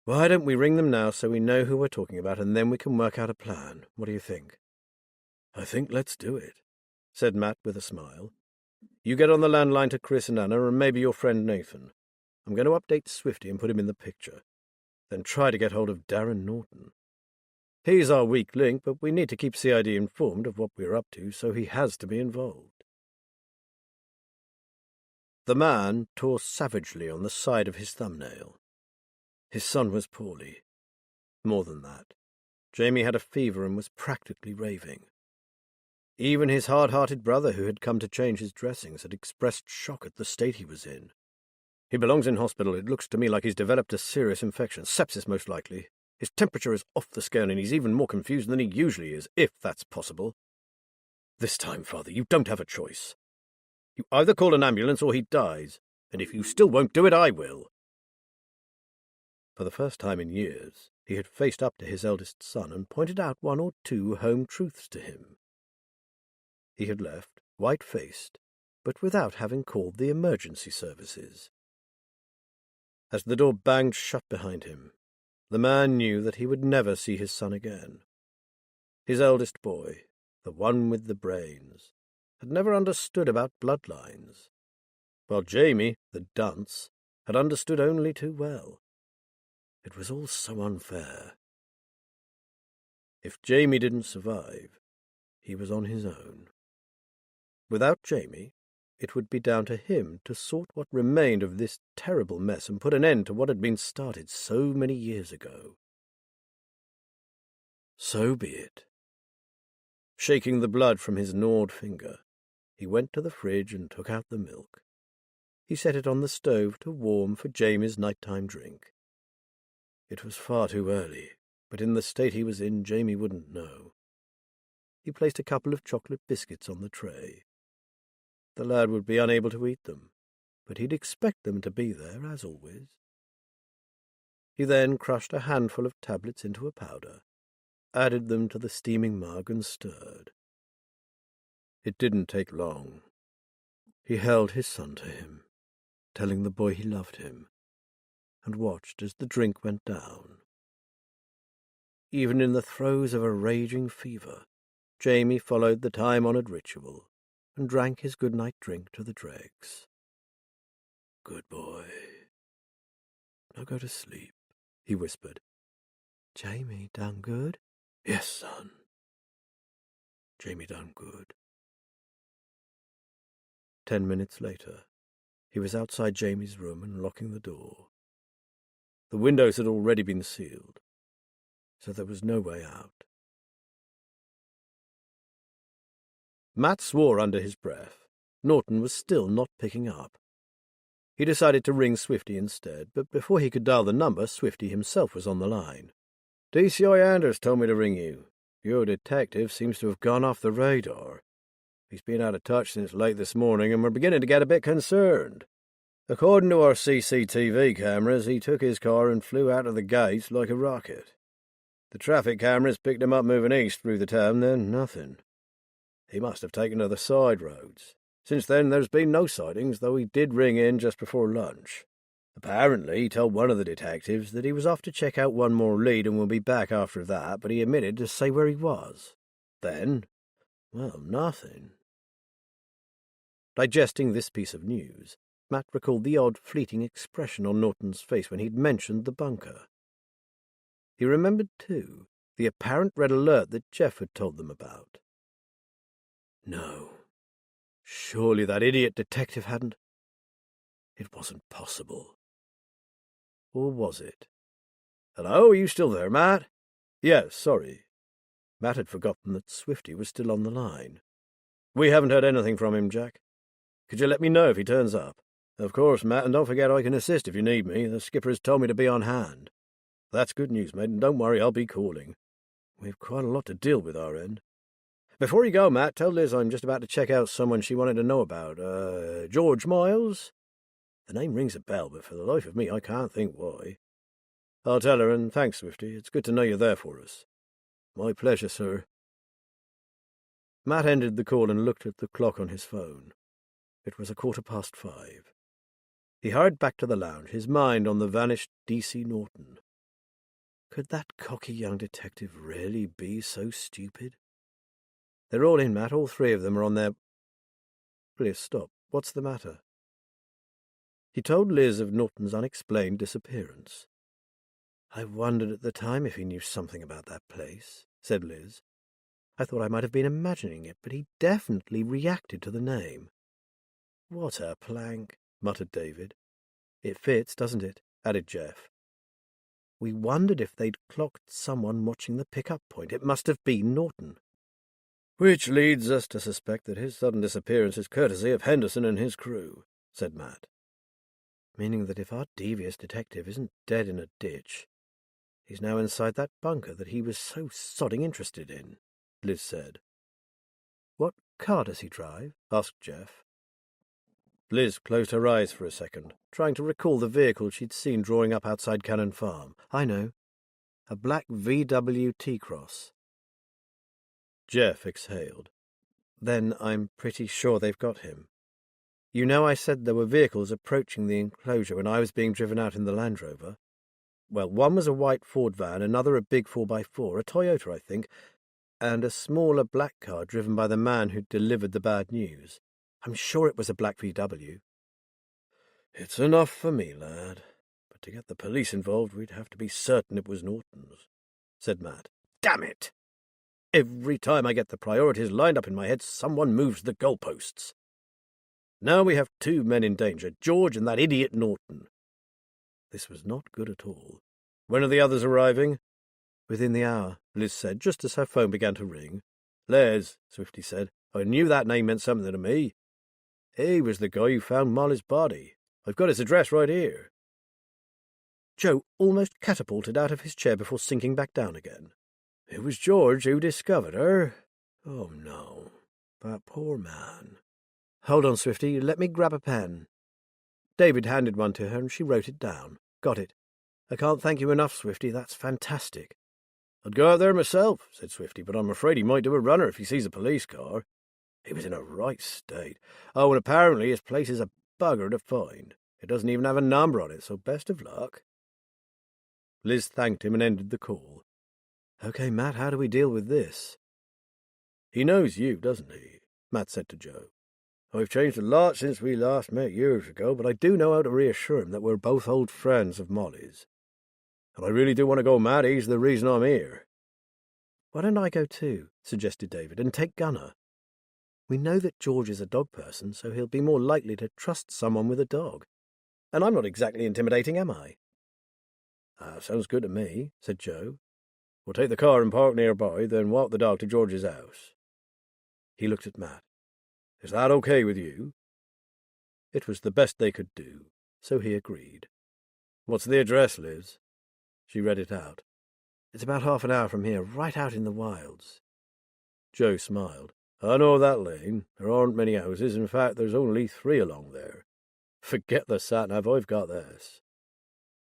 Why don't we ring them now so we know who we're talking about, and then we can work out a plan? What do you think? I think let's do it, said Matt with a smile. You get on the landline to Chris and Anna, and maybe your friend Nathan. I'm going to update Swifty and put him in the picture. Then try to get hold of Darren Norton. He's our weak link, but we need to keep CID informed of what we're up to, so he has to be involved. The man tore savagely on the side of his thumbnail. His son was poorly. More than that, Jamie had a fever and was practically raving. Even his hard-hearted brother, who had come to change his dressings, had expressed shock at the state he was in. He belongs in hospital. It looks to me like he's developed a serious infection, sepsis most likely. His temperature is off the scale, and he's even more confused than he usually is, if that's possible. This time, Father, you don't have a choice. You either call an ambulance or he dies, and if you still won't do it, I will. For the first time in years, he had faced up to his eldest son and pointed out 1 or 2 home truths to him. He had left, white-faced, but without having called the emergency services. As the door banged shut behind him, the man knew that he would never see his son again. His eldest boy, the one with the brains, had never understood about bloodlines, while Jamie, the dunce, had understood only too well. It was all so unfair. If Jamie didn't survive, he was on his own. Without Jamie, it would be down to him to sort what remained of this terrible mess and put an end to what had been started so many years ago. So be it. Shaking the blood from his gnawed finger, he went to the fridge and took out the milk. He set it on the stove to warm for Jamie's nighttime drink. It was far too early, but in the state he was in, Jamie wouldn't know. He placed a couple of chocolate biscuits on the tray. The lad would be unable to eat them, but he'd expect them to be there, as always. He then crushed a handful of tablets into a powder, added them to the steaming mug, and stirred. It didn't take long. He held his son to him, telling the boy he loved him, and watched as the drink went down. Even in the throes of a raging fever, Jamie followed the time-honoured ritual and drank his good-night drink to the dregs. "Good boy. Now go to sleep," he whispered. "Jamie done good?" "Yes, son. Jamie done good." 10 minutes later, he was outside Jamie's room and locking the door. The windows had already been sealed, so there was no way out. Matt swore under his breath. Norton was still not picking up. He decided to ring Swifty instead, but before he could dial the number, Swifty himself was on the line. "DCI Anders told me to ring you. Your detective seems to have gone off the radar. He's been out of touch since late this morning, and we're beginning to get a bit concerned. According to our CCTV cameras, he took his car and flew out of the gates like a rocket. The traffic cameras picked him up moving east through the town, then nothing. He must have taken to the side roads. Since then, there's been no sightings, though he did ring in just before lunch. Apparently, he told one of the detectives that he was off to check out one more lead and will be back after that, but he omitted to say where he was. Then, well, nothing." Digesting this piece of news, Matt recalled the odd, fleeting expression on Norton's face when he'd mentioned the bunker. He remembered, too, the apparent red alert that Jeff had told them about. No. Surely that idiot detective hadn't. It wasn't possible. Or was it? "Hello, are you still there, Matt?" "Yes, sorry." Matt had forgotten that Swifty was still on the line. "We haven't heard anything from him, Jack. Could you let me know if he turns up?" "Of course, Matt, and don't forget I can assist if you need me. The skipper has told me to be on hand." "That's good news, mate, and don't worry, I'll be calling. We've quite a lot to deal with our end. Before you go, Matt, tell Liz I'm just about to check out someone she wanted to know about. George Miles? The name rings a bell, but for the life of me I can't think why." "I'll tell her, and thanks, Swifty. It's good to know you're there for us." "My pleasure, sir." Matt ended the call and looked at the clock on his phone. It was 5:15. He hurried back to the lounge, his mind on the vanished D.C. Norton. Could that cocky young detective really be so stupid? "They're all in, Matt. All three of them are on their—" "Please stop. What's the matter?" He told Liz of Norton's unexplained disappearance. "I wondered at the time if he knew something about that place," said Liz. "I thought I might have been imagining it, but he definitely reacted to the name." "What a plank," muttered David. "It fits, doesn't it?" added Jeff. "We wondered if they'd clocked someone watching the pick-up point. It must have been Norton." "Which leads us to suspect that his sudden disappearance is courtesy of Henderson and his crew," said Matt. "Meaning that if our devious detective isn't dead in a ditch, he's now inside that bunker that he was so sodding interested in," Liz said. "What car does he drive?" asked Jeff. Liz closed her eyes for a second, trying to recall the vehicle she'd seen drawing up outside Cannon Farm. "I know. A black VW T-Cross." Jeff exhaled. "Then I'm pretty sure they've got him. You know I said there were vehicles approaching the enclosure when I was being driven out in the Land Rover? Well, one was a white Ford van, another a big 4x4, a Toyota, I think, and a smaller black car driven by the man who delivered the bad news. I'm sure it was a black VW. It's enough for me, lad. But to get the police involved, we'd have to be certain it was Norton's, said Matt. Damn it! Every time I get the priorities lined up in my head, someone moves the goalposts. Now we have 2 men in danger, George and that idiot Norton. This was not good at all. When are the others arriving? Within the hour, Liz said, just as her phone began to ring. Les, Swifty said. I knew that name meant something to me. He was the guy who found Molly's body. I've got his address right here. Joe almost catapulted out of his chair before sinking back down again. It was George who discovered her. Oh, no. That poor man. Hold on, Swifty. Let me grab a pen. David handed one to her and she wrote it down. Got it. I can't thank you enough, Swifty. That's fantastic. I'd go out there myself, said Swifty, but I'm afraid he might do a runner if he sees a police car. He was in a right state. Oh, and apparently his place is a bugger to find. It doesn't even have a number on it, so best of luck. Liz thanked him and ended the call. Okay, Matt, how do we deal with this? He knows you, doesn't he? Matt said to Joe. I've changed a lot since we last met years ago, but I do know how to reassure him that we're both old friends of Molly's. And I really do want to go, Matt. He's the reason I'm here. Why don't I go too, suggested David, and take Gunner? We know that George is a dog person, so he'll be more likely to trust someone with a dog. And I'm not exactly intimidating, am I? Sounds good to me, said Joe. We'll take the car and park nearby, then walk the dog to George's house. He looked at Matt. Is that okay with you? It was the best they could do, so he agreed. What's the address, Liz? She read it out. It's about half an hour from here, right out in the wilds. Joe smiled. I know that lane. There aren't many houses. In fact, there's only 3 along there. Forget the sat-nav, I've got this.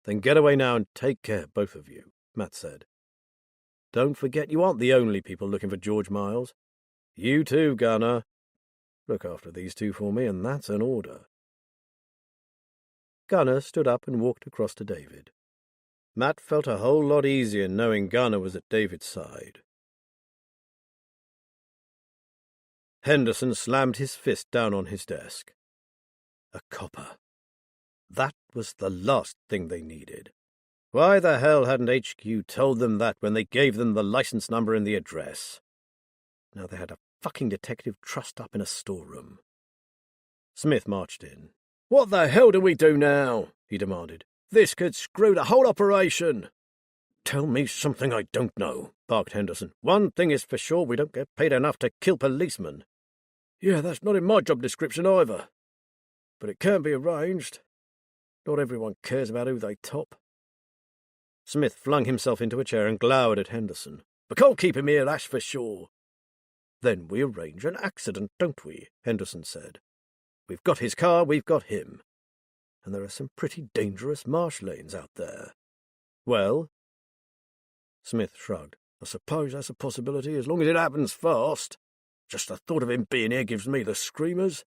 Then get away now and take care, both of you, Matt said. Don't forget you aren't the only people looking for George Miles. You too, Gunner. Look after these 2 for me, and that's an order. Gunner stood up and walked across to David. Matt felt a whole lot easier knowing Gunner was at David's side. Henderson slammed his fist down on his desk. A copper. That was the last thing they needed. Why the hell hadn't HQ told them that when they gave them the license number and the address? Now they had a fucking detective trussed up in a storeroom. Smith marched in. What the hell do we do now? He demanded. This could screw the whole operation. Tell me something I don't know, barked Henderson. One thing is for sure, we don't get paid enough to kill policemen. Yeah, that's not in my job description either. But it can be arranged. Not everyone cares about who they top. Smith flung himself into a chair and glowered at Henderson. We can't keep him here, that's for sure. Then we arrange an accident, don't we? Henderson said. We've got his car, we've got him. And there are some pretty dangerous marsh lanes out there. Well? Smith shrugged. I suppose that's a possibility, as long as it happens fast. Just the thought of him being here gives me the screamers.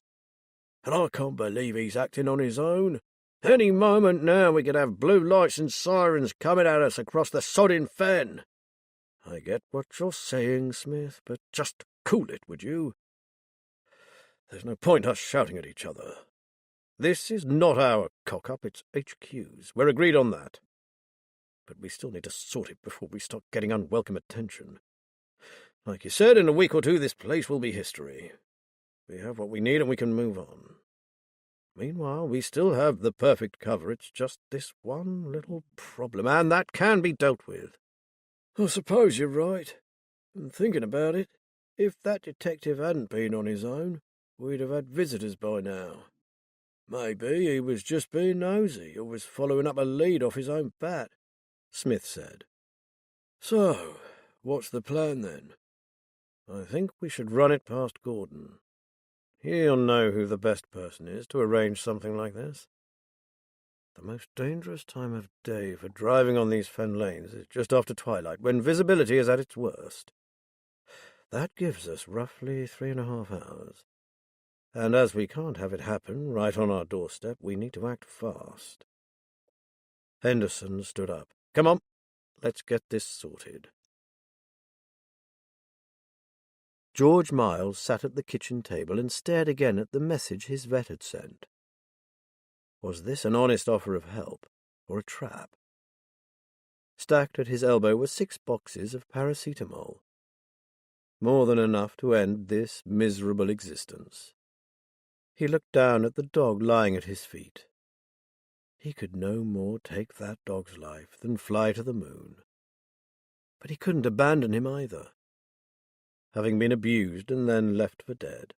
And I can't believe he's acting on his own. Any moment now we could have blue lights and sirens coming at us across the sodding fen. I get what you're saying, Smith, but just cool it, would you? There's no point us shouting at each other. This is not our cock-up, it's HQ's. We're agreed on that. But we still need to sort it before we start getting unwelcome attention. Like you said, in a week or 2 this place will be history. We have what we need and we can move on. Meanwhile, we still have the perfect cover. It's just this one little problem, and that can be dealt with. I suppose you're right. And thinking about it, if that detective hadn't been on his own, we'd have had visitors by now. Maybe he was just being nosy, or was following up a lead off his own bat, Smith said. So, what's the plan then? I think we should run it past Gordon. He'll know who the best person is to arrange something like this. The most dangerous time of day for driving on these fen lanes is just after twilight, when visibility is at its worst. That gives us roughly 3.5 hours. And as we can't have it happen right on our doorstep, we need to act fast. Henderson stood up. Come on, let's get this sorted. George Miles sat at the kitchen table and stared again at the message his vet had sent. Was this an honest offer of help, or a trap? Stacked at his elbow were 6 boxes of paracetamol. More than enough to end this miserable existence. He looked down at the dog lying at his feet. He could no more take that dog's life than fly to the moon. But he couldn't abandon him either. Having been abused and then left for dead,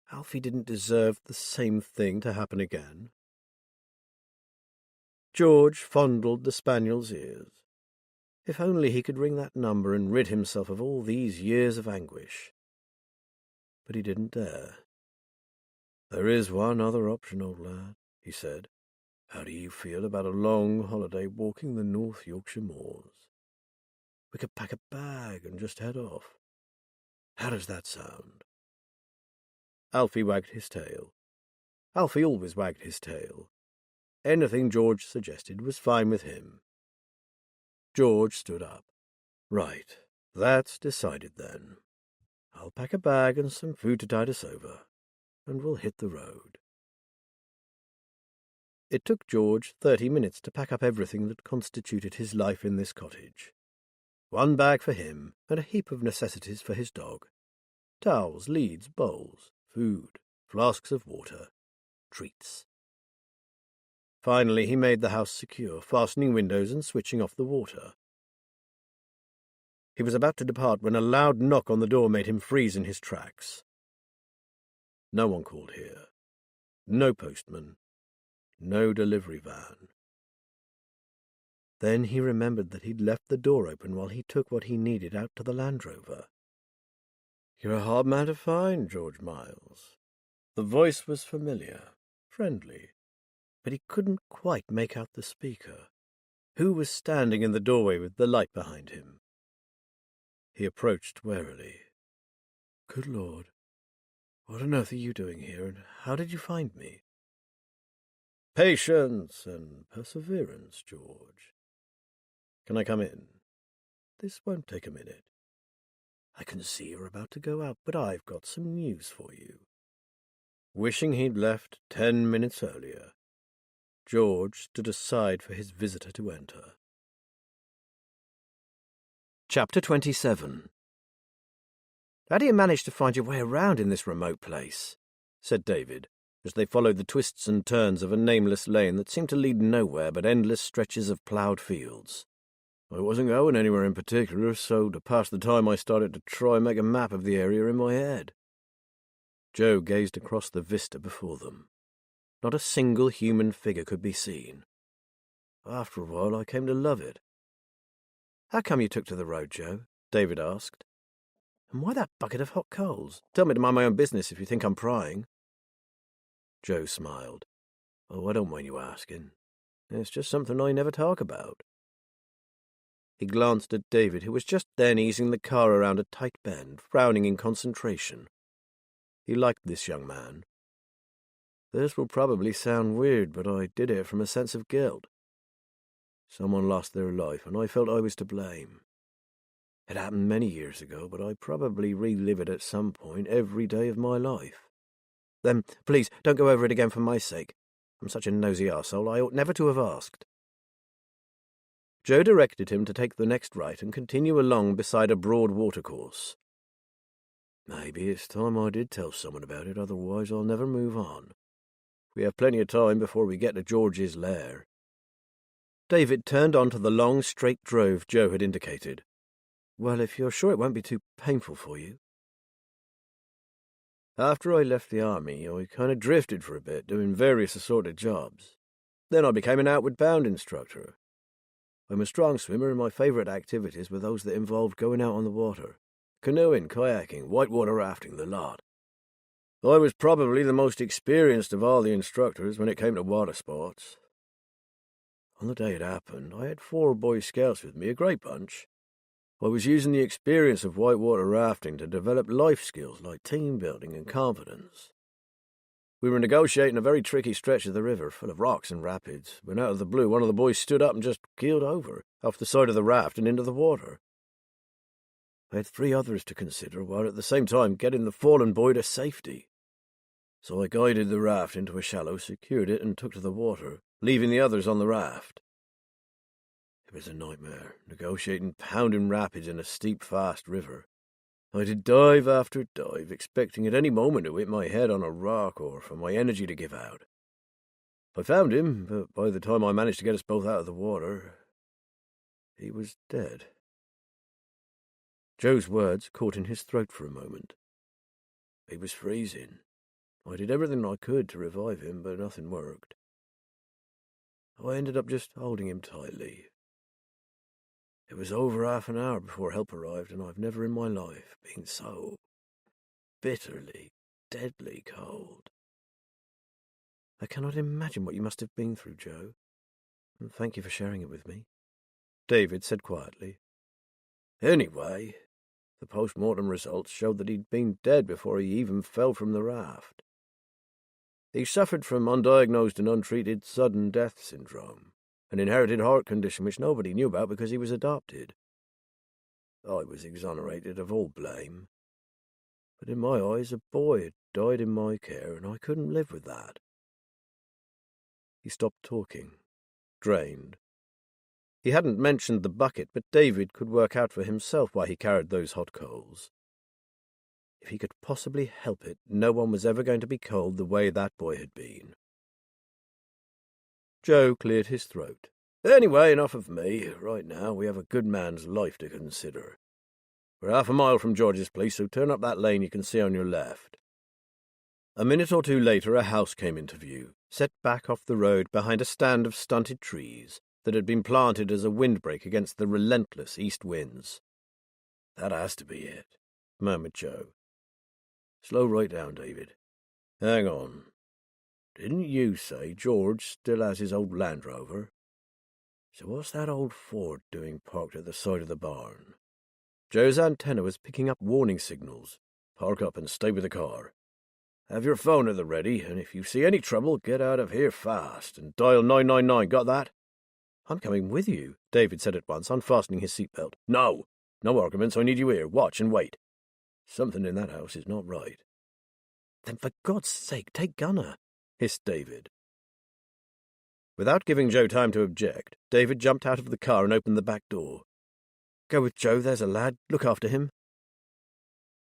Alfie didn't deserve the same thing to happen again. George fondled the spaniel's ears. If only he could ring that number and rid himself of all these years of anguish. But he didn't dare. "There is one other option, old lad," he said. "How do you feel about a long holiday walking the North Yorkshire moors? We could pack a bag and just head off. How does that sound?" Alfie wagged his tail. Alfie always wagged his tail. Anything George suggested was fine with him. George stood up. "Right, that's decided then. I'll pack a bag and some food to tide us over, and we'll hit the road." It took George 30 minutes to pack up everything that constituted his life in this cottage. 1 bag for him, and a heap of necessities for his dog. Towels, leads, bowls, food, flasks of water, treats. Finally he made the house secure, fastening windows and switching off the water. He was about to depart when a loud knock on the door made him freeze in his tracks. No one called here. No postman. No delivery van. Then he remembered that he'd left the door open while he took what he needed out to the Land Rover. "You're a hard man to find, George Miles." The voice was familiar, friendly, but he couldn't quite make out the speaker. Who was standing in the doorway with the light behind him? He approached warily. "Good Lord, what on earth are you doing here, and how did you find me?" "Patience and perseverance, George. Can I come in? This won't take a minute. I can see you're about to go out, but I've got some news for you." Wishing he'd left 10 minutes earlier, George stood aside for his visitor to enter. Chapter 27. "How do you manage to find your way around in this remote place?" said David, as they followed the twists and turns of a nameless lane that seemed to lead nowhere but endless stretches of ploughed fields. "I wasn't going anywhere in particular, so to pass the time I started to try and make a map of the area in my head." Joe gazed across the vista before them. Not a single human figure could be seen. "After a while I came to love it." "How come you took to the road, Joe?" David asked. "And why that bucket of hot coals? Tell me to mind my own business if you think I'm prying." Joe smiled. "Oh, I don't mind you asking. It's just something I never talk about." He glanced at David, who was just then easing the car around a tight bend, frowning in concentration. He liked this young man. "This will probably sound weird, but I did it from a sense of guilt. Someone lost their life, and I felt I was to blame. It happened many years ago, but I probably relive it at some point every day of my life." "Then, please, don't go over it again for my sake. I'm such a nosy arsehole, I ought never to have asked." Joe directed him to take the next right and continue along beside a broad watercourse. "Maybe it's time I did tell someone about it, otherwise I'll never move on. We have plenty of time before we get to George's lair." David turned onto the long, straight drove Joe had indicated. "Well, if you're sure it won't be too painful for you." "After I left the army, I kind of drifted for a bit, doing various assorted jobs. Then I became an outward-bound instructor. I'm a strong swimmer, and my favourite activities were those that involved going out on the water. Canoeing, kayaking, whitewater rafting, the lot. I was probably the most experienced of all the instructors when it came to water sports. On the day it happened, I had 4 Boy Scouts with me, a great bunch. I was using the experience of whitewater rafting to develop life skills like team building and confidence. We were negotiating a very tricky stretch of the river, full of rocks and rapids, when out of the blue one of the boys stood up and just keeled over, off the side of the raft and into the water. I had 3 others to consider, while at the same time getting the fallen boy to safety. So I guided the raft into a shallow, secured it, and took to the water, leaving the others on the raft. It was a nightmare, negotiating pounding rapids in a steep, fast river. I did dive after dive, expecting at any moment to hit my head on a rock or for my energy to give out. I found him, but by the time I managed to get us both out of the water, he was dead. Joe's words caught in his throat for a moment. He was freezing. I did everything I could to revive him, but nothing worked. I ended up just holding him tightly. It was over half an hour before help arrived, and I've never in my life been so bitterly, deadly cold. I cannot imagine what you must have been through, Joe, and thank you for sharing it with me, David said quietly. Anyway, the post-mortem results showed that he'd been dead before he even fell from the raft. He suffered from undiagnosed and untreated sudden death syndrome, an inherited heart condition which nobody knew about because he was adopted. I was exonerated of all blame. But in my eyes, a boy had died in my care, and I couldn't live with that. He stopped talking, drained. He hadn't mentioned the bucket, but David could work out for himself why he carried those hot coals. If he could possibly help it, no one was ever going to be cold the way that boy had been. Joe cleared his throat. Anyway, enough of me. Right now, we have a good man's life to consider. We're half a mile from George's place, so turn up that lane you can see on your left. A minute or two later, a house came into view, set back off the road behind a stand of stunted trees that had been planted as a windbreak against the relentless east winds. That has to be it, murmured Joe. Slow right down, David. Hang on. Didn't you say George still has his old Land Rover? So what's that old Ford doing parked at the side of the barn? Joe's antenna was picking up warning signals. Park up and stay with the car. Have your phone at the ready, and if you see any trouble, get out of here fast and dial 999. Got that? I'm coming with you, David said at once, unfastening his seatbelt. No arguments. I need you here. Watch and wait. Something in that house is not right. Then for God's sake, take Gunner, hissed David. Without giving Joe time to object, David jumped out of the car and opened the back door. Go with Joe, there's a lad. Look after him.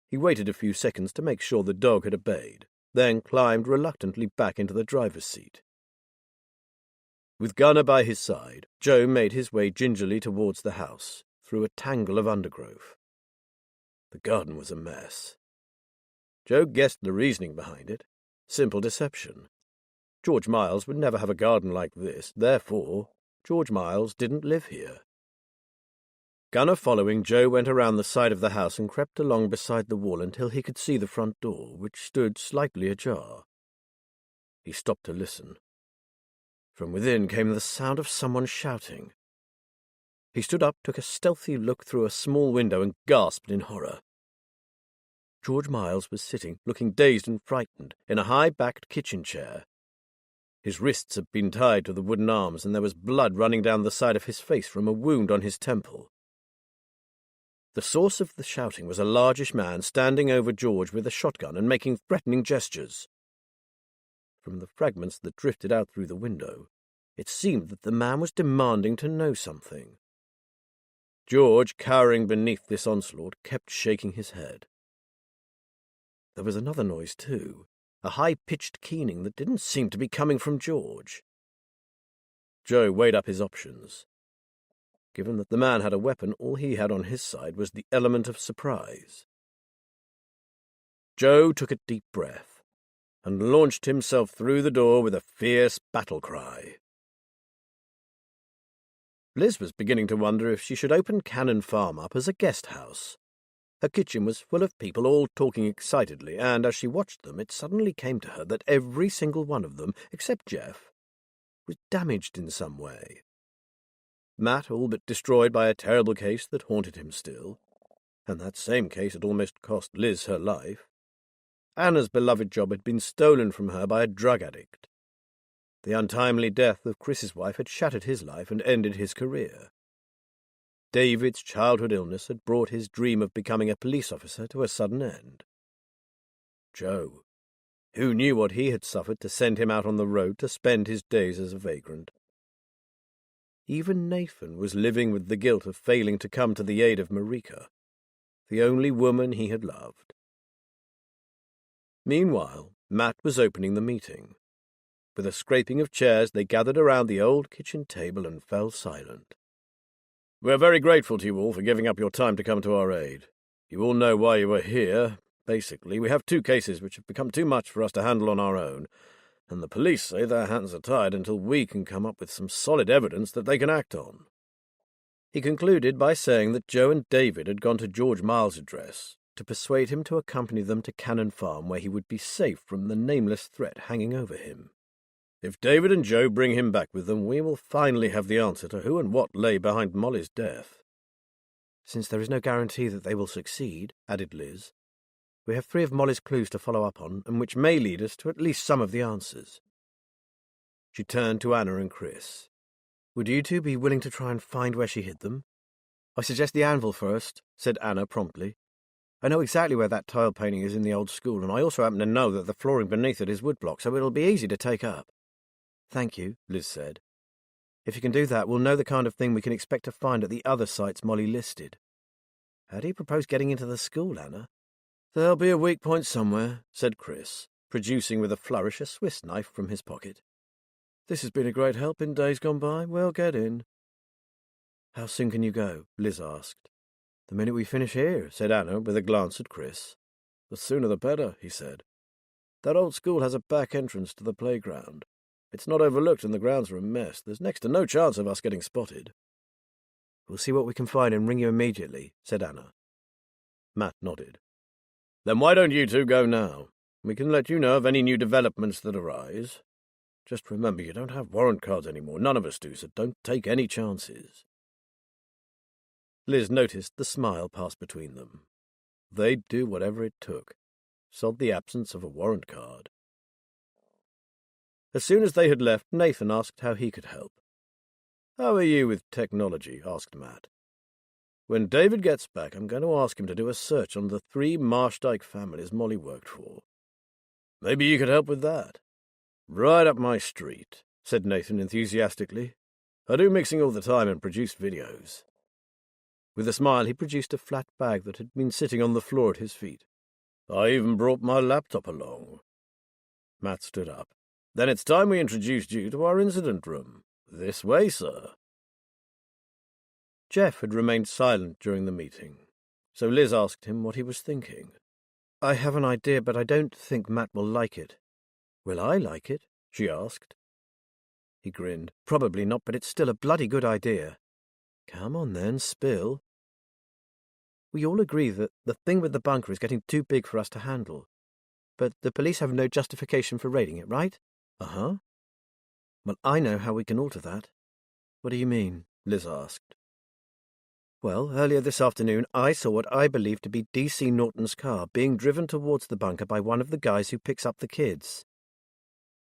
He waited a few seconds to make sure the dog had obeyed, then climbed reluctantly back into the driver's seat. With Gunner by his side, Joe made his way gingerly towards the house, through a tangle of undergrowth. The garden was a mess. Joe guessed the reasoning behind it. Simple deception. George Miles would never have a garden like this, therefore George Miles didn't live here. Gunner following, Joe went around the side of the house and crept along beside the wall until he could see the front door, which stood slightly ajar. He stopped to listen. From within came the sound of someone shouting. He stood up, took a stealthy look through a small window, and gasped in horror. George Miles was sitting, looking dazed and frightened, in a high-backed kitchen chair. His wrists had been tied to the wooden arms, and there was blood running down the side of his face from a wound on his temple. The source of the shouting was a largish man standing over George with a shotgun and making threatening gestures. From the fragments that drifted out through the window, it seemed that the man was demanding to know something. George, cowering beneath this onslaught, kept shaking his head. There was another noise, too, a high-pitched keening that didn't seem to be coming from George. Joe weighed up his options. Given that the man had a weapon, all he had on his side was the element of surprise. Joe took a deep breath and launched himself through the door with a fierce battle cry. Liz was beginning to wonder if she should open Cannon Farm up as a guest house. Her kitchen was full of people all talking excitedly, and as she watched them, it suddenly came to her that every single one of them, except Jeff, was damaged in some way. Matt all but destroyed by a terrible case that haunted him still, and that same case had almost cost Liz her life. Anna's beloved job had been stolen from her by a drug addict. The untimely death of Chris's wife had shattered his life and ended his career. David's childhood illness had brought his dream of becoming a police officer to a sudden end. Joe, who knew what he had suffered to send him out on the road to spend his days as a vagrant? Even Nathan was living with the guilt of failing to come to the aid of Marika, the only woman he had loved. Meanwhile, Matt was opening the meeting. With a scraping of chairs, they gathered around the old kitchen table and fell silent. "We are very grateful to you all for giving up your time to come to our aid. You all know why you are here. Basically, we have 2 cases which have become too much for us to handle on our own, and the police say their hands are tied until we can come up with some solid evidence that they can act on." He concluded by saying that Joe and David had gone to George Miles' address to persuade him to accompany them to Cannon Farm, where he would be safe from the nameless threat hanging over him. "If David and Joe bring him back with them, we will finally have the answer to who and what lay behind Molly's death." "Since there is no guarantee that they will succeed," added Liz, "we have 3 of Molly's clues to follow up on, and which may lead us to at least some of the answers." She turned to Anna and Chris. "Would you 2 be willing to try and find where she hid them?" "I suggest the anvil first," said Anna promptly. "I know exactly where that tile painting is in the old school, and I also happen to know that the flooring beneath it is woodblock, so it'll be easy to take up." "Thank you," Liz said. "If you can do that, we'll know the kind of thing we can expect to find at the other sites Molly listed. How do you propose getting into the school, Anna?" "There'll be a weak point somewhere," said Chris, producing with a flourish a Swiss knife from his pocket. "This has been a great help in days gone by. We'll get in." "How soon can you go?" Liz asked. "The minute we finish here," said Anna with a glance at Chris. "The sooner the better," he said. "That old school has a back entrance to the playground. It's not overlooked and the grounds are a mess. There's next to no chance of us getting spotted." "We'll see what we can find and ring you immediately," said Anna. Matt nodded. "Then why don't you 2 go now? We can let you know of any new developments that arise. Just remember, you don't have warrant cards anymore. None of us do, so don't take any chances." Liz noticed the smile pass between them. They'd do whatever it took. Sod the absence of a warrant card. As soon as they had left, Nathan asked how he could help. "How are you with technology?" asked Matt. "When David gets back, I'm going to ask him to do a search on the 3 Marshdyke families Molly worked for. Maybe you could help with that." "Right up my street," said Nathan enthusiastically. "I do mixing all the time and produce videos." With a smile, he produced a flat bag that had been sitting on the floor at his feet. "I even brought my laptop along." Matt stood up. "Then it's time we introduced you to our incident room. This way, sir." Jeff had remained silent during the meeting, so Liz asked him what he was thinking. "I have an idea, but I don't think Matt will like it." "Will I like it?" she asked. He grinned. "Probably not, but it's still a bloody good idea." "Come on then, spill." "We all agree that the thing with the bunker is getting too big for us to handle. But the police have no justification for raiding it, right?" "Uh-huh." "Well, I know how we can alter that." "What do you mean?" Liz asked. "Well, earlier this afternoon, I saw what I believe to be D.C. Norton's car being driven towards the bunker by one of the guys who picks up the kids."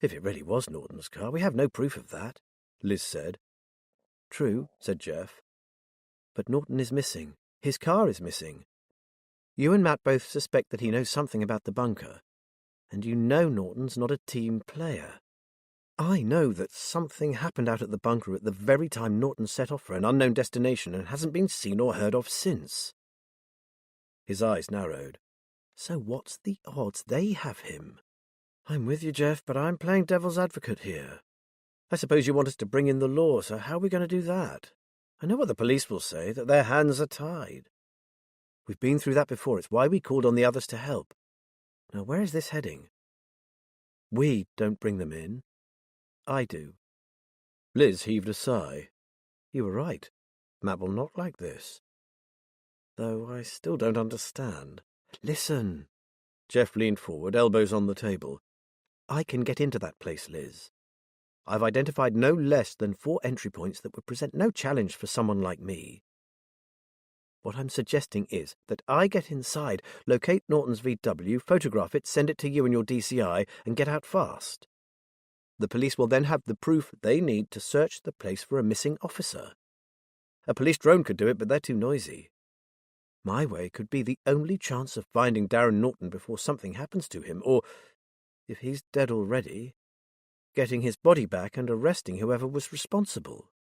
"If it really was Norton's car, we have no proof of that," Liz said. "True," said Jeff. "But Norton is missing. His car is missing. You and Matt both suspect that he knows something about the bunker. And you know Norton's not a team player. I know that something happened out at the bunker at the very time Norton set off for an unknown destination and hasn't been seen or heard of since." His eyes narrowed. "So what's the odds they have him?" "I'm with you, Jeff, but I'm playing devil's advocate here. I suppose you want us to bring in the law, so how are we going to do that? I know what the police will say, that their hands are tied. We've been through that before. It's why we called on the others to help. Now, where is this heading? We don't bring them in. I do." Liz heaved a sigh. "You were right. Matt will not like this. Though I still don't understand. Listen." Jeff leaned forward, elbows on the table. "I can get into that place, Liz. I've identified no less than 4 entry points that would present no challenge for someone like me. What I'm suggesting is that I get inside, locate Norton's VW, photograph it, send it to you and your DCI, and get out fast. The police will then have the proof they need to search the place for a missing officer. A police drone could do it, but they're too noisy. My way could be the only chance of finding Darren Norton before something happens to him, or, if he's dead already, getting his body back and arresting whoever was responsible.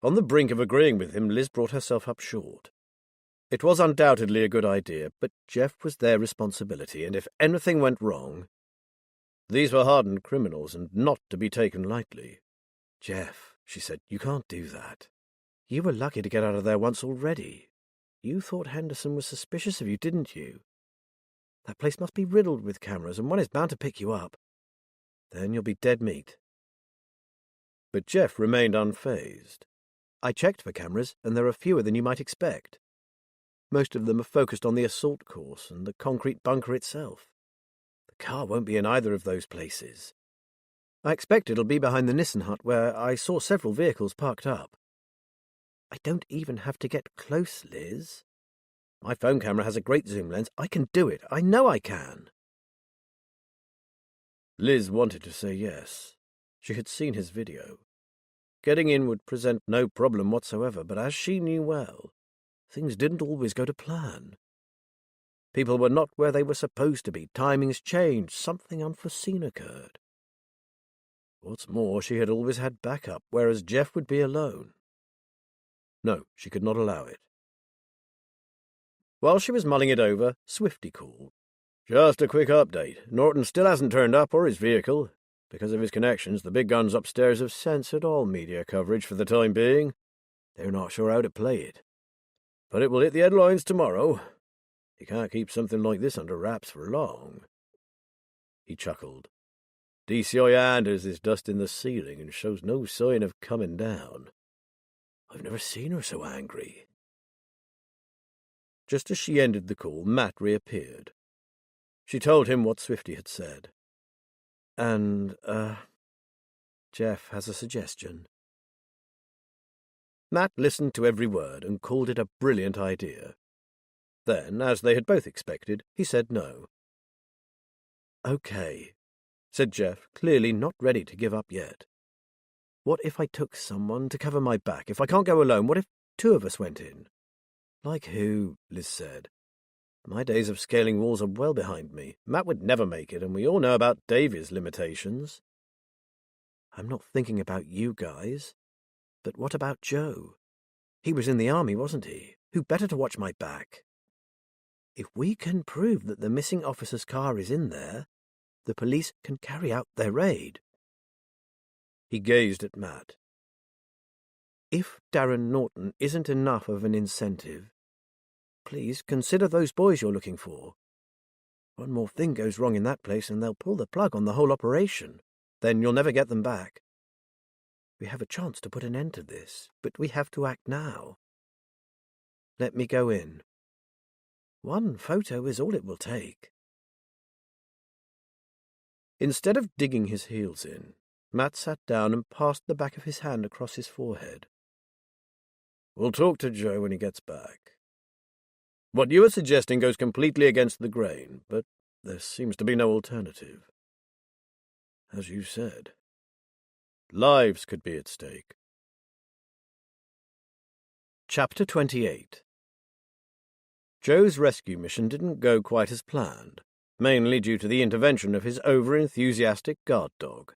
On the brink of agreeing with him, Liz brought herself up short. It was undoubtedly a good idea, but Jeff was their responsibility, and if anything went wrong, these were hardened criminals and not to be taken lightly. Jeff, she said, you can't do that. You were lucky to get out of there once already. You thought Henderson was suspicious of you, didn't you? That place must be riddled with cameras, and one is bound to pick you up. Then you'll be dead meat. But Jeff remained unfazed. I checked for cameras, and there are fewer than you might expect. Most of them are focused on the assault course and the concrete bunker itself. The car won't be in either of those places. I expect it'll be behind the Nissan hut, where I saw several vehicles parked up. I don't even have to get close, Liz. My phone camera has a great zoom lens. I can do it. I know I can. Liz wanted to say yes. She had seen his video. Getting in would present no problem whatsoever, but as she knew well, things didn't always go to plan. People were not where they were supposed to be. Timings changed. Something unforeseen occurred. What's more, she had always had backup, whereas Jeff would be alone. No, she could not allow it. While she was mulling it over, Swifty called. "Just a quick update. Norton still hasn't turned up or his vehicle. Because of his connections, the big guns upstairs have censored all media coverage for the time being. They're not sure how to play it. But it will hit the headlines tomorrow. You can't keep something like this under wraps for long." He chuckled. "DCI Anders is dusting the ceiling and shows no sign of coming down. I've never seen her so angry." Just as she ended the call, Matt reappeared. She told him what Swifty had said. And, Jeff has a suggestion. Matt listened to every word and called it a brilliant idea. Then, as they had both expected, he said no. "Okay," said Jeff, clearly not ready to give up yet. "What if I took someone to cover my back? If I can't go alone, what if two of us went in?" "Like who?" Liz said. "My days of scaling walls are well behind me. Matt would never make it, and we all know about Davy's limitations." "I'm not thinking about you guys. But what about Joe? He was in the army, wasn't he? Who better to watch my back? If we can prove that the missing officer's car is in there, the police can carry out their raid." He gazed at Matt. "If Darren Norton isn't enough of an incentive, please consider those boys you're looking for. One more thing goes wrong in that place and they'll pull the plug on the whole operation. Then you'll never get them back. We have a chance to put an end to this, but we have to act now. Let me go in. One photo is all it will take." Instead of digging his heels in, Matt sat down and passed the back of his hand across his forehead. "We'll talk to Joe when he gets back. What you are suggesting goes completely against the grain, but there seems to be no alternative. As you said, lives could be at stake." Chapter 28. Joe's rescue mission didn't go quite as planned, mainly due to the intervention of his over-enthusiastic guard dog.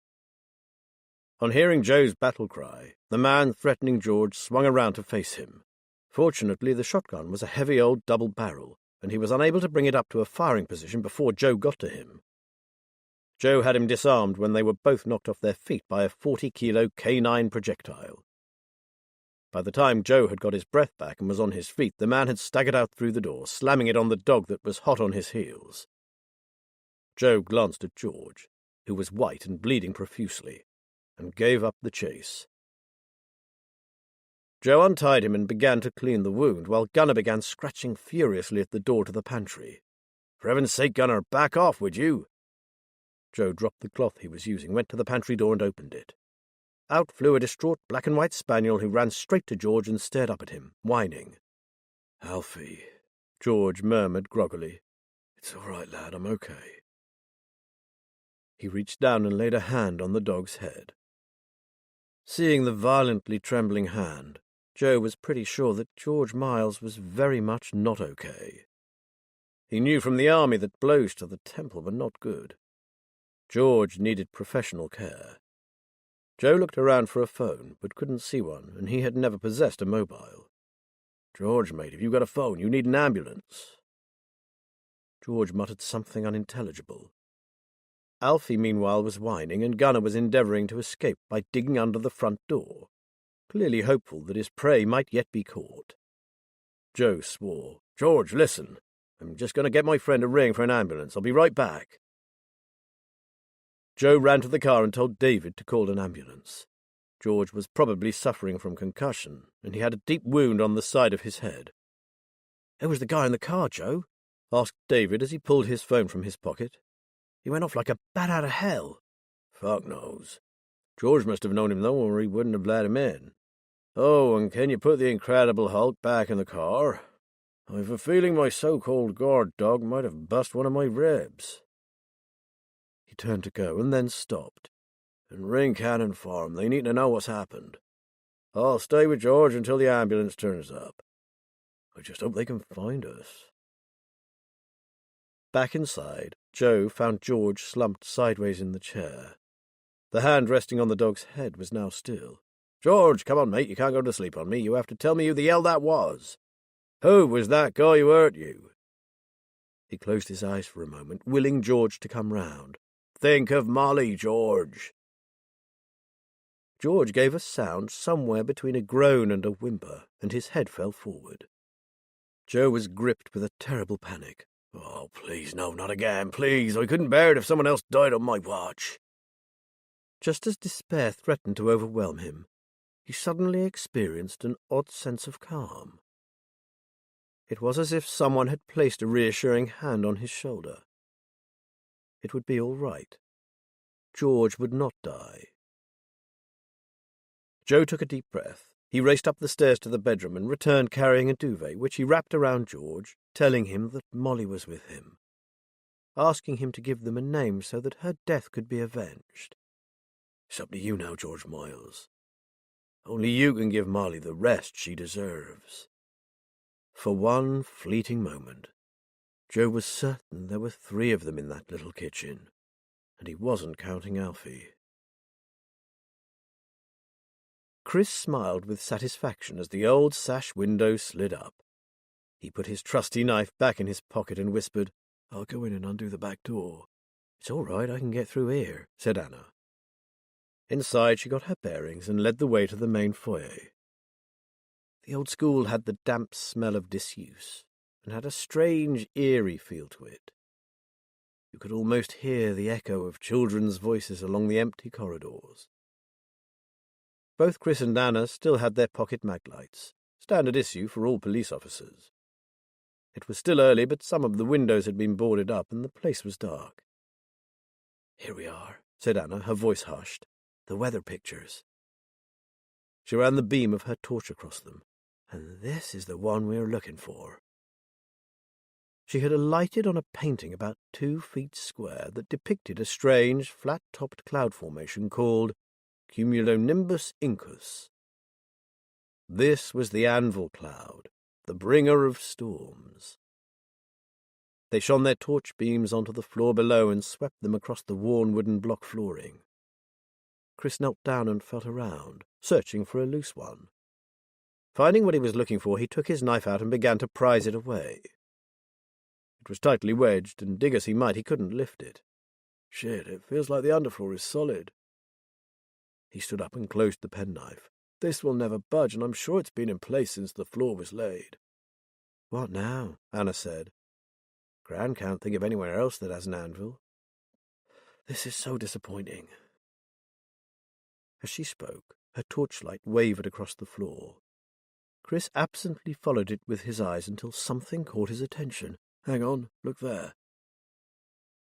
On hearing Joe's battle cry, the man threatening George swung around to face him. Fortunately, the shotgun was a heavy old double barrel, and he was unable to bring it up to a firing position before Joe got to him. Joe had him disarmed when they were both knocked off their feet by a 40-kilo K9 projectile. By the time Joe had got his breath back and was on his feet, the man had staggered out through the door, slamming it on the dog that was hot on his heels. Joe glanced at George, who was white and bleeding profusely, and gave up the chase. Joe untied him and began to clean the wound, while Gunner began scratching furiously at the door to the pantry. "For heaven's sake, Gunner, back off, would you?" Joe dropped the cloth he was using, went to the pantry door and opened it. Out flew a distraught black-and-white spaniel who ran straight to George and stared up at him, whining. "Alfie," George murmured groggily. "It's all right, lad, I'm okay." He reached down and laid a hand on the dog's head. Seeing the violently trembling hand, Joe was pretty sure that George Miles was very much not okay. He knew from the army that blows to the temple were not good. George needed professional care. Joe looked around for a phone, but couldn't see one, and he had never possessed a mobile. "George, mate, if you've got a phone, you need an ambulance." George muttered something unintelligible. Alfie, meanwhile, was whining, and Gunner was endeavouring to escape by digging under the front door, clearly hopeful that his prey might yet be caught. Joe swore. "George, listen. I'm just going to get my friend a ring for an ambulance. I'll be right back." Joe ran to the car and told David to call an ambulance. George was probably suffering from concussion, and he had a deep wound on the side of his head. "Who was the guy in the car, Joe?" asked David as he pulled his phone from his pocket. "He went off like a bat out of hell." "Fuck knows. George must have known him, though, or he wouldn't have let him in. Oh, and can you put the Incredible Hulk back in the car? I've a feeling my so-called guard dog might have bust one of my ribs." He turned to go, and then stopped. "And ring Cannon Farm. They need to know what's happened. I'll stay with George until the ambulance turns up. I just hope they can find us." Back inside, Joe found George slumped sideways in the chair. The hand resting on the dog's head was now still. "George, come on, mate, you can't go to sleep on me. You have to tell me who the hell that was. Who was that guy who hurt you?" He closed his eyes for a moment, willing George to come round. "Think of Molly, George." George gave a sound somewhere between a groan and a whimper, and his head fell forward. Joe was gripped with a terrible panic. "Oh, please, no, not again, please. I couldn't bear it if someone else died on my watch." Just as despair threatened to overwhelm him, he suddenly experienced an odd sense of calm. It was as if someone had placed a reassuring hand on his shoulder. It would be all right. George would not die. Joe took a deep breath. He raced up the stairs to the bedroom and returned carrying a duvet, which he wrapped around George, telling him that Molly was with him, asking him to give them a name so that her death could be avenged. "It's up to you now, George Miles. Only you can give Molly the rest she deserves." For one fleeting moment, Joe was certain there were 3 of them in that little kitchen, and he wasn't counting Alfie. Chris smiled with satisfaction as the old sash window slid up. He put his trusty knife back in his pocket and whispered, "I'll go in and undo the back door." "It's all right, I can get through here," said Anna. Inside she got her bearings and led the way to the main foyer. The old school had the damp smell of disuse, and had a strange, eerie feel to it. You could almost hear the echo of children's voices along the empty corridors. Both Chris and Anna still had their pocket maglights, standard issue for all police officers. It was still early, but some of the windows had been boarded up, and the place was dark. "Here we are," said Anna, her voice hushed. "The weather pictures." She ran the beam of her torch across them. "And this is the one we're looking for." She had alighted on a painting about 2 feet square that depicted a strange, flat-topped cloud formation called Cumulonimbus Incus. This was the anvil cloud, the bringer of storms. They shone their torch beams onto the floor below and swept them across the worn wooden block flooring. Chris knelt down and felt around, searching for a loose one. Finding what he was looking for, he took his knife out and began to prise it away. It was tightly wedged, and dig as he might, he couldn't lift it. "Shit, it feels like the underfloor is solid." He stood up and closed the penknife. "This will never budge, and I'm sure it's been in place since the floor was laid." "What now?" Anna said. "Gran can't think of anywhere else that has an anvil. This is so disappointing." As she spoke, her torchlight wavered across the floor. Chris absently followed it with his eyes until something caught his attention. "Hang on, look there."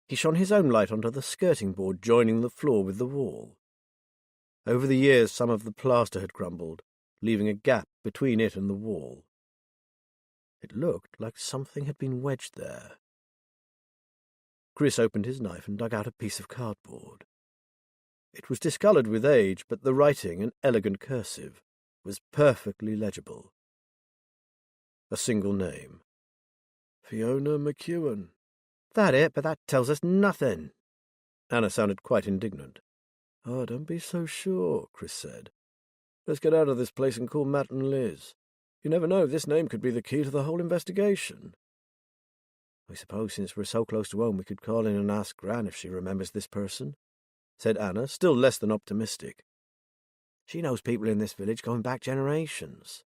He shone his own light onto the skirting board joining the floor with the wall. Over the years, some of the plaster had crumbled, leaving a gap between it and the wall. It looked like something had been wedged there. Chris opened his knife and dug out a piece of cardboard. It was discoloured with age, but the writing, an elegant cursive, was perfectly legible. A single name. Fiona McEwen. That it, but that tells us nothing. Anna sounded quite indignant. Oh, don't be so sure, Chris said. Let's get out of this place and call Matt and Liz. You never know, this name could be the key to the whole investigation. I suppose since we're so close to home we could call in and ask Gran if she remembers this person, said Anna, still less than optimistic. She knows people in this village going back generations.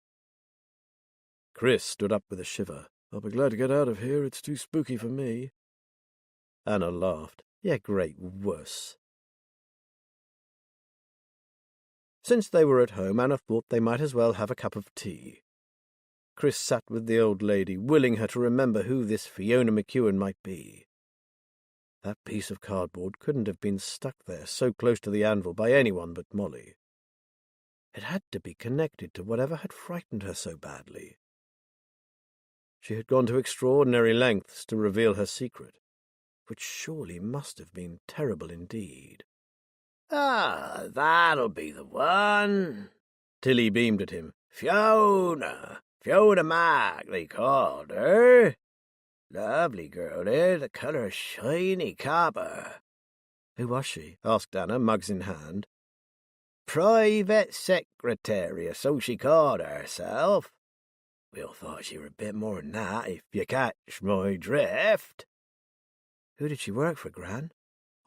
Chris stood up with a shiver. I'll be glad to get out of here. It's too spooky for me. Anna laughed. Yeah, great wuss. Since they were at home, Anna thought they might as well have a cup of tea. Chris sat with the old lady, willing her to remember who this Fiona McEwen might be. That piece of cardboard couldn't have been stuck there so close to the anvil by anyone but Molly. It had to be connected to whatever had frightened her so badly. She had gone to extraordinary lengths to reveal her secret, which surely must have been terrible indeed. Ah, that'll be the one. Tilly beamed at him. Fiona Mac, they called her. Lovely girl, the colour of shiny copper. Who was she? Asked Anna, mugs in hand. Private secretary, so she called herself. We all thought she were a bit more than that, if you catch my drift. Who did she work for, Gran?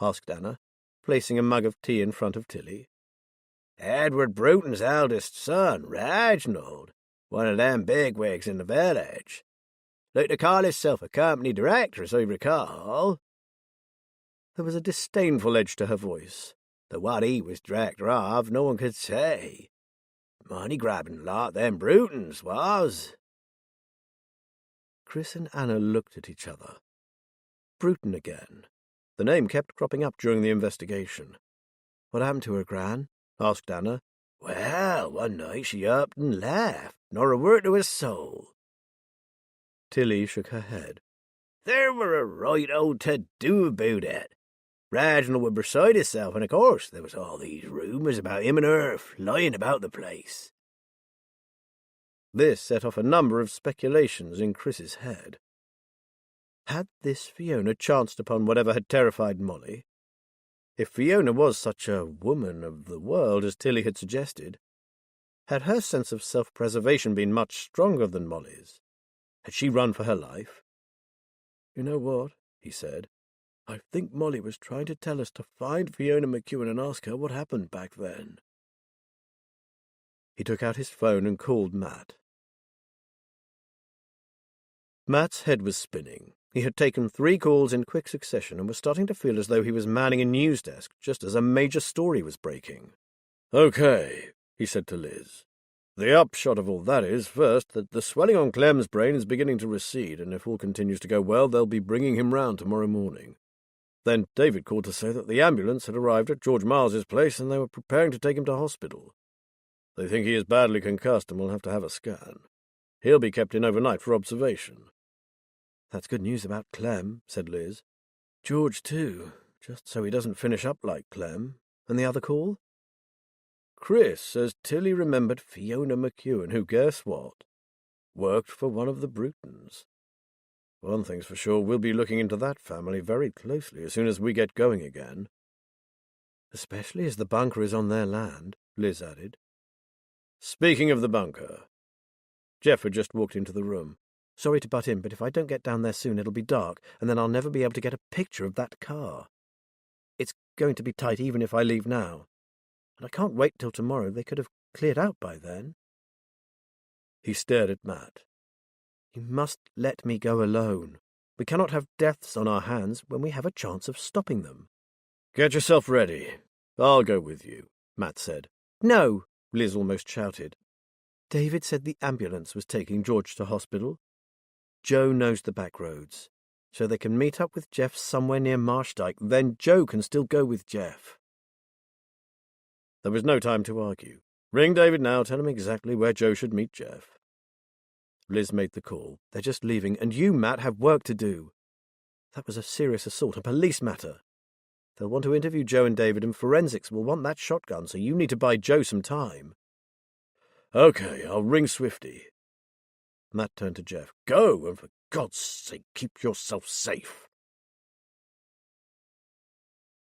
Asked Anna, placing a mug of tea in front of Tilly. Edward Bruton's eldest son, Reginald, one of them bigwigs in the village. Like to call himself a company director, as I recall. There was a disdainful edge to her voice. But what he was director of, no one could say. Money-grabbing lot, them Brutons was. Chris and Anna looked at each other. Bruton again. The name kept cropping up during the investigation. What happened to her, Gran? Asked Anna. Well, one night she upped and left, nor a word to a soul. Tilly shook her head. There were a right old to-do about it. Reginald was beside himself, and of course there was all these rumours about him and her flying about the place. This set off a number of speculations in Chris's head. Had this Fiona chanced upon whatever had terrified Molly? If Fiona was such a woman of the world as Tilly had suggested, had her sense of self-preservation been much stronger than Molly's? Had she run for her life? You know what? He said. I think Molly was trying to tell us to find Fiona McEwen and ask her what happened back then. He took out his phone and called Matt. Matt's head was spinning. He had taken 3 calls in quick succession and was starting to feel as though he was manning a news desk just as a major story was breaking. Okay, he said to Liz. The upshot of all that is, first, that the swelling on Clem's brain is beginning to recede, and if all continues to go well, they'll be bringing him round tomorrow morning. Then David called to say that the ambulance had arrived at George Miles's place and they were preparing to take him to hospital. They think he is badly concussed and will have to have a scan. He'll be kept in overnight for observation. That's good news about Clem, said Liz. George, too, just so he doesn't finish up like Clem. And the other call? Chris says Tilly remembered Fiona McEwen, who, guess what, worked for one of the Brutons. One thing's for sure, we'll be looking into that family very closely as soon as we get going again. Especially as the bunker is on their land, Liz added. Speaking of the bunker, Jeff had just walked into the room. Sorry to butt in, but if I don't get down there soon, it'll be dark, and then I'll never be able to get a picture of that car. It's going to be tight even if I leave now. And I can't wait till tomorrow. They could have cleared out by then. He stared at Matt. You must let me go alone. We cannot have deaths on our hands when we have a chance of stopping them. Get yourself ready. I'll go with you, Matt said. No, Liz almost shouted. David said the ambulance was taking George to hospital. Joe knows the back roads, so they can meet up with Jeff somewhere near Marshdyke. Then Joe can still go with Jeff. There was no time to argue. Ring David now, tell him exactly where Joe should meet Jeff. Liz made the call. They're just leaving, and you, Matt, have work to do. That was a serious assault, a police matter. They'll want to interview Joe and David, and forensics will want that shotgun, so you need to buy Joe some time. Okay, I'll ring Swifty. Matt turned to Jeff. Go, and for God's sake, keep yourself safe.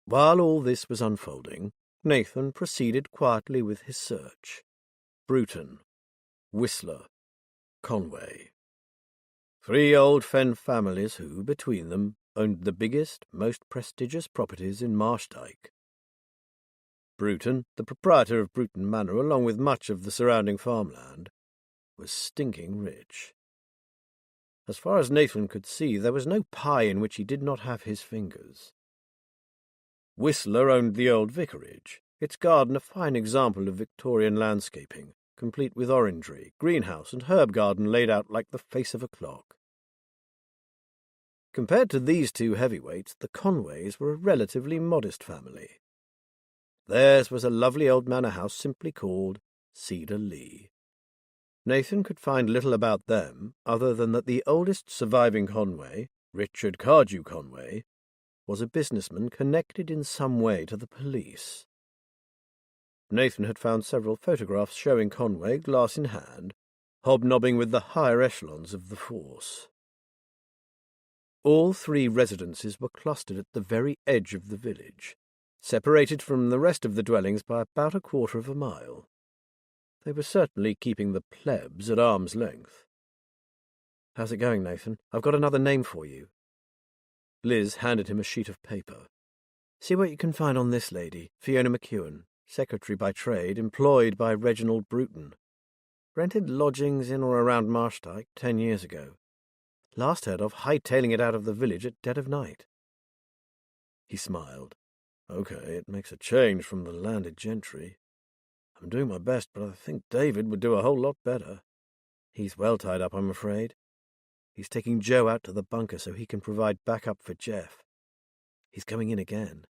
While all this was unfolding, Nathan proceeded quietly with his search. Bruton, Whistler, Conway. 3 old Fen families who, between them, owned the biggest, most prestigious properties in Marshdyke. Bruton, the proprietor of Bruton Manor, along with much of the surrounding farmland, was stinking rich. As far as Nathan could see, there was no pie in which he did not have his fingers. Whistler owned the old vicarage, its garden a fine example of Victorian landscaping, complete with orangery, greenhouse, and herb garden laid out like the face of a clock. Compared to these 2 heavyweights, the Conways were a relatively modest family. Theirs was a lovely old manor house simply called Cedar Lee. Nathan could find little about them other than that the oldest surviving Conway, Richard Cardew Conway, was a businessman connected in some way to the police. Nathan had found several photographs showing Conway, glass in hand, hobnobbing with the higher echelons of the force. All 3 residences were clustered at the very edge of the village, separated from the rest of the dwellings by about 1/4 of a mile. They were certainly keeping the plebs at arm's length. How's it going, Nathan? I've got another name for you. Liz handed him a sheet of paper. See what you can find on this lady, Fiona McEwen, secretary by trade, employed by Reginald Bruton. Rented lodgings in or around Marshdyke 10 years ago. Last heard of hightailing it out of the village at dead of night. He smiled. Okay, it makes a change from the landed gentry. I'm doing my best, but I think David would do a whole lot better. He's well tied up, I'm afraid. He's taking Joe out to the bunker so he can provide backup for Jeff. He's coming in again.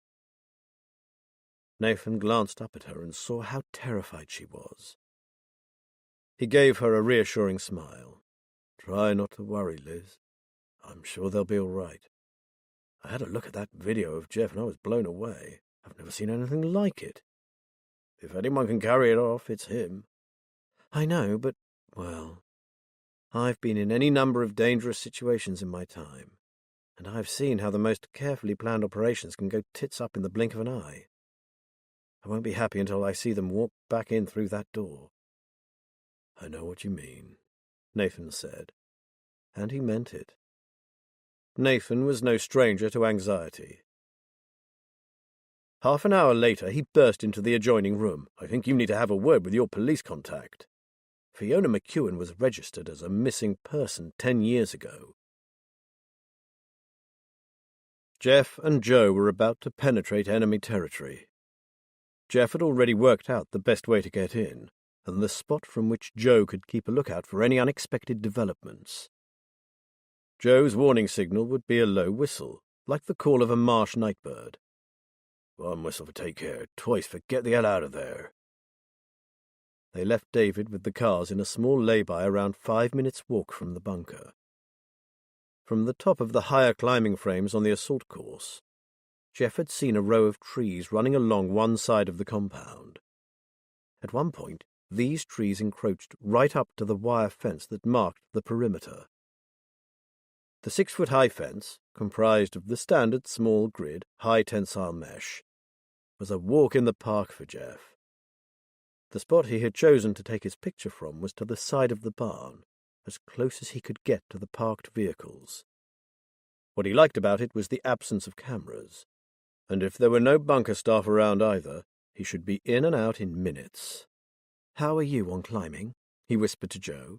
Nathan glanced up at her and saw how terrified she was. He gave her a reassuring smile. Try not to worry, Liz. I'm sure they'll be all right. I had a look at that video of Jeff and I was blown away. I've never seen anything like it. If anyone can carry it off, it's him. I know, but, well, I've been in any number of dangerous situations in my time, and I've seen how the most carefully planned operations can go tits up in the blink of an eye. I won't be happy until I see them walk back in through that door. I know what you mean, Nathan said, and he meant it. Nathan was no stranger to anxiety. Half an hour later, he burst into the adjoining room. I think you need to have a word with your police contact. Fiona McEwen was registered as a missing person 10 years ago. Jeff and Joe were about to penetrate enemy territory. Jeff had already worked out the best way to get in, and the spot from which Joe could keep a lookout for any unexpected developments. Joe's warning signal would be a low whistle, like the call of a marsh nightbird. One whistle for take care, twice for get the hell out of there. They left David with the cars in a small lay-by around 5 minutes' walk from the bunker. From the top of the higher climbing frames on the assault course, Jeff had seen a row of trees running along one side of the compound. At one point, these trees encroached right up to the wire fence that marked the perimeter. The 6-foot-high fence, comprised of the standard small grid, high tensile mesh, was a walk in the park for Jeff. The spot he had chosen to take his picture from was to the side of the barn, as close as he could get to the parked vehicles. What he liked about it was the absence of cameras, and if there were no bunker staff around either, he should be in and out in minutes. "How are you on climbing?" he whispered to Joe,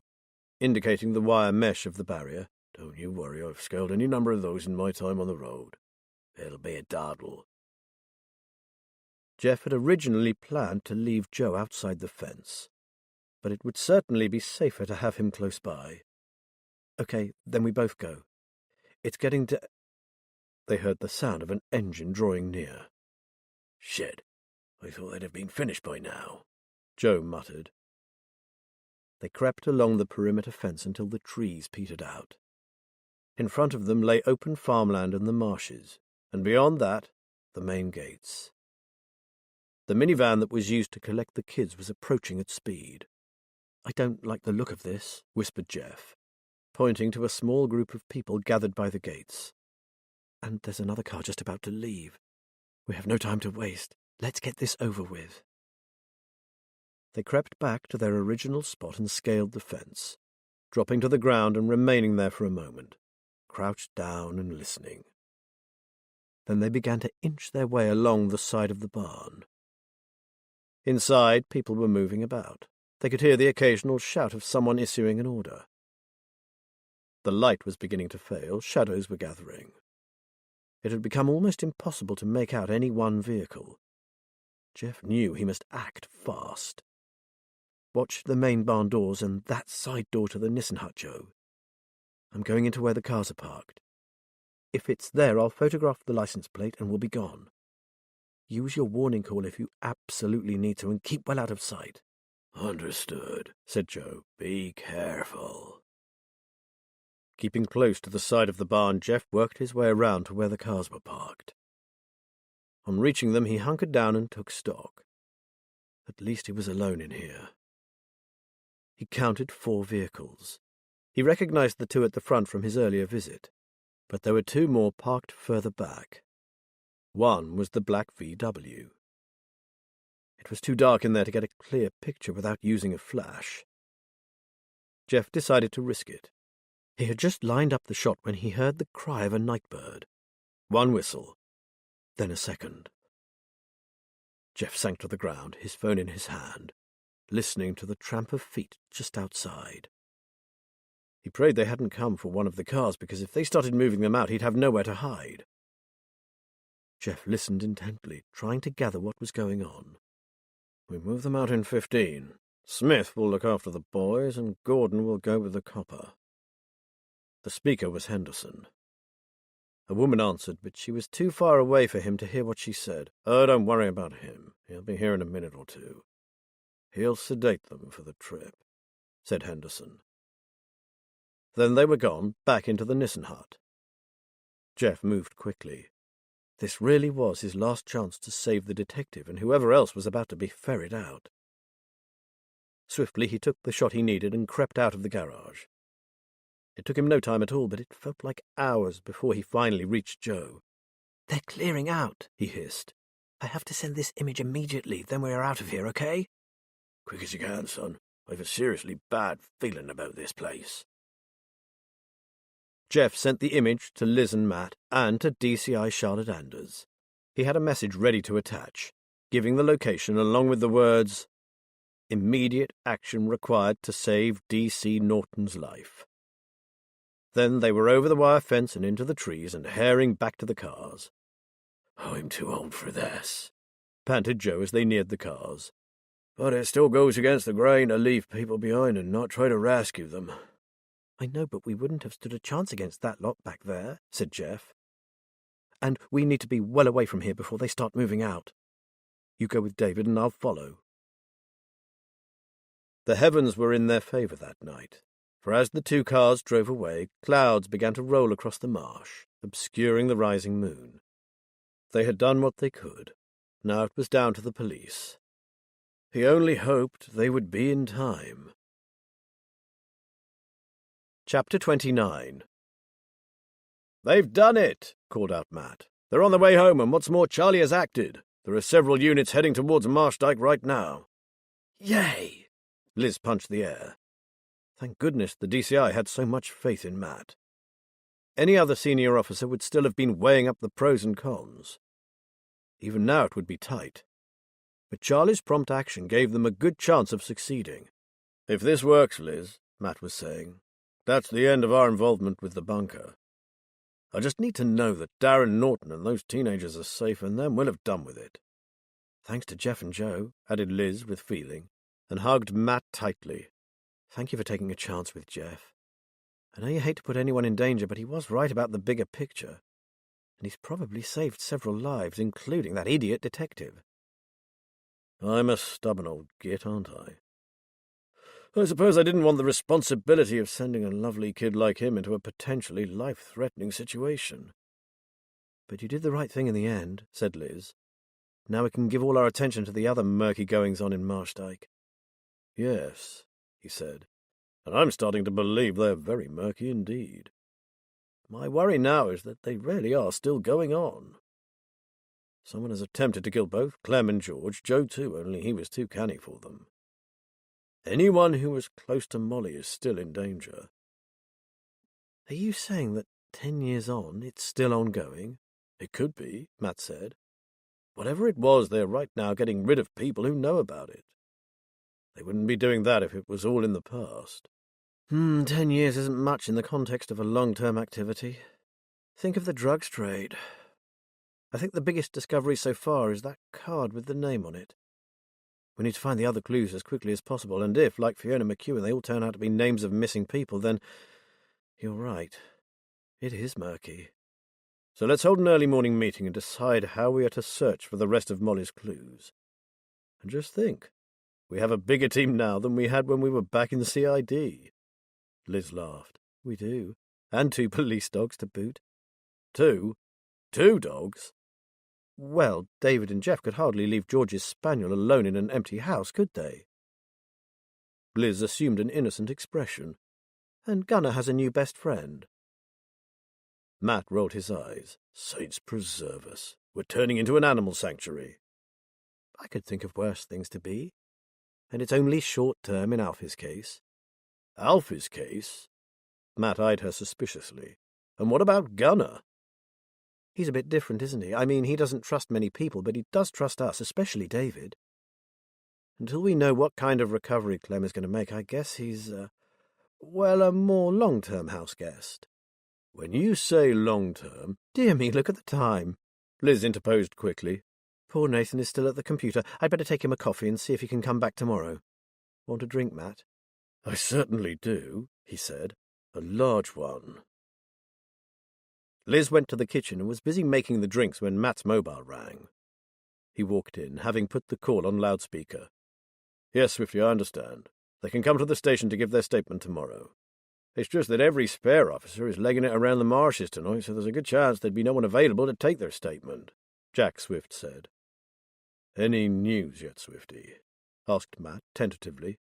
indicating the wire mesh of the barrier. "Don't you worry, I've scaled any number of those in my time on the road. It'll be a dawdle." Jeff had originally planned to leave Joe outside the fence, but it would certainly be safer to have him close by. "Okay, then we both go. It's getting to—" They heard the sound of an engine drawing near. "Shit, I thought they'd have been finished by now, Joe muttered. They crept along the perimeter fence until the trees petered out. In front of them lay open farmland and the marshes, and beyond that, the main gates. The minivan that was used to collect the kids was approaching at speed. "I don't like the look of this," whispered Jeff, pointing to a small group of people gathered by the gates. "And there's another car just about to leave. We have no time to waste. Let's get this over with." They crept back to their original spot and scaled the fence, dropping to the ground and remaining there for a moment, crouched down and listening. Then they began to inch their way along the side of the barn. Inside, people were moving about. They could hear the occasional shout of someone issuing an order. The light was beginning to fail, shadows were gathering. It had become almost impossible to make out any one vehicle. Jeff knew he must act fast. "Watch the main barn doors and that side door to the Nissen hut, Joe. I'm going into where the cars are parked. If it's there, I'll photograph the license plate and we'll be gone. Use your warning call if you absolutely need to and keep well out of sight." "Understood," said Joe. "Be careful." Keeping close to the side of the barn, Jeff worked his way around to where the cars were parked. On reaching them, he hunkered down and took stock. At least he was alone in here. He counted 4 vehicles. He recognized the 2 at the front from his earlier visit, but there were 2 more parked further back. One was the black VW. It was too dark in there to get a clear picture without using a flash. Jeff decided to risk it. He had just lined up the shot when he heard the cry of a night bird. One whistle, then a second. Jeff sank to the ground, his phone in his hand, listening to the tramp of feet just outside. He prayed they hadn't come for one of the cars, because if they started moving them out, he'd have nowhere to hide. Jeff listened intently, trying to gather what was going on. "We move them out in 15. Smith will look after the boys, and Gordon will go with the copper." The speaker was Henderson. A woman answered, but she was too far away for him to hear what she said. "Oh, don't worry about him. He'll be here in a minute or 2. He'll sedate them for the trip," said Henderson. Then they were gone, back into the Nissen hut. Jeff moved quickly. This really was his last chance to save the detective and whoever else was about to be ferried out. Swiftly he took the shot he needed and crept out of the garage. It took him no time at all, but it felt like hours before he finally reached Joe. "They're clearing out," he hissed. "I have to send this image immediately, then we're out of here, okay?" "Quick as you can, son. I've a seriously bad feeling about this place." Jeff sent the image to Liz and Matt and to DCI Charlotte Anders. He had a message ready to attach, giving the location along with the words, "Immediate action required to save D.C. Norton's life." Then they were over the wire fence and into the trees and herring back to the cars. "I'm too old for this," panted Joe as they neared the cars. "But it still goes against the grain to leave people behind and not try to rescue them." "I know, but we wouldn't have stood a chance against that lot back there," said Jeff. "And we need to be well away from here before they start moving out. You go with David and I'll follow." The heavens were in their favor that night, for as the 2 cars drove away, clouds began to roll across the marsh, obscuring the rising moon. They had done what they could. Now it was down to the police. He only hoped they would be in time. Chapter 29. "They've done it," called out Matt. "They're on the way home, and what's more, Charlie has acted. There are several units heading towards Marshdyke right now." "Yay!" Liz punched the air. Thank goodness the DCI had so much faith in Matt. Any other senior officer would still have been weighing up the pros and cons. Even now it would be tight. But Charlie's prompt action gave them a good chance of succeeding. "If this works, Liz," Matt was saying, "that's the end of our involvement with the bunker. I just need to know that Darren Norton and those teenagers are safe, and then we'll have done with it." "Thanks to Jeff and Joe," added Liz with feeling, and hugged Matt tightly. "Thank you for taking a chance with Jeff. I know you hate to put anyone in danger, but he was right about the bigger picture, and he's probably saved several lives, including that idiot detective." I'm a stubborn old git, aren't I? I suppose I didn't want the responsibility of sending a lovely kid like him into a potentially life-threatening situation. But you did the right thing in the end, said Liz. Now we can give all our attention to the other murky goings-on in Marshdyke. Yes, he said, and I'm starting to believe they're very murky indeed. My worry now is that they really are still going on. Someone has attempted to kill both Clem and George, Joe too, only he was too canny for them. Anyone who was close to Molly is still in danger. Are you saying that 10 years on, it's still ongoing? It could be, Matt said. Whatever it was, they're right now getting rid of people who know about it. They wouldn't be doing that if it was all in the past. 10 years isn't much in the context of a long-term activity. Think of the drugs trade. I think the biggest discovery so far is that card with the name on it. We need to find the other clues as quickly as possible, and if, like Fiona McEwen, they all turn out to be names of missing people, then you're right. It is murky. So let's hold an early morning meeting and decide how we are to search for the rest of Molly's clues. And just think, we have a bigger team now than we had when we were back in the CID. Liz laughed. We do. And 2 police dogs to boot. 2? 2 dogs? Well, David and Jeff could hardly leave George's spaniel alone in an empty house, could they? Liz assumed an innocent expression. And Gunnar has a new best friend. Matt rolled his eyes. Saints preserve us. We're turning into an animal sanctuary. I could think of worse things to be. And it's only short-term in Alfie's case. Alfie's case? Matt eyed her suspiciously. And what about Gunnar? He's a bit different, isn't he? I mean, he doesn't trust many people, but he does trust us, especially David. Until we know what kind of recovery Clem is going to make, I guess he's, a more long-term house guest. When you say long-term... Dear me, look at the time. Liz interposed quickly. Poor Nathan is still at the computer. I'd better take him a coffee and see if he can come back tomorrow. Want a drink, Matt? I certainly do, he said. A large one. Liz went to the kitchen and was busy making the drinks when Matt's mobile rang. He walked in, having put the call on loudspeaker. Yes, Swifty, I understand. They can come to the station to give their statement tomorrow. It's just that every spare officer is legging it around the marshes tonight, so there's a good chance there'd be no one available to take their statement, Jack Swift said. Any news yet, Swifty? Asked Matt tentatively.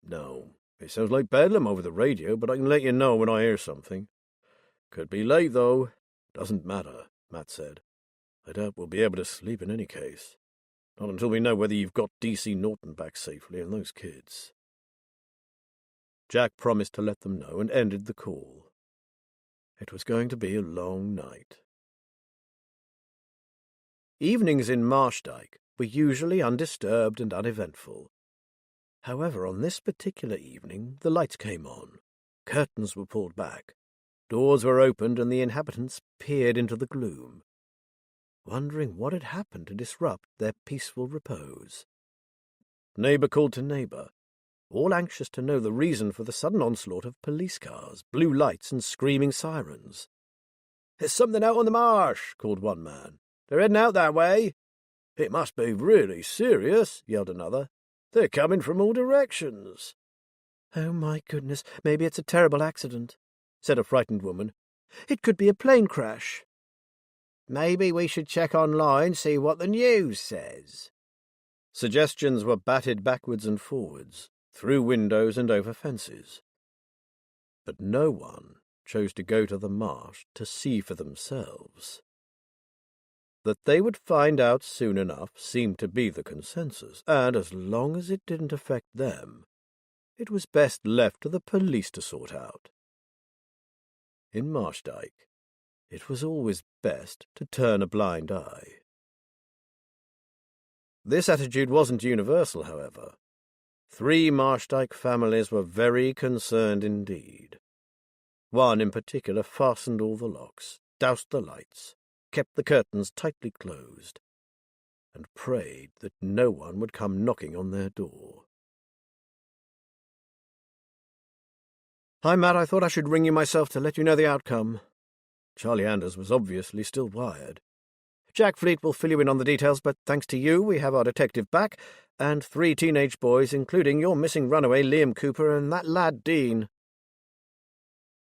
No. It sounds like bedlam over the radio, but I can let you know when I hear something. Could be late, though. Doesn't matter, Matt said. I doubt we'll be able to sleep in any case. Not until we know whether you've got DC Norton back safely and those kids. Jack promised to let them know and ended the call. It was going to be a long night. Evenings in Marshdyke were usually undisturbed and uneventful. However, on this particular evening the lights came on, curtains were pulled back, doors were opened, and the inhabitants peered into the gloom, wondering what had happened to disrupt their peaceful repose. Neighbour called to neighbour, all anxious to know the reason for the sudden onslaught of police cars, blue lights, and screaming sirens. "There's something out on the marsh," called one man. "They're heading out that way." "It must be really serious," yelled another. "They're coming from all directions." "Oh, my goodness, maybe it's a terrible accident," said a frightened woman. "It could be a plane crash." "Maybe we should check online, see what the news says." Suggestions were batted backwards and forwards, through windows and over fences. But no one chose to go to the marsh to see for themselves. That they would find out soon enough seemed to be the consensus, and as long as it didn't affect them, it was best left to the police to sort out. In Marshdyke, it was always best to turn a blind eye. This attitude wasn't universal, however. 3 Marshdyke families were very concerned indeed. One in particular fastened all the locks, doused the lights, kept the curtains tightly closed, and prayed that no one would come knocking on their door. "Hi, Matt, I thought I should ring you myself to let you know the outcome." Charlie Anders was obviously still wired. Jack Fleet will fill you in on the details, but thanks to you, we have our detective back, and 3 teenage boys, including your missing runaway Liam Cooper and that lad Dean.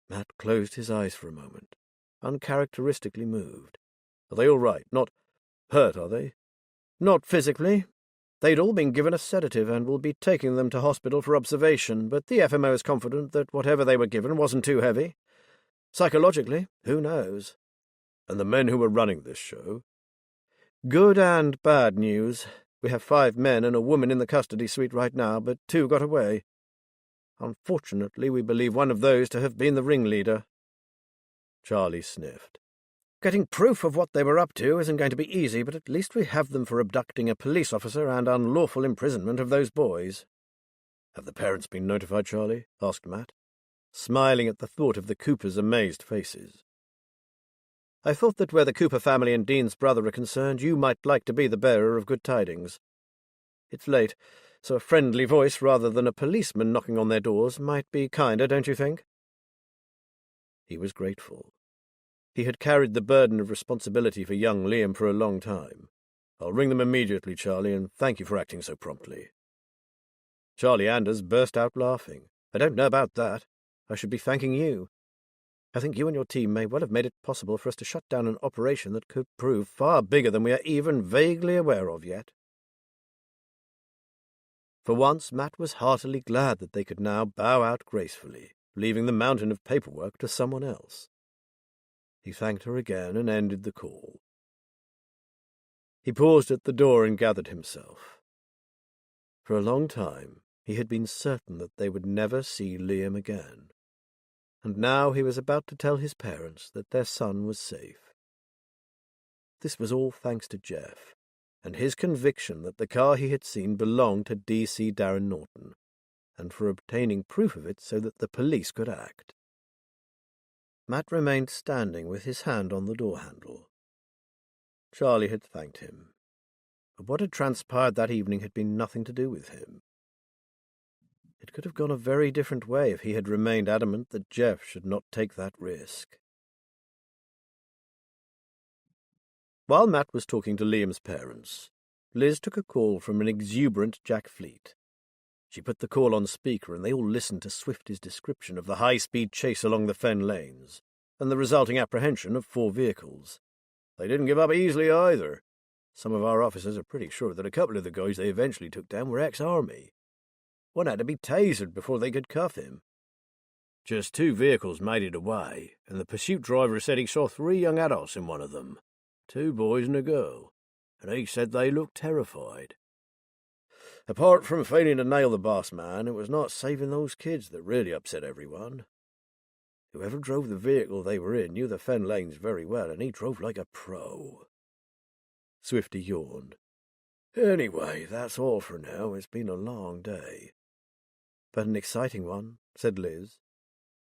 Matt closed his eyes for a moment, uncharacteristically moved. Are they all right? Not hurt, are they? Not physically. They'd all been given a sedative and will be taking them to hospital for observation, but the FMO is confident that whatever they were given wasn't too heavy. Psychologically, who knows? And the men who were running this show? Good and bad news. We have 5 men and a woman in the custody suite right now, but 2 got away. Unfortunately, we believe one of those to have been the ringleader. Charlie sniffed. Getting proof of what they were up to isn't going to be easy, but at least we have them for abducting a police officer and unlawful imprisonment of those boys. Have the parents been notified, Charlie? Asked Matt, smiling at the thought of the Coopers' amazed faces. I thought that where the Cooper family and Dean's brother are concerned, you might like to be the bearer of good tidings. It's late, so a friendly voice rather than a policeman knocking on their doors might be kinder, don't you think? He was grateful. He had carried the burden of responsibility for young Liam for a long time. I'll ring them immediately, Charlie, and thank you for acting so promptly. Charlie Anders burst out laughing. I don't know about that. I should be thanking you. I think you and your team may well have made it possible for us to shut down an operation that could prove far bigger than we are even vaguely aware of yet. For once, Matt was heartily glad that they could now bow out gracefully, leaving the mountain of paperwork to someone else. He thanked her again and ended the call. He paused at the door and gathered himself. For a long time, he had been certain that they would never see Liam again, and now he was about to tell his parents that their son was safe. This was all thanks to Jeff, and his conviction that the car he had seen belonged to D.C. Darren Norton, and for obtaining proof of it so that the police could act. Matt remained standing with his hand on the door handle. Charlie had thanked him, but what had transpired that evening had been nothing to do with him. It could have gone a very different way if he had remained adamant that Jeff should not take that risk. While Matt was talking to Liam's parents, Liz took a call from an exuberant Jack Fleet. She put the call on speaker and they all listened to Swifty's description of the high-speed chase along the fen lanes, and the resulting apprehension of 4 vehicles. They didn't give up easily either. Some of our officers are pretty sure that a couple of the guys they eventually took down were ex-army. One had to be tasered before they could cuff him. Just 2 vehicles made it away, and the pursuit driver said he saw 3 young adults in one of them, 2 boys and a girl, and he said they looked terrified. Apart from failing to nail the boss man, it was not saving those kids that really upset everyone. Whoever drove the vehicle they were in knew the fen lanes very well, and he drove like a pro. Swifty yawned. Anyway, that's all for now. It's been a long day. But an exciting one, said Liz,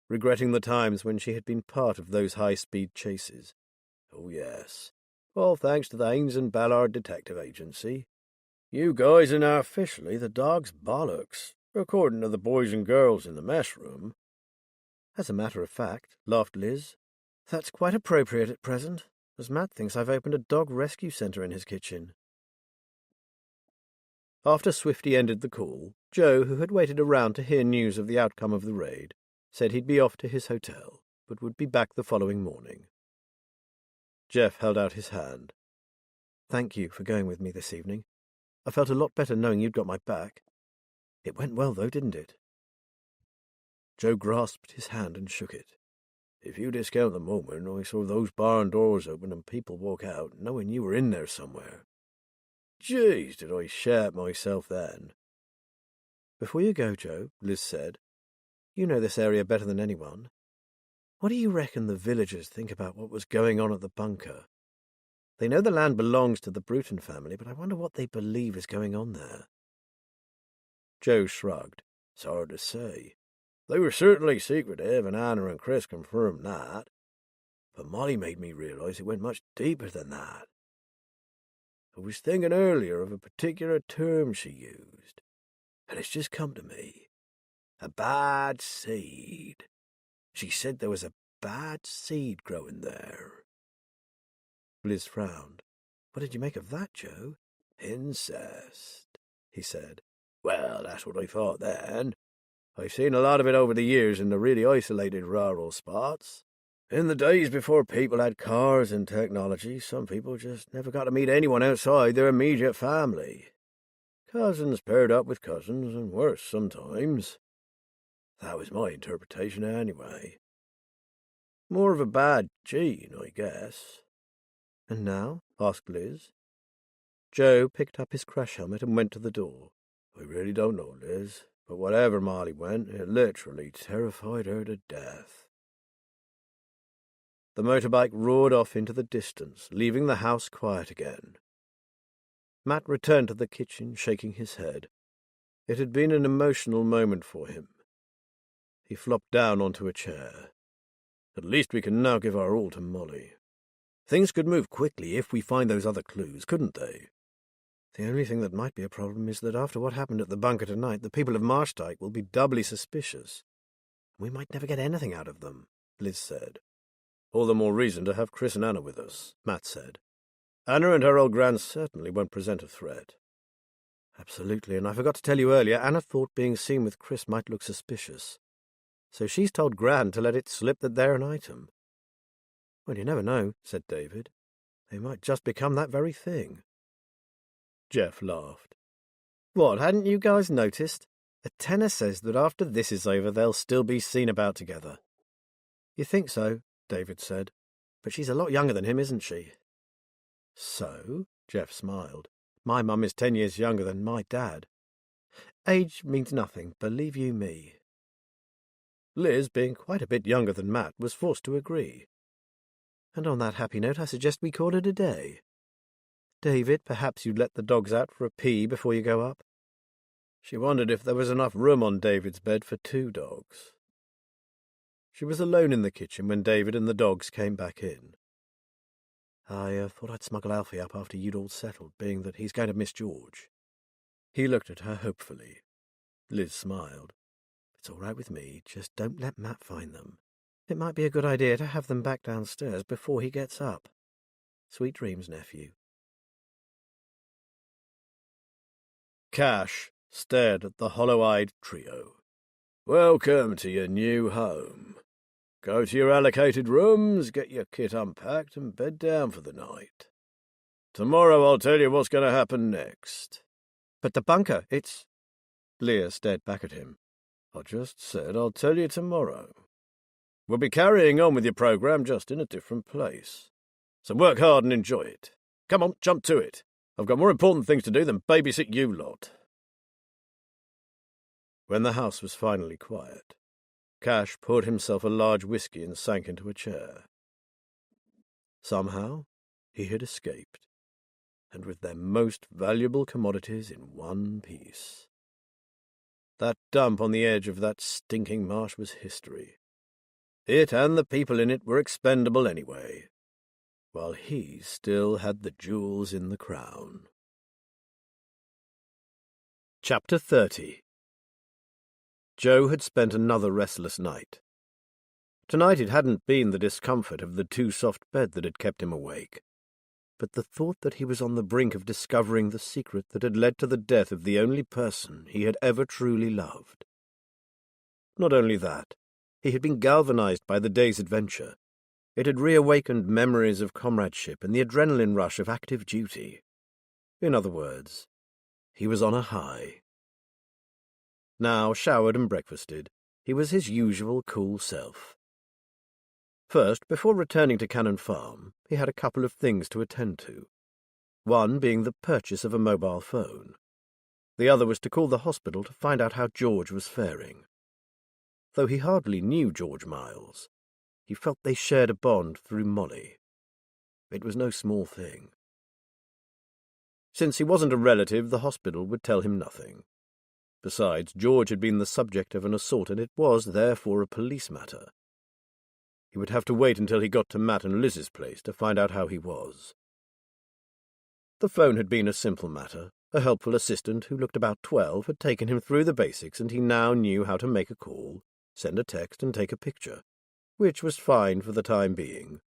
regretting the times when she had been part of those high-speed chases. Oh, yes. All thanks to the Haynes and Ballard Detective Agency. You guys are now officially the dog's bollocks, according to the boys and girls in the mess room. As a matter of fact, laughed Liz, that's quite appropriate at present, as Matt thinks I've opened a dog rescue centre in his kitchen. After Swifty ended the call, Joe, who had waited around to hear news of the outcome of the raid, said he'd be off to his hotel, but would be back the following morning. Jeff held out his hand. Thank you for going with me this evening. I felt a lot better knowing you'd got my back. It went well, though, didn't it? Joe grasped his hand and shook it. If you discount the moment I saw those barn doors open and people walk out, knowing you were in there somewhere. Jeez, did I shat myself then. Before you go, Joe, Liz said, you know this area better than anyone. What do you reckon the villagers think about what was going on at the bunker? They know the land belongs to the Bruton family, but I wonder what they believe is going on there. Joe shrugged. It's hard to say. They were certainly secretive, and Anna and Chris confirmed that. But Molly made me realize it went much deeper than that. I was thinking earlier of a particular term she used, and it's just come to me. A bad seed. She said there was a bad seed growing there. Liz frowned. What did you make of that, Joe? Incest, he said. Well, that's what I thought then. I've seen a lot of it over the years in the really isolated rural spots. In the days before people had cars and technology, some people just never got to meet anyone outside their immediate family. Cousins paired up with cousins, and worse sometimes. That was my interpretation anyway. More of a bad gene, I guess. And now? Asked Liz. Joe picked up his crash helmet and went to the door. I really don't know, Liz, but whatever Molly went, it literally terrified her to death. The motorbike roared off into the distance, leaving the house quiet again. Matt returned to the kitchen, shaking his head. It had been an emotional moment for him. He flopped down onto a chair. At least we can now give our all to Molly. Things could move quickly if we find those other clues, couldn't they? The only thing that might be a problem is that after what happened at the bunker tonight, the people of Marshdyke will be doubly suspicious. We might never get anything out of them, Liz said. All the more reason to have Chris and Anna with us, Matt said. Anna and her old Gran certainly won't present a threat. Absolutely, and I forgot to tell you earlier, Anna thought being seen with Chris might look suspicious. So she's told Gran to let it slip that they're an item. Well, you never know, said David. They might just become that very thing. Jeff laughed. What, hadn't you guys noticed? A tenor says that after this is over, they'll still be seen about together. You think so? David said. But she's a lot younger than him, isn't she? So? Jeff smiled. My mum is 10 years younger than my dad. Age means nothing, believe you me. Liz, being quite a bit younger than Matt, was forced to agree. And on that happy note, I suggest we call it a day. David, perhaps you'd let the dogs out for a pee before you go up? She wondered if there was enough room on David's bed for 2 dogs. She was alone in the kitchen when David and the dogs came back in. I thought I'd smuggle Alfie up after you'd all settled, being that he's going to miss George. He looked at her hopefully. Liz smiled. It's all right with me, just don't let Matt find them. It might be a good idea to have them back downstairs before he gets up. Sweet dreams, nephew. Cash stared at the hollow-eyed trio. Welcome to your new home. Go to your allocated rooms, get your kit unpacked, and bed down for the night. Tomorrow I'll tell you what's going to happen next. But the bunker, it's... Leah stared back at him. I just said I'll tell you tomorrow. We'll be carrying on with your program, just in a different place. So work hard and enjoy it. Come on, jump to it. I've got more important things to do than babysit you lot. When the house was finally quiet, Cash poured himself a large whiskey and sank into a chair. Somehow he had escaped, and with their most valuable commodities in one piece. That dump on the edge of that stinking marsh was history. It and the people in it were expendable anyway, while he still had the jewels in the crown. Chapter 30. Joe had spent another restless night. Tonight it hadn't been the discomfort of the too-soft bed that had kept him awake, but the thought that he was on the brink of discovering the secret that had led to the death of the only person he had ever truly loved. Not only that, he had been galvanized by the day's adventure. It had reawakened memories of comradeship and the adrenaline rush of active duty. In other words, he was on a high. Now, showered and breakfasted, he was his usual cool self. First, before returning to Cannon Farm, he had a couple of things to attend to. One being the purchase of a mobile phone. The other was to call the hospital to find out how George was faring. Though he hardly knew George Miles, he felt they shared a bond through Molly. It was no small thing. Since he wasn't a relative, the hospital would tell him nothing. Besides, George had been the subject of an assault, and it was, therefore, a police matter. He would have to wait until he got to Matt and Liz's place to find out how he was. The phone had been a simple matter. A helpful assistant who looked about 12 had taken him through the basics, and he now knew how to make a call, send a text, and take a picture, which was fine for the time being.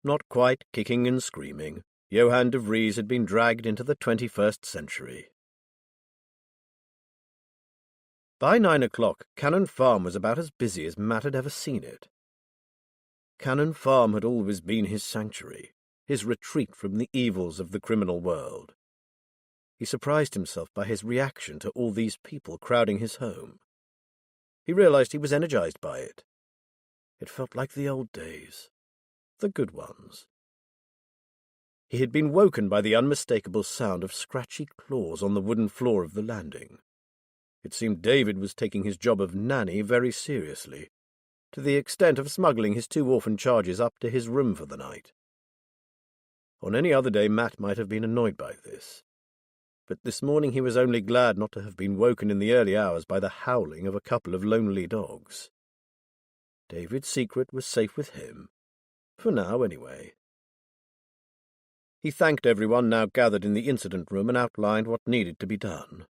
Not quite kicking and screaming, Johann de Vries had been dragged into the 21st century. By 9 o'clock, Cannon Farm was about as busy as Matt had ever seen it. Cannon Farm had always been his sanctuary, his retreat from the evils of the criminal world. He surprised himself by his reaction to all these people crowding his home. He realized he was energized by it. It felt like the old days, the good ones. He had been woken by the unmistakable sound of scratchy claws on the wooden floor of the landing. It seemed David was taking his job of nanny very seriously, to the extent of smuggling his 2 orphan charges up to his room for the night. On any other day Matt might have been annoyed by this, but this morning he was only glad not to have been woken in the early hours by the howling of a couple of lonely dogs. David's secret was safe with him, for now anyway. He thanked everyone now gathered in the incident room and outlined what needed to be done.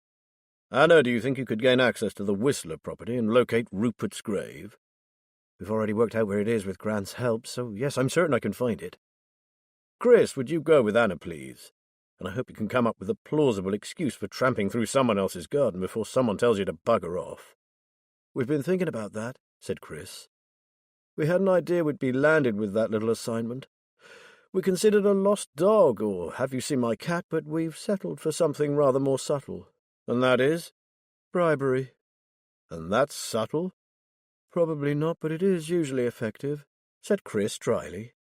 "Anna, do you think you could gain access to the Whistler property and locate Rupert's grave?" "We've already worked out where it is with Grant's help, so yes, I'm certain I can find it." "Chris, would you go with Anna, please? And I hope you can come up with a plausible excuse for tramping through someone else's garden before someone tells you to bugger off." "We've been thinking about that," said Chris. "We had an idea we'd be landed with that little assignment. We considered a lost dog, or Have You Seen My Cat, but we've settled for something rather more subtle." "And that is?" "Bribery." "And that's subtle?" "Probably not, but it is usually effective," said Chris dryly.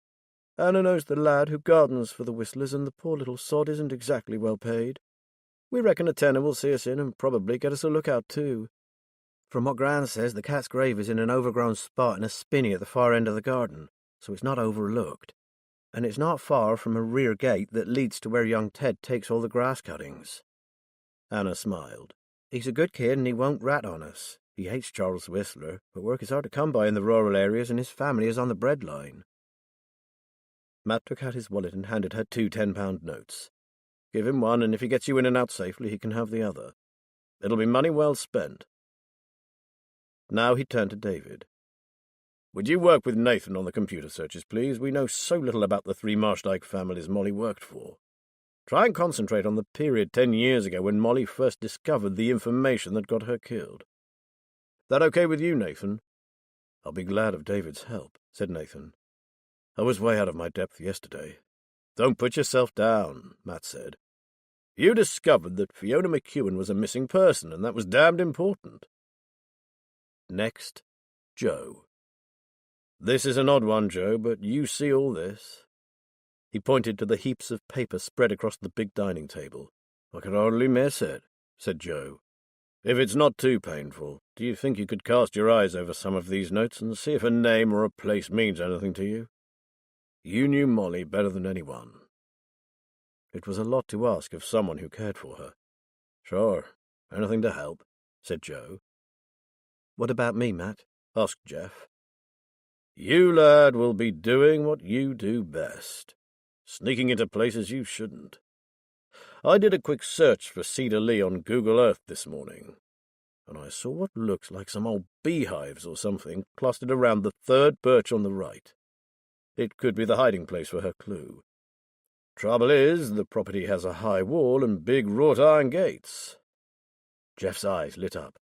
"Anna knows the lad who gardens for the Whistlers, and the poor little sod isn't exactly well paid. We reckon a tenner will see us in and probably get us a lookout too. From what Gran says, the cat's grave is in an overgrown spot in a spinney at the far end of the garden, so it's not overlooked. And it's not far from a rear gate that leads to where young Ted takes all the grass cuttings." Anna smiled. "He's a good kid and he won't rat on us. He hates Charles Whistler, but work is hard to come by in the rural areas and his family is on the bread line." Matt took out his wallet and handed her 2 £10 notes. "Give him one, and if he gets you in and out safely, he can have the other. It'll be money well spent." Now he turned to David. "Would you work with Nathan on the computer searches, please? We know so little about the 3 Marshdyke families Molly worked for. Try and concentrate on the period 10 years ago when Molly first discovered the information that got her killed. That okay with you, Nathan?" "I'll be glad of David's help," said Nathan. "I was way out of my depth yesterday." "Don't put yourself down," Matt said. "You discovered that Fiona McEwen was a missing person, and that was damned important." Next, Joe. "This is an odd one, Joe, but you see all this." He pointed to the heaps of paper spread across the big dining table. "I could hardly miss it," said Joe. "If it's not too painful, do you think you could cast your eyes over some of these notes and see if a name or a place means anything to you? You knew Molly better than anyone." It was a lot to ask of someone who cared for her. "Sure, anything to help," said Joe. "What about me, Matt?" asked Jeff. "You, lad, will be doing what you do best. Sneaking into places you shouldn't. I did a quick search for Cedar Lee on Google Earth this morning, and I saw what looks like some old beehives or something clustered around the 3rd birch on the right. It could be the hiding place for her clue. Trouble is, the property has a high wall and big wrought-iron gates." Jeff's eyes lit up.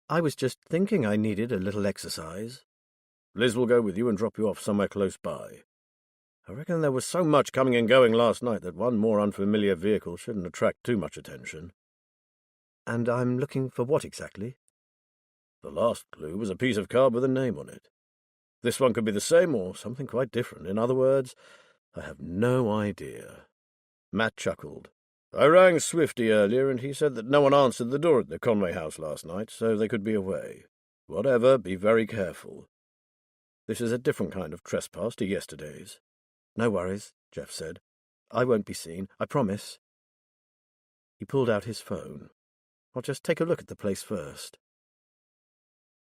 "I was just thinking I needed a little exercise." "Liz will go with you and drop you off somewhere close by. I reckon there was so much coming and going last night that one more unfamiliar vehicle shouldn't attract too much attention." "And I'm looking for what exactly?" "The last clue was a piece of card with a name on it. This one could be the same or something quite different. In other words, I have no idea." Matt chuckled. "I rang Swifty earlier, and he said that no one answered the door at the Conway house last night, so they could be away. Whatever, be very careful. This is a different kind of trespass to yesterday's." "No worries," Jeff said. "I won't be seen, I promise." He pulled out his phone. "I'll just take a look at the place first."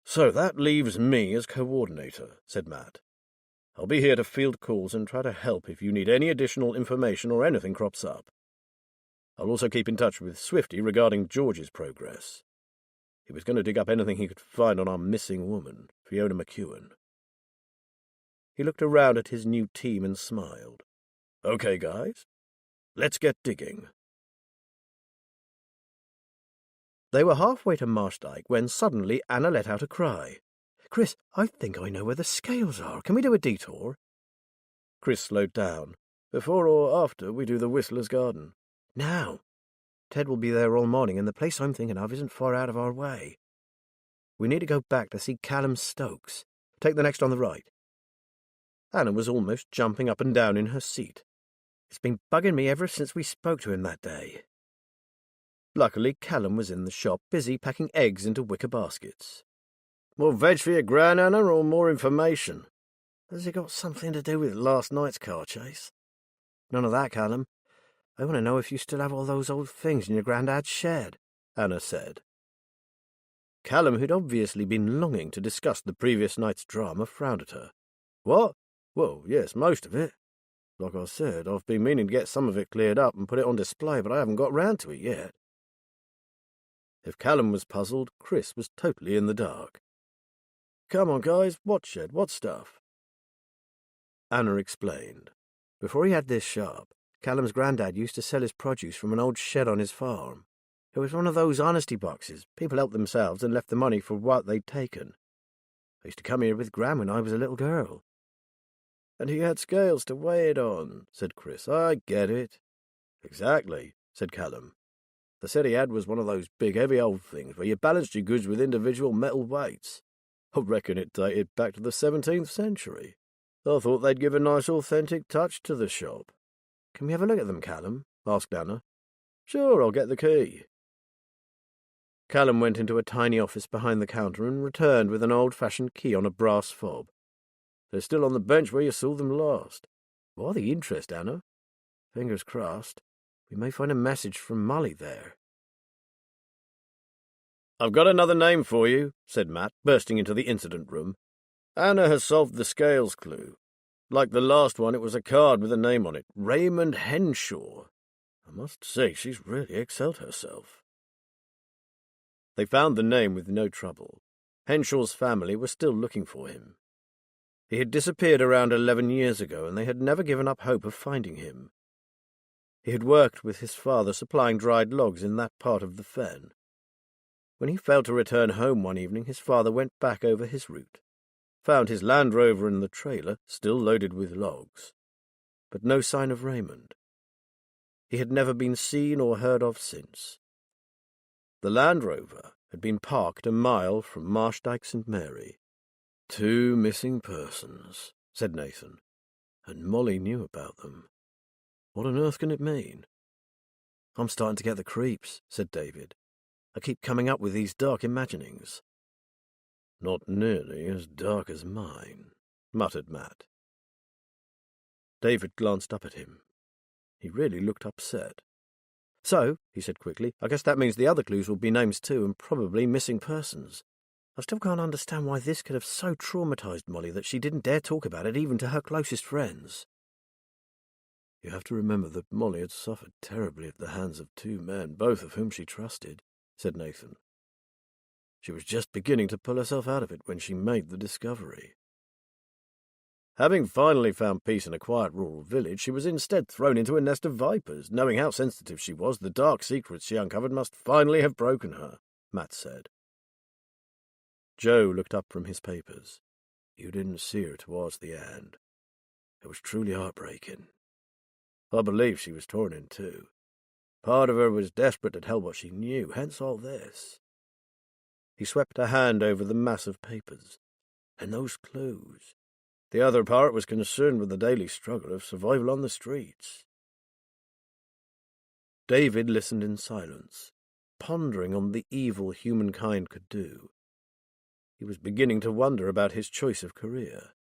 "So that leaves me as coordinator," said Matt. "I'll be here to field calls and try to help if you need any additional information or anything crops up. I'll also keep in touch with Swifty regarding George's progress. He was going to dig up anything he could find on our missing woman, Fiona McEwen." He looked around at his new team and smiled. "Okay, guys, Let's get digging. They were halfway to Marshdyke when suddenly Anna let out a cry. "Chris, I think I know where the scales are. Can we do a detour?" Chris slowed down. "Before or after we do the Whistler's Garden?" "Now. Ted will be there all morning, and the place I'm thinking of isn't far out of our way. We need to go back to see Callum Stokes. Take the next on the right." Anna was almost jumping up and down in her seat. "It's been bugging me ever since we spoke to him that day." Luckily, Callum was in the shop, busy packing eggs into wicker baskets. "More veg for your gran, Anna, or more information?" "Has it got something to do with last night's car chase?" "None of that, Callum. I want to know if you still have all those old things in your granddad's shed," Anna said. Callum, who'd obviously been longing to discuss the previous night's drama, frowned at her. "What? Well, yes, most of it. Like I said, I've been meaning to get some of it cleared up and put it on display, but I haven't got round to it yet." If Callum was puzzled, Chris was totally in the dark. "Come on, guys, what shed, what stuff?" Anna explained. Before he had this shop, Callum's granddad used to sell his produce from an old shed on his farm. It was one of those honesty boxes. People helped themselves and left the money for what they'd taken. I used to come here with Gran when I was a little girl. "And he had scales to weigh it on," said Chris. "I get it." "Exactly," said Callum. "The set he had was one of those big, heavy old things where you balanced your goods with individual metal weights. I reckon it dated back to the 17th century. I thought they'd give a nice authentic touch to the shop." "Can we have a look at them, Callum?" asked Anna. "Sure, I'll get the key." Callum went into a tiny office behind the counter and returned with an old-fashioned key on a brass fob. "They're still on the bench where you saw them last." "Why the interest, Anna? Fingers crossed. We may find a message from Molly there." "I've got another name for you," said Matt, bursting into the incident room. "Anna has solved the scales clue. Like the last one, it was a card with a name on it. Raymond Henshaw. I must say she's really excelled herself." They found the name with no trouble. Henshaw's family were still looking for him. He had disappeared around 11 years ago, and they had never given up hope of finding him. He had worked with his father supplying dried logs in that part of the fen. When he failed to return home one evening, his father went back over his route, found his Land Rover in the trailer, still loaded with logs, but no sign of Raymond. He had never been seen or heard of since. The Land Rover had been parked a mile from Marshdyke St. Mary. "2 missing persons," said Nathan, "and Molly knew about them. What on earth can it mean?" "I'm starting to get the creeps," said David. "I keep coming up with these dark imaginings." "Not nearly as dark as mine," muttered Matt. David glanced up at him. He really looked upset. "So," he said quickly, "I guess that means the other clues will be names too, and probably missing persons. I still can't understand why this could have so traumatized Molly that she didn't dare talk about it even to her closest friends." "You have to remember that Molly had suffered terribly at the hands of 2 men, both of whom she trusted," said Nathan. "She was just beginning to pull herself out of it when she made the discovery. Having finally found peace in a quiet rural village, she was instead thrown into a nest of vipers. Knowing how sensitive she was, the dark secrets she uncovered must finally have broken her," Matt said. Joe looked up from his papers. "You didn't see her towards the end. It was truly heartbreaking. I believe she was torn in two. Part of her was desperate to tell what she knew, hence all this." He swept a hand over the mass of papers. "And those clues. The other part was concerned with the daily struggle of survival on the streets." David listened in silence, pondering on the evil humankind could do. He was beginning to wonder about his choice of career.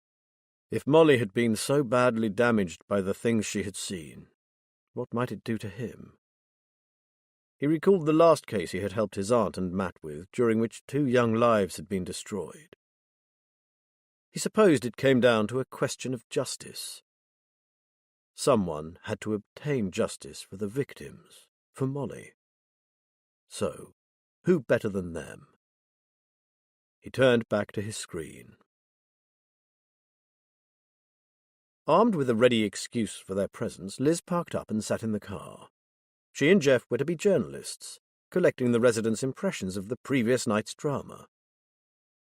If Molly had been so badly damaged by the things she had seen, what might it do to him? He recalled the last case he had helped his aunt and Matt with, during which 2 young lives had been destroyed. He supposed it came down to a question of justice. Someone had to obtain justice for the victims, for Molly. So, who better than them? He turned back to his screen. Armed with a ready excuse for their presence, Liz parked up and sat in the car. She and Jeff were to be journalists, collecting the residents' impressions of the previous night's drama.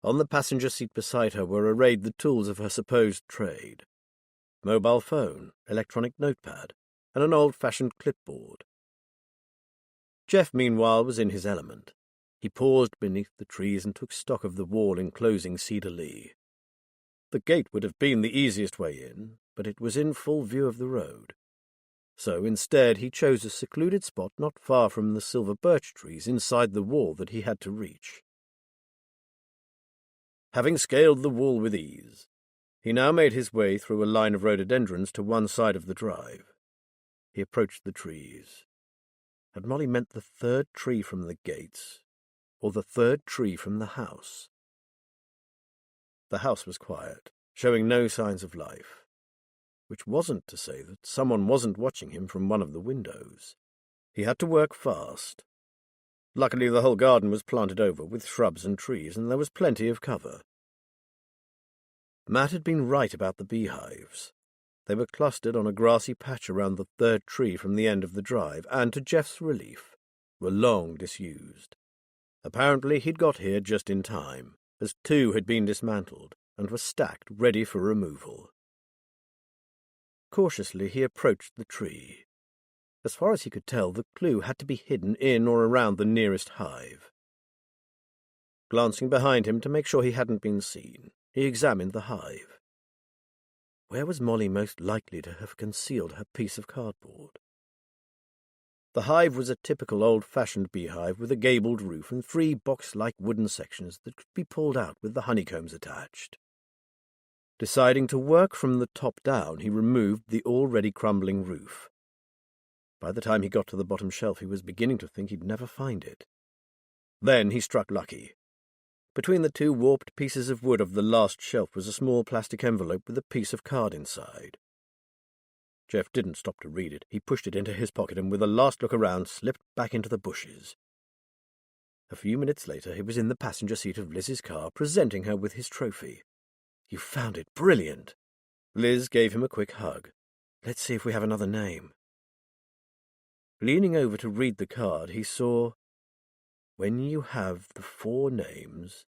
On the passenger seat beside her were arrayed the tools of her supposed trade: mobile phone, electronic notepad, and an old-fashioned clipboard. Jeff, meanwhile, was in his element. He paused beneath the trees and took stock of the wall enclosing Cedar Lee. The gate would have been the easiest way in, but it was in full view of the road. So instead he chose a secluded spot not far from the silver birch trees inside the wall that he had to reach. Having scaled the wall with ease, he now made his way through a line of rhododendrons to one side of the drive. He approached the trees. Had Molly meant the third tree from the gates, or the third tree from the house? The house was quiet, showing no signs of life, which wasn't to say that someone wasn't watching him from one of the windows. He had to work fast. Luckily, the whole garden was planted over with shrubs and trees, and there was plenty of cover. Matt had been right about the beehives. They were clustered on a grassy patch around the third tree from the end of the drive, and, to Jeff's relief, were long disused. Apparently he'd got here just in time, as two had been dismantled and were stacked ready for removal. Cautiously he approached the tree. As far as he could tell, the clue had to be hidden in or around the nearest hive. Glancing behind him to make sure he hadn't been seen, he examined the hive. Where was Molly most likely to have concealed her piece of cardboard? The hive was a typical old-fashioned beehive with a gabled roof and 3 box-like wooden sections that could be pulled out with the honeycombs attached. Deciding to work from the top down, he removed the already crumbling roof. By the time he got to the bottom shelf, he was beginning to think he'd never find it. Then he struck lucky. Between the 2 warped pieces of wood of the last shelf was a small plastic envelope with a piece of card inside. Jeff didn't stop to read it. He pushed it into his pocket and, with a last look around, slipped back into the bushes. A few minutes later, he was in the passenger seat of Liz's car, presenting her with his trophy. "You found it. Brilliant." Liz gave him a quick hug. "Let's see if we have another name." Leaning over to read the card, he saw, "When you have the 4 names,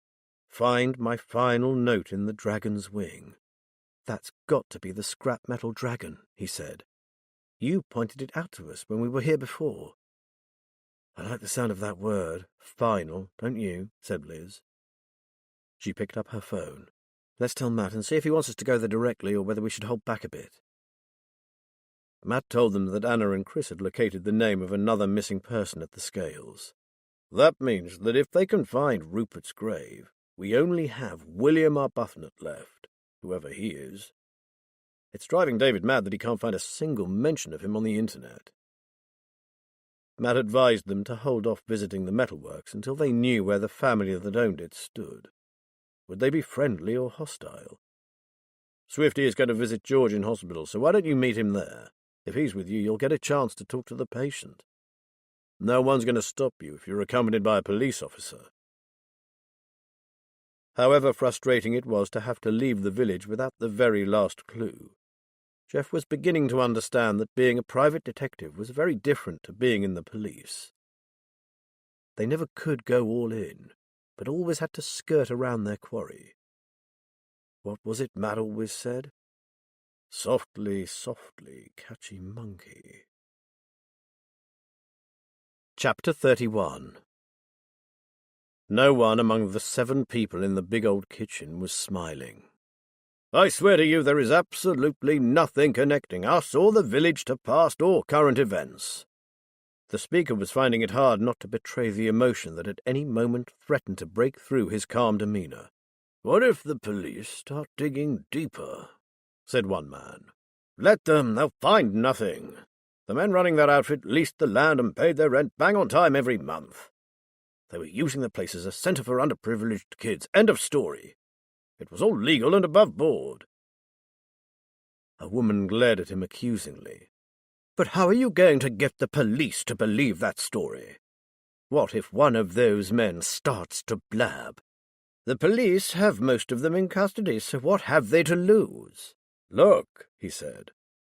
find my final note in the dragon's wing." "That's got to be the scrap metal dragon," he said. "You pointed it out to us when we were here before." "I like the sound of that word, final, don't you?" said Liz. She picked up her phone. "Let's tell Matt and see if he wants us to go there directly or whether we should hold back a bit." Matt told them that Anna and Chris had located the name of another missing person at the scales. "That means that if they can find Rupert's grave, we only have William Arbuthnot left, whoever he is. It's driving David mad that he can't find a single mention of him on the internet." Matt advised them to hold off visiting the metalworks until they knew where the family that owned it stood. Would they be friendly or hostile? "Swifty is going to visit George in hospital, so why don't you meet him there? If he's with you, you'll get a chance to talk to the patient. No one's going to stop you if you're accompanied by a police officer." However frustrating it was to have to leave the village without the very last clue, Jeff was beginning to understand that being a private detective was very different to being in the police. They never could go all in, but always had to skirt around their quarry. What was it Matt always said? "Softly, softly, catchy monkey." Chapter 31. No one among the 7 people in the big old kitchen was smiling. "I swear to you there is absolutely nothing connecting us or the village to past or current events." The speaker was finding it hard not to betray the emotion that at any moment threatened to break through his calm demeanor. "What if the police start digging deeper?" said one man. "Let them, they'll find nothing. The men running that outfit leased the land and paid their rent bang on time every month. They were using the place as a center for underprivileged kids. End of story. It was all legal and above board." A woman glared at him accusingly. "But how are you going to get the police to believe that story? What if one of those men starts to blab? The police have most of them in custody, so what have they to lose? "Look," he said,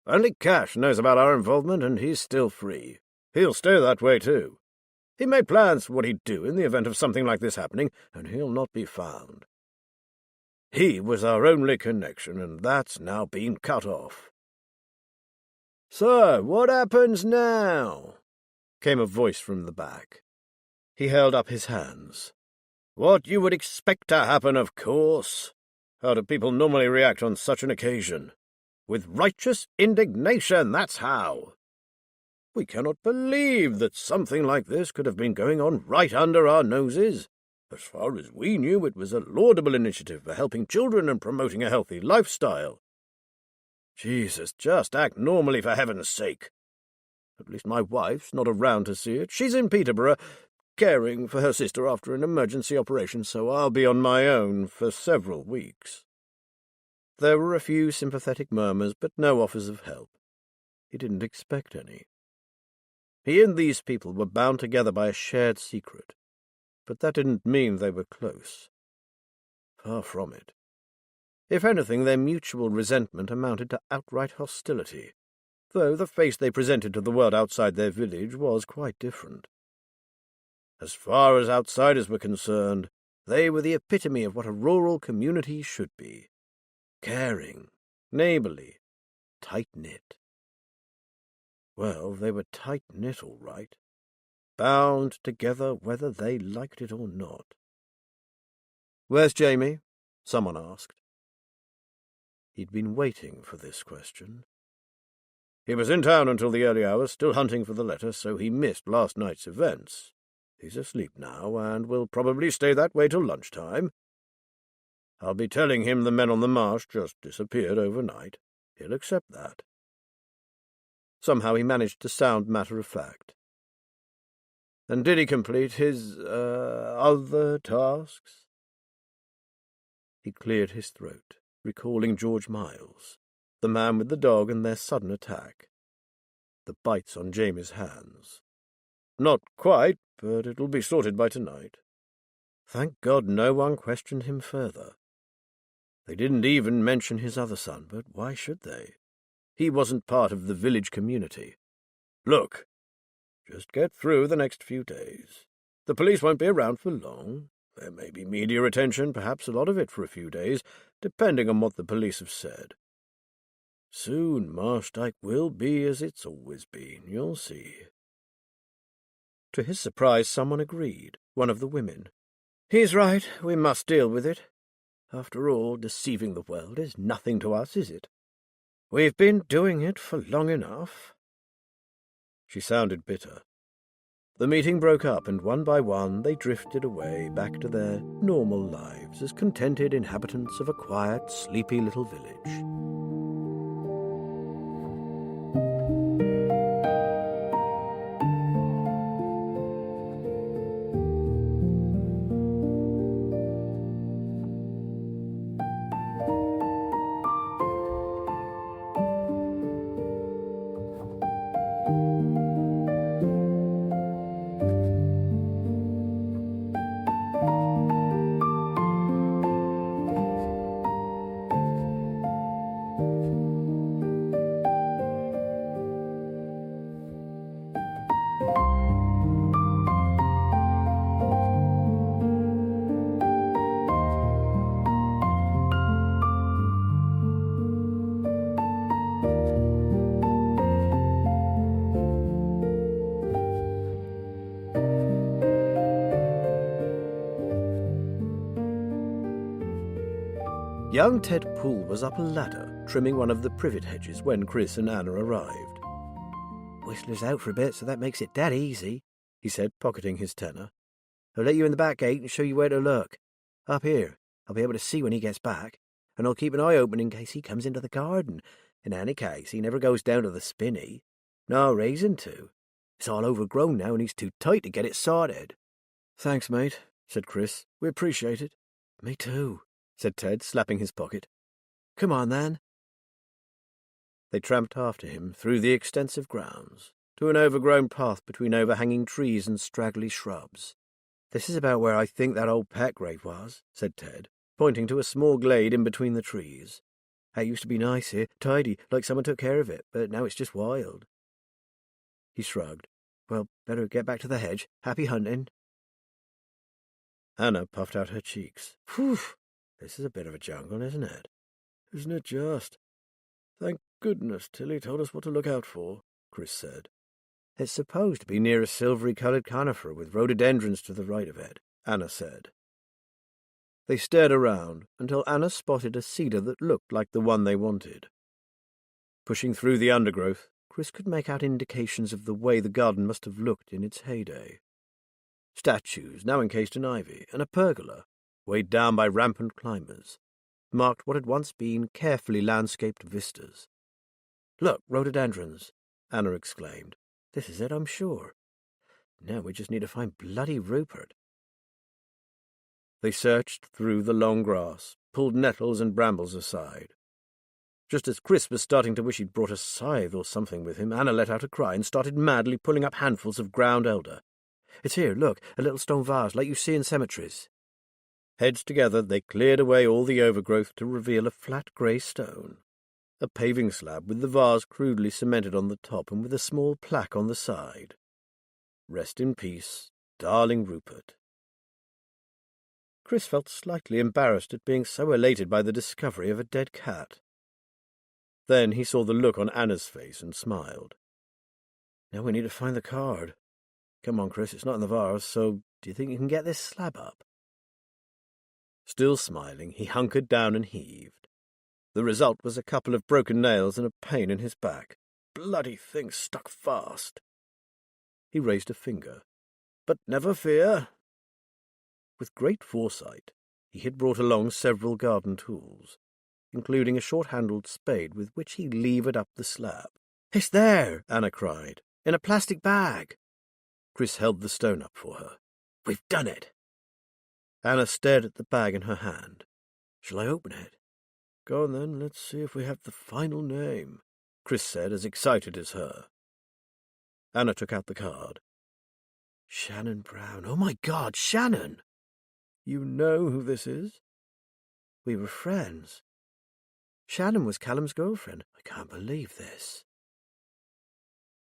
"only Cash knows about our involvement, and he's still free. He'll stay that way, too. He made plans for what he'd do in the event of something like this happening, and he'll not be found. He was our only connection, and that's now been cut off." "So, what happens now?" came a voice from the back. He held up his hands. "What you would expect to happen, of course. How do people normally react on such an occasion? With righteous indignation, that's how. We cannot believe that something like this could have been going on right under our noses. As far as we knew, it was a laudable initiative for helping children and promoting a healthy lifestyle. Jesus, just act normally for heaven's sake. At least my wife's not around to see it. She's in Peterborough, caring for her sister after an emergency operation, so I'll be on my own for several weeks." There were a few sympathetic murmurs, but no offers of help. He didn't expect any. He and these people were bound together by a shared secret, but that didn't mean they were close. Far from it. If anything, their mutual resentment amounted to outright hostility, though the face they presented to the world outside their village was quite different. As far as outsiders were concerned, they were the epitome of what a rural community should be. Caring, neighbourly, tight-knit. Well, they were tight-knit, all right. Bound together whether they liked it or not. "Where's Jamie?" someone asked. He'd been waiting for this question. "He was in town until the early hours, still hunting for the letter, so he missed last night's events. He's asleep now, and will probably stay that way till lunchtime. I'll be telling him the men on the marsh just disappeared overnight. He'll accept that." Somehow he managed to sound matter-of-fact. "And did he complete his, other tasks?" He cleared his throat, recalling George Miles, the man with the dog and their sudden attack. The bites on Jamie's hands. "Not quite, but it'll be sorted by tonight." Thank God no one questioned him further. They didn't even mention his other son, but why should they? He wasn't part of the village community. "Look, just get through the next few days. The police won't be around for long. There may be media attention, perhaps a lot of it for a few days, depending on what the police have said. Soon Marshdyke will be as it's always been, you'll see." To his surprise, someone agreed, one of the women. "He's right, we must deal with it. After all, deceiving the world is nothing to us, is it? We've been doing it for long enough." She sounded bitter. The meeting broke up, and one by one they drifted away back to their normal lives as contented inhabitants of a quiet, sleepy little village. Young Ted Poole was up a ladder, trimming one of the privet hedges when Chris and Anna arrived. "Whistler's out for a bit, so that makes it dead easy," he said, pocketing his tenner. "I'll let you in the back gate and show you where to look. Up here, I'll be able to see when he gets back, and I'll keep an eye open in case he comes into the garden. In any case, he never goes down to the spinney. No reason to. It's all overgrown now, and he's too tight to get it sorted." "Thanks, mate," said Chris. "We appreciate it." "Me too," said Ted, slapping his pocket. "Come on, then." They tramped after him through the extensive grounds, to an overgrown path between overhanging trees and straggly shrubs. "This is about where I think that old pet grave was," said Ted, pointing to a small glade in between the trees. It used to be nice here, tidy, like someone took care of it, but now it's just wild. He shrugged. Well, better get back to the hedge. Happy hunting. Anna puffed out her cheeks. Phew, this is a bit of a jungle, isn't it? Isn't it just? Thank goodness Tilly told us what to look out for, Chris said. It's supposed to be near a silvery-coloured conifer with rhododendrons to the right of it, Anna said. They stared around until Anna spotted a cedar that looked like the one they wanted. Pushing through the undergrowth, Chris could make out indications of the way the garden must have looked in its heyday. Statues now encased in ivy, and a pergola, weighed down by rampant climbers, marked what had once been carefully landscaped vistas. Look, rhododendrons, Anna exclaimed. This is it, I'm sure. Now we just need to find bloody Rupert. They searched through the long grass, pulled nettles and brambles aside. Just as Chris was starting to wish he'd brought a scythe or something with him, Anna let out a cry and started madly pulling up handfuls of ground elder. It's here, look, a little stone vase like you see in cemeteries. Heads together, they cleared away all the overgrowth to reveal a flat grey stone, a paving slab with the vase crudely cemented on the top and with a small plaque on the side. Rest in peace, darling Rupert. Chris felt slightly embarrassed at being so elated by the discovery of a dead cat. Then he saw the look on Anna's face and smiled. Now we need to find the card. Come on, Chris, it's not in the vase, so do you think you can get this slab up? Still smiling, he hunkered down and heaved. The result was a couple of broken nails and a pain in his back. Bloody thing stuck fast. He raised a finger. But never fear. With great foresight, he had brought along several garden tools, including a short-handled spade with which he levered up the slab. It's there, Anna cried, in a plastic bag. Chris held the stone up for her. We've done it. Anna stared at the bag in her hand. Shall I open it? Go on then, let's see if we have the final name, Chris said, as excited as her. Anna took out the card. Shannon Brown. Oh my God, Shannon! You know who this is? We were friends. Shannon was Callum's girlfriend. I can't believe this.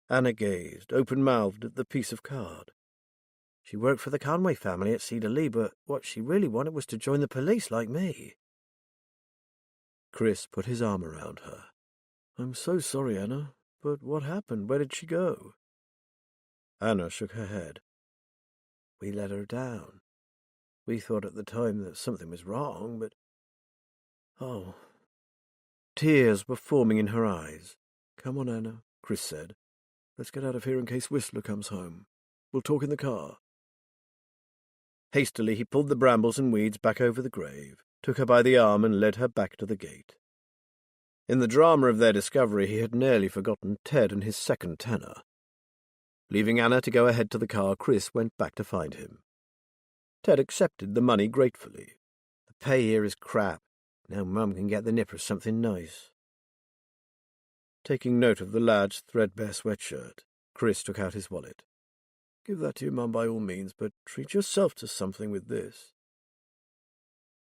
Anna gazed, open-mouthed, at the piece of card. She worked for the Conway family at Cedar Lee, but what she really wanted was to join the police like me. Chris put his arm around her. I'm so sorry, Anna, but what happened? Where did she go? Anna shook her head. We let her down. We thought at the time that something was wrong, but... Oh. Tears were forming in her eyes. Come on, Anna, Chris said. Let's get out of here in case Whistler comes home. We'll talk in the car. Hastily he pulled the brambles and weeds back over the grave, took her by the arm and led her back to the gate. In the drama of their discovery he had nearly forgotten Ted and his second tenor. Leaving Anna to go ahead to the car, Chris went back to find him. Ted accepted the money gratefully. The pay here is crap. Now Mum can get the nippers something nice. Taking note of the lad's threadbare sweatshirt, Chris took out his wallet. Give that to your mum by all means, but treat yourself to something with this.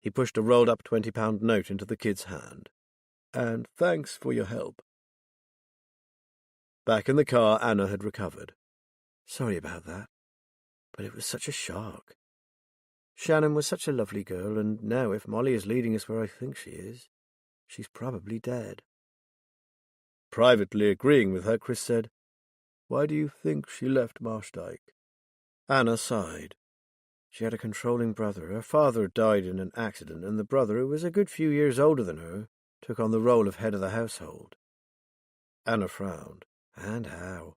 He pushed a rolled-up £20 note into the kid's hand. And thanks for your help. Back in the car, Anna had recovered. Sorry about that, but it was such a shock. Shannon was such a lovely girl, and now if Molly is leading us where I think she is, she's probably dead. Privately agreeing with her, Chris said, Why do you think she left Marshdyke? Anna sighed. She had a controlling brother. Her father died in an accident, and the brother, who was a good few years older than her, took on the role of head of the household. Anna frowned. And how?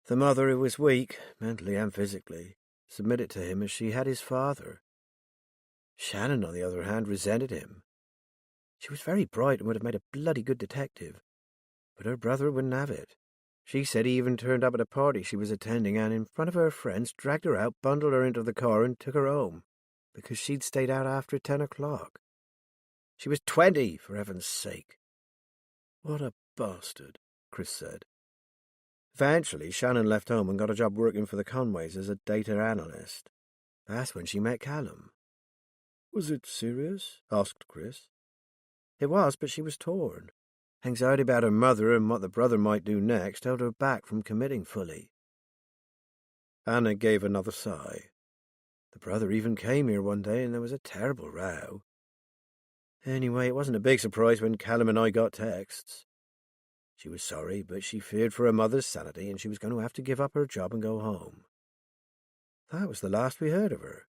The mother, who was weak, mentally and physically, submitted to him as she had his father. Shannon, on the other hand, resented him. She was very bright and would have made a bloody good detective, but her brother wouldn't have it. She said he even turned up at a party she was attending and, in front of her friends, dragged her out, bundled her into the car and took her home, because she'd stayed out after 10 o'clock. She was 20, for heaven's sake. What a bastard, Chris said. Eventually, Shannon left home and got a job working for the Conways as a data analyst. That's when she met Callum. Was it serious? Asked Chris. It was, but she was torn. Anxiety about her mother and what the brother might do next held her back from committing fully. Anna gave another sigh. The brother even came here one day and there was a terrible row. Anyway, it wasn't a big surprise when Callum and I got texts. She was sorry, but she feared for her mother's sanity and she was going to have to give up her job and go home. That was the last we heard of her.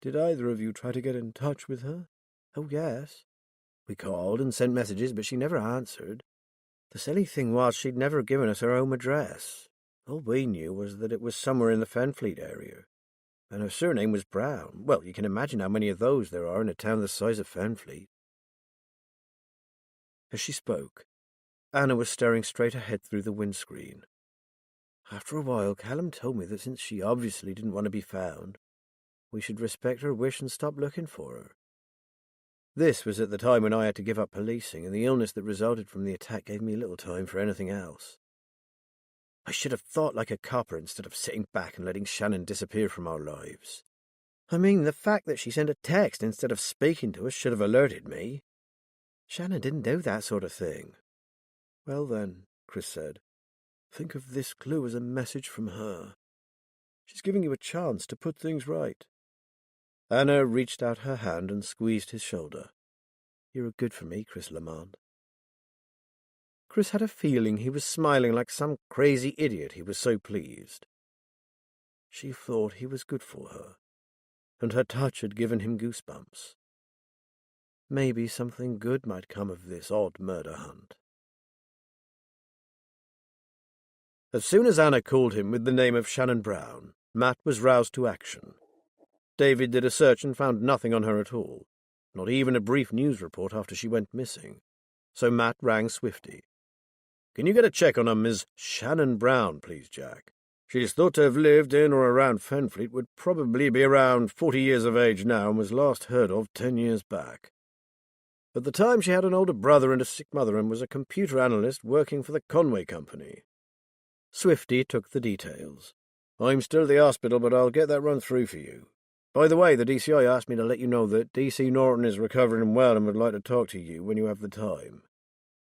Did either of you try to get in touch with her? Oh, yes. We called and sent messages, but she never answered. The silly thing was she'd never given us her home address. All we knew was that it was somewhere in the Fenfleet area. And her surname was Brown. Well, you can imagine how many of those there are in a town the size of Fenfleet. As she spoke, Anna was staring straight ahead through the windscreen. After a while, Callum told me that since she obviously didn't want to be found, we should respect her wish and stop looking for her. This was at the time when I had to give up policing, and the illness that resulted from the attack gave me little time for anything else. I should have thought like a copper instead of sitting back and letting Shannon disappear from our lives. I mean, the fact that she sent a text instead of speaking to us should have alerted me. Shannon didn't do that sort of thing. Well then, Chris said, think of this clue as a message from her. She's giving you a chance to put things right. Anna reached out her hand and squeezed his shoulder. You're good for me, Chris Lamont. Chris had a feeling he was smiling like some crazy idiot, he was so pleased. She thought he was good for her, and her touch had given him goosebumps. Maybe something good might come of this odd murder hunt. As soon as Anna called him with the name of Shannon Brown, Matt was roused to action. David did a search and found nothing on her at all, not even a brief news report after she went missing. So Matt rang Swifty. Can you get a check on a Miss Shannon Brown, please, Jack? She is thought to have lived in or around Fenfleet, would probably be around 40 years of age now, and was last heard of 10 years back. At the time, she had an older brother and a sick mother and was a computer analyst working for the Conway Company. Swifty took the details. I'm still at the hospital, but I'll get that run through for you. By the way, the DCI asked me to let you know that DC Norton is recovering well and would like to talk to you when you have the time.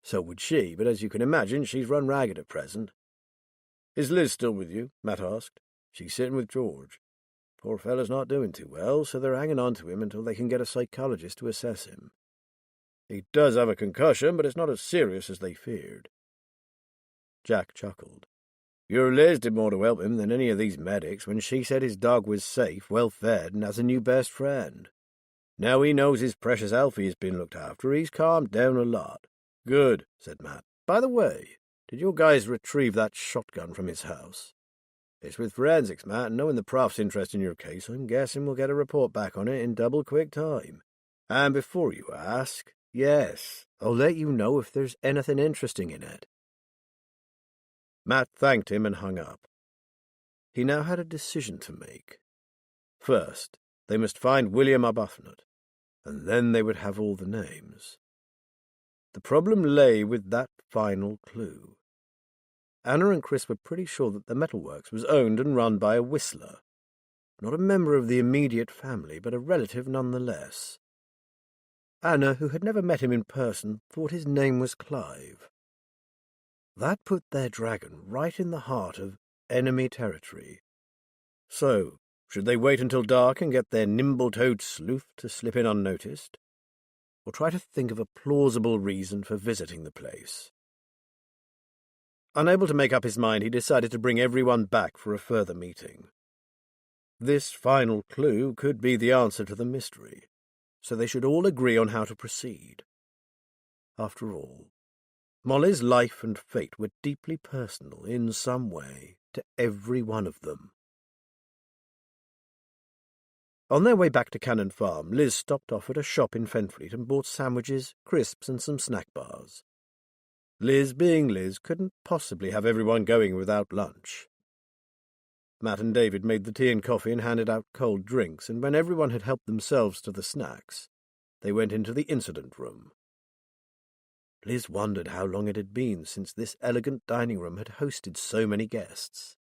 So would she, but as you can imagine, she's run ragged at present. Is Liz still with you? Matt asked. She's sitting with George. Poor fella's not doing too well, so they're hanging on to him until they can get a psychologist to assess him. He does have a concussion, but it's not as serious as they feared. Jack chuckled. Your Liz did more to help him than any of these medics when she said his dog was safe, well-fed, and has a new best friend. Now he knows his precious Alfie has been looked after, he's calmed down a lot. Good, said Matt. By the way, did your guys retrieve that shotgun from his house? It's with forensics, Matt, and knowing the prof's interest in your case, I'm guessing we'll get a report back on it in double-quick time. And before you ask, yes, I'll let you know if there's anything interesting in it. Matt thanked him and hung up. He now had a decision to make. First, they must find William Arbuthnot, and then they would have all the names. The problem lay with that final clue. Anna and Chris were pretty sure that the metalworks was owned and run by a Whistler, not a member of the immediate family, but a relative nonetheless. Anna, who had never met him in person, thought his name was Clive. That put their dragon right in the heart of enemy territory. So, should they wait until dark and get their nimble-toed sleuth to slip in unnoticed? Or try to think of a plausible reason for visiting the place? Unable to make up his mind, he decided to bring everyone back for a further meeting. This final clue could be the answer to the mystery, so they should all agree on how to proceed. After all, Molly's life and fate were deeply personal in some way to every one of them. On their way back to Cannon Farm, Liz stopped off at a shop in Fenfleet and bought sandwiches, crisps, and some snack bars. Liz, being Liz, couldn't possibly have everyone going without lunch. Matt and David made the tea and coffee and handed out cold drinks, and when everyone had helped themselves to the snacks, they went into the incident room. Liz wondered how long it had been since this elegant dining room had hosted so many guests.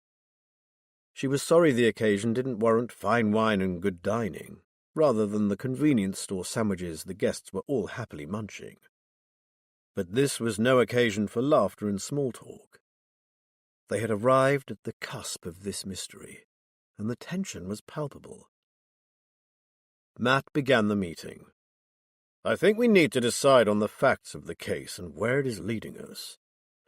She was sorry the occasion didn't warrant fine wine and good dining, rather than the convenience store sandwiches the guests were all happily munching. But this was no occasion for laughter and small talk. They had arrived at the cusp of this mystery, and the tension was palpable. Matt began the meeting. "I think we need to decide on the facts of the case and where it is leading us.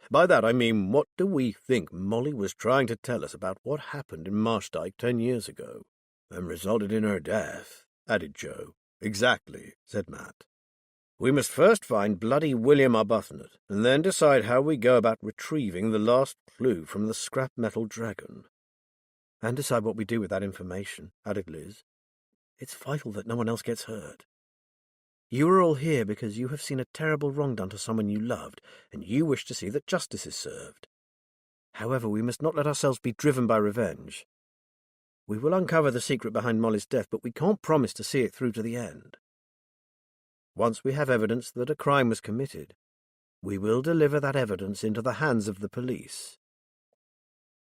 By that I mean, what do we think Molly was trying to tell us about what happened in Marshdyke 10 years ago, and resulted in her death?" added Joe. "Exactly," said Matt. "We must first find bloody William Arbuthnot, and then decide how we go about retrieving the last clue from the scrap metal dragon." "And decide what we do with that information," added Liz. "It's vital that no one else gets hurt. You are all here because you have seen a terrible wrong done to someone you loved, and you wish to see that justice is served. However, we must not let ourselves be driven by revenge. We will uncover the secret behind Molly's death, but we can't promise to see it through to the end. Once we have evidence that a crime was committed, we will deliver that evidence into the hands of the police.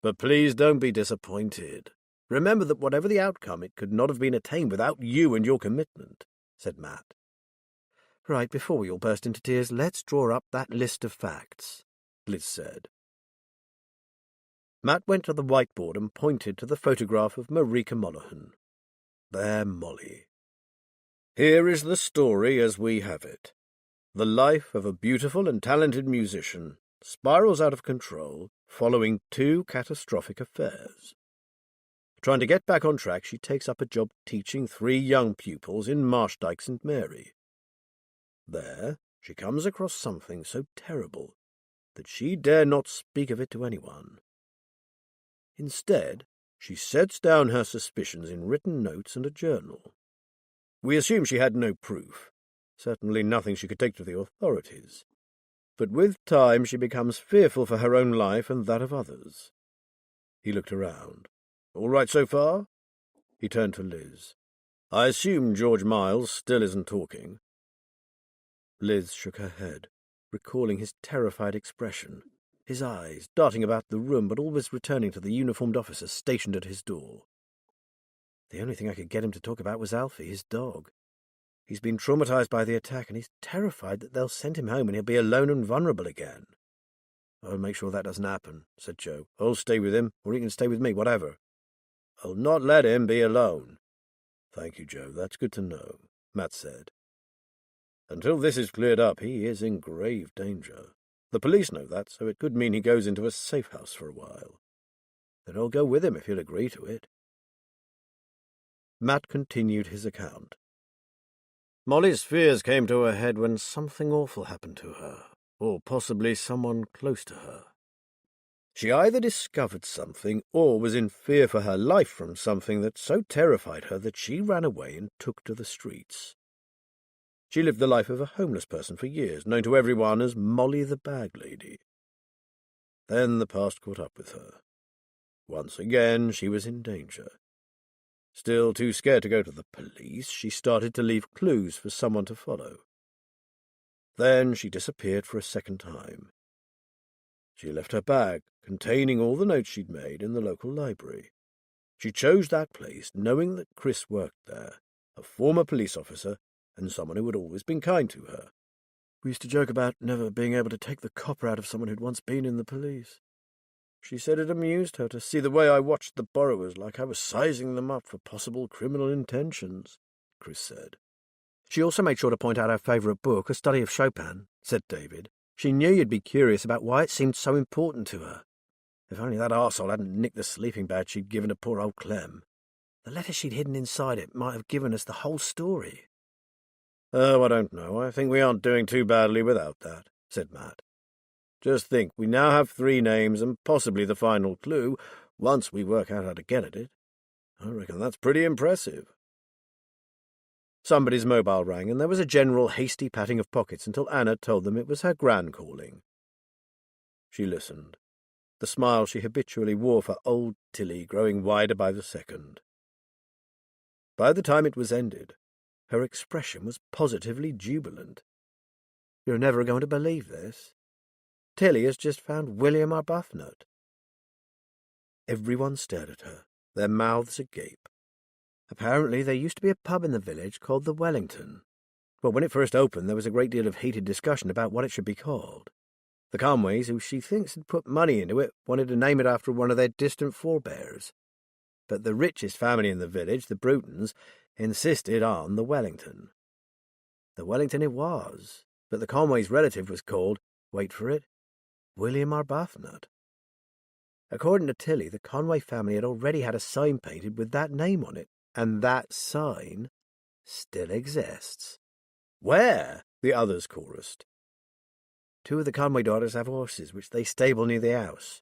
But please don't be disappointed. Remember that whatever the outcome, it could not have been attained without you and your commitment," said Matt. "Right, before we all burst into tears, let's draw up that list of facts," Liz said. Matt went to the whiteboard and pointed to the photograph of Marika Monaghan. "There, Molly. Here is the story as we have it. The life of a beautiful and talented musician spirals out of control following 2 catastrophic affairs. Trying to get back on track, she takes up a job teaching 3 young pupils in Marshdyke St. Mary. There, she comes across something so terrible that she dare not speak of it to anyone. Instead, she sets down her suspicions in written notes and a journal. We assume she had no proof, certainly nothing she could take to the authorities. But with time she becomes fearful for her own life and that of others." He looked around. "All right so far?" He turned to Liz. "I assume George Miles still isn't talking." Liz shook her head, recalling his terrified expression, his eyes darting about the room but always returning to the uniformed officer stationed at his door. "The only thing I could get him to talk about was Alfie, his dog. He's been traumatized by the attack, and he's terrified that they'll send him home and he'll be alone and vulnerable again." "I'll make sure that doesn't happen," said Joe. "I'll stay with him, or he can stay with me, whatever. I'll not let him be alone." "Thank you, Joe. That's good to know," Matt said. "Until this is cleared up, he is in grave danger. The police know that, so it could mean he goes into a safe house for a while. Then I'll go with him if he'll agree to it." Matt continued his account. "Molly's fears came to a head when something awful happened to her, or possibly someone close to her. She either discovered something or was in fear for her life from something that so terrified her that she ran away and took to the streets. She lived the life of a homeless person for years, known to everyone as Molly the Bag Lady. Then the past caught up with her. Once again she was in danger. Still too scared to go to the police, she started to leave clues for someone to follow. Then she disappeared for a second time. She left her bag, containing all the notes she'd made, in the local library. She chose that place, knowing that Chris worked there, a former police officer, and someone who had always been kind to her. We used to joke about never being able to take the copper out of someone who'd once been in the police. She said it amused her to see the way I watched the borrowers, like I was sizing them up for possible criminal intentions," Chris said. "She also made sure to point out her favourite book, A Study of Chopin," said David. "She knew you'd be curious about why it seemed so important to her. If only that arsehole hadn't nicked the sleeping bag she'd given to poor old Clem. The letter she'd hidden inside it might have given us the whole story." "Oh, I don't know. I think we aren't doing too badly without that," said Matt. "Just think, we now have 3 names and possibly the final clue, once we work out how to get at it. I reckon that's pretty impressive." Somebody's mobile rang, and there was a general hasty patting of pockets until Anna told them it was her gran calling. She listened, the smile she habitually wore for old Tilly growing wider by the second. By the time it was ended, her expression was positively jubilant. "You're never going to believe this. Tilly has just found William Arbuthnot." Everyone stared at her, their mouths agape. Apparently there used to be a pub in the village called the Wellington. Well, when it first opened, there was a great deal of heated discussion about what it should be called. The Conways, who she thinks had put money into it, wanted to name it after one of their distant forebears. But the richest family in the village, the Brutons, insisted on the Wellington. The Wellington it was, but the Conways' relative was called, wait for it, William Arbuthnot. According to Tilly, the Conway family had already had a sign painted with that name on it, and that sign still exists. Where? The others chorused. 2 of the Conway daughters have horses, which they stable near the house.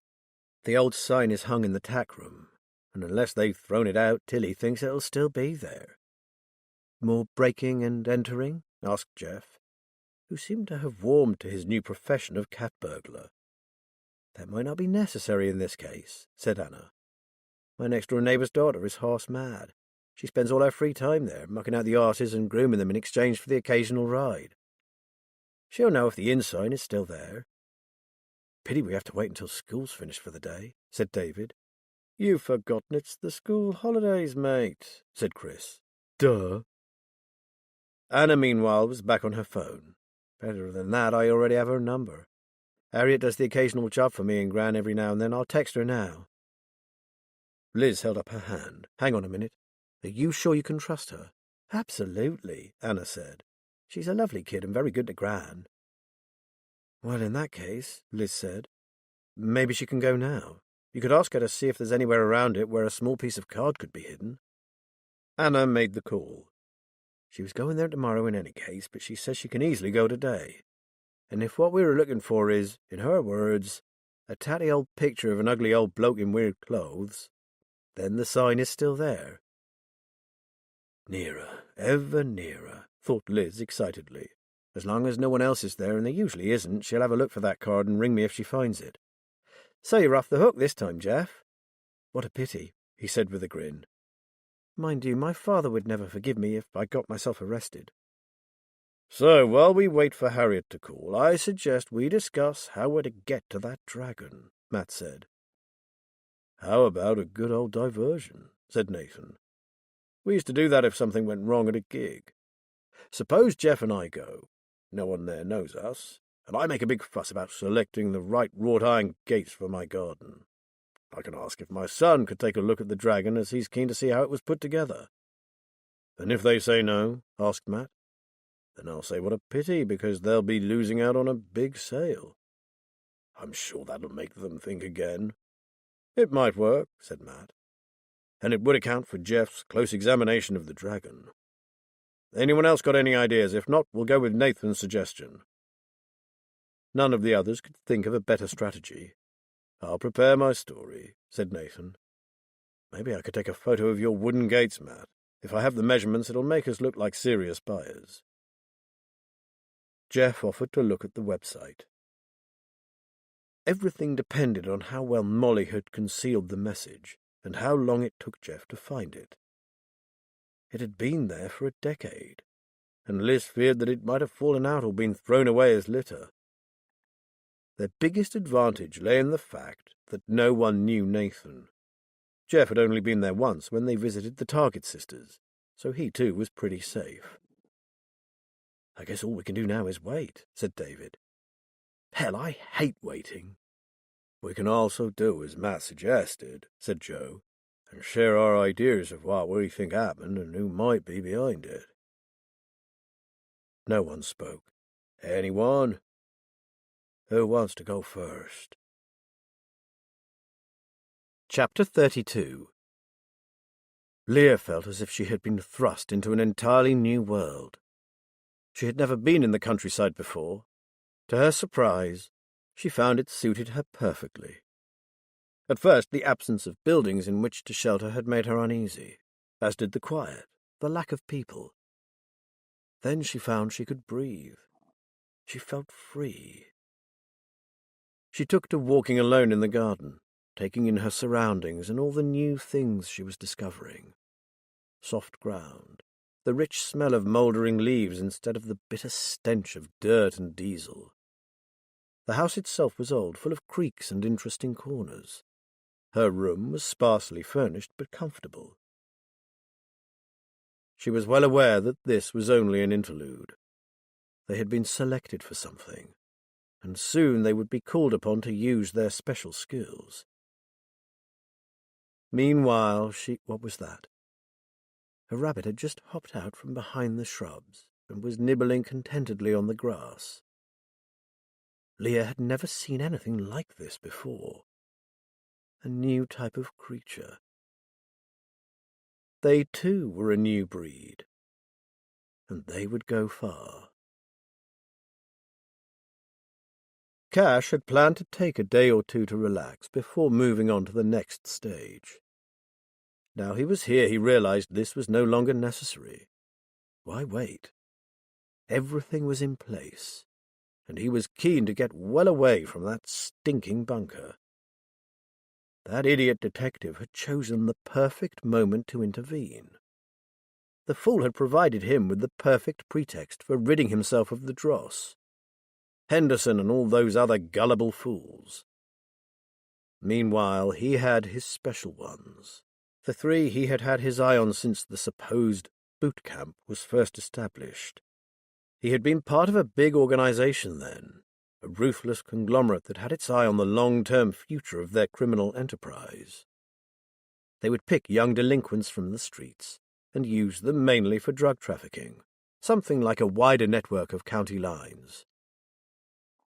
The old sign is hung in the tack room, and unless they've thrown it out, Tilly thinks it'll still be there. More breaking and entering? Asked Jeff, who seemed to have warmed to his new profession of cat burglar. That might not be necessary in this case, said Anna. My next-door neighbour's daughter is horse-mad. She spends all her free time there, mucking out the horses and grooming them in exchange for the occasional ride. She'll know if the inn sign is still there. Pity we have to wait until school's finished for the day, said David. You've forgotten it's the school holidays, mate, said Chris. Duh. Anna, meanwhile, was back on her phone. Better than that, I already have her number. Harriet does the occasional job for me and Gran every now and then. I'll text her now. Liz held up her hand. Hang on a minute. Are you sure you can trust her? Absolutely, Anna said. She's a lovely kid and very good to Gran. Well, in that case, Liz said, maybe she can go now. You could ask her to see if there's anywhere around it where a small piece of card could be hidden. Anna made the call. She was going there tomorrow in any case, but she says she can easily go today. And if what we were looking for is, in her words, a tatty old picture of an ugly old bloke in weird clothes, then the sign is still there. Nearer, ever nearer, thought Liz excitedly. As long as no one else is there, and there usually isn't, she'll have a look for that card and ring me if she finds it. So you're off the hook this time, Jeff. What a pity, he said with a grin. Mind you, my father would never forgive me if I got myself arrested. So, while we wait for Harriet to call, I suggest we discuss how we're to get to that dragon, Matt said. How about a good old diversion, said Nathan. We used to do that if something went wrong at a gig. Suppose Jeff and I go. No one there knows us, and I make a big fuss about selecting the right wrought iron gates for my garden. I can ask if my son could take a look at the dragon, as he's keen to see how it was put together. And if they say no, asked Matt, then I'll say what a pity, because they'll be losing out on a big sale. I'm sure that'll make them think again. It might work, said Matt, and it would account for Jeff's close examination of the dragon. Anyone else got any ideas? If not, we'll go with Nathan's suggestion. None of the others could think of a better strategy. I'll prepare my story, said Nathan. Maybe I could take a photo of your wooden gates, Matt. If I have the measurements, it'll make us look like serious buyers. Jeff offered to look at the website. Everything depended on how well Molly had concealed the message, and how long it took Jeff to find it. It had been there for a decade, and Liz feared that it might have fallen out or been thrown away as litter. Their biggest advantage lay in the fact that no one knew Nathan. Jeff had only been there once when they visited the Target sisters, so he too was pretty safe. I guess all we can do now is wait, said David. Hell, I hate waiting. We can also do as Matt suggested, said Joe, and share our ideas of what we think happened and who might be behind it. No one spoke. Anyone? Who wants to go first? Chapter 32. Leah felt as if she had been thrust into an entirely new world. She had never been in the countryside before. To her surprise, she found it suited her perfectly. At first, the absence of buildings in which to shelter had made her uneasy, as did the quiet, the lack of people. Then she found she could breathe. She felt free. She took to walking alone in the garden, taking in her surroundings and all the new things she was discovering. Soft ground, the rich smell of mouldering leaves instead of the bitter stench of dirt and diesel. The house itself was old, full of creaks and interesting corners. Her room was sparsely furnished but comfortable. She was well aware that this was only an interlude. They had been selected for something, and soon they would be called upon to use their special skills. Meanwhile, what was that? A rabbit had just hopped out from behind the shrubs and was nibbling contentedly on the grass. Leah had never seen anything like this before. A new type of creature. They too were a new breed, and they would go far. Cash had planned to take a day or two to relax before moving on to the next stage. Now he was here, he realized this was no longer necessary. Why wait? Everything was in place, and he was keen to get well away from that stinking bunker. That idiot detective had chosen the perfect moment to intervene. The fool had provided him with the perfect pretext for ridding himself of the dross. Henderson and all those other gullible fools. Meanwhile, he had his special ones. The three he had had his eye on since the supposed boot camp was first established. He had been part of a big organization then, a ruthless conglomerate that had its eye on the long-term future of their criminal enterprise. They would pick young delinquents from the streets and use them mainly for drug trafficking, something like a wider network of county lines.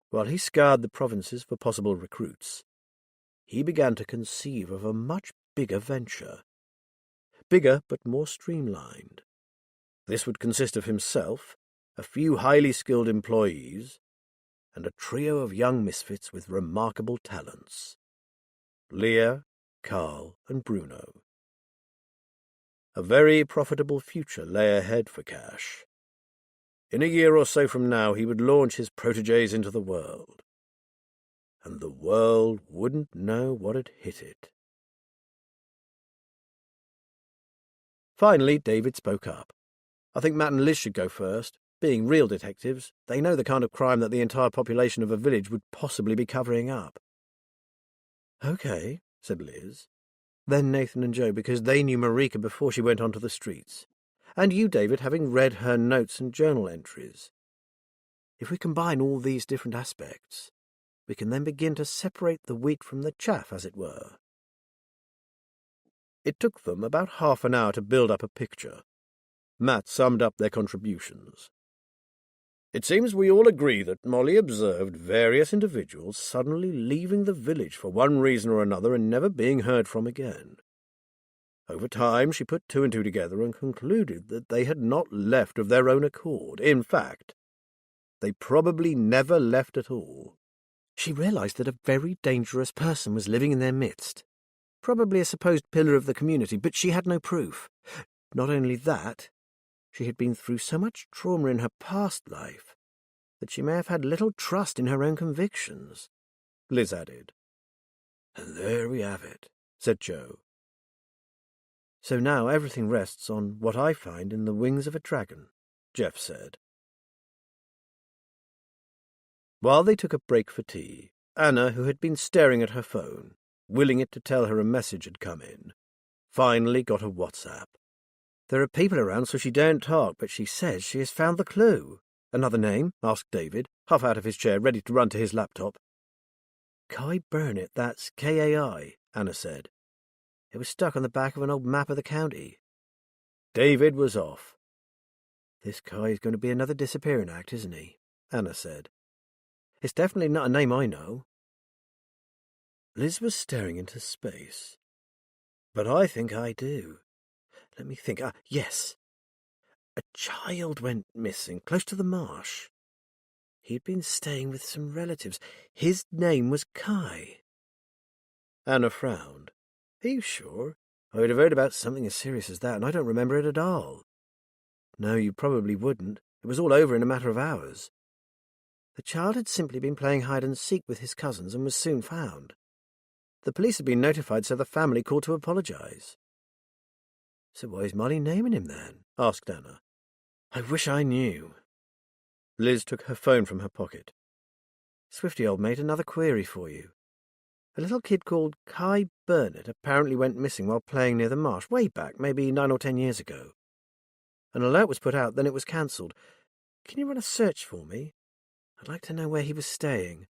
While he scoured the provinces for possible recruits, he began to conceive of a much bigger venture. Bigger but more streamlined. This would consist of himself, a few highly skilled employees, and a trio of young misfits with remarkable talents. Leah, Carl, and Bruno. A very profitable future lay ahead for Cash. In a year or so from now he would launch his protégés into the world. And the world wouldn't know what had hit it. Finally, David spoke up. I think Matt and Liz should go first. Being real detectives, they know the kind of crime that the entire population of a village would possibly be covering up. Okay, said Liz. Then Nathan and Joe, because they knew Marika before she went onto the streets. And you, David, having read her notes and journal entries. If we combine all these different aspects, we can then begin to separate the wheat from the chaff, as it were. It took them about half an hour to build up a picture. Matt summed up their contributions. It seems we all agree that Molly observed various individuals suddenly leaving the village for one reason or another and never being heard from again. Over time, she put two and two together and concluded that they had not left of their own accord. In fact, they probably never left at all. She realized that a very dangerous person was living in their midst. Probably a supposed pillar of the community, but she had no proof. Not only that, she had been through so much trauma in her past life that she may have had little trust in her own convictions, Liz added. And there we have it, said Joe. So now everything rests on what I find in the wings of a dragon, Jeff said. While they took a break for tea, Anna, who had been staring at her phone, willing it to tell her a message had come in, finally got a WhatsApp. There are people around, so she daren't talk, but she says she has found the clue. Another name? Asked David, half out of his chair, ready to run to his laptop. Kai Burnett, that's Kai, Anna said. It was stuck on the back of an old map of the county. David was off. This Kai is going to be another disappearing act, isn't he? Anna said. It's definitely not a name I know. Liz was staring into space. But I think I do. Let me think. Yes. A child went missing close to the marsh. He'd been staying with some relatives. His name was Kai. Anna frowned. Are you sure? I would have heard about something as serious as that, and I don't remember it at all. No, you probably wouldn't. It was all over in a matter of hours. The child had simply been playing hide-and-seek with his cousins and was soon found. The police had been notified, so the family called to apologize. So why is Molly naming him then? Asked Anna. I wish I knew. Liz took her phone from her pocket. Swifty, old mate, another query for you. A little kid called Kai Burnett apparently went missing while playing near the marsh way back, maybe 9 or 10 years ago. An alert was put out, then it was cancelled. Can you run a search for me? I'd like to know where he was staying.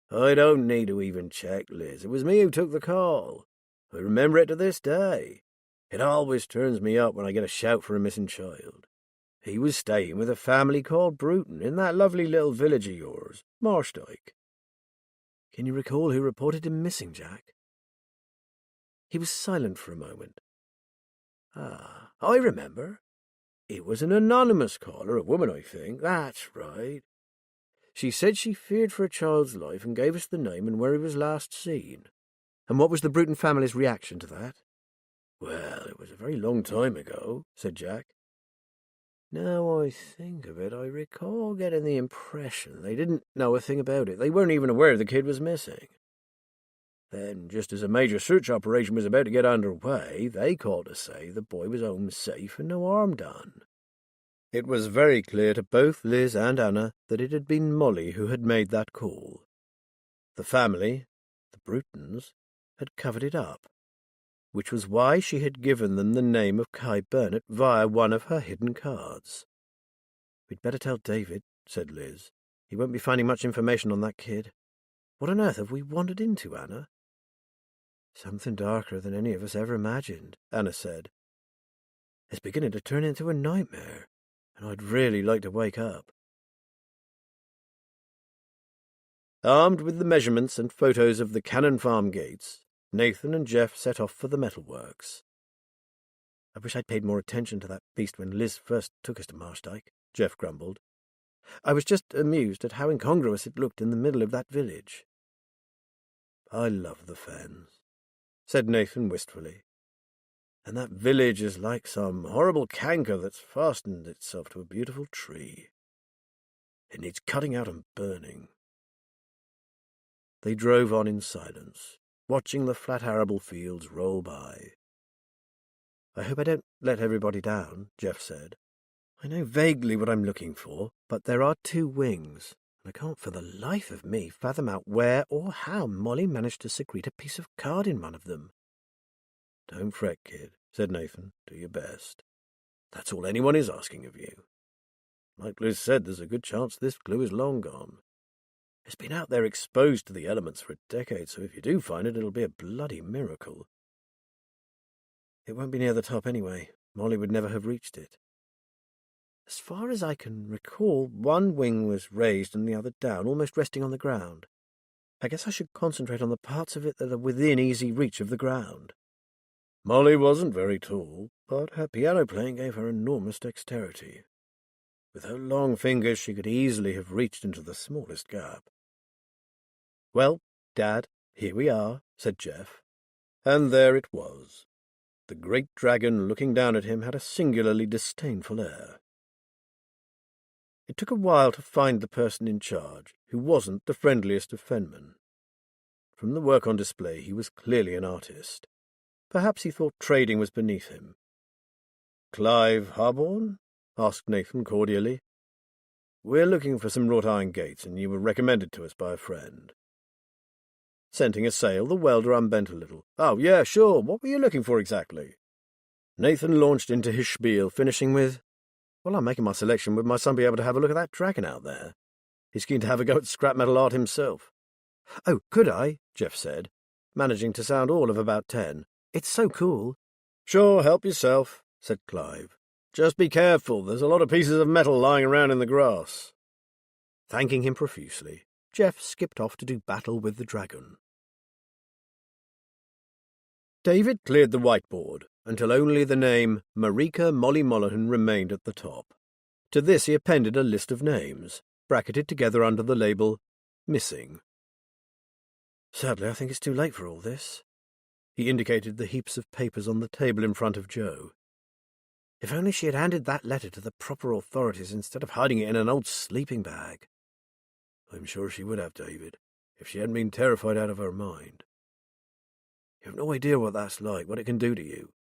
I don't need to even check, Liz. It was me who took the call. I remember it to this day. It always turns me up when I get a shout for a missing child. He was staying with a family called Bruton in that lovely little village of yours, Marshdyke. Can you recall who reported him missing, Jack? He was silent for a moment. Ah, I remember. It was an anonymous caller, a woman, I think. That's right. She said she feared for a child's life and gave us the name and where he was last seen. And what was the Bruton family's reaction to that? Well, it was a very long time ago, said Jack. Now I think of it, I recall getting the impression they didn't know a thing about it. They weren't even aware the kid was missing. Then, just as a major search operation was about to get underway, they called to say the boy was home safe and no harm done. It was very clear to both Liz and Anna that it had been Molly who had made that call. The family, the Brutons, had covered it up, which was why she had given them the name of Kai Burnett via one of her hidden cards. "We'd better tell David," said Liz. "He won't be finding much information on that kid. What on earth have we wandered into, Anna?" "Something darker than any of us ever imagined," Anna said. "It's beginning to turn into a nightmare, and I'd really like to wake up." Armed with the measurements and photos of the Cannon Farm gates, Nathan and Jeff set off for the metalworks. "I wish I'd paid more attention to that beast when Liz first took us to Marshdyke," Jeff grumbled. "I was just amused at how incongruous it looked in the middle of that village." "I love the Fens," said Nathan wistfully. "And that village is like some horrible canker that's fastened itself to a beautiful tree. It needs cutting out and burning." They drove on in silence, watching the flat arable fields roll by. "I hope I don't let everybody down," Jeff said. "I know vaguely what I'm looking for, but there are 2 wings, and I can't for the life of me fathom out where or how Molly managed to secrete a piece of card in one of them." "Don't fret, kid," said Nathan. "Do your best. That's all anyone is asking of you. Like Liz said, there's a good chance this clue is long gone. It's been out there exposed to the elements for a decade, so if you do find it, it'll be a bloody miracle." "It won't be near the top anyway. Molly would never have reached it. As far as I can recall, one wing was raised and the other down, almost resting on the ground. I guess I should concentrate on the parts of it that are within easy reach of the ground." Molly wasn't very tall, but her piano playing gave her enormous dexterity. With her long fingers, she could easily have reached into the smallest gap. "Well, Dad, here we are," said Jeff. And there it was. The great dragon looking down at him had a singularly disdainful air. It took a while to find the person in charge, who wasn't the friendliest of fenmen. From the work on display, he was clearly an artist. Perhaps he thought trading was beneath him. "Clive Harborne?" asked Nathan cordially. "We're looking for some wrought iron gates, and you were recommended to us by a friend." Scenting a sail, the welder unbent a little. "Oh, yeah, sure. What were you looking for exactly?" Nathan launched into his spiel, finishing with, "Well, I'm making my selection. Would my son be able to have a look at that dragon out there? He's keen to have a go at scrap metal art himself." "Oh, could I?" Jeff said, managing to sound all of about 10. "It's so cool." "Sure, help yourself," said Clive. "Just be careful. There's a lot of pieces of metal lying around in the grass." Thanking him profusely, Jeff skipped off to do battle with the dragon. David cleared the whiteboard until only the name Marika Molly Monaghan remained at the top. To this he appended a list of names, bracketed together under the label Missing. "Sadly, I think it's too late for all this." He indicated the heaps of papers on the table in front of Joe. "If only she had handed that letter to the proper authorities instead of hiding it in an old sleeping bag." "I'm sure she would have, David, if she hadn't been terrified out of her mind. You have no idea what that's like, what it can do to you.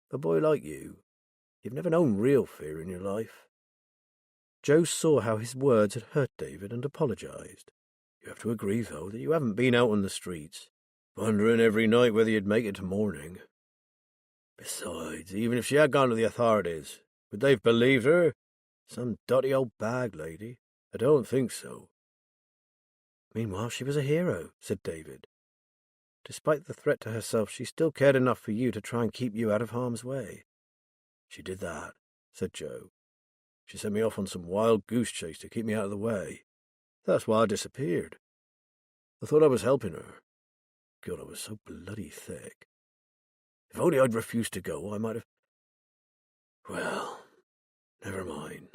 A boy like you, you've never known real fear in your life." Joe saw how his words had hurt David and apologized. "You have to agree, though, that you haven't been out on the streets, wondering every night whether you'd make it to morning." Besides, even if she had gone to the authorities, would they have believed her? Some dotty old bag lady. I don't think so. Meanwhile, she was a hero, said David. Despite the threat to herself, she still cared enough for you to try and keep you out of harm's way. She did that, said Joe. She sent me off on some wild goose chase to keep me out of the way. That's why I disappeared. I thought I was helping her. God, I was so bloody thick. If only I'd refused to go, I might have... Well, never mind.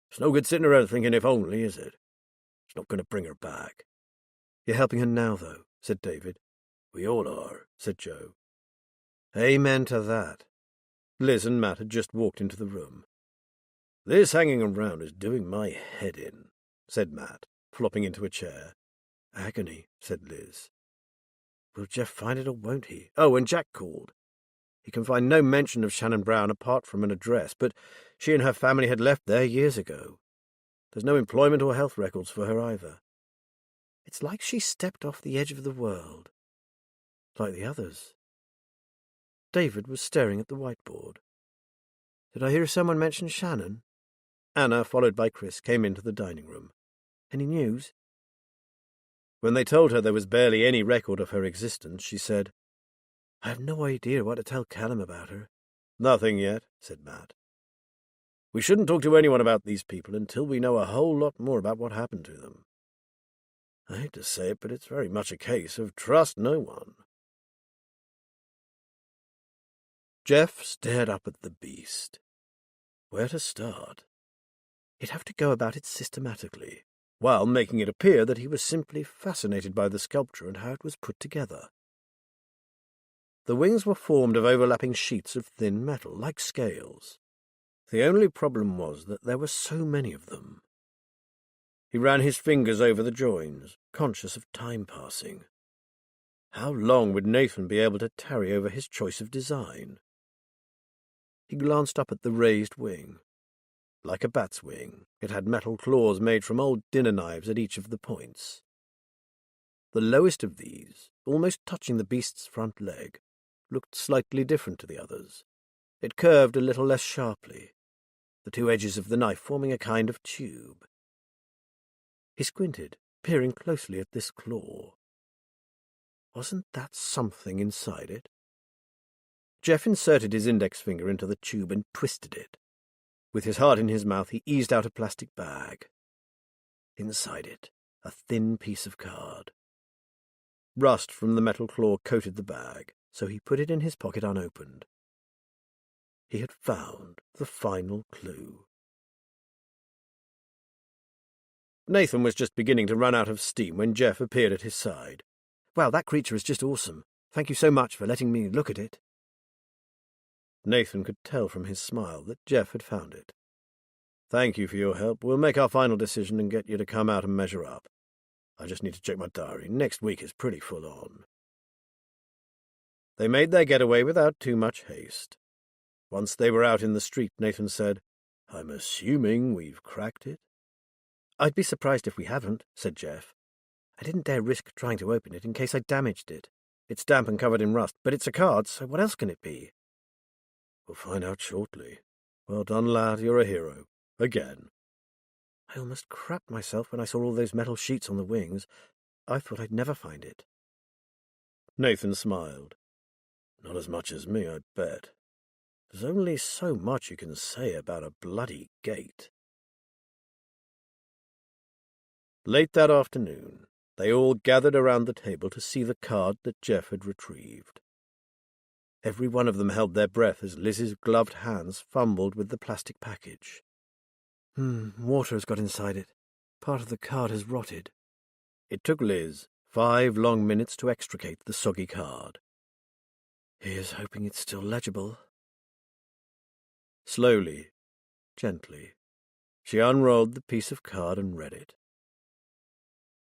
It's no good sitting around thinking if only, is it? It's not going to bring her back. You're helping her now, though, said David. We all are, said Joe. Amen to that. Liz and Matt had just walked into the room. This hanging around is doing my head in, said Matt, flopping into a chair. Agony, said Liz. Will Jeff find it or won't he? Oh, and Jack called. He can find no mention of Shannon Brown apart from an address, but she and her family had left there years ago. There's no employment or health records for her either. It's like she stepped off the edge of the world. Like the others. David was staring at the whiteboard. Did I hear someone mention Shannon? Anna, followed by Chris, came into the dining room. Any news? When they told her there was barely any record of her existence, she said, I have no idea what to tell Callum about her. Nothing yet, said Matt. We shouldn't talk to anyone about these people until we know a whole lot more about what happened to them. I hate to say it, but it's very much a case of trust no one. Jeff stared up at the beast. Where to start? He'd have to go about it systematically, while making it appear that he was simply fascinated by the sculpture and how it was put together. The wings were formed of overlapping sheets of thin metal, like scales. The only problem was that there were so many of them. He ran his fingers over the joins, conscious of time passing. How long would Nathan be able to tarry over his choice of design? He glanced up at the raised wing. Like a bat's wing, it had metal claws made from old dinner knives at each of the points. The lowest of these, almost touching the beast's front leg, looked slightly different to the others. It curved a little less sharply, the two edges of the knife forming a kind of tube. He squinted, peering closely at this claw. Wasn't that something inside it? Jeff inserted his index finger into the tube and twisted it. With his heart in his mouth, he eased out a plastic bag. Inside it, a thin piece of card. Rust from the metal claw coated the bag, so he put it in his pocket unopened. He had found the final clue. Nathan was just beginning to run out of steam when Jeff appeared at his side. Wow, that creature is just awesome. Thank you so much for letting me look at it. Nathan could tell from his smile that Jeff had found it. Thank you for your help. We'll make our final decision and get you to come out and measure up. I just need to check my diary. Next week is pretty full on. They made their getaway without too much haste. Once they were out in the street, Nathan said, I'm assuming we've cracked it? I'd be surprised if we haven't, said Jeff. I didn't dare risk trying to open it in case I damaged it. It's damp and covered in rust, but it's a card, so what else can it be? We'll find out shortly. Well done, lad, you're a hero. Again. I almost crapped myself when I saw all those metal sheets on the wings. I thought I'd never find it. Nathan smiled. Not as much as me, I bet. There's only so much you can say about a bloody gate. Late that afternoon, they all gathered around the table to see the card that Jeff had retrieved. Every one of them held their breath as Liz's gloved hands fumbled with the plastic package. Water has got inside it. Part of the card has rotted. It took Liz 5 long minutes to extricate the soggy card. Here's hoping it's still legible. Slowly, gently, she unrolled the piece of card and read it.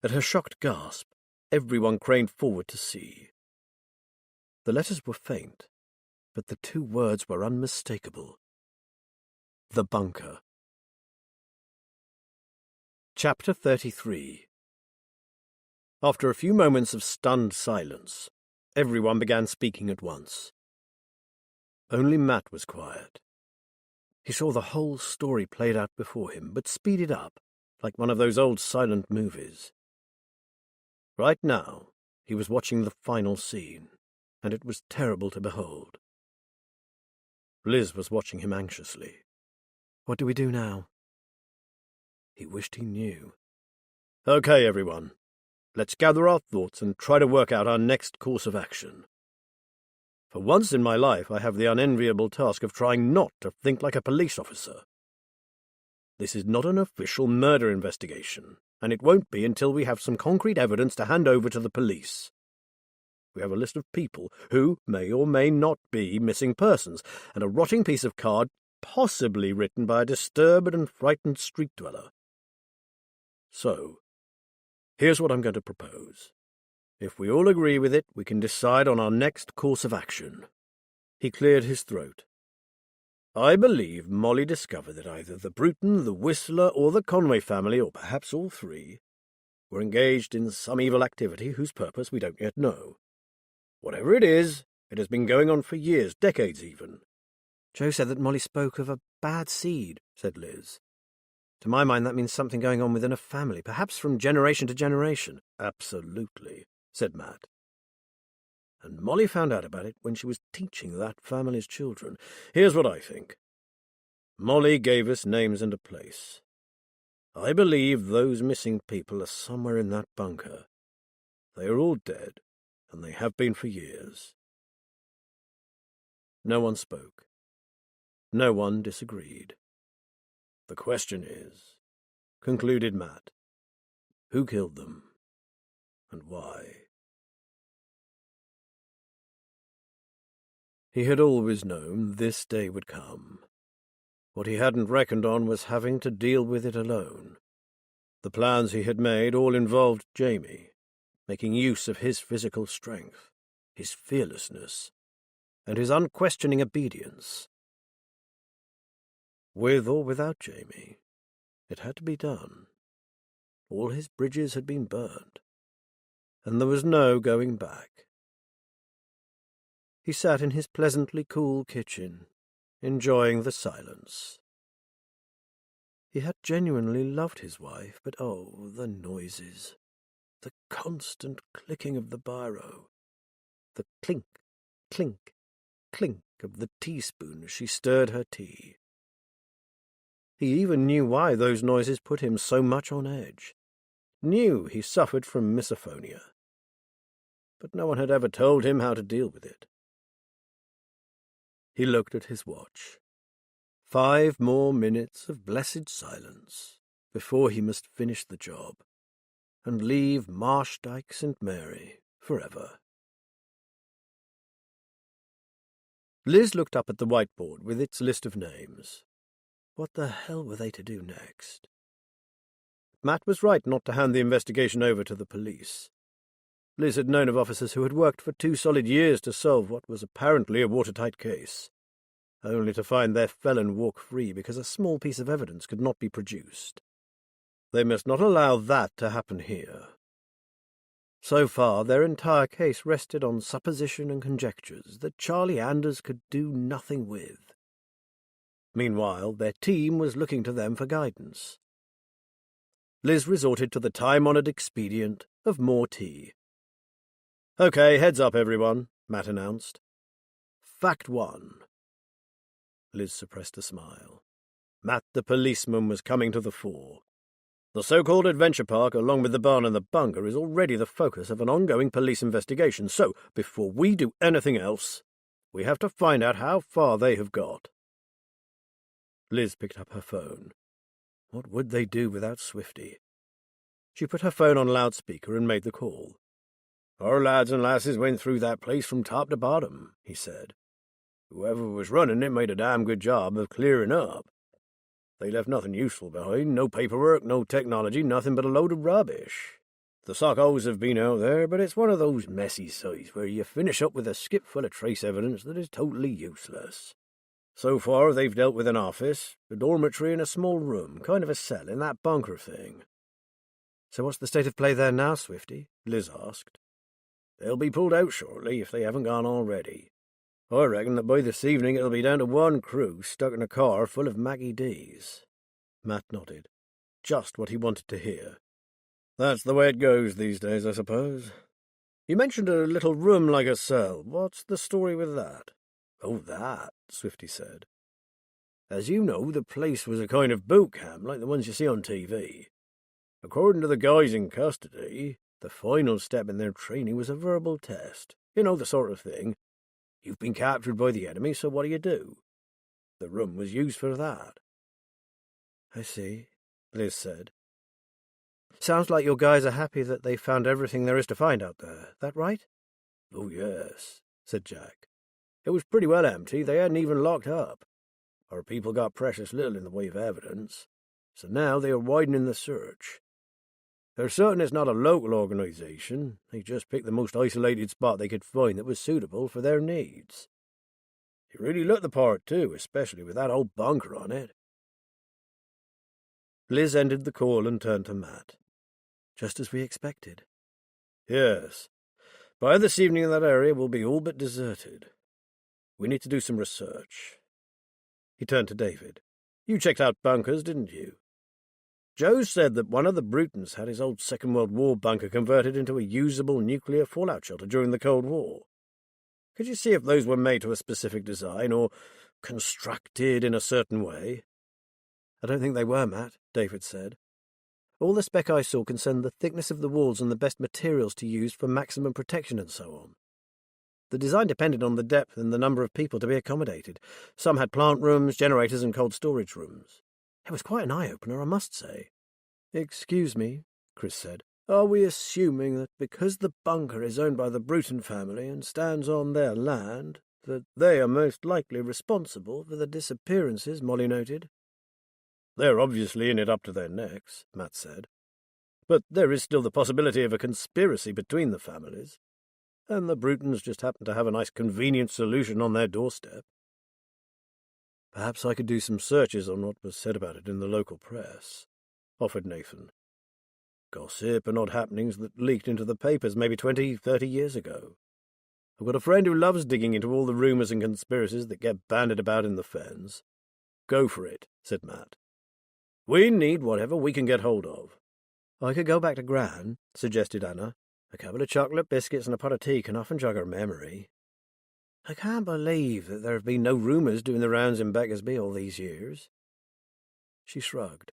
At her shocked gasp, everyone craned forward to see. The letters were faint, but the 2 words were unmistakable. The bunker. Chapter 33. After a few moments of stunned silence, everyone began speaking at once. Only Matt was quiet. He saw the whole story played out before him, but speeded up, like one of those old silent movies. Right now, he was watching the final scene, and it was terrible to behold. Liz was watching him anxiously. What do we do now? He wished he knew. Okay, everyone. Let's gather our thoughts and try to work out our next course of action. For once in my life, I have the unenviable task of trying not to think like a police officer. This is not an official murder investigation, and it won't be until we have some concrete evidence to hand over to the police. We have a list of people who may or may not be missing persons, and a rotting piece of card possibly written by a disturbed and frightened street dweller. So, here's what I'm going to propose. If we all agree with it, we can decide on our next course of action. He cleared his throat. I believe Molly discovered that either the Bruton, the Whistler, or the Conway family, or perhaps all three, were engaged in some evil activity whose purpose we don't yet know. Whatever it is, it has been going on for years, decades even. Joe said that Molly spoke of a bad seed, said Liz. To my mind, that means something going on within a family, perhaps from generation to generation. Absolutely, said Matt. And Molly found out about it when she was teaching that family's children. Here's what I think. Molly gave us names and a place. I believe those missing people are somewhere in that bunker. They are all dead, and they have been for years. No one spoke. No one disagreed. The question is, concluded Matt, who killed them, and why? He had always known this day would come. What he hadn't reckoned on was having to deal with it alone. The plans he had made all involved Jamie, making use of his physical strength, his fearlessness, and his unquestioning obedience. With or without Jamie, it had to be done. All his bridges had been burned, and there was no going back. He sat in his pleasantly cool kitchen, enjoying the silence. He had genuinely loved his wife, but oh, the noises, the constant clicking of the biro, the clink, clink, clink of the teaspoon as she stirred her tea. He even knew why those noises put him so much on edge, knew he suffered from misophonia. But no one had ever told him how to deal with it. He looked at his watch. 5 more minutes of blessed silence before he must finish the job and leave Marshdyke St. Mary forever. Liz looked up at the whiteboard with its list of names. What the hell were they to do next? Matt was right not to hand the investigation over to the police. Liz had known of officers who had worked for 2 solid years to solve what was apparently a watertight case, only to find their felon walk free because a small piece of evidence could not be produced. They must not allow that to happen here. So far, their entire case rested on supposition and conjectures that Charlie Anders could do nothing with. Meanwhile, their team was looking to them for guidance. Liz resorted to the time-honored expedient of more tea. Okay, heads up, everyone, Matt announced. Fact 1. Liz suppressed a smile. Matt the policeman was coming to the fore. The so-called adventure park, along with the barn and the bunker, is already the focus of an ongoing police investigation, so before we do anything else, we have to find out how far they have got. Liz picked up her phone. What would they do without Swifty? She put her phone on loudspeaker and made the call. Our lads and lasses went through that place from top to bottom, he said. Whoever was running it made a damn good job of clearing up. They left nothing useful behind, no paperwork, no technology, nothing but a load of rubbish. The sockos have been out there, but it's one of those messy sites where you finish up with a skip full of trace evidence that is totally useless. So far they've dealt with an office, a dormitory and a small room, kind of a cell in that bunker thing. So what's the state of play there now, Swifty? Liz asked. They'll be pulled out shortly if they haven't gone already. I reckon that by this evening it'll be down to one crew stuck in a car full of Maggie D's. Matt nodded. Just what he wanted to hear. That's the way it goes these days, I suppose. You mentioned a little room like a cell. What's the story with that? Oh, that, Swifty said. As you know, the place was a kind of boot camp like the ones you see on TV. According to the guys in custody, the final step in their training was a verbal test. You know, the sort of thing. You've been captured by the enemy, so what do? The room was used for that. I see, Liz said. Sounds like your guys are happy that they found everything there is to find out there. That right? Oh, yes, said Jack. It was pretty well empty. They hadn't even locked up. Our people got precious little in the way of evidence, so now they are widening the search. They're certain it's not a local organisation. They just picked the most isolated spot they could find that was suitable for their needs. It really looked the part, too, especially with that old bunker on it. Liz ended the call and turned to Matt. Just as we expected. Yes. By this evening that area will be all but deserted. We need to do some research. He turned to David. You checked out bunkers, didn't you? Joe said that one of the Brutons had his old Second World War bunker converted into a usable nuclear fallout shelter during the Cold War. Could you see if those were made to a specific design or constructed in a certain way? I don't think they were, Matt, David said. All the spec I saw concerned the thickness of the walls and the best materials to use for maximum protection and so on. The design depended on the depth and the number of people to be accommodated. Some had plant rooms, generators, and cold storage rooms. It was quite an eye-opener, I must say. Excuse me, Chris said. Are we assuming that because the bunker is owned by the Bruton family and stands on their land, that they are most likely responsible for the disappearances Molly noted? They're obviously in it up to their necks, Matt said. But there is still the possibility of a conspiracy between the families, and the Brutons just happen to have a nice convenient solution on their doorstep. Perhaps I could do some searches on what was said about it in the local press, offered Nathan. Gossip and odd happenings that leaked into the papers maybe 20, 30 years ago. I've got a friend who loves digging into all the rumours and conspiracies that get bandied about in the fens. Go for it, said Matt. We need whatever we can get hold of. I could go back to Gran, suggested Anna. A couple of chocolate biscuits and a pot of tea can often jog her memory. I can't believe that there have been no rumours doing the rounds in Beckersby all these years. She shrugged.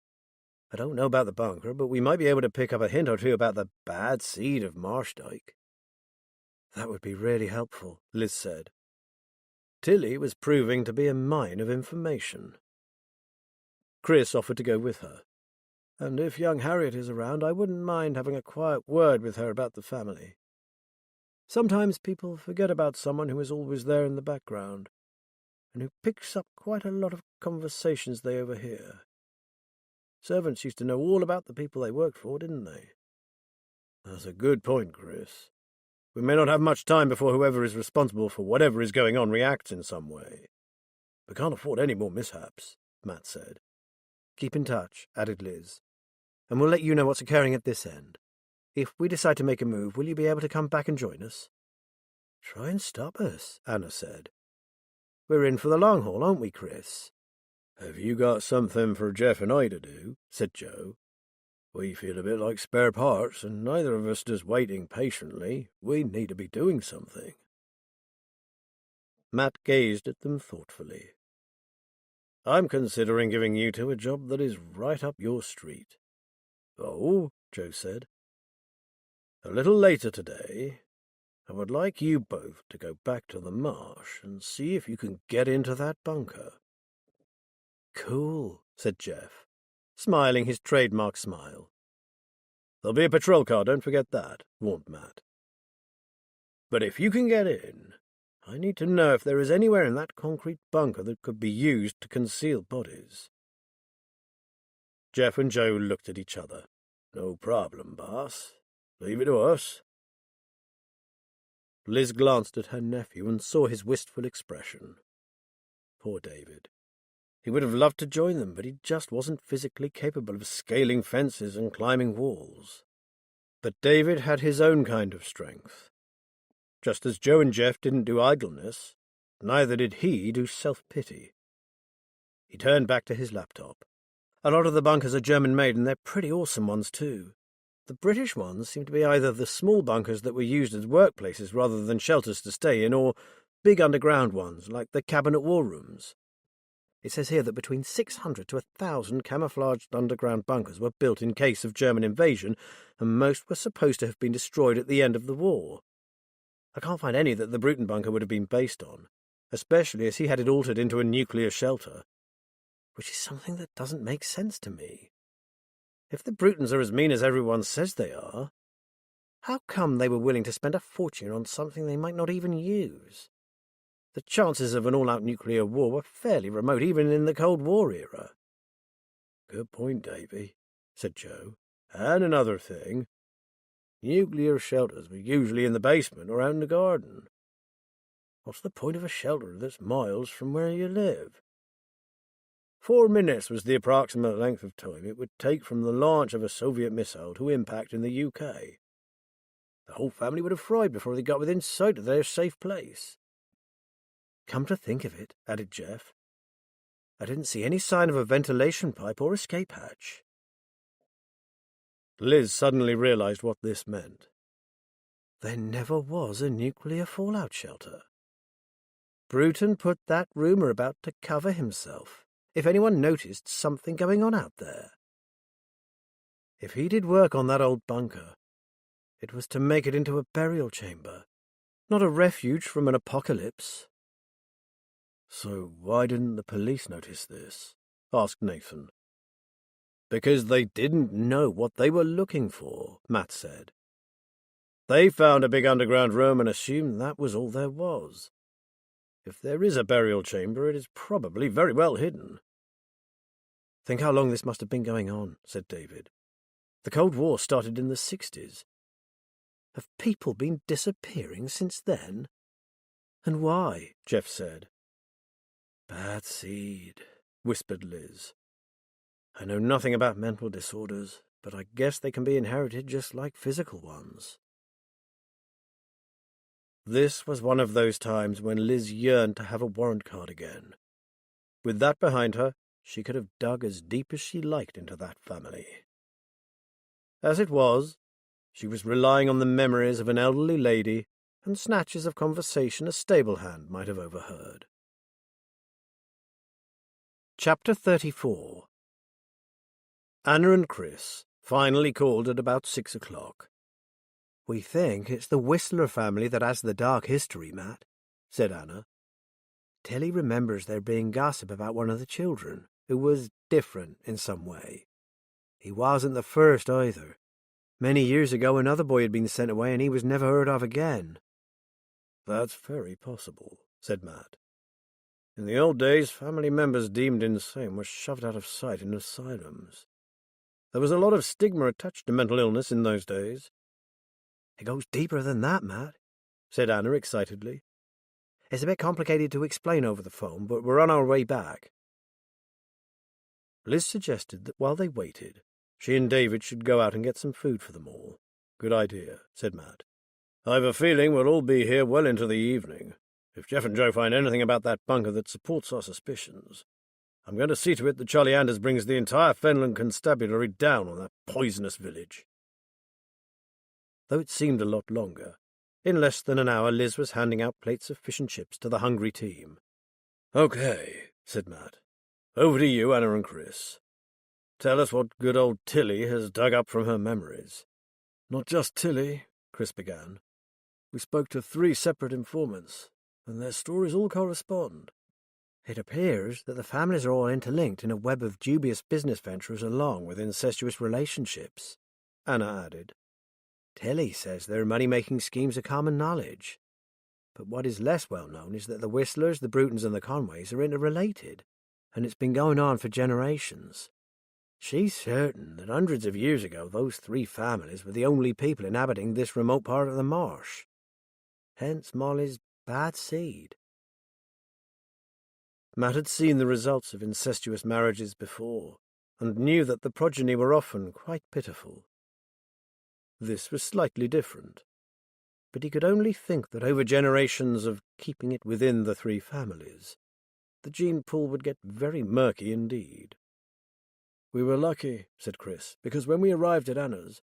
I don't know about the bunker, but we might be able to pick up a hint or two about the bad seed of Marshdyke. That would be really helpful, Liz said. Tilly was proving to be a mine of information. Chris offered to go with her. And if young Harriet is around, I wouldn't mind having a quiet word with her about the family. Sometimes people forget about someone who is always there in the background, and who picks up quite a lot of conversations they overhear. Servants used to know all about the people they worked for, didn't they? That's a good point, Chris. We may not have much time before whoever is responsible for whatever is going on reacts in some way. We can't afford any more mishaps, Matt said. Keep in touch, added Liz, and we'll let you know what's occurring at this end. If we decide to make a move, will you be able to come back and join us? Try and stop us, Anna said. We're in for the long haul, aren't we, Chris? Have you got something for Jeff and I to do? Said Joe. We feel a bit like spare parts, and neither of us does waiting patiently. We need to be doing something. Matt gazed at them thoughtfully. I'm considering giving you two a job that is right up your street. Oh, Joe said. A little later today, I would like you both to go back to the marsh and see if you can get into that bunker. Cool, said Jeff, smiling his trademark smile. There'll be a patrol car, don't forget that, warned Matt. But if you can get in, I need to know if there is anywhere in that concrete bunker that could be used to conceal bodies. Jeff and Joe looked at each other. No problem, boss. Leave it to us. Liz glanced at her nephew and saw his wistful expression. Poor David. He would have loved to join them, but he just wasn't physically capable of scaling fences and climbing walls. But David had his own kind of strength. Just as Joe and Jeff didn't do idleness, neither did he do self-pity. He turned back to his laptop. A lot of the bunkers are German-made, and they're pretty awesome ones, too. The British ones seem to be either the small bunkers that were used as workplaces rather than shelters to stay in, or big underground ones, like the cabinet war rooms. It says here that between 600 to 1,000 camouflaged underground bunkers were built in case of German invasion, and most were supposed to have been destroyed at the end of the war. I can't find any that the Bruton bunker would have been based on, especially as he had it altered into a nuclear shelter, which is something that doesn't make sense to me. If the Brutons are as mean as everyone says they are, how come they were willing to spend a fortune on something they might not even use? The chances of an all-out nuclear war were fairly remote even in the Cold War era. Good point, Davy, said Joe. And another thing. Nuclear shelters were usually in the basement or out in the garden. What's the point of a shelter that's miles from where you live? 4 minutes was the approximate length of time it would take from the launch of a Soviet missile to impact in the UK. The whole family would have fried before they got within sight of their safe place. Come to think of it, added Jeff, I didn't see any sign of a ventilation pipe or escape hatch. Liz suddenly realized what this meant. There never was a nuclear fallout shelter. Bruton put that rumour about to cover himself, if anyone noticed something going on out there. If he did work on that old bunker, it was to make it into a burial chamber, not a refuge from an apocalypse. So why didn't the police notice this? Asked Nathan. Because they didn't know what they were looking for, Matt said. They found a big underground room and assumed that was all there was. If there is a burial chamber, it is probably very well hidden. Think how long this must have been going on, said David. The Cold War started in the 60s. Have people been disappearing since then? And why? Jeff said. Bad seed, whispered Liz. I know nothing about mental disorders, but I guess they can be inherited just like physical ones. This was one of those times when Liz yearned to have a warrant card again. With that behind her, she could have dug as deep as she liked into that family. As it was, she was relying on the memories of an elderly lady and snatches of conversation a stable hand might have overheard. Chapter 34. Anna and Chris finally called at about 6 o'clock. We think it's the Whistler family that has the dark history, Matt, said Anna. Tilly remembers there being gossip about one of the children, who was different in some way. He wasn't the first either. Many years ago another boy had been sent away and he was never heard of again. That's very possible, said Matt. In the old days, family members deemed insane were shoved out of sight in asylums. There was a lot of stigma attached to mental illness in those days. It goes deeper than that, Matt, said Anna excitedly. It's a bit complicated to explain over the phone, but we're on our way back. Liz suggested that while they waited, she and David should go out and get some food for them all. Good idea, said Matt. I've a feeling we'll all be here well into the evening. If Jeff and Joe find anything about that bunker that supports our suspicions, I'm going to see to it that Charlie Anders brings the entire Fenland Constabulary down on that poisonous village. Though it seemed a lot longer, in less than an hour Liz was handing out plates of fish and chips to the hungry team. Okay, said Matt. Over to you, Anna and Chris. Tell us what good old Tilly has dug up from her memories. Not just Tilly, Chris began. We spoke to 3 separate informants, and their stories all correspond. It appears that the families are all interlinked in a web of dubious business ventures along with incestuous relationships, Anna added. Tilly says their money-making schemes are common knowledge. But what is less well known is that the Whistlers, the Brutons, and the Conways are interrelated, and it's been going on for generations. She's certain that hundreds of years ago those 3 families were the only people inhabiting this remote part of the marsh. Hence Molly's bad seed. Matt had seen the results of incestuous marriages before, and knew that the progeny were often quite pitiful. This was slightly different. but he could only think that over generations of keeping it within the three families, the gene pool would get very murky indeed. "We were lucky," said Chris, "because when we arrived at Anna's,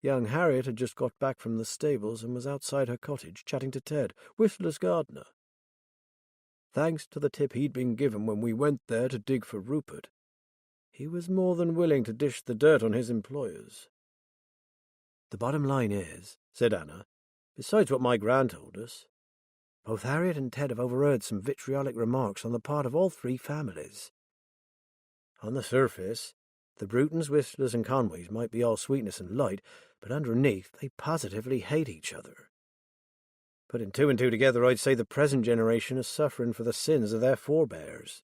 young Harriet had just got back from the stables and was outside her cottage chatting to Ted, Whistler's gardener. Thanks to the tip he'd been given when we went there to dig for Rupert, he was more than willing to dish the dirt on his employers." "The bottom line is," said Anna, "besides what my gran told us, both Harriet and Ted have overheard some vitriolic remarks on the part of all three families. On the surface, the Brutons, Whistlers, and Conways might be all sweetness and light, but underneath they positively hate each other. Putting two and two together, I'd say the present generation is suffering for the sins of their forebears."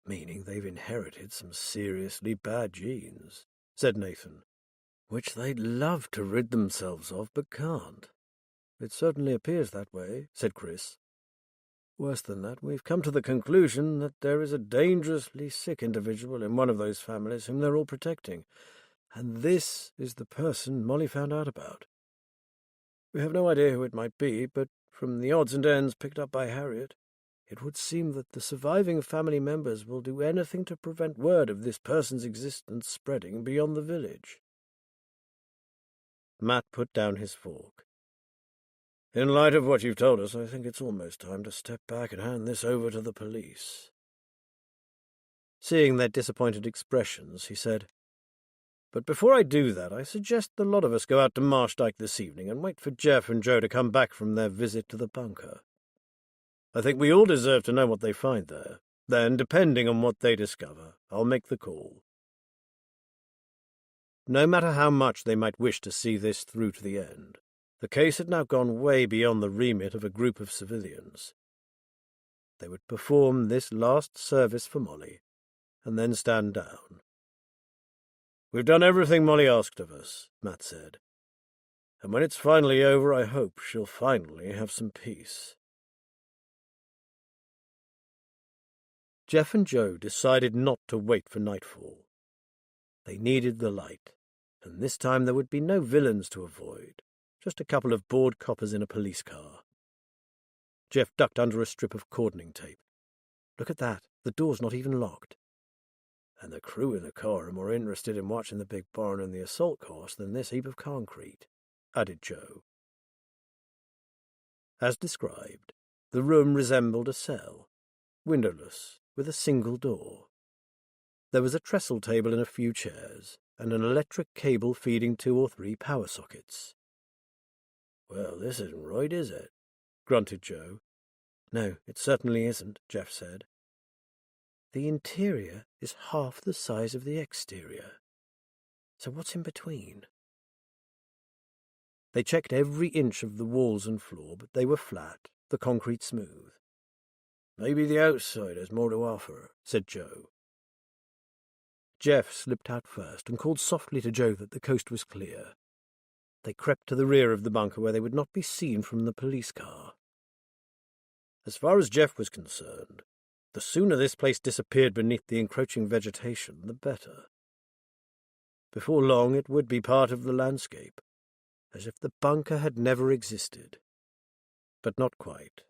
"Meaning they've inherited some seriously bad genes," said Nathan, "which they'd love to rid themselves of but can't." "It certainly appears that way," said Chris. "Worse than that, we've come to the conclusion that there is a dangerously sick individual in one of those families whom they're all protecting, and this is the person Molly found out about. We have no idea who it might be, but from the odds and ends picked up by Harriet, it would seem that the surviving family members will do anything to prevent word of this person's existence spreading beyond the village." Matt put down his fork. "In light of what you've told us, I think it's almost time to step back and hand this over to the police." Seeing their disappointed expressions, he said, "But before I do that, I suggest the lot of us go out to Marshdyke this evening and wait for Jeff and Joe to come back from their visit to the bunker. I think we all deserve to know what they find there. Then, depending on what they discover, I'll make the call." No matter how much they might wish to see this through to the end, the case had now gone way beyond the remit of a group of civilians. They would perform this last service for Molly, and then stand down. "We've done everything Molly asked of us," Matt said. "And when it's finally over, I hope she'll finally have some peace." Jeff and Joe decided not to wait for nightfall. They needed the light, and this time there would be no villains to avoid, just a couple of bored coppers in a police car. Jeff ducked under a strip of cordoning tape. "Look at that, the door's not even locked." "And the crew in the car are more interested in watching the big barn and the assault course than this heap of concrete," added Joe. As described, the room resembled a cell, windowless, with a single door. There was a trestle table and a few chairs, and an electric cable feeding 2 or 3 power sockets. "Well, this isn't right, is it?" grunted Joe. "No, it certainly isn't," Jeff said. "The interior is half the size of the exterior. So what's in between?" They checked every inch of the walls and floor, but they were flat, the concrete smooth. "Maybe the outside has more to offer," said Joe. Jeff slipped out first and called softly to Joe that the coast was clear. They crept to the rear of the bunker where they would not be seen from the police car. As far as Jeff was concerned, the sooner this place disappeared beneath the encroaching vegetation, the better. Before long it would be part of the landscape, as if the bunker had never existed. But not quite.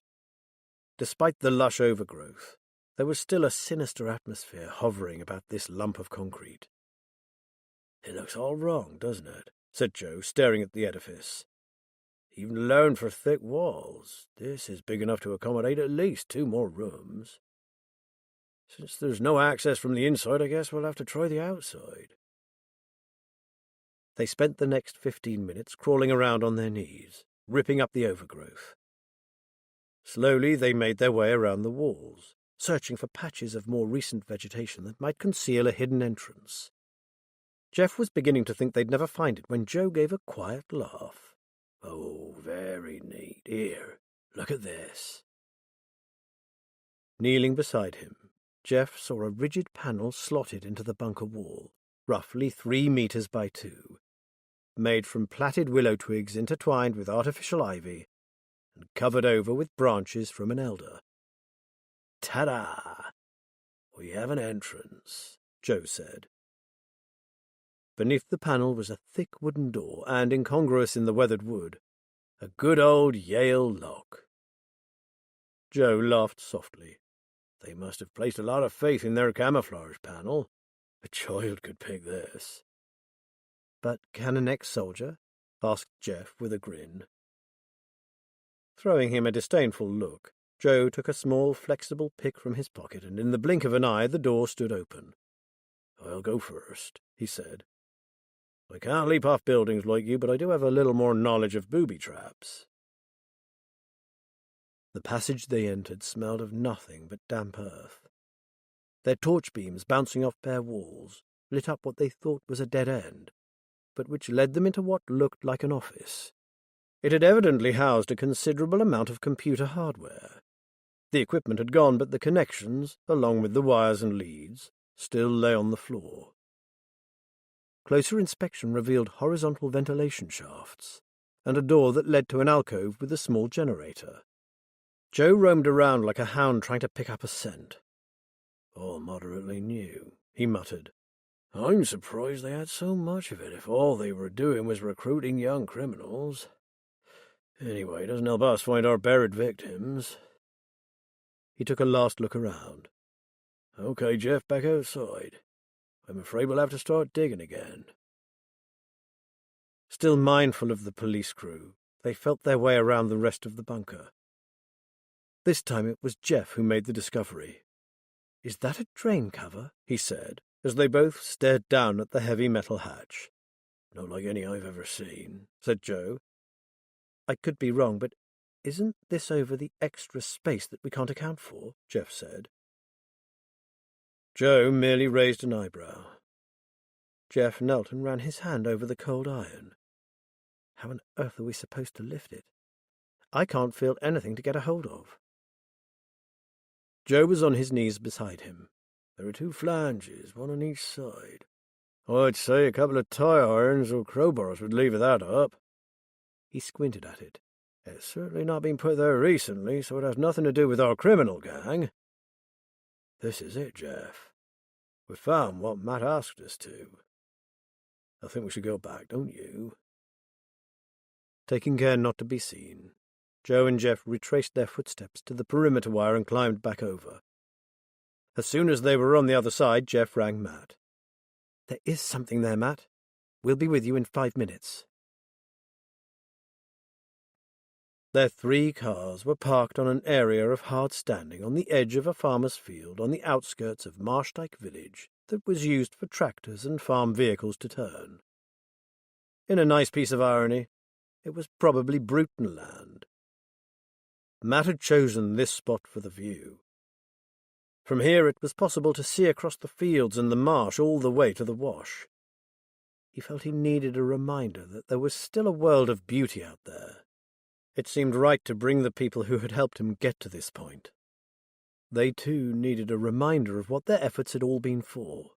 Despite the lush overgrowth, there was still a sinister atmosphere hovering about this lump of concrete. "It looks all wrong, doesn't it?" said Joe, staring at the edifice. "Even allowing for thick walls, this is big enough to accommodate at least 2 more rooms. Since there's no access from the inside, I guess we'll have to try the outside." They spent the next 15 minutes crawling around on their knees, ripping up the overgrowth. Slowly they made their way around the walls, searching for patches of more recent vegetation that might conceal a hidden entrance. Jeff was beginning to think they'd never find it when Joe gave a quiet laugh. "Oh, very neat. Here, look at this." Kneeling beside him, Jeff saw a rigid panel slotted into the bunker wall, roughly 3 meters by 2, made from plaited willow twigs intertwined with artificial ivy and covered over with branches from an elder. "Ta-da! We have an entrance," Joe said. Beneath the panel was a thick wooden door, and, incongruous in the weathered wood, A good old Yale lock. Joe laughed softly. They must have placed a lot of faith in their camouflage panel. A child could pick this. But can an ex-soldier? Asked Jeff with a grin. Throwing him a disdainful look, Joe took a small, flexible pick from his pocket, and in the blink of an eye the door stood open. I'll go first, he said. I can't leap off buildings like you, but I do have a little more knowledge of booby traps. The passage they entered smelled of nothing but damp earth. Their torch beams, bouncing off bare walls, lit up what they thought was a dead end, but which led them into what looked like an office. It had evidently housed a considerable amount of computer hardware. The equipment had gone, but the connections, along with the wires and leads, still lay on the floor. Closer inspection revealed horizontal ventilation shafts, and a door that led to an alcove with a small generator. Joe roamed around like a hound trying to pick up a scent. All moderately new, he muttered. I'm surprised they had so much of it if all they were doing was recruiting young criminals. Anyway, it doesn't help us find our buried victims. He took a last look around. Okay, Jeff, back outside. I'm afraid we'll have to start digging again. Still mindful of the police crew, they felt their way around the rest of the bunker. This time it was Jeff who made the discovery. "Is that a drain cover?" he said, as they both stared down at the heavy metal hatch. Not like any I've ever seen, said Joe. "I could be wrong, but isn't this over the extra space that we can't account for?" Jeff said. Joe merely raised an eyebrow. Jeff knelt and ran his hand over the cold iron. "How on earth are we supposed to lift it? I can't feel anything to get a hold of." Joe was on his knees beside him. There are 2 flanges, one on each side. I'd say a couple of tie irons or crowbars would lever that up. He squinted at it. It's certainly not been put there recently, so it has nothing to do with our criminal gang. This is it, Jeff. We found what Matt asked us to. I think we should go back, don't you? Taking care not to be seen, Joe and Jeff retraced their footsteps to the perimeter wire and climbed back over. As soon as they were on the other side, Jeff rang Matt. "There is something there, Matt. We'll be with you in 5 minutes." Their 3 cars were parked on an area of hard standing on the edge of a farmer's field on the outskirts of Marshdyke Village that was used for tractors and farm vehicles to turn. In a nice piece of irony, it was probably Bruton land. Matt had chosen this spot for the view. From here it was possible to see across the fields and the marsh all the way to the wash. He felt he needed a reminder that there was still a world of beauty out there. It seemed right to bring the people who had helped him get to this point. They too needed a reminder of what their efforts had all been for.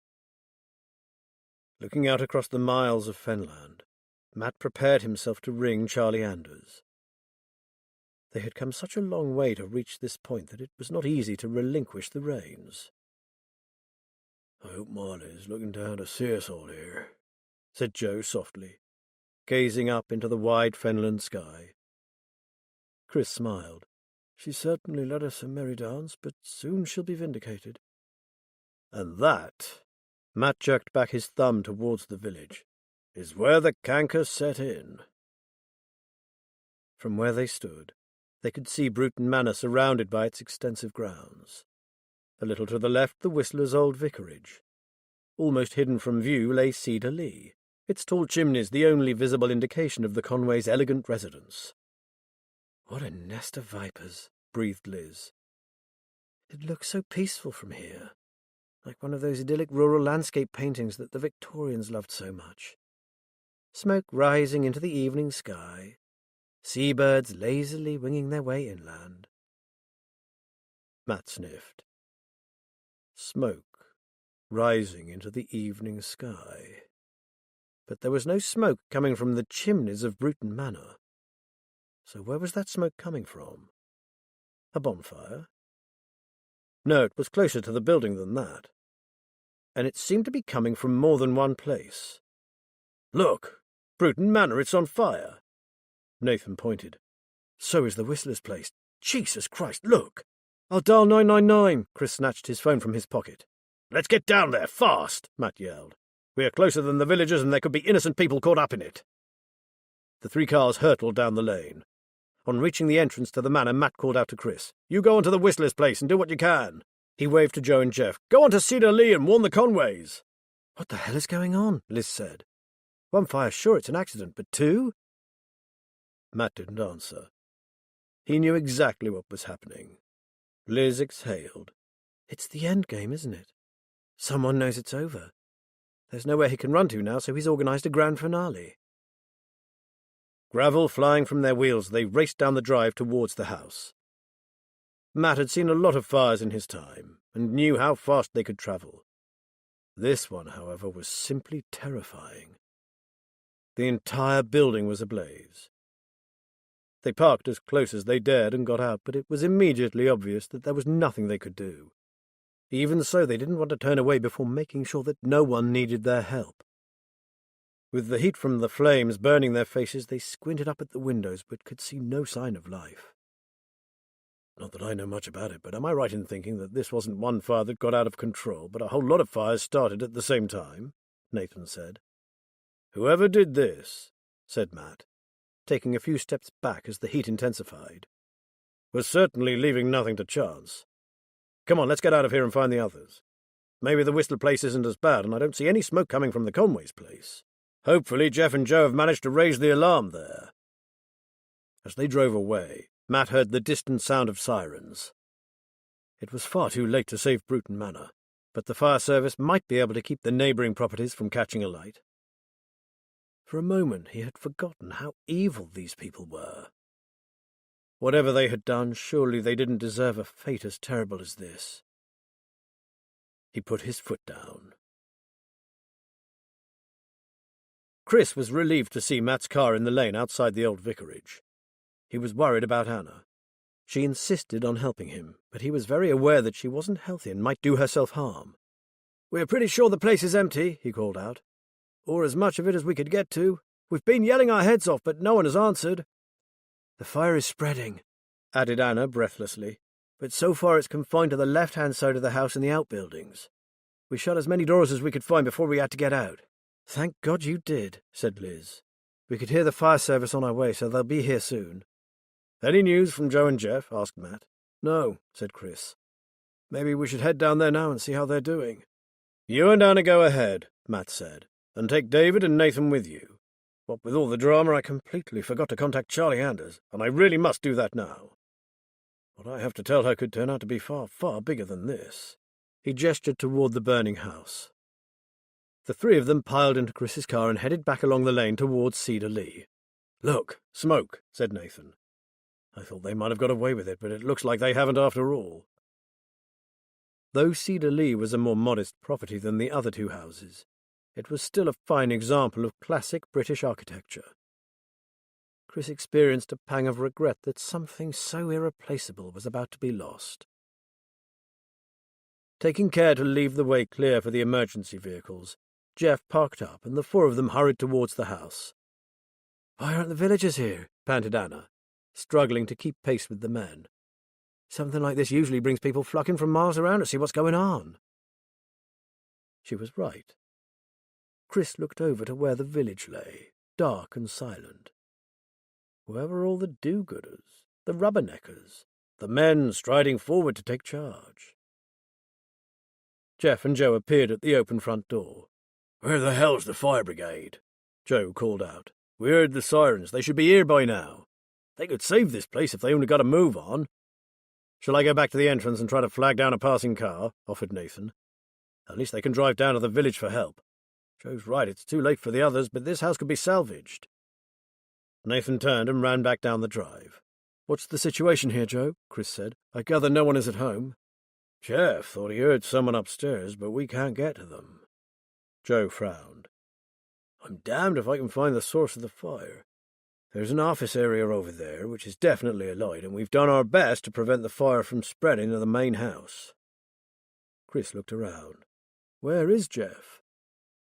Looking out across the miles of fenland, Matt prepared himself to ring Charlie Anders. They had come such a long way to reach this point that it was not easy to relinquish the reins. "I hope Marley's looking down to see us all here," said Joe softly, gazing up into the wide fenland sky. Chris smiled. "She certainly led us a merry dance, but soon she'll be vindicated." "And that," Matt jerked back his thumb towards the village, "is where the cankers set in." From where they stood, they could see Bruton Manor surrounded by its extensive grounds. A little to the left, the Whistler's old vicarage. Almost hidden from view lay Cedar Lee, its tall chimneys the only visible indication of the Conways' elegant residence. "What a nest of vipers," breathed Liz. "It looks so peaceful from here, like one of those idyllic rural landscape paintings that the Victorians loved so much. Smoke rising into the evening sky, seabirds lazily winging their way inland." Matt sniffed. Smoke rising into the evening sky. But there was no smoke coming from the chimneys of Bruton Manor. So where was that smoke coming from? A bonfire? No, it was closer to the building than that. And it seemed to be coming from more than one place. "Look! Bruton Manor, it's on fire!" Nathan pointed. So is the Whistler's place. Jesus Christ, look! I'll dial 999. Chris snatched his phone from his pocket. Let's get down there, fast, Matt yelled. We are closer than the villagers and there could be innocent people caught up in it. The 3 cars hurtled down the lane. On reaching the entrance to the manor, Matt called out to Chris, "You go on to the Whistler's place and do what you can." He waved to Joe and Jeff. "Go on to Cedar Lee and warn the Conways." What the hell is going on? Liz said. 1 fire's sure it's an accident, but 2? Matt didn't answer. He knew exactly what was happening. Liz exhaled. It's the end game, isn't it? Someone knows it's over. There's nowhere he can run to now, so he's organised a grand finale. Gravel flying from their wheels, they raced down the drive towards the house. Matt had seen a lot of fires in his time, and knew how fast they could travel. This one, however, was simply terrifying. The entire building was ablaze. They parked as close as they dared and got out, but it was immediately obvious that there was nothing they could do. Even so, they didn't want to turn away before making sure that no one needed their help. With the heat from the flames burning their faces, they squinted up at the windows but could see no sign of life. Not that I know much about it, but am I right in thinking that this wasn't one fire that got out of control, but a whole lot of fires started at the same time? Nathan said. Whoever did this, said Matt, taking a few steps back as the heat intensified, was certainly leaving nothing to chance. Come on, let's get out of here and find the others. Maybe the Whistler place isn't as bad, and I don't see any smoke coming from the Conways' place. Hopefully Jeff and Joe have managed to raise the alarm there. As they drove away, Matt heard the distant sound of sirens. It was far too late to save Bruton Manor, but the fire service might be able to keep the neighbouring properties from catching alight. For a moment he had forgotten how evil these people were. Whatever they had done, surely they didn't deserve a fate as terrible as this. He put his foot down. Chris was relieved to see Matt's car in the lane outside the old vicarage. He was worried about Anna. She insisted on helping him, but he was very aware that she wasn't healthy and might do herself harm. "We're pretty sure the place is empty," he called out. "Or as much of it as we could get to. We've been yelling our heads off, but no one has answered." "The fire is spreading," added Anna breathlessly, "but so far it's confined to the left-hand side of the house and the outbuildings. We shut as many doors as we could find before we had to get out." "Thank God you did," said Liz. "We could hear the fire service on our way, so they'll be here soon." "Any news from Joe and Jeff?" asked Matt. "No," said Chris. "Maybe we should head down there now and see how they're doing." "You and Anna go ahead," Matt said, "and take David and Nathan with you. What with all the drama, I completely forgot to contact Charlie Anders, and I really must do that now. What I have to tell her could turn out to be far, far bigger than this." He gestured toward the burning house. The 3 of them piled into Chris's car and headed back along the lane towards Cedar Lee. "Look, smoke," said Nathan. "I thought they might have got away with it, but it looks like they haven't after all." Though Cedar Lee was a more modest property than the other 2 houses, it was still a fine example of classic British architecture. Chris experienced a pang of regret that something so irreplaceable was about to be lost. Taking care to leave the way clear for the emergency vehicles, Jeff parked up and the 4 of them hurried towards the house. "Why aren't the villagers here?" panted Anna, struggling to keep pace with the men. "Something like this usually brings people flocking from miles around to see what's going on." She was right. Chris looked over to where the village lay, dark and silent. Where were all the do-gooders, the rubberneckers, the men striding forward to take charge? Jeff and Joe appeared at the open front door. "Where the hell's the fire brigade?" Joe called out. "We heard the sirens. They should be here by now. They could save this place if they only got a move on." "Shall I go back to the entrance and try to flag down a passing car?" offered Nathan. "At least they can drive down to the village for help. Joe's right, it's too late for the others, but this house could be salvaged." Nathan turned and ran back down the drive. "What's the situation here, Joe?" Chris said. "I gather no one is at home." "Jeff thought he heard someone upstairs, but we can't get to them." Joe frowned. "I'm damned if I can find the source of the fire. There's an office area over there, which is definitely alight, and we've done our best to prevent the fire from spreading to the main house." Chris looked around. "Where is Jeff?"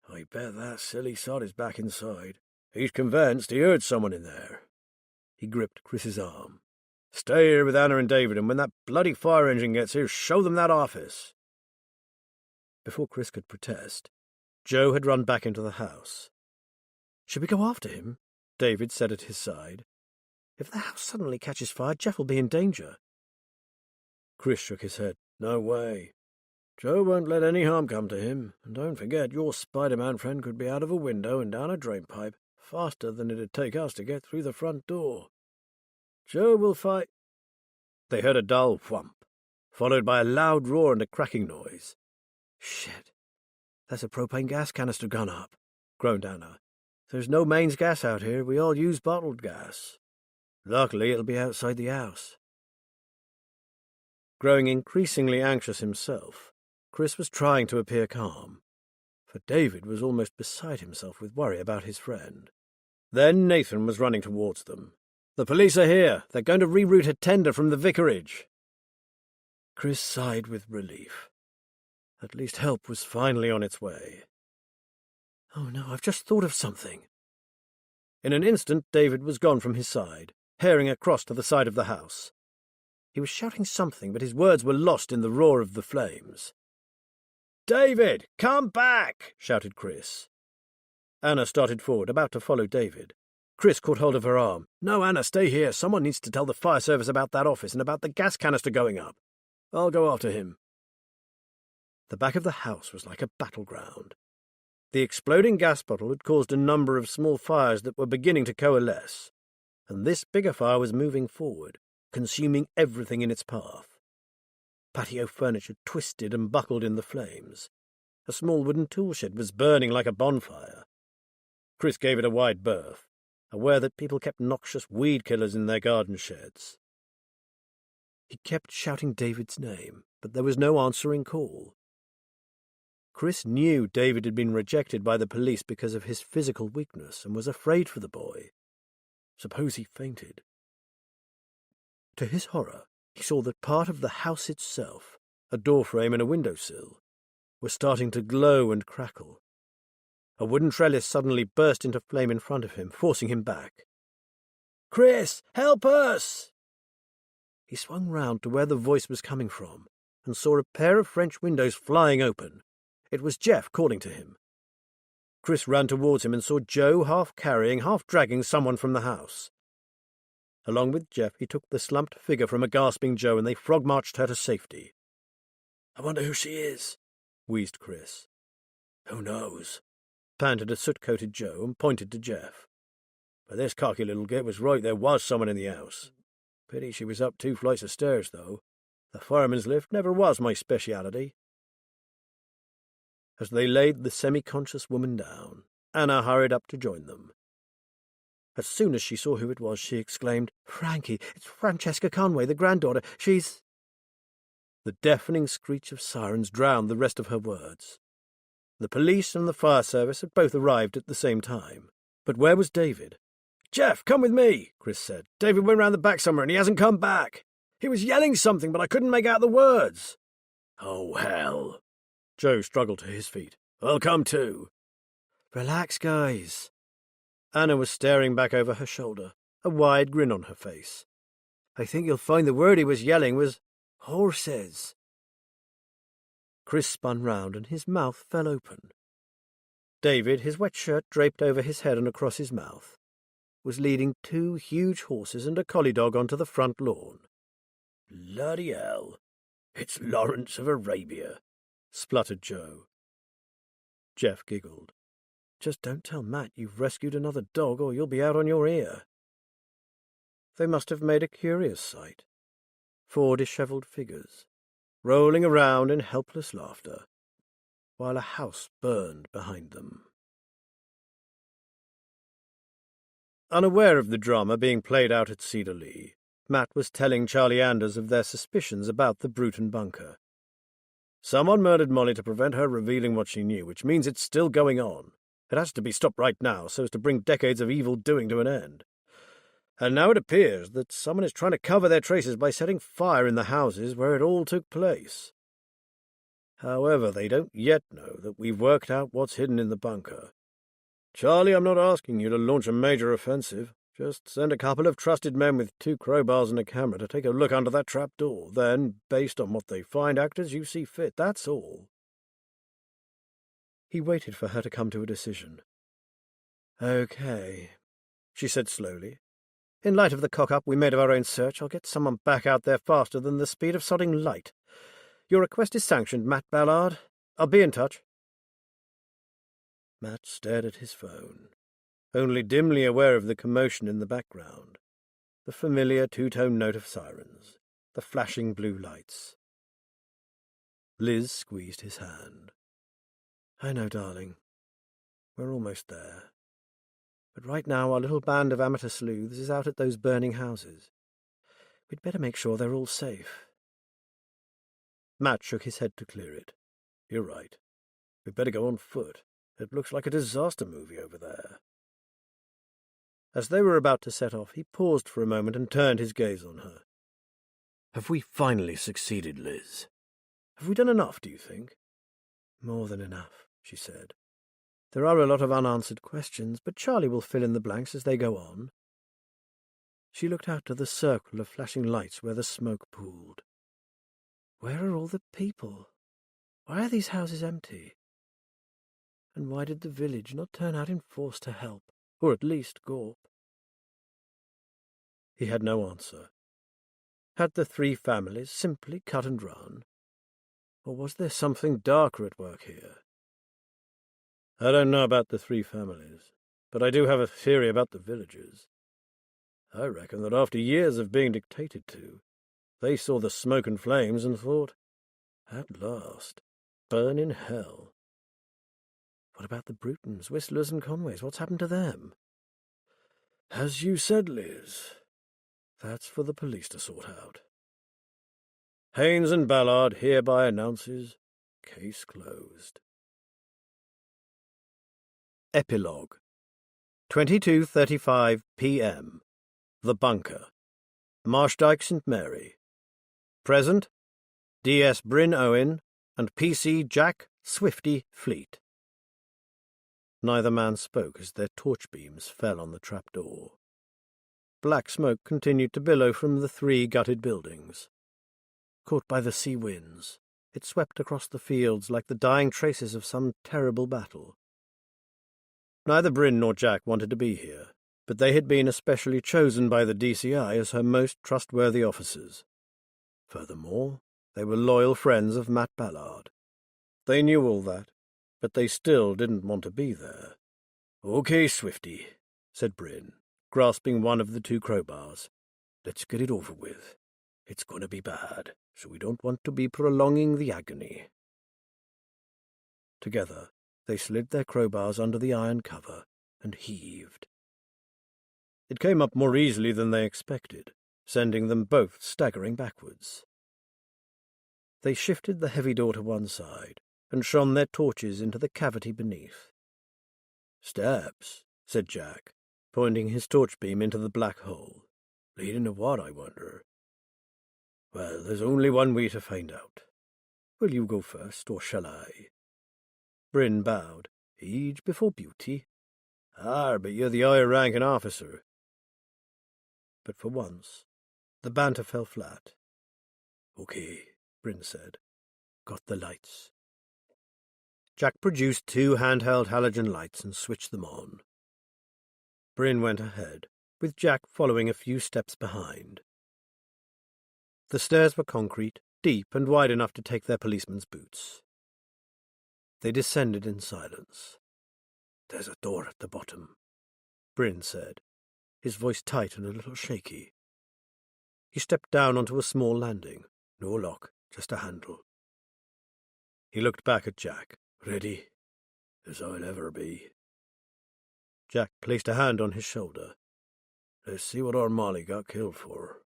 "I bet that silly sod is back inside. He's convinced he heard someone in there." He gripped Chris's arm. "Stay here with Anna and David, and when that bloody fire engine gets here, show them that office." Before Chris could protest, Joe had run back into the house. "Should we go after him?" David said at his side. "If the house suddenly catches fire, Jeff will be in danger." Chris shook his head. "No way. Joe won't let any harm come to him, and don't forget your Spider-Man friend could be out of a window and down a drain pipe faster than it'd take us to get through the front door. Joe will fight—" They heard a dull whump, followed by a loud roar and a cracking noise. "Shit, that's a propane gas canister gone up," groaned Anna. "There's no mains gas out here. We all use bottled gas. Luckily, it'll be outside the house." Growing increasingly anxious himself, Chris was trying to appear calm, for David was almost beside himself with worry about his friend. Then Nathan was running towards them. "The police are here. They're going to reroute a tender from the vicarage." Chris sighed with relief. At least help was finally on its way. "Oh no, I've just thought of something." In an instant, David was gone from his side, herring across to the side of the house. He was shouting something, but his words were lost in the roar of the flames. "David, come back!" shouted Chris. Anna started forward, about to follow David. Chris caught hold of her arm. "No, Anna, stay here. Someone needs to tell the fire service about that office and about the gas canister going up. I'll go after him." The back of the house was like a battleground. The exploding gas bottle had caused a number of small fires that were beginning to coalesce, and this bigger fire was moving forward, consuming everything in its path. Patio furniture twisted and buckled in the flames. A small wooden tool shed was burning like a bonfire. Chris gave it a wide berth, aware that people kept noxious weed killers in their garden sheds. He kept shouting David's name, but there was no answering call. Chris knew David had been rejected by the police because of his physical weakness and was afraid for the boy. Suppose he fainted. To his horror, he saw that part of the house itself, a doorframe and a windowsill, was starting to glow and crackle. A wooden trellis suddenly burst into flame in front of him, forcing him back. "Chris, help us!" He swung round to where the voice was coming from and saw a pair of French windows flying open. It was Jeff calling to him. Chris ran towards him and saw Joe half carrying, half dragging someone from the house. Along with Jeff, he took the slumped figure from a gasping Joe and they frog-marched her to safety. "I wonder who she is," wheezed Chris. "Who knows?" panted a soot-coated Joe and pointed to Jeff. "But this cocky little git was right, there was someone in the house. Pity she was up 2 flights of stairs, though. The fireman's lift never was my speciality." As they laid the semi-conscious woman down, Anna hurried up to join them. As soon as she saw who it was, she exclaimed, "Frankie, it's Francesca Conway, the granddaughter. She's—" The deafening screech of sirens drowned the rest of her words. The police and the fire service had both arrived at the same time. But where was David? "Jeff, come with me," Chris said. "David went round the back somewhere and he hasn't come back. He was yelling something, but I couldn't make out the words." "Oh, hell." Joe struggled to his feet. "I'll come too." "Relax, guys." Anna was staring back over her shoulder, a wide grin on her face. "I think you'll find the word he was yelling was horses." Chris spun round and his mouth fell open. David, his wet shirt draped over his head and across his mouth, was leading 2 huge horses and a collie dog onto the front lawn. "Bloody hell, it's Lawrence of Arabia," spluttered Joe. Jeff giggled. "Just don't tell Matt you've rescued another dog or you'll be out on your ear." They must have made a curious sight. 4 dishevelled figures, rolling around in helpless laughter, while a house burned behind them. Unaware of the drama being played out at Cedar Lee, Matt was telling Charlie Anders of their suspicions about the Bruton bunker. "Someone murdered Molly to prevent her revealing what she knew, which means it's still going on. It has to be stopped right now so as to bring decades of evil doing to an end. And now it appears that someone is trying to cover their traces by setting fire in the houses where it all took place. However, they don't yet know that we've worked out what's hidden in the bunker. Charlie, I'm not asking you to launch a major offensive. Just send a couple of trusted men with 2 crowbars and a camera to take a look under that trap door. Then, based on what they find, act as you see fit. That's all. He waited for her to come to a decision. "Okay," she said slowly. "In light of the cock-up we made of our own search, I'll get someone back out there faster than the speed of sodding light. Your request is sanctioned, Matt Ballard. I'll be in touch." Matt stared at his phone, only dimly aware of the commotion in the background, the familiar two-tone note of sirens, the flashing blue lights. Liz squeezed his hand. "I know, darling. We're almost there. But right now our little band of amateur sleuths is out at those burning houses. We'd better make sure they're all safe." Matt shook his head to clear it. "You're right. We'd better go on foot. It looks like a disaster movie over there." As they were about to set off, he paused for a moment and turned his gaze on her. Have we finally succeeded, Liz? Have we done enough, do you think? "More than enough," she said. "There are a lot of unanswered questions, but Charlie will fill in the blanks as they go on." She looked out to the circle of flashing lights where the smoke pooled. Where are all the people? Why are these houses empty? And why did the village not turn out in force to help, or at least Gorp? He had no answer. Had the 3 families simply cut and run? Or was there something darker at work here? I don't know about the 3 families, but I do have a theory about the villagers. I reckon that after years of being dictated to, they saw the smoke and flames and thought, at last, burn in hell. What about the Brutons, Whistlers and Conways? What's happened to them? As you said, Liz, that's for the police to sort out. Haynes and Ballard hereby announces case closed. Epilogue 22:35 p.m. The Bunker, Marshdyke, St. Mary. Present, D.S. Bryn Owen and P.C. Jack Swifty Fleet. Neither man spoke as their torch beams fell on the trapdoor. Black smoke continued to billow from the 3 gutted buildings. Caught by the sea winds, it swept across the fields like the dying traces of some terrible battle. Neither Bryn nor Jack wanted to be here, but they had been especially chosen by the DCI as her most trustworthy officers. Furthermore, they were loyal friends of Matt Ballard. They knew all that, but they still didn't want to be there. "Okay, Swifty," said Bryn, grasping one of the 2 crowbars. "Let's get it over with. It's going to be bad, so we don't want to be prolonging the agony." Together, they slid their crowbars under the iron cover and heaved. It came up more easily than they expected, sending them both staggering backwards. They shifted the heavy door to one side and shone their torches into the cavity beneath. "Steps," said Jack, pointing his torch beam into the black hole. "Leading to what, I wonder?" "Well, there's only one way to find out. Will you go first, or shall I?" Bryn bowed. "Age before beauty." But you're the higher-ranking officer." But for once, the banter fell flat. "Okay," Bryn said. "Got the lights." Jack produced 2 handheld halogen lights and switched them on. Bryn went ahead, with Jack following a few steps behind. The stairs were concrete, deep and wide enough to take their policemen's boots. They descended in silence. "There's a door at the bottom," Bryn said, his voice tight and a little shaky. He stepped down onto a small landing. "No lock, just a handle." He looked back at Jack. "Ready? As I'll ever be." Jack placed a hand on his shoulder. "Let's see what our Molly got killed for."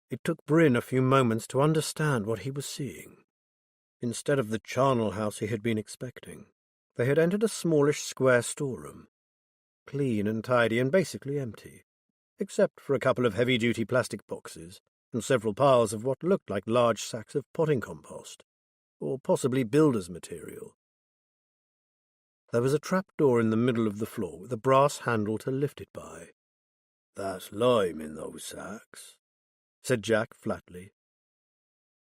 It took Bryn a few moments to understand what he was seeing. Instead of the charnel house he had been expecting, they had entered a smallish square storeroom, clean and tidy and basically empty, except for a couple of heavy-duty plastic boxes and several piles of what looked like large sacks of potting compost, or possibly builder's material. There was a trapdoor in the middle of the floor with a brass handle to lift it by. "That's lime in those sacks," said Jack flatly.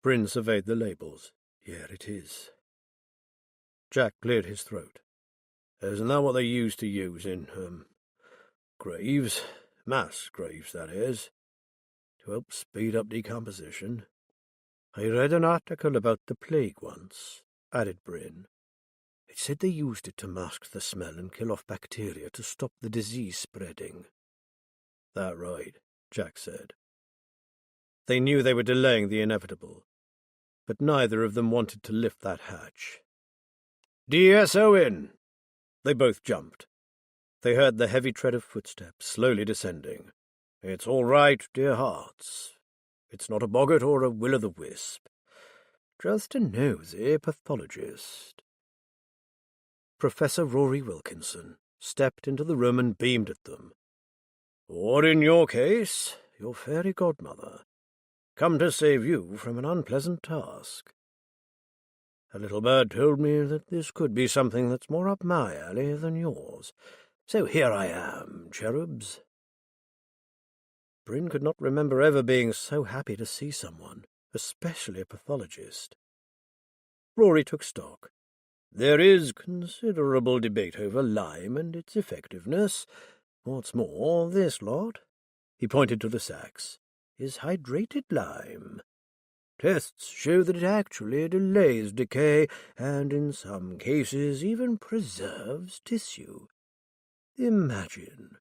Bryn surveyed the labels. "Yeah, it is." Jack cleared his throat. "Isn't that what they used to use in, graves? Mass graves, that is, to help speed up decomposition?" "I read an article about the plague once," added Bryn. "It said they used it to mask the smell and kill off bacteria to stop the disease spreading." "That right," Jack said. They knew they were delaying the inevitable, but neither of them wanted to lift that hatch. "DSO in!" They both jumped. They heard the heavy tread of footsteps slowly descending. "It's all right, dear hearts. It's not a boggart or a will-o'-the-wisp. Just a nosy pathologist." Professor Rory Wilkinson stepped into the room and beamed at them. "Or in your case, your fairy godmother, come to save you from an unpleasant task. A little bird told me that this could be something that's more up my alley than yours, so here I am, cherubs." Bryn could not remember ever being so happy to see someone, especially a pathologist. Rory took stock. "There is considerable debate over lime and its effectiveness. What's more, this lot," he pointed to the sacks, "is hydrated lime. Tests show that it actually delays decay and in some cases even preserves tissue. Imagine."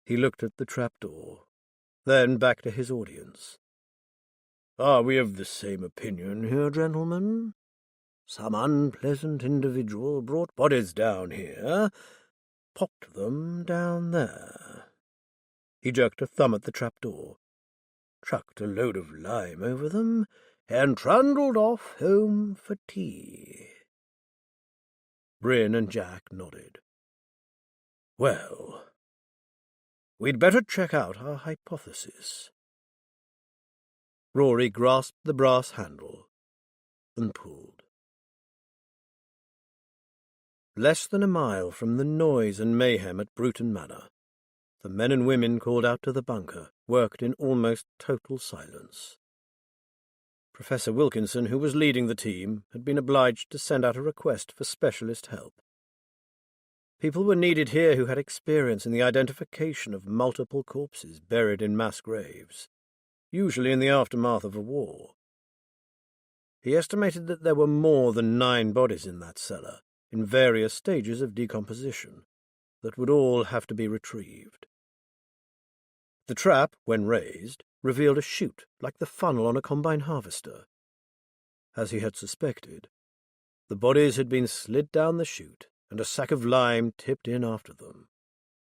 He looked at the trapdoor, then back to his audience. "Are we of the same opinion here, gentlemen? Some unpleasant individual brought bodies down here, popped them down there." He jerked a thumb at the trapdoor, chucked a load of lime over them, and trundled off home for tea. Bryn and Jack nodded. "Well, we'd better check out our hypothesis." Rory grasped the brass handle and pulled. Less than a mile from the noise and mayhem at Bruton Manor, the men and women called out to the bunker worked in almost total silence. Professor Wilkinson, who was leading the team, had been obliged to send out a request for specialist help. People were needed here who had experience in the identification of multiple corpses buried in mass graves, usually in the aftermath of a war. He estimated that there were more than 9 bodies in that cellar, in various stages of decomposition, that would all have to be retrieved. The trap, when raised, revealed a chute like the funnel on a combine harvester. As he had suspected, the bodies had been slid down the chute and a sack of lime tipped in after them.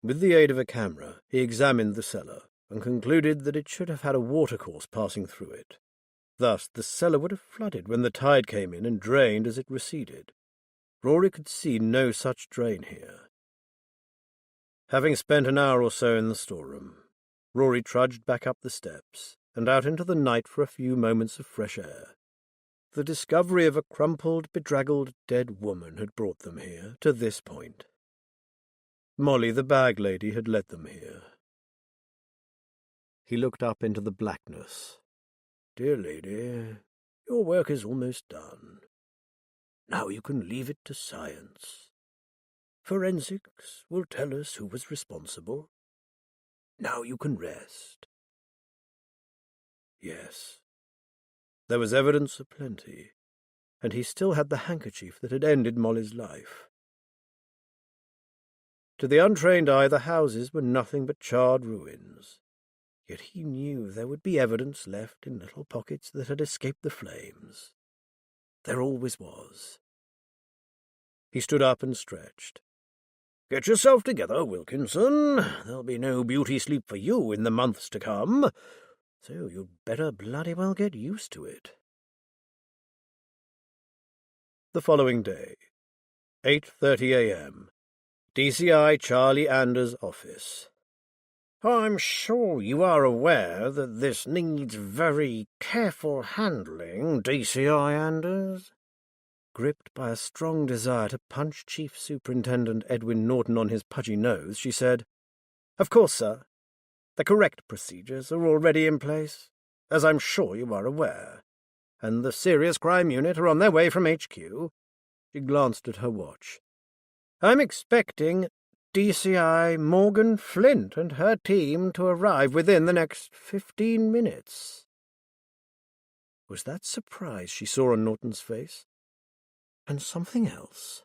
With the aid of a camera, he examined the cellar and concluded that it should have had a watercourse passing through it. Thus the cellar would have flooded when the tide came in and drained as it receded. Rory could see no such drain here. Having spent an hour or so in the storeroom, Rory trudged back up the steps and out into the night for a few moments of fresh air. The discovery of a crumpled, bedraggled, dead woman had brought them here, to this point. Molly, the bag lady, had led them here. He looked up into the blackness. "Dear lady, your work is almost done. Now you can leave it to science. Forensics will tell us who was responsible. Now you can rest." Yes. There was evidence aplenty, and he still had the handkerchief that had ended Molly's life. To the untrained eye, the houses were nothing but charred ruins, yet he knew there would be evidence left in little pockets that had escaped the flames. There always was. He stood up and stretched. "Get yourself together, Wilkinson. There'll be no beauty sleep for you in the months to come, so you'd better bloody well get used to it." The following day, 8:30 a.m., DCI Charlie Anders' office. "I'm sure you are aware that this needs very careful handling, DCI Anders," Gripped by a strong desire to punch Chief Superintendent Edwin Norton on his pudgy nose, she said, "Of course, sir. The correct procedures are already in place, as I'm sure you are aware, and the Serious Crime Unit are on their way from HQ." She glanced at her watch. "I'm expecting DCI Morgan Flint and her team to arrive within the next 15 minutes. Was that surprise she saw on Norton's face? And something else?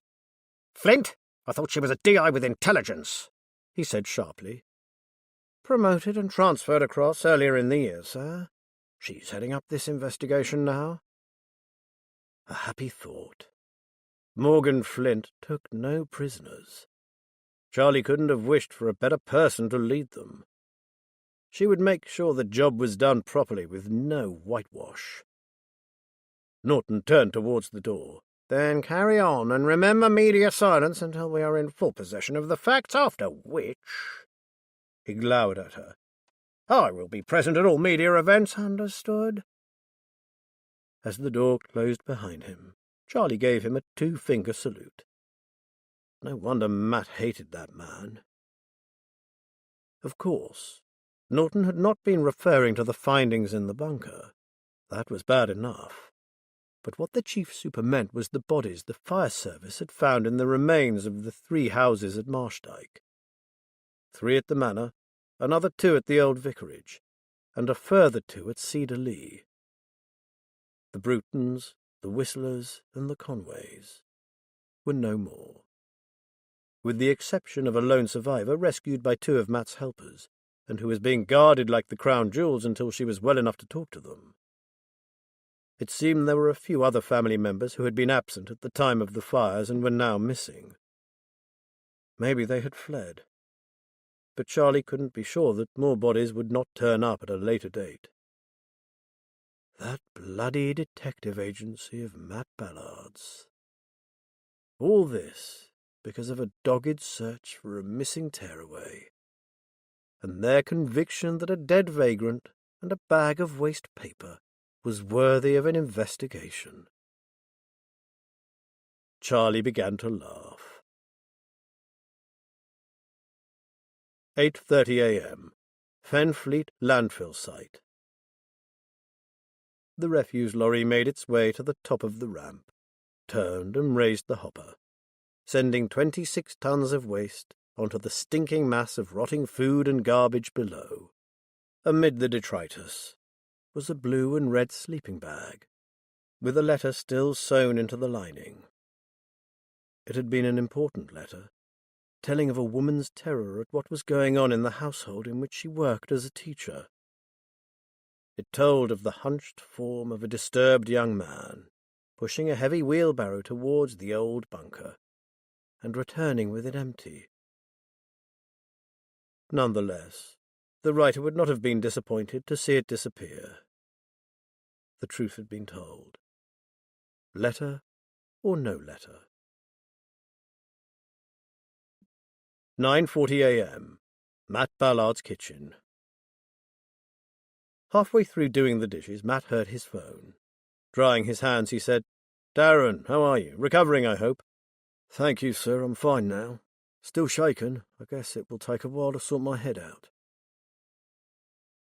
"Flint? I thought she was a DI with intelligence," he said sharply. "Promoted and transferred across earlier in the year, sir. She's heading up this investigation now." A happy thought. Morgan Flint took no prisoners. Charlie couldn't have wished for a better person to lead them. She would make sure the job was done properly with no whitewash. Norton turned towards the door. "Then carry on, and remember media silence until we are in full possession of the facts, after which—" He glowered at her. "I will be present at all media events, understood?" As the door closed behind him, Charlie gave him a two-finger salute. No wonder Matt hated that man. Of course, Norton had not been referring to the findings in the bunker. That was bad enough. But what the chief super meant was the bodies the fire service had found in the remains of the 3 houses at Marshdyke. 3 at the manor, another 2 at the old vicarage, and a further 2 at Cedar Lee. The Brutons, the Whistlers, and the Conways were no more. With the exception of a lone survivor rescued by 2 of Matt's helpers, and who was being guarded like the crown jewels until she was well enough to talk to them. It seemed there were a few other family members who had been absent at the time of the fires and were now missing. Maybe they had fled. But Charlie couldn't be sure that more bodies would not turn up at a later date. That bloody detective agency of Matt Ballard's. All this because of a dogged search for a missing tearaway, and their conviction that a dead vagrant and a bag of waste paper was worthy of an investigation. Charlie began to laugh. 8:30 a.m. Fenfleet landfill site. The refuse lorry made its way to the top of the ramp, turned and raised the hopper, sending 26 tons of waste onto the stinking mass of rotting food and garbage below. Amid the detritus was a blue and red sleeping bag, with a letter still sewn into the lining. It had been an important letter, telling of a woman's terror at what was going on in the household in which she worked as a teacher. It told of the hunched form of a disturbed young man, pushing a heavy wheelbarrow towards the old bunker, and returning with it empty. Nonetheless, the writer would not have been disappointed to see it disappear. The truth had been told. Letter or no letter. 9:40 a.m. Matt Ballard's kitchen. Halfway through doing the dishes, Matt heard his phone. Drying his hands, he said, "Darren, how are you? Recovering, I hope?" "Thank you, sir. I'm fine now. Still shaken. I guess it will take a while to sort my head out."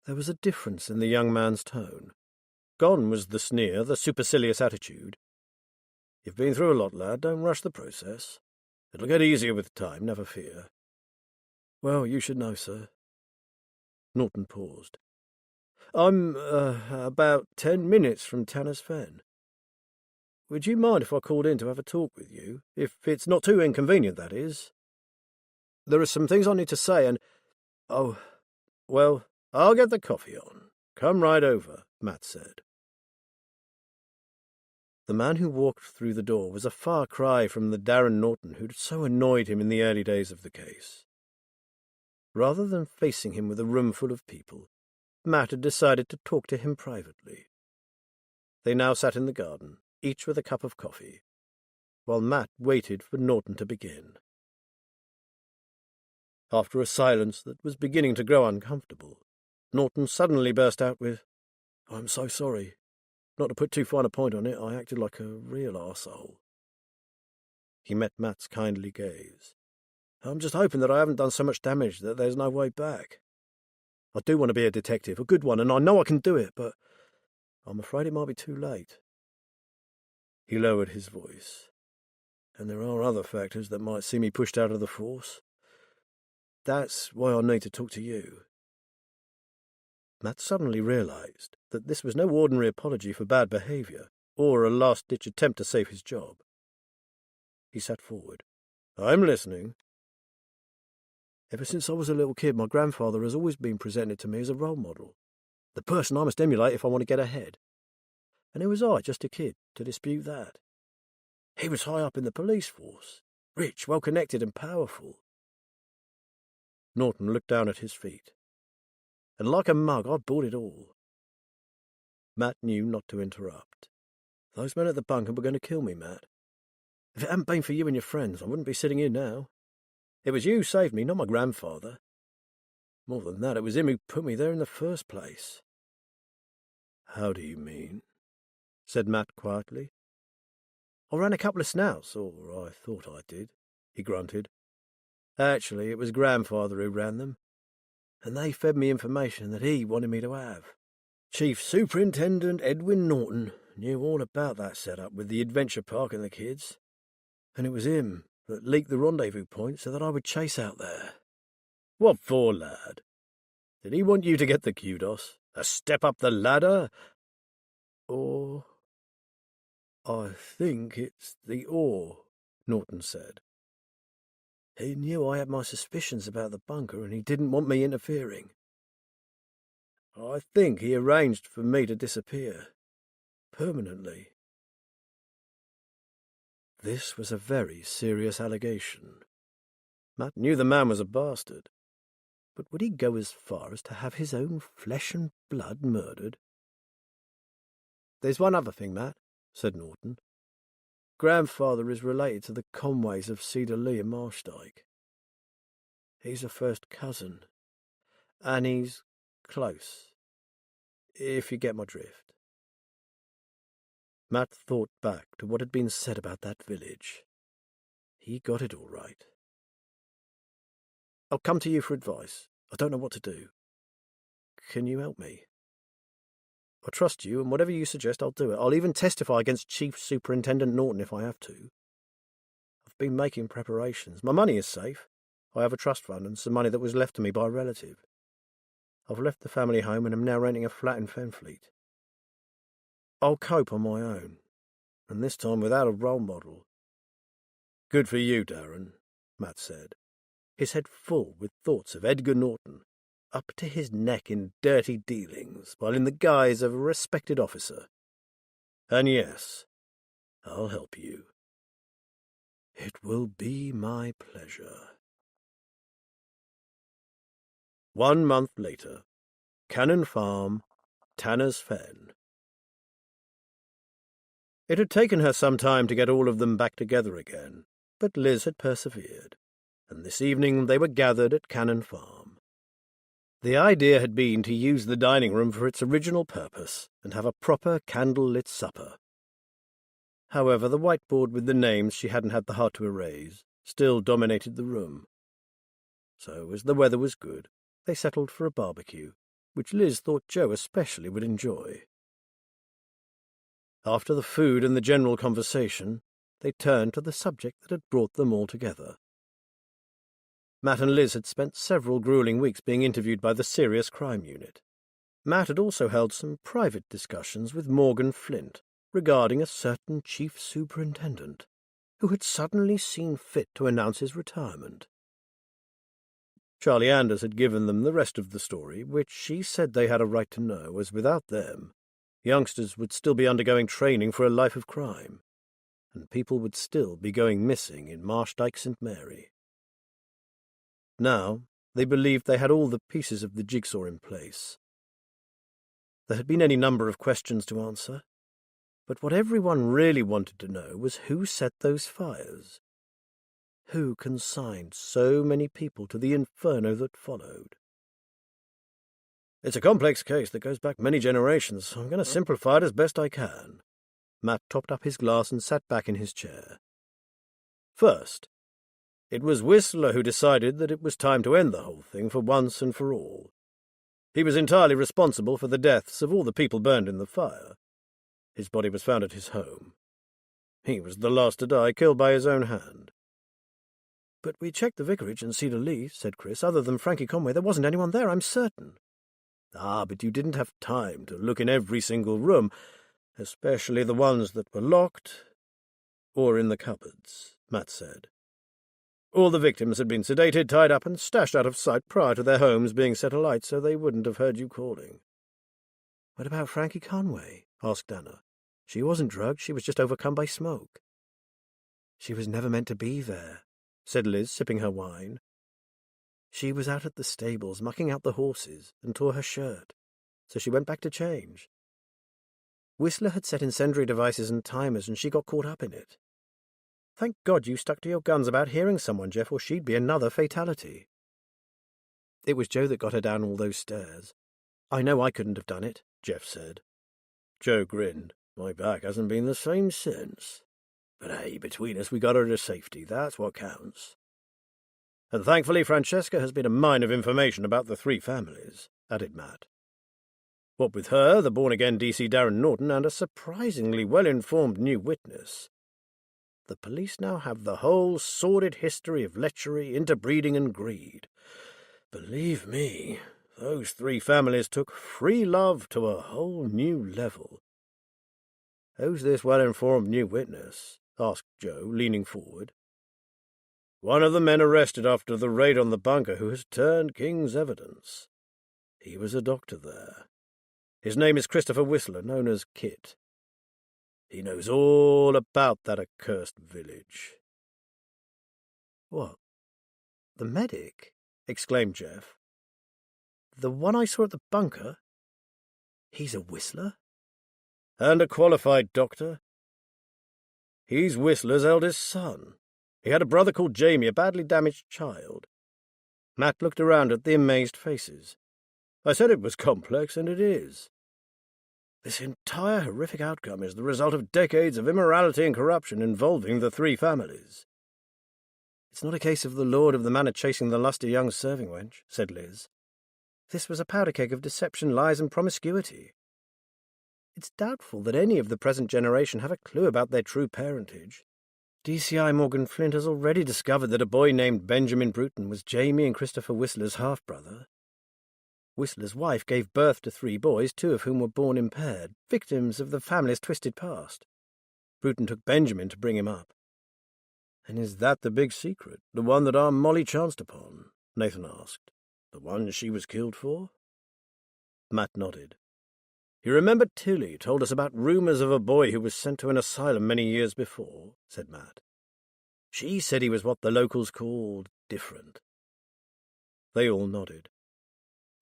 There was a difference in the young man's tone. Gone was the sneer, the supercilious attitude. "You've been through a lot, lad. Don't rush the process. It'll get easier with time, never fear." "Well, you should know, sir." Norton paused. "I'm, about 10 minutes from Tanner's Fen. Would you mind if I called in to have a talk with you? If it's not too inconvenient, that is. There are some things I need to say, and— Oh, well, I'll get the coffee on. Come right over," Matt said. The man who walked through the door was a far cry from the Darren Norton who'd so annoyed him in the early days of the case. Rather than facing him with a room full of people, Matt had decided to talk to him privately. They now sat in the garden, each with a cup of coffee, while Matt waited for Norton to begin. After a silence that was beginning to grow uncomfortable, Norton suddenly burst out with, "I'm so sorry. Not to put too fine a point on it, I acted like a real arsehole." He met Matt's kindly gaze. I'm just hoping that I haven't done so much damage that there's no way back. I do want to be a detective, a good one, and I know I can do it, but I'm afraid it might be too late. He lowered his voice. And there are other factors that might see me pushed out of the force. That's why I need to talk to you. Matt suddenly realized that this was no ordinary apology for bad behavior, or a last-ditch attempt to save his job. He sat forward. I'm listening. Ever since I was a little kid, my grandfather has always been presented to me as a role model, the person I must emulate if I want to get ahead. And who was I, just a kid, to dispute that? He was high up in the police force, rich, well-connected and powerful. Norton looked down at his feet. And like a mug, I bought it all. Matt knew not to interrupt. Those men at the bunker were going to kill me, Matt. If it hadn't been for you and your friends, I wouldn't be sitting here now. It was you who saved me, not my grandfather. More than that, it was him who put me there in the first place. How do you mean? Said Matt quietly. I ran a couple of snouts, or I thought I did, he grunted. Actually, it was grandfather who ran them, and they fed me information that he wanted me to have. Chief Superintendent Edwin Norton knew all about that setup with the adventure park and the kids, and it was him that leaked the rendezvous point so that I would chase out there. What for, lad? Did he want you to get the kudos? A step up the ladder? Or... I think it's the or, Norton said. He knew I had my suspicions about the bunker and he didn't want me interfering. I think he arranged for me to disappear. Permanently. This was a very serious allegation. Matt knew the man was a bastard. But would he go as far as to have his own flesh and blood murdered? There's one other thing, Matt, said Norton. Grandfather is related to the Conways of Cedar Lee and Marshdyke. He's a first cousin, and he's close, if you get my drift. Matt thought back to what had been said about that village. He got it all right. I'll come to you for advice. I don't know what to do. Can you help me? I trust you, and whatever you suggest, I'll do it. I'll even testify against Chief Superintendent Norton if I have to. I've been making preparations. My money is safe. I have a trust fund and some money that was left to me by a relative. I've left the family home and am now renting a flat in Fenfleet. I'll cope on my own, and this time without a role model. Good for you, Darren, Matt said, his head full with thoughts of Edgar Norton, up to his neck in dirty dealings, while in the guise of a respected officer. And yes, I'll help you. It will be my pleasure. 1 month later, Cannon Farm, Tanner's Fen. It had taken her some time to get all of them back together again, but Liz had persevered, and this evening they were gathered at Cannon Farm. The idea had been to use the dining room for its original purpose and have a proper candle-lit supper. However, the whiteboard with the names she hadn't had the heart to erase still dominated the room. So, as the weather was good, they settled for a barbecue, which Liz thought Joe especially would enjoy. After the food and the general conversation, they turned to the subject that had brought them all together. Matt and Liz had spent several grueling weeks being interviewed by the Serious Crime Unit. Matt had also held some private discussions with Morgan Flint regarding a certain chief superintendent who had suddenly seen fit to announce his retirement. Charlie Anders had given them the rest of the story, which she said they had a right to know, as without them, youngsters would still be undergoing training for a life of crime, and people would still be going missing in Marshdyke St. Mary. Now, they believed they had all the pieces of the jigsaw in place. There had been any number of questions to answer, but what everyone really wanted to know was who set those fires. Who consigned so many people to the inferno that followed? It's a complex case that goes back many generations, so I'm going to simplify it as best I can. Matt topped up his glass and sat back in his chair. First, it was Whistler who decided that it was time to end the whole thing for once and for all. He was entirely responsible for the deaths of all the people burned in the fire. His body was found at his home. He was the last to die, killed by his own hand. But we checked the vicarage and Cedar Lee, said Chris. Other than Frankie Conway, there wasn't anyone there, I'm certain. Ah, but you didn't have time to look in every single room, especially the ones that were locked or in the cupboards, Matt said. All the victims had been sedated, tied up, and stashed out of sight prior to their homes being set alight, so they wouldn't have heard you calling. What about Frankie Conway? Asked Anna. She wasn't drugged, she was just overcome by smoke. She was never meant to be there, said Liz, sipping her wine. She was out at the stables, mucking out the horses, and tore her shirt, so she went back to change. Whistler had set incendiary devices and timers, and she got caught up in it. Thank God you stuck to your guns about hearing someone, Jeff, or she'd be another fatality. It was Joe that got her down all those stairs. I know I couldn't have done it, Jeff said. Joe grinned. My back hasn't been the same since. But hey, between us we got her to safety, that's what counts. And thankfully Francesca has been a mine of information about the three families, added Matt. What with her, the born-again DC Darren Norton, and a surprisingly well-informed new witness, the police now have the whole sordid history of lechery, interbreeding, and greed. Believe me, those three families took free love to a whole new level. Who's this well-informed new witness? Asked Joe, leaning forward. One of the men arrested after the raid on the bunker who has turned King's evidence. He was a doctor there. His name is Christopher Whistler, known as Kit. He knows all about that accursed village. What? The medic? Exclaimed Jeff. The one I saw at the bunker? He's a Whistler? And a qualified doctor. He's Whistler's eldest son. He had a brother called Jamie, a badly damaged child. Matt looked around at the amazed faces. I said it was complex, and it is. This entire horrific outcome is the result of decades of immorality and corruption involving the three families. It's not a case of the lord of the manor chasing the lusty young serving wench, said Liz. This was a powder keg of deception, lies, and promiscuity. It's doubtful that any of the present generation have a clue about their true parentage. DCI Morgan Flint has already discovered that a boy named Benjamin Bruton was Jamie and Christopher Whistler's half-brother. Whistler's wife gave birth to 3 boys, 2 of whom were born impaired, victims of the family's twisted past. Bruton took Benjamin to bring him up. And is that the big secret, the one that our Molly chanced upon? Nathan asked. The one she was killed for? Matt nodded. You remember Tilly told us about rumours of a boy who was sent to an asylum many years before, said Matt. She said he was what the locals called different. They all nodded.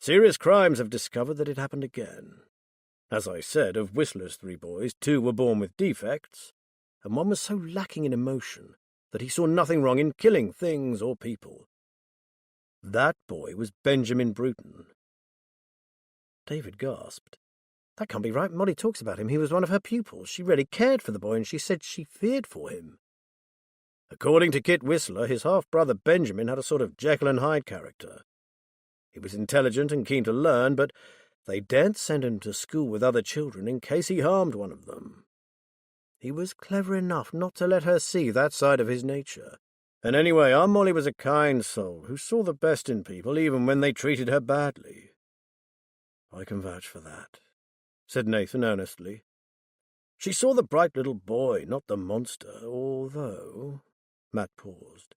Serious Crimes have discovered that it happened again. As I said, of Whistler's 3 boys, 2 were born with defects, and one was so lacking in emotion that he saw nothing wrong in killing things or people. That boy was Benjamin Bruton. David gasped. That can't be right. Molly talks about him. He was one of her pupils. She really cared for the boy, and she said she feared for him. According to Kit Whistler, his half-brother Benjamin had a sort of Jekyll and Hyde character. He was intelligent and keen to learn, but they daren't send him to school with other children in case he harmed one of them. He was clever enough not to let her see that side of his nature. And anyway, our Molly was a kind soul who saw the best in people even when they treated her badly. I can vouch for that, said Nathan earnestly. She saw the bright little boy, not the monster, although... Matt paused.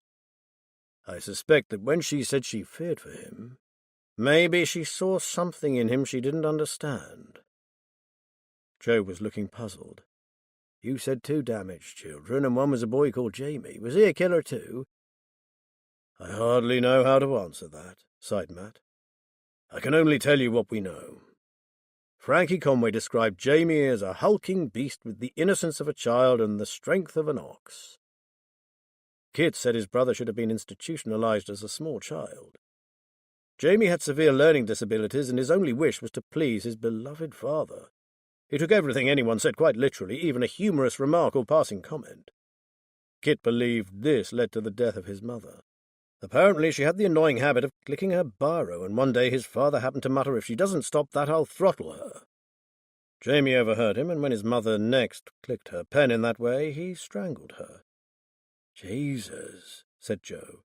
I suspect that when she said she feared for him, maybe she saw something in him she didn't understand. Joe was looking puzzled. You said 2 damaged children, and one was a boy called Jamie. Was he a killer too? I hardly know how to answer that, sighed Matt. I can only tell you what we know. Frankie Conway described Jamie as a hulking beast with the innocence of a child and the strength of an ox. Kit said his brother should have been institutionalized as a small child. Jamie had severe learning disabilities, and his only wish was to please his beloved father. He took everything anyone said quite literally, even a humorous remark or passing comment. Kit believed this led to the death of his mother. Apparently she had the annoying habit of clicking her biro, and one day his father happened to mutter, "If she doesn't stop that, I'll throttle her." Jamie overheard him, and when his mother next clicked her pen in that way, he strangled her. "Jesus," said Joe.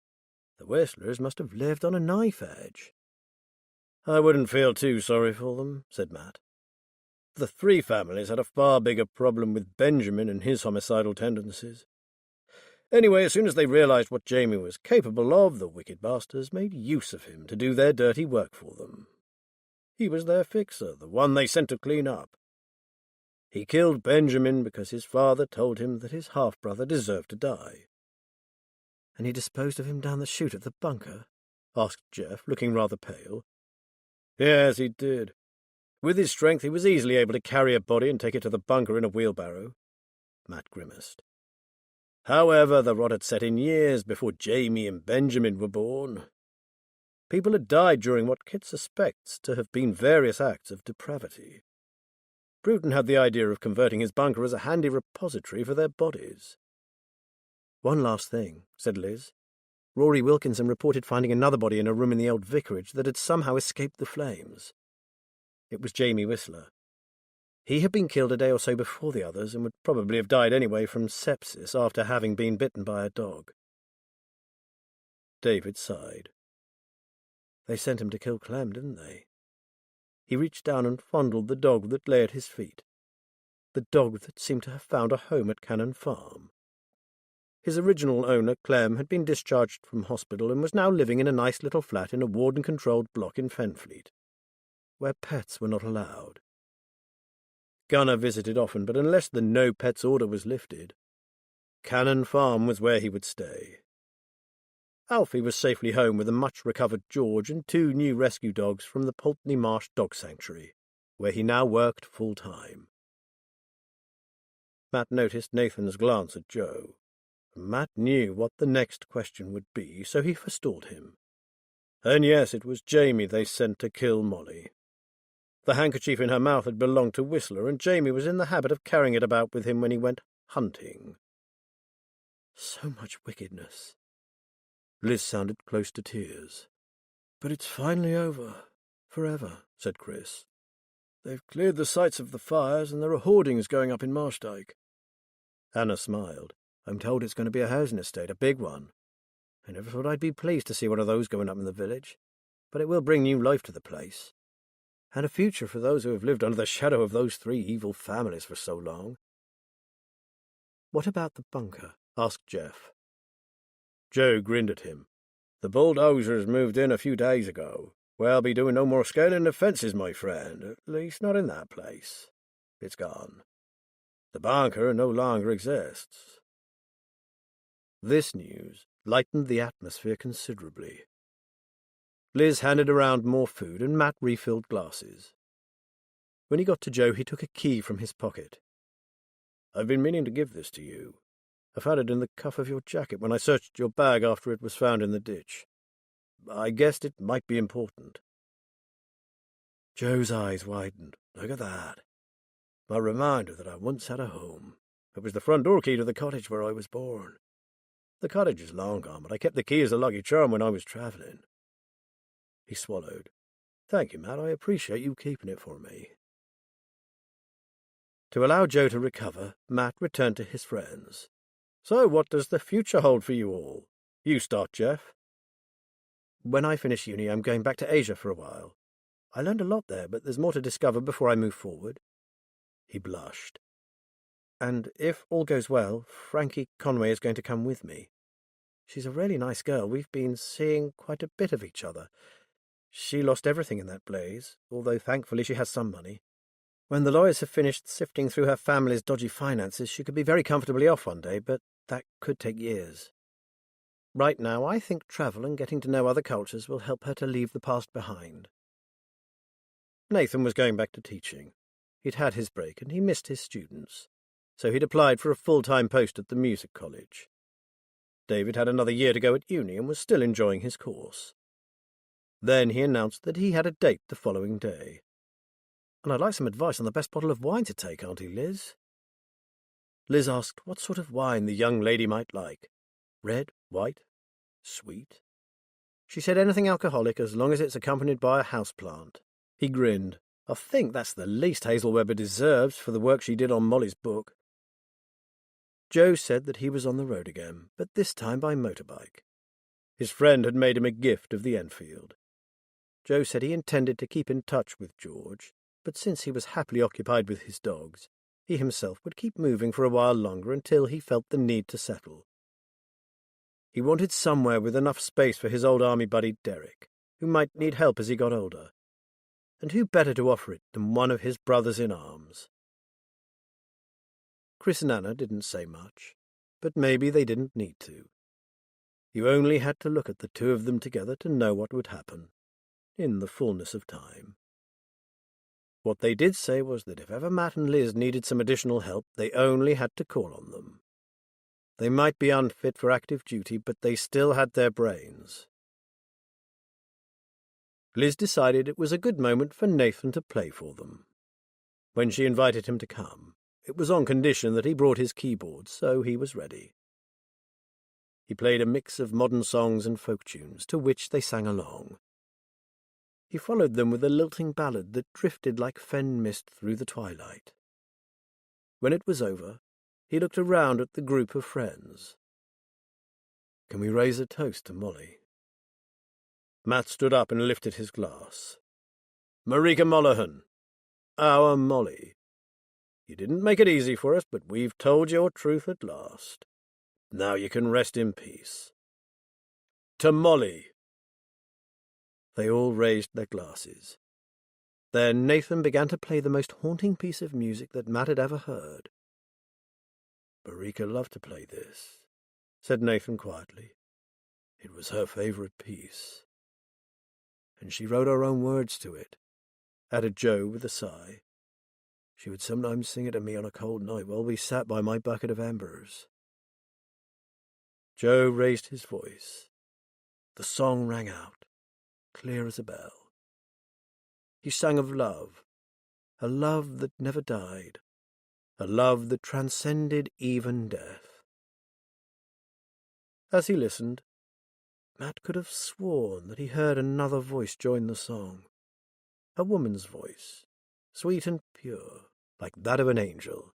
"The Whistlers must have lived on a knife edge." "I wouldn't feel too sorry for them," said Matt. "The three families had a far bigger problem with Benjamin and his homicidal tendencies. Anyway, as soon as they realized what Jamie was capable of, the wicked bastards made use of him to do their dirty work for them. He was their fixer, the one they sent to clean up. He killed Benjamin because his father told him that his half-brother deserved to die." "And he disposed of him down the chute at the bunker?" asked Jeff, looking rather pale. "Yes, he did. With his strength, he was easily able to carry a body and take it to the bunker in a wheelbarrow." Matt grimaced. "However, the rot had set in years before Jamie and Benjamin were born. People had died during what Kit suspects to have been various acts of depravity. Bruton had the idea of converting his bunker as a handy repository for their bodies." "One last thing," said Liz. "Rory Wilkinson reported finding another body in a room in the old vicarage that had somehow escaped the flames. It was Jamie Whistler. He had been killed a day or so before the others, and would probably have died anyway from sepsis after having been bitten by a dog." David sighed. "They sent him to kill Clem, didn't they?" He reached down and fondled the dog that lay at his feet, the dog that seemed to have found a home at Cannon Farm. His original owner, Clem, had been discharged from hospital and was now living in a nice little flat in a warden-controlled block in Fenfleet, where pets were not allowed. Gunnar visited often, but unless the no-pets order was lifted, Cannon Farm was where he would stay. Alfie was safely home with a much-recovered George and 2 new rescue dogs from the Pulteney Marsh Dog Sanctuary, where he now worked full-time. Matt noticed Nathan's glance at Joe. Matt knew what the next question would be, so he forestalled him. And yes, it was Jamie they sent to kill Molly. The handkerchief in her mouth had belonged to Whistler, and Jamie was in the habit of carrying it about with him when he went hunting. So much wickedness. Liz sounded close to tears. "But it's finally over. Forever," said Chris. "They've cleared the sites of the fires, and there are hoardings going up in Marshdyke." Anna smiled. "I'm told it's going to be a housing estate, a big one. I never thought I'd be pleased to see one of those going up in the village, but it will bring new life to the place, and a future for those who have lived under the shadow of those 3 evil families for so long." "What about the bunker?" asked Jeff. Joe grinned at him. "The bulldozers moved in a few days ago. We'll be doing no more scaling of fences, my friend, at least not in that place. It's gone. The bunker no longer exists." This news lightened the atmosphere considerably. Liz handed around more food, and Matt refilled glasses. When he got to Joe, he took a key from his pocket. "I've been meaning to give this to you. I found it in the cuff of your jacket when I searched your bag after it was found in the ditch. I guessed it might be important." Joe's eyes widened. "Look at that. My reminder that I once had a home. It was the front door key to the cottage where I was born. The cottage is long gone, but I kept the key as a lucky charm when I was travelling." He swallowed. "Thank you, Matt. I appreciate you keeping it for me." To allow Joe to recover, Matt returned to his friends. "So what does the future hold for you all? You start, Jeff." "When I finish uni, I'm going back to Asia for a while. I learned a lot there, but there's more to discover before I move forward." He blushed. "And if all goes well, Frankie Conway is going to come with me. She's a really nice girl. We've been seeing quite a bit of each other. She lost everything in that blaze, although thankfully she has some money. When the lawyers have finished sifting through her family's dodgy finances, she could be very comfortably off one day, but that could take years. Right now, I think travel and getting to know other cultures will help her to leave the past behind." Nathan was going back to teaching. He'd had his break and he missed his students, so he'd applied for a full-time post at the music college. David had another year to go at uni and was still enjoying his course. Then he announced that he had a date the following day. "And I'd like some advice on the best bottle of wine to take, Auntie Liz." Liz asked what sort of wine the young lady might like. Red, white, sweet? She said anything alcoholic as long as it's accompanied by a houseplant. He grinned. I think that's the least Hazel Webber deserves for the work she did on Molly's book. Joe said that he was on the road again, but this time by motorbike. His friend had made him a gift of the Enfield. Joe said he intended to keep in touch with George, but since he was happily occupied with his dogs, he himself would keep moving for a while longer until he felt the need to settle. He wanted somewhere with enough space for his old army buddy Derek, who might need help as he got older. And who better to offer it than one of his brothers in arms? Chris and Anna didn't say much, but maybe they didn't need to. You only had to look at the two of them together to know what would happen, in the fullness of time. What they did say was that if ever Matt and Liz needed some additional help, they only had to call on them. They might be unfit for active duty, but they still had their brains. Liz decided it was a good moment for Nathan to play for them. When she invited him to come, it was on condition that he brought his keyboard, so he was ready. He played a mix of modern songs and folk tunes, to which they sang along. He followed them with a lilting ballad that drifted like fen mist through the twilight. When it was over, he looked around at the group of friends. "Can we raise a toast to Molly?" Matt stood up and lifted his glass. "Marika Molohan, our Molly. You didn't make it easy for us, but we've told your truth at last. Now you can rest in peace. To Molly." They all raised their glasses. Then Nathan began to play the most haunting piece of music that Matt had ever heard. "Marika loved to play this," said Nathan quietly. "It was her favorite piece. And she wrote her own words to it," added Joe with a sigh. "She would sometimes sing it to me on a cold night while we sat by my bucket of embers." Joe raised his voice. The song rang out, clear as a bell. He sang of love, a love that never died, a love that transcended even death. As he listened, Matt could have sworn that he heard another voice join the song, a woman's voice, sweet and pure, like that of an angel.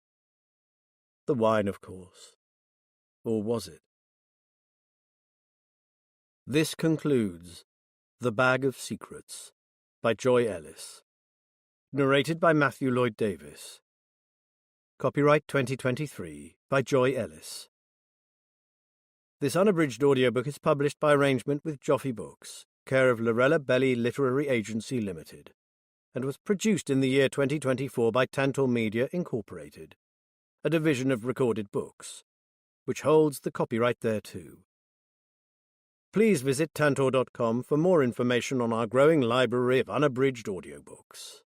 The wine, of course. Or was it? This concludes The Bag of Secrets by Joy Ellis. Narrated by Matthew Lloyd Davis. Copyright 2023 by Joy Ellis. This unabridged audiobook is published by arrangement with Joffy Books, care of Lorella Belly Literary Agency Limited, and was produced in the year 2024 by Tantor Media Incorporated, a division of Recorded Books, which holds the copyright thereto. Please visit tantor.com for more information on our growing library of unabridged audiobooks.